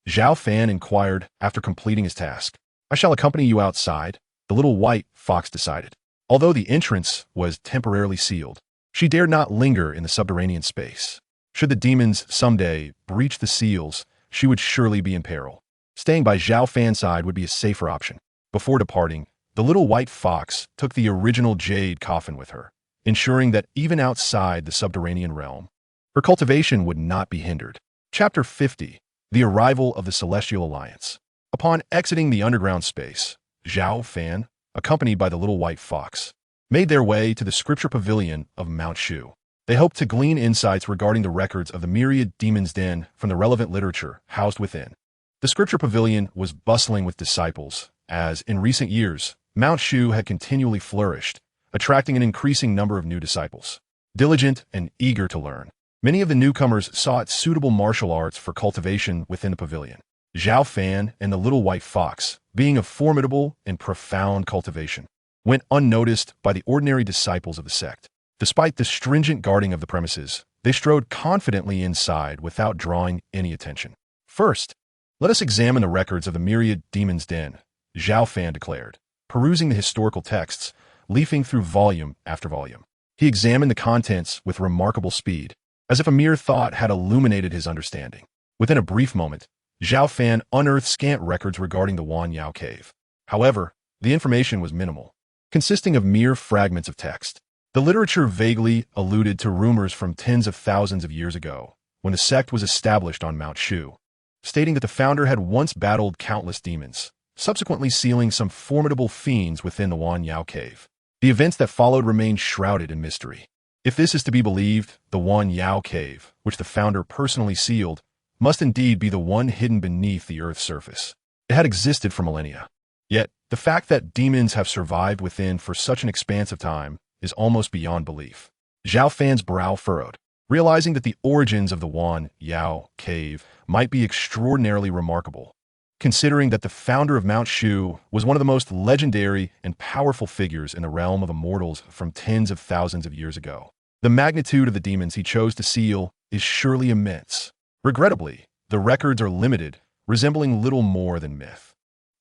Zhao Fan inquired after completing his task. I shall accompany you outside, the little white fox decided. Although the entrance was temporarily sealed, she dared not linger in the subterranean space. Should the demons someday breach the seals, she would surely be in peril. Staying by Zhao Fan's side would be a safer option. Before departing, the little white fox took the original jade coffin with her, ensuring that even outside the subterranean realm, her cultivation would not be hindered. Chapter 50. The Arrival of the Celestial Alliance. Upon exiting the underground space, Zhao Fan, accompanied by the little white fox, made their way to the scripture pavilion of Mount Shu. They hoped to glean insights regarding the records of the myriad demons' den from the relevant literature housed within. The scripture pavilion was bustling with disciples, as, in recent years, Mount Shu had continually flourished, attracting an increasing number of new disciples. Diligent and eager to learn, many of the newcomers sought suitable martial arts for cultivation within the pavilion. Zhao Fan and the little white fox, being of formidable and profound cultivation, went unnoticed by the ordinary disciples of the sect. Despite the stringent guarding of the premises, they strode confidently inside without drawing any attention. First, let us examine the records of the myriad demons' den, Zhao Fan declared, perusing the historical texts, leafing through volume after volume. He examined the contents with remarkable speed, as if a mere thought had illuminated his understanding. Within a brief moment, Zhao Fan unearthed scant records regarding the Wan Yao cave. However, the information was minimal, consisting of mere fragments of text. The literature vaguely alluded to rumors from tens of thousands of years ago, when the sect was established on Mount Shu, stating that the founder had once battled countless demons, subsequently sealing some formidable fiends within the Wan Yao cave. The events that followed remained shrouded in mystery. If this is to be believed, the Wan Yao cave, which the founder personally sealed, must indeed be the one hidden beneath the Earth's surface. It had existed for millennia. Yet, the fact that demons have survived within for such an expanse of time is almost beyond belief. Zhao Fan's brow furrowed, realizing that the origins of the Wan Yao cave might be extraordinarily remarkable, considering that the founder of Mount Shu was one of the most legendary and powerful figures in the realm of immortals from tens of thousands of years ago. The magnitude of the demons he chose to seal is surely immense. Regrettably, the records are limited, resembling little more than myth.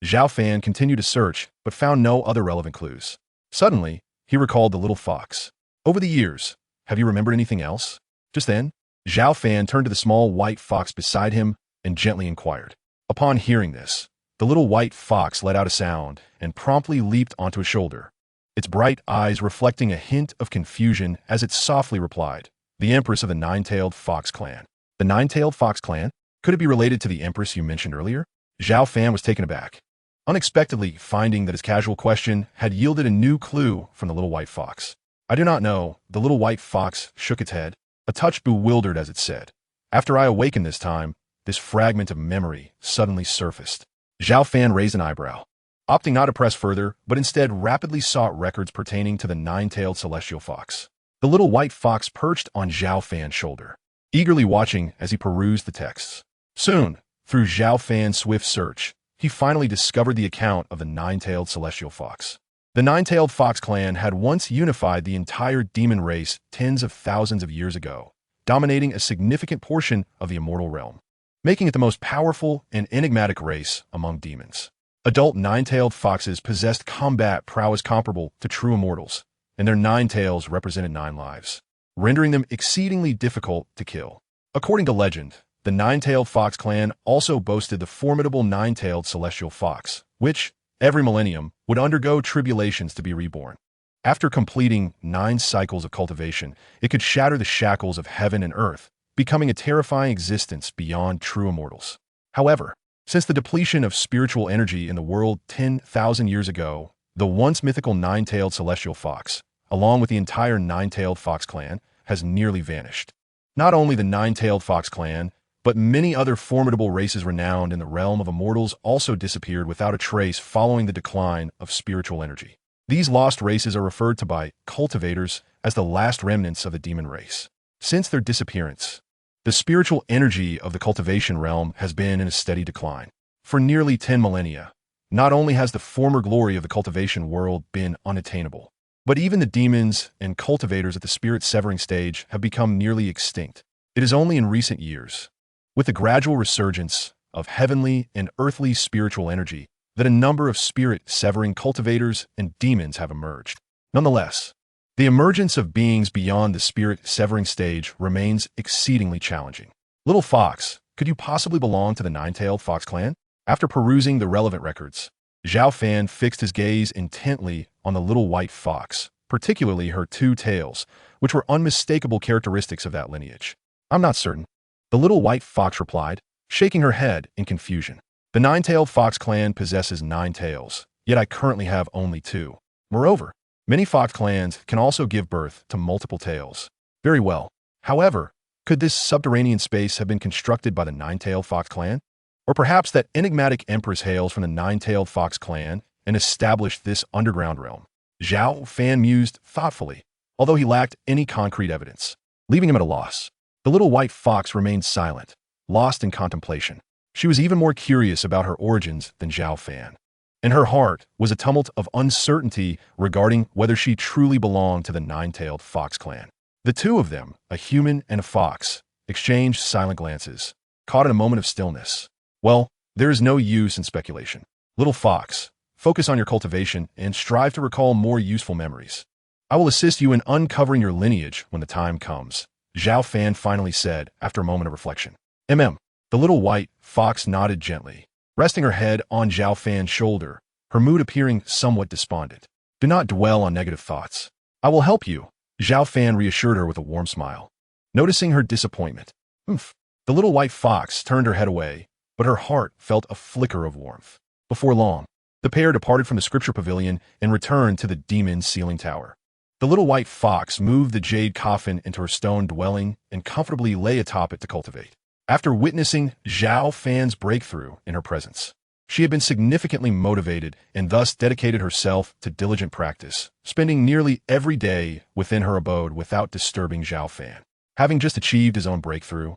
Zhao Fan continued to search, but found no other relevant clues. Suddenly, he recalled the little fox. Over the years, have you remembered anything else? Just then, Zhao Fan turned to the small white fox beside him and gently inquired. Upon hearing this, the little white fox let out a sound and promptly leaped onto his shoulder, its bright eyes reflecting a hint of confusion as it softly replied, "The Empress of the Nine-Tailed Fox Clan." The Nine-Tailed Fox Clan? Could it be related to the Empress you mentioned earlier? Zhao Fan was taken aback, unexpectedly finding that his casual question had yielded a new clue from the little white fox. "I do not know." The little white fox shook its head, a touch bewildered as it said, "After I awakened this time, this fragment of memory suddenly surfaced." Zhao Fan raised an eyebrow, opting not to press further, but instead rapidly sought records pertaining to the nine-tailed celestial fox. The little white fox perched on Zhao Fan's shoulder, eagerly watching as he perused the texts. Soon, through Zhao Fan's swift search, he finally discovered the account of the nine-tailed celestial fox. The nine-tailed fox clan had once unified the entire demon race tens of thousands of years ago, dominating a significant portion of the immortal realm, making it the most powerful and enigmatic race among demons. Adult nine-tailed foxes possessed combat prowess comparable to true immortals, and their nine tails represented 9 lives, rendering them exceedingly difficult to kill. According to legend, the nine-tailed fox clan also boasted the formidable nine-tailed celestial fox, which, every millennium, would undergo tribulations to be reborn. After completing 9 cycles of cultivation, it could shatter the shackles of heaven and earth, becoming a terrifying existence beyond true immortals. However, since the depletion of spiritual energy in the world 10,000 years ago, the once mythical nine-tailed celestial fox, along with the entire nine-tailed fox clan, has nearly vanished. Not only the nine-tailed fox clan, but many other formidable races renowned in the realm of immortals also disappeared without a trace following the decline of spiritual energy. These lost races are referred to by cultivators as the last remnants of the demon race. Since their disappearance, the spiritual energy of the cultivation realm has been in a steady decline. For nearly 10 millennia, not only has the former glory of the cultivation world been unattainable, but even the demons and cultivators at the spirit-severing stage have become nearly extinct. It is only in recent years, with the gradual resurgence of heavenly and earthly spiritual energy, that a number of spirit-severing cultivators and demons have emerged. Nonetheless, the emergence of beings beyond the spirit-severing stage remains exceedingly challenging. Little Fox, could you possibly belong to the nine-tailed fox clan? After perusing the relevant records, Zhao Fan fixed his gaze intently on the little white fox, particularly her two tails, which were unmistakable characteristics of that lineage. I'm not certain, the little white fox replied, shaking her head in confusion. The nine-tailed fox clan possesses 9 tails, yet I currently have only 2. Moreover, many fox clans can also give birth to multiple tails. Very well. However, could this subterranean space have been constructed by the nine-tailed fox clan? Or perhaps that enigmatic empress hails from the nine-tailed fox clan and established this underground realm? Zhao Fan mused thoughtfully, although he lacked any concrete evidence, leaving him at a loss. The little white fox remained silent, lost in contemplation. She was even more curious about her origins than Zhao Fan. In her heart was a tumult of uncertainty regarding whether she truly belonged to the nine-tailed fox clan. The two of them, a human and a fox, exchanged silent glances, caught in a moment of stillness. Well, there is no use in speculation. Little fox, focus on your cultivation and strive to recall more useful memories. I will assist you in uncovering your lineage when the time comes, Zhao Fan finally said after a moment of reflection. The little white fox nodded gently, resting her head on Zhao Fan's shoulder, her mood appearing somewhat despondent. Do not dwell on negative thoughts. I will help you, Zhao Fan reassured her with a warm smile. Noticing her disappointment, the little white fox turned her head away, but her heart felt a flicker of warmth. Before long, the pair departed from the scripture pavilion and returned to the demon's ceiling tower. The little white fox moved the jade coffin into her stone dwelling and comfortably lay atop it to cultivate. After witnessing Zhao Fan's breakthrough in her presence, she had been significantly motivated and thus dedicated herself to diligent practice, spending nearly every day within her abode without disturbing Zhao Fan. Having just achieved his own breakthrough,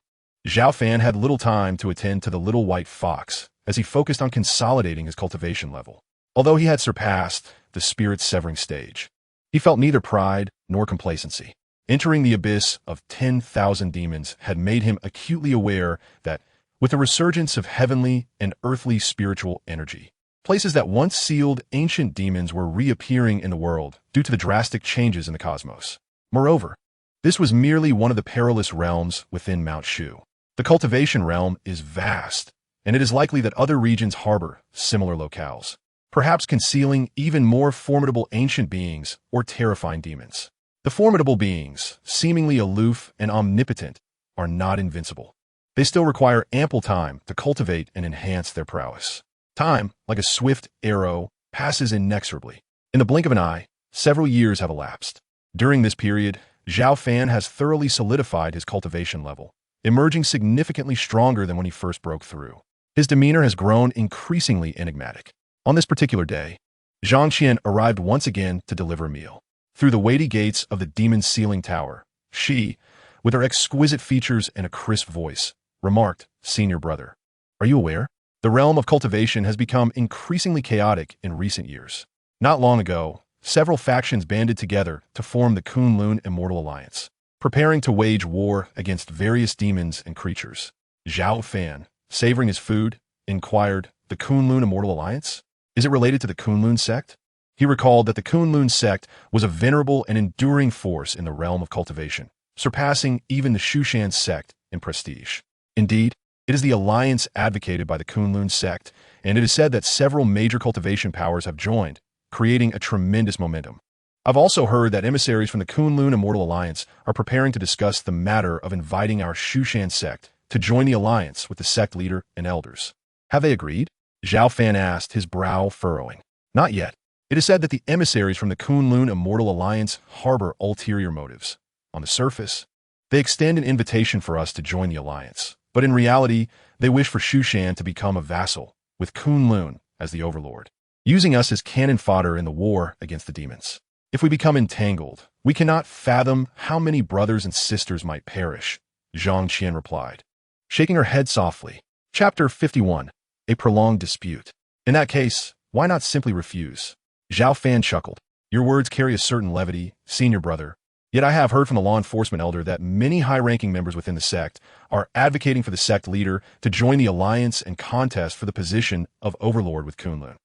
Zhao Fan had little time to attend to the little white fox as he focused on consolidating his cultivation level. Although he had surpassed the spirit-severing stage, he felt neither pride nor complacency. Entering the abyss of 10,000 demons had made him acutely aware that, with the resurgence of heavenly and earthly spiritual energy, places that once sealed ancient demons were reappearing in the world due to the drastic changes in the cosmos. Moreover, this was merely one of the perilous realms within Mount Shu. The cultivation realm is vast, and it is likely that other regions harbor similar locales, perhaps concealing even more formidable ancient beings or terrifying demons. The formidable beings, seemingly aloof and omnipotent, are not invincible. They still require ample time to cultivate and enhance their prowess. Time, like a swift arrow, passes inexorably. In the blink of an eye, several years have elapsed. During this period, Zhao Fan has thoroughly solidified his cultivation level, emerging significantly stronger than when he first broke through. His demeanor has grown increasingly enigmatic. On this particular day, Zhang Qian arrived once again to deliver a meal. Through the weighty gates of the demon's ceiling tower, she, with her exquisite features and a crisp voice, remarked, "Senior brother, are you aware? The realm of cultivation has become increasingly chaotic in recent years. Not long ago, several factions banded together to form the Kunlun Immortal Alliance, preparing to wage war against various demons and creatures." Zhao Fan, savoring his food, inquired, "The Kunlun Immortal Alliance? Is it related to the Kunlun sect?" He recalled that the Kunlun sect was a venerable and enduring force in the realm of cultivation, surpassing even the Shushan sect in prestige. Indeed, it is the alliance advocated by the Kunlun sect, and it is said that several major cultivation powers have joined, creating a tremendous momentum. I've also heard that emissaries from the Kunlun Immortal Alliance are preparing to discuss the matter of inviting our Shushan sect to join the alliance with the sect leader and elders. Have they agreed? Zhao Fan asked, his brow furrowing. Not yet. It is said that the emissaries from the Kunlun Immortal Alliance harbor ulterior motives. On the surface, they extend an invitation for us to join the alliance, but in reality, they wish for Shushan to become a vassal, with Kunlun as the overlord, using us as cannon fodder in the war against the demons. If we become entangled, we cannot fathom how many brothers and sisters might perish, Zhang Qian replied, shaking her head softly. Chapter 51. A prolonged dispute. In that case, why not simply refuse? Zhao Fan chuckled. Your words carry a certain levity, senior brother. Yet I have heard from the law enforcement elder that many high-ranking members within the sect are advocating for the sect leader to join the alliance and contest for the position of overlord with Kunlun.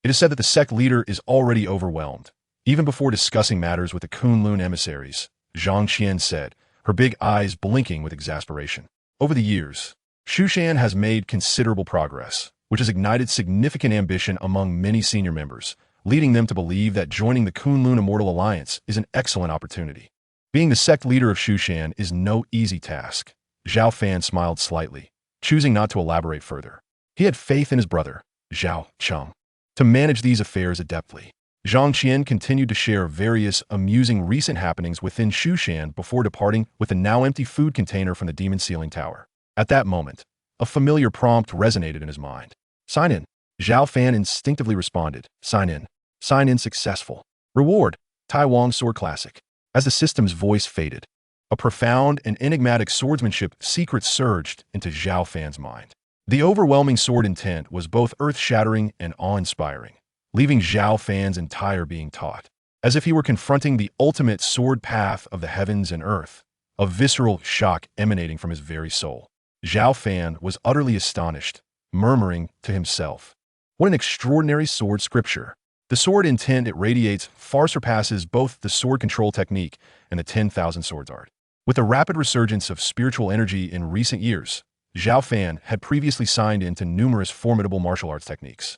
It is said that the sect leader is already overwhelmed. Even before discussing matters with the Kunlun emissaries, Zhang Qian said, her big eyes blinking with exasperation. Over the years, Shushan has made considerable progress, which has ignited significant ambition among many senior members, leading them to believe that joining the Kunlun Immortal Alliance is an excellent opportunity. Being the sect leader of Shushan is no easy task. Zhao Fan smiled slightly, choosing not to elaborate further. He had faith in his brother, Zhao Cheng, to manage these affairs adeptly. Zhang Qian continued to share various amusing recent happenings within Shushan before departing with the now empty food container from the demon ceiling tower. At that moment, a familiar prompt resonated in his mind. Sign in. Zhao Fan instinctively responded. Sign in. Sign in successful. Reward. Tai Wang Sword Classic. As the system's voice faded, a profound and enigmatic swordsmanship secret surged into Zhao Fan's mind. The overwhelming sword intent was both earth-shattering and awe-inspiring, leaving Zhao Fan's entire being taut. As if he were confronting the ultimate sword path of the heavens and earth, a visceral shock emanating from his very soul. Zhao Fan was utterly astonished, murmuring to himself, what an extraordinary sword scripture. The sword intent it radiates far surpasses both the sword control technique and the 10,000 swords art. With the rapid resurgence of spiritual energy in recent years, Zhao Fan had previously signed into numerous formidable martial arts techniques.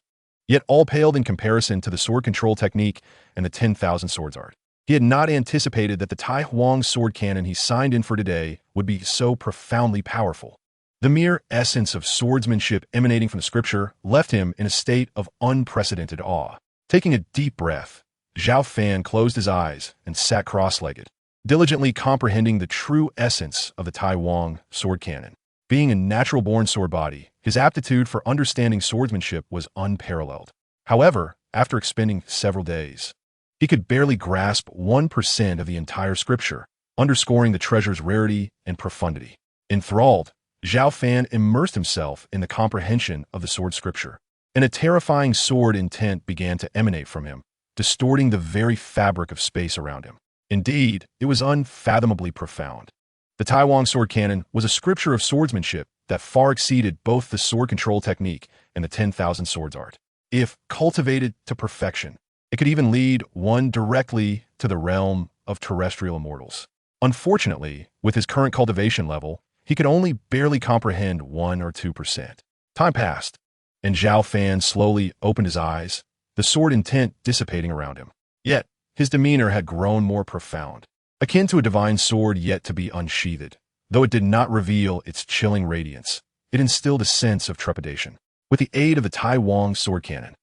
Yet all paled in comparison to the sword control technique and the 10,000 swords art. He had not anticipated that the Tai Huang sword cannon he signed in for today would be so profoundly powerful. The mere essence of swordsmanship emanating from the scripture left him in a state of unprecedented awe. Taking a deep breath, Zhao Fan closed his eyes and sat cross-legged, diligently comprehending the true essence of the Tai Huang sword cannon. Being a natural-born sword body, his aptitude for understanding swordsmanship was unparalleled. However, after expending several days, he could barely grasp 1% of the entire scripture, underscoring the treasure's rarity and profundity. Enthralled, Zhao Fan immersed himself in the comprehension of the sword scripture, and a terrifying sword intent began to emanate from him, distorting the very fabric of space around him. Indeed, it was unfathomably profound. The Tai Huang sword cannon was a scripture of swordsmanship that far exceeded both the sword control technique and the 10,000 swords art. If cultivated to perfection, it could even lead one directly to the realm of terrestrial immortals. Unfortunately, with his current cultivation level, he could only barely comprehend 1 or 2%. Time passed, and Zhao Fan slowly opened his eyes, the sword intent dissipating around him. Yet, his demeanor had grown more profound, akin to a divine sword yet to be unsheathed. Though it did not reveal its chilling radiance, it instilled a sense of trepidation. With the aid of the Tai Huang sword cannon,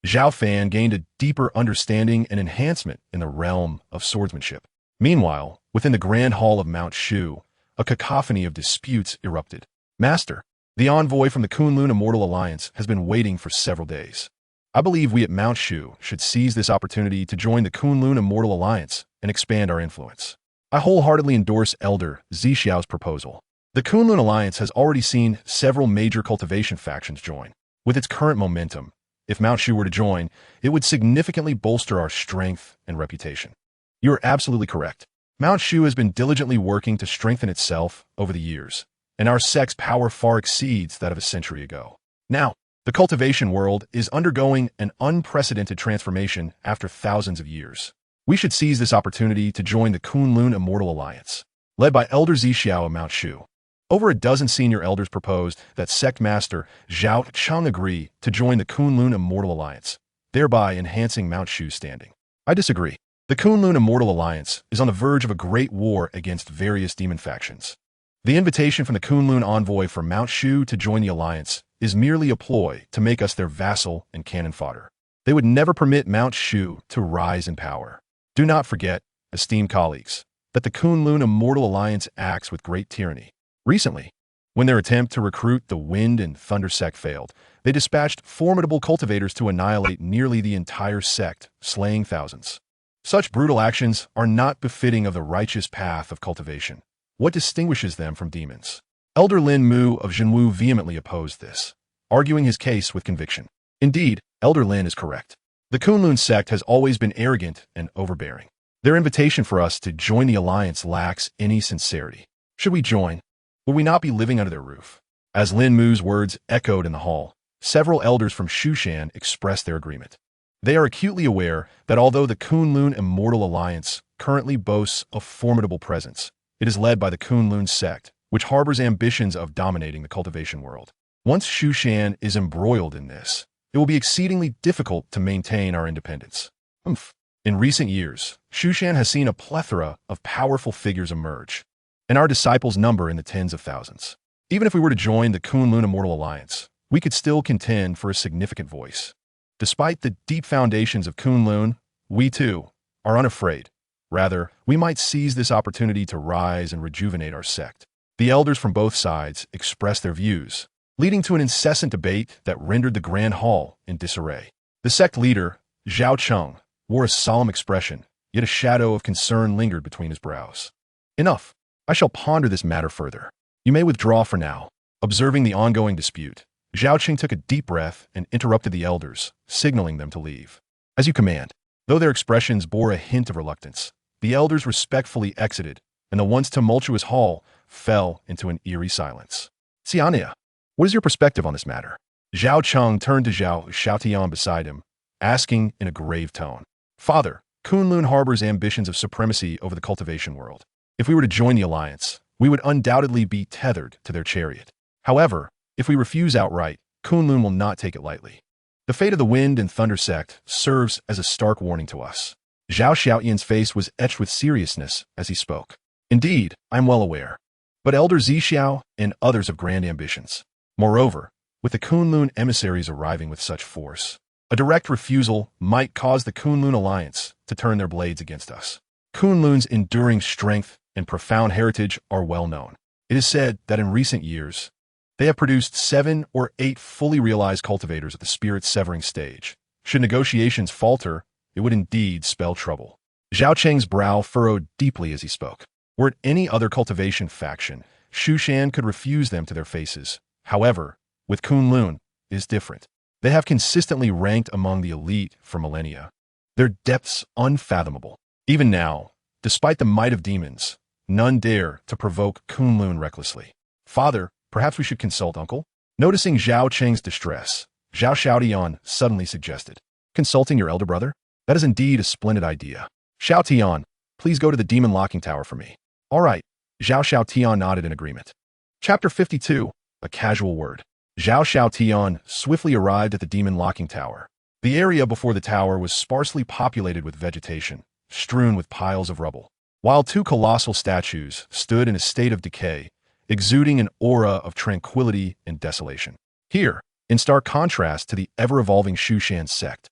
Zhao Fan gained a deeper understanding and enhancement in the realm of swordsmanship. Meanwhile, within the grand hall of Mount Shu, a cacophony of disputes erupted. Master, the envoy from the Kunlun Immortal Alliance has been waiting for several days. I believe we at Mount Shu should seize this opportunity to join the Kunlun Immortal Alliance and expand our influence. I wholeheartedly endorse Elder Zixiao's proposal. The Kunlun Alliance has already seen several major cultivation factions join. With its current momentum, if Mount Shu were to join, it would significantly bolster our strength and reputation. You are absolutely correct. Mount Shu has been diligently working to strengthen itself over the years, and our sect's power far exceeds that of a century ago. Now, the cultivation world is undergoing an unprecedented transformation after thousands of years. We should seize this opportunity to join the Kunlun Immortal Alliance, led by Elder Zixiao of Mount Shu. Over a dozen senior elders proposed that Sect Master Zhao Cheng agree to join the Kunlun Immortal Alliance, thereby enhancing Mount Shu's standing. I disagree. The Kunlun Immortal Alliance is on the verge of a great war against various demon factions. The invitation from the Kunlun envoy for Mount Shu to join the alliance is merely a ploy to make us their vassal and cannon fodder. They would never permit Mount Shu to rise in power. Do not forget, esteemed colleagues, that the Kunlun Immortal Alliance acts with great tyranny. Recently, when their attempt to recruit the Wind and Thunder sect failed, they dispatched formidable cultivators to annihilate nearly the entire sect, slaying thousands. Such brutal actions are not befitting of the righteous path of cultivation. What distinguishes them from demons? Elder Lin Mu of Zhenwu vehemently opposed this, arguing his case with conviction. Indeed, Elder Lin is correct. The Kunlun sect has always been arrogant and overbearing. Their invitation for us to join the alliance lacks any sincerity. Should we join? Will we not be living under their roof? As Lin Mu's words echoed in the hall, several elders from Shushan expressed their agreement. They are acutely aware that although the Kunlun Immortal Alliance currently boasts a formidable presence, it is led by the Kunlun sect, which harbors ambitions of dominating the cultivation world. Once Shushan is embroiled in this, it will be exceedingly difficult to maintain our independence. In recent years, Shushan has seen a plethora of powerful figures emerge, and our disciples number in the tens of thousands. Even if we were to join the Kunlun Immortal Alliance, we could still contend for a significant voice. Despite the deep foundations of Kunlun, we too are unafraid. Rather, we might seize this opportunity to rise and rejuvenate our sect. The elders from both sides expressed their views, leading to an incessant debate that rendered the Grand Hall in disarray. The sect leader, Zhao Cheng, wore a solemn expression, yet a shadow of concern lingered between his brows. Enough. I shall ponder this matter further. You may withdraw for now. Observing the ongoing dispute, Zhao Qing took a deep breath and interrupted the elders, signaling them to leave. As you command. Though their expressions bore a hint of reluctance, the elders respectfully exited, and the once tumultuous hall fell into an eerie silence. Xiania, what is your perspective on this matter? Zhao Cheng turned to Zhao Xiaotian beside him, asking in a grave tone. Father, Kunlun harbors ambitions of supremacy over the cultivation world. If we were to join the alliance, we would undoubtedly be tethered to their chariot. However, if we refuse outright, Kunlun will not take it lightly. The fate of the Wind and Thunder sect serves as a stark warning to us. Zhao Xiaotian's face was etched with seriousness as he spoke. Indeed, I am well aware. But Elder Zixiao and others have grand ambitions. Moreover, with the Kunlun emissaries arriving with such force, a direct refusal might cause the Kunlun alliance to turn their blades against us. Kunlun's enduring strength and profound heritage are well known. It is said that in recent years, they have produced 7 or 8 fully realized cultivators at the spirit-severing stage. Should negotiations falter, it would indeed spell trouble. Zhao Cheng's brow furrowed deeply as he spoke. Were it any other cultivation faction, Shushan could refuse them to their faces. However, with Kunlun, it is different. They have consistently ranked among the elite for millennia. Their depths unfathomable. Even now, despite the might of demons, none dare to provoke Kunlun recklessly. Father, perhaps we should consult Uncle? Noticing Zhao Cheng's distress, Zhao Xiaotian suddenly suggested. Consulting your elder brother? That is indeed a splendid idea. Xiaotian, please go to the demon locking tower for me. All right. Zhao Xiaotian nodded in agreement. Chapter 52, A Casual Word. Zhao Xiaotian swiftly arrived at the demon locking tower. The area before the tower was sparsely populated with vegetation, strewn with piles of rubble, while 2 colossal statues stood in a state of decay, exuding an aura of tranquility and desolation. Here, in stark contrast to the ever-evolving Shushan sect,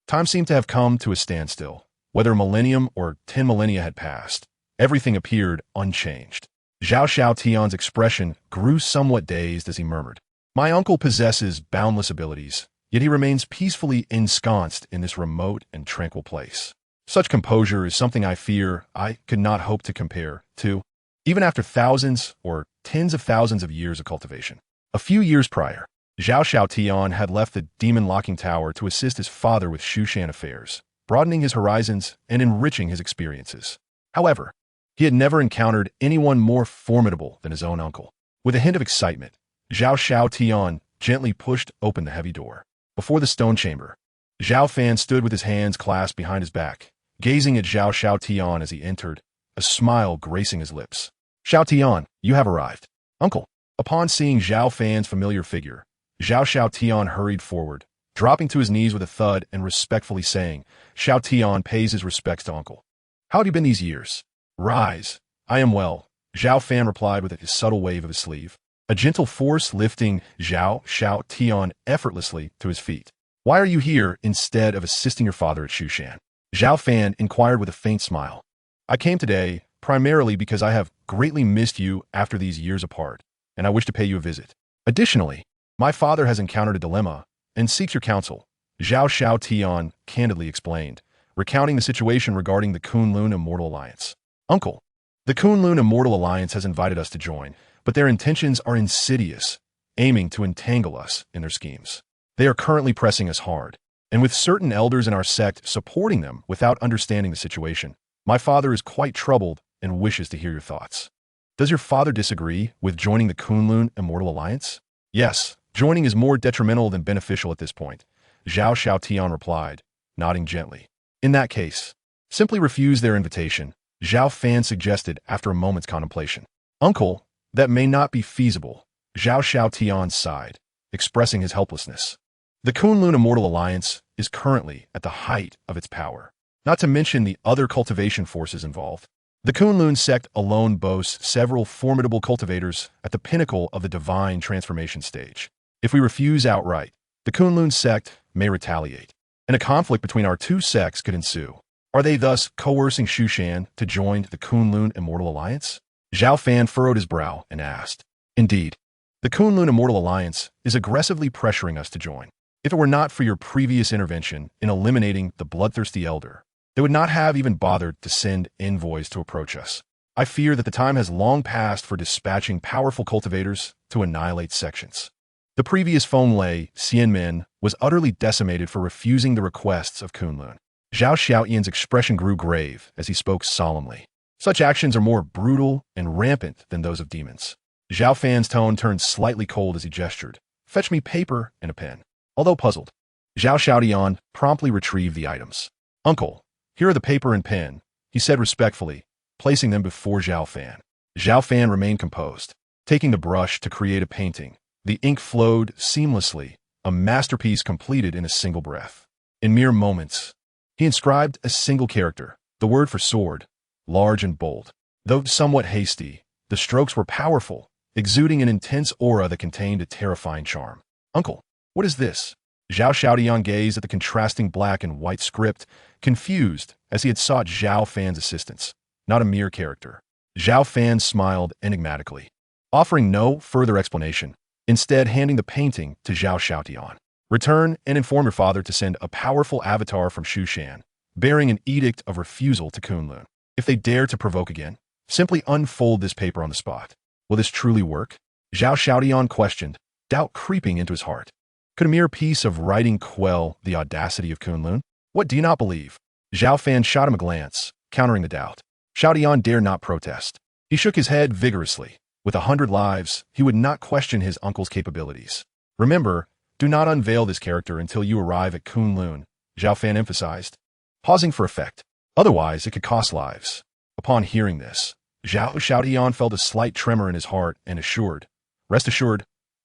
time seemed to have come to a standstill. Whether a millennium or 10 millennia had passed, everything appeared unchanged. Zhao Xiaotian's expression grew somewhat dazed as he murmured, My uncle possesses boundless abilities, yet he remains peacefully ensconced in this remote and tranquil place. Such composure is something I fear I could not hope to compare to, even after thousands or tens of thousands of years of cultivation. A few years prior, Zhao Xiaotian had left the demon locking tower to assist his father with Shushan affairs, broadening his horizons and enriching his experiences. However, he had never encountered anyone more formidable than his own uncle. With a hint of excitement, Zhao Xiaotian gently pushed open the heavy door. Before the stone chamber, Zhao Fan stood with his hands clasped behind his back, gazing at Zhao Xiaotian as he entered, a smile gracing his lips. Xiaotian, you have arrived. Uncle. Upon seeing Zhao Fan's familiar figure, Zhao Xiaotian hurried forward, dropping to his knees with a thud and respectfully saying, Xiaotian pays his respects to uncle. How have you been these years? Rise. I am well, Zhao Fan replied with a subtle wave of his sleeve, a gentle force lifting Zhao Tian effortlessly to his feet. Why are you here instead of assisting your father at Shushan? Zhao Fan inquired with a faint smile. I came today primarily because I have greatly missed you after these years apart, and I wish to pay you a visit. Additionally, my father has encountered a dilemma and seeks your counsel, Zhao Tian candidly explained, recounting the situation regarding the Kunlun Immortal Alliance. Uncle, the Kunlun Immortal Alliance has invited us to join, but their intentions are insidious, aiming to entangle us in their schemes. They are currently pressing us hard, and with certain elders in our sect supporting them without understanding the situation, my father is quite troubled and wishes to hear your thoughts. Does your father disagree with joining the Kunlun Immortal Alliance? Yes, joining is more detrimental than beneficial at this point, Zhao Tian replied, nodding gently. In that case, simply refuse their invitation, Zhao Fan suggested after a moment's contemplation. Uncle, that may not be feasible, Zhao Tian sighed, expressing his helplessness. The Kunlun Immortal Alliance is currently at the height of its power, not to mention the other cultivation forces involved. The Kunlun sect alone boasts several formidable cultivators at the pinnacle of the divine transformation stage. If we refuse outright, the Kunlun sect may retaliate, and a conflict between our two sects could ensue. Are they thus coercing Shushan to join the Kunlun Immortal Alliance? Zhao Fan furrowed his brow and asked. Indeed, the Kunlun Immortal Alliance is aggressively pressuring us to join. If it were not for your previous intervention in eliminating the bloodthirsty elder, they would not have even bothered to send envoys to approach us. I fear that the time has long passed for dispatching powerful cultivators to annihilate sections. The previous Fenglei Xianmen was utterly decimated for refusing the requests of Kunlun. Zhao Xiaoyan's expression grew grave as he spoke solemnly. Such actions are more brutal and rampant than those of demons. Zhao Fan's tone turned slightly cold as he gestured. Fetch me paper and a pen. Although puzzled, Zhao Xiaoyan promptly retrieved the items. Uncle, here are the paper and pen, he said respectfully, placing them before Zhao Fan. Zhao Fan remained composed, taking the brush to create a painting. The ink flowed seamlessly, a masterpiece completed in a single breath. In mere moments, he inscribed a single character, the word for sword, large and bold. Though somewhat hasty, the strokes were powerful, exuding an intense aura that contained a terrifying charm. Uncle, what is this? Zhao Xiaoyan gazed at the contrasting black and white script, confused as he had sought Zhao Fan's assistance, not a mere character. Zhao Fan smiled enigmatically, offering no further explanation, instead handing the painting to Zhao Xiaoyan. Return and inform your father to send a powerful avatar from Shushan, bearing an edict of refusal to Kunlun. If they dare to provoke again, simply unfold this paper on the spot. Will this truly work? Zhao Xiaoyan questioned, doubt creeping into his heart. Could a mere piece of writing quell the audacity of Kunlun? What do you not believe? Zhao Fan shot him a glance, countering the doubt. Xiaoyan dared not protest. He shook his head vigorously. With 100 lives, he would not question his uncle's capabilities. Remember, do not unveil this character until you arrive at Kunlun, Zhao Fan emphasized, pausing for effect. Otherwise, it could cost lives. Upon hearing this, Zhao Xiaoyan felt a slight tremor in his heart and assured, rest assured,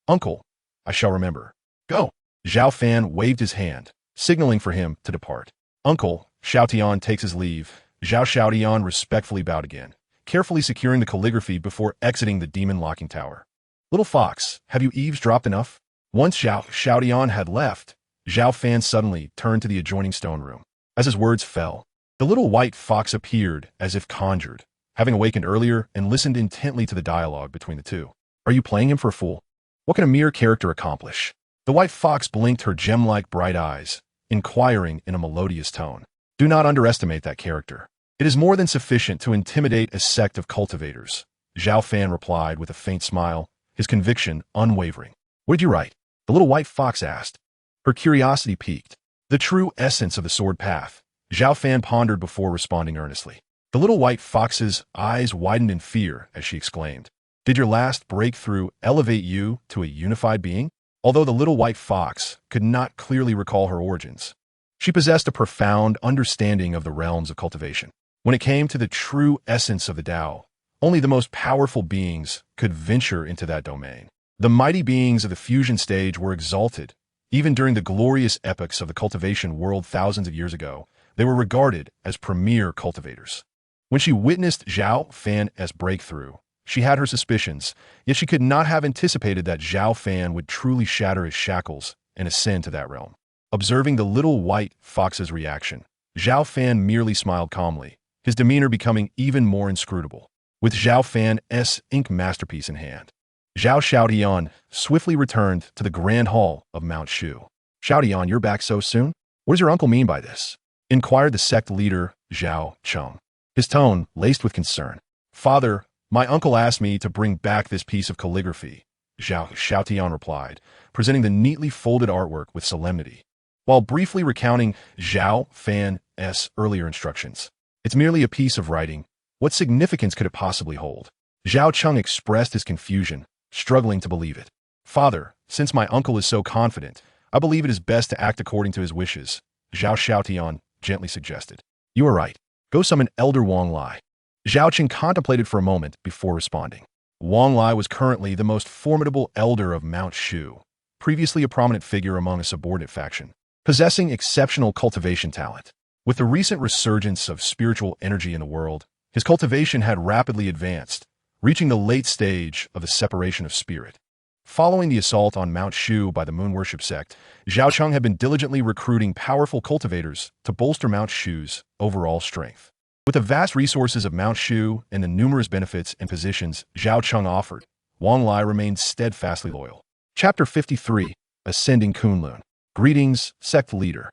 Uncle, I shall remember. Go. Zhao Fan waved his hand, signaling for him to depart. Uncle, Xiaotian takes his leave. Zhao Xiaotian respectfully bowed again, carefully securing the calligraphy before exiting the demon locking tower. Little fox, have you eavesdropped enough? Once Zhao Xiaotian had left, Zhao Fan suddenly turned to the adjoining stone room. As his words fell, the little white fox appeared as if conjured, having awakened earlier and listened intently to the dialogue between the two. Are you playing him for a fool? What can a mere character accomplish? The white fox blinked her gem-like bright eyes, inquiring in a melodious tone. Do not underestimate that character. It is more than sufficient to intimidate a sect of cultivators, Zhao Fan replied with a faint smile, his conviction unwavering. What did you write? The little white fox asked. Her curiosity piqued. The true essence of the sword path, Zhao Fan pondered before responding earnestly. The little white fox's eyes widened in fear as she exclaimed, did your last breakthrough elevate you to a unified being? Although the little white fox could not clearly recall her origins, she possessed a profound understanding of the realms of cultivation. When it came to the true essence of the Tao, only the most powerful beings could venture into that domain. The mighty beings of the fusion stage were exalted. Even during the glorious epochs of the cultivation world thousands of years ago, they were regarded as premier cultivators. When she witnessed Zhao Fan's breakthrough, she had her suspicions, yet she could not have anticipated that Zhao Fan would truly shatter his shackles and ascend to that realm. Observing the little white fox's reaction, Zhao Fan merely smiled calmly, his demeanor becoming even more inscrutable. With Zhao Fan's ink masterpiece in hand, Zhao Xiaotian swiftly returned to the grand hall of Mount Shu. "Xiaotian, you're back so soon? What does your uncle mean by this?" inquired the sect leader, Zhao Cheng, his tone laced with concern. "Father, my uncle asked me to bring back this piece of calligraphy," Zhao Xiaotian replied, presenting the neatly folded artwork with solemnity. While briefly recounting Zhao Fan's earlier instructions, "It's merely a piece of writing. What significance could it possibly hold?" Zhao Cheng expressed his confusion, struggling to believe it. "Father, since my uncle is so confident, I believe it is best to act according to his wishes," Zhao Xiaotian gently suggested. "You are right. Go summon Elder Wang Lai." Zhao Qing contemplated for a moment before responding. Wang Lai was currently the most formidable elder of Mount Shu, previously a prominent figure among a subordinate faction, possessing exceptional cultivation talent. With the recent resurgence of spiritual energy in the world, his cultivation had rapidly advanced, reaching the late stage of the separation of spirit. Following the assault on Mount Shu by the Moon Worship sect, Zhao Cheng had been diligently recruiting powerful cultivators to bolster Mount Shu's overall strength. With the vast resources of Mount Shu and the numerous benefits and positions Zhao Cheng offered, Wang Lai remained steadfastly loyal. Chapter 53, Ascending Kunlun. Greetings, sect leader.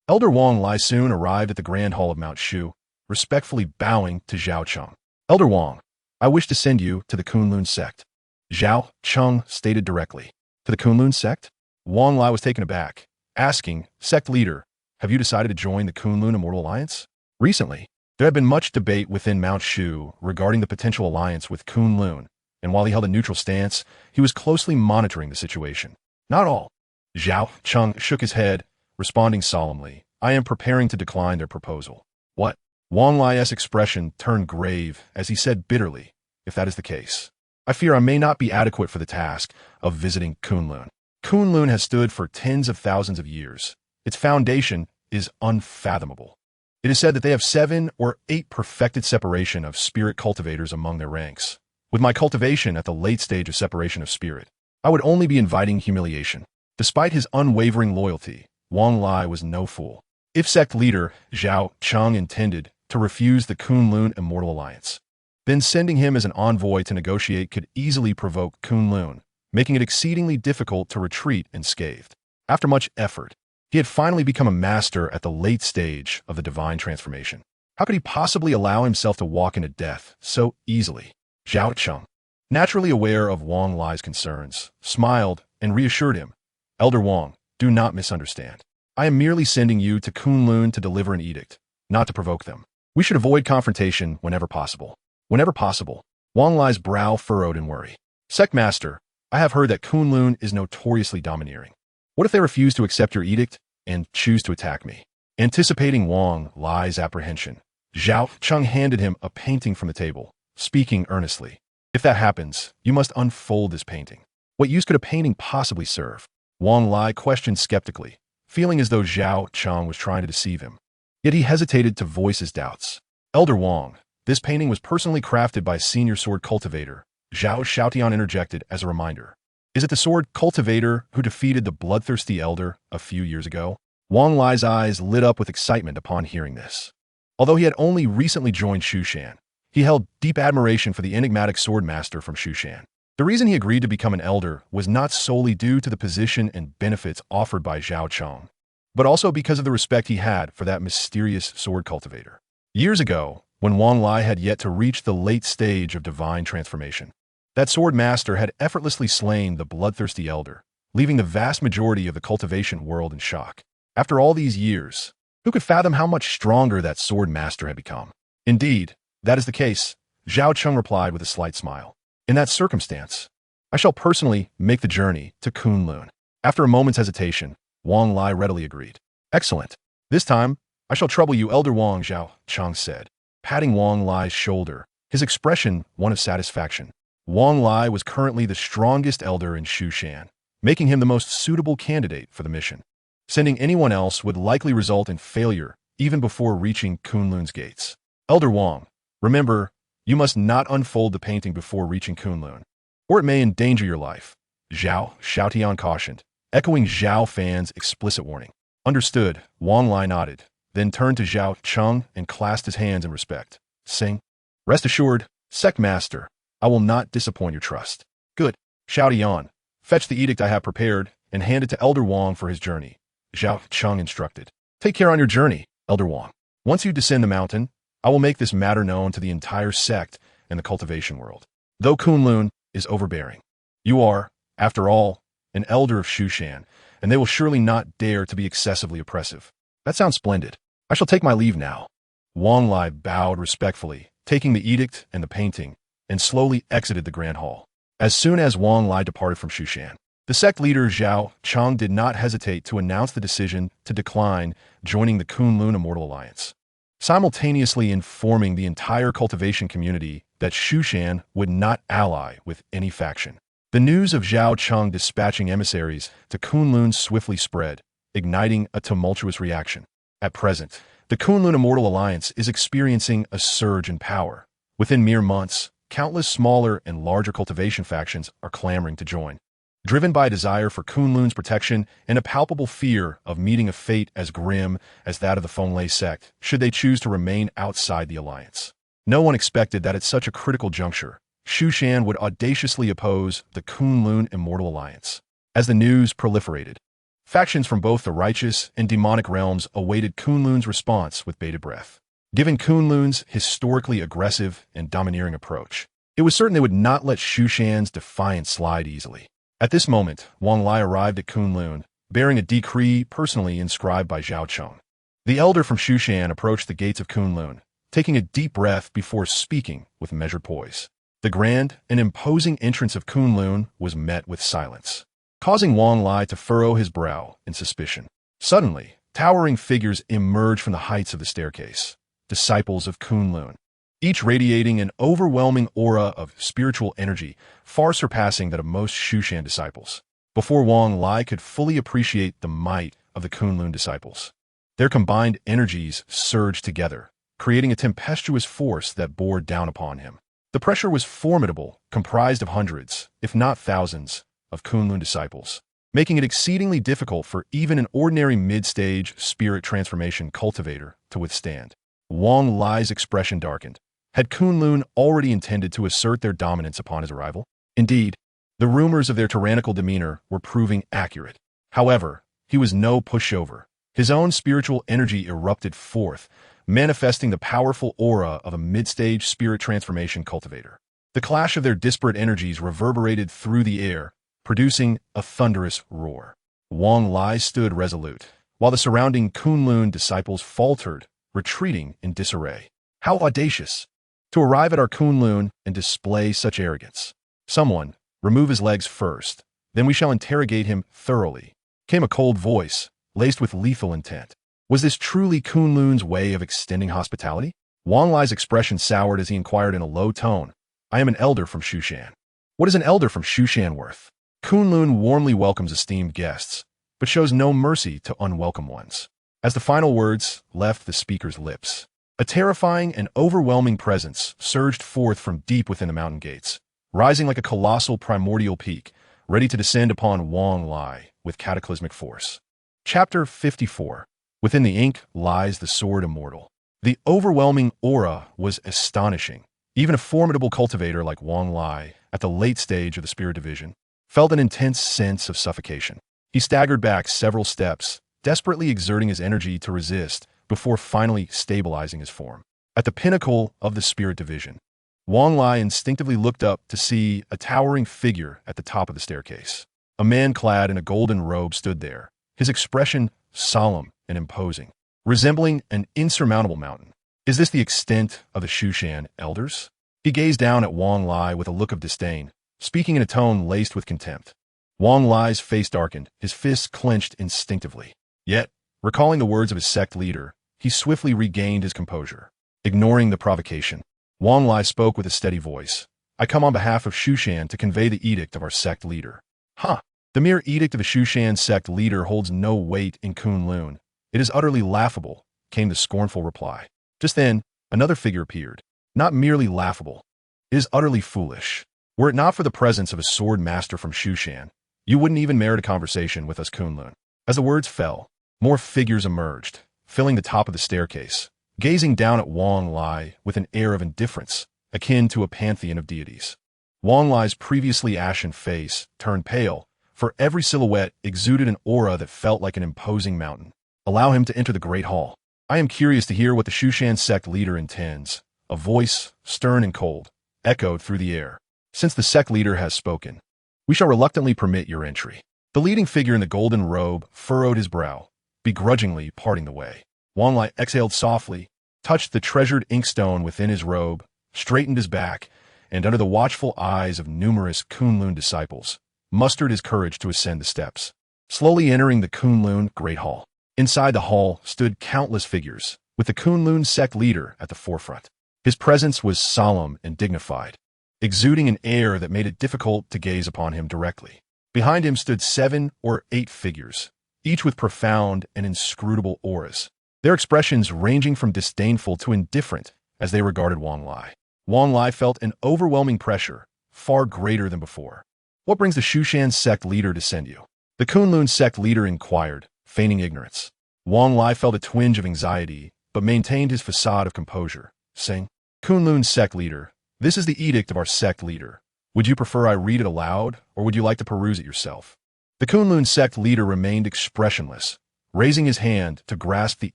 Elder Wang Lai soon arrived at the Grand Hall of Mount Shu, respectfully bowing to Zhao Cheng. "Elder Wang, I wish to send you to the Kunlun sect," Zhao Cheng stated directly. "To the Kunlun sect?" Wang Lai was taken aback, asking, "Sect leader, have you decided to join the Kunlun Immortal Alliance?" Recently, there had been much debate within Mount Shu regarding the potential alliance with Kunlun, and while he held a neutral stance, he was closely monitoring the situation. "Not all." Zhao Cheng shook his head, responding solemnly, "I am preparing to decline their proposal." "What?" Wang Lai's expression turned grave as he said bitterly, "If that is the case, I fear I may not be adequate for the task of visiting Kunlun. Kunlun has stood for tens of thousands of years. Its foundation is unfathomable. It is said that they have 7 or 8 perfected separation of spirit cultivators among their ranks. With my cultivation at the late stage of separation of spirit, I would only be inviting humiliation." Despite his unwavering loyalty, Wang Lai was no fool. If sect leader Zhao Cheng intended to refuse the Kunlun Immortal Alliance, then sending him as an envoy to negotiate could easily provoke Kunlun, making it exceedingly difficult to retreat unscathed. After much effort, he had finally become a master at the late stage of the divine transformation. How could he possibly allow himself to walk into death so easily? Zhao Cheng, naturally aware of Wang Lai's concerns, smiled and reassured him. "Elder Wang, do not misunderstand. I am merely sending you to Kunlun to deliver an edict, not to provoke them. We should avoid confrontation whenever possible." "Whenever possible." Wang Lai's brow furrowed in worry. "Sect Master, I have heard that Kunlun is notoriously domineering. What if they refuse to accept your edict and choose to attack me?" Anticipating Wang Lai's apprehension, Zhao Cheng handed him a painting from the table, speaking earnestly. "If that happens, you must unfold this painting." "What use could a painting possibly serve?" Wang Lai questioned skeptically, feeling as though Zhao Cheng was trying to deceive him. Yet he hesitated to voice his doubts. "Elder Wang, this painting was personally crafted by a senior sword cultivator," Zhao Xiaotian interjected as a reminder. "Is it the sword cultivator who defeated the bloodthirsty elder a few years ago?" Wang Lai's eyes lit up with excitement upon hearing this. Although he had only recently joined Shushan, he held deep admiration for the enigmatic sword master from Shushan. The reason he agreed to become an elder was not solely due to the position and benefits offered by Zhao Cheng, but also because of the respect he had for that mysterious sword cultivator. Years ago, when Wang Lai had yet to reach the late stage of divine transformation, that sword master had effortlessly slain the bloodthirsty elder, leaving the vast majority of the cultivation world in shock. After all these years, who could fathom how much stronger that sword master had become? "Indeed, that is the case," Zhao Cheng replied with a slight smile. "In that circumstance, I shall personally make the journey to Kunlun." After a moment's hesitation, Wang Lai readily agreed. "Excellent. This time, I shall trouble you, Elder Wang," Zhao Cheng said, patting Wang Lai's shoulder, his expression one of satisfaction. Wang Lai was currently the strongest elder in Shushan, making him the most suitable candidate for the mission. Sending anyone else would likely result in failure even before reaching Kunlun's gates. "Elder Wang, Remember, you must not unfold the painting before reaching Kunlun, or it may endanger your life. Zhao Xiaotian cautioned, echoing Zhao Fan's explicit warning. Understood, Wang Lai nodded, then turned to Zhao Cheng and clasped his hands in respect. Sing. Rest assured, sect master, I will not disappoint your trust. Good. Xiaotian, fetch the edict I have prepared and hand it to Elder Wang for his journey. Zhao Cheng instructed. Take care on your journey, Elder Wang. Once you descend the mountain, I will make this matter known to the entire sect and the cultivation world. Though Kunlun is overbearing, you are, after all, an elder of Shushan, and they will surely not dare to be excessively oppressive. That sounds splendid. I shall take my leave now. Wang Lai bowed respectfully, taking the edict and the painting, and slowly exited the grand hall. As soon as Wang Lai departed from Shushan, the sect leader Zhao Cheng did not hesitate to announce the decision to decline joining the Kunlun Immortal Alliance, simultaneously informing the entire cultivation community that Shushan would not ally with any faction. The news of Zhao Cheng dispatching emissaries to Kunlun swiftly spread, igniting a tumultuous reaction. At present, the Kunlun Immortal Alliance is experiencing a surge in power. Within mere months, countless smaller and larger cultivation factions are clamoring to join, driven by a desire for Kunlun's protection and a palpable fear of meeting a fate as grim as that of the Fenglei sect, should they choose to remain outside the alliance. No one expected that at such a critical juncture, Shushan would audaciously oppose the Kunlun Immortal Alliance. As the news proliferated, factions from both the righteous and demonic realms awaited Kunlun's response with bated breath. Given Kunlun's historically aggressive and domineering approach, it was certain they would not let Shushan's defiance slide easily. At this moment, Wang Lai arrived at Kunlun, bearing a decree personally inscribed by Zhao Cheng. The elder from Shushan approached the gates of Kunlun, taking a deep breath before speaking with measured poise. The grand and imposing entrance of Kunlun was met with silence, causing Wang Lai to furrow his brow in suspicion. Suddenly, towering figures emerged from the heights of the staircase, disciples of Kunlun, each radiating an overwhelming aura of spiritual energy, far surpassing that of most Shushan disciples. Before Wang Lai could fully appreciate the might of the Kunlun disciples, their combined energies surged together, creating a tempestuous force that bore down upon him. The pressure was formidable, comprised of hundreds, if not thousands, of Kunlun disciples, making it exceedingly difficult for even an ordinary mid-stage spirit transformation cultivator to withstand. Wang Lai's expression darkened. Had Kunlun already intended to assert their dominance upon his arrival? Indeed, the rumors of their tyrannical demeanor were proving accurate. However, he was no pushover. His own spiritual energy erupted forth, manifesting the powerful aura of a mid-stage spirit transformation cultivator. The clash of their disparate energies reverberated through the air, producing a thunderous roar. Wang Lai stood resolute, while the surrounding Kunlun disciples faltered, retreating in disarray. How audacious! To arrive at our Kunlun and display such arrogance. Someone, remove his legs first, then we shall interrogate him thoroughly, came a cold voice, laced with lethal intent. Was this truly Kunlun's way of extending hospitality? Wang Lai's expression soured as he inquired in a low tone, I am an elder from Shushan. What is an elder from Shushan worth? Kunlun warmly welcomes esteemed guests, but shows no mercy to unwelcome ones. As the final words left the speaker's lips, a terrifying and overwhelming presence surged forth from deep within the mountain gates, rising like a colossal primordial peak, ready to descend upon Wang Lai with cataclysmic force. Chapter 54. Within the ink lies the Sword Immortal. The overwhelming aura was astonishing. Even a formidable cultivator like Wang Lai, at the late stage of the spirit division, felt an intense sense of suffocation. He staggered back several steps, desperately exerting his energy to resist, before finally stabilizing his form. At the pinnacle of the spirit division, Wang Lai instinctively looked up to see a towering figure at the top of the staircase. A man clad in a golden robe stood there, his expression solemn and imposing, resembling an insurmountable mountain. Is this the extent of the Shushan elders? He gazed down at Wang Lai with a look of disdain, speaking in a tone laced with contempt. Wang Lai's face darkened, his fists clenched instinctively. Yet, recalling the words of his sect leader, he swiftly regained his composure. Ignoring the provocation, Wang Lai spoke with a steady voice. I come on behalf of Shushan to convey the edict of our sect leader. Huh! The mere edict of the Shushan sect leader holds no weight in Kunlun. It is utterly laughable, came the scornful reply. Just then, another figure appeared, not merely laughable. It is utterly foolish. Were it not for the presence of a sword master from Shushan, you wouldn't even merit a conversation with us Kunlun. As the words fell, more figures emerged, filling the top of the staircase, gazing down at Wang Lai with an air of indifference, akin to a pantheon of deities. Wang Lai's previously ashen face turned pale, for every silhouette exuded an aura that felt like an imposing mountain. Allow him to enter the Great Hall. I am curious to hear what the Shushan sect leader intends. A voice, stern and cold, echoed through the air. Since the sect leader has spoken, we shall reluctantly permit your entry. The leading figure in the golden robe furrowed his brow, begrudgingly parting the way. Wang Lai exhaled softly, touched the treasured inkstone within his robe, straightened his back, and under the watchful eyes of numerous Kunlun disciples, mustered his courage to ascend the steps. Slowly entering the Kunlun Great Hall. Inside the hall stood countless figures, with the Kunlun sect leader at the forefront. His presence was solemn and dignified, exuding an air that made it difficult to gaze upon him directly. Behind him stood 7 or 8 figures, each with profound and inscrutable auras, their expressions ranging from disdainful to indifferent as they regarded Wang Lai. Wang Lai felt an overwhelming pressure, far greater than before. What brings the Shushan sect leader to send you? The Kunlun sect leader inquired, feigning ignorance. Wang Lai felt a twinge of anxiety, but maintained his facade of composure, saying, Kunlun sect leader, this is the edict of our sect leader. Would you prefer I read it aloud, or would you like to peruse it yourself? The Kunlun sect leader remained expressionless, raising his hand to grasp the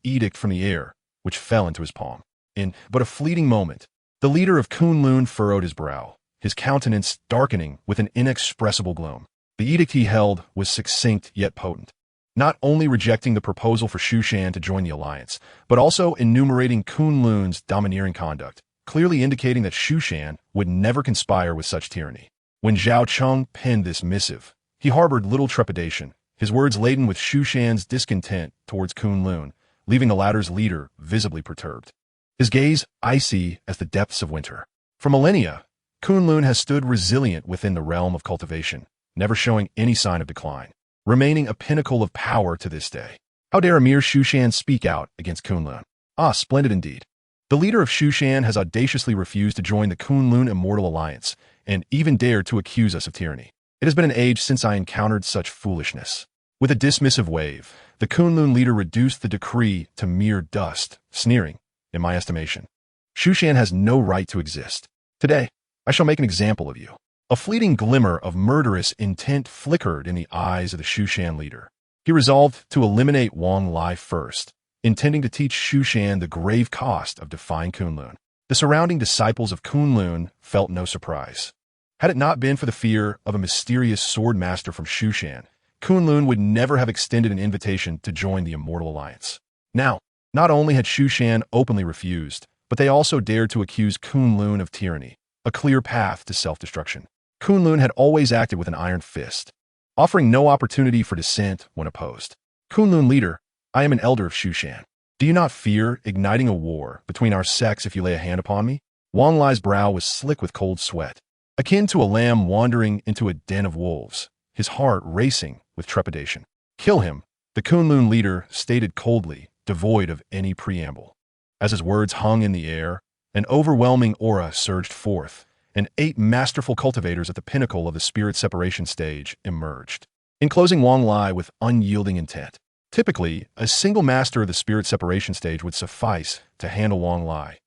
edict from the air, which fell into his palm. In but a fleeting moment, the leader of Kunlun furrowed his brow, his countenance darkening with an inexpressible gloom. The edict he held was succinct yet potent, not only rejecting the proposal for Shushan to join the alliance, but also enumerating Kunlun's domineering conduct, clearly indicating that Shushan would never conspire with such tyranny. When Zhao Cheng penned this missive, he harbored little trepidation, his words laden with Shushan's discontent towards Kunlun, leaving the latter's leader visibly perturbed. His gaze icy as the depths of winter. For millennia, Kunlun has stood resilient within the realm of cultivation, never showing any sign of decline, remaining a pinnacle of power to this day. How dare a mere Shushan speak out against Kunlun? Ah, splendid indeed. The leader of Shushan has audaciously refused to join the Kunlun Immortal Alliance, and even dared to accuse us of tyranny. It has been an age since I encountered such foolishness. With a dismissive wave, the Kunlun leader reduced the decree to mere dust, sneering, in my estimation, Shushan has no right to exist. Today, I shall make an example of you. A fleeting glimmer of murderous intent flickered in the eyes of the Shushan leader. He resolved to eliminate Wang Lai first, intending to teach Shushan the grave cost of defying Kunlun. The surrounding disciples of Kunlun felt no surprise. Had it not been for the fear of a mysterious sword master from Shushan, Kunlun would never have extended an invitation to join the Immortal Alliance. Now, not only had Shushan openly refused, but they also dared to accuse Kunlun of tyranny, a clear path to self-destruction. Kunlun had always acted with an iron fist, offering no opportunity for dissent when opposed. Kunlun leader, I am an elder of Shushan. Do you not fear igniting a war between our sects if you lay a hand upon me? Wang Lai's brow was slick with cold sweat, akin to a lamb wandering into a den of wolves, his heart racing with trepidation. Kill him, the Kunlun leader stated coldly, devoid of any preamble. As his words hung in the air, an overwhelming aura surged forth, and 8 masterful cultivators at the pinnacle of the spirit separation stage emerged, enclosing Wang Lai with unyielding intent. Typically, a single master of the spirit separation stage would suffice to handle Wang Lai.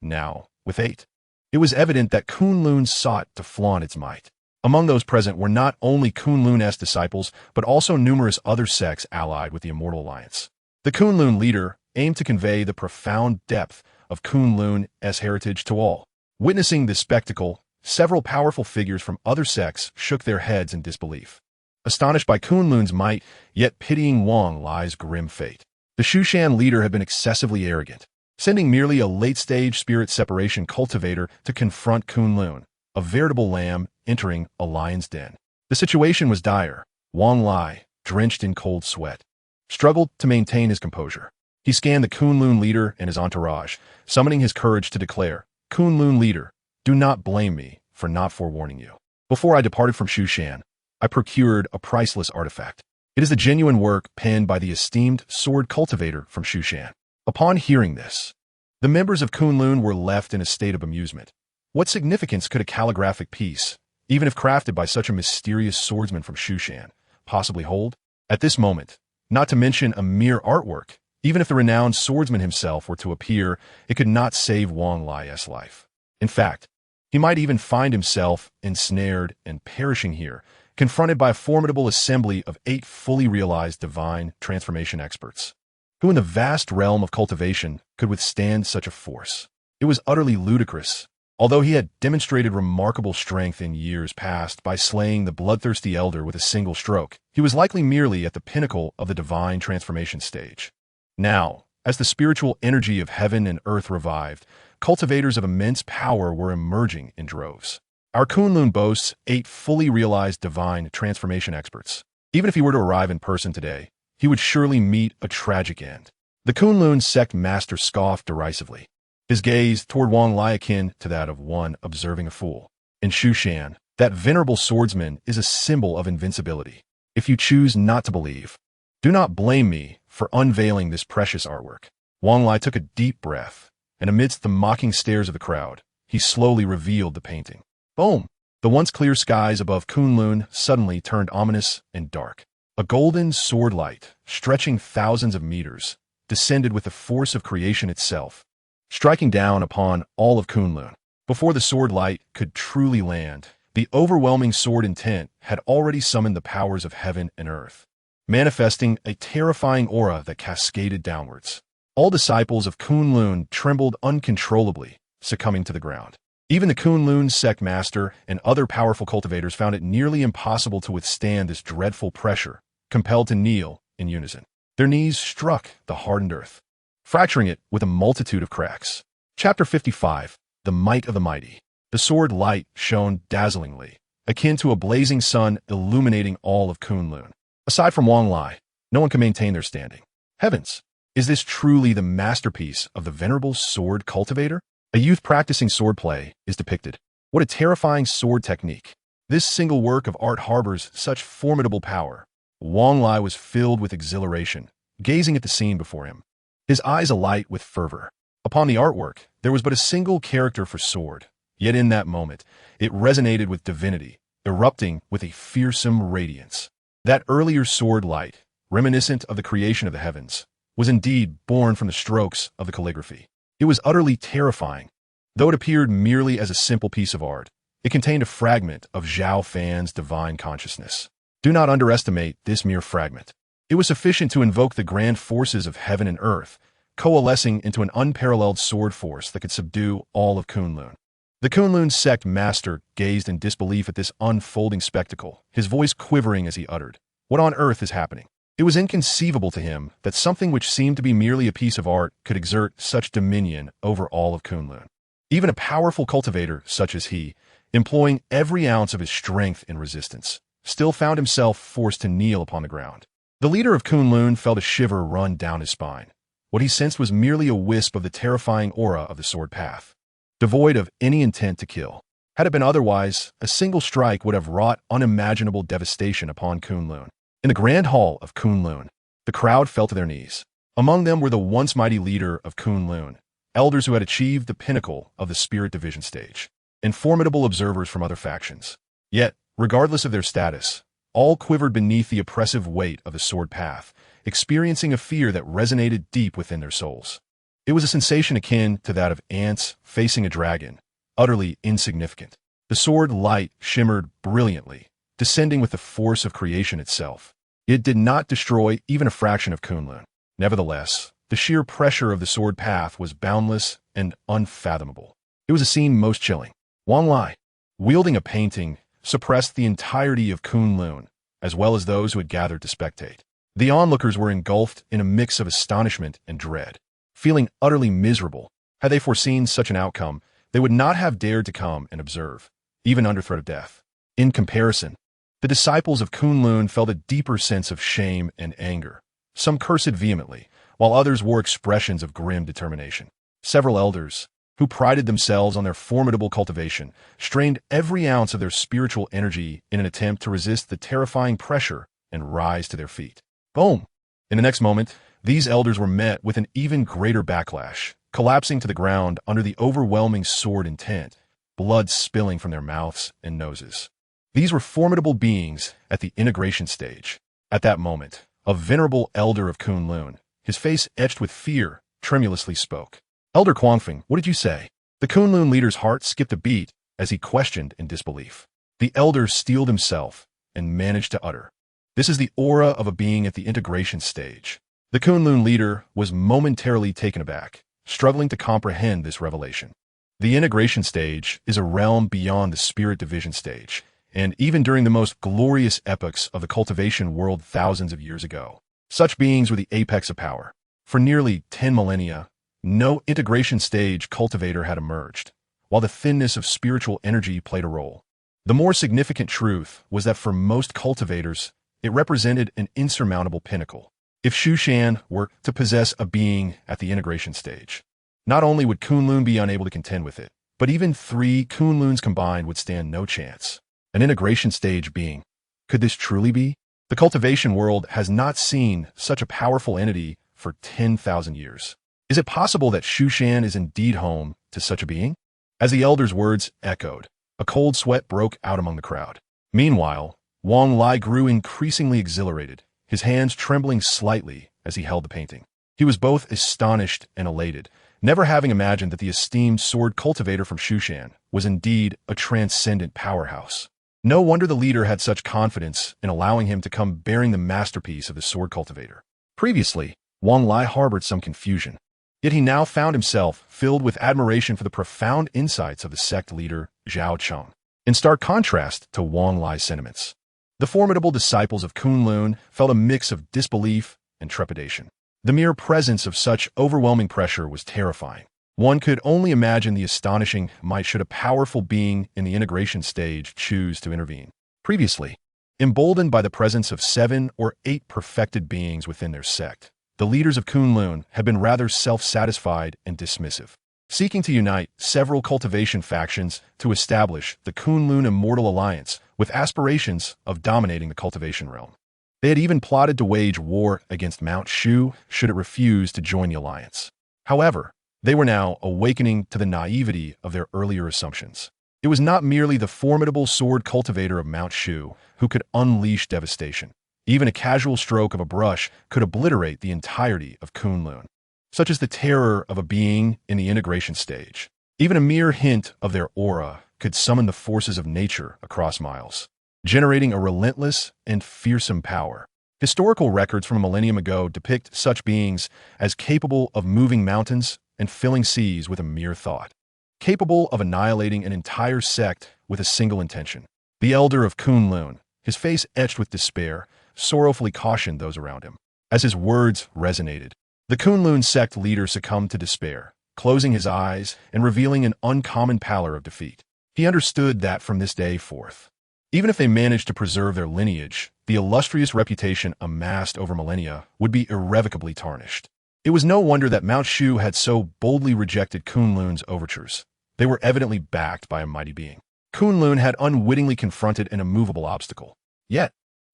Now, with 8, it was evident that Kunlun sought to flaunt its might. Among those present were not only Kunlun's disciples, but also numerous other sects allied with the Immortal Alliance. The Kunlun leader aimed to convey the profound depth of Kunlun's heritage to all. Witnessing this spectacle, several powerful figures from other sects shook their heads in disbelief, astonished by Kunlun's might, yet pitying Wang Lai's grim fate. The Shushan leader had been excessively arrogant, sending merely a late-stage spirit separation cultivator to confront Kunlun, a veritable lamb entering a lion's den. The situation was dire. Wang Lai, drenched in cold sweat, struggled to maintain his composure. He scanned the Kunlun leader and his entourage, summoning his courage to declare, Kunlun leader, do not blame me for not forewarning you. Before I departed from Shushan, I procured a priceless artifact. It is the genuine work penned by the esteemed sword cultivator from Shushan. Upon hearing this, The members of Kunlun were left in a state of amusement. What significance could a calligraphic piece, even if crafted by such a mysterious swordsman from Shushan, possibly hold? At this moment, not to mention a mere artwork, even if the renowned swordsman himself were to appear, it could not save Wang Lai's life. In fact, he might even find himself ensnared and perishing here, confronted by a formidable assembly of 8 fully realized divine transformation experts. Who in the vast realm of cultivation could withstand such a force? It was utterly ludicrous. Although he had demonstrated remarkable strength in years past by slaying the bloodthirsty elder with a single stroke, he was likely merely at the pinnacle of the divine transformation stage. Now, as the spiritual energy of heaven and earth revived, cultivators of immense power were emerging in droves. Our Kunlun boasts 8 fully realized divine transformation experts. Even if he were to arrive in person today, he would surely meet a tragic end. The Kunlun sect master scoffed derisively, his gaze toward Wang Lai akin to that of one observing a fool. In Shushan, that venerable swordsman is a symbol of invincibility. If you choose not to believe, do not blame me for unveiling this precious artwork. Wang Lai took a deep breath, and amidst the mocking stares of the crowd, he slowly revealed the painting. Boom! The once clear skies above Kunlun suddenly turned ominous and dark. A golden sword light, stretching thousands of meters, descended with the force of creation itself, striking down upon all of Kunlun. Before the sword light could truly land, the overwhelming sword intent had already summoned the powers of heaven and earth, manifesting a terrifying aura that cascaded downwards. All disciples of Kunlun trembled uncontrollably, succumbing to the ground. Even the Kunlun sect master and other powerful cultivators found it nearly impossible to withstand this dreadful pressure, compelled to kneel in unison. Their knees struck the hardened earth, fracturing it with a multitude of cracks. Chapter 55. The Might of the Mighty. The sword light shone dazzlingly, akin to a blazing sun illuminating all of Kunlun. Aside from Wang Lai, no one could maintain their standing. Heavens! Is this truly the masterpiece of the venerable sword cultivator? A youth practicing swordplay is depicted. What a terrifying sword technique. This single work of art harbors such formidable power. Wang Lai was filled with exhilaration, gazing at the scene before him, his eyes alight with fervor. Upon the artwork, there was but a single character for sword, yet in that moment, it resonated with divinity, erupting with a fearsome radiance. That earlier sword light, reminiscent of the creation of the heavens, was indeed born from the strokes of the calligraphy. It was utterly terrifying. Though it appeared merely as a simple piece of art, it contained a fragment of Zhao Fan's divine consciousness. Do not underestimate this mere fragment. It was sufficient to invoke the grand forces of heaven and earth, coalescing into an unparalleled sword force that could subdue all of Kunlun. The Kunlun sect master gazed in disbelief at this unfolding spectacle, his voice quivering as he uttered, "What on earth is happening?" It was inconceivable to him that something which seemed to be merely a piece of art could exert such dominion over all of Kunlun. Even a powerful cultivator such as he, employing every ounce of his strength in resistance, still found himself forced to kneel upon the ground. The leader of Kunlun felt a shiver run down his spine. What he sensed was merely a wisp of the terrifying aura of the sword path, devoid of any intent to kill. Had it been otherwise, a single strike would have wrought unimaginable devastation upon Kunlun. In the grand hall of Kunlun, the crowd fell to their knees. Among them were the once mighty leader of Kunlun, elders who had achieved the pinnacle of the spirit division stage, and formidable observers from other factions. Yet, regardless of their status, all quivered beneath the oppressive weight of the sword path, experiencing a fear that resonated deep within their souls. It was a sensation akin to that of ants facing a dragon, utterly insignificant. The sword light shimmered brilliantly, descending with the force of creation itself. It did not destroy even a fraction of Kunlun. Nevertheless, the sheer pressure of the sword path was boundless and unfathomable. It was a scene most chilling. Wang Lai, wielding a painting, suppressed the entirety of Kunlun, as well as those who had gathered to spectate. The onlookers were engulfed in a mix of astonishment and dread. Feeling utterly miserable, had they foreseen such an outcome, they would not have dared to come and observe, even under threat of death. In comparison, the disciples of Kunlun felt a deeper sense of shame and anger. Some cursed vehemently, while others wore expressions of grim determination. Several elders, who prided themselves on their formidable cultivation, strained every ounce of their spiritual energy in an attempt to resist the terrifying pressure and rise to their feet. Boom! In the next moment, these elders were met with an even greater backlash, collapsing to the ground under the overwhelming sword intent, blood spilling from their mouths and noses. These were formidable beings at the integration stage. At that moment, a venerable elder of Kunlun, his face etched with fear, tremulously spoke. "Elder Kuangfeng, what did you say?" The Kunlun leader's heart skipped a beat as he questioned in disbelief. The elder steeled himself and managed to utter, "This is the aura of a being at the integration stage." The Kunlun leader was momentarily taken aback, struggling to comprehend this revelation. The integration stage is a realm beyond the spirit division stage, and even during the most glorious epochs of the cultivation world thousands of years ago, such beings were the apex of power. For nearly 10 millennia, no integration stage cultivator had emerged, while the thinness of spiritual energy played a role. The more significant truth was that for most cultivators, it represented an insurmountable pinnacle. If Shushan were to possess a being at the integration stage, not only would Kunlun be unable to contend with it, but even 3 Kunluns combined would stand no chance. An integration stage being. Could this truly be? The cultivation world has not seen such a powerful entity for 10,000 years. Is it possible that Shushan is indeed home to such a being? As the elder's words echoed, a cold sweat broke out among the crowd. Meanwhile, Wang Lai grew increasingly exhilarated, his hands trembling slightly as he held the painting. He was both astonished and elated, never having imagined that the esteemed sword cultivator from Shushan was indeed a transcendent powerhouse. No wonder the leader had such confidence in allowing him to come bearing the masterpiece of the sword cultivator. Previously, Wang Lai harbored some confusion, yet he now found himself filled with admiration for the profound insights of the sect leader, Zhao Cheng. In stark contrast to Wang Lai's sentiments, the formidable disciples of Kunlun felt a mix of disbelief and trepidation. The mere presence of such overwhelming pressure was terrifying. One could only imagine the astonishing might should a powerful being in the integration stage choose to intervene. Previously, emboldened by the presence of 7 or 8 perfected beings within their sect, the leaders of Kunlun had been rather self-satisfied and dismissive, seeking to unite several cultivation factions to establish the Kunlun Immortal Alliance with aspirations of dominating the cultivation realm. They had even plotted to wage war against Mount Shu should it refuse to join the alliance. However, they were now awakening to the naivety of their earlier assumptions. It was not merely the formidable sword cultivator of Mount Shu who could unleash devastation. Even a casual stroke of a brush could obliterate the entirety of Kunlun, such as the terror of a being in the integration stage. Even a mere hint of their aura could summon the forces of nature across miles, generating a relentless and fearsome power. Historical records from a millennium ago depict such beings as capable of moving mountains and filling seas with a mere thought, capable of annihilating an entire sect with a single intention. The elder of Kunlun, his face etched with despair, sorrowfully cautioned those around him. As his words resonated, the Kunlun sect leader succumbed to despair, closing his eyes and revealing an uncommon pallor of defeat. He understood that from this day forth, even if they managed to preserve their lineage, the illustrious reputation amassed over millennia would be irrevocably tarnished. It was no wonder that Mount Shu had so boldly rejected Kunlun's overtures. They were evidently backed by a mighty being. Kunlun had unwittingly confronted an immovable obstacle. Yet,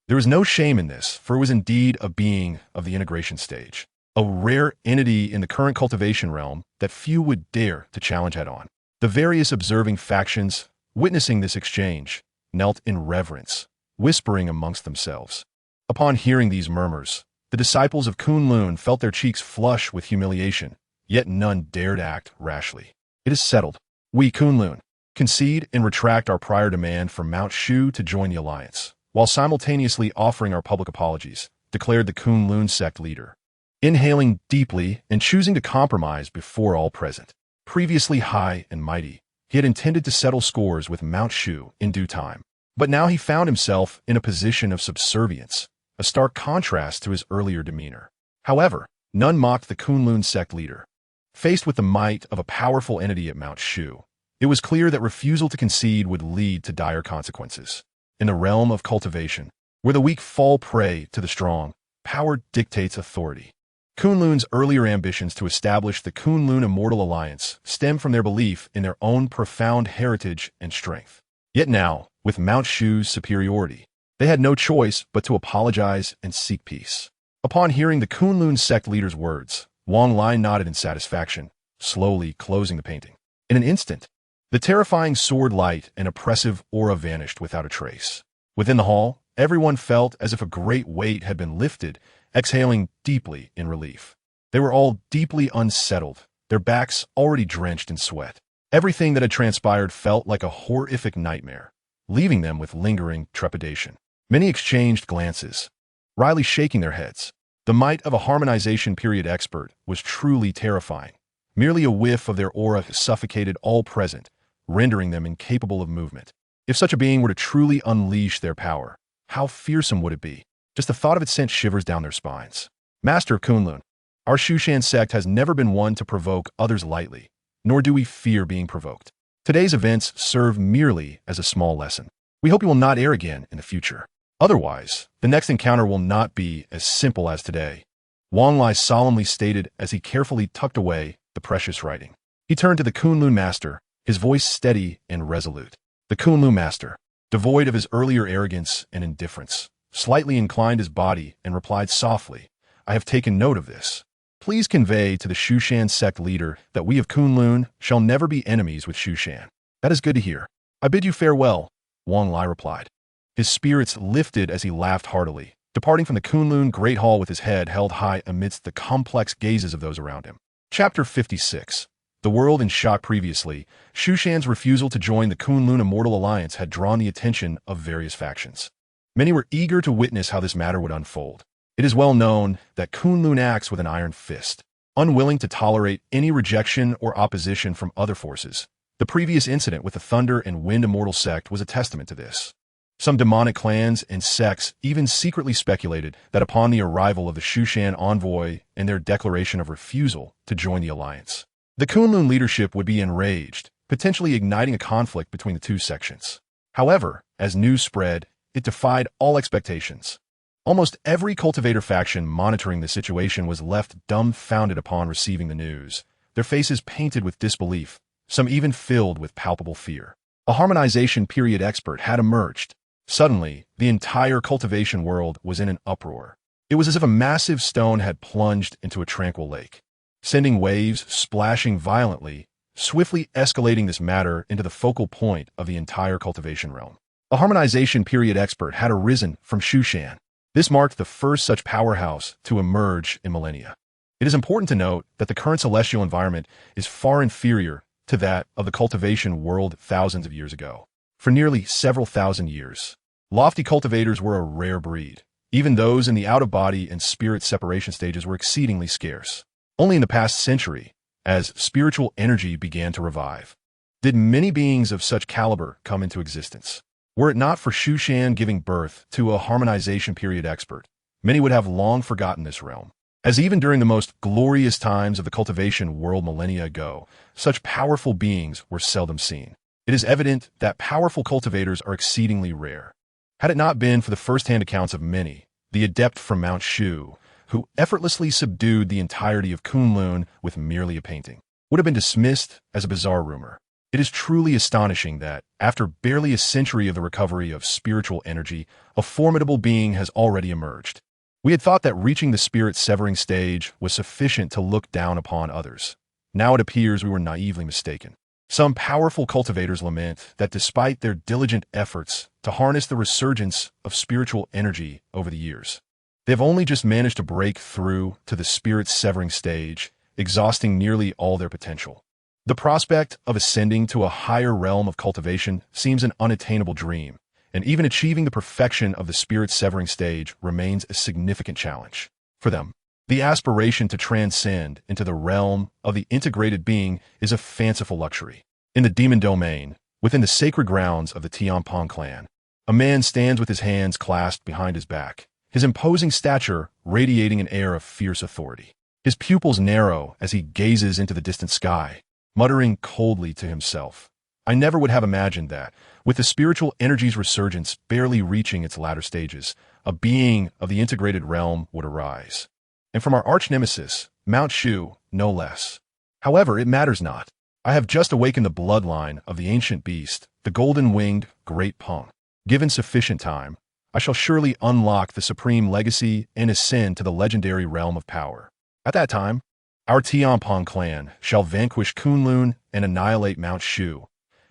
there was no shame in this, for it was indeed a being of the integration stage, a rare entity in the current cultivation realm that few would dare to challenge head-on. The various observing factions, witnessing this exchange, knelt in reverence, whispering amongst themselves. Upon hearing these murmurs, the disciples of Kunlun felt their cheeks flush with humiliation, yet none dared act rashly. "It is settled. We, Kunlun, concede and retract our prior demand for Mount Shu to join the alliance, while simultaneously offering our public apologies," declared the Kunlun sect leader, inhaling deeply and choosing to compromise before all present. Previously high and mighty, he had intended to settle scores with Mount Shu in due time, but now he found himself in a position of subservience, a stark contrast to his earlier demeanor. However, none mocked the Kunlun sect leader. Faced with the might of a powerful entity at Mount Shu, it was clear that refusal to concede would lead to dire consequences. In the realm of cultivation, where the weak fall prey to the strong, power dictates authority. Kunlun's earlier ambitions to establish the Kunlun Immortal Alliance stem from their belief in their own profound heritage and strength. Yet now, with Mount Shu's superiority, they had no choice but to apologize and seek peace. Upon hearing the Kunlun sect leader's words, Wang Lai nodded in satisfaction, slowly closing the painting. In an instant, the terrifying sword light and oppressive aura vanished without a trace. Within the hall, everyone felt as if a great weight had been lifted, exhaling deeply in relief. They were all deeply unsettled, their backs already drenched in sweat. Everything that had transpired felt like a horrific nightmare, leaving them with lingering trepidation. Many exchanged glances, Riley shaking their heads. The might of a harmonization period expert was truly terrifying. Merely a whiff of their aura suffocated all present, rendering them incapable of movement. If such a being were to truly unleash their power, how fearsome would it be? Just the thought of it sent shivers down their spines. Master of Kunlun, our Shushan sect has never been one to provoke others lightly, nor do we fear being provoked. Today's events serve merely as a small lesson. We hope you will not err again in the future. Otherwise, the next encounter will not be as simple as today. Wang Lai solemnly stated as he carefully tucked away the precious writing. He turned to the Kunlun master, his voice steady and resolute. The Kunlun master, devoid of his earlier arrogance and indifference, slightly inclined his body and replied softly, "I have taken note of this. Please convey to the Shushan sect leader that we of Kunlun shall never be enemies with Shushan." "That is good to hear. I bid you farewell," Wang Lai replied. His spirits lifted as he laughed heartily, departing from the Kunlun Great Hall with his head held high amidst the complex gazes of those around him. Chapter 56. The world in shock. Previously, Shushan's refusal to join the Kunlun Immortal Alliance had drawn the attention of various factions. Many were eager to witness how this matter would unfold. It is well known that Kunlun acts with an iron fist, unwilling to tolerate any rejection or opposition from other forces. The previous incident with the Thunder and Wind Immortal sect was a testament to this. Some demonic clans and sects even secretly speculated that upon the arrival of the Shushan envoy and their declaration of refusal to join the alliance, the Kunlun leadership would be enraged, potentially igniting a conflict between the two sections. However, as news spread, it defied all expectations. Almost every cultivator faction monitoring the situation was left dumbfounded upon receiving the news, their faces painted with disbelief, some even filled with palpable fear. A harmonization period expert had emerged. Suddenly, the entire cultivation world was in an uproar. It was as if a massive stone had plunged into a tranquil lake, sending waves splashing violently, swiftly escalating this matter into the focal point of the entire cultivation realm. A harmonization period expert had arisen from Shushan. This marked the first such powerhouse to emerge in millennia. It is important to note that the current celestial environment is far inferior to that of the cultivation world thousands of years ago. For nearly several thousand years, lofty cultivators were a rare breed. Even those in the out-of-body and spirit separation stages were exceedingly scarce. Only in the past century, as spiritual energy began to revive, did many beings of such caliber come into existence. Were it not for Shushan giving birth to a harmonization period expert, many would have long forgotten this realm, as even during the most glorious times of the cultivation world millennia ago, such powerful beings were seldom seen. It is evident that powerful cultivators are exceedingly rare. Had it not been for the first-hand accounts of many, the adept from Mount Shu, who effortlessly subdued the entirety of Kunlun with merely a painting, would have been dismissed as a bizarre rumor. It is truly astonishing that, after barely a century of the recovery of spiritual energy, a formidable being has already emerged. We had thought that reaching the spirit-severing stage was sufficient to look down upon others. Now it appears we were naively mistaken. Some powerful cultivators lament that despite their diligent efforts to harness the resurgence of spiritual energy over the years, they have only just managed to break through to the spirit-severing stage, exhausting nearly all their potential. The prospect of ascending to a higher realm of cultivation seems an unattainable dream, and even achieving the perfection of the spirit-severing stage remains a significant challenge. For them, the aspiration to transcend into the realm of the integrated being is a fanciful luxury. In the demon domain, within the sacred grounds of the Tianpong clan, a man stands with his hands clasped behind his back, his imposing stature radiating an air of fierce authority. His pupils narrow as he gazes into the distant sky, muttering coldly to himself. I never would have imagined that, with the spiritual energy's resurgence barely reaching its latter stages, a being of the integrated realm would arise. And from our arch-nemesis, Mount Shu, no less. However, it matters not. I have just awakened the bloodline of the ancient beast, the golden-winged Great Peng. Given sufficient time, I shall surely unlock the supreme legacy and ascend to the legendary realm of power. At that time, Our Tianping clan shall vanquish Kunlun and annihilate Mount Shu,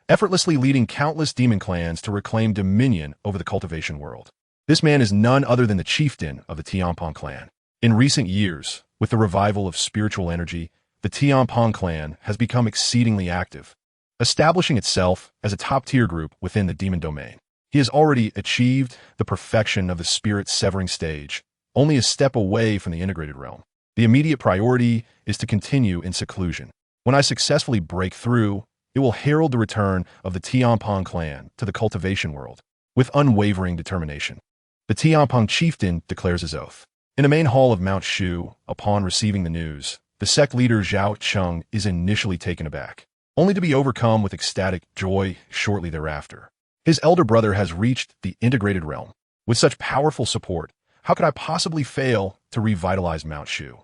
effortlessly leading countless demon clans to reclaim dominion over the cultivation world. This man is none other than the chieftain of the Tianping clan. In recent years, with the revival of spiritual energy, the Tianping clan has become exceedingly active, establishing itself as a top-tier group within the demon domain. He has already achieved the perfection of the spirit-severing stage, only a step away from the integrated realm. The immediate priority is to continue in seclusion. When I successfully break through, it will herald the return of the Tianping clan to the cultivation world, with unwavering determination. The Tianping chieftain declares his oath. In the main hall of Mount Shu, upon receiving the news, the sect leader Zhao Cheng is initially taken aback, only to be overcome with ecstatic joy shortly thereafter. His elder brother has reached the integrated realm. With such powerful support, how could I possibly fail to revitalize Mount Shu?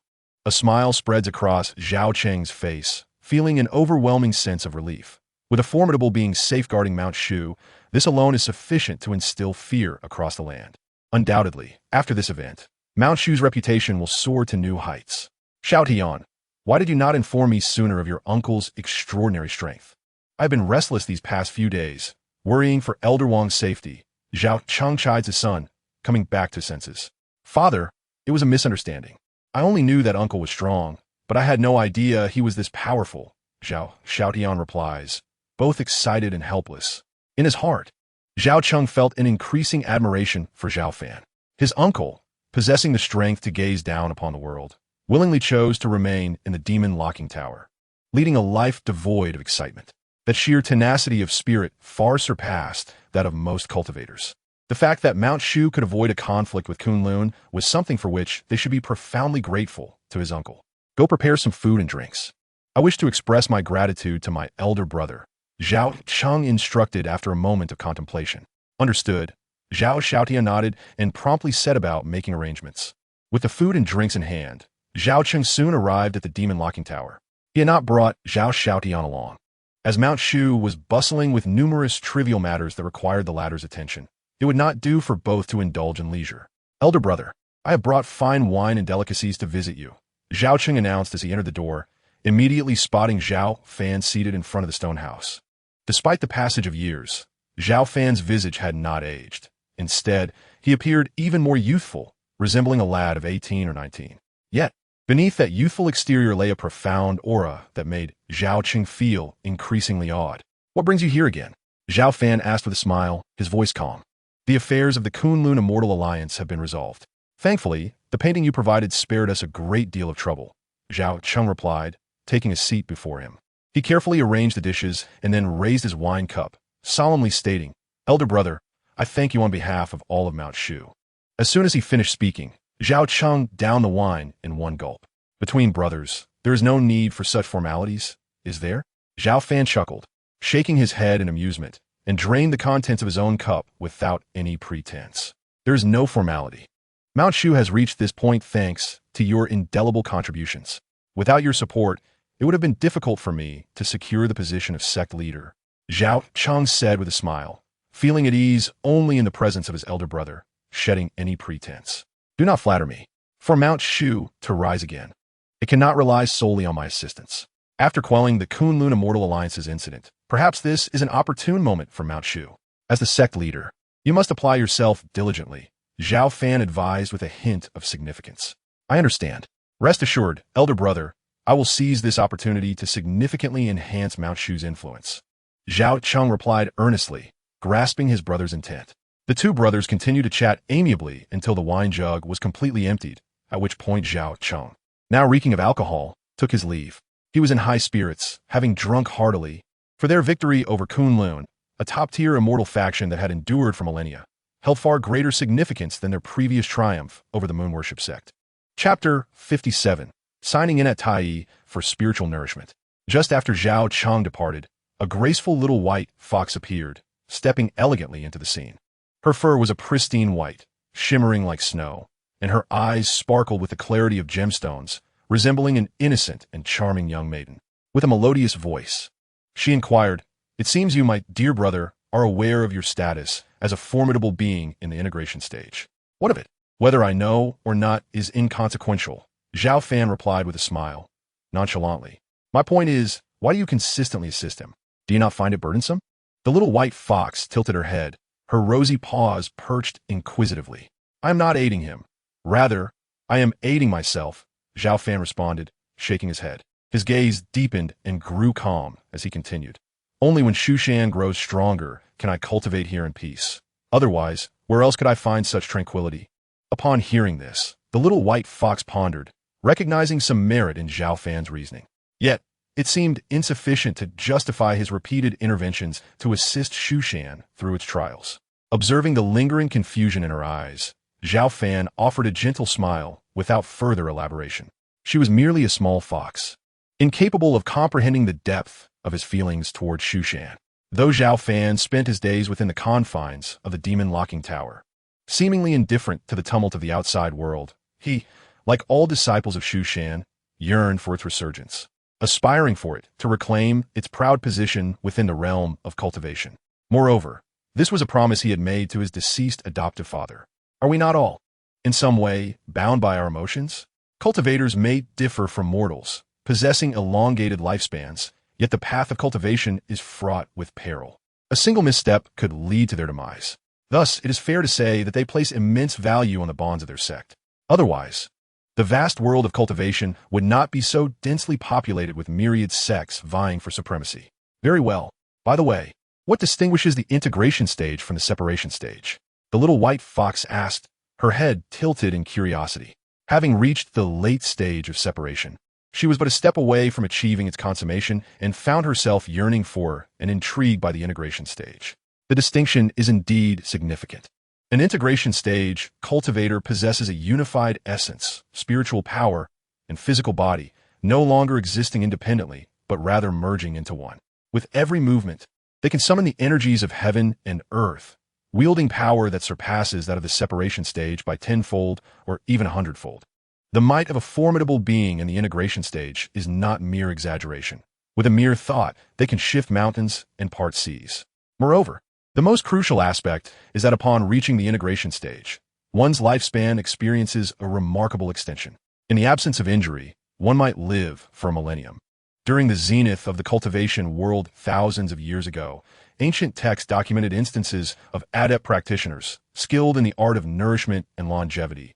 A smile spreads across Zhao Cheng's face, feeling an overwhelming sense of relief. With a formidable being safeguarding Mount Shu, this alone is sufficient to instill fear across the land. Undoubtedly, after this event, Mount Shu's reputation will soar to new heights. Xiao Tian, why did you not inform me sooner of your uncle's extraordinary strength? I have been restless these past few days, worrying for Elder Wang's safety. Zhao Cheng chides his son, coming back to senses. Father, it was a misunderstanding. I only knew that uncle was strong, but I had no idea he was this powerful. Xiao Tian replies, both excited and helpless. In his heart, Zhao Cheng felt an increasing admiration for Zhao Fan. His uncle, possessing the strength to gaze down upon the world, willingly chose to remain in the demon locking tower, leading a life devoid of excitement. That sheer tenacity of spirit far surpassed that of most cultivators. The fact that Mount Shu could avoid a conflict with Kunlun was something for which they should be profoundly grateful to his uncle. Go prepare some food and drinks. I wish to express my gratitude to my elder brother. Zhao Cheng instructed after a moment of contemplation. Understood. Zhao Xiaotian nodded and promptly set about making arrangements. With the food and drinks in hand, Zhao Cheng soon arrived at the demon locking tower. He had not brought Zhao Xiaotian along, as Mount Shu was bustling with numerous trivial matters that required the latter's attention. It would not do for both to indulge in leisure. Elder brother, I have brought fine wine and delicacies to visit you, Zhao Cheng announced as he entered the door, immediately spotting Zhao Fan seated in front of the stone house. Despite the passage of years, Zhao Fan's visage had not aged. Instead, he appeared even more youthful, resembling a lad of 18 or 19. Yet, beneath that youthful exterior lay a profound aura that made Zhao Cheng feel increasingly awed. What brings you here again? Zhao Fan asked with a smile, his voice calm. The affairs of the Kunlun Immortal Alliance have been resolved. Thankfully, the painting you provided spared us a great deal of trouble, Zhao Cheng replied, taking a seat before him. He carefully arranged the dishes and then raised his wine cup, solemnly stating, Elder brother, I thank you on behalf of all of Mount Shu. As soon as he finished speaking, Zhao Cheng downed the wine in one gulp. Between brothers, there is no need for such formalities, is there? Zhao Fan chuckled, shaking his head in amusement, and drained the contents of his own cup without any pretense. There is no formality. Mount Shu has reached this point thanks to your indelible contributions. Without your support, it would have been difficult for me to secure the position of sect leader, Zhao Cheng said with a smile, feeling at ease only in the presence of his elder brother, shedding any pretense. Do not flatter me. For Mount Shu to rise again, it cannot rely solely on my assistance. After quelling the Kunlun Immortal Alliance's incident, perhaps this is an opportune moment for Mount Shu. As the sect leader, you must apply yourself diligently, Zhao Fan advised with a hint of significance. I understand. Rest assured, elder brother, I will seize this opportunity to significantly enhance Mount Shu's influence. Zhao Cheng replied earnestly, grasping his brother's intent. The two brothers continued to chat amiably until the wine jug was completely emptied, at which point Zhao Cheng, now reeking of alcohol, took his leave. He was in high spirits, having drunk heartily, for their victory over Kunlun, a top-tier immortal faction that had endured for millennia, held far greater significance than their previous triumph over the moon worship sect. Chapter 57. Signing in at Tai for spiritual nourishment. Just after Zhao Cheng departed, a graceful little white fox appeared, stepping elegantly into the scene. Her fur was a pristine white, shimmering like snow, and her eyes sparkled with the clarity of gemstones, resembling an innocent and charming young maiden. With a melodious voice, she inquired, It seems you, my dear brother, are aware of your status as a formidable being in the integration stage. What of it? Whether I know or not is inconsequential, Zhao Fan replied with a smile, nonchalantly. My point is, why do you consistently assist him? Do you not find it burdensome? The little white fox tilted her head, her rosy paws perched inquisitively. I am not aiding him. Rather, I am aiding myself, Zhao Fan responded, shaking his head. His gaze deepened and grew calm as he continued. Only when Shushan grows stronger can I cultivate here in peace. Otherwise, where else could I find such tranquility? Upon hearing this, the little white fox pondered, recognizing some merit in Zhao Fan's reasoning. Yet, it seemed insufficient to justify his repeated interventions to assist Shushan through its trials. Observing the lingering confusion in her eyes, Zhao Fan offered a gentle smile without further elaboration. She was merely a small fox, incapable of comprehending the depth of his feelings toward Shushan. Though Zhao Fan spent his days within the confines of the demon locking tower, seemingly indifferent to the tumult of the outside world, he, like all disciples of Shushan, yearned for its resurgence, aspiring for it to reclaim its proud position within the realm of cultivation. Moreover, this was a promise he had made to his deceased adoptive father. Are we not all, in some way, bound by our emotions? Cultivators may differ from mortals, possessing elongated lifespans, yet the path of cultivation is fraught with peril. A single misstep could lead to their demise. Thus, it is fair to say that they place immense value on the bonds of their sect. Otherwise, the vast world of cultivation would not be so densely populated with myriad sects vying for supremacy. Very well. By the way, what distinguishes the integration stage from the separation stage? The little white fox asked, her head tilted in curiosity. Having reached the late stage of separation, she was but a step away from achieving its consummation and found herself yearning for and intrigued by the integration stage. The distinction is indeed significant. An integration stage cultivator possesses a unified essence, spiritual power, and physical body, no longer existing independently, but rather merging into one. With every movement, they can summon the energies of heaven and earth, wielding power that surpasses that of the separation stage by tenfold or even 100-fold. The might of a formidable being in the integration stage is not mere exaggeration. With a mere thought, they can shift mountains and part seas. Moreover, the most crucial aspect is that upon reaching the integration stage, one's lifespan experiences a remarkable extension. In the absence of injury, one might live for a millennium. During the zenith of the cultivation world thousands of years ago, ancient texts documented instances of adept practitioners skilled in the art of nourishment and longevity,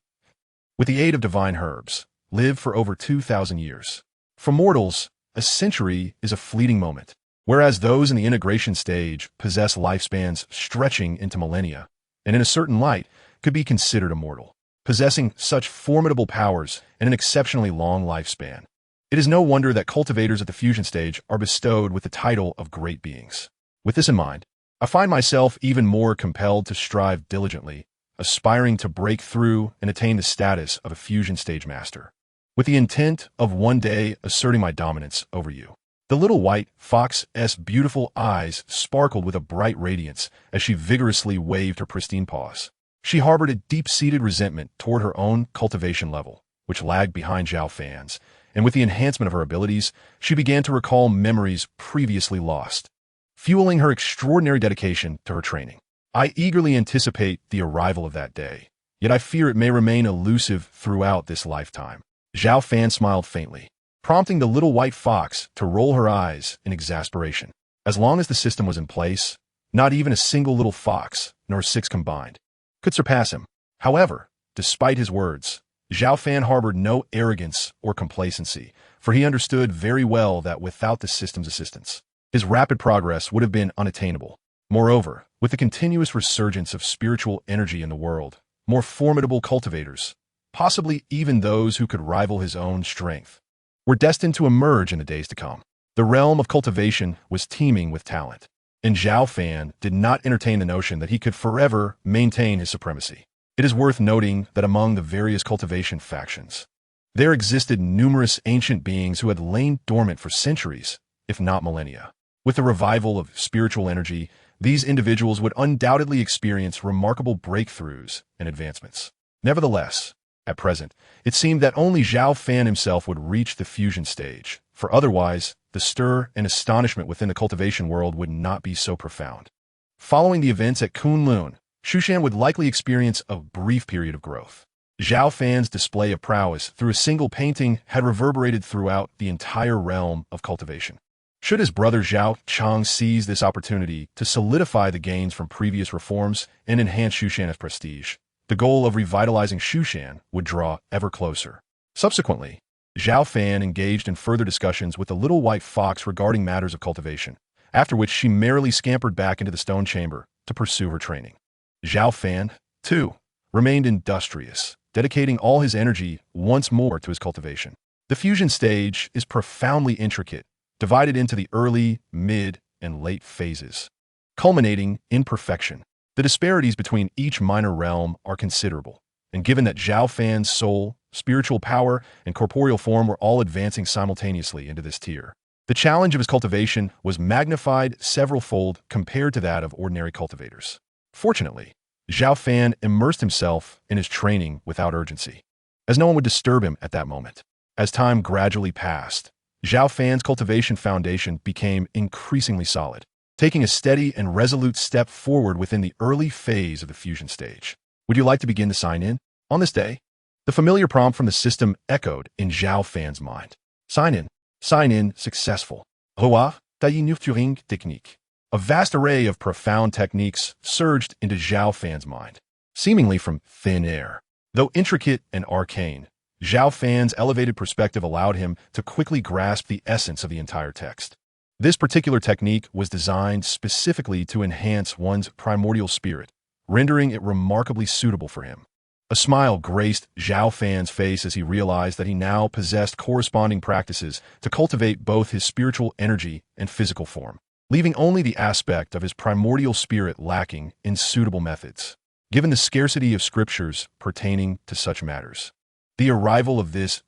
with the aid of divine herbs, live for over 2,000 years. For mortals, a century is a fleeting moment, whereas those in the integration stage possess lifespans stretching into millennia, and in a certain light could be considered immortal, possessing such formidable powers and an exceptionally long lifespan. It is no wonder that cultivators at the fusion stage are bestowed with the title of great beings. With this in mind, I find myself even more compelled to strive diligently, aspiring to break through and attain the status of a fusion stage master, with the intent of one day asserting my dominance over you. The little white fox's beautiful eyes sparkled with a bright radiance as she vigorously waved her pristine paws. She harbored a deep-seated resentment toward her own cultivation level, which lagged behind Zhao Fan's, and with the enhancement of her abilities, she began to recall memories previously lost, fueling her extraordinary dedication to her training. I eagerly anticipate the arrival of that day, yet I fear it may remain elusive throughout this lifetime. Zhao Fan smiled faintly, prompting the little white fox to roll her eyes in exasperation. As long as the system was in place, not even a single little fox, nor 6 combined, could surpass him. However, despite his words, Zhao Fan harbored no arrogance or complacency, for he understood very well that without the system's assistance, his rapid progress would have been unattainable. Moreover, with the continuous resurgence of spiritual energy in the world, more formidable cultivators, possibly even those who could rival his own strength, were destined to emerge in the days to come. The realm of cultivation was teeming with talent, and Zhao Fan did not entertain the notion that he could forever maintain his supremacy. It is worth noting that among the various cultivation factions, there existed numerous ancient beings who had lain dormant for centuries, if not millennia. With the revival of spiritual energy, these individuals would undoubtedly experience remarkable breakthroughs and advancements. Nevertheless, at present, it seemed that only Zhao Fan himself would reach the fusion stage, for otherwise, the stir and astonishment within the cultivation world would not be so profound. Following the events at Kunlun, Shushan would likely experience a brief period of growth. Zhao Fan's display of prowess through a single painting had reverberated throughout the entire realm of cultivation. Should his brother Zhao Chang seize this opportunity to solidify the gains from previous reforms and enhance Shushan's prestige, the goal of revitalizing Shushan would draw ever closer. Subsequently, Zhao Fan engaged in further discussions with the little white fox regarding matters of cultivation, after which she merrily scampered back into the stone chamber to pursue her training. Zhao Fan, too, remained industrious, dedicating all his energy once more to his cultivation. The fusion stage is profoundly intricate, divided into the early, mid, and late phases, culminating in perfection. The disparities between each minor realm are considerable, and given that Zhao Fan's soul, spiritual power, and corporeal form were all advancing simultaneously into this tier, the challenge of his cultivation was magnified several-fold compared to that of ordinary cultivators. Fortunately, Zhao Fan immersed himself in his training without urgency, as no one would disturb him at that moment. As time gradually passed, Zhao Fan's cultivation foundation became increasingly solid, taking a steady and resolute step forward within the early phase of the fusion stage. Would you like to begin to sign in? On this day, the familiar prompt from the system echoed in Zhao Fan's mind. Sign in. Sign in successful. Roi, injuring technique. A vast array of profound techniques surged into Zhao Fan's mind, seemingly from thin air. Though intricate and arcane, Zhao Fan's elevated perspective allowed him to quickly grasp the essence of the entire text. This particular technique was designed specifically to enhance one's primordial spirit, rendering it remarkably suitable for him. A smile graced Zhao Fan's face as he realized that he now possessed corresponding practices to cultivate both his spiritual energy and physical form, leaving only the aspect of his primordial spirit lacking in suitable methods. Given the scarcity of scriptures pertaining to such matters, the arrival of this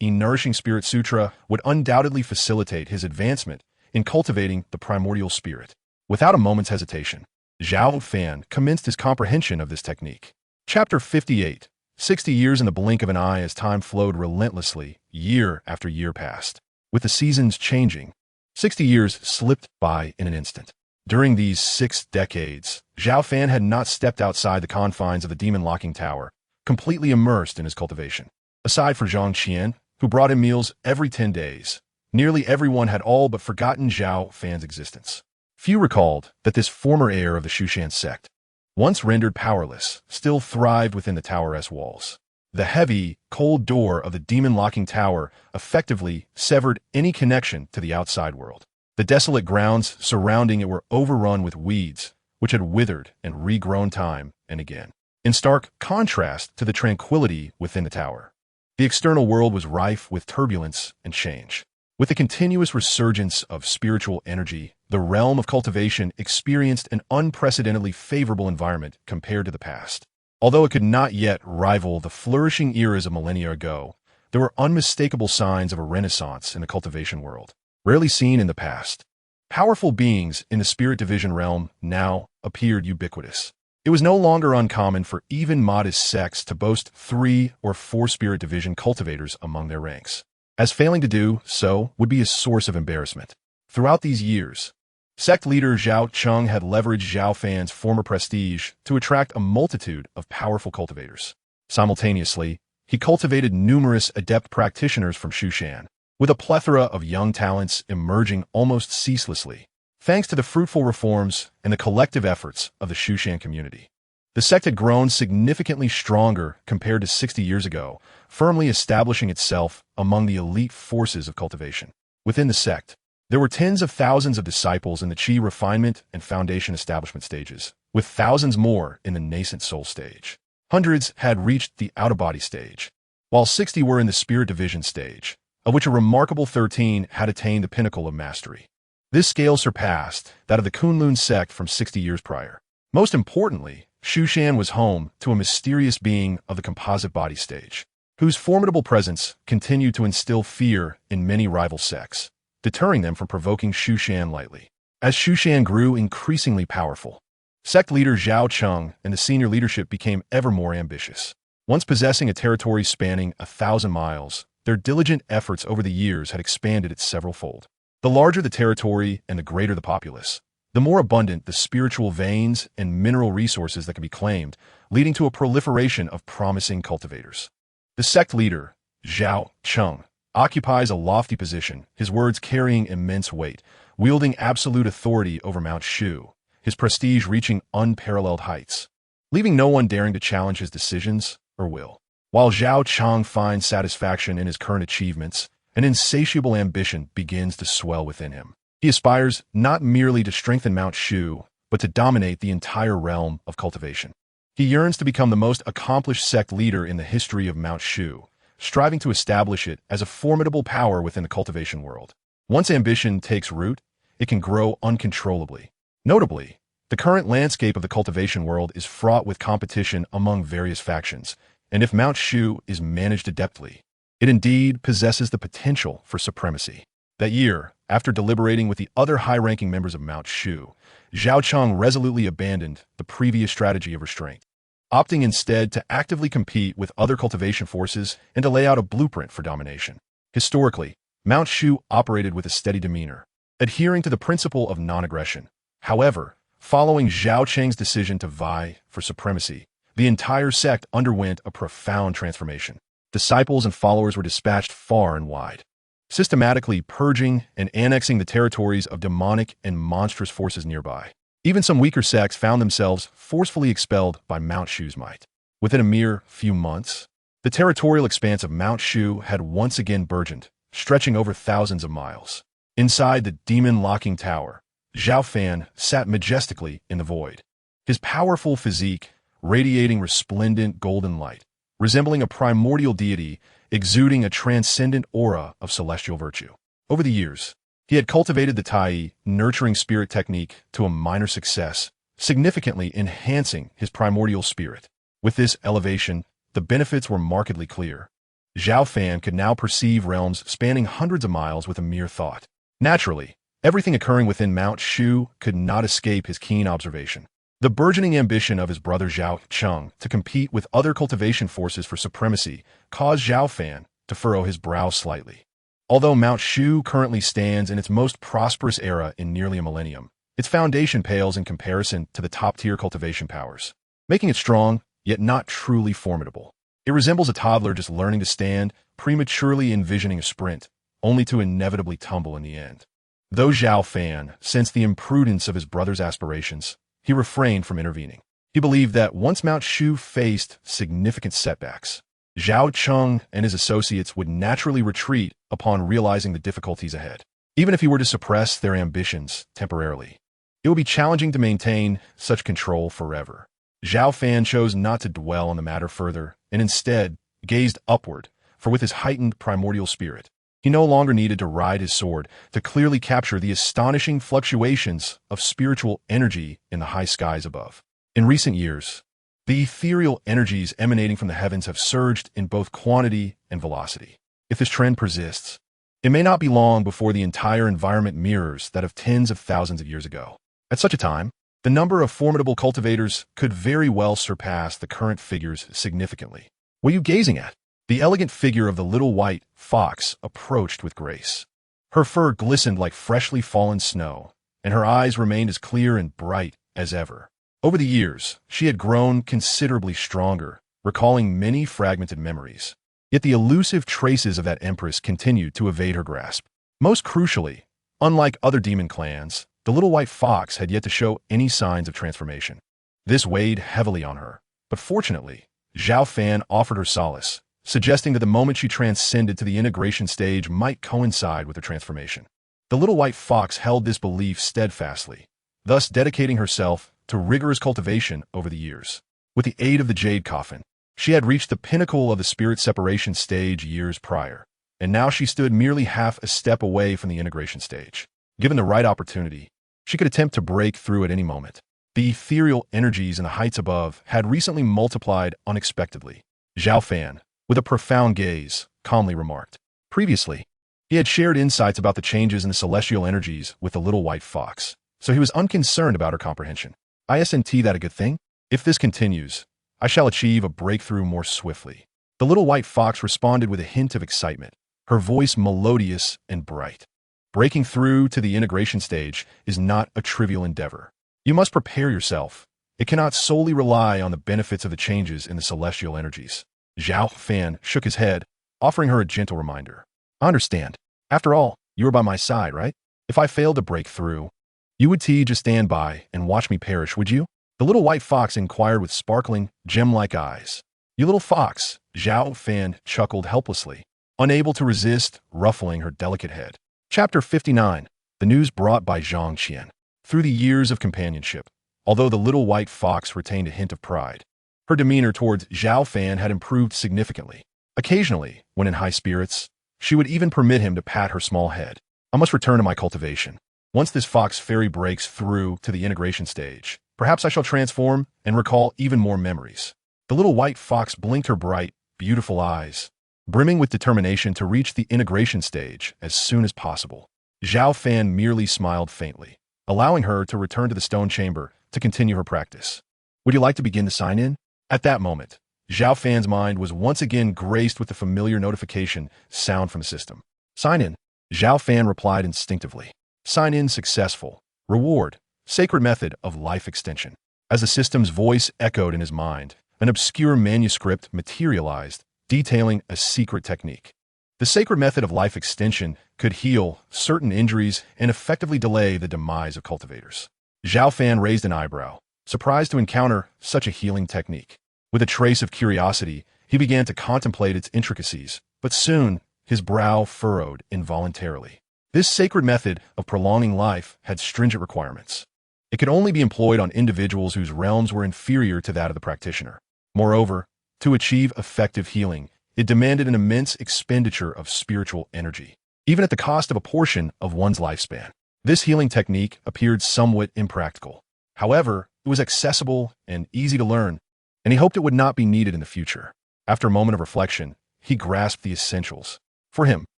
nourishing spirit sutra would undoubtedly facilitate his advancement in cultivating the primordial spirit. Without a moment's hesitation, Zhao Fan commenced his comprehension of this technique. Chapter 58, 60 years in the blink of an eye as time flowed relentlessly, year after year passed. With the seasons changing, 60 years slipped by in an instant. During these 6 decades, Zhao Fan had not stepped outside the confines of the demon-locking tower, completely immersed in his cultivation. Aside from Zhang Qian, who brought him meals every 10 days, nearly everyone had all but forgotten Zhao Fan's existence. Few recalled that this former heir of the Shushan sect, once rendered powerless, still thrived within the tower's walls. The heavy, cold door of the demon-locking tower effectively severed any connection to the outside world. The desolate grounds surrounding it were overrun with weeds, which had withered and regrown time and again, in stark contrast to the tranquility within the tower. The external world was rife with turbulence and change. With the continuous resurgence of spiritual energy, the realm of cultivation experienced an unprecedentedly favorable environment compared to the past. Although it could not yet rival the flourishing eras of millennia ago, there were unmistakable signs of a renaissance in the cultivation world, rarely seen in the past. Powerful beings in the spirit division realm now appeared ubiquitous. It was no longer uncommon for even modest sects to boast 3 or 4 spirit division cultivators among their ranks, as failing to do so would be a source of embarrassment. Throughout these years, sect leader Zhao Cheng had leveraged Zhao Fan's former prestige to attract a multitude of powerful cultivators. Simultaneously, he cultivated numerous adept practitioners from Shushan, with a plethora of young talents emerging almost ceaselessly, thanks to the fruitful reforms and the collective efforts of the Shushan community. The sect had grown significantly stronger compared to 60 years ago, firmly establishing itself among the elite forces of cultivation. Within the sect, there were tens of thousands of disciples in the Qi refinement and foundation establishment stages, with thousands more in the nascent soul stage. Hundreds had reached the out-of-body stage, while 60 were in the spirit division stage, of which a remarkable 13 had attained the pinnacle of mastery. This scale surpassed that of the Kunlun sect from 60 years prior. Most importantly, Shushan was home to a mysterious being of the composite body stage, whose formidable presence continued to instill fear in many rival sects, deterring them from provoking Shushan lightly. As Shushan grew increasingly powerful, sect leader Zhao Cheng and the senior leadership became ever more ambitious. Once possessing a territory spanning 1,000 miles, their diligent efforts over the years had expanded it several-fold. The larger the territory and the greater the populace, the more abundant the spiritual veins and mineral resources that can be claimed, leading to a proliferation of promising cultivators. The sect leader, Zhao Cheng, occupies a lofty position, his words carrying immense weight, wielding absolute authority over Mount Shu, his prestige reaching unparalleled heights, leaving no one daring to challenge his decisions or will. While Zhao Cheng finds satisfaction in his current achievements, an insatiable ambition begins to swell within him. He aspires not merely to strengthen Mount Shu, but to dominate the entire realm of cultivation. He yearns to become the most accomplished sect leader in the history of Mount Shu, striving to establish it as a formidable power within the cultivation world. Once ambition takes root, it can grow uncontrollably. Notably, the current landscape of the cultivation world is fraught with competition among various factions, and if Mount Shu is managed adeptly, it indeed possesses the potential for supremacy. That year, after deliberating with the other high-ranking members of Mount Shu, Zhao Cheng resolutely abandoned the previous strategy of restraint, opting instead to actively compete with other cultivation forces and to lay out a blueprint for domination. Historically, Mount Shu operated with a steady demeanor, adhering to the principle of non-aggression. However, following Zhao Cheng's decision to vie for supremacy, the entire sect underwent a profound transformation. Disciples and followers were dispatched far and wide, systematically purging and annexing the territories of demonic and monstrous forces nearby. Even some weaker sects found themselves forcefully expelled by Mount Shu's might. Within a mere few months, the territorial expanse of Mount Shu had once again burgeoned, stretching over thousands of miles. Inside the demon-locking tower, Zhao Fan sat majestically in the void, his powerful physique radiating resplendent golden light, resembling a primordial deity exuding a transcendent aura of celestial virtue. Over the years, he had cultivated the Tai nurturing spirit technique to a minor success, significantly enhancing his primordial spirit. With this elevation, the benefits were markedly clear. Zhao Fan could now perceive realms spanning hundreds of miles with a mere thought. Naturally, everything occurring within Mount Shu could not escape his keen observation. The burgeoning ambition of his brother Zhao Cheng to compete with other cultivation forces for supremacy caused Zhao Fan to furrow his brow slightly. Although Mount Shu currently stands in its most prosperous era in nearly a millennium, its foundation pales in comparison to the top-tier cultivation powers, making it strong, yet not truly formidable. It resembles a toddler just learning to stand, prematurely envisioning a sprint, only to inevitably tumble in the end. Though Zhao Fan sensed the imprudence of his brother's aspirations, he refrained from intervening. He believed that once Mount Shu faced significant setbacks, Zhao Cheng and his associates would naturally retreat upon realizing the difficulties ahead. Even if he were to suppress their ambitions temporarily, it would be challenging to maintain such control forever. Zhao Fan chose not to dwell on the matter further and instead gazed upward, for with his heightened primordial spirit, he no longer needed to ride his sword to clearly capture the astonishing fluctuations of spiritual energy in the high skies above. In recent years, the ethereal energies emanating from the heavens have surged in both quantity and velocity. If this trend persists, it may not be long before the entire environment mirrors that of tens of thousands of years ago. At such a time, the number of formidable cultivators could very well surpass the current figures significantly. What are you gazing at? The elegant figure of the little white fox approached with grace. Her fur glistened like freshly fallen snow, and her eyes remained as clear and bright as ever. Over the years, she had grown considerably stronger, recalling many fragmented memories. Yet the elusive traces of that empress continued to evade her grasp. Most crucially, unlike other demon clans, the little white fox had yet to show any signs of transformation. This weighed heavily on her, but fortunately, Zhao Fan offered her solace, suggesting that the moment she transcended to the integration stage might coincide with her transformation. The little white fox held this belief steadfastly, thus dedicating herself to rigorous cultivation over the years. With the aid of the jade coffin, she had reached the pinnacle of the spirit separation stage years prior, and now she stood merely half a step away from the integration stage. Given the right opportunity, she could attempt to break through at any moment. The ethereal energies in the heights above had recently multiplied unexpectedly. Zhao Fan, with a profound gaze, calmly remarked. Previously, he had shared insights about the changes in the celestial energies with the little white fox, so he was unconcerned about her comprehension. Isn't that a good thing? If this continues, I shall achieve a breakthrough more swiftly. The little white fox responded with a hint of excitement, her voice melodious and bright. Breaking through to the integration stage is not a trivial endeavor. You must prepare yourself. It cannot solely rely on the benefits of the changes in the celestial energies. Zhao Fan shook his head, offering her a gentle reminder. I understand. After all, you are by my side, right? If I failed to break through, you would just stand by and watch me perish, would you? The little white fox inquired with sparkling, gem-like eyes. You little fox, Zhao Fan chuckled helplessly, unable to resist ruffling her delicate head. Chapter 59. The news brought by Zhang Qian. Through the years of companionship, although the little white fox retained a hint of pride, her demeanor towards Zhao Fan had improved significantly. Occasionally, when in high spirits, she would even permit him to pat her small head. I must return to my cultivation. Once this fox fairy breaks through to the integration stage, perhaps I shall transform and recall even more memories. The little white fox blinked her bright, beautiful eyes, brimming with determination to reach the integration stage as soon as possible. Zhao Fan merely smiled faintly, allowing her to return to the stone chamber to continue her practice. Would you like to begin to sign in? At that moment, Zhao Fan's mind was once again graced with the familiar notification sound from the system. Sign in. Zhao Fan replied instinctively. Sign in successful. Reward. Sacred method of life extension. As the system's voice echoed in his mind, an obscure manuscript materialized, detailing a secret technique. The sacred method of life extension could heal certain injuries and effectively delay the demise of cultivators. Zhao Fan raised an eyebrow, surprised to encounter such a healing technique. With a trace of curiosity, he began to contemplate its intricacies, but soon his brow furrowed involuntarily. This sacred method of prolonging life had stringent requirements. It could only be employed on individuals whose realms were inferior to that of the practitioner. Moreover, to achieve effective healing, it demanded an immense expenditure of spiritual energy, even at the cost of a portion of one's lifespan. This healing technique appeared somewhat impractical. However, it was accessible and easy to learn, and he hoped it would not be needed in the future. After a moment of reflection, he grasped the essentials. For him,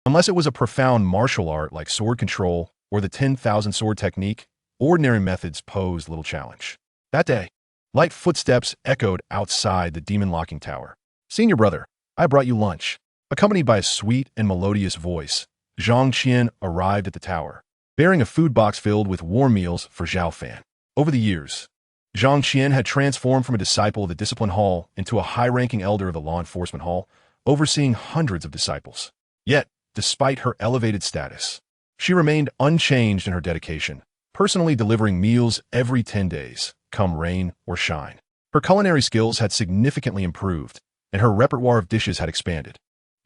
unless it was a profound martial art like sword control or the 10,000 sword technique, ordinary methods posed little challenge. That day, light footsteps echoed outside the demon-locking tower. Senior brother, I brought you lunch. Accompanied by a sweet and melodious voice, Zhang Qian arrived at the tower, bearing a food box filled with warm meals for Zhao Fan. Over the years, Zhang Qian had transformed from a disciple of the Discipline Hall into a high-ranking elder of the Law Enforcement Hall, overseeing hundreds of disciples. Yet, despite her elevated status, she remained unchanged in her dedication, personally delivering meals every 10 days, come rain or shine. Her culinary skills had significantly improved, and her repertoire of dishes had expanded.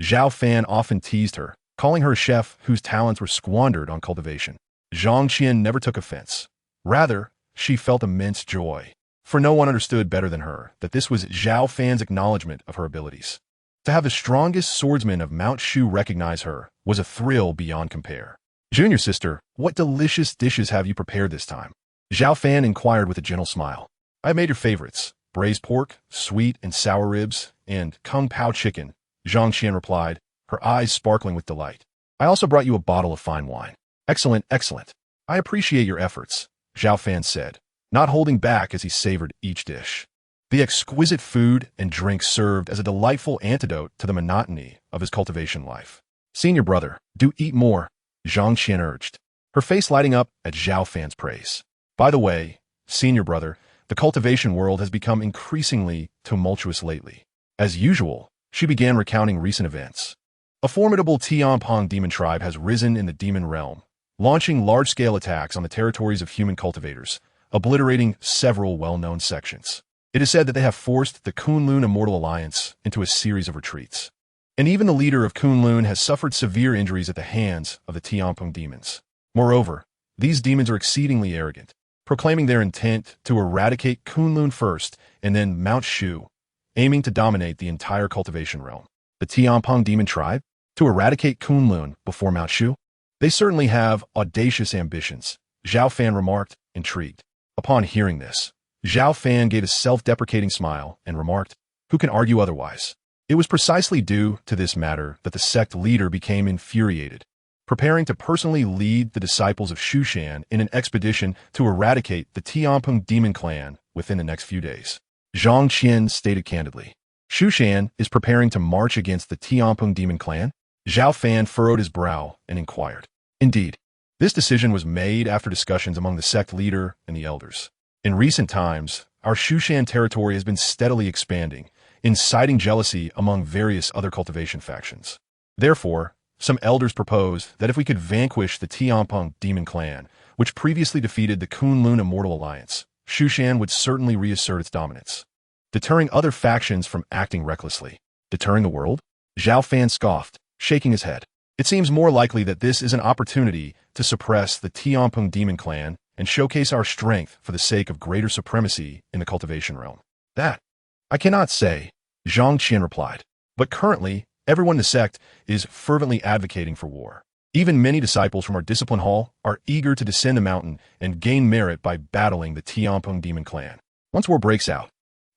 Zhao Fan often teased her, calling her a chef whose talents were squandered on cultivation. Zhang Qian never took offense. Rather, she felt immense joy, for no one understood better than her that this was Zhao Fan's acknowledgement of her abilities. To have the strongest swordsman of Mount Shu recognize her was a thrill beyond compare. Junior sister, what delicious dishes have you prepared this time? Zhao Fan inquired with a gentle smile. I made your favorites, braised pork, sweet and sour ribs, and kung pao chicken, Zhang Qian replied, her eyes sparkling with delight. I also brought you a bottle of fine wine. Excellent, excellent. I appreciate your efforts, Zhao Fan said, not holding back as he savored each dish. The exquisite food and drink served as a delightful antidote to the monotony of his cultivation life. Senior brother, do eat more, Zhang Qian urged, her face lighting up at Zhao Fan's praise. By the way, senior brother, the cultivation world has become increasingly tumultuous lately. As usual, she began recounting recent events. A formidable Tianpong demon tribe has risen in the demon realm, launching large-scale attacks on the territories of human cultivators, obliterating several well-known sections. It is said that they have forced the Kunlun Immortal Alliance into a series of retreats. And even the leader of Kunlun has suffered severe injuries at the hands of the Tianpong demons. Moreover, these demons are exceedingly arrogant, proclaiming their intent to eradicate Kunlun first and then Mount Shu, aiming to dominate the entire cultivation realm. The Tianpong demon tribe? To eradicate Kunlun before Mount Shu? They certainly have audacious ambitions, Zhao Fan remarked, intrigued. Upon hearing this, Zhao Fan gave a self-deprecating smile and remarked, who can argue otherwise? It was precisely due to this matter that the sect leader became infuriated, preparing to personally lead the disciples of Shushan in an expedition to eradicate the Tianpong demon clan within the next few days. Zhang Qian stated candidly, Shushan is preparing to march against the Tianpong demon clan? Zhao Fan furrowed his brow and inquired, Indeed, this decision was made after discussions among the sect leader and the elders. In recent times, our Shushan territory has been steadily expanding, inciting jealousy among various other cultivation factions. Therefore, some elders propose that if we could vanquish the Tianpeng demon clan, which previously defeated the Kunlun Immortal Alliance, Shushan would certainly reassert its dominance, deterring other factions from acting recklessly. Deterring the world? Zhao Fan scoffed, shaking his head. It seems more likely that this is an opportunity to suppress the Tianpeng demon clan and showcase our strength for the sake of greater supremacy in the cultivation realm. That, I cannot say, Zhang Qian replied. But currently, everyone in the sect is fervently advocating for war. Even many disciples from our discipline hall are eager to descend the mountain and gain merit by battling the Tianpeng demon clan. Once war breaks out,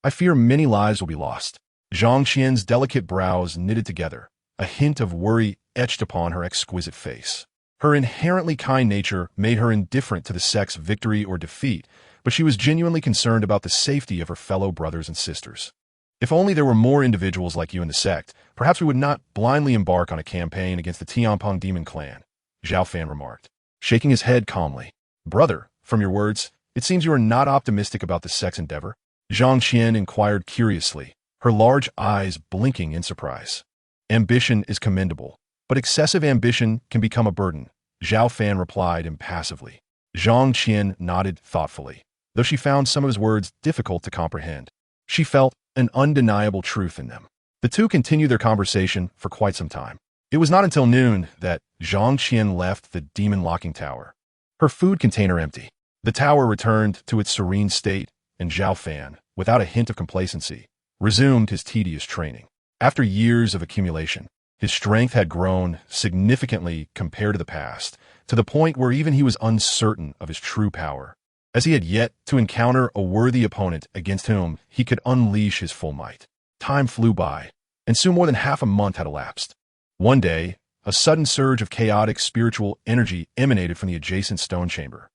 I fear many lives will be lost. Zhang Qian's delicate brows knitted together, a hint of worry etched upon her exquisite face. Her inherently kind nature made her indifferent to the sect's victory or defeat, but she was genuinely concerned about the safety of her fellow brothers and sisters. If only there were more individuals like you in the sect, perhaps we would not blindly embark on a campaign against the Tianpeng demon clan, Zhao Fan remarked, shaking his head calmly. Brother, from your words, it seems you are not optimistic about the sect's endeavor? Zhang Qian inquired curiously, her large eyes blinking in surprise. Ambition is commendable, but excessive ambition can become a burden, Zhao Fan replied impassively. Zhang Qian nodded thoughtfully, though she found some of his words difficult to comprehend. She felt an undeniable truth in them. The two continued their conversation for quite some time. It was not until noon that Zhang Qian left the demon locking tower, her food container empty. The tower returned to its serene state, and Zhao Fan, without a hint of complacency, resumed his tedious training. After years of accumulation, his strength had grown significantly compared to the past, to the point where even he was uncertain of his true power, as he had yet to encounter a worthy opponent against whom he could unleash his full might. Time flew by, and soon more than half a month had elapsed. One day, a sudden surge of chaotic spiritual energy emanated from the adjacent stone chamber.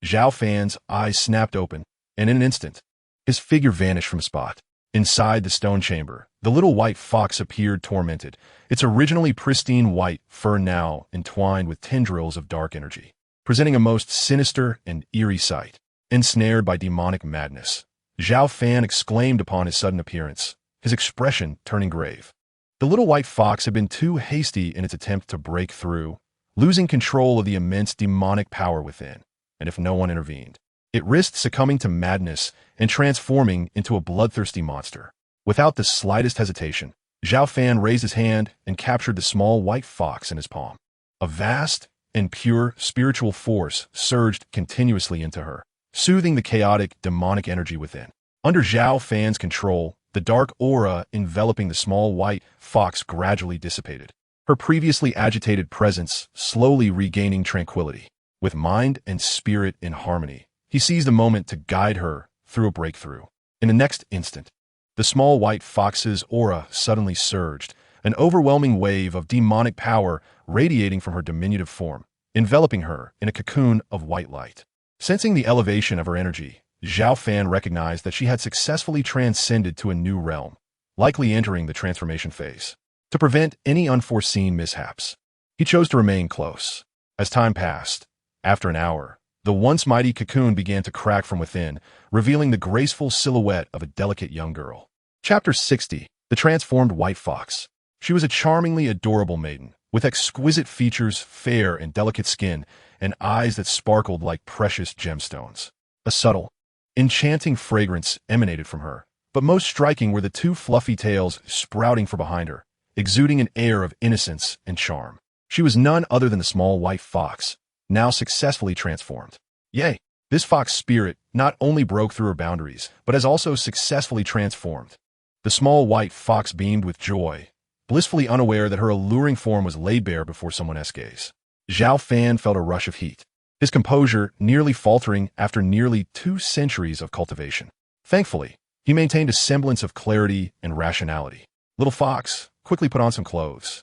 Zhao Fan's eyes snapped open, and in an instant, his figure vanished from a spot. Inside the stone chamber, the little white fox appeared tormented, its originally pristine white fur now entwined with tendrils of dark energy, presenting a most sinister and eerie sight. Ensnared by demonic madness, Zhao Fan exclaimed upon his sudden appearance, his expression turning grave. The little white fox had been too hasty in its attempt to break through, losing control of the immense demonic power within, and if no one intervened, it risked succumbing to madness and transforming into a bloodthirsty monster. Without the slightest hesitation, Zhao Fan raised his hand and captured the small white fox in his palm. A vast and pure spiritual force surged continuously into her, soothing the chaotic, demonic energy within. Under Zhao Fan's control, the dark aura enveloping the small white fox gradually dissipated, her previously agitated presence slowly regaining tranquility. With mind and spirit in harmony, he seized a moment to guide her through a breakthrough. In the next instant, the small white fox's aura suddenly surged, an overwhelming wave of demonic power radiating from her diminutive form, enveloping her in a cocoon of white light. Sensing the elevation of her energy, Zhao Fan recognized that she had successfully transcended to a new realm, likely entering the transformation phase. To prevent any unforeseen mishaps, he chose to remain close. As time passed, after an hour, the once mighty cocoon began to crack from within, revealing the graceful silhouette of a delicate young girl. Chapter 60. The Transformed White Fox. She was a charmingly adorable maiden, with exquisite features, fair and delicate skin, and eyes that sparkled like precious gemstones. A subtle, enchanting fragrance emanated from her, but most striking were the two fluffy tails sprouting from behind her, exuding an air of innocence and charm. She was none other than the small white fox, now successfully transformed. Yea, this fox spirit not only broke through her boundaries, but has also successfully transformed. The small white fox beamed with joy, blissfully unaware that her alluring form was laid bare before someone else's gaze. Zhao Fan felt a rush of heat, his composure nearly faltering after nearly 2 centuries of cultivation. Thankfully, he maintained a semblance of clarity and rationality. Little fox, quickly put on some clothes.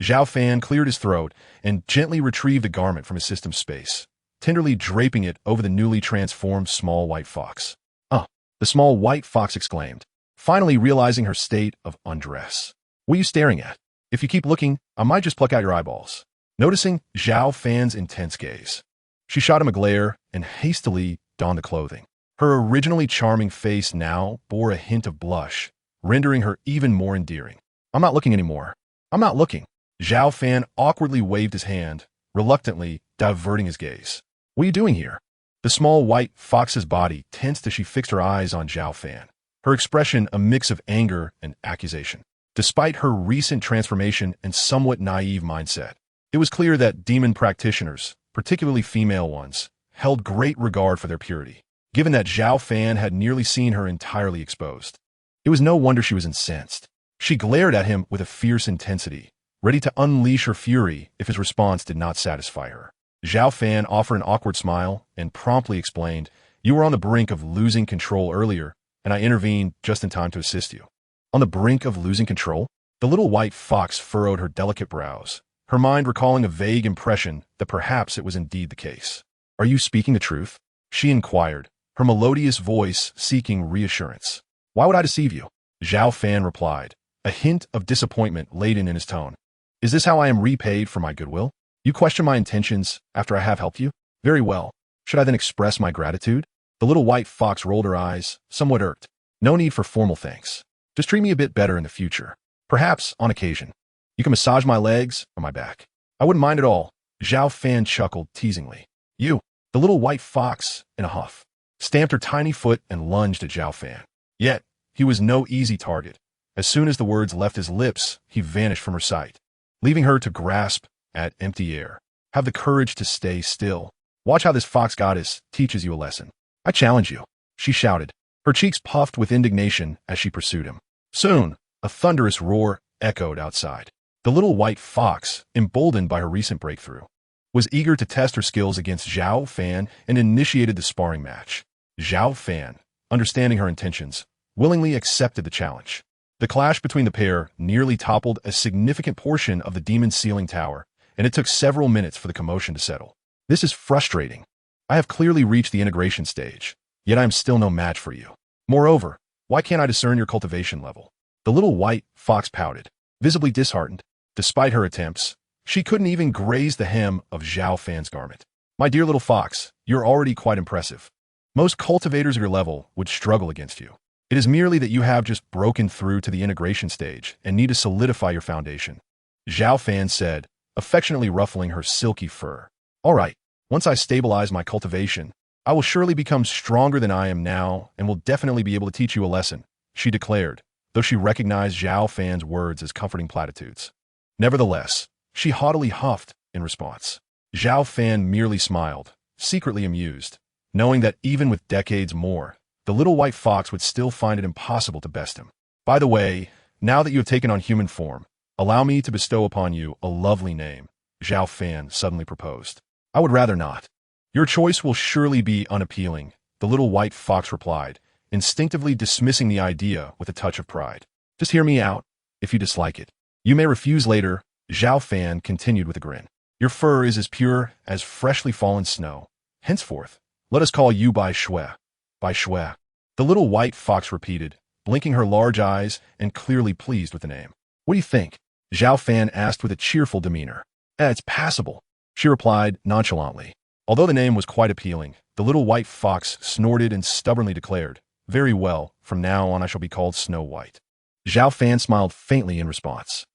Zhao Fan cleared his throat and gently retrieved a garment from his system space, tenderly draping it over the newly transformed small white fox. The small white fox exclaimed, finally realizing her state of undress. What are you staring at? If you keep looking, I might just pluck out your eyeballs. Noticing Zhao Fan's intense gaze, she shot him a glare and hastily donned the clothing. Her originally charming face now bore a hint of blush, rendering her even more endearing. I'm not looking anymore. I'm not looking. Zhao Fan awkwardly waved his hand, reluctantly diverting his gaze. What are you doing here? The small white fox's body tensed as she fixed her eyes on Zhao Fan, her expression a mix of anger and accusation. Despite her recent transformation and somewhat naive mindset, it was clear that demon practitioners, particularly female ones, held great regard for their purity, given that Zhao Fan had nearly seen her entirely exposed. It was no wonder she was incensed. She glared at him with a fierce intensity, ready to unleash her fury if his response did not satisfy her. Zhao Fan offered an awkward smile and promptly explained, "You were on the brink of losing control earlier, and I intervened just in time to assist you." On the brink of losing control? The little white fox furrowed her delicate brows, her mind recalling a vague impression that perhaps it was indeed the case. "Are you speaking the truth?" she inquired, her melodious voice seeking reassurance. "Why would I deceive you?" Zhao Fan replied, a hint of disappointment laden in his tone. "Is this how I am repaid for my goodwill? You question my intentions after I have helped you? Very well. Should I then express my gratitude?" The little white fox rolled her eyes, somewhat irked. "No need for formal thanks. Just treat me a bit better in the future. Perhaps, on occasion, you can massage my legs or my back. I wouldn't mind at all." Zhao Fan chuckled teasingly. "You." The little white fox, in a huff, stamped her tiny foot and lunged at Zhao Fan. Yet, he was no easy target. As soon as the words left his lips, he vanished from her sight, leaving her to grasp at empty air. "Have the courage to stay still. Watch how this fox goddess teaches you a lesson. I challenge you," she shouted, her cheeks puffed with indignation as she pursued him. Soon, a thunderous roar echoed outside. The little white fox, emboldened by her recent breakthrough, was eager to test her skills against Zhao Fan and initiated the sparring match. Zhao Fan, understanding her intentions, willingly accepted the challenge. The clash between the pair nearly toppled a significant portion of the demon's ceiling tower, and it took several minutes for the commotion to settle. "This is frustrating. I have clearly reached the integration stage, yet I am still no match for you. Moreover, why can't I discern your cultivation level?" The little white fox pouted, visibly disheartened. Despite her attempts, she couldn't even graze the hem of Zhao Fan's garment. "My dear little fox, you're already quite impressive. Most cultivators of your level would struggle against you. It is merely that you have just broken through to the integration stage and need to solidify your foundation," Zhao Fan said, affectionately ruffling her silky fur. "All right, once I stabilize my cultivation, I will surely become stronger than I am now and will definitely be able to teach you a lesson," she declared, though she recognized Zhao Fan's words as comforting platitudes. Nevertheless, she haughtily huffed in response. Zhao Fan merely smiled, secretly amused, knowing that even with decades more, the little white fox would still find it impossible to best him. "By the way, now that you have taken on human form, allow me to bestow upon you a lovely name," Zhao Fan suddenly proposed. "I would rather not." "Your choice will surely be unappealing," the little white fox replied, instinctively dismissing the idea with a touch of pride. "Just hear me out. If you dislike it, you may refuse later," Zhao Fan continued with a grin. "Your fur is as pure as freshly fallen snow. Henceforth, let us call you Bai Shui." "Bai Shui," the little white fox repeated, blinking her large eyes and clearly pleased with the name. "What do you think?" Zhao Fan asked with a cheerful demeanor. It's passable," she replied nonchalantly. Although the name was quite appealing, the little white fox snorted and stubbornly declared, "Very well, from now on I shall be called Snow White." Zhao Fan smiled faintly in response.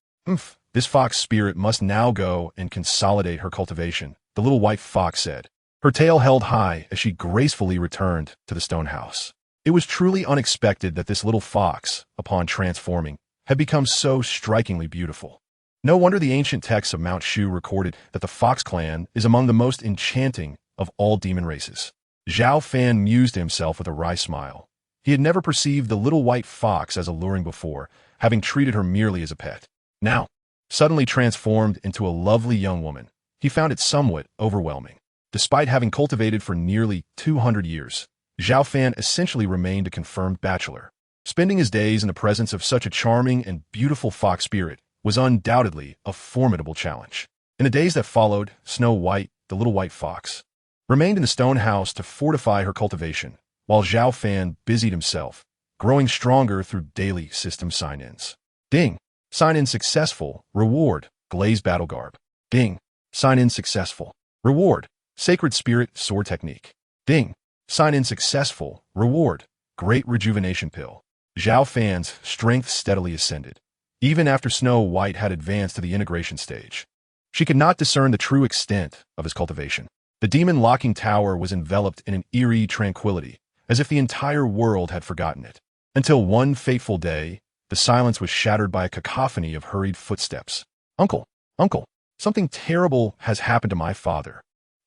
This fox spirit must now go and consolidate her cultivation," the little white fox said, her tail held high as she gracefully returned to the stone house. It was truly unexpected that this little fox, upon transforming, had become so strikingly beautiful. No wonder the ancient texts of Mount Shu recorded that the Fox clan is among the most enchanting of all demon races. Zhao Fan mused to himself with a wry smile. He had never perceived the little white fox as alluring before, having treated her merely as a pet. Now, suddenly transformed into a lovely young woman, he found it somewhat overwhelming. Despite having cultivated for nearly 200 years, Zhao Fan essentially remained a confirmed bachelor. Spending his days in the presence of such a charming and beautiful fox spirit was undoubtedly a formidable challenge. In the days that followed, Snow White, the little white fox, remained in the stone house to fortify her cultivation, while Zhao Fan busied himself, growing stronger through daily system sign-ins. Ding! Sign-in successful. Reward. Glazed battle garb. Ding! Sign in successful. Reward. Sacred Spirit Sword Technique. Ding. Sign in successful. Reward. Great Rejuvenation Pill. Zhao Fan's strength steadily ascended, even after Snow White had advanced to the integration stage. She could not discern the true extent of his cultivation. The demon-locking tower was enveloped in an eerie tranquility, as if the entire world had forgotten it. Until one fateful day, the silence was shattered by a cacophony of hurried footsteps. Uncle, uncle, something terrible has happened to my father.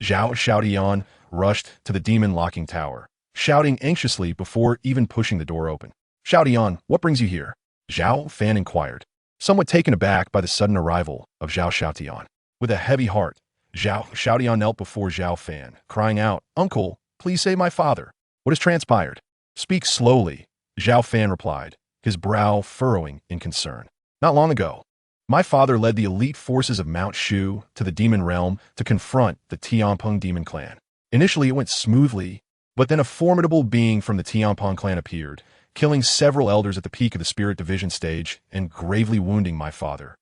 Zhao Xiaotian rushed to the demon-locking tower, shouting anxiously before even pushing the door open. Xiaotian, what brings you here? Zhao Fan inquired, somewhat taken aback by the sudden arrival of Zhao Xiaotian. With a heavy heart, Zhao Xiaotian knelt before Zhao Fan, crying out, Uncle, please save my father. What has transpired? Speak slowly, Zhao Fan replied, his brow furrowing in concern. Not long ago, my father led the elite forces of Mount Shu to the demon realm to confront the Tianpeng demon clan. Initially it went smoothly, but then a formidable being from the Tianpeng clan appeared, killing several elders at the peak of the spirit division stage and gravely wounding my father,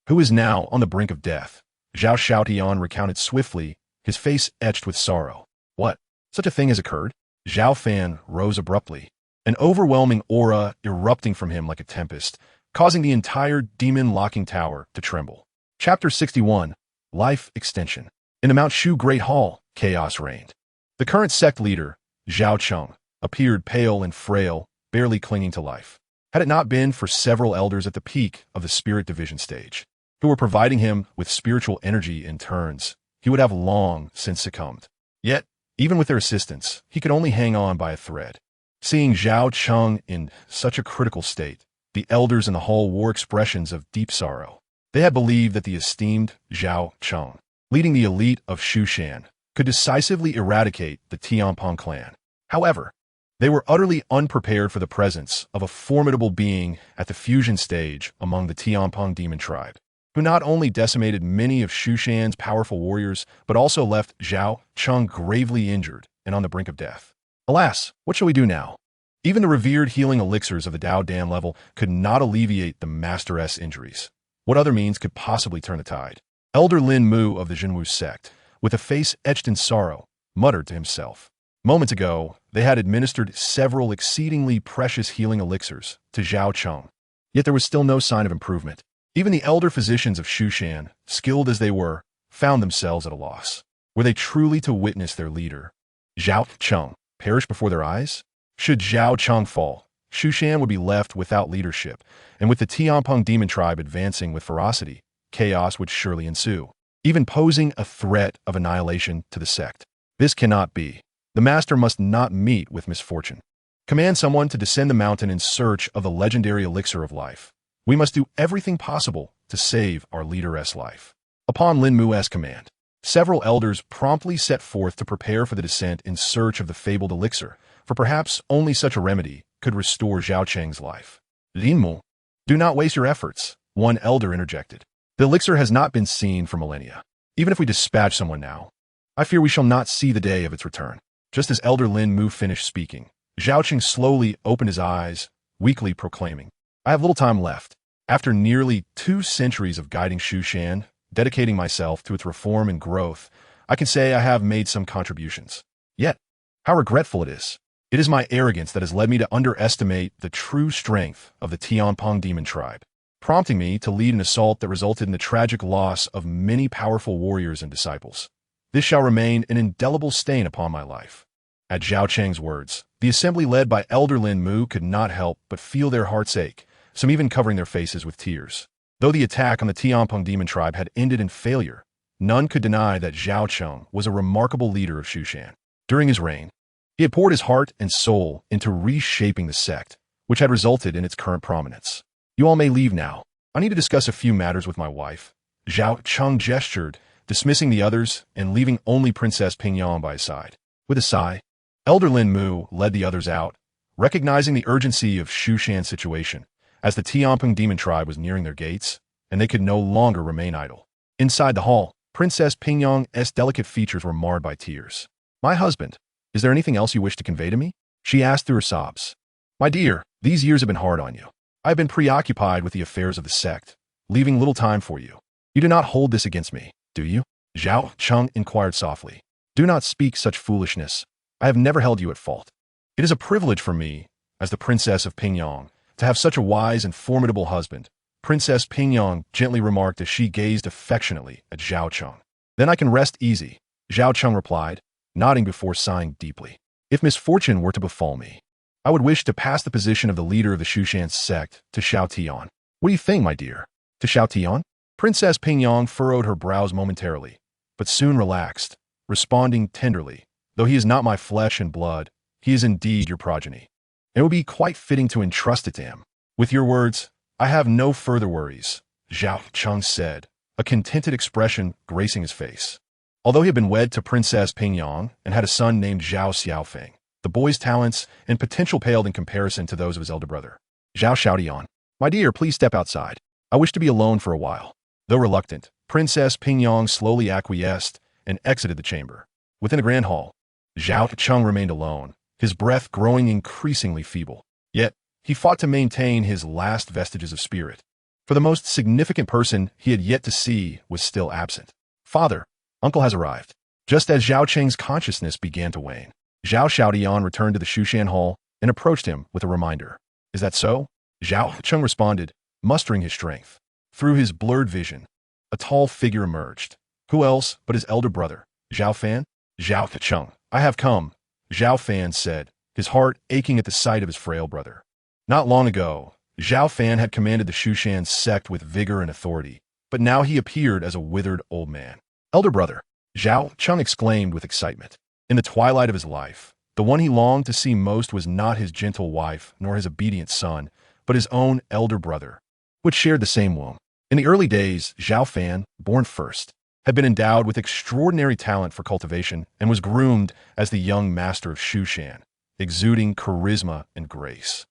who is now on the brink of death. Zhao Xiaotian recounted swiftly, his face etched with sorrow. What? Such a thing has occurred? Zhao Fan rose abruptly, an overwhelming aura erupting from him like a tempest, causing the entire demon-locking tower to tremble. Chapter 61, Life Extension. In the Mount Shu Great Hall, chaos reigned. The current sect leader, Zhao Cheng, appeared pale and frail, barely clinging to life. Had it not been for several elders at the peak of the spirit division stage, who were providing him with spiritual energy in turns, he would have long since succumbed. Yet, even with their assistance, he could only hang on by a thread. Seeing Zhao Cheng in such a critical state, the elders in the hall wore expressions of deep sorrow. They had believed that the esteemed Zhao Cheng, leading the elite of Shushan, could decisively eradicate the Tianpeng clan. However, they were utterly unprepared for the presence of a formidable being at the fusion stage among the Tianpeng demon tribe, who not only decimated many of Shushan's powerful warriors, but also left Zhao Cheng gravely injured and on the brink of death. Alas, what shall we do now? Even the revered healing elixirs of the Dao Dan level could not alleviate the Master's injuries. What other means could possibly turn the tide? Elder Lin Mu of the Jinwu sect, with a face etched in sorrow, muttered to himself. Moments ago, they had administered several exceedingly precious healing elixirs to Zhao Cheng, yet there was still no sign of improvement. Even the elder physicians of Shushan, skilled as they were, found themselves at a loss. Were they truly to witness their leader, Zhao Cheng, perish before their eyes? Should Zhao Cheng fall, Shushan would be left without leadership, and with the Tianpeng demon tribe advancing with ferocity, chaos would surely ensue, even posing a threat of annihilation to the sect. This cannot be. The master must not meet with misfortune. Command someone to descend the mountain in search of the legendary elixir of life. We must do everything possible to save our leader's life. Upon Lin Mu's command, several elders promptly set forth to prepare for the descent in search of the fabled elixir, for perhaps only such a remedy could restore Zhao Cheng's life. Lin Mu, do not waste your efforts, one elder interjected. The elixir has not been seen for millennia. Even if we dispatch someone now, I fear we shall not see the day of its return. Just as Elder Lin Mu finished speaking, Zhao Cheng slowly opened his eyes, weakly proclaiming, I have little time left. After nearly 2 centuries of guiding Shushan, dedicating myself to its reform and growth, I can say I have made some contributions. Yet, how regretful it is. It is my arrogance that has led me to underestimate the true strength of the Tianpeng demon tribe, prompting me to lead an assault that resulted in the tragic loss of many powerful warriors and disciples. This shall remain an indelible stain upon my life. At Zhao Cheng's words, the assembly led by Elder Lin Mu could not help but feel their hearts ache, some even covering their faces with tears. Though the attack on the Tianpeng demon tribe had ended in failure, none could deny that Zhao Cheng was a remarkable leader of Shushan. During his reign, he had poured his heart and soul into reshaping the sect, which had resulted in its current prominence. You all may leave now. I need to discuss a few matters with my wife. Zhao Cheng gestured, dismissing the others and leaving only Princess Pingyang by his side. With a sigh, Elder Lin Mu led the others out, recognizing the urgency of Shushan's situation, as the Tianpeng demon tribe was nearing their gates, and they could no longer remain idle. Inside the hall, Princess Pingyang's delicate features were marred by tears. My husband, is there anything else you wish to convey to me? She asked through her sobs. My dear, these years have been hard on you. I have been preoccupied with the affairs of the sect, leaving little time for you. You do not hold this against me, do you? Zhao Cheng inquired softly. Do not speak such foolishness. I have never held you at fault. It is a privilege for me, as the Princess of Pingyang, to have such a wise and formidable husband, Princess Pingyang gently remarked as she gazed affectionately at Zhao Cheng. Then I can rest easy, Zhao Cheng replied, nodding before sighing deeply. If misfortune were to befall me, I would wish to pass the position of the leader of the Shushan sect to Xiao Tian. What do you think, my dear? To Xiao Tian? Princess Pingyang furrowed her brows momentarily, but soon relaxed, responding tenderly. Though he is not my flesh and blood, he is indeed your progeny. It would be quite fitting to entrust it to him. With your words, I have no further worries, Zhao Cheng said, a contented expression gracing his face. Although he had been wed to Princess Pingyang and had a son named Zhao Xiaofeng, the boy's talents and potential paled in comparison to those of his elder brother. Zhao Xiaotian, my dear, please step outside. I wish to be alone for a while. Though reluctant, Princess Pingyang slowly acquiesced and exited the chamber. Within the grand hall, Zhao Cheng remained alone, his breath growing increasingly feeble. Yet, he fought to maintain his last vestiges of spirit. For the most significant person he had yet to see was still absent. Father, uncle has arrived. Just as Zhao Cheng's consciousness began to wane, Zhao Xiaotian returned to the Shushan hall and approached him with a reminder. Is that so? Zhao Cheng responded, mustering his strength. Through his blurred vision, a tall figure emerged. Who else but his elder brother, Zhao Fan? Zhao Cheng, I have come, Zhao Fan said, his heart aching at the sight of his frail brother. Not long ago, Zhao Fan had commanded the Shushan sect with vigor and authority, but now he appeared as a withered old man. Elder brother, Zhao Cheng exclaimed with excitement. In the twilight of his life, the one he longed to see most was not his gentle wife nor his obedient son, but his own elder brother, which shared the same womb. In the early days, Zhao Fan, born first, had been endowed with extraordinary talent for cultivation and was groomed as the young master of Shushan, exuding charisma and grace.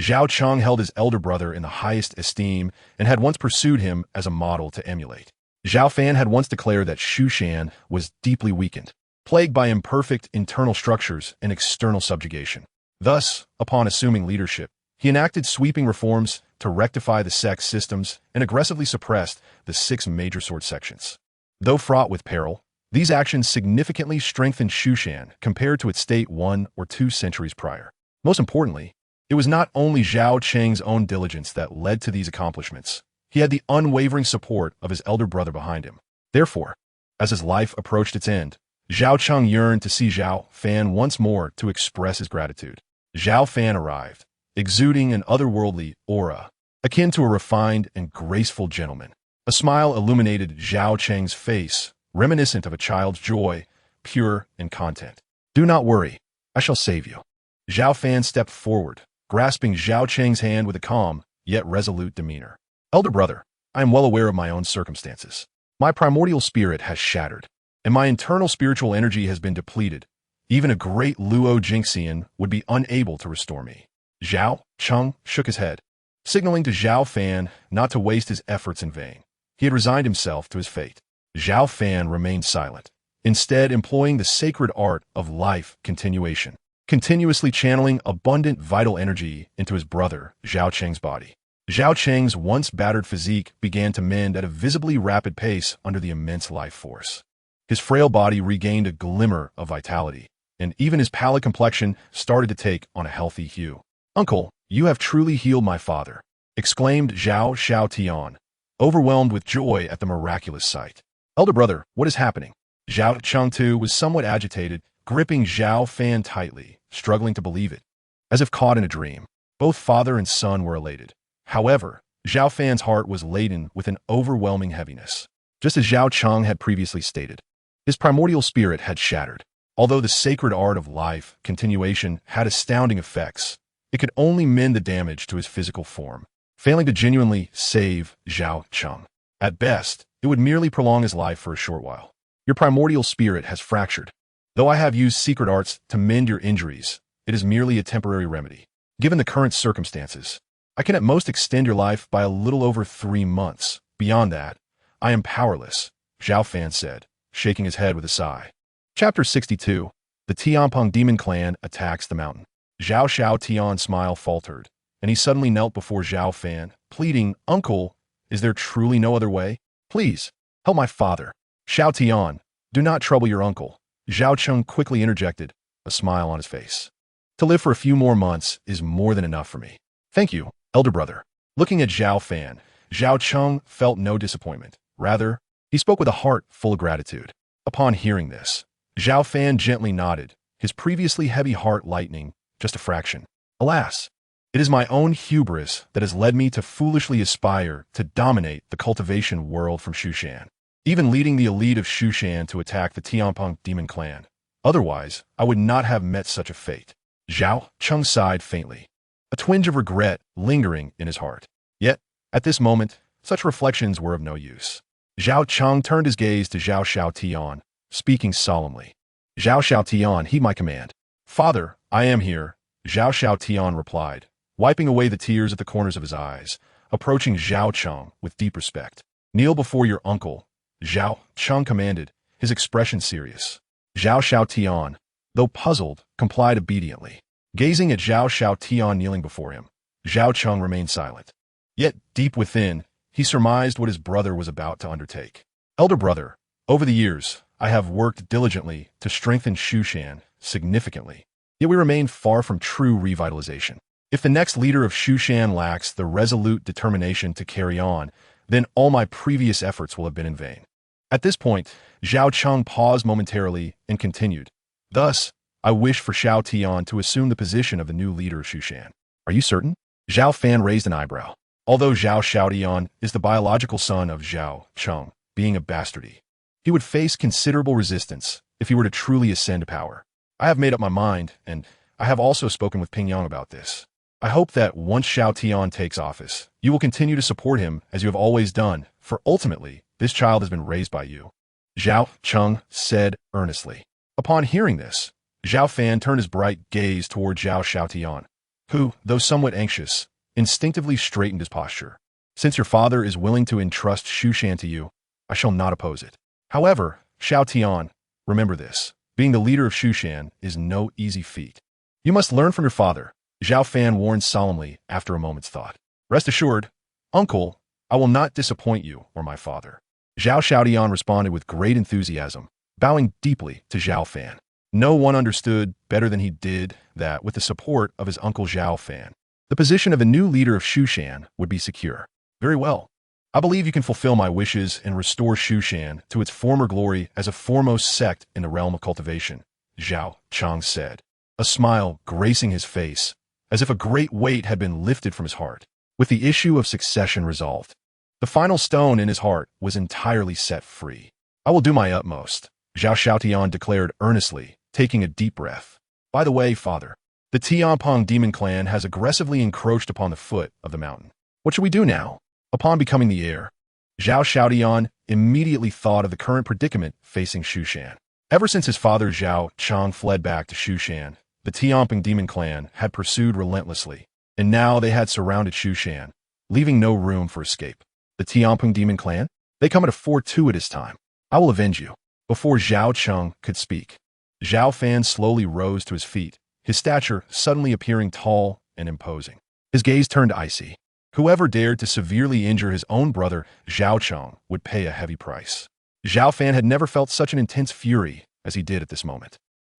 Zhao Cheng held his elder brother in the highest esteem and had once pursued him as a model to emulate. Zhao Fan had once declared that Shushan was deeply weakened, plagued by imperfect internal structures and external subjugation. Thus, upon assuming leadership, he enacted sweeping reforms to rectify the sect's systems and aggressively suppressed the 6 major sword sections. Though fraught with peril, these actions significantly strengthened Shushan compared to its state 1 or 2 centuries prior. Most importantly, it was not only Zhao Cheng's own diligence that led to these accomplishments. He had the unwavering support of his elder brother behind him. Therefore, as his life approached its end, Zhao Cheng yearned to see Zhao Fan once more to express his gratitude. Zhao Fan arrived, exuding an otherworldly aura, akin to a refined and graceful gentleman. A smile illuminated Zhao Cheng's face, reminiscent of a child's joy, pure and content. Do not worry, I shall save you. Zhao Fan stepped forward, grasping Zhao Cheng's hand with a calm, yet resolute demeanor. Elder brother, I am well aware of my own circumstances. My primordial spirit has shattered, and my internal spiritual energy has been depleted. Even a great Luo Jingxian would be unable to restore me. Zhao Cheng shook his head, signaling to Zhao Fan not to waste his efforts in vain. He had resigned himself to his fate. Zhao Fan remained silent, instead employing the sacred art of life continuation, continuously channeling abundant vital energy into his brother Zhao Cheng's body. Zhao Cheng's once battered physique began to mend at a visibly rapid pace under the immense life force. His frail body regained a glimmer of vitality, and even his pallid complexion started to take on a healthy hue. Uncle, you have truly healed my father, exclaimed Zhao Xiaotian, overwhelmed with joy at the miraculous sight. Elder brother, what is happening? Zhao Cheng too was somewhat agitated, gripping Zhao Fan tightly, struggling to believe it. As if caught in a dream, both father and son were elated. However, Zhao Fan's heart was laden with an overwhelming heaviness. Just as Zhao Cheng had previously stated, his primordial spirit had shattered. Although the sacred art of life continuation had astounding effects, it could only mend the damage to his physical form, failing to genuinely save Zhao Cheng. At best, it would merely prolong his life for a short while. Your primordial spirit has fractured. Though I have used secret arts to mend your injuries, it is merely a temporary remedy. Given the current circumstances, I can at most extend your life by a little over 3 months. Beyond that, I am powerless, Zhao Fan said, shaking his head with a sigh. Chapter 62. The Tianpeng Demon Clan Attacks the Mountain. Zhao Xiaotian's smile faltered, and he suddenly knelt before Zhao Fan, pleading, Uncle, is there truly no other way? Please, help my father. Xiao Tian, do not trouble your uncle, Zhao Cheng quickly interjected, a smile on his face. To live for a few more months is more than enough for me. Thank you, elder brother. Looking at Zhao Fan, Zhao Cheng felt no disappointment. Rather, he spoke with a heart full of gratitude. Upon hearing this, Zhao Fan gently nodded, his previously heavy heart lightening just a fraction. Alas, it is my own hubris that has led me to foolishly aspire to dominate the cultivation world from Shushan, even leading the elite of Shushan to attack the Tianpeng demon clan. Otherwise, I would not have met such a fate. Zhao Cheng sighed faintly, a twinge of regret lingering in his heart. Yet, at this moment, such reflections were of no use. Zhao Cheng turned his gaze to Zhao Xiaotian, speaking solemnly. Zhao Xiaotian, heed my command. Father, I am here, Zhao Xiaotian replied, wiping away the tears at the corners of his eyes, approaching Zhao Cheng with deep respect. Kneel before your uncle, Zhao Cheng commanded, his expression serious. Zhao Xiaotian, though puzzled, complied obediently. Gazing at Zhao Xiaotian kneeling before him, Zhao Cheng remained silent. Yet, deep within, he surmised what his brother was about to undertake. Elder brother, over the years, I have worked diligently to strengthen Shushan significantly, yet we remain far from true revitalization. If the next leader of Shushan lacks the resolute determination to carry on, then all my previous efforts will have been in vain. At this point, Zhao Cheng paused momentarily and continued. Thus, I wish for Xiao Tian to assume the position of the new leader of Shushan. Are you certain? Zhao Fan raised an eyebrow. Although Zhao Xiaotian is the biological son of Zhao Cheng, being a bastardy, he would face considerable resistance if he were to truly ascend to power. I have made up my mind, and I have also spoken with Pingyang about this. I hope that once Xiao Tian takes office, you will continue to support him as you have always done, for ultimately, this child has been raised by you. Zhao Cheng said earnestly. Upon hearing this, Zhao Fan turned his bright gaze toward Zhao Xiaotian, who, though somewhat anxious, instinctively straightened his posture. Since your father is willing to entrust Shushan to you, I shall not oppose it. However, Xiaotian, remember this, being the leader of Shushan is no easy feat. You must learn from your father, Zhao Fan warned solemnly after a moment's thought. Rest assured, uncle, I will not disappoint you or my father. Zhao Xiaotian responded with great enthusiasm, bowing deeply to Zhao Fan. No one understood better than he did that with the support of his uncle Zhao Fan, the position of the new leader of Shushan would be secure. Very well. I believe you can fulfill my wishes and restore Shushan to its former glory as a foremost sect in the realm of cultivation, Zhao Cheng said, a smile gracing his face, as if a great weight had been lifted from his heart. With the issue of succession resolved, the final stone in his heart was entirely set free. I will do my utmost, Zhao Xiaotian declared earnestly, taking a deep breath. By the way, father, the Tianpeng demon clan has aggressively encroached upon the foot of the mountain. What should we do now? Upon becoming the heir, Zhao Xiaotian immediately thought of the current predicament facing Shushan. Ever since his father Zhao Cheng fled back to Shushan, the Tianpeng demon clan had pursued relentlessly, and now they had surrounded Shushan, leaving no room for escape. The Tianpeng demon clan? They come at a fortuitous time. I will avenge you. Before Zhao Cheng could speak, Zhao Fan slowly rose to his feet, his stature suddenly appearing tall and imposing. His gaze turned icy. Whoever dared to severely injure his own brother, Zhao Cheng, would pay a heavy price. Zhao Fan had never felt such an intense fury as he did at this moment.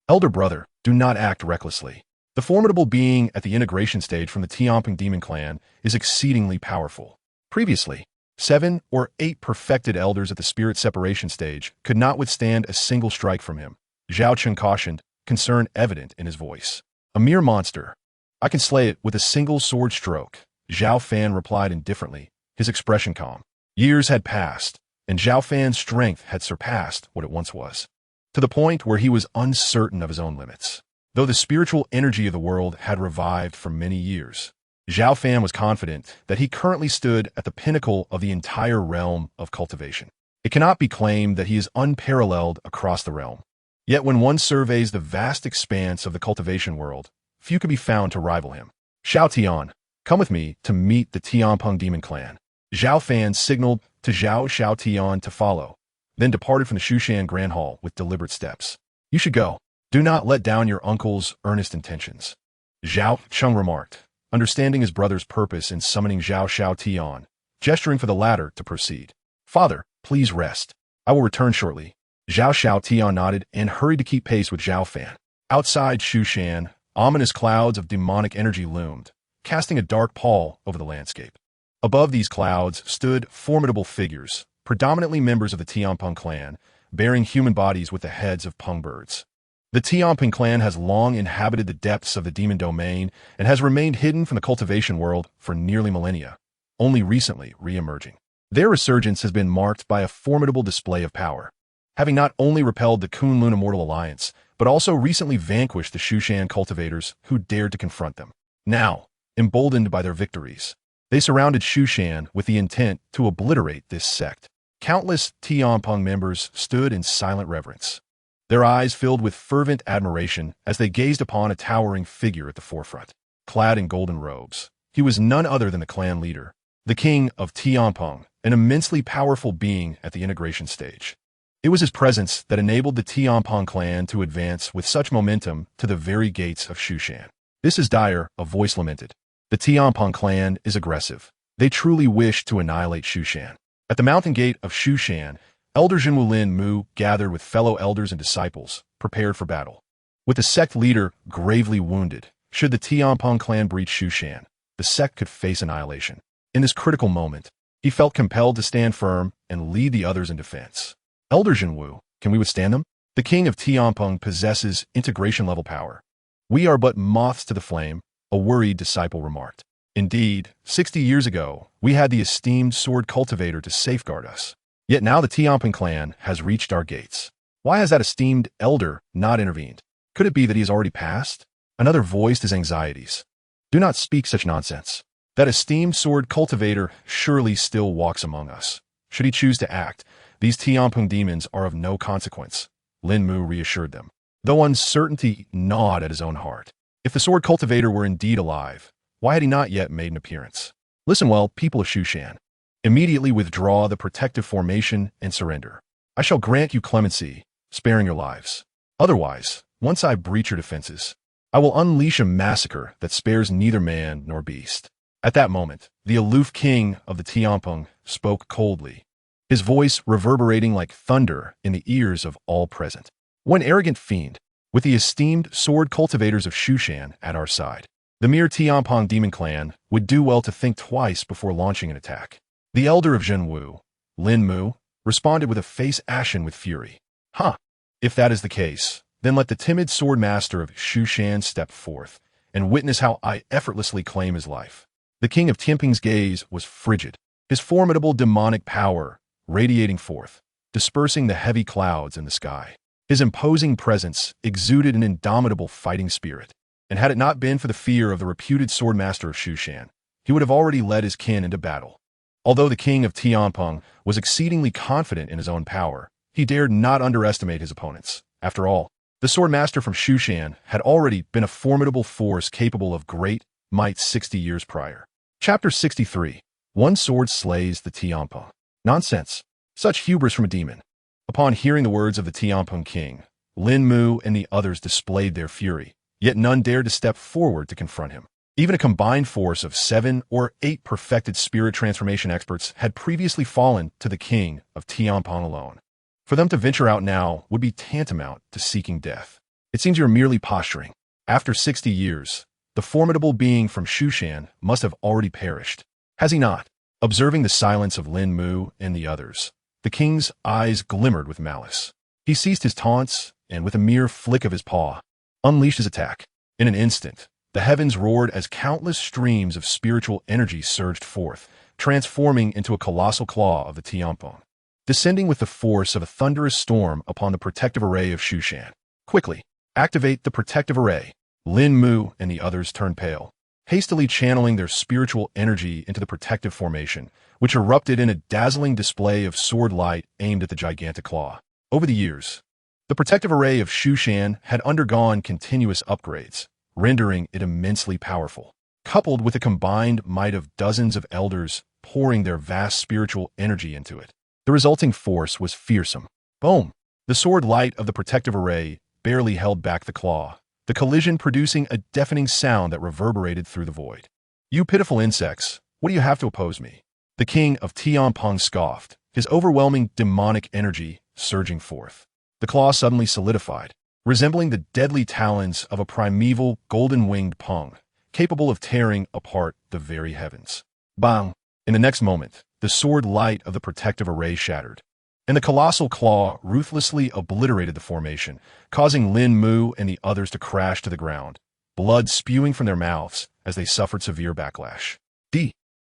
Elder brother, do not act recklessly. The formidable being at the integration stage from the Tianpeng demon clan is exceedingly powerful. Previously, 7 or 8 perfected elders at the spirit separation stage could not withstand a single strike from him. Zhao Cheng cautioned, concern evident in his voice. A mere monster. I can slay it with a single sword stroke, Zhao Fan replied indifferently, his expression calm. Years had passed, and Zhao Fan's strength had surpassed what it once was, to the point where he was uncertain of his own limits. Though the spiritual energy of the world had revived for many years, Zhao Fan was confident that he currently stood at the pinnacle of the entire realm of cultivation. It cannot be claimed that he is unparalleled across the realm. Yet when one surveys the vast expanse of the cultivation world, few could be found to rival him. Xiao Tian, come with me to meet the Tianpeng demon clan. Zhao Fan signaled to Zhao Xiaotian to follow, then departed from the Shushan Grand Hall with deliberate steps. You should go. Do not let down your uncle's earnest intentions. Zhao Cheng remarked, understanding his brother's purpose in summoning Zhao Xiaotian, gesturing for the latter to proceed. Father, please rest. I will return shortly. Zhao Xiaotian nodded and hurried to keep pace with Zhao Fan. Outside Shushan, ominous clouds of demonic energy loomed, casting a dark pall over the landscape. Above these clouds stood formidable figures, predominantly members of the Tianpeng clan, bearing human bodies with the heads of peng birds. The Tianpeng clan has long inhabited the depths of the demon domain and has remained hidden from the cultivation world for nearly millennia, only recently re-emerging. Their resurgence has been marked by a formidable display of power, having not only repelled the Kunlun Immortal Alliance, but also recently vanquished the Shushan cultivators who dared to confront them. Now, emboldened by their victories, they surrounded Shushan with the intent to obliterate this sect. Countless Tianpeng members stood in silent reverence, their eyes filled with fervent admiration as they gazed upon a towering figure at the forefront. Clad in golden robes, he was none other than the clan leader, the king of Tianpeng, an immensely powerful being at the integration stage. It was his presence that enabled the Tianpeng clan to advance with such momentum to the very gates of Shushan. "This is dire," a voice lamented. "The Tianpeng clan is aggressive. They truly wish to annihilate Shushan." At the mountain gate of Shushan, Elder Jinwu Lin Mu gathered with fellow elders and disciples, prepared for battle. With the sect leader gravely wounded, should the Tianpeng clan breach Shushan, the sect could face annihilation. In this critical moment, he felt compelled to stand firm and lead the others in defense. "Elder Jinwu, can we withstand them? The king of Tianpeng possesses integration-level power. We are but moths to the flame," a worried disciple remarked. "Indeed, 60 years ago, we had the esteemed sword cultivator to safeguard us. Yet now the Tianpeng clan has reached our gates. Why has that esteemed elder not intervened? Could it be that he has already passed?" Another voiced his anxieties. "Do not speak such nonsense. That esteemed sword cultivator surely still walks among us. Should he choose to act, these Tianpeng demons are of no consequence," Lin Mu reassured them, though uncertainty gnawed at his own heart. If the sword cultivator were indeed alive, why had he not yet made an appearance? "Listen well, people of Shushan. Immediately withdraw the protective formation and surrender. I shall grant you clemency, sparing your lives. Otherwise, once I breach your defenses, I will unleash a massacre that spares neither man nor beast." At that moment, the aloof king of the Tianpeng spoke coldly, his voice reverberating like thunder in the ears of all present. "One arrogant fiend, with the esteemed sword cultivators of Shushan at our side, the mere Tianpeng demon clan would do well to think twice before launching an attack." The elder of Jinwu, Lin Mu, responded with a face ashen with fury. "Huh! If that is the case, then let the timid sword master of Shushan step forth and witness how I effortlessly claim his life." The king of Tianpeng's gaze was frigid, his formidable demonic power radiating forth, dispersing the heavy clouds in the sky. His imposing presence exuded an indomitable fighting spirit, and had it not been for the fear of the reputed sword master of Shushan, he would have already led his kin into battle. Although the king of Tianpeng was exceedingly confident in his own power, he dared not underestimate his opponents. After all, the sword master from Shushan had already been a formidable force capable of great might 60 years prior. Chapter 63. One sword slays the Tianpeng. Nonsense. Such hubris from a demon. Upon hearing the words of the Tianpeng king, Lin Mu and the others displayed their fury, yet none dared to step forward to confront him. Even a combined force of 7 or 8 perfected spirit transformation experts had previously fallen to the king of Tianpeng alone. For them to venture out now would be tantamount to seeking death. "It seems you're merely posturing. After 60 years, the formidable being from Shushan must have already perished. Has he not?" Observing the silence of Lin Mu and the others, the king's eyes glimmered with malice. He ceased his taunts and, with a mere flick of his paw, unleashed his attack. In an instant, the heavens roared as countless streams of spiritual energy surged forth, transforming into a colossal claw of the Tianpeng, descending with the force of a thunderous storm upon the protective array of Shushan. "Quickly, activate the protective array." Lin Mu and the others turned pale, hastily channeling their spiritual energy into the protective formation, which erupted in a dazzling display of sword light aimed at the gigantic claw. Over the years, the protective array of Shushan had undergone continuous upgrades, rendering it immensely powerful. Coupled with the combined might of dozens of elders pouring their vast spiritual energy into it, the resulting force was fearsome. Boom! The sword light of the protective array barely held back the claw, the collision producing a deafening sound that reverberated through the void. "You pitiful insects, what do you have to oppose me?" The king of Tianpeng scoffed, his overwhelming demonic energy surging forth. The claw suddenly solidified, resembling the deadly talons of a primeval golden-winged pung, capable of tearing apart the very heavens. Bang! In the next moment, the sword light of the protective array shattered, and the colossal claw ruthlessly obliterated the formation, causing Lin Mu and the others to crash to the ground, blood spewing from their mouths as they suffered severe backlash.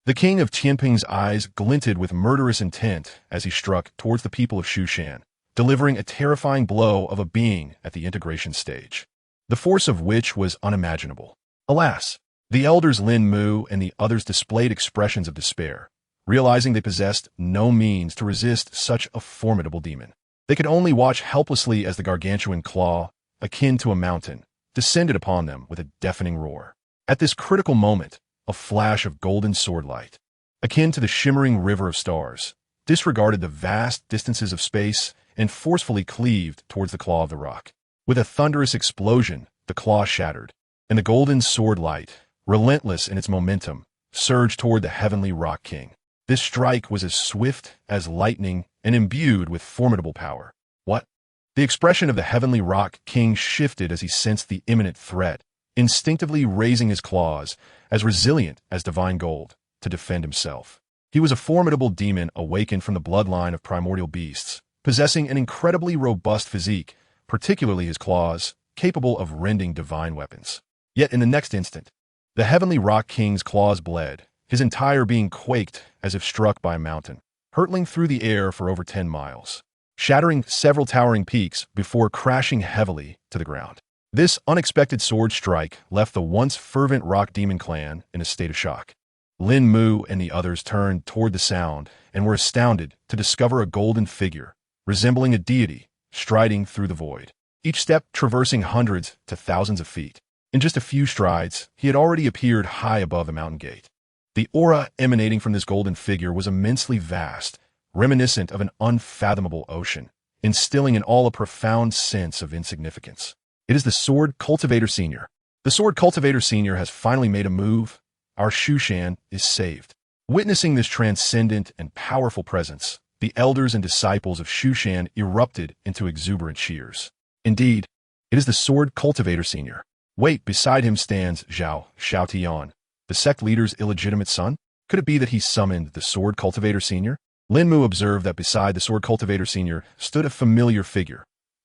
The king of Qianping's eyes glinted with murderous intent as he struck towards the people of Shushan, delivering a terrifying blow of a being at the integration stage, the force of which was unimaginable. Alas, the elders Lin Mu and the others displayed expressions of despair, realizing they possessed no means to resist such a formidable demon. They could only watch helplessly as the gargantuan claw, akin to a mountain, descended upon them with a deafening roar. At this critical moment, a flash of golden sword light, akin to the shimmering river of stars, disregarded the vast distances of space and forcefully cleaved towards the claw of the rock. With a thunderous explosion, the claw shattered, and the golden sword light, relentless in its momentum, surged toward the heavenly rock king. This strike was as swift as lightning and imbued with formidable power. What? The expression of the heavenly rock king shifted as he sensed the imminent threat, instinctively raising his claws, as resilient as divine gold, to defend himself. He was a formidable demon awakened from the bloodline of primordial beasts, possessing an incredibly robust physique, particularly his claws, capable of rending divine weapons. Yet in the next instant, the heavenly rock king's claws bled, his entire being quaked as if struck by a mountain, hurtling through the air for over 10 miles, shattering several towering peaks before crashing heavily to the ground. This unexpected sword strike left the once fervent rock demon clan in a state of shock. Lin Mu and the others turned toward the sound and were astounded to discover a golden figure, resembling a deity, striding through the void, each step traversing hundreds to thousands of feet. In just a few strides, he had already appeared high above the mountain gate. The aura emanating from this golden figure was immensely vast, reminiscent of an unfathomable ocean, instilling in all a profound sense of insignificance. It is the Sword Cultivator Senior. The Sword Cultivator Senior has finally made a move. Our Shushan is saved. Witnessing this transcendent and powerful presence, the elders and disciples of Shushan erupted into exuberant cheers. Indeed, it is the Sword Cultivator Senior. Wait, beside him stands Zhao Tian, the sect leader's illegitimate son? Could it be that he summoned the Sword Cultivator Senior? Lin Mu observed that beside the Sword Cultivator Senior stood a familiar figure.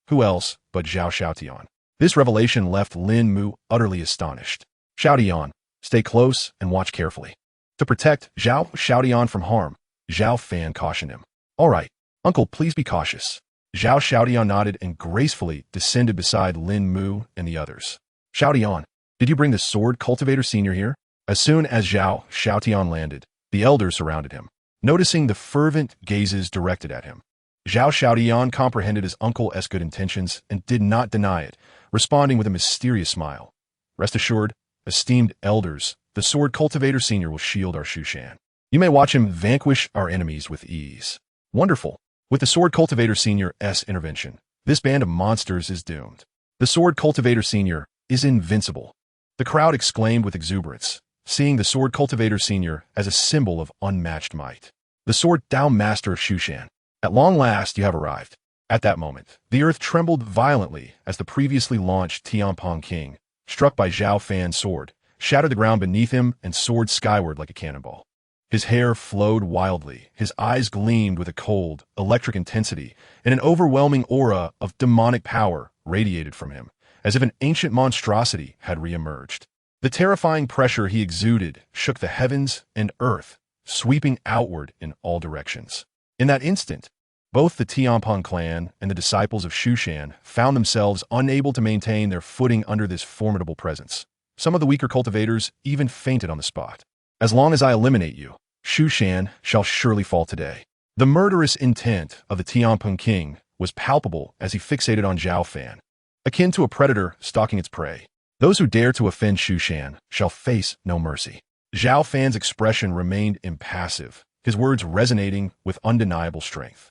Who else but Zhao Tian? This revelation left Lin Mu utterly astonished. Tian, stay close and watch carefully. To protect Zhao Tian from harm, Zhao Fan cautioned him. All right, uncle, please be cautious. Zhao Tian nodded and gracefully descended beside Lin Mu and the others. Tian, did you bring the Sword Cultivator Senior here? As soon as Zhao Tian landed, the elders surrounded him, noticing the fervent gazes directed at him. Zhao Tian comprehended his uncle's good intentions and did not deny it, responding with a mysterious smile. Rest assured, esteemed elders, the Sword Cultivator Senior will shield our Shushan. You may watch him vanquish our enemies with ease. Wonderful. With the Sword Cultivator Senior's intervention, this band of monsters is doomed. The Sword Cultivator Senior is invincible. The crowd exclaimed with exuberance, seeing the Sword Cultivator Senior as a symbol of unmatched might. The Sword Dao Master of Shushan. At long last you have arrived. At that moment, the earth trembled violently as the previously launched Tianping King, struck by Zhao Fan's sword, shattered the ground beneath him and soared skyward like a cannonball. His hair flowed wildly, his eyes gleamed with a cold, electric intensity, and an overwhelming aura of demonic power radiated from him, as if an ancient monstrosity had re-emerged. The terrifying pressure he exuded shook the heavens and earth, sweeping outward in all directions. In that instant, both the Tianping clan and the disciples of Shushan found themselves unable to maintain their footing under this formidable presence. Some of the weaker cultivators even fainted on the spot. As long as I eliminate you, Shushan shall surely fall today. The murderous intent of the Tianping king was palpable as he fixated on Zhao Fan, akin to a predator stalking its prey. Those who dare to offend Shushan shall face no mercy. Zhao Fan's expression remained impassive, his words resonating with undeniable strength.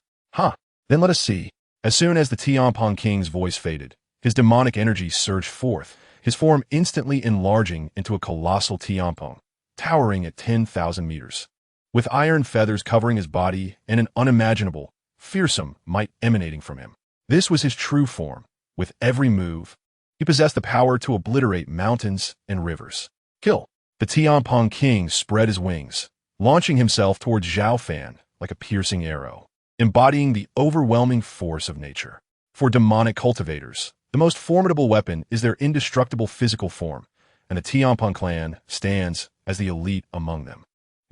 Then let us see. As soon as the Tianping king's voice faded, his demonic energy surged forth, his form instantly enlarging into a colossal Tianping, towering at 10,000 meters. with iron feathers covering his body and an unimaginable, fearsome might emanating from him. This was his true form. With every move, he possessed the power to obliterate mountains and rivers. Kill. The Tianpong King spread his wings, launching himself towards Zhao Fan like a piercing arrow, embodying the overwhelming force of nature. For demonic cultivators, the most formidable weapon is their indestructible physical form, and the Tianpong clan stands as the elite among them.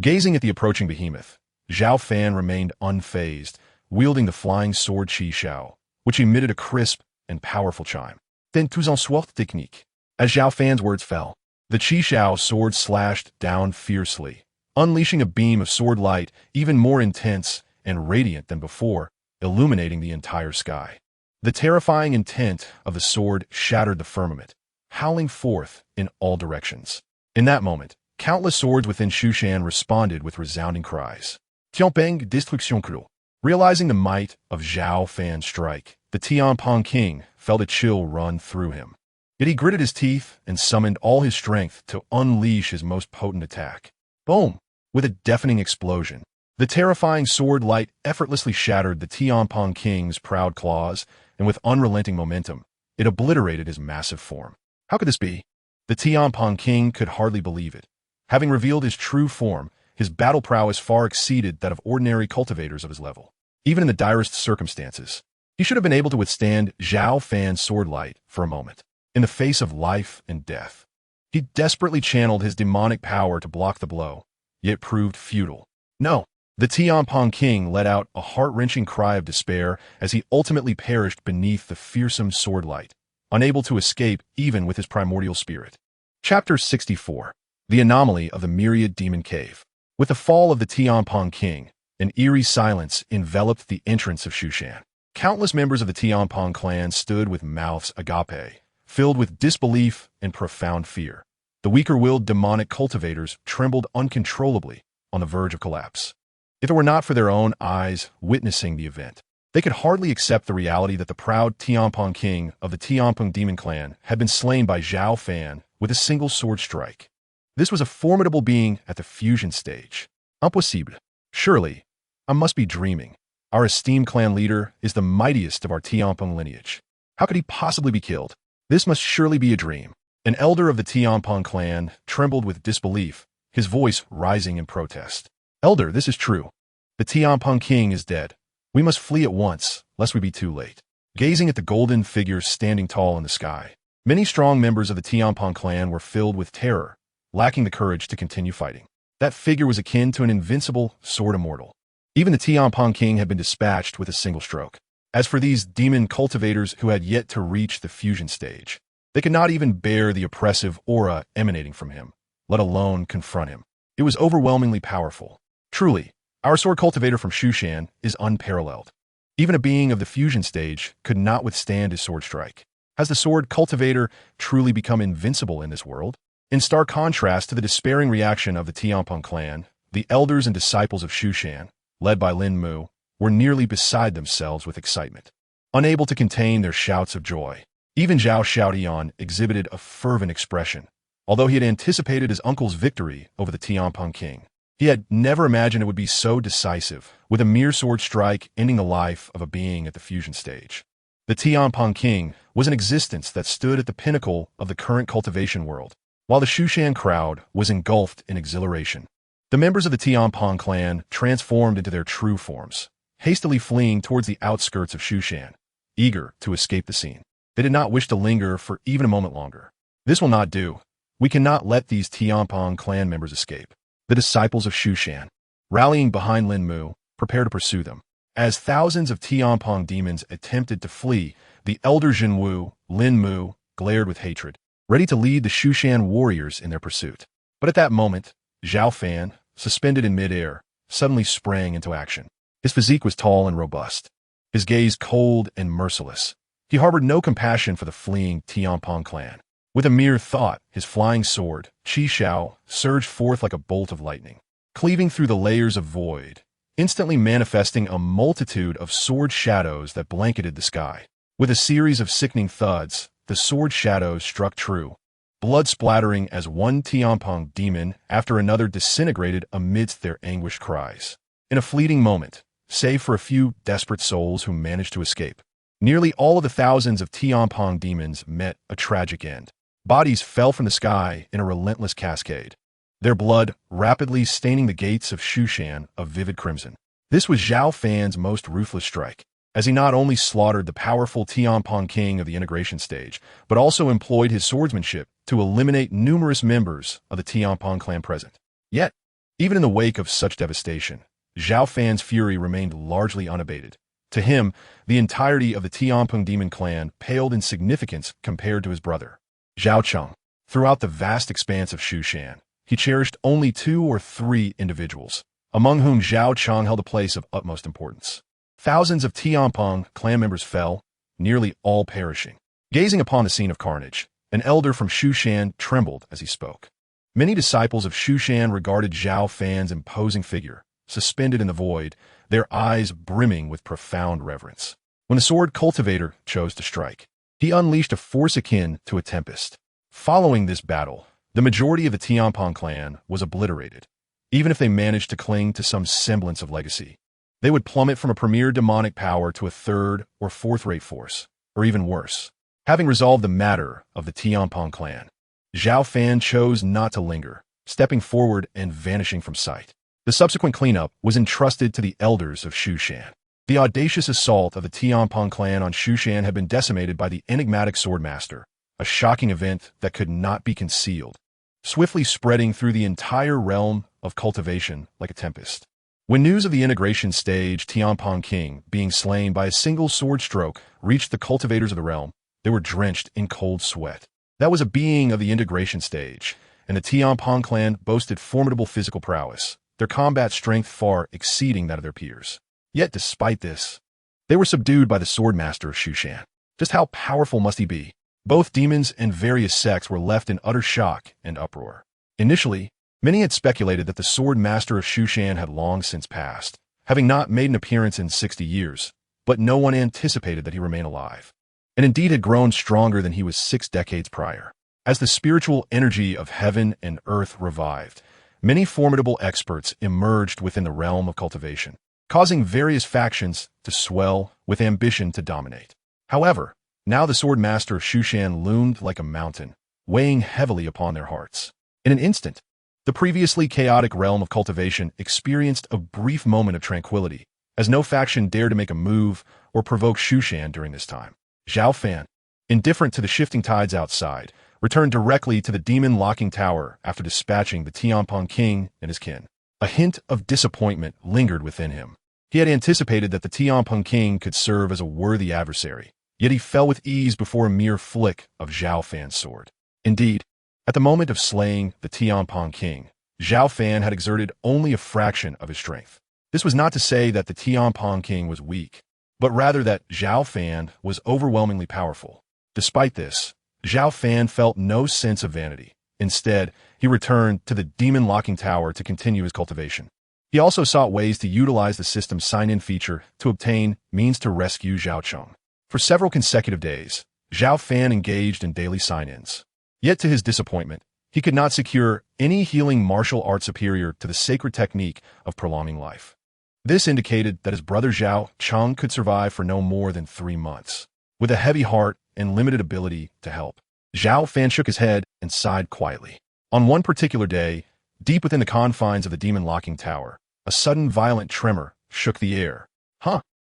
Gazing at the approaching behemoth, Zhao Fan remained unfazed, wielding the flying sword Qi Xiao, which emitted a crisp and powerful chime. Then tous en sword technique. As Zhao Fan's words fell, the Qi Xiao sword slashed down fiercely, unleashing a beam of sword light even more intense and radiant than before, illuminating the entire sky. The terrifying intent of the sword shattered the firmament, howling forth in all directions. In that moment, countless swords within Shushan responded with resounding cries. Tianpeng destruction cruel. Realizing the might of Zhao Fan's strike, the Tianpong King felt a chill run through him. Yet he gritted his teeth and summoned all his strength to unleash his most potent attack. Boom! With a deafening explosion, the terrifying sword light effortlessly shattered the Tianpong King's proud claws, and with unrelenting momentum, it obliterated his massive form. How could this be? The Tianpong King could hardly believe it. Having revealed his true form, his battle prowess far exceeded that of ordinary cultivators of his level. Even in the direst circumstances, he should have been able to withstand Zhao Fan's sword light for a moment. In the face of life and death, he desperately channeled his demonic power to block the blow, yet proved futile. No, the Tianpong King let out a heart-wrenching cry of despair as he ultimately perished beneath the fearsome sword light, unable to escape even with his primordial spirit. Chapter 64. The Anomaly of the Myriad Demon Cave. With the fall of the Tianpong King, an eerie silence enveloped the entrance of Shushan. Countless members of the Tianpong clan stood with mouths agape, filled with disbelief and profound fear. The weaker-willed demonic cultivators trembled uncontrollably on the verge of collapse. If it were not for their own eyes witnessing the event, they could hardly accept the reality that the proud Tianpong King of the Tianpong Demon Clan had been slain by Zhao Fan with a single sword strike. This was a formidable being at the fusion stage. Impossible. Surely, I must be dreaming. Our esteemed clan leader is the mightiest of our Tianpong lineage. How could he possibly be killed? This must surely be a dream. An elder of the Tianpong clan trembled with disbelief, his voice rising in protest. Elder, this is true. The Tianpong King is dead. We must flee at once, lest we be too late. Gazing at the golden figure standing tall in the sky, many strong members of the Tianpong clan were filled with terror, lacking the courage to continue fighting. That figure was akin to an invincible sword immortal. Even the Tianpong King had been dispatched with a single stroke. As for these demon cultivators who had yet to reach the fusion stage, they could not even bear the oppressive aura emanating from him, let alone confront him. It was overwhelmingly powerful. Truly, our sword cultivator from Shushan is unparalleled. Even a being of the fusion stage could not withstand his sword strike. Has the sword cultivator truly become invincible in this world? In stark contrast to the despairing reaction of the Tianpong clan, the elders and disciples of Shushan, led by Lin Mu, were nearly beside themselves with excitement, unable to contain their shouts of joy. Even Zhao Xiaodian exhibited a fervent expression. Although he had anticipated his uncle's victory over the Tianpong King, he had never imagined it would be so decisive, with a mere sword strike ending the life of a being at the fusion stage. The Tianpong King was an existence that stood at the pinnacle of the current cultivation world, while the Shushan crowd was engulfed in exhilaration. The members of the Tianpong clan transformed into their true forms, hastily fleeing towards the outskirts of Shushan, eager to escape the scene. They did not wish to linger for even a moment longer. This will not do. We cannot let these Tianpong clan members escape. The disciples of Shushan, rallying behind Lin Mu, prepare to pursue them. As thousands of Tianpong demons attempted to flee, the elder Jinwu, Lin Mu, glared with hatred, ready to lead the Shushan warriors in their pursuit. But at that moment, Zhao Fan, suspended in midair, suddenly sprang into action. His physique was tall and robust, his gaze cold and merciless. He harbored no compassion for the fleeing Tianpong clan. With a mere thought, his flying sword, Qi Xiao, surged forth like a bolt of lightning, cleaving through the layers of void, instantly manifesting a multitude of sword shadows that blanketed the sky. With a series of sickening thuds, the sword shadows struck true, blood splattering as one Tianpeng demon after another disintegrated amidst their anguished cries. In a fleeting moment, save for a few desperate souls who managed to escape, nearly all of the thousands of Tianpeng demons met a tragic end. Bodies fell from the sky in a relentless cascade, their blood rapidly staining the gates of Shushan a vivid crimson. This was Zhao Fan's most ruthless strike, as he not only slaughtered the powerful Tianpeng king of the integration stage, but also employed his swordsmanship to eliminate numerous members of the Tianpeng clan present. Yet, even in the wake of such devastation, Zhao Fan's fury remained largely unabated. To him, the entirety of the Tianpeng demon clan paled in significance compared to his brother, Zhao Cheng. Throughout the vast expanse of Shushan, he cherished only 2 or 3 individuals, among whom Zhao Cheng held a place of utmost importance. Thousands of Tianpeng clan members fell, nearly all perishing. Gazing upon the scene of carnage, an elder from Shushan trembled as he spoke. Many disciples of Shushan regarded Zhao Fan's imposing figure, suspended in the void, their eyes brimming with profound reverence. When the sword cultivator chose to strike, he unleashed a force akin to a tempest. Following this battle, the majority of the Tianpeng clan was obliterated. Even if they managed to cling to some semblance of legacy, they would plummet from a premier demonic power to a 3rd or 4th-rate force, or even worse. Having resolved the matter of the Tianpeng clan, Zhao Fan chose not to linger, stepping forward and vanishing from sight. The subsequent cleanup was entrusted to the elders of Shushan. The audacious assault of the Tianpeng clan on Shushan had been decimated by the enigmatic swordmaster, a shocking event that could not be concealed, swiftly spreading through the entire realm of cultivation like a tempest. When news of the integration stage Tianpeng king being slain by a single sword stroke reached the cultivators of the realm, they were drenched in cold sweat. That was a being of the integration stage, and the Tianpeng clan boasted formidable physical prowess, their combat strength far exceeding that of their peers. Yet despite this, they were subdued by the swordmaster of Shushan. Just how powerful must he be? Both demons and various sects were left in utter shock and uproar. Initially, many had speculated that the sword master of Shushan had long since passed, having not made an appearance in 60 years, but no one anticipated that he remained alive, and indeed had grown stronger than he was 6 decades prior. As the spiritual energy of heaven and earth revived, many formidable experts emerged within the realm of cultivation, causing various factions to swell with ambition to dominate. However, now the sword master of Shushan loomed like a mountain, weighing heavily upon their hearts. In an instant, the previously chaotic realm of cultivation experienced a brief moment of tranquility, as no faction dared to make a move or provoke Shushan during this time. Zhao Fan, indifferent to the shifting tides outside, returned directly to the demon-locking tower after dispatching the Tianpeng king and his kin. A hint of disappointment lingered within him. He had anticipated that the Tianpeng king could serve as a worthy adversary, yet he fell with ease before a mere flick of Zhao Fan's sword. Indeed, at the moment of slaying the Tianpeng king, Zhao Fan had exerted only a fraction of his strength. This was not to say that the Tianpeng king was weak, but rather that Zhao Fan was overwhelmingly powerful. Despite this, Zhao Fan felt no sense of vanity. Instead, he returned to the demon-locking tower to continue his cultivation. He also sought ways to utilize the system's sign-in feature to obtain means to rescue Zhao Cheng. For several consecutive days, Zhao Fan engaged in daily sign-ins. Yet to his disappointment, he could not secure any healing martial art superior to the sacred technique of prolonging life. This indicated that his brother Zhao Cheng could survive for no more than 3 months. With a heavy heart and limited ability to help, Zhao Fan shook his head and sighed quietly. On one particular day, deep within the confines of the demon-locking tower, a sudden violent tremor shook the air.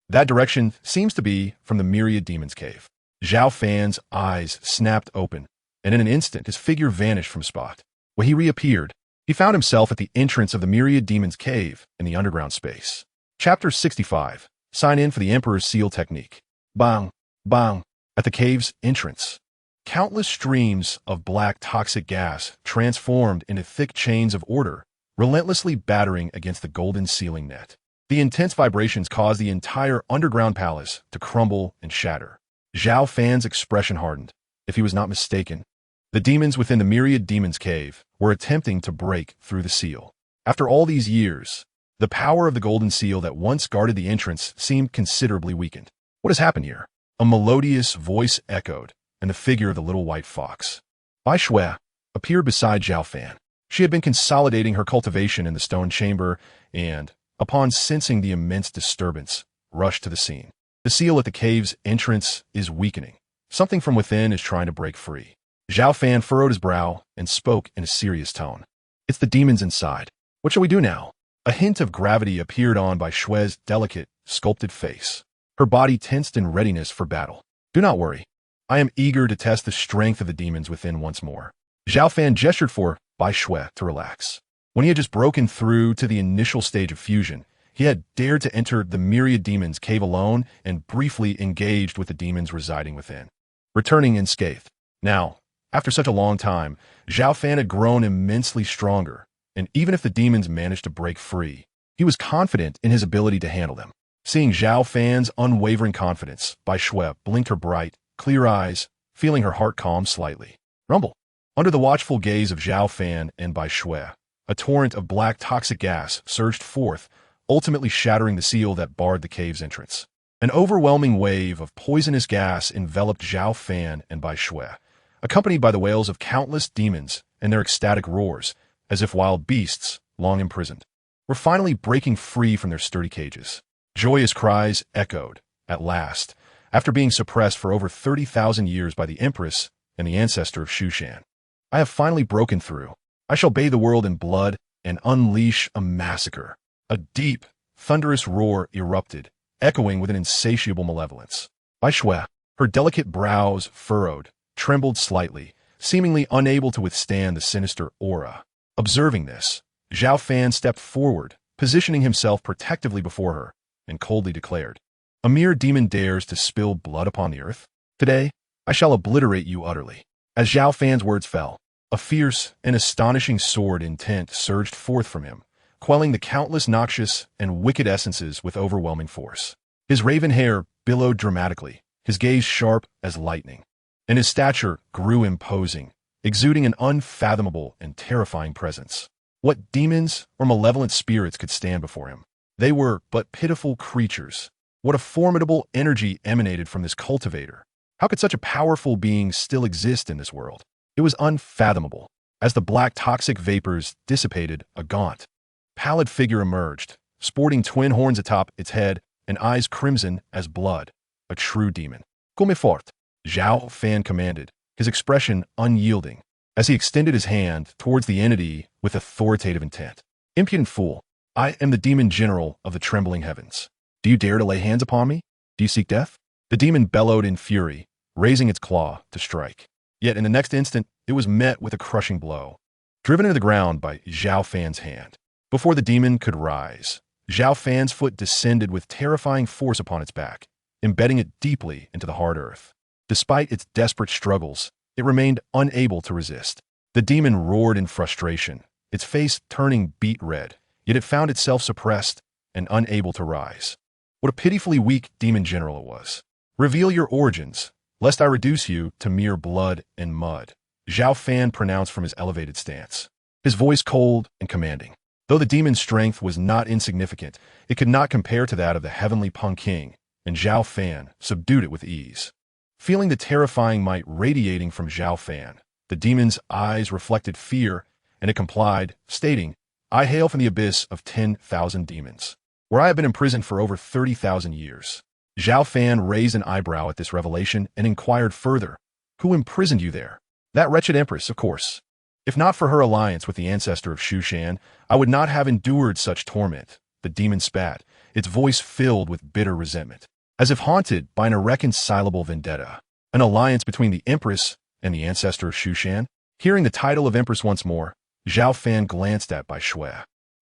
That direction seems to be from the Myriad Demon's Cave. Zhao Fan's eyes snapped open, and in an instant his figure vanished from spot. When he reappeared, he found himself at the entrance of the Myriad Demon's Cave in the underground space. Chapter 65. Sign in for the Emperor's Seal Technique. Bang! Bang! At the cave's entrance, countless streams of black toxic gas transformed into thick chains of order, relentlessly battering against the golden ceiling net. The intense vibrations caused the entire underground palace to crumble and shatter. Zhao Fan's expression hardened. If he was not mistaken, the demons within the Myriad Demon's Cave were attempting to break through the seal. After all these years, the power of the golden seal that once guarded the entrance seemed considerably weakened. What has happened here? A melodious voice echoed, and the figure of the little white fox, Bai Shui appeared beside Zhao Fan. She had been consolidating her cultivation in the stone chamber and, upon sensing the immense disturbance, rushed to the scene. The seal at the cave's entrance is weakening. Something from within is trying to break free. Zhao Fan furrowed his brow and spoke in a serious tone. It's the demons inside. What shall we do now? A hint of gravity appeared on Bai Shui's delicate, sculpted face. Her body tensed in readiness for battle. Do not worry. I am eager to test the strength of the demons within once more. Zhao Fan gestured for Bai Shui to relax. When he had just broken through to the initial stage of fusion, he had dared to enter the myriad demons' cave alone and briefly engaged with the demons residing within, returning unscathed. Now, after such a long time, Zhao Fan had grown immensely stronger, and even if the demons managed to break free, he was confident in his ability to handle them. Seeing Zhao Fan's unwavering confidence, Bai Shui blinked her bright, clear eyes, feeling her heart calm slightly. Rumble. Under the watchful gaze of Zhao Fan and Bai Shui, a torrent of black toxic gas surged forth, ultimately shattering the seal that barred the cave's entrance. An overwhelming wave of poisonous gas enveloped Zhao Fan and Bai Shui, accompanied by the wails of countless demons and their ecstatic roars, as if wild beasts, long imprisoned, were finally breaking free from their sturdy cages. Joyous cries echoed, at last, after being suppressed for over 30,000 years by the Empress and the ancestor of Shushan. I have finally broken through. I shall bathe the world in blood and unleash a massacre. A deep, thunderous roar erupted, echoing with an insatiable malevolence. Bai Shui, her delicate brows furrowed, trembled slightly, seemingly unable to withstand the sinister aura. Observing this, Zhao Fan stepped forward, positioning himself protectively before her, and coldly declared, "A mere demon dares to spill blood upon the earth? Today, I shall obliterate you utterly." As Zhao Fan's words fell, a fierce and astonishing sword intent surged forth from him, quelling the countless noxious and wicked essences with overwhelming force. His raven hair billowed dramatically, his gaze sharp as lightning, and his stature grew imposing, exuding an unfathomable and terrifying presence. What demons or malevolent spirits could stand before him? They were but pitiful creatures. What a formidable energy emanated from this cultivator. How could such a powerful being still exist in this world? It was unfathomable. As the black toxic vapors dissipated, a gaunt, pallid figure emerged, sporting twin horns atop its head and eyes crimson as blood. A true demon. "Come fort," Zhao Fan commanded, his expression unyielding, as he extended his hand towards the entity with authoritative intent. "Impudent fool, I am the demon general of the trembling heavens. Do you dare to lay hands upon me? Do you seek death?" The demon bellowed in fury, raising its claw to strike. Yet in the next instant, it was met with a crushing blow, driven into the ground by Zhao Fan's hand. Before the demon could rise, Zhao Fan's foot descended with terrifying force upon its back, embedding it deeply into the hard earth. Despite its desperate struggles, it remained unable to resist. The demon roared in frustration, its face turning beet red, yet it found itself suppressed and unable to rise. What a pitifully weak demon general it was. "Reveal your origins, lest I reduce you to mere blood and mud," Zhao Fan pronounced from his elevated stance, his voice cold and commanding. Though the demon's strength was not insignificant, it could not compare to that of the heavenly Peng King, and Zhao Fan subdued it with ease. Feeling the terrifying might radiating from Zhao Fan, the demon's eyes reflected fear, and it complied, stating, "I hail from the abyss of 10,000 demons, where I have been imprisoned for over 30,000 years." Zhao Fan raised an eyebrow at this revelation and inquired further, "Who imprisoned you there?" "That wretched empress, of course. If not for her alliance with the ancestor of Shushan, I would not have endured such torment." The demon spat, its voice filled with bitter resentment, as if haunted by an irreconcilable vendetta. An alliance between the empress and the ancestor of Shushan? Hearing the title of empress once more, Zhao Fan glanced at Bai Shui,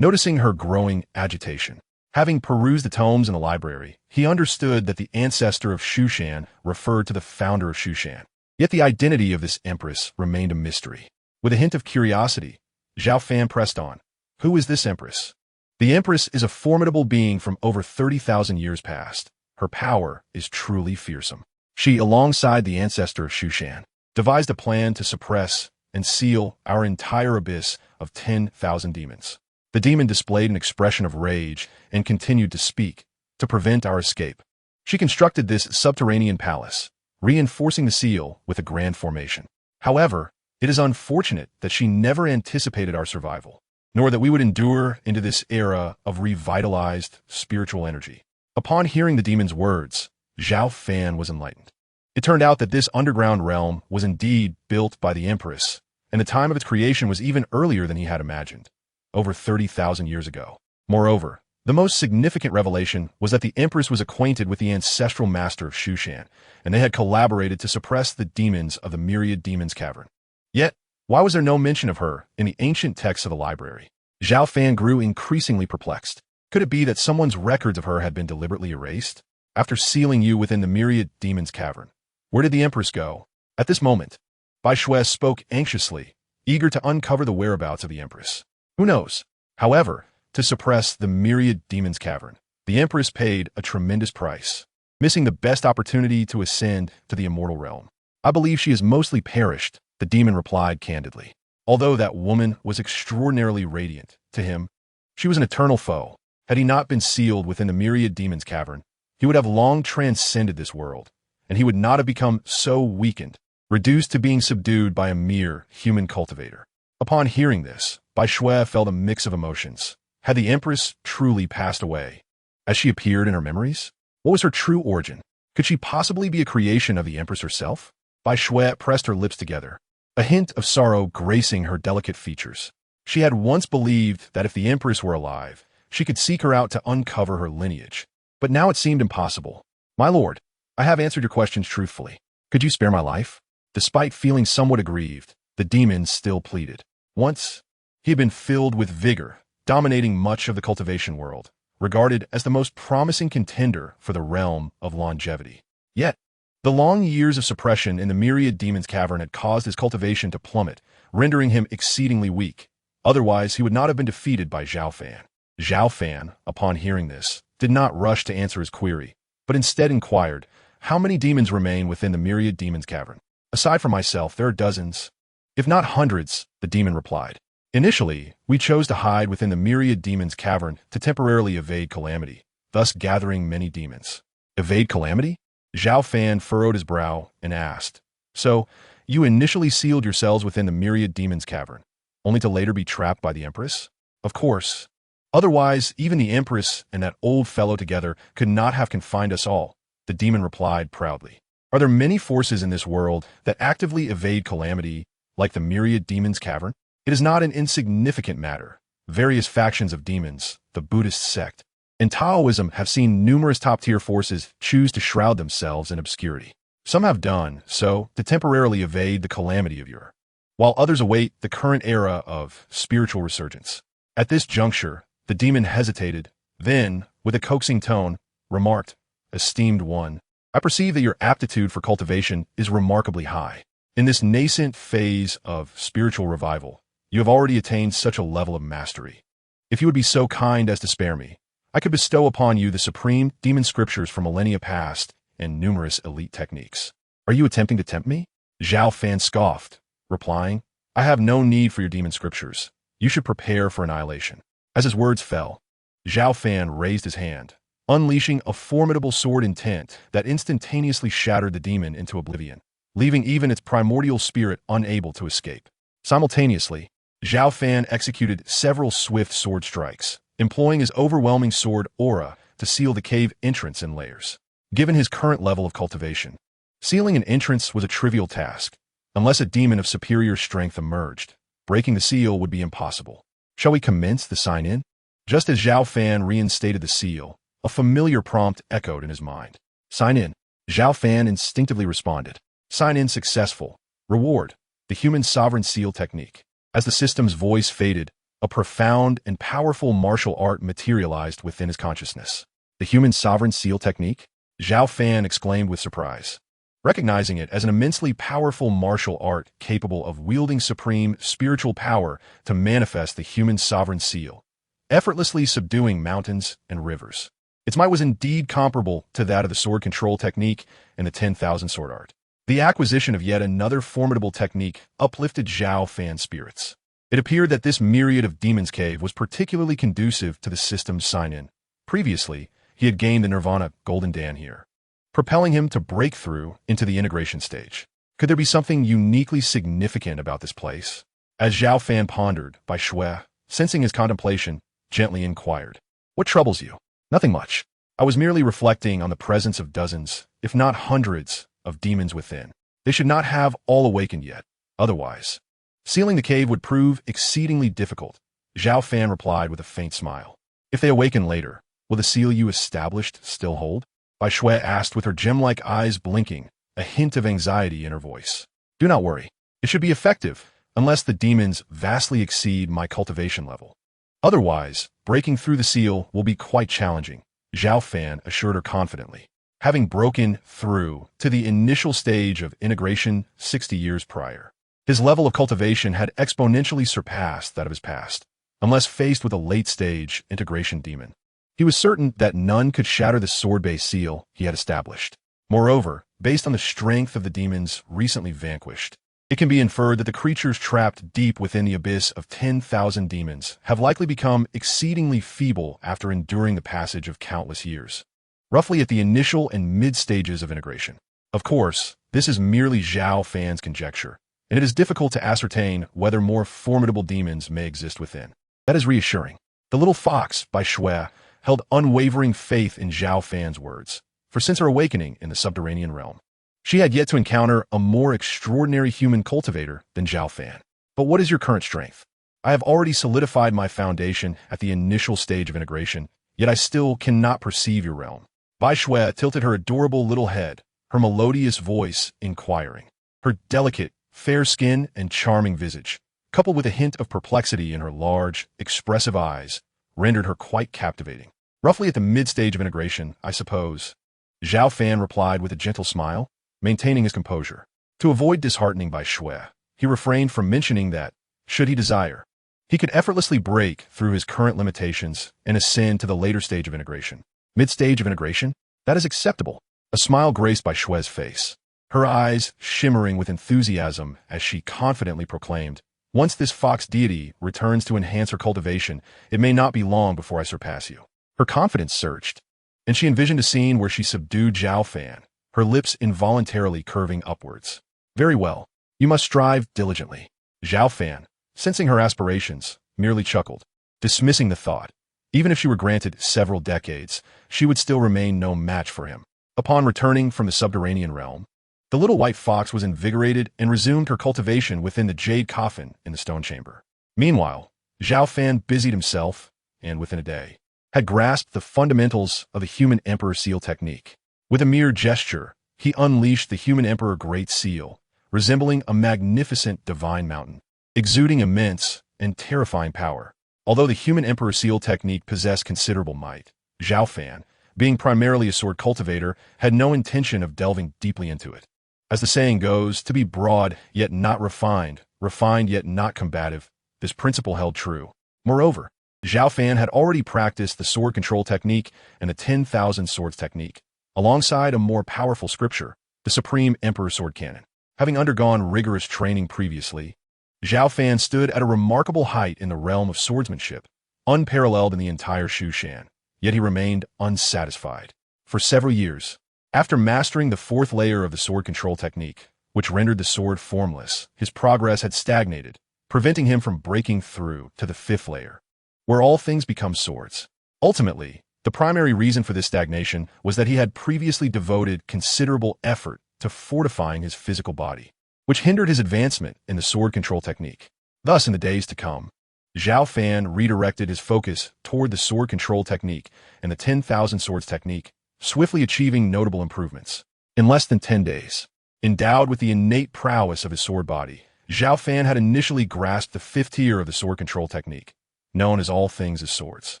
noticing her growing agitation. Having perused the tomes in the library, he understood that the ancestor of Shushan referred to the founder of Shushan. Yet the identity of this empress remained a mystery. With a hint of curiosity, Zhao Fan pressed on. "Who is this empress?" "The empress is a formidable being from over 30,000 years past. Her power is truly fearsome. She, alongside the ancestor of Shushan, devised a plan to suppress and seal our entire abyss of 10,000 demons." The demon displayed an expression of rage and continued to speak, "To prevent our escape, she constructed this subterranean palace, reinforcing the seal with a grand formation. However, It is unfortunate that she never anticipated our survival, nor that we would endure into this era of revitalized spiritual energy. Upon hearing the demon's words, Zhao Fan was enlightened. It turned out that this underground realm was indeed built by the Empress, and the time of its creation was even earlier than he had imagined, over 30,000 years ago. Moreover, the most significant revelation was that the Empress was acquainted with the ancestral master of Shushan, and they had collaborated to suppress the demons of the Myriad Demons Cavern. Yet, why was there no mention of her in the ancient texts of the library? Zhao Fan grew increasingly perplexed. Could it be that someone's records of her had been deliberately erased? After sealing you within the Myriad Demons Cavern, where did the Empress go? At this moment, Bai Shui spoke anxiously, eager to uncover the whereabouts of the Empress. Who knows? However, to suppress the Myriad Demons Cavern, the Empress paid a tremendous price, missing the best opportunity to ascend to the immortal realm. I believe she has mostly perished, the demon replied candidly. Although that woman was extraordinarily radiant, to him, she was an eternal foe. Had he not been sealed within the Myriad Demons Cavern, he would have long transcended this world, and he would not have become so weakened, reduced to being subdued by a mere human cultivator. Upon hearing this, Bai Shui felt a mix of emotions. Had the Empress truly passed away, as she appeared in her memories? What was her true origin? Could she possibly be a creation of the Empress herself? Bai Shui pressed her lips together, a hint of sorrow gracing her delicate features. She had once believed that if the Empress were alive, she could seek her out to uncover her lineage. But now it seemed impossible. My lord, I have answered your questions truthfully. Could you spare my life? Despite feeling somewhat aggrieved, the demon still pleaded. Once, he had been filled with vigor, dominating much of the cultivation world, regarded as the most promising contender for the realm of longevity. Yet, the long years of suppression in the Myriad Demons Cavern had caused his cultivation to plummet, rendering him exceedingly weak. Otherwise, he would not have been defeated by Zhao Fan. Zhao Fan, upon hearing this, did not rush to answer his query, but instead inquired, how many demons remain within the Myriad Demons Cavern? Aside from myself, there are dozens, if not hundreds, the demon replied. Initially, we chose to hide within the Myriad Demons Cavern to temporarily evade calamity, thus gathering many demons. Evade calamity? Zhao Fan furrowed his brow and asked, so, you initially sealed yourselves within the Myriad Demons Cavern, only to later be trapped by the Empress? Of course. Otherwise, even the Empress and that old fellow together could not have confined us all, the demon replied proudly. Are there many forces in this world that actively evade calamity, like the Myriad Demons Cavern? It is not an insignificant matter. Various factions of demons, the Buddhist sect, and Taoism have seen numerous top-tier forces choose to shroud themselves in obscurity. Some have done so to temporarily evade the calamity of your, while others await the current era of spiritual resurgence. At this juncture, the demon hesitated, then, with a coaxing tone, remarked, Esteemed one, I perceive that your aptitude for cultivation is remarkably high. In this nascent phase of spiritual revival, you have already attained such a level of mastery. If you would be so kind as to spare me, I could bestow upon you the supreme demon scriptures from millennia past and numerous elite techniques. Are you attempting to tempt me? Zhao Fan scoffed, replying, I have no need for your demon scriptures. You should prepare for annihilation. As his words fell, Zhao Fan raised his hand, unleashing a formidable sword intent that instantaneously shattered the demon into oblivion, leaving even its primordial spirit unable to escape. Simultaneously, Zhao Fan executed several swift sword strikes, employing his overwhelming sword aura to seal the cave entrance in layers. Given his current level of cultivation, sealing an entrance was a trivial task. Unless a demon of superior strength emerged, breaking the seal would be impossible. Shall we commence the sign-in? Just as Zhao Fan reinstated the seal, a familiar prompt echoed in his mind. Sign in. Zhao Fan instinctively responded. Sign in successful. Reward. The human sovereign seal technique. As the system's voice faded, a profound and powerful martial art materialized within his consciousness. The human sovereign seal technique? Zhao Fan exclaimed with surprise, recognizing it as an immensely powerful martial art capable of wielding supreme spiritual power to manifest the human sovereign seal, effortlessly subduing mountains and rivers. Its might was indeed comparable to that of the sword control technique and the 10,000 sword art. The acquisition of yet another formidable technique uplifted Zhao Fan's spirits. It appeared that this myriad of Demon's Cave was particularly conducive to the system's sign-in. Previously, he had gained the Nirvana Golden Dan here, propelling him to break through into the integration stage. Could there be something uniquely significant about this place? As Zhao Fan pondered, Bai Shui, sensing his contemplation, gently inquired, "What troubles you?" "Nothing much. I was merely reflecting on the presence of dozens, if not hundreds, of demons within. They should not have all awakened yet. Otherwise, sealing the cave would prove exceedingly difficult." Zhao Fan replied with a faint smile. "If they awaken later, will the seal you established still hold?" Bai Shui asked with her gem-like eyes blinking, a hint of anxiety in her voice. "Do not worry. It should be effective, unless the demons vastly exceed my cultivation level. Otherwise, breaking through the seal will be quite challenging," Zhao Fan assured her confidently. Having broken through to the initial stage of integration 60 years prior, his level of cultivation had exponentially surpassed that of his past, unless faced with a late-stage integration demon. He was certain that none could shatter the sword-based seal he had established. Moreover, based on the strength of the demons recently vanquished, it can be inferred that the creatures trapped deep within the abyss of 10,000 demons have likely become exceedingly feeble after enduring the passage of countless years, roughly at the initial and mid-stages of integration. Of course, this is merely Zhao Fan's conjecture, and it is difficult to ascertain whether more formidable demons may exist within. That is reassuring. The little fox, Bai Shui, held unwavering faith in Zhao Fan's words, for since her awakening in the subterranean realm, she had yet to encounter a more extraordinary human cultivator than Zhao Fan. "But what is your current strength?" "I have already solidified my foundation at the initial stage of integration, yet I still cannot perceive your realm." Bai Shui tilted her adorable little head, her melodious voice inquiring. Her delicate, fair skin and charming visage, coupled with a hint of perplexity in her large, expressive eyes, rendered her quite captivating. "Roughly at the mid-stage of integration, I suppose," Zhao Fan replied with a gentle smile, maintaining his composure. To avoid disheartening Bai Shui, he refrained from mentioning that, should he desire, he could effortlessly break through his current limitations and ascend to the later stage of integration. "Mid-stage of integration? That is acceptable." A smile graced Bai Shui's face, her eyes shimmering with enthusiasm as she confidently proclaimed, "Once this fox deity returns to enhance her cultivation, it may not be long before I surpass you." Her confidence surged, and she envisioned a scene where she subdued Zhao Fan, her lips involuntarily curving upwards. "Very well. You must strive diligently." Zhao Fan, sensing her aspirations, merely chuckled, dismissing the thought. Even if she were granted several decades, she would still remain no match for him. Upon returning from the subterranean realm, the little white fox was invigorated and resumed her cultivation within the jade coffin in the stone chamber. Meanwhile, Zhao Fan busied himself, and within a day, had grasped the fundamentals of the Human Emperor Seal technique. With a mere gesture, he unleashed the Human Emperor Great Seal, resembling a magnificent divine mountain, exuding immense and terrifying power. Although the Human Emperor Seal technique possessed considerable might, Zhao Fan, being primarily a sword cultivator, had no intention of delving deeply into it. As the saying goes, to be broad yet not refined, refined yet not combative, this principle held true. Moreover, Zhao Fan had already practiced the sword control technique and the 10,000 swords technique, alongside a more powerful scripture, the Supreme Emperor Sword Canon. Having undergone rigorous training previously, Zhao Fan stood at a remarkable height in the realm of swordsmanship, unparalleled in the entire Shushan, yet he remained unsatisfied. For several years, after mastering the fourth layer of the sword control technique, which rendered the sword formless, his progress had stagnated, preventing him from breaking through to the fifth layer, where all things become swords. Ultimately, the primary reason for this stagnation was that he had previously devoted considerable effort to fortifying his physical body, which hindered his advancement in the sword control technique. Thus, in the days to come, Zhao Fan redirected his focus toward the sword control technique and the 10,000 swords technique, swiftly achieving notable improvements. In less than 10 days, endowed with the innate prowess of his sword body, Zhao Fan had initially grasped the fifth tier of the sword control technique, known as all things as swords.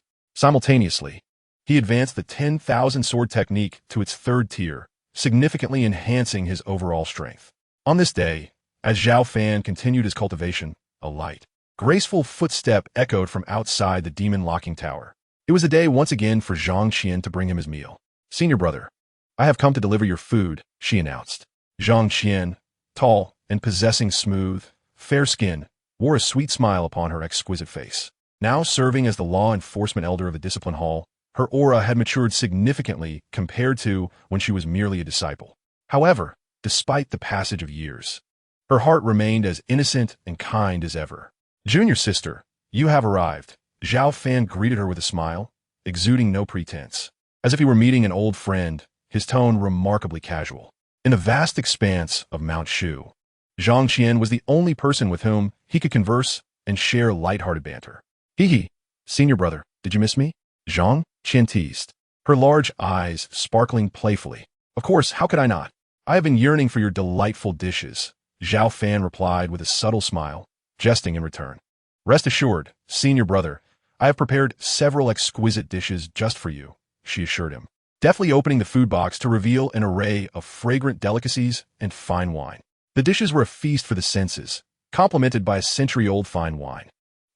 Simultaneously, he advanced the 10,000 sword technique to its third tier, significantly enhancing his overall strength. On this day, as Zhao Fan continued his cultivation, a light, graceful footstep echoed from outside the demon locking tower. It was a day once again for Zhang Qian to bring him his meal. "Senior brother, I have come to deliver your food," she announced. Zhang Qian, tall and possessing smooth, fair skin, wore a sweet smile upon her exquisite face. Now serving as the law enforcement elder of the discipline hall, her aura had matured significantly compared to when she was merely a disciple. However, despite the passage of years. Her heart remained as innocent and kind as ever. "Junior sister, you have arrived." Zhao Fan greeted her with a smile, exuding no pretense. As if he were meeting an old friend, his tone remarkably casual. In the vast expanse of Mount Shu, Zhang Qian was the only person with whom he could converse and share light-hearted banter. "Hee, senior brother, did you miss me?" Zhang Qian teased, her large eyes sparkling playfully. "Of course, how could I not? I have been yearning for your delightful dishes," Zhao Fan replied with a subtle smile, jesting in return. "Rest assured, senior brother, I have prepared several exquisite dishes just for you," she assured him, deftly opening the food box to reveal an array of fragrant delicacies and fine wine. The dishes were a feast for the senses, complemented by a century-old fine wine.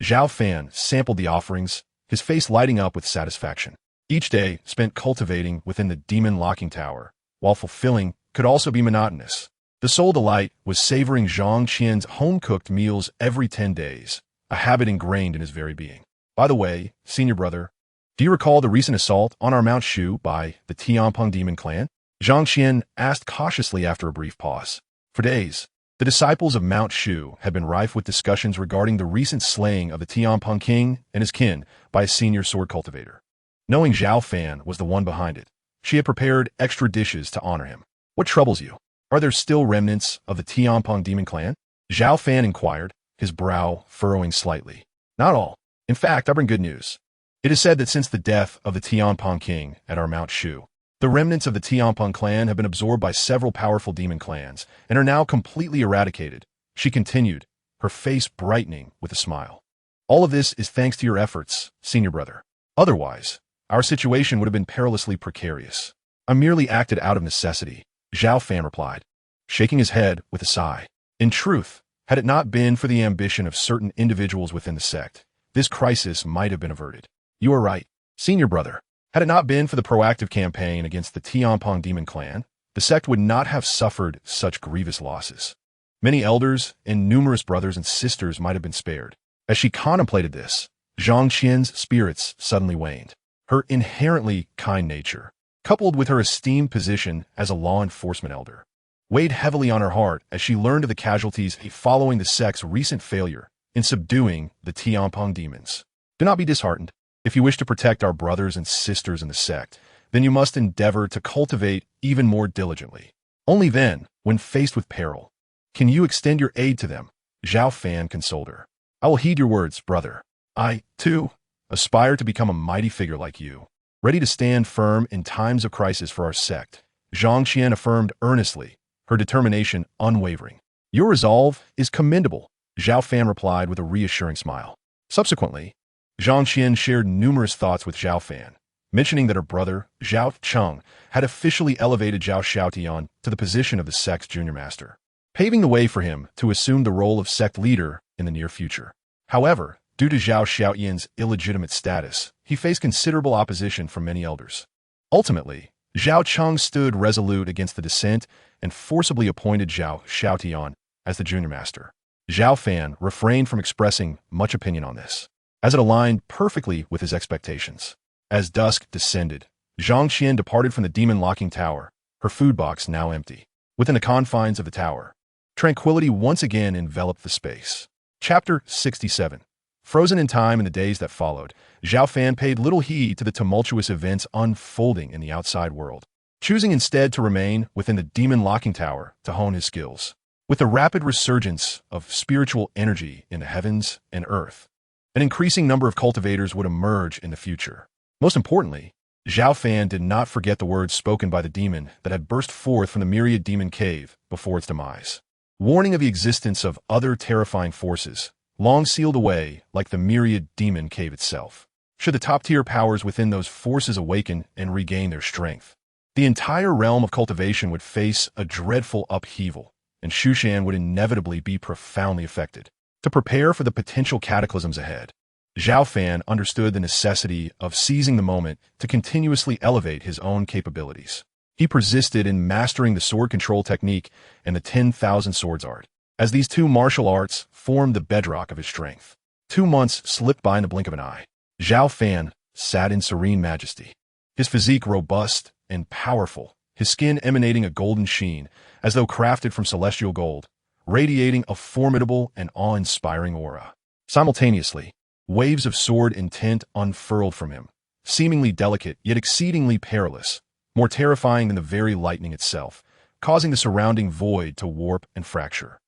Zhao Fan sampled the offerings, his face lighting up with satisfaction. Each day spent cultivating within the demon locking tower, while fulfilling, could also be monotonous. The sole delight was savoring Zhang Qian's home-cooked meals every 10 days, a habit ingrained in his very being. "By the way, senior brother, do you recall the recent assault on our Mount Shu by the Tianpeng demon clan?" Zhang Qian asked cautiously after a brief pause. For days, the disciples of Mount Shu had been rife with discussions regarding the recent slaying of the Tianpeng king and his kin by a senior sword cultivator. Knowing Zhao Fan was the one behind it, she had prepared extra dishes to honor him. "What troubles you? Are there still remnants of the Tianpeng demon clan?" Zhao Fan inquired, his brow furrowing slightly. "Not all. In fact, I bring good news. It is said that since the death of the Tianpeng king at our Mount Shu, the remnants of the Tianpeng clan have been absorbed by several powerful demon clans and are now completely eradicated," she continued, her face brightening with a smile. "All of this is thanks to your efforts, senior brother. Otherwise, our situation would have been perilously precarious." "I merely acted out of necessity," Zhao Fan replied, shaking his head with a sigh. "In truth, had it not been for the ambition of certain individuals within the sect, this crisis might have been averted." "You are right, senior brother. Had it not been for the proactive campaign against the Tianpeng demon clan, the sect would not have suffered such grievous losses. Many elders and numerous brothers and sisters might have been spared." As she contemplated this, Zhang Qian's spirits suddenly waned. Her inherently kind nature, coupled with her esteemed position as a law enforcement elder, weighed heavily on her heart as she learned of the casualties following the sect's recent failure in subduing the Tianpeng demons. "Do not be disheartened. If you wish to protect our brothers and sisters in the sect, then you must endeavor to cultivate even more diligently. Only then, when faced with peril, can you extend your aid to them," Zhao Fan consoled her. "I will heed your words, brother. I, too, aspire to become a mighty figure like you, ready to stand firm in times of crisis for our sect," Zhang Qian affirmed earnestly, her determination unwavering. "Your resolve is commendable," Zhao Fan replied with a reassuring smile. Subsequently, Zhang Qian shared numerous thoughts with Zhao Fan, mentioning that her brother, Zhao Cheng, had officially elevated Zhao Xiaotian to the position of the sect's junior master, paving the way for him to assume the role of sect leader in the near future. However, due to Zhao Xiaotian's illegitimate status, he faced considerable opposition from many elders. Ultimately, Zhao Cheng stood resolute against the dissent and forcibly appointed Zhao Xiaotian as the junior master. Zhao Fan refrained from expressing much opinion on this, as it aligned perfectly with his expectations. As dusk descended, Zhang Qian departed from the demon locking tower, her food box now empty. Within the confines of the tower, tranquility once again enveloped the space. Chapter 67. Frozen in time in the days that followed, Zhao Fan paid little heed to the tumultuous events unfolding in the outside world, choosing instead to remain within the demon locking tower to hone his skills. With the rapid resurgence of spiritual energy in the heavens and earth, an increasing number of cultivators would emerge in the future. Most importantly, Zhao Fan did not forget the words spoken by the demon that had burst forth from the myriad demon cave before its demise, warning of the existence of other terrifying forces, long sealed away like the myriad demon cave itself. Should the top-tier powers within those forces awaken and regain their strength, the entire realm of cultivation would face a dreadful upheaval, and Shushan would inevitably be profoundly affected. To prepare for the potential cataclysms ahead, Zhao Fan understood the necessity of seizing the moment to continuously elevate his own capabilities. He persisted in mastering the sword control technique and the 10,000 swords art, as these two martial arts formed the bedrock of his strength. 2 months slipped by in the blink of an eye. Zhao Fan sat in serene majesty, his physique robust and powerful, his skin emanating a golden sheen, as though crafted from celestial gold, radiating a formidable and awe-inspiring aura. Simultaneously, waves of sword intent unfurled from him, seemingly delicate yet exceedingly perilous, more terrifying than the very lightning itself, causing the surrounding void to warp and fracture.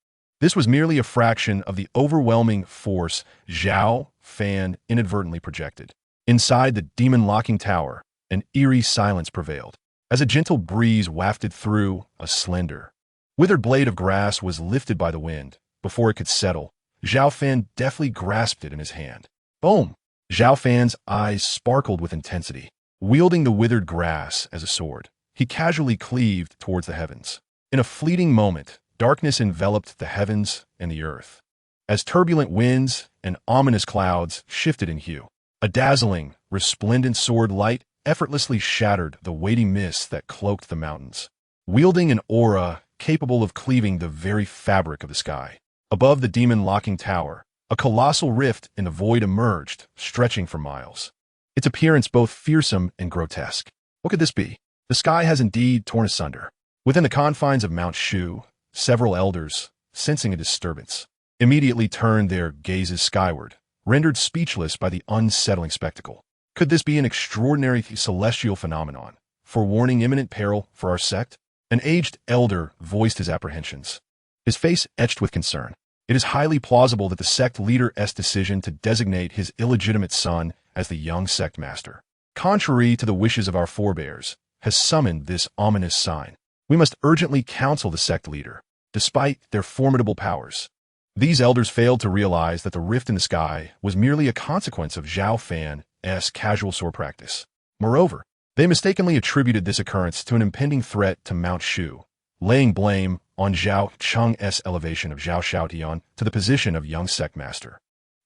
This was merely a fraction of the overwhelming force Zhao Fan inadvertently projected. Inside the demon-locking tower, an eerie silence prevailed, as a gentle breeze wafted through. A slender, withered blade of grass was lifted by the wind. Before it could settle, Zhao Fan deftly grasped it in his hand. Boom! Zhao Fan's eyes sparkled with intensity. Wielding the withered grass as a sword, he casually cleaved towards the heavens. In a fleeting moment, darkness enveloped the heavens and the earth, as turbulent winds and ominous clouds shifted in hue. A dazzling, resplendent sword light effortlessly shattered the weighty mist that cloaked the mountains, wielding an aura capable of cleaving the very fabric of the sky. Above the demon-locking tower, a colossal rift in the void emerged, stretching for miles. Its appearance both fearsome and grotesque. What could this be? The sky has indeed torn asunder. Within the confines of Mount Shu, several elders, sensing a disturbance, immediately turned their gazes skyward, rendered speechless by the unsettling spectacle. Could this be an extraordinary celestial phenomenon, forewarning imminent peril for our sect? An aged elder voiced his apprehensions, his face etched with concern. It is highly plausible that the sect leader's decision to designate his illegitimate son as the young sect master, contrary to the wishes of our forebears, has summoned this ominous sign. We must urgently counsel the sect leader, despite their formidable powers. These elders failed to realize that the rift in the sky was merely a consequence of Zhao Fan's casual sword practice. Moreover, they mistakenly attributed this occurrence to an impending threat to Mount Shu, laying blame on Zhao Cheng's elevation of Zhao Xiaotian to the position of young sect master.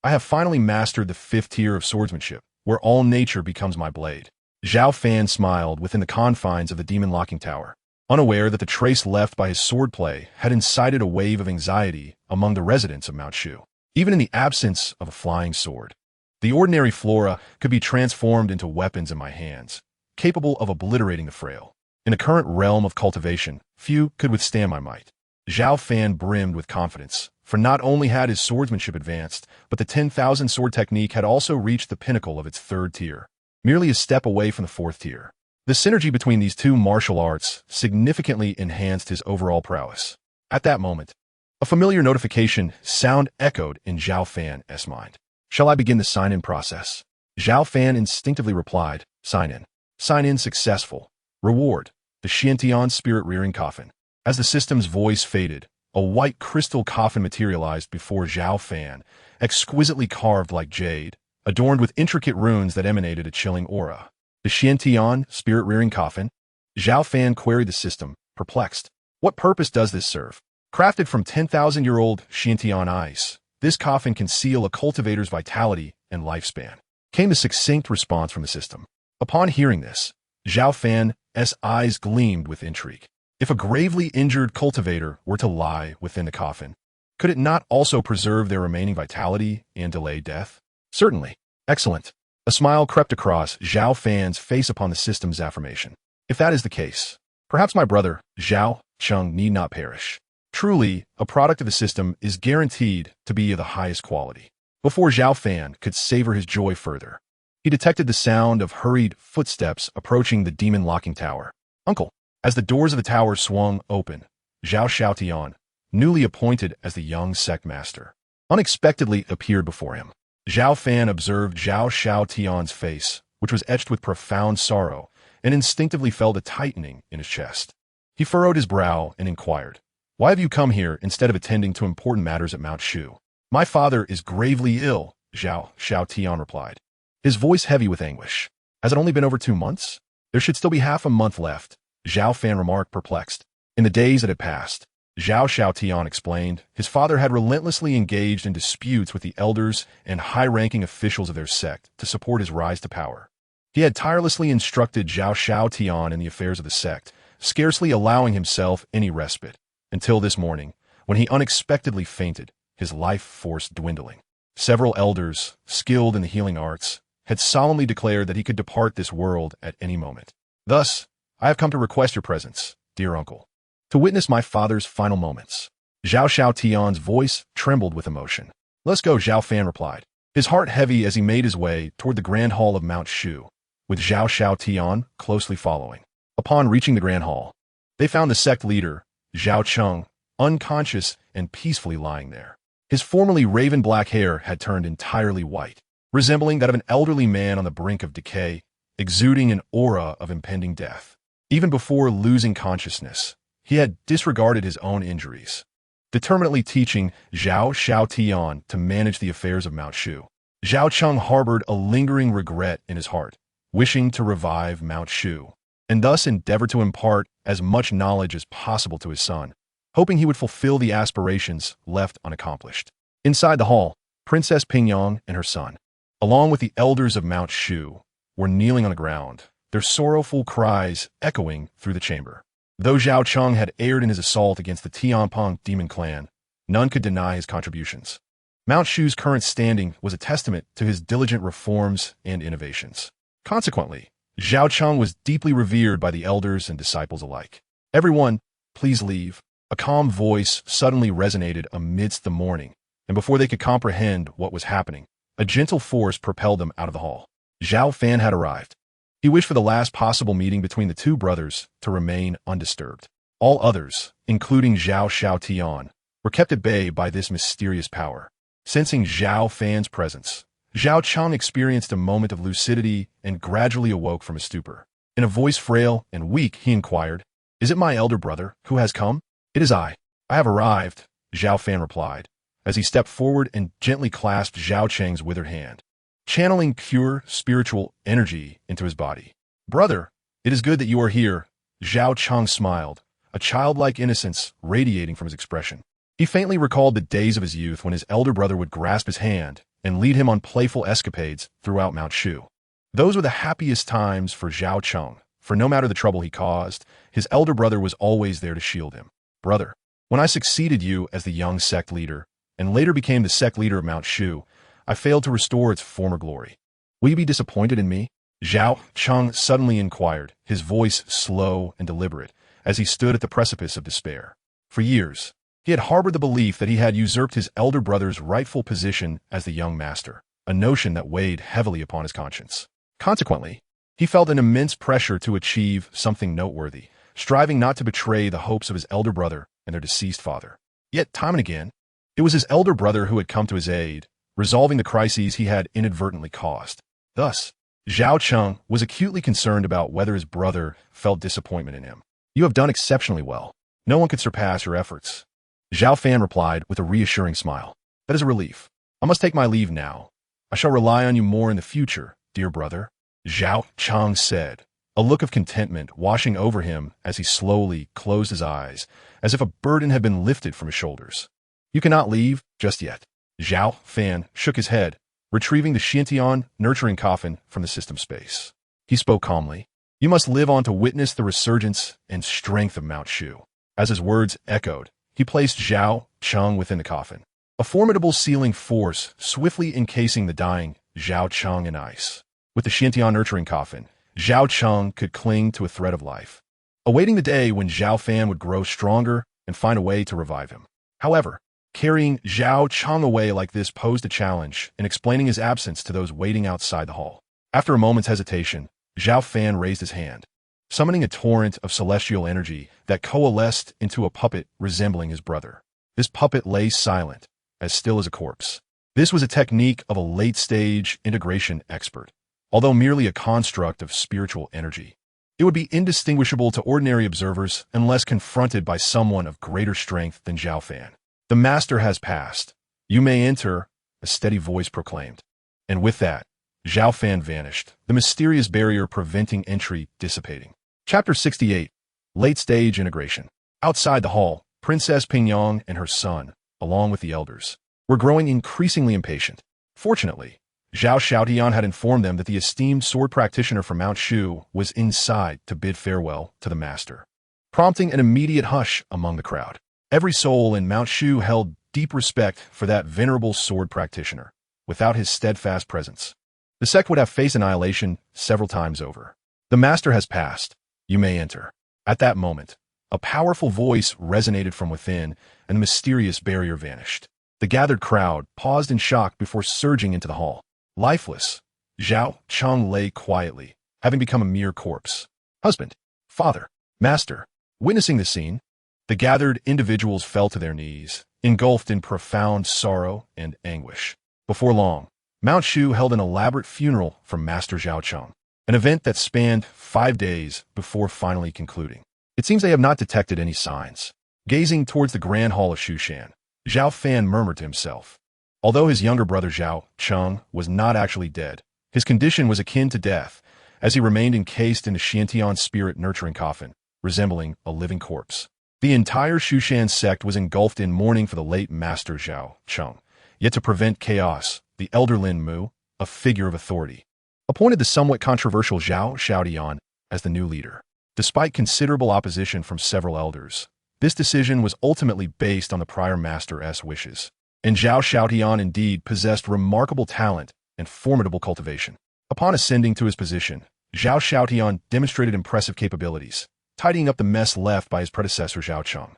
I have finally mastered the 5th tier of swordsmanship, where all nature becomes my blade. Zhao Fan smiled within the confines of the demon-locking tower, unaware that the trace left by his swordplay had incited a wave of anxiety among the residents of Mount Shu. Even in the absence of a flying sword, the ordinary flora could be transformed into weapons in my hands, capable of obliterating the frail. In the current realm of cultivation, few could withstand my might. Zhao Fan brimmed with confidence, for not only had his swordsmanship advanced, but the 10,000 sword technique had also reached the pinnacle of its 3rd tier, merely a step away from the 4th tier. The synergy between these two martial arts significantly enhanced his overall prowess. At that moment, a familiar notification sound echoed in Zhao Fan's mind. Shall I begin the sign-in process? Zhao Fan instinctively replied, sign in. Sign in successful. Reward, the Xiantian spirit-rearing coffin. As the system's voice faded, a white crystal coffin materialized before Zhao Fan, exquisitely carved like jade, adorned with intricate runes that emanated a chilling aura. The Xiantian spirit-rearing coffin? Zhao Fan queried the system, perplexed. What purpose does this serve? Crafted from 10,000-year-old Xiantian ice, this coffin can seal a cultivator's vitality and lifespan. Came the succinct response from the system. Upon hearing this, Zhao Fan's eyes gleamed with intrigue. If a gravely injured cultivator were to lie within the coffin, could it not also preserve their remaining vitality and delay death? Certainly. Excellent. A smile crept across Zhao Fan's face upon the system's affirmation. If that is the case, perhaps my brother, Zhao Cheng, need not perish. Truly, a product of the system is guaranteed to be of the highest quality. Before Zhao Fan could savor his joy further, he detected the sound of hurried footsteps approaching the demon-locking tower. Uncle. As the doors of the tower swung open, Zhao Xiaotian, newly appointed as the young sect master, unexpectedly appeared before him. Zhao Fan observed Zhao Xiaotian's face, which was etched with profound sorrow, and instinctively felt a tightening in his chest. He furrowed his brow and inquired, "Why have you come here instead of attending to important matters at Mount Shu?" "My father is gravely ill," Zhao Xiaotian replied, his voice heavy with anguish. "Has it only been over 2 months? There should still be half a month left," Zhao Fan remarked, perplexed. In the days that had passed, Zhao Xiaotian explained, his father had relentlessly engaged in disputes with the elders and high-ranking officials of their sect to support his rise to power. He had tirelessly instructed Zhao Xiaotian in the affairs of the sect, scarcely allowing himself any respite, until this morning, when he unexpectedly fainted, his life force dwindling. Several elders, skilled in the healing arts, had solemnly declared that he could depart this world at any moment. Thus, I have come to request your presence, dear uncle, to witness my father's final moments. Zhao Xiaotian's voice trembled with emotion. Let's go, Zhao Fan replied, his heart heavy as he made his way toward the Grand Hall of Mount Shu, with Zhao Xiaotian closely following. Upon reaching the Grand Hall, they found the sect leader, Zhao Cheng, unconscious and peacefully lying there. His formerly raven-black hair had turned entirely white, resembling that of an elderly man on the brink of decay, exuding an aura of impending death. Even before losing consciousness, he had disregarded his own injuries, determinedly teaching Zhao Xiaotian to manage the affairs of Mount Shu. Zhao Cheng harbored a lingering regret in his heart, wishing to revive Mount Shu, and thus endeavored to impart as much knowledge as possible to his son, hoping he would fulfill the aspirations left unaccomplished. Inside the hall, Princess Pingyang and her son, along with the elders of Mount Shu, were kneeling on the ground, their sorrowful cries echoing through the chamber. Though Zhao Cheng had erred in his assault against the Tianpeng demon clan, none could deny his contributions. Mount Shu's current standing was a testament to his diligent reforms and innovations. Consequently, Zhao Cheng was deeply revered by the elders and disciples alike. Everyone, please leave. A calm voice suddenly resonated amidst the mourning, and before they could comprehend what was happening, a gentle force propelled them out of the hall. Zhao Fan had arrived. He wished for the last possible meeting between the two brothers to remain undisturbed. All others, including Zhao Xiaotian, were kept at bay by this mysterious power. Sensing Zhao Fan's presence, Zhao Cheng experienced a moment of lucidity and gradually awoke from his stupor. In a voice frail and weak, he inquired, "Is it my elder brother who has come?" "It is I. I have arrived," Zhao Fan replied, as he stepped forward and gently clasped Zhao Cheng's withered hand, channeling pure spiritual energy into his body. "Brother, it is good that you are here," Zhao Cheng smiled, a childlike innocence radiating from his expression. He faintly recalled the days of his youth when his elder brother would grasp his hand and lead him on playful escapades throughout Mount Shu. Those were the happiest times for Zhao Cheng, for no matter the trouble he caused, his elder brother was always there to shield him. "Brother, when I succeeded you as the young sect leader, and later became the sect leader of Mount Shu, I failed to restore its former glory. Will you be disappointed in me?" Zhao Cheng suddenly inquired, his voice slow and deliberate, as he stood at the precipice of despair. For years, he had harbored the belief that he had usurped his elder brother's rightful position as the young master, a notion that weighed heavily upon his conscience. Consequently, he felt an immense pressure to achieve something noteworthy, striving not to betray the hopes of his elder brother and their deceased father. Yet, time and again, it was his elder brother who had come to his aid, resolving the crises he had inadvertently caused. Thus, Zhao Cheng was acutely concerned about whether his brother felt disappointment in him. "You have done exceptionally well. No one could surpass your efforts," Zhao Fan replied with a reassuring smile. "That is a relief. I must take my leave now. I shall rely on you more in the future, dear brother," Zhao Cheng said, a look of contentment washing over him as he slowly closed his eyes, as if a burden had been lifted from his shoulders. "You cannot leave just yet." Zhao Fan shook his head, retrieving the Xiantian nurturing coffin from the system space. He spoke calmly. "You must live on to witness the resurgence and strength of Mount Shu." As his words echoed, he placed Zhao Cheng within the coffin, a formidable sealing force swiftly encasing the dying Zhao Cheng in ice. With the Xiantian nurturing coffin, Zhao Cheng could cling to a thread of life, awaiting the day when Zhao Fan would grow stronger and find a way to revive him. However, carrying Zhao Cheng away like this posed a challenge in explaining his absence to those waiting outside the hall. After a moment's hesitation, Zhao Fan raised his hand, summoning a torrent of celestial energy that coalesced into a puppet resembling his brother. This puppet lay silent, as still as a corpse. This was a technique of a late-stage integration expert, although merely a construct of spiritual energy. It would be indistinguishable to ordinary observers unless confronted by someone of greater strength than Zhao Fan. "The master has passed. You may enter," a steady voice proclaimed. And with that, Zhao Fan vanished, the mysterious barrier preventing entry dissipating. Chapter 68. Late-Stage Integration. Outside the hall, Princess Pingyang and her son, along with the elders, were growing increasingly impatient. Fortunately, Zhao Xiaotian had informed them that the esteemed sword practitioner from Mount Shu was inside to bid farewell to the master, prompting an immediate hush among the crowd. Every soul in Mount Shu held deep respect for that venerable sword practitioner. Without his steadfast presence, the sect would have faced annihilation several times over. "The master has passed. You may enter. At that moment, a powerful voice resonated from within, and the mysterious barrier vanished. The gathered crowd paused in shock before surging into the hall. Lifeless, Zhao Cheng lay quietly, having become a mere corpse. Husband, father, master. Witnessing the scene, the gathered individuals fell to their knees, engulfed in profound sorrow and anguish. Before long, Mount Shu held an elaborate funeral for Master Zhao Cheng, an event that spanned 5 days before finally concluding. It seems they have not detected any signs. Gazing towards the grand hall of Shushan, Zhao Fan murmured to himself. Although his younger brother Zhao Cheng was not actually dead, his condition was akin to death, as he remained encased in a Xiantian spirit-nurturing coffin, resembling a living corpse. The entire Shushan sect was engulfed in mourning for the late Master Zhao Cheng. Yet to prevent chaos, the elder Lin Mu, a figure of authority, appointed the somewhat controversial Zhao Xiaotian as the new leader. Despite considerable opposition from several elders, this decision was ultimately based on the prior master's wishes. And Zhao Xiaotian indeed possessed remarkable talent and formidable cultivation. Upon ascending to his position, Zhao Xiaotian demonstrated impressive capabilities, tidying up the mess left by his predecessor Zhao Cheng.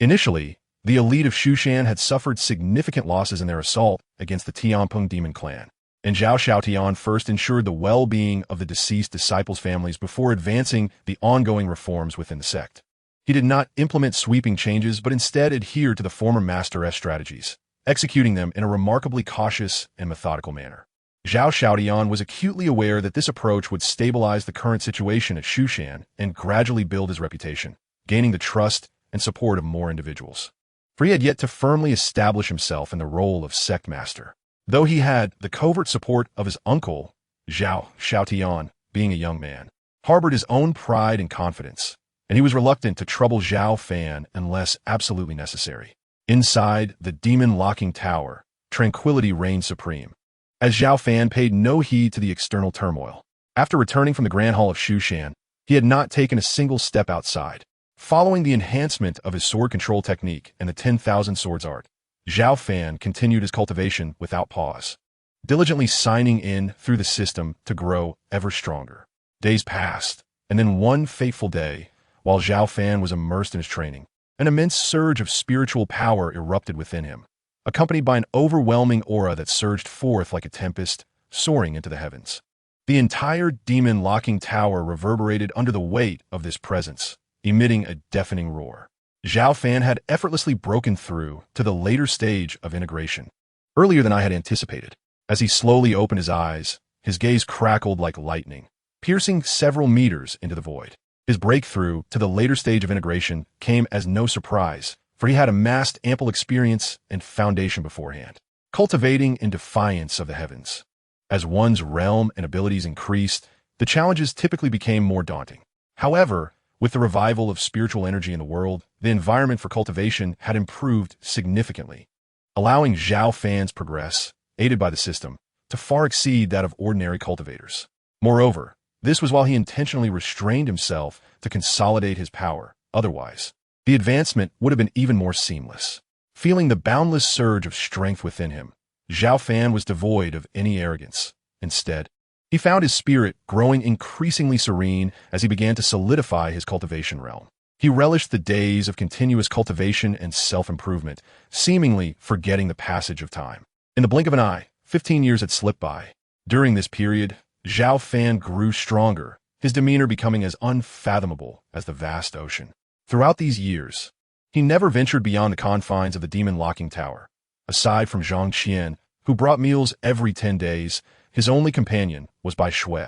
Initially, the elite of Shushan had suffered significant losses in their assault against the Tianpeng demon clan, and Zhao Xiaotian first ensured the well-being of the deceased disciples' families before advancing the ongoing reforms within the sect. He did not implement sweeping changes but instead adhered to the former master's strategies, executing them in a remarkably cautious and methodical manner. Zhao Xiaotian was acutely aware that this approach would stabilize the current situation at Shushan and gradually build his reputation, gaining the trust and support of more individuals. For he had yet to firmly establish himself in the role of sect master. Though he had the covert support of his uncle, Zhao Xiaotian, being a young man, harbored his own pride and confidence, and he was reluctant to trouble Zhao Fan unless absolutely necessary. Inside the demon-locking tower, tranquility reigned supreme, as Zhao Fan paid no heed to the external turmoil. After returning from the Grand Hall of Shushan, he had not taken a single step outside. Following the enhancement of his sword control technique and the 10,000 swords art, Zhao Fan continued his cultivation without pause, diligently signing in through the system to grow ever stronger. Days passed, and then one fateful day, while Zhao Fan was immersed in his training, an immense surge of spiritual power erupted within him, accompanied by an overwhelming aura that surged forth like a tempest, soaring into the heavens. The entire demon-locking tower reverberated under the weight of this presence, emitting a deafening roar. Zhao Fan had effortlessly broken through to the later stage of integration, earlier than I had anticipated. As he slowly opened his eyes, his gaze crackled like lightning, piercing several meters into the void. His breakthrough to the later stage of integration came as no surprise, for he had amassed ample experience and foundation beforehand, cultivating in defiance of the heavens. As one's realm and abilities increased, the challenges typically became more daunting. However, with the revival of spiritual energy in the world, the environment for cultivation had improved significantly, allowing Zhao Fan's progress, aided by the system, to far exceed that of ordinary cultivators. Moreover, this was while he intentionally restrained himself to consolidate his power. Otherwise, the advancement would have been even more seamless. Feeling the boundless surge of strength within him, Zhao Fan was devoid of any arrogance. Instead, he found his spirit growing increasingly serene as he began to solidify his cultivation realm. He relished the days of continuous cultivation and self-improvement, seemingly forgetting the passage of time. In the blink of an eye, 15 years had slipped by. During this period, Zhao Fan grew stronger, his demeanor becoming as unfathomable as the vast ocean. Throughout these years, he never ventured beyond the confines of the demon-locking tower. Aside from Zhang Qian, who brought meals every 10 days, his only companion was Bai Shui,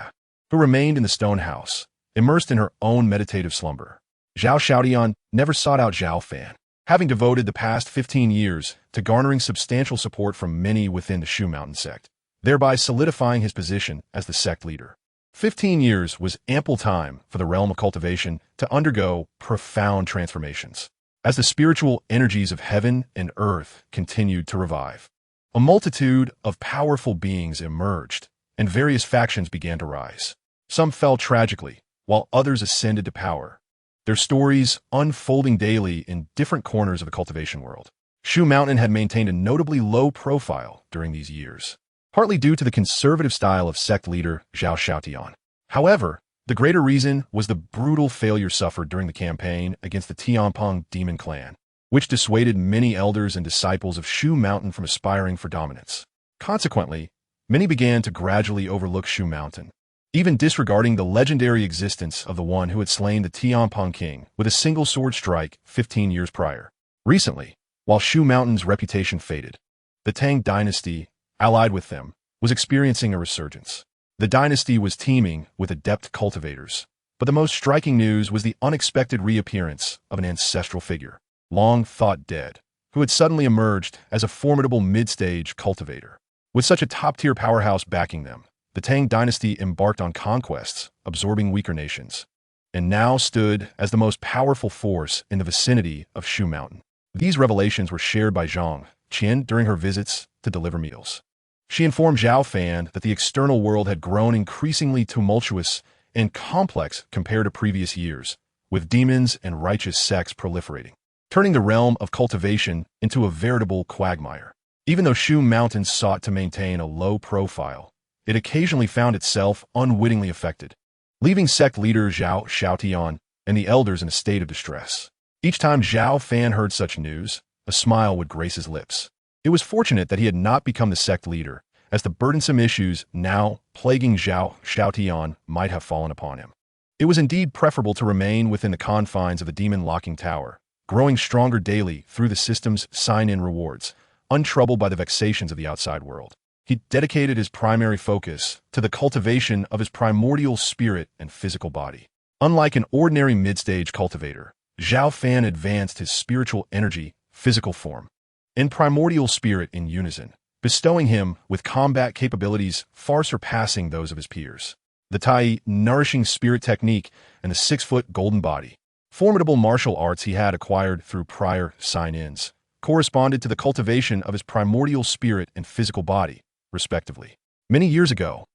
who remained in the stone house, immersed in her own meditative slumber. Zhao Xiaotian never sought out Zhao Fan, having devoted the past 15 years to garnering substantial support from many within the Shu Mountain sect, thereby solidifying his position as the sect leader. 15 years was ample time for the realm of cultivation to undergo profound transformations. As the spiritual energies of heaven and earth continued to revive, a multitude of powerful beings emerged, and various factions began to rise. Some fell tragically, while others ascended to power, their stories unfolding daily in different corners of the cultivation world. Shu Mountain had maintained a notably low profile during these years, partly due to the conservative style of sect leader Zhao Xiaotian. However, The greater reason was the brutal failure suffered during the campaign against the Tianpeng demon clan, which dissuaded many elders and disciples of Shu Mountain from aspiring for dominance. Consequently, many began to gradually overlook Shu Mountain, even disregarding the legendary existence of the one who had slain the Tianpeng king with a single sword strike 15 years prior. Recently, while Shu Mountain's reputation faded, the Tang dynasty, allied with them, was experiencing a resurgence. The dynasty was teeming with adept cultivators, but the most striking news was the unexpected reappearance of an ancestral figure, long thought dead, who had suddenly emerged as a formidable mid-stage cultivator. With such a top-tier powerhouse backing them, the Tang dynasty embarked on conquests, absorbing weaker nations, and now stood as the most powerful force in the vicinity of Shu Mountain. These revelations were shared by Zhang Qian during her visits to deliver meals. She informed Zhao Fan that the external world had grown increasingly tumultuous and complex compared to previous years, with demons and righteous sects proliferating, turning the realm of cultivation into a veritable quagmire. Even though Shu Mountain sought to maintain a low profile, it occasionally found itself unwittingly affected, leaving sect leader Zhao Xiaotian and the elders in a state of distress. Each time Zhao Fan heard such news, a smile would grace his lips. It was fortunate that he had not become the sect leader, as the burdensome issues now plaguing Zhao Xiaotian might have fallen upon him. It was indeed preferable to remain within the confines of the demon locking tower, growing stronger daily through the system's sign-in rewards, untroubled by the vexations of the outside world. He dedicated his primary focus to the cultivation of his primordial spirit and physical body. Unlike an ordinary mid-stage cultivator, Zhao Fan advanced his spiritual energy, physical form, and primordial spirit in unison, bestowing him with combat capabilities far surpassing those of his peers. The Tai nourishing spirit technique and the 6-foot golden body, formidable martial arts he had acquired through prior sign-ins, corresponded to the cultivation of his primordial spirit and physical body, respectively. Many years ago,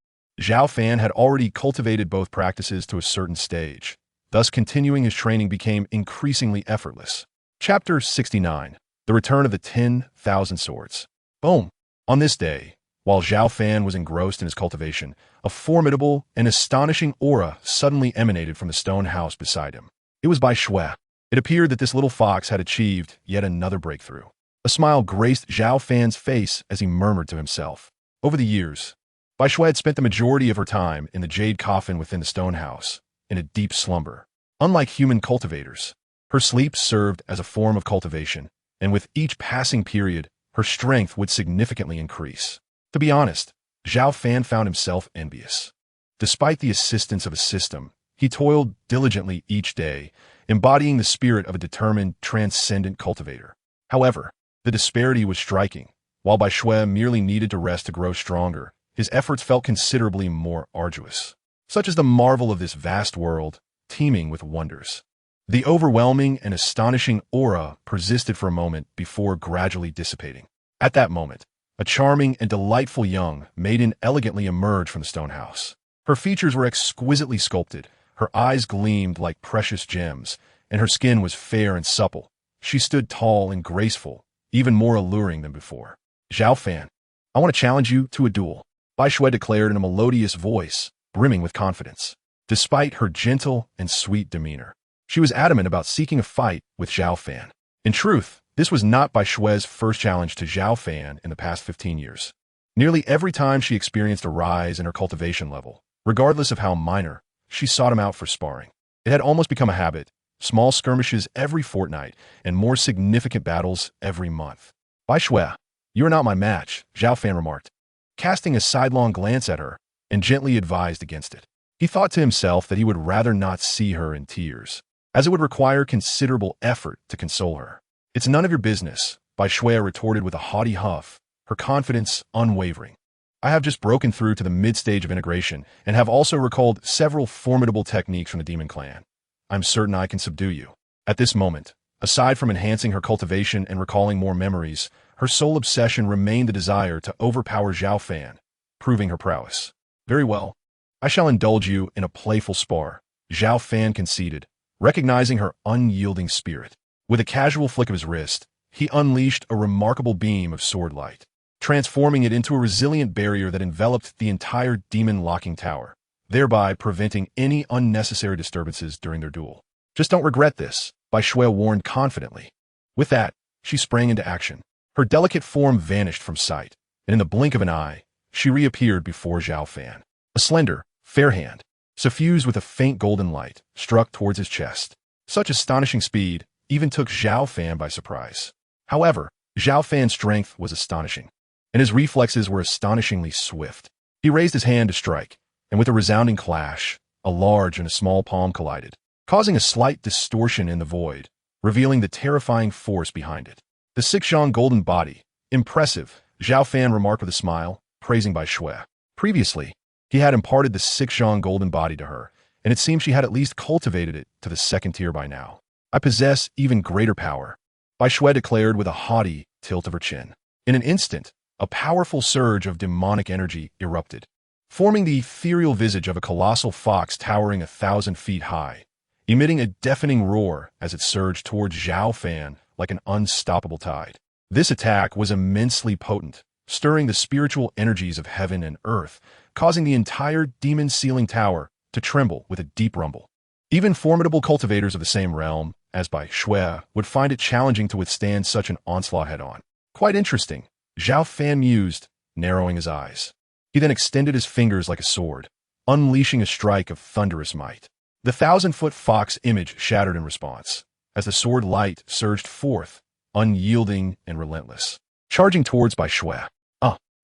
Zhao Fan had already cultivated both practices to a certain stage, thus continuing his training became increasingly effortless. Chapter 69. The Return of the 10,000 Swords. Boom! On this day, while Zhao Fan was engrossed in his cultivation, a formidable and astonishing aura suddenly emanated from the stone house beside him. It was Bai Shui. It appeared that this little fox had achieved yet another breakthrough. A smile graced Zhao Fan's face as he murmured to himself. Over the years, Bai Shui had spent the majority of her time in the jade coffin within the stone house, in a deep slumber. Unlike human cultivators, her sleep served as a form of cultivation, and with each passing period, her strength would significantly increase. To be honest, Zhao Fan found himself envious. Despite the assistance of a system, he toiled diligently each day, embodying the spirit of a determined, transcendent cultivator. However, the disparity was striking. While Bai Shui merely needed to rest to grow stronger, his efforts felt considerably more arduous. Such is the marvel of this vast world, teeming with wonders. The overwhelming and astonishing aura persisted for a moment before gradually dissipating. At that moment, a charming and delightful young maiden elegantly emerged from the stone house. Her features were exquisitely sculpted, her eyes gleamed like precious gems, and her skin was fair and supple. She stood tall and graceful, even more alluring than before. Zhao Fan, I want to challenge you to a duel, Bai Shui declared in a melodious voice, brimming with confidence. Despite her gentle and sweet demeanor, she was adamant about seeking a fight with Zhao Fan. In truth, this was not Bai Shui's first challenge to Zhao Fan in the past 15 years. Nearly every time she experienced a rise in her cultivation level, regardless of how minor, she sought him out for sparring. It had almost become a habit, small skirmishes every fortnight, and more significant battles every month. Bai Shui, you are not my match, Zhao Fan remarked, casting a sidelong glance at her, and gently advised against it. He thought to himself that he would rather not see her in tears, as it would require considerable effort to console her. It's none of your business, Bai Shui retorted with a haughty huff, her confidence unwavering. I have just broken through to the mid-stage of integration and have also recalled several formidable techniques from the demon clan. I'm certain I can subdue you. At this moment, aside from enhancing her cultivation and recalling more memories, her sole obsession remained the desire to overpower Zhao Fan, proving her prowess. Very well. I shall indulge you in a playful spar, Zhao Fan conceded, recognizing her unyielding spirit. With a casual flick of his wrist, he unleashed a remarkable beam of sword light, transforming it into a resilient barrier that enveloped the entire demon locking tower. thereby preventing any unnecessary disturbances during their duel. Just don't regret this, Bai Shui warned confidently. With that, she sprang into action. Her delicate form vanished from sight, and in the blink of an eye, she reappeared before Zhao Fan. A slender, fair hand, suffused with a faint golden light, struck towards his chest. Such astonishing speed even took Zhao Fan by surprise. However, Zhao Fan's strength was astonishing, and his reflexes were astonishingly swift. He raised his hand to strike, and with a resounding clash, a large and a small palm collided, causing a slight distortion in the void, revealing the terrifying force behind it. The Ziqing Golden Body. Impressive, Zhao Fan remarked with a smile, praising Bai Shui. Previously, he had imparted the Ziqing Golden Body to her, and it seemed she had at least cultivated it to the second tier by now. I possess even greater power, Bai Shui declared with a haughty tilt of her chin. In an instant, a powerful surge of demonic energy erupted, forming the ethereal visage of a colossal fox towering 1,000 feet high, emitting a deafening roar as it surged towards Zhao Fan like an unstoppable tide. This attack was immensely potent, stirring the spiritual energies of heaven and earth, causing the entire demon ceiling tower to tremble with a deep rumble. Even formidable cultivators of the same realm as Bai Shui would find it challenging to withstand such an onslaught head-on. Quite interesting, Zhao Fan mused, narrowing his eyes. He then extended his fingers like a sword, unleashing a strike of thunderous might. The 1,000-foot fox image shattered in response, as the sword light surged forth, unyielding and relentless, charging towards Bai Shui.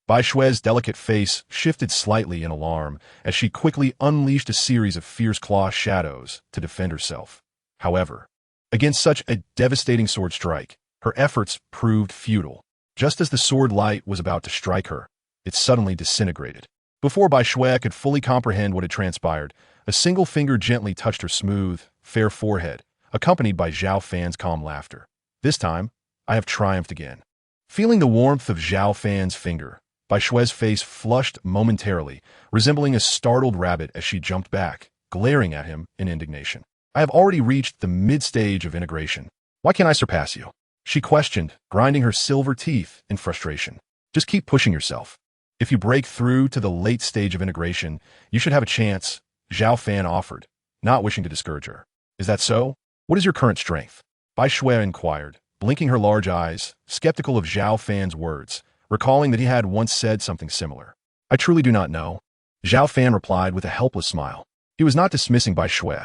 Bai Shui's delicate face shifted slightly in alarm as she quickly unleashed a series of fierce claw shadows to defend herself. However, against such a devastating sword strike, her efforts proved futile. Just as the sword light was about to strike her, it suddenly disintegrated. Before Bai Shui could fully comprehend what had transpired, a single finger gently touched her smooth, fair forehead, accompanied by Zhao Fan's calm laughter. This time, I have triumphed again. Feeling the warmth of Zhao Fan's finger, Bai Shui's face flushed momentarily, resembling a startled rabbit as she jumped back, glaring at him in indignation. I have already reached the mid-stage of integration. Why can't I surpass you? She questioned, grinding her silver teeth in frustration. Just keep pushing yourself. If you break through to the late stage of integration, you should have a chance, Zhao Fan offered, not wishing to discourage her. Is that so? What is your current strength? Bai Shui inquired, blinking her large eyes, skeptical of Zhao Fan's words, recalling that he had once said something similar. I truly do not know, Zhao Fan replied with a helpless smile. He was not dismissing Bai Shui.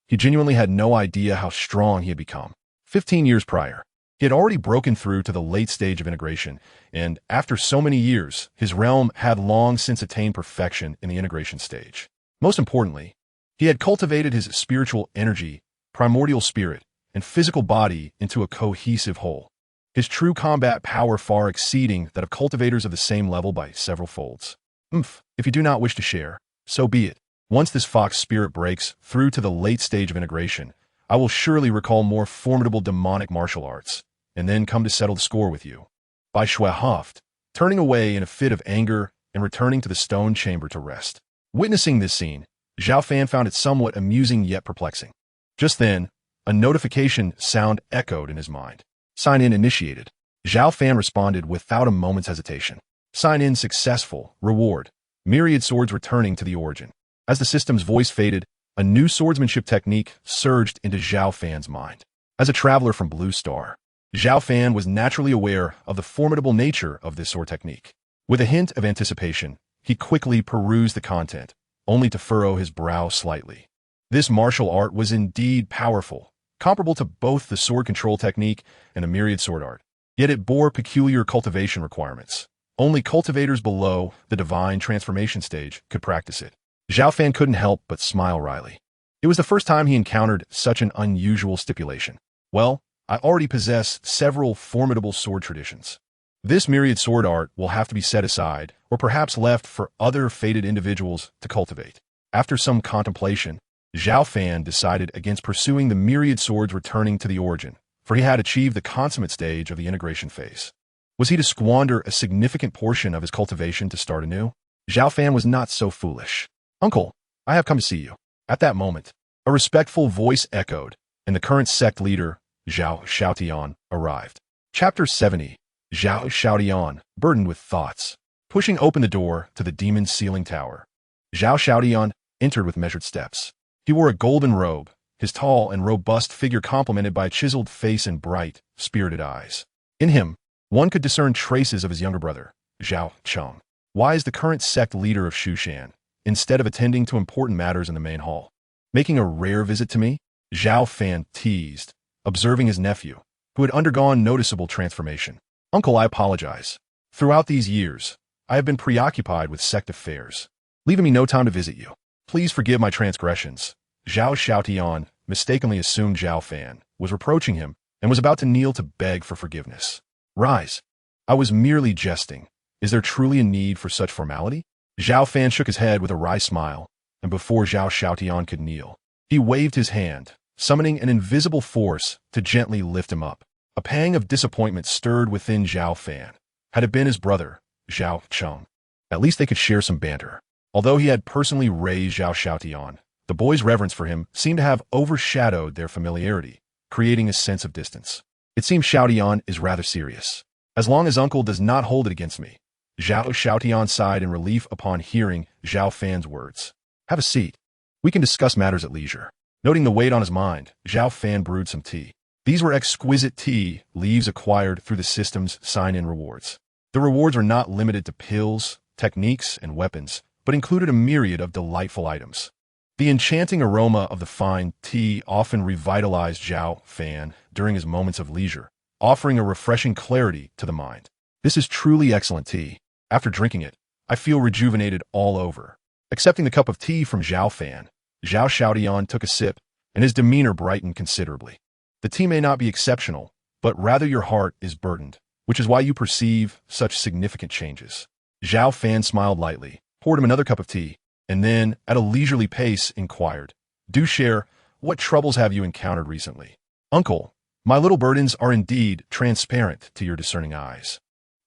He genuinely had no idea how strong he had become. 15 years prior, he had already broken through to the late stage of integration, and after so many years, his realm had long since attained perfection in the integration stage. Most importantly, he had cultivated his spiritual energy, primordial spirit, and physical body into a cohesive whole, his true combat power far exceeding that of cultivators of the same level by several folds. If you do not wish to share, so be it. Once this fox spirit breaks through to the late stage of integration, I will surely recall more formidable demonic martial arts, and then come to settle the score with you. Bai Shui huffed, turning away in a fit of anger and returning to the stone chamber to rest. Witnessing this scene, Zhao Fan found it somewhat amusing yet perplexing. Just then, a notification sound echoed in his mind. Sign in initiated. Zhao Fan responded without a moment's hesitation. Sign in successful. Reward. Myriad swords returning to the origin. As the system's voice faded, a new swordsmanship technique surged into Zhao Fan's mind. As a traveler from Blue Star, Zhao Fan was naturally aware of the formidable nature of this sword technique. With a hint of anticipation, he quickly perused the content, only to furrow his brow slightly. This martial art was indeed powerful, comparable to both the sword control technique and the myriad sword art. Yet it bore peculiar cultivation requirements. Only cultivators below the divine transformation stage could practice it. Zhao Fan couldn't help but smile wryly. It was the first time he encountered such an unusual stipulation. Well, I already possess several formidable sword traditions. This myriad sword art will have to be set aside, or perhaps left for other fated individuals to cultivate. After some contemplation, Zhao Fan decided against pursuing the myriad swords returning to the origin, for he had achieved the consummate stage of the integration phase. Was he to squander a significant portion of his cultivation to start anew? Zhao Fan was not so foolish. Uncle, I have come to see you. At that moment, a respectful voice echoed, and the current sect leader, Zhao Xiaotian, arrived. Chapter 70. Zhao Xiaotian, burdened with thoughts. Pushing open the door to the demon ceiling tower, Zhao Xiaotian entered with measured steps. He wore a golden robe, his tall and robust figure complemented by a chiseled face and bright, spirited eyes. In him, one could discern traces of his younger brother, Zhao Cheng. Why is the current sect leader of Shushan, instead of attending to important matters in the main hall, making a rare visit to me? Zhao Fan teased, observing his nephew, who had undergone noticeable transformation. Uncle, I apologize. Throughout these years, I have been preoccupied with sect affairs, leaving me no time to visit you. Please forgive my transgressions. Zhao Xiaotian mistakenly assumed Zhao Fan was reproaching him and was about to kneel to beg for forgiveness. Rise. I was merely jesting. Is there truly a need for such formality? Zhao Fan shook his head with a wry smile, and before Zhao Xiaotian could kneel, he waved his hand, summoning an invisible force to gently lift him up. A pang of disappointment stirred within Zhao Fan. Had it been his brother, Zhao Cheng, at least they could share some banter. Although he had personally raised Zhao Xiaotian, the boy's reverence for him seemed to have overshadowed their familiarity, creating a sense of distance. It seems Xiaotian is rather serious. As long as uncle does not hold it against me. Zhao Xiaotian sighed in relief upon hearing Zhao Fan's words. Have a seat. We can discuss matters at leisure. Noting the weight on his mind, Zhao Fan brewed some tea. These were exquisite tea leaves acquired through the system's sign-in rewards. The rewards were not limited to pills, techniques, and weapons, but included a myriad of delightful items. The enchanting aroma of the fine tea often revitalized Zhao Fan during his moments of leisure, offering a refreshing clarity to the mind. This is truly excellent tea. After drinking it, I feel rejuvenated all over. Accepting the cup of tea from Zhao Fan, Zhao Xiaotian took a sip, and his demeanor brightened considerably. The tea may not be exceptional, but rather your heart is burdened, which is why you perceive such significant changes. Zhao Fan smiled lightly, poured him another cup of tea, and then, at a leisurely pace, inquired, Do share, what troubles have you encountered recently? Uncle, my little burdens are indeed transparent to your discerning eyes.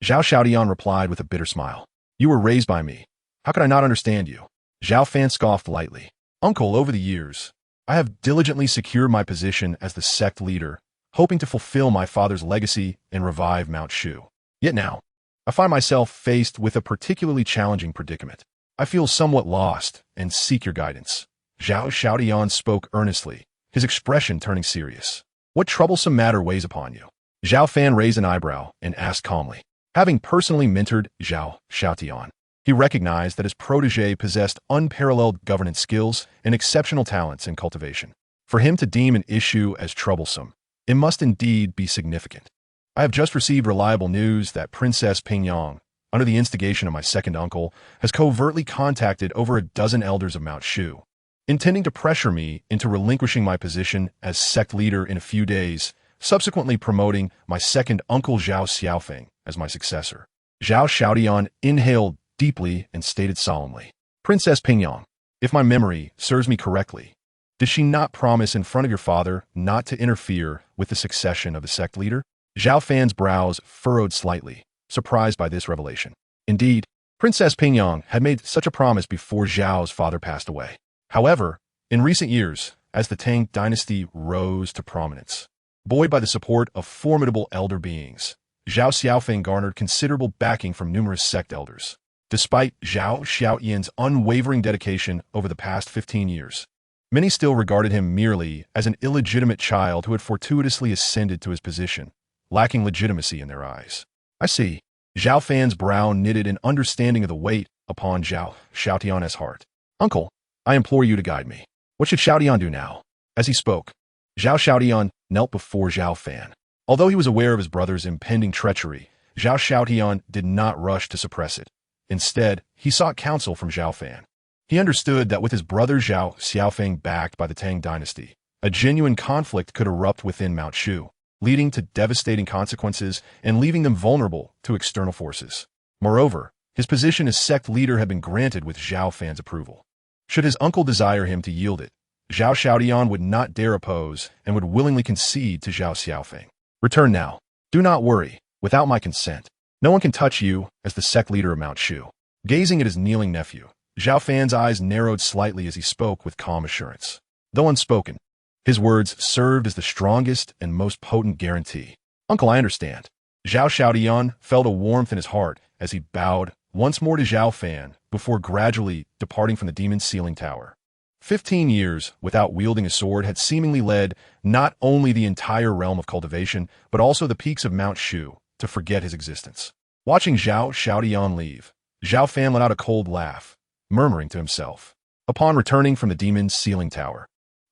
Zhao Xiaotian replied with a bitter smile. You were raised by me. How could I not understand you? Zhao Fan scoffed lightly. Uncle, over the years, I have diligently secured my position as the sect leader, hoping to fulfill my father's legacy and revive Mount Shu. Yet now, I find myself faced with a particularly challenging predicament. I feel somewhat lost and seek your guidance. Zhao Xiaotian spoke earnestly, his expression turning serious. What troublesome matter weighs upon you? Zhao Fan raised an eyebrow and asked calmly. Having personally mentored Zhao Xiaotian, he recognized that his protege possessed unparalleled governance skills and exceptional talents in cultivation. For him to deem an issue as troublesome, it must indeed be significant. I have just received reliable news that Princess Pingyang, under the instigation of my second uncle, has covertly contacted over a dozen elders of Mount Shu, intending to pressure me into relinquishing my position as sect leader in a few days, subsequently promoting my second uncle Zhao Xiaofeng as my successor. Zhao Xiaotian inhaled deeply and stated solemnly, Princess Pingyang, if my memory serves me correctly, did she not promise in front of your father not to interfere with the succession of the sect leader? Zhao Fan's brows furrowed slightly, surprised by this revelation. Indeed, Princess Pingyang had made such a promise before Zhao's father passed away. However, in recent years, as the Tang dynasty rose to prominence, buoyed by the support of formidable elder beings, Zhao Xiaofeng garnered considerable backing from numerous sect elders. Despite Zhao Xiaotian's unwavering dedication over the past 15 years, many still regarded him merely as an illegitimate child who had fortuitously ascended to his position, lacking legitimacy in their eyes. I see. Zhao Fan's brow knitted in understanding of the weight upon Zhao Xiaotian's heart. Uncle, I implore you to guide me. What should Xiaotian do now? As he spoke, Zhao Xiaotian knelt before Zhao Fan. Although he was aware of his brother's impending treachery, Zhao Xiaotian did not rush to suppress it. Instead, he sought counsel from Zhao Fan. He understood that with his brother Zhao Xiaofeng backed by the Tang dynasty, a genuine conflict could erupt within Mount Shu, leading to devastating consequences and leaving them vulnerable to external forces. Moreover, his position as sect leader had been granted with Zhao Fan's approval. Should his uncle desire him to yield it, Zhao Xiaotian would not dare oppose and would willingly concede to Zhao Xiaofeng. Return now. Do not worry. Without my consent, no one can touch you as the sect leader of Mount Shu. Gazing at his kneeling nephew, Zhao Fan's eyes narrowed slightly as he spoke with calm assurance. Though unspoken, his words served as the strongest and most potent guarantee. Uncle, I understand. Zhao Xiaotian felt a warmth in his heart as he bowed once more to Zhao Fan before gradually departing from the demon's ceiling tower. 15 years without wielding a sword had seemingly led not only the entire realm of cultivation, but also the peaks of Mount Shu to forget his existence. Watching Zhao Xiaotian leave, Zhao Fan let out a cold laugh, murmuring to himself. Upon returning from the demon's ceiling tower,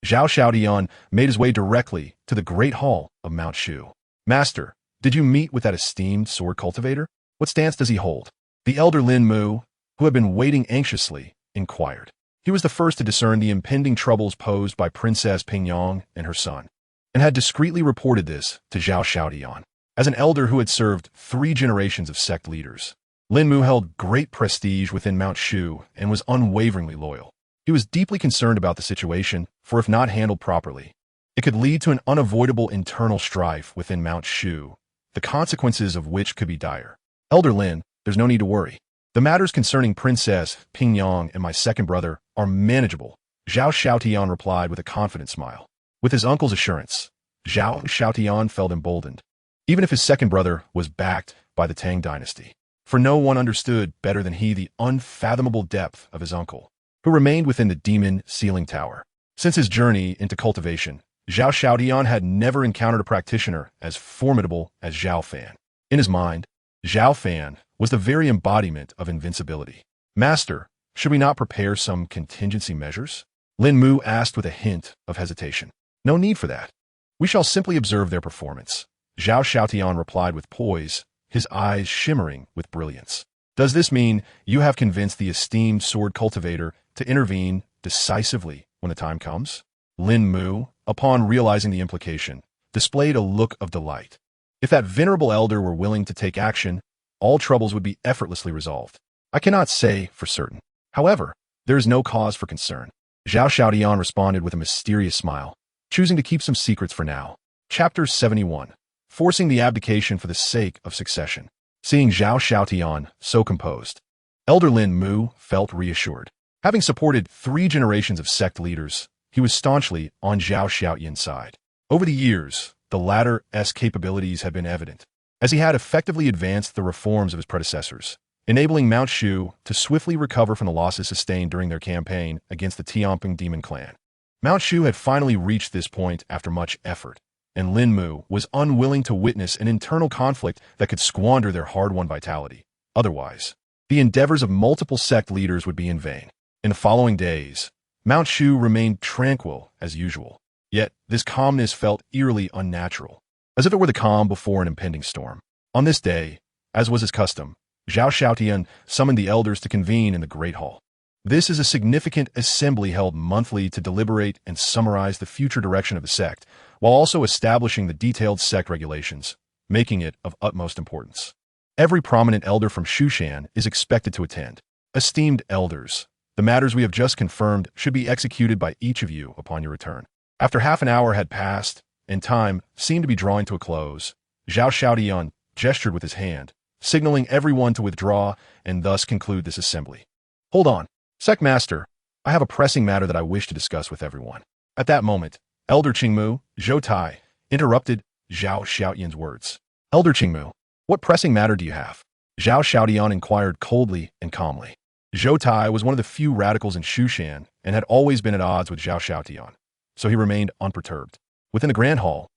Zhao Xiaotian made his way directly to the Great Hall of Mount Shu. Master, did you meet with that esteemed sword cultivator? What stance does he hold? The elder Lin Mu, who had been waiting anxiously, inquired. He was the first to discern the impending troubles posed by Princess Pingyang and her son, and had discreetly reported this to Zhao Xiaotian. As an elder who had served 3 generations of sect leaders, Lin Mu held great prestige within Mount Shu and was unwaveringly loyal. He was deeply concerned about the situation, for if not handled properly, it could lead to an unavoidable internal strife within Mount Shu, the consequences of which could be dire. Elder Lin, there's no need to worry. The matters concerning Princess Pingyang and my second brother are manageable, Zhao Xiaotian replied with a confident smile. With his uncle's assurance, Zhao Xiaotian felt emboldened, even if his second brother was backed by the Tang dynasty. For no one understood better than he the unfathomable depth of his uncle, who remained within the demon ceiling tower. Since his journey into cultivation, Zhao Xiaotian had never encountered a practitioner as formidable as Zhao Fan. In his mind, Zhao Fan was the very embodiment of invincibility. Master, should we not prepare some contingency measures? Lin Mu asked with a hint of hesitation. No need for that. We shall simply observe their performance. Zhao Xiaotian replied with poise, his eyes shimmering with brilliance. Does this mean you have convinced the esteemed sword cultivator to intervene decisively when the time comes? Lin Mu, upon realizing the implication, displayed a look of delight. If that venerable elder were willing to take action, all troubles would be effortlessly resolved. I cannot say for certain. However, there is no cause for concern. Zhao Xiaotian responded with a mysterious smile, choosing to keep some secrets for now. Chapter 71. Forcing the abdication for the sake of succession. Seeing Zhao Xiaotian so composed, Elder Lin Mu felt reassured. Having supported 3 generations of sect leaders, he was staunchly on Zhao Xiaotian's side. Over the years, the latter's capabilities had been evident, as he had effectively advanced the reforms of his predecessors, enabling Mount Shu to swiftly recover from the losses sustained during their campaign against the Tianping demon clan. Mount Shu had finally reached this point after much effort, and Lin Mu was unwilling to witness an internal conflict that could squander their hard-won vitality. Otherwise, the endeavors of multiple sect leaders would be in vain. In the following days, Mount Shu remained tranquil as usual, yet this calmness felt eerily unnatural, as if it were the calm before an impending storm. On this day, as was his custom, Zhao Xiaotian summoned the elders to convene in the Great Hall. This is a significant assembly held monthly to deliberate and summarize the future direction of the sect, while also establishing the detailed sect regulations, making it of utmost importance. Every prominent elder from Shushan is expected to attend. Esteemed elders, the matters we have just confirmed should be executed by each of you upon your return. After half an hour had passed, and time seemed to be drawing to a close, Zhao Xiaotian gestured with his hand, signaling everyone to withdraw and thus conclude this assembly. Hold on. Sect Master, I have a pressing matter that I wish to discuss with everyone. At that moment, Elder Qingmu, Zhou Tai, interrupted Zhao Xiaotian's words. Elder Qingmu, what pressing matter do you have? Zhao Xiaotian inquired coldly and calmly. Zhou Tai was one of the few radicals in Shushan and had always been at odds with Zhao Xiaotian, so he remained unperturbed. Within the Grand Hall,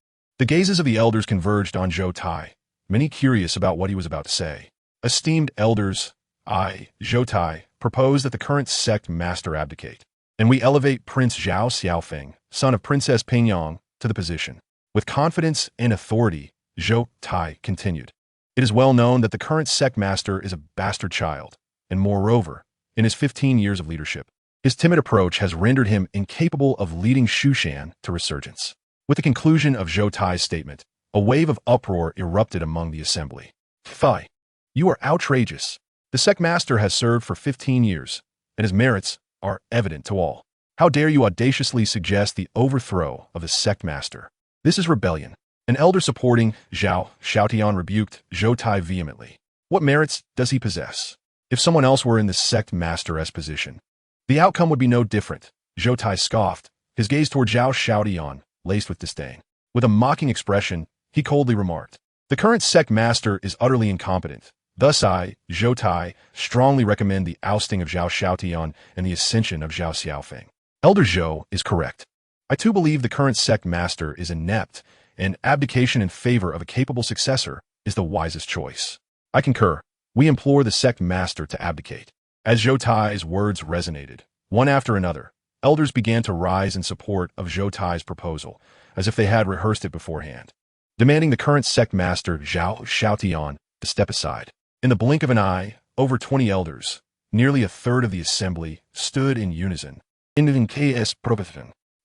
the gazes of the elders converged on Zhou Tai, many curious about what he was about to say. Esteemed elders, I, Zhou Tai, propose that the current sect master abdicate, and we elevate Prince Zhao Xiaofeng, son of Princess Pingyang, to the position. With confidence and authority, Zhou Tai continued. It is well known that the current sect master is a bastard child, and moreover, in his 15 years of leadership, his timid approach has rendered him incapable of leading Shushan to resurgence. With the conclusion of Zhou Tai's statement, a wave of uproar erupted among the assembly. Fie! You are outrageous. The sect master has served for 15 years, and his merits are evident to all. How dare you audaciously suggest the overthrow of the sect master? This is rebellion. An elder supporting Zhao Xiaotian rebuked Zhou Tai vehemently. What merits does he possess? If someone else were in the sect master's position, the outcome would be no different. Zhou Tai scoffed, his gaze toward Zhao Xiaotian, laced with disdain. With a mocking expression, he coldly remarked, the current sect master is utterly incompetent. Thus I, Zhou Tai, strongly recommend the ousting of Zhao Xiaotian and the ascension of Zhao Xiaofeng. Elder Zhou is correct. I too believe the current sect master is inept, and abdication in favor of a capable successor is the wisest choice. I concur. We implore the sect master to abdicate. As Zhou Tai's words resonated, one after another, elders began to rise in support of Zhou Tai's proposal, as if they had rehearsed it beforehand, demanding the current sect master Zhao Xiaotian to step aside. In the blink of an eye, over 20 elders, nearly a third of the assembly, stood in unison.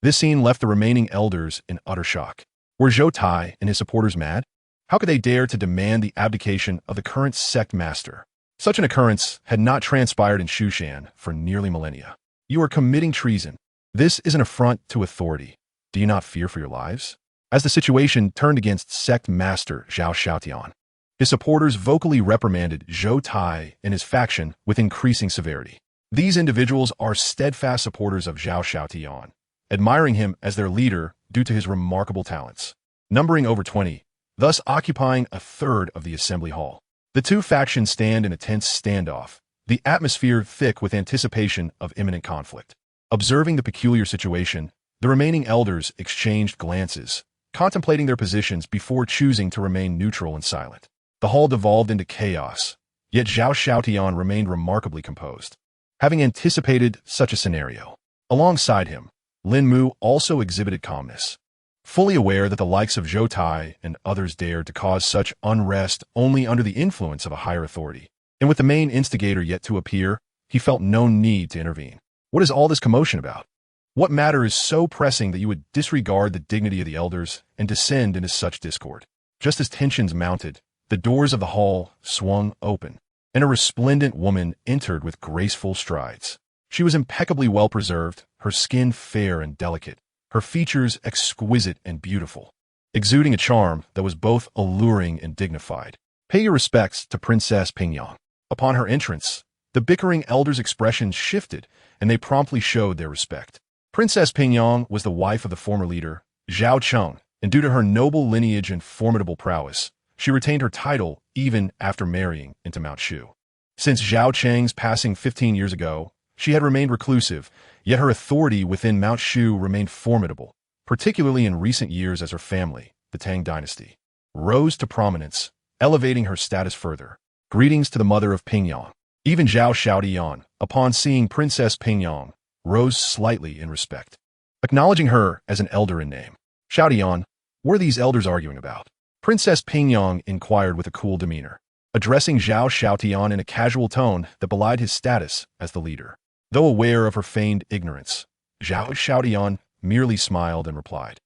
This scene left the remaining elders in utter shock. Were Zhou Tai and his supporters mad? How could they dare to demand the abdication of the current sect master? Such an occurrence had not transpired in Shushan for nearly millennia. You are committing treason. This is an affront to authority. Do you not fear for your lives? As the situation turned against sect master Zhao Xiaotian, his supporters vocally reprimanded Zhou Tai and his faction with increasing severity. These individuals are steadfast supporters of Zhao Xiaotian, admiring him as their leader due to his remarkable talents. Numbering over 20, thus occupying a third of the assembly hall. The two factions stand in a tense standoff, the atmosphere thick with anticipation of imminent conflict. Observing the peculiar situation, the remaining elders exchanged glances, contemplating their positions before choosing to remain neutral and silent. The hall devolved into chaos, yet Zhao Xiaotian remained remarkably composed, having anticipated such a scenario. Alongside him, Lin Mu also exhibited calmness, fully aware that the likes of Zhou Tai and others dared to cause such unrest only under the influence of a higher authority. And with the main instigator yet to appear, he felt no need to intervene. What is all this commotion about? What matter is so pressing that you would disregard the dignity of the elders and descend into such discord? Just as tensions mounted, the doors of the hall swung open, and a resplendent woman entered with graceful strides. She was impeccably well preserved, her skin fair and delicate, her features exquisite and beautiful, exuding a charm that was both alluring and dignified. Pay your respects to Princess Pingyang. Upon her entrance, the bickering elders' expressions shifted, and they promptly showed their respect. Princess Pingyang was the wife of the former leader, Zhao Cheng, and due to her noble lineage and formidable prowess, she retained her title even after marrying into Mount Shu. Since Zhao Cheng's passing 15 years ago, she had remained reclusive, yet her authority within Mount Shu remained formidable, particularly in recent years as her family, the Tang dynasty, rose to prominence, elevating her status further. Greetings to the mother of Pingyang. Even Zhao Xiaotian, upon seeing Princess Pingyang, rose slightly in respect, acknowledging her as an elder in name. Xiaotian, what are these elders arguing about? Princess Pingyang inquired with a cool demeanor, addressing Zhao Xiaotian in a casual tone that belied his status as the leader. Though aware of her feigned ignorance, Zhao Xiaotian merely smiled and replied,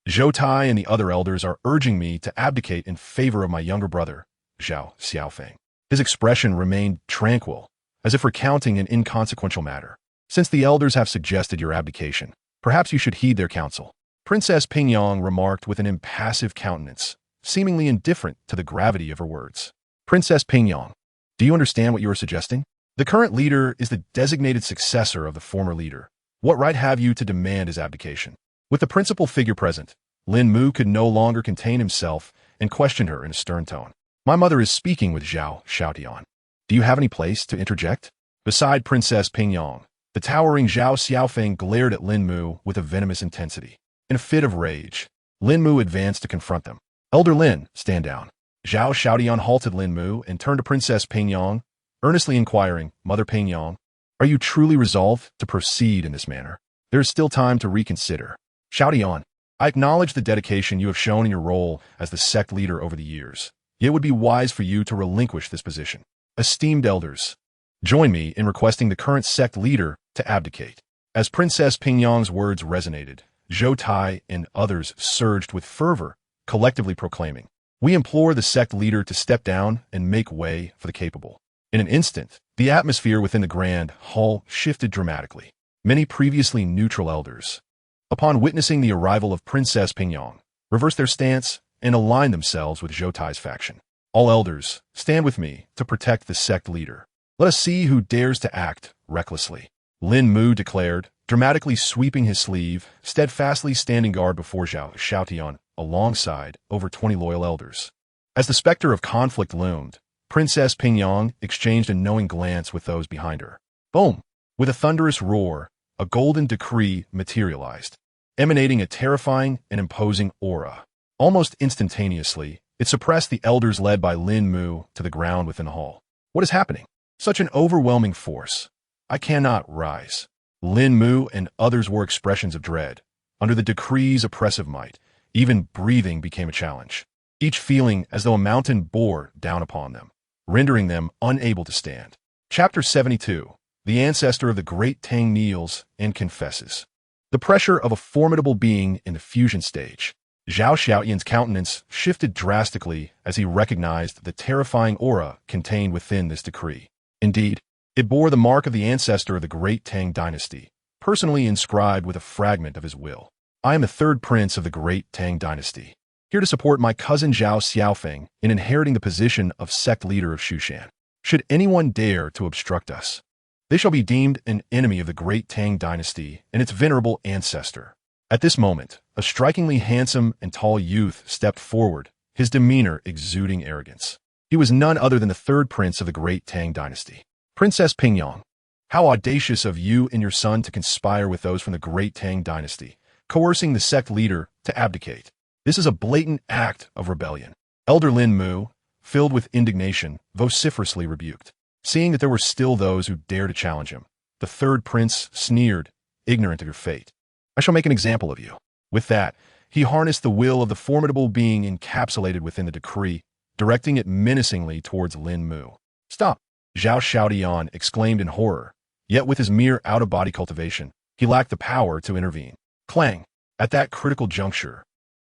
Zhou Tai and the other elders are urging me to abdicate in favor of my younger brother, Zhao Xiaofeng. His expression remained tranquil, as if recounting an inconsequential matter. Since the elders have suggested your abdication, perhaps you should heed their counsel. Princess Pingyang remarked with an impassive countenance, seemingly indifferent to the gravity of her words. Princess Pingyang, do you understand what you are suggesting? The current leader is the designated successor of the former leader. What right have you to demand his abdication? With the principal figure present, Lin Mu could no longer contain himself and questioned her in a stern tone. My mother is speaking with Zhao Xiaotian. Do you have any place to interject? Beside Princess Pingyang, the towering Zhao Xiaofeng glared at Lin Mu with a venomous intensity. In a fit of rage, Lin Mu advanced to confront them. Elder Lin, stand down. Zhao Xiaotian halted Lin Mu and turned to Princess Pingyang, earnestly inquiring, Mother Pingyang, are you truly resolved to proceed in this manner? There is still time to reconsider. Xiaotian, I acknowledge the dedication you have shown in your role as the sect leader over the years. Yet it would be wise for you to relinquish this position. Esteemed elders, join me in requesting the current sect leader to abdicate. As Princess Pingyang's words resonated, Zhou Tai and others surged with fervor, collectively proclaiming, we implore the sect leader to step down and make way for the capable. In an instant, the atmosphere within the grand hall shifted dramatically. Many previously neutral elders, upon witnessing the arrival of Princess Pingyang, reversed their stance and aligned themselves with Zhou Tai's faction. All elders, stand with me to protect the sect leader. Let us see who dares to act recklessly. Lin Mu declared, dramatically sweeping his sleeve, steadfastly standing guard before Zhao Xiaotian alongside over 20 loyal elders. As the specter of conflict loomed, Princess Pingyang exchanged a knowing glance with those behind her. Boom! With a thunderous roar, a golden decree materialized, emanating a terrifying and imposing aura. Almost instantaneously, it suppressed the elders led by Lin Mu to the ground within the hall. What is happening? Such an overwhelming force. I cannot rise. Lin Mu and others wore expressions of dread. Under the decree's oppressive might, even breathing became a challenge, each feeling as though a mountain bore down upon them, rendering them unable to stand. Chapter 72. The ancestor of the great Tang kneels and confesses. The pressure of a formidable being in the fusion stage. Zhao Xiaoyan's countenance shifted drastically as he recognized the terrifying aura contained within this decree. Indeed, it bore the mark of the ancestor of the great Tang dynasty, personally inscribed with a fragment of his will. I am the third prince of the great Tang dynasty, here to support my cousin Zhao Xiaofeng in inheriting the position of sect leader of Shushan. Should anyone dare to obstruct us, they shall be deemed an enemy of the great Tang dynasty and its venerable ancestor. At this moment, a strikingly handsome and tall youth stepped forward, his demeanor exuding arrogance. He was none other than the third prince of the great Tang dynasty, Princess Pingyang. How audacious of you and your son to conspire with those from the great Tang dynasty, coercing the sect leader to abdicate. This is a blatant act of rebellion. Elder Lin Mu, filled with indignation, vociferously rebuked. Seeing that there were still those who dared to challenge him, the third prince sneered, ignorant of your fate. I shall make an example of you. With that, he harnessed the will of the formidable being encapsulated within the decree, directing it menacingly towards Lin Mu. Stop! Zhao Xiaotian exclaimed in horror. Yet with his mere out-of-body cultivation, he lacked the power to intervene. Clang! At that critical juncture,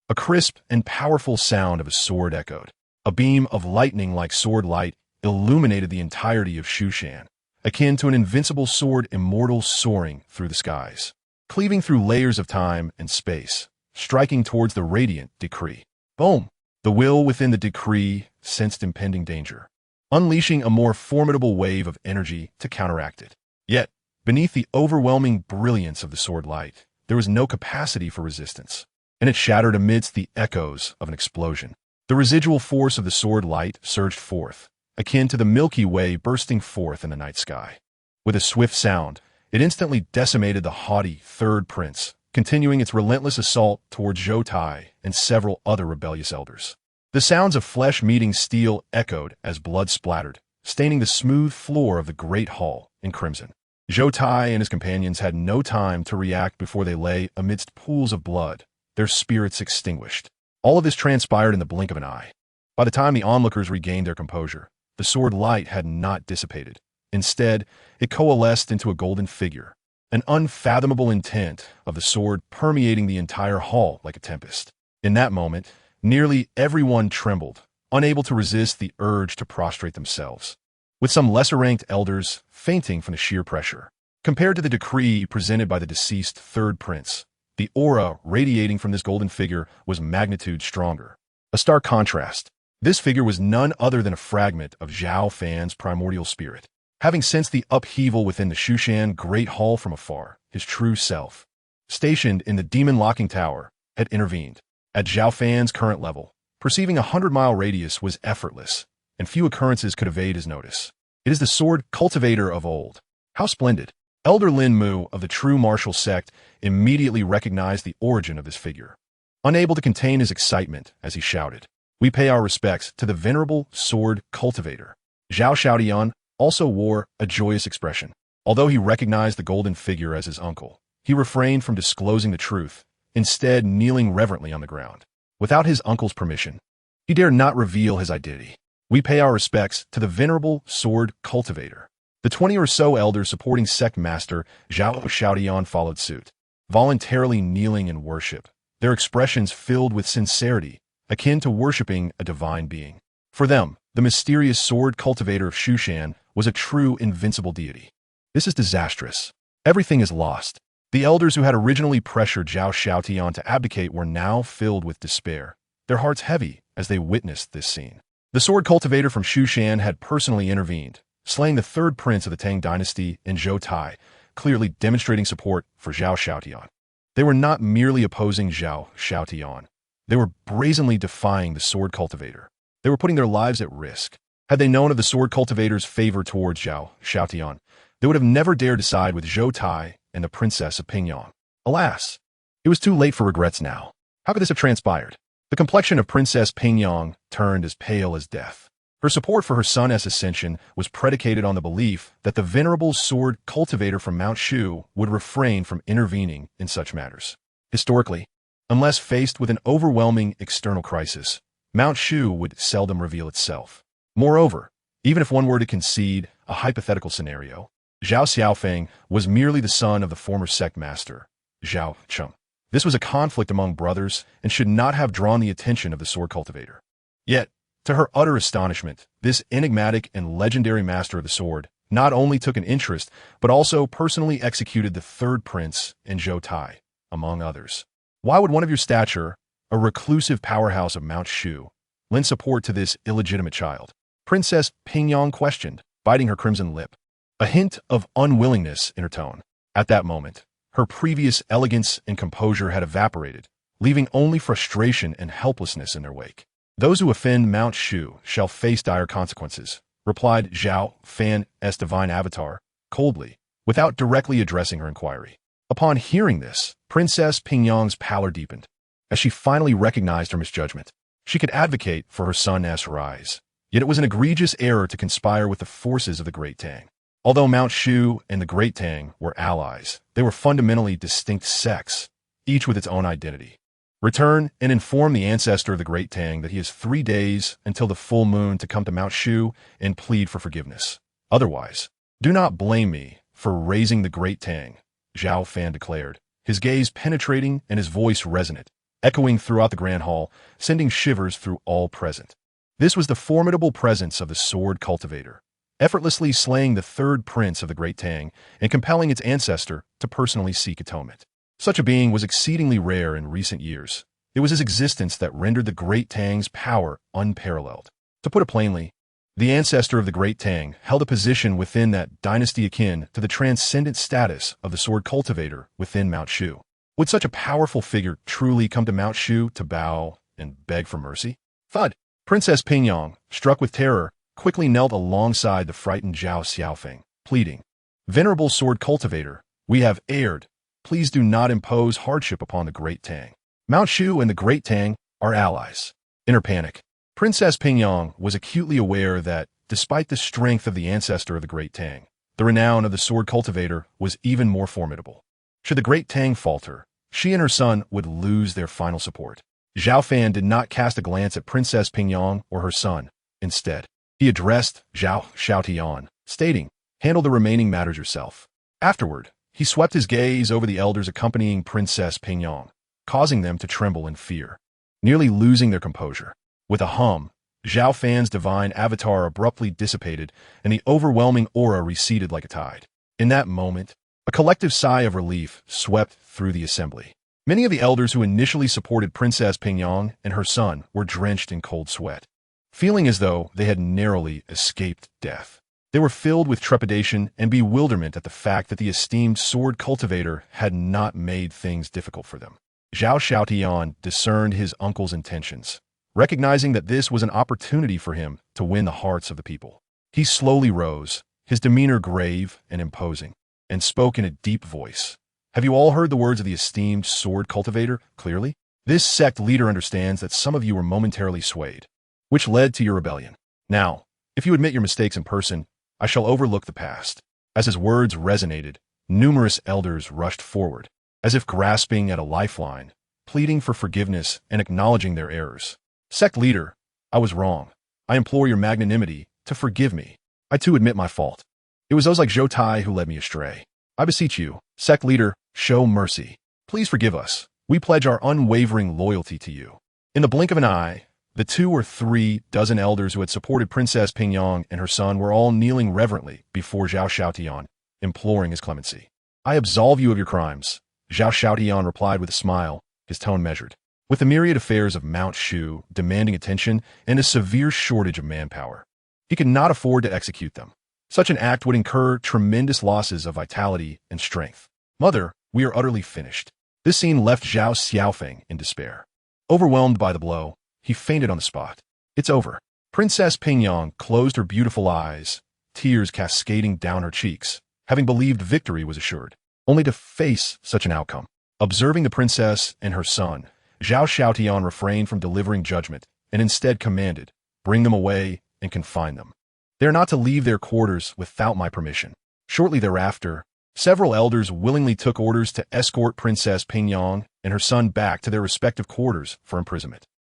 a crisp and powerful sound of a sword echoed. A beam of lightning like sword light illuminated the entirety of Shushan, akin to an invincible sword immortal soaring through the skies, cleaving through layers of time and space, striking towards the radiant decree. Boom! The will within the decree sensed impending danger, unleashing a more formidable wave of energy to counteract it. Yet, beneath the overwhelming brilliance of the sword light, there was no capacity for resistance, and it shattered amidst the echoes of an explosion. The residual force of the sword light surged forth, akin to the Milky Way bursting forth in the night sky. With a swift sound, it instantly decimated the haughty third prince, continuing its relentless assault towards Zhou Tai and several other rebellious elders. The sounds of flesh meeting steel echoed as blood splattered, staining the smooth floor of the great hall in crimson. Zhou Tai and his companions had no time to react before they lay amidst pools of blood, their spirits extinguished. All of this transpired in the blink of an eye. By the time the onlookers regained their composure, the sword light had not dissipated. Instead, it coalesced into a golden figure, an unfathomable intent of the sword permeating the entire hall like a tempest. In that moment, nearly everyone trembled, unable to resist the urge to prostrate themselves, with some lesser-ranked elders fainting from the sheer pressure. Compared to the decree presented by the deceased third prince, the aura radiating from this golden figure was magnitude stronger. A stark contrast. This figure was none other than a fragment of Zhao Fan's primordial spirit. Having sensed the upheaval within the Shushan Great Hall from afar, his true self, stationed in the Demon Locking Tower, had intervened. At Zhao Fan's current level, perceiving a 100-mile radius was effortless, and few occurrences could evade his notice. It is the sword cultivator of old. How splendid! Elder Lin Mu of the true martial sect immediately recognized the origin of this figure. Unable to contain his excitement as he shouted, "We pay our respects to the venerable sword cultivator." Zhao Xiaotian also wore a joyous expression. Although he recognized the golden figure as his uncle, he refrained from disclosing the truth, instead kneeling reverently on the ground. Without his uncle's permission, he dared not reveal his identity. We pay our respects to the venerable sword cultivator. The 20 or so elders supporting sect master Zhao Xiaotian followed suit, voluntarily kneeling in worship, their expressions filled with sincerity, akin to worshiping a divine being. For them, the mysterious sword cultivator of Shushan was a true invincible deity. This is disastrous. Everything is lost. The elders who had originally pressured Zhao Xiaotian to abdicate were now filled with despair, their hearts heavy as they witnessed this scene. The sword cultivator from Shushan had personally intervened, slaying the third prince of the Tang dynasty in Zhou Tai, clearly demonstrating support for Zhao Xiaotian. They were not merely opposing Zhao Xiaotian. They were brazenly defying the sword cultivator. They were putting their lives at risk. Had they known of the sword cultivator's favor towards Zhao Xiaotian, they would have never dared to side with Zhou Tai and the Princess of Pingyang. Alas, it was too late for regrets now. How could this have transpired? The complexion of Princess Pingyang turned as pale as death. Her support for her son's ascension was predicated on the belief that the venerable sword cultivator from Mount Shu would refrain from intervening in such matters. Historically, unless faced with an overwhelming external crisis, Mount Shu would seldom reveal itself. Moreover, even if one were to concede a hypothetical scenario, Zhao Xiaofeng was merely the son of the former sect master, Zhao Cheng. This was a conflict among brothers and should not have drawn the attention of the sword cultivator. Yet, to her utter astonishment, this enigmatic and legendary master of the sword not only took an interest, but also personally executed the third prince in Zhou Tai, among others. Why would one of your stature, a reclusive powerhouse of Mount Shu, lend support to this illegitimate child? Princess Pingyang questioned, biting her crimson lip, a hint of unwillingness in her tone. At that moment, her previous elegance and composure had evaporated, leaving only frustration and helplessness in their wake. Those who offend Mount Shu shall face dire consequences, replied Zhao Fan's divine avatar, coldly, without directly addressing her inquiry. Upon hearing this, Princess Pingyang's pallor deepened. As she finally recognized her misjudgment, she could advocate for her son's rise. Yet it was an egregious error to conspire with the forces of the Great Tang. Although Mount Shu and the Great Tang were allies, they were fundamentally distinct sects, each with its own identity. Return and inform the ancestor of the Great Tang that he has 3 days until the full moon to come to Mount Shu and plead for forgiveness. Otherwise, do not blame me for raising the Great Tang, Zhao Fan declared, his gaze penetrating and his voice resonant, echoing throughout the grand hall, sending shivers through all present. This was the formidable presence of the sword cultivator, effortlessly slaying the third prince of the Great Tang and compelling its ancestor to personally seek atonement. Such a being was exceedingly rare in recent years. It was his existence that rendered the Great Tang's power unparalleled. To put it plainly, the ancestor of the Great Tang held a position within that dynasty akin to the transcendent status of the sword cultivator within Mount Shu. Would such a powerful figure truly come to Mount Shu to bow and beg for mercy? Thud! Princess Pingyang, struck with terror, quickly knelt alongside the frightened Zhao Xiaofeng, pleading, "Venerable sword cultivator, we have erred. Please do not impose hardship upon the Great Tang. Mount Shu and the Great Tang are allies." In her panic, Princess Pingyang was acutely aware that, despite the strength of the ancestor of the Great Tang, the renown of the sword cultivator was even more formidable. Should the Great Tang falter, she and her son would lose their final support. Zhao Fan did not cast a glance at Princess Pingyang or her son. Instead, he addressed Zhao Xiaotian, stating, "Handle the remaining matters yourself." Afterward, he swept his gaze over the elders accompanying Princess Pingyang, causing them to tremble in fear, nearly losing their composure. With a hum, Zhao Fan's divine avatar abruptly dissipated, and the overwhelming aura receded like a tide. In that moment, a collective sigh of relief swept through the assembly. Many of the elders who initially supported Princess Pingyang and her son were drenched in cold sweat, feeling as though they had narrowly escaped death. They were filled with trepidation and bewilderment at the fact that the esteemed sword cultivator had not made things difficult for them. Zhao Xiaotian discerned his uncle's intentions, recognizing that this was an opportunity for him to win the hearts of the people. He slowly rose, his demeanor grave and imposing, and spoke in a deep voice. "Have you all heard the words of the esteemed sword cultivator clearly? This sect leader understands that some of you were momentarily swayed, which led to your rebellion. Now, if you admit your mistakes in person, I shall overlook the past." As his words resonated, numerous elders rushed forward, as if grasping at a lifeline, pleading for forgiveness and acknowledging their errors. "Sect leader, I was wrong. I implore your magnanimity to forgive me. I too admit my fault. It was those like Zhou Tai who led me astray. I beseech you, sect leader, show mercy. Please forgive us. We pledge our unwavering loyalty to you." In the blink of an eye, the 2 or 3 dozen elders who had supported Princess Pingyang and her son were all kneeling reverently before Zhao Xiaotian, imploring his clemency. "I absolve you of your crimes," Zhao Xiaotian replied with a smile, his tone measured. With the myriad affairs of Mount Shu demanding attention and a severe shortage of manpower, he could not afford to execute them. Such an act would incur tremendous losses of vitality and strength. "Mother, we are utterly finished." This scene left Zhao Xiaofeng in despair. Overwhelmed by the blow, he fainted on the spot. "It's over." Princess Pingyang closed her beautiful eyes, tears cascading down her cheeks, having believed victory was assured. only to face such an outcome. Observing the princess and her son, Zhao Xiaotian refrained from delivering judgment and instead commanded, "Bring them away and confine them. They are not to leave their quarters without my permission." Shortly thereafter, several elders willingly took orders to escort Princess Pingyang and her son back to their respective quarters for imprisonment.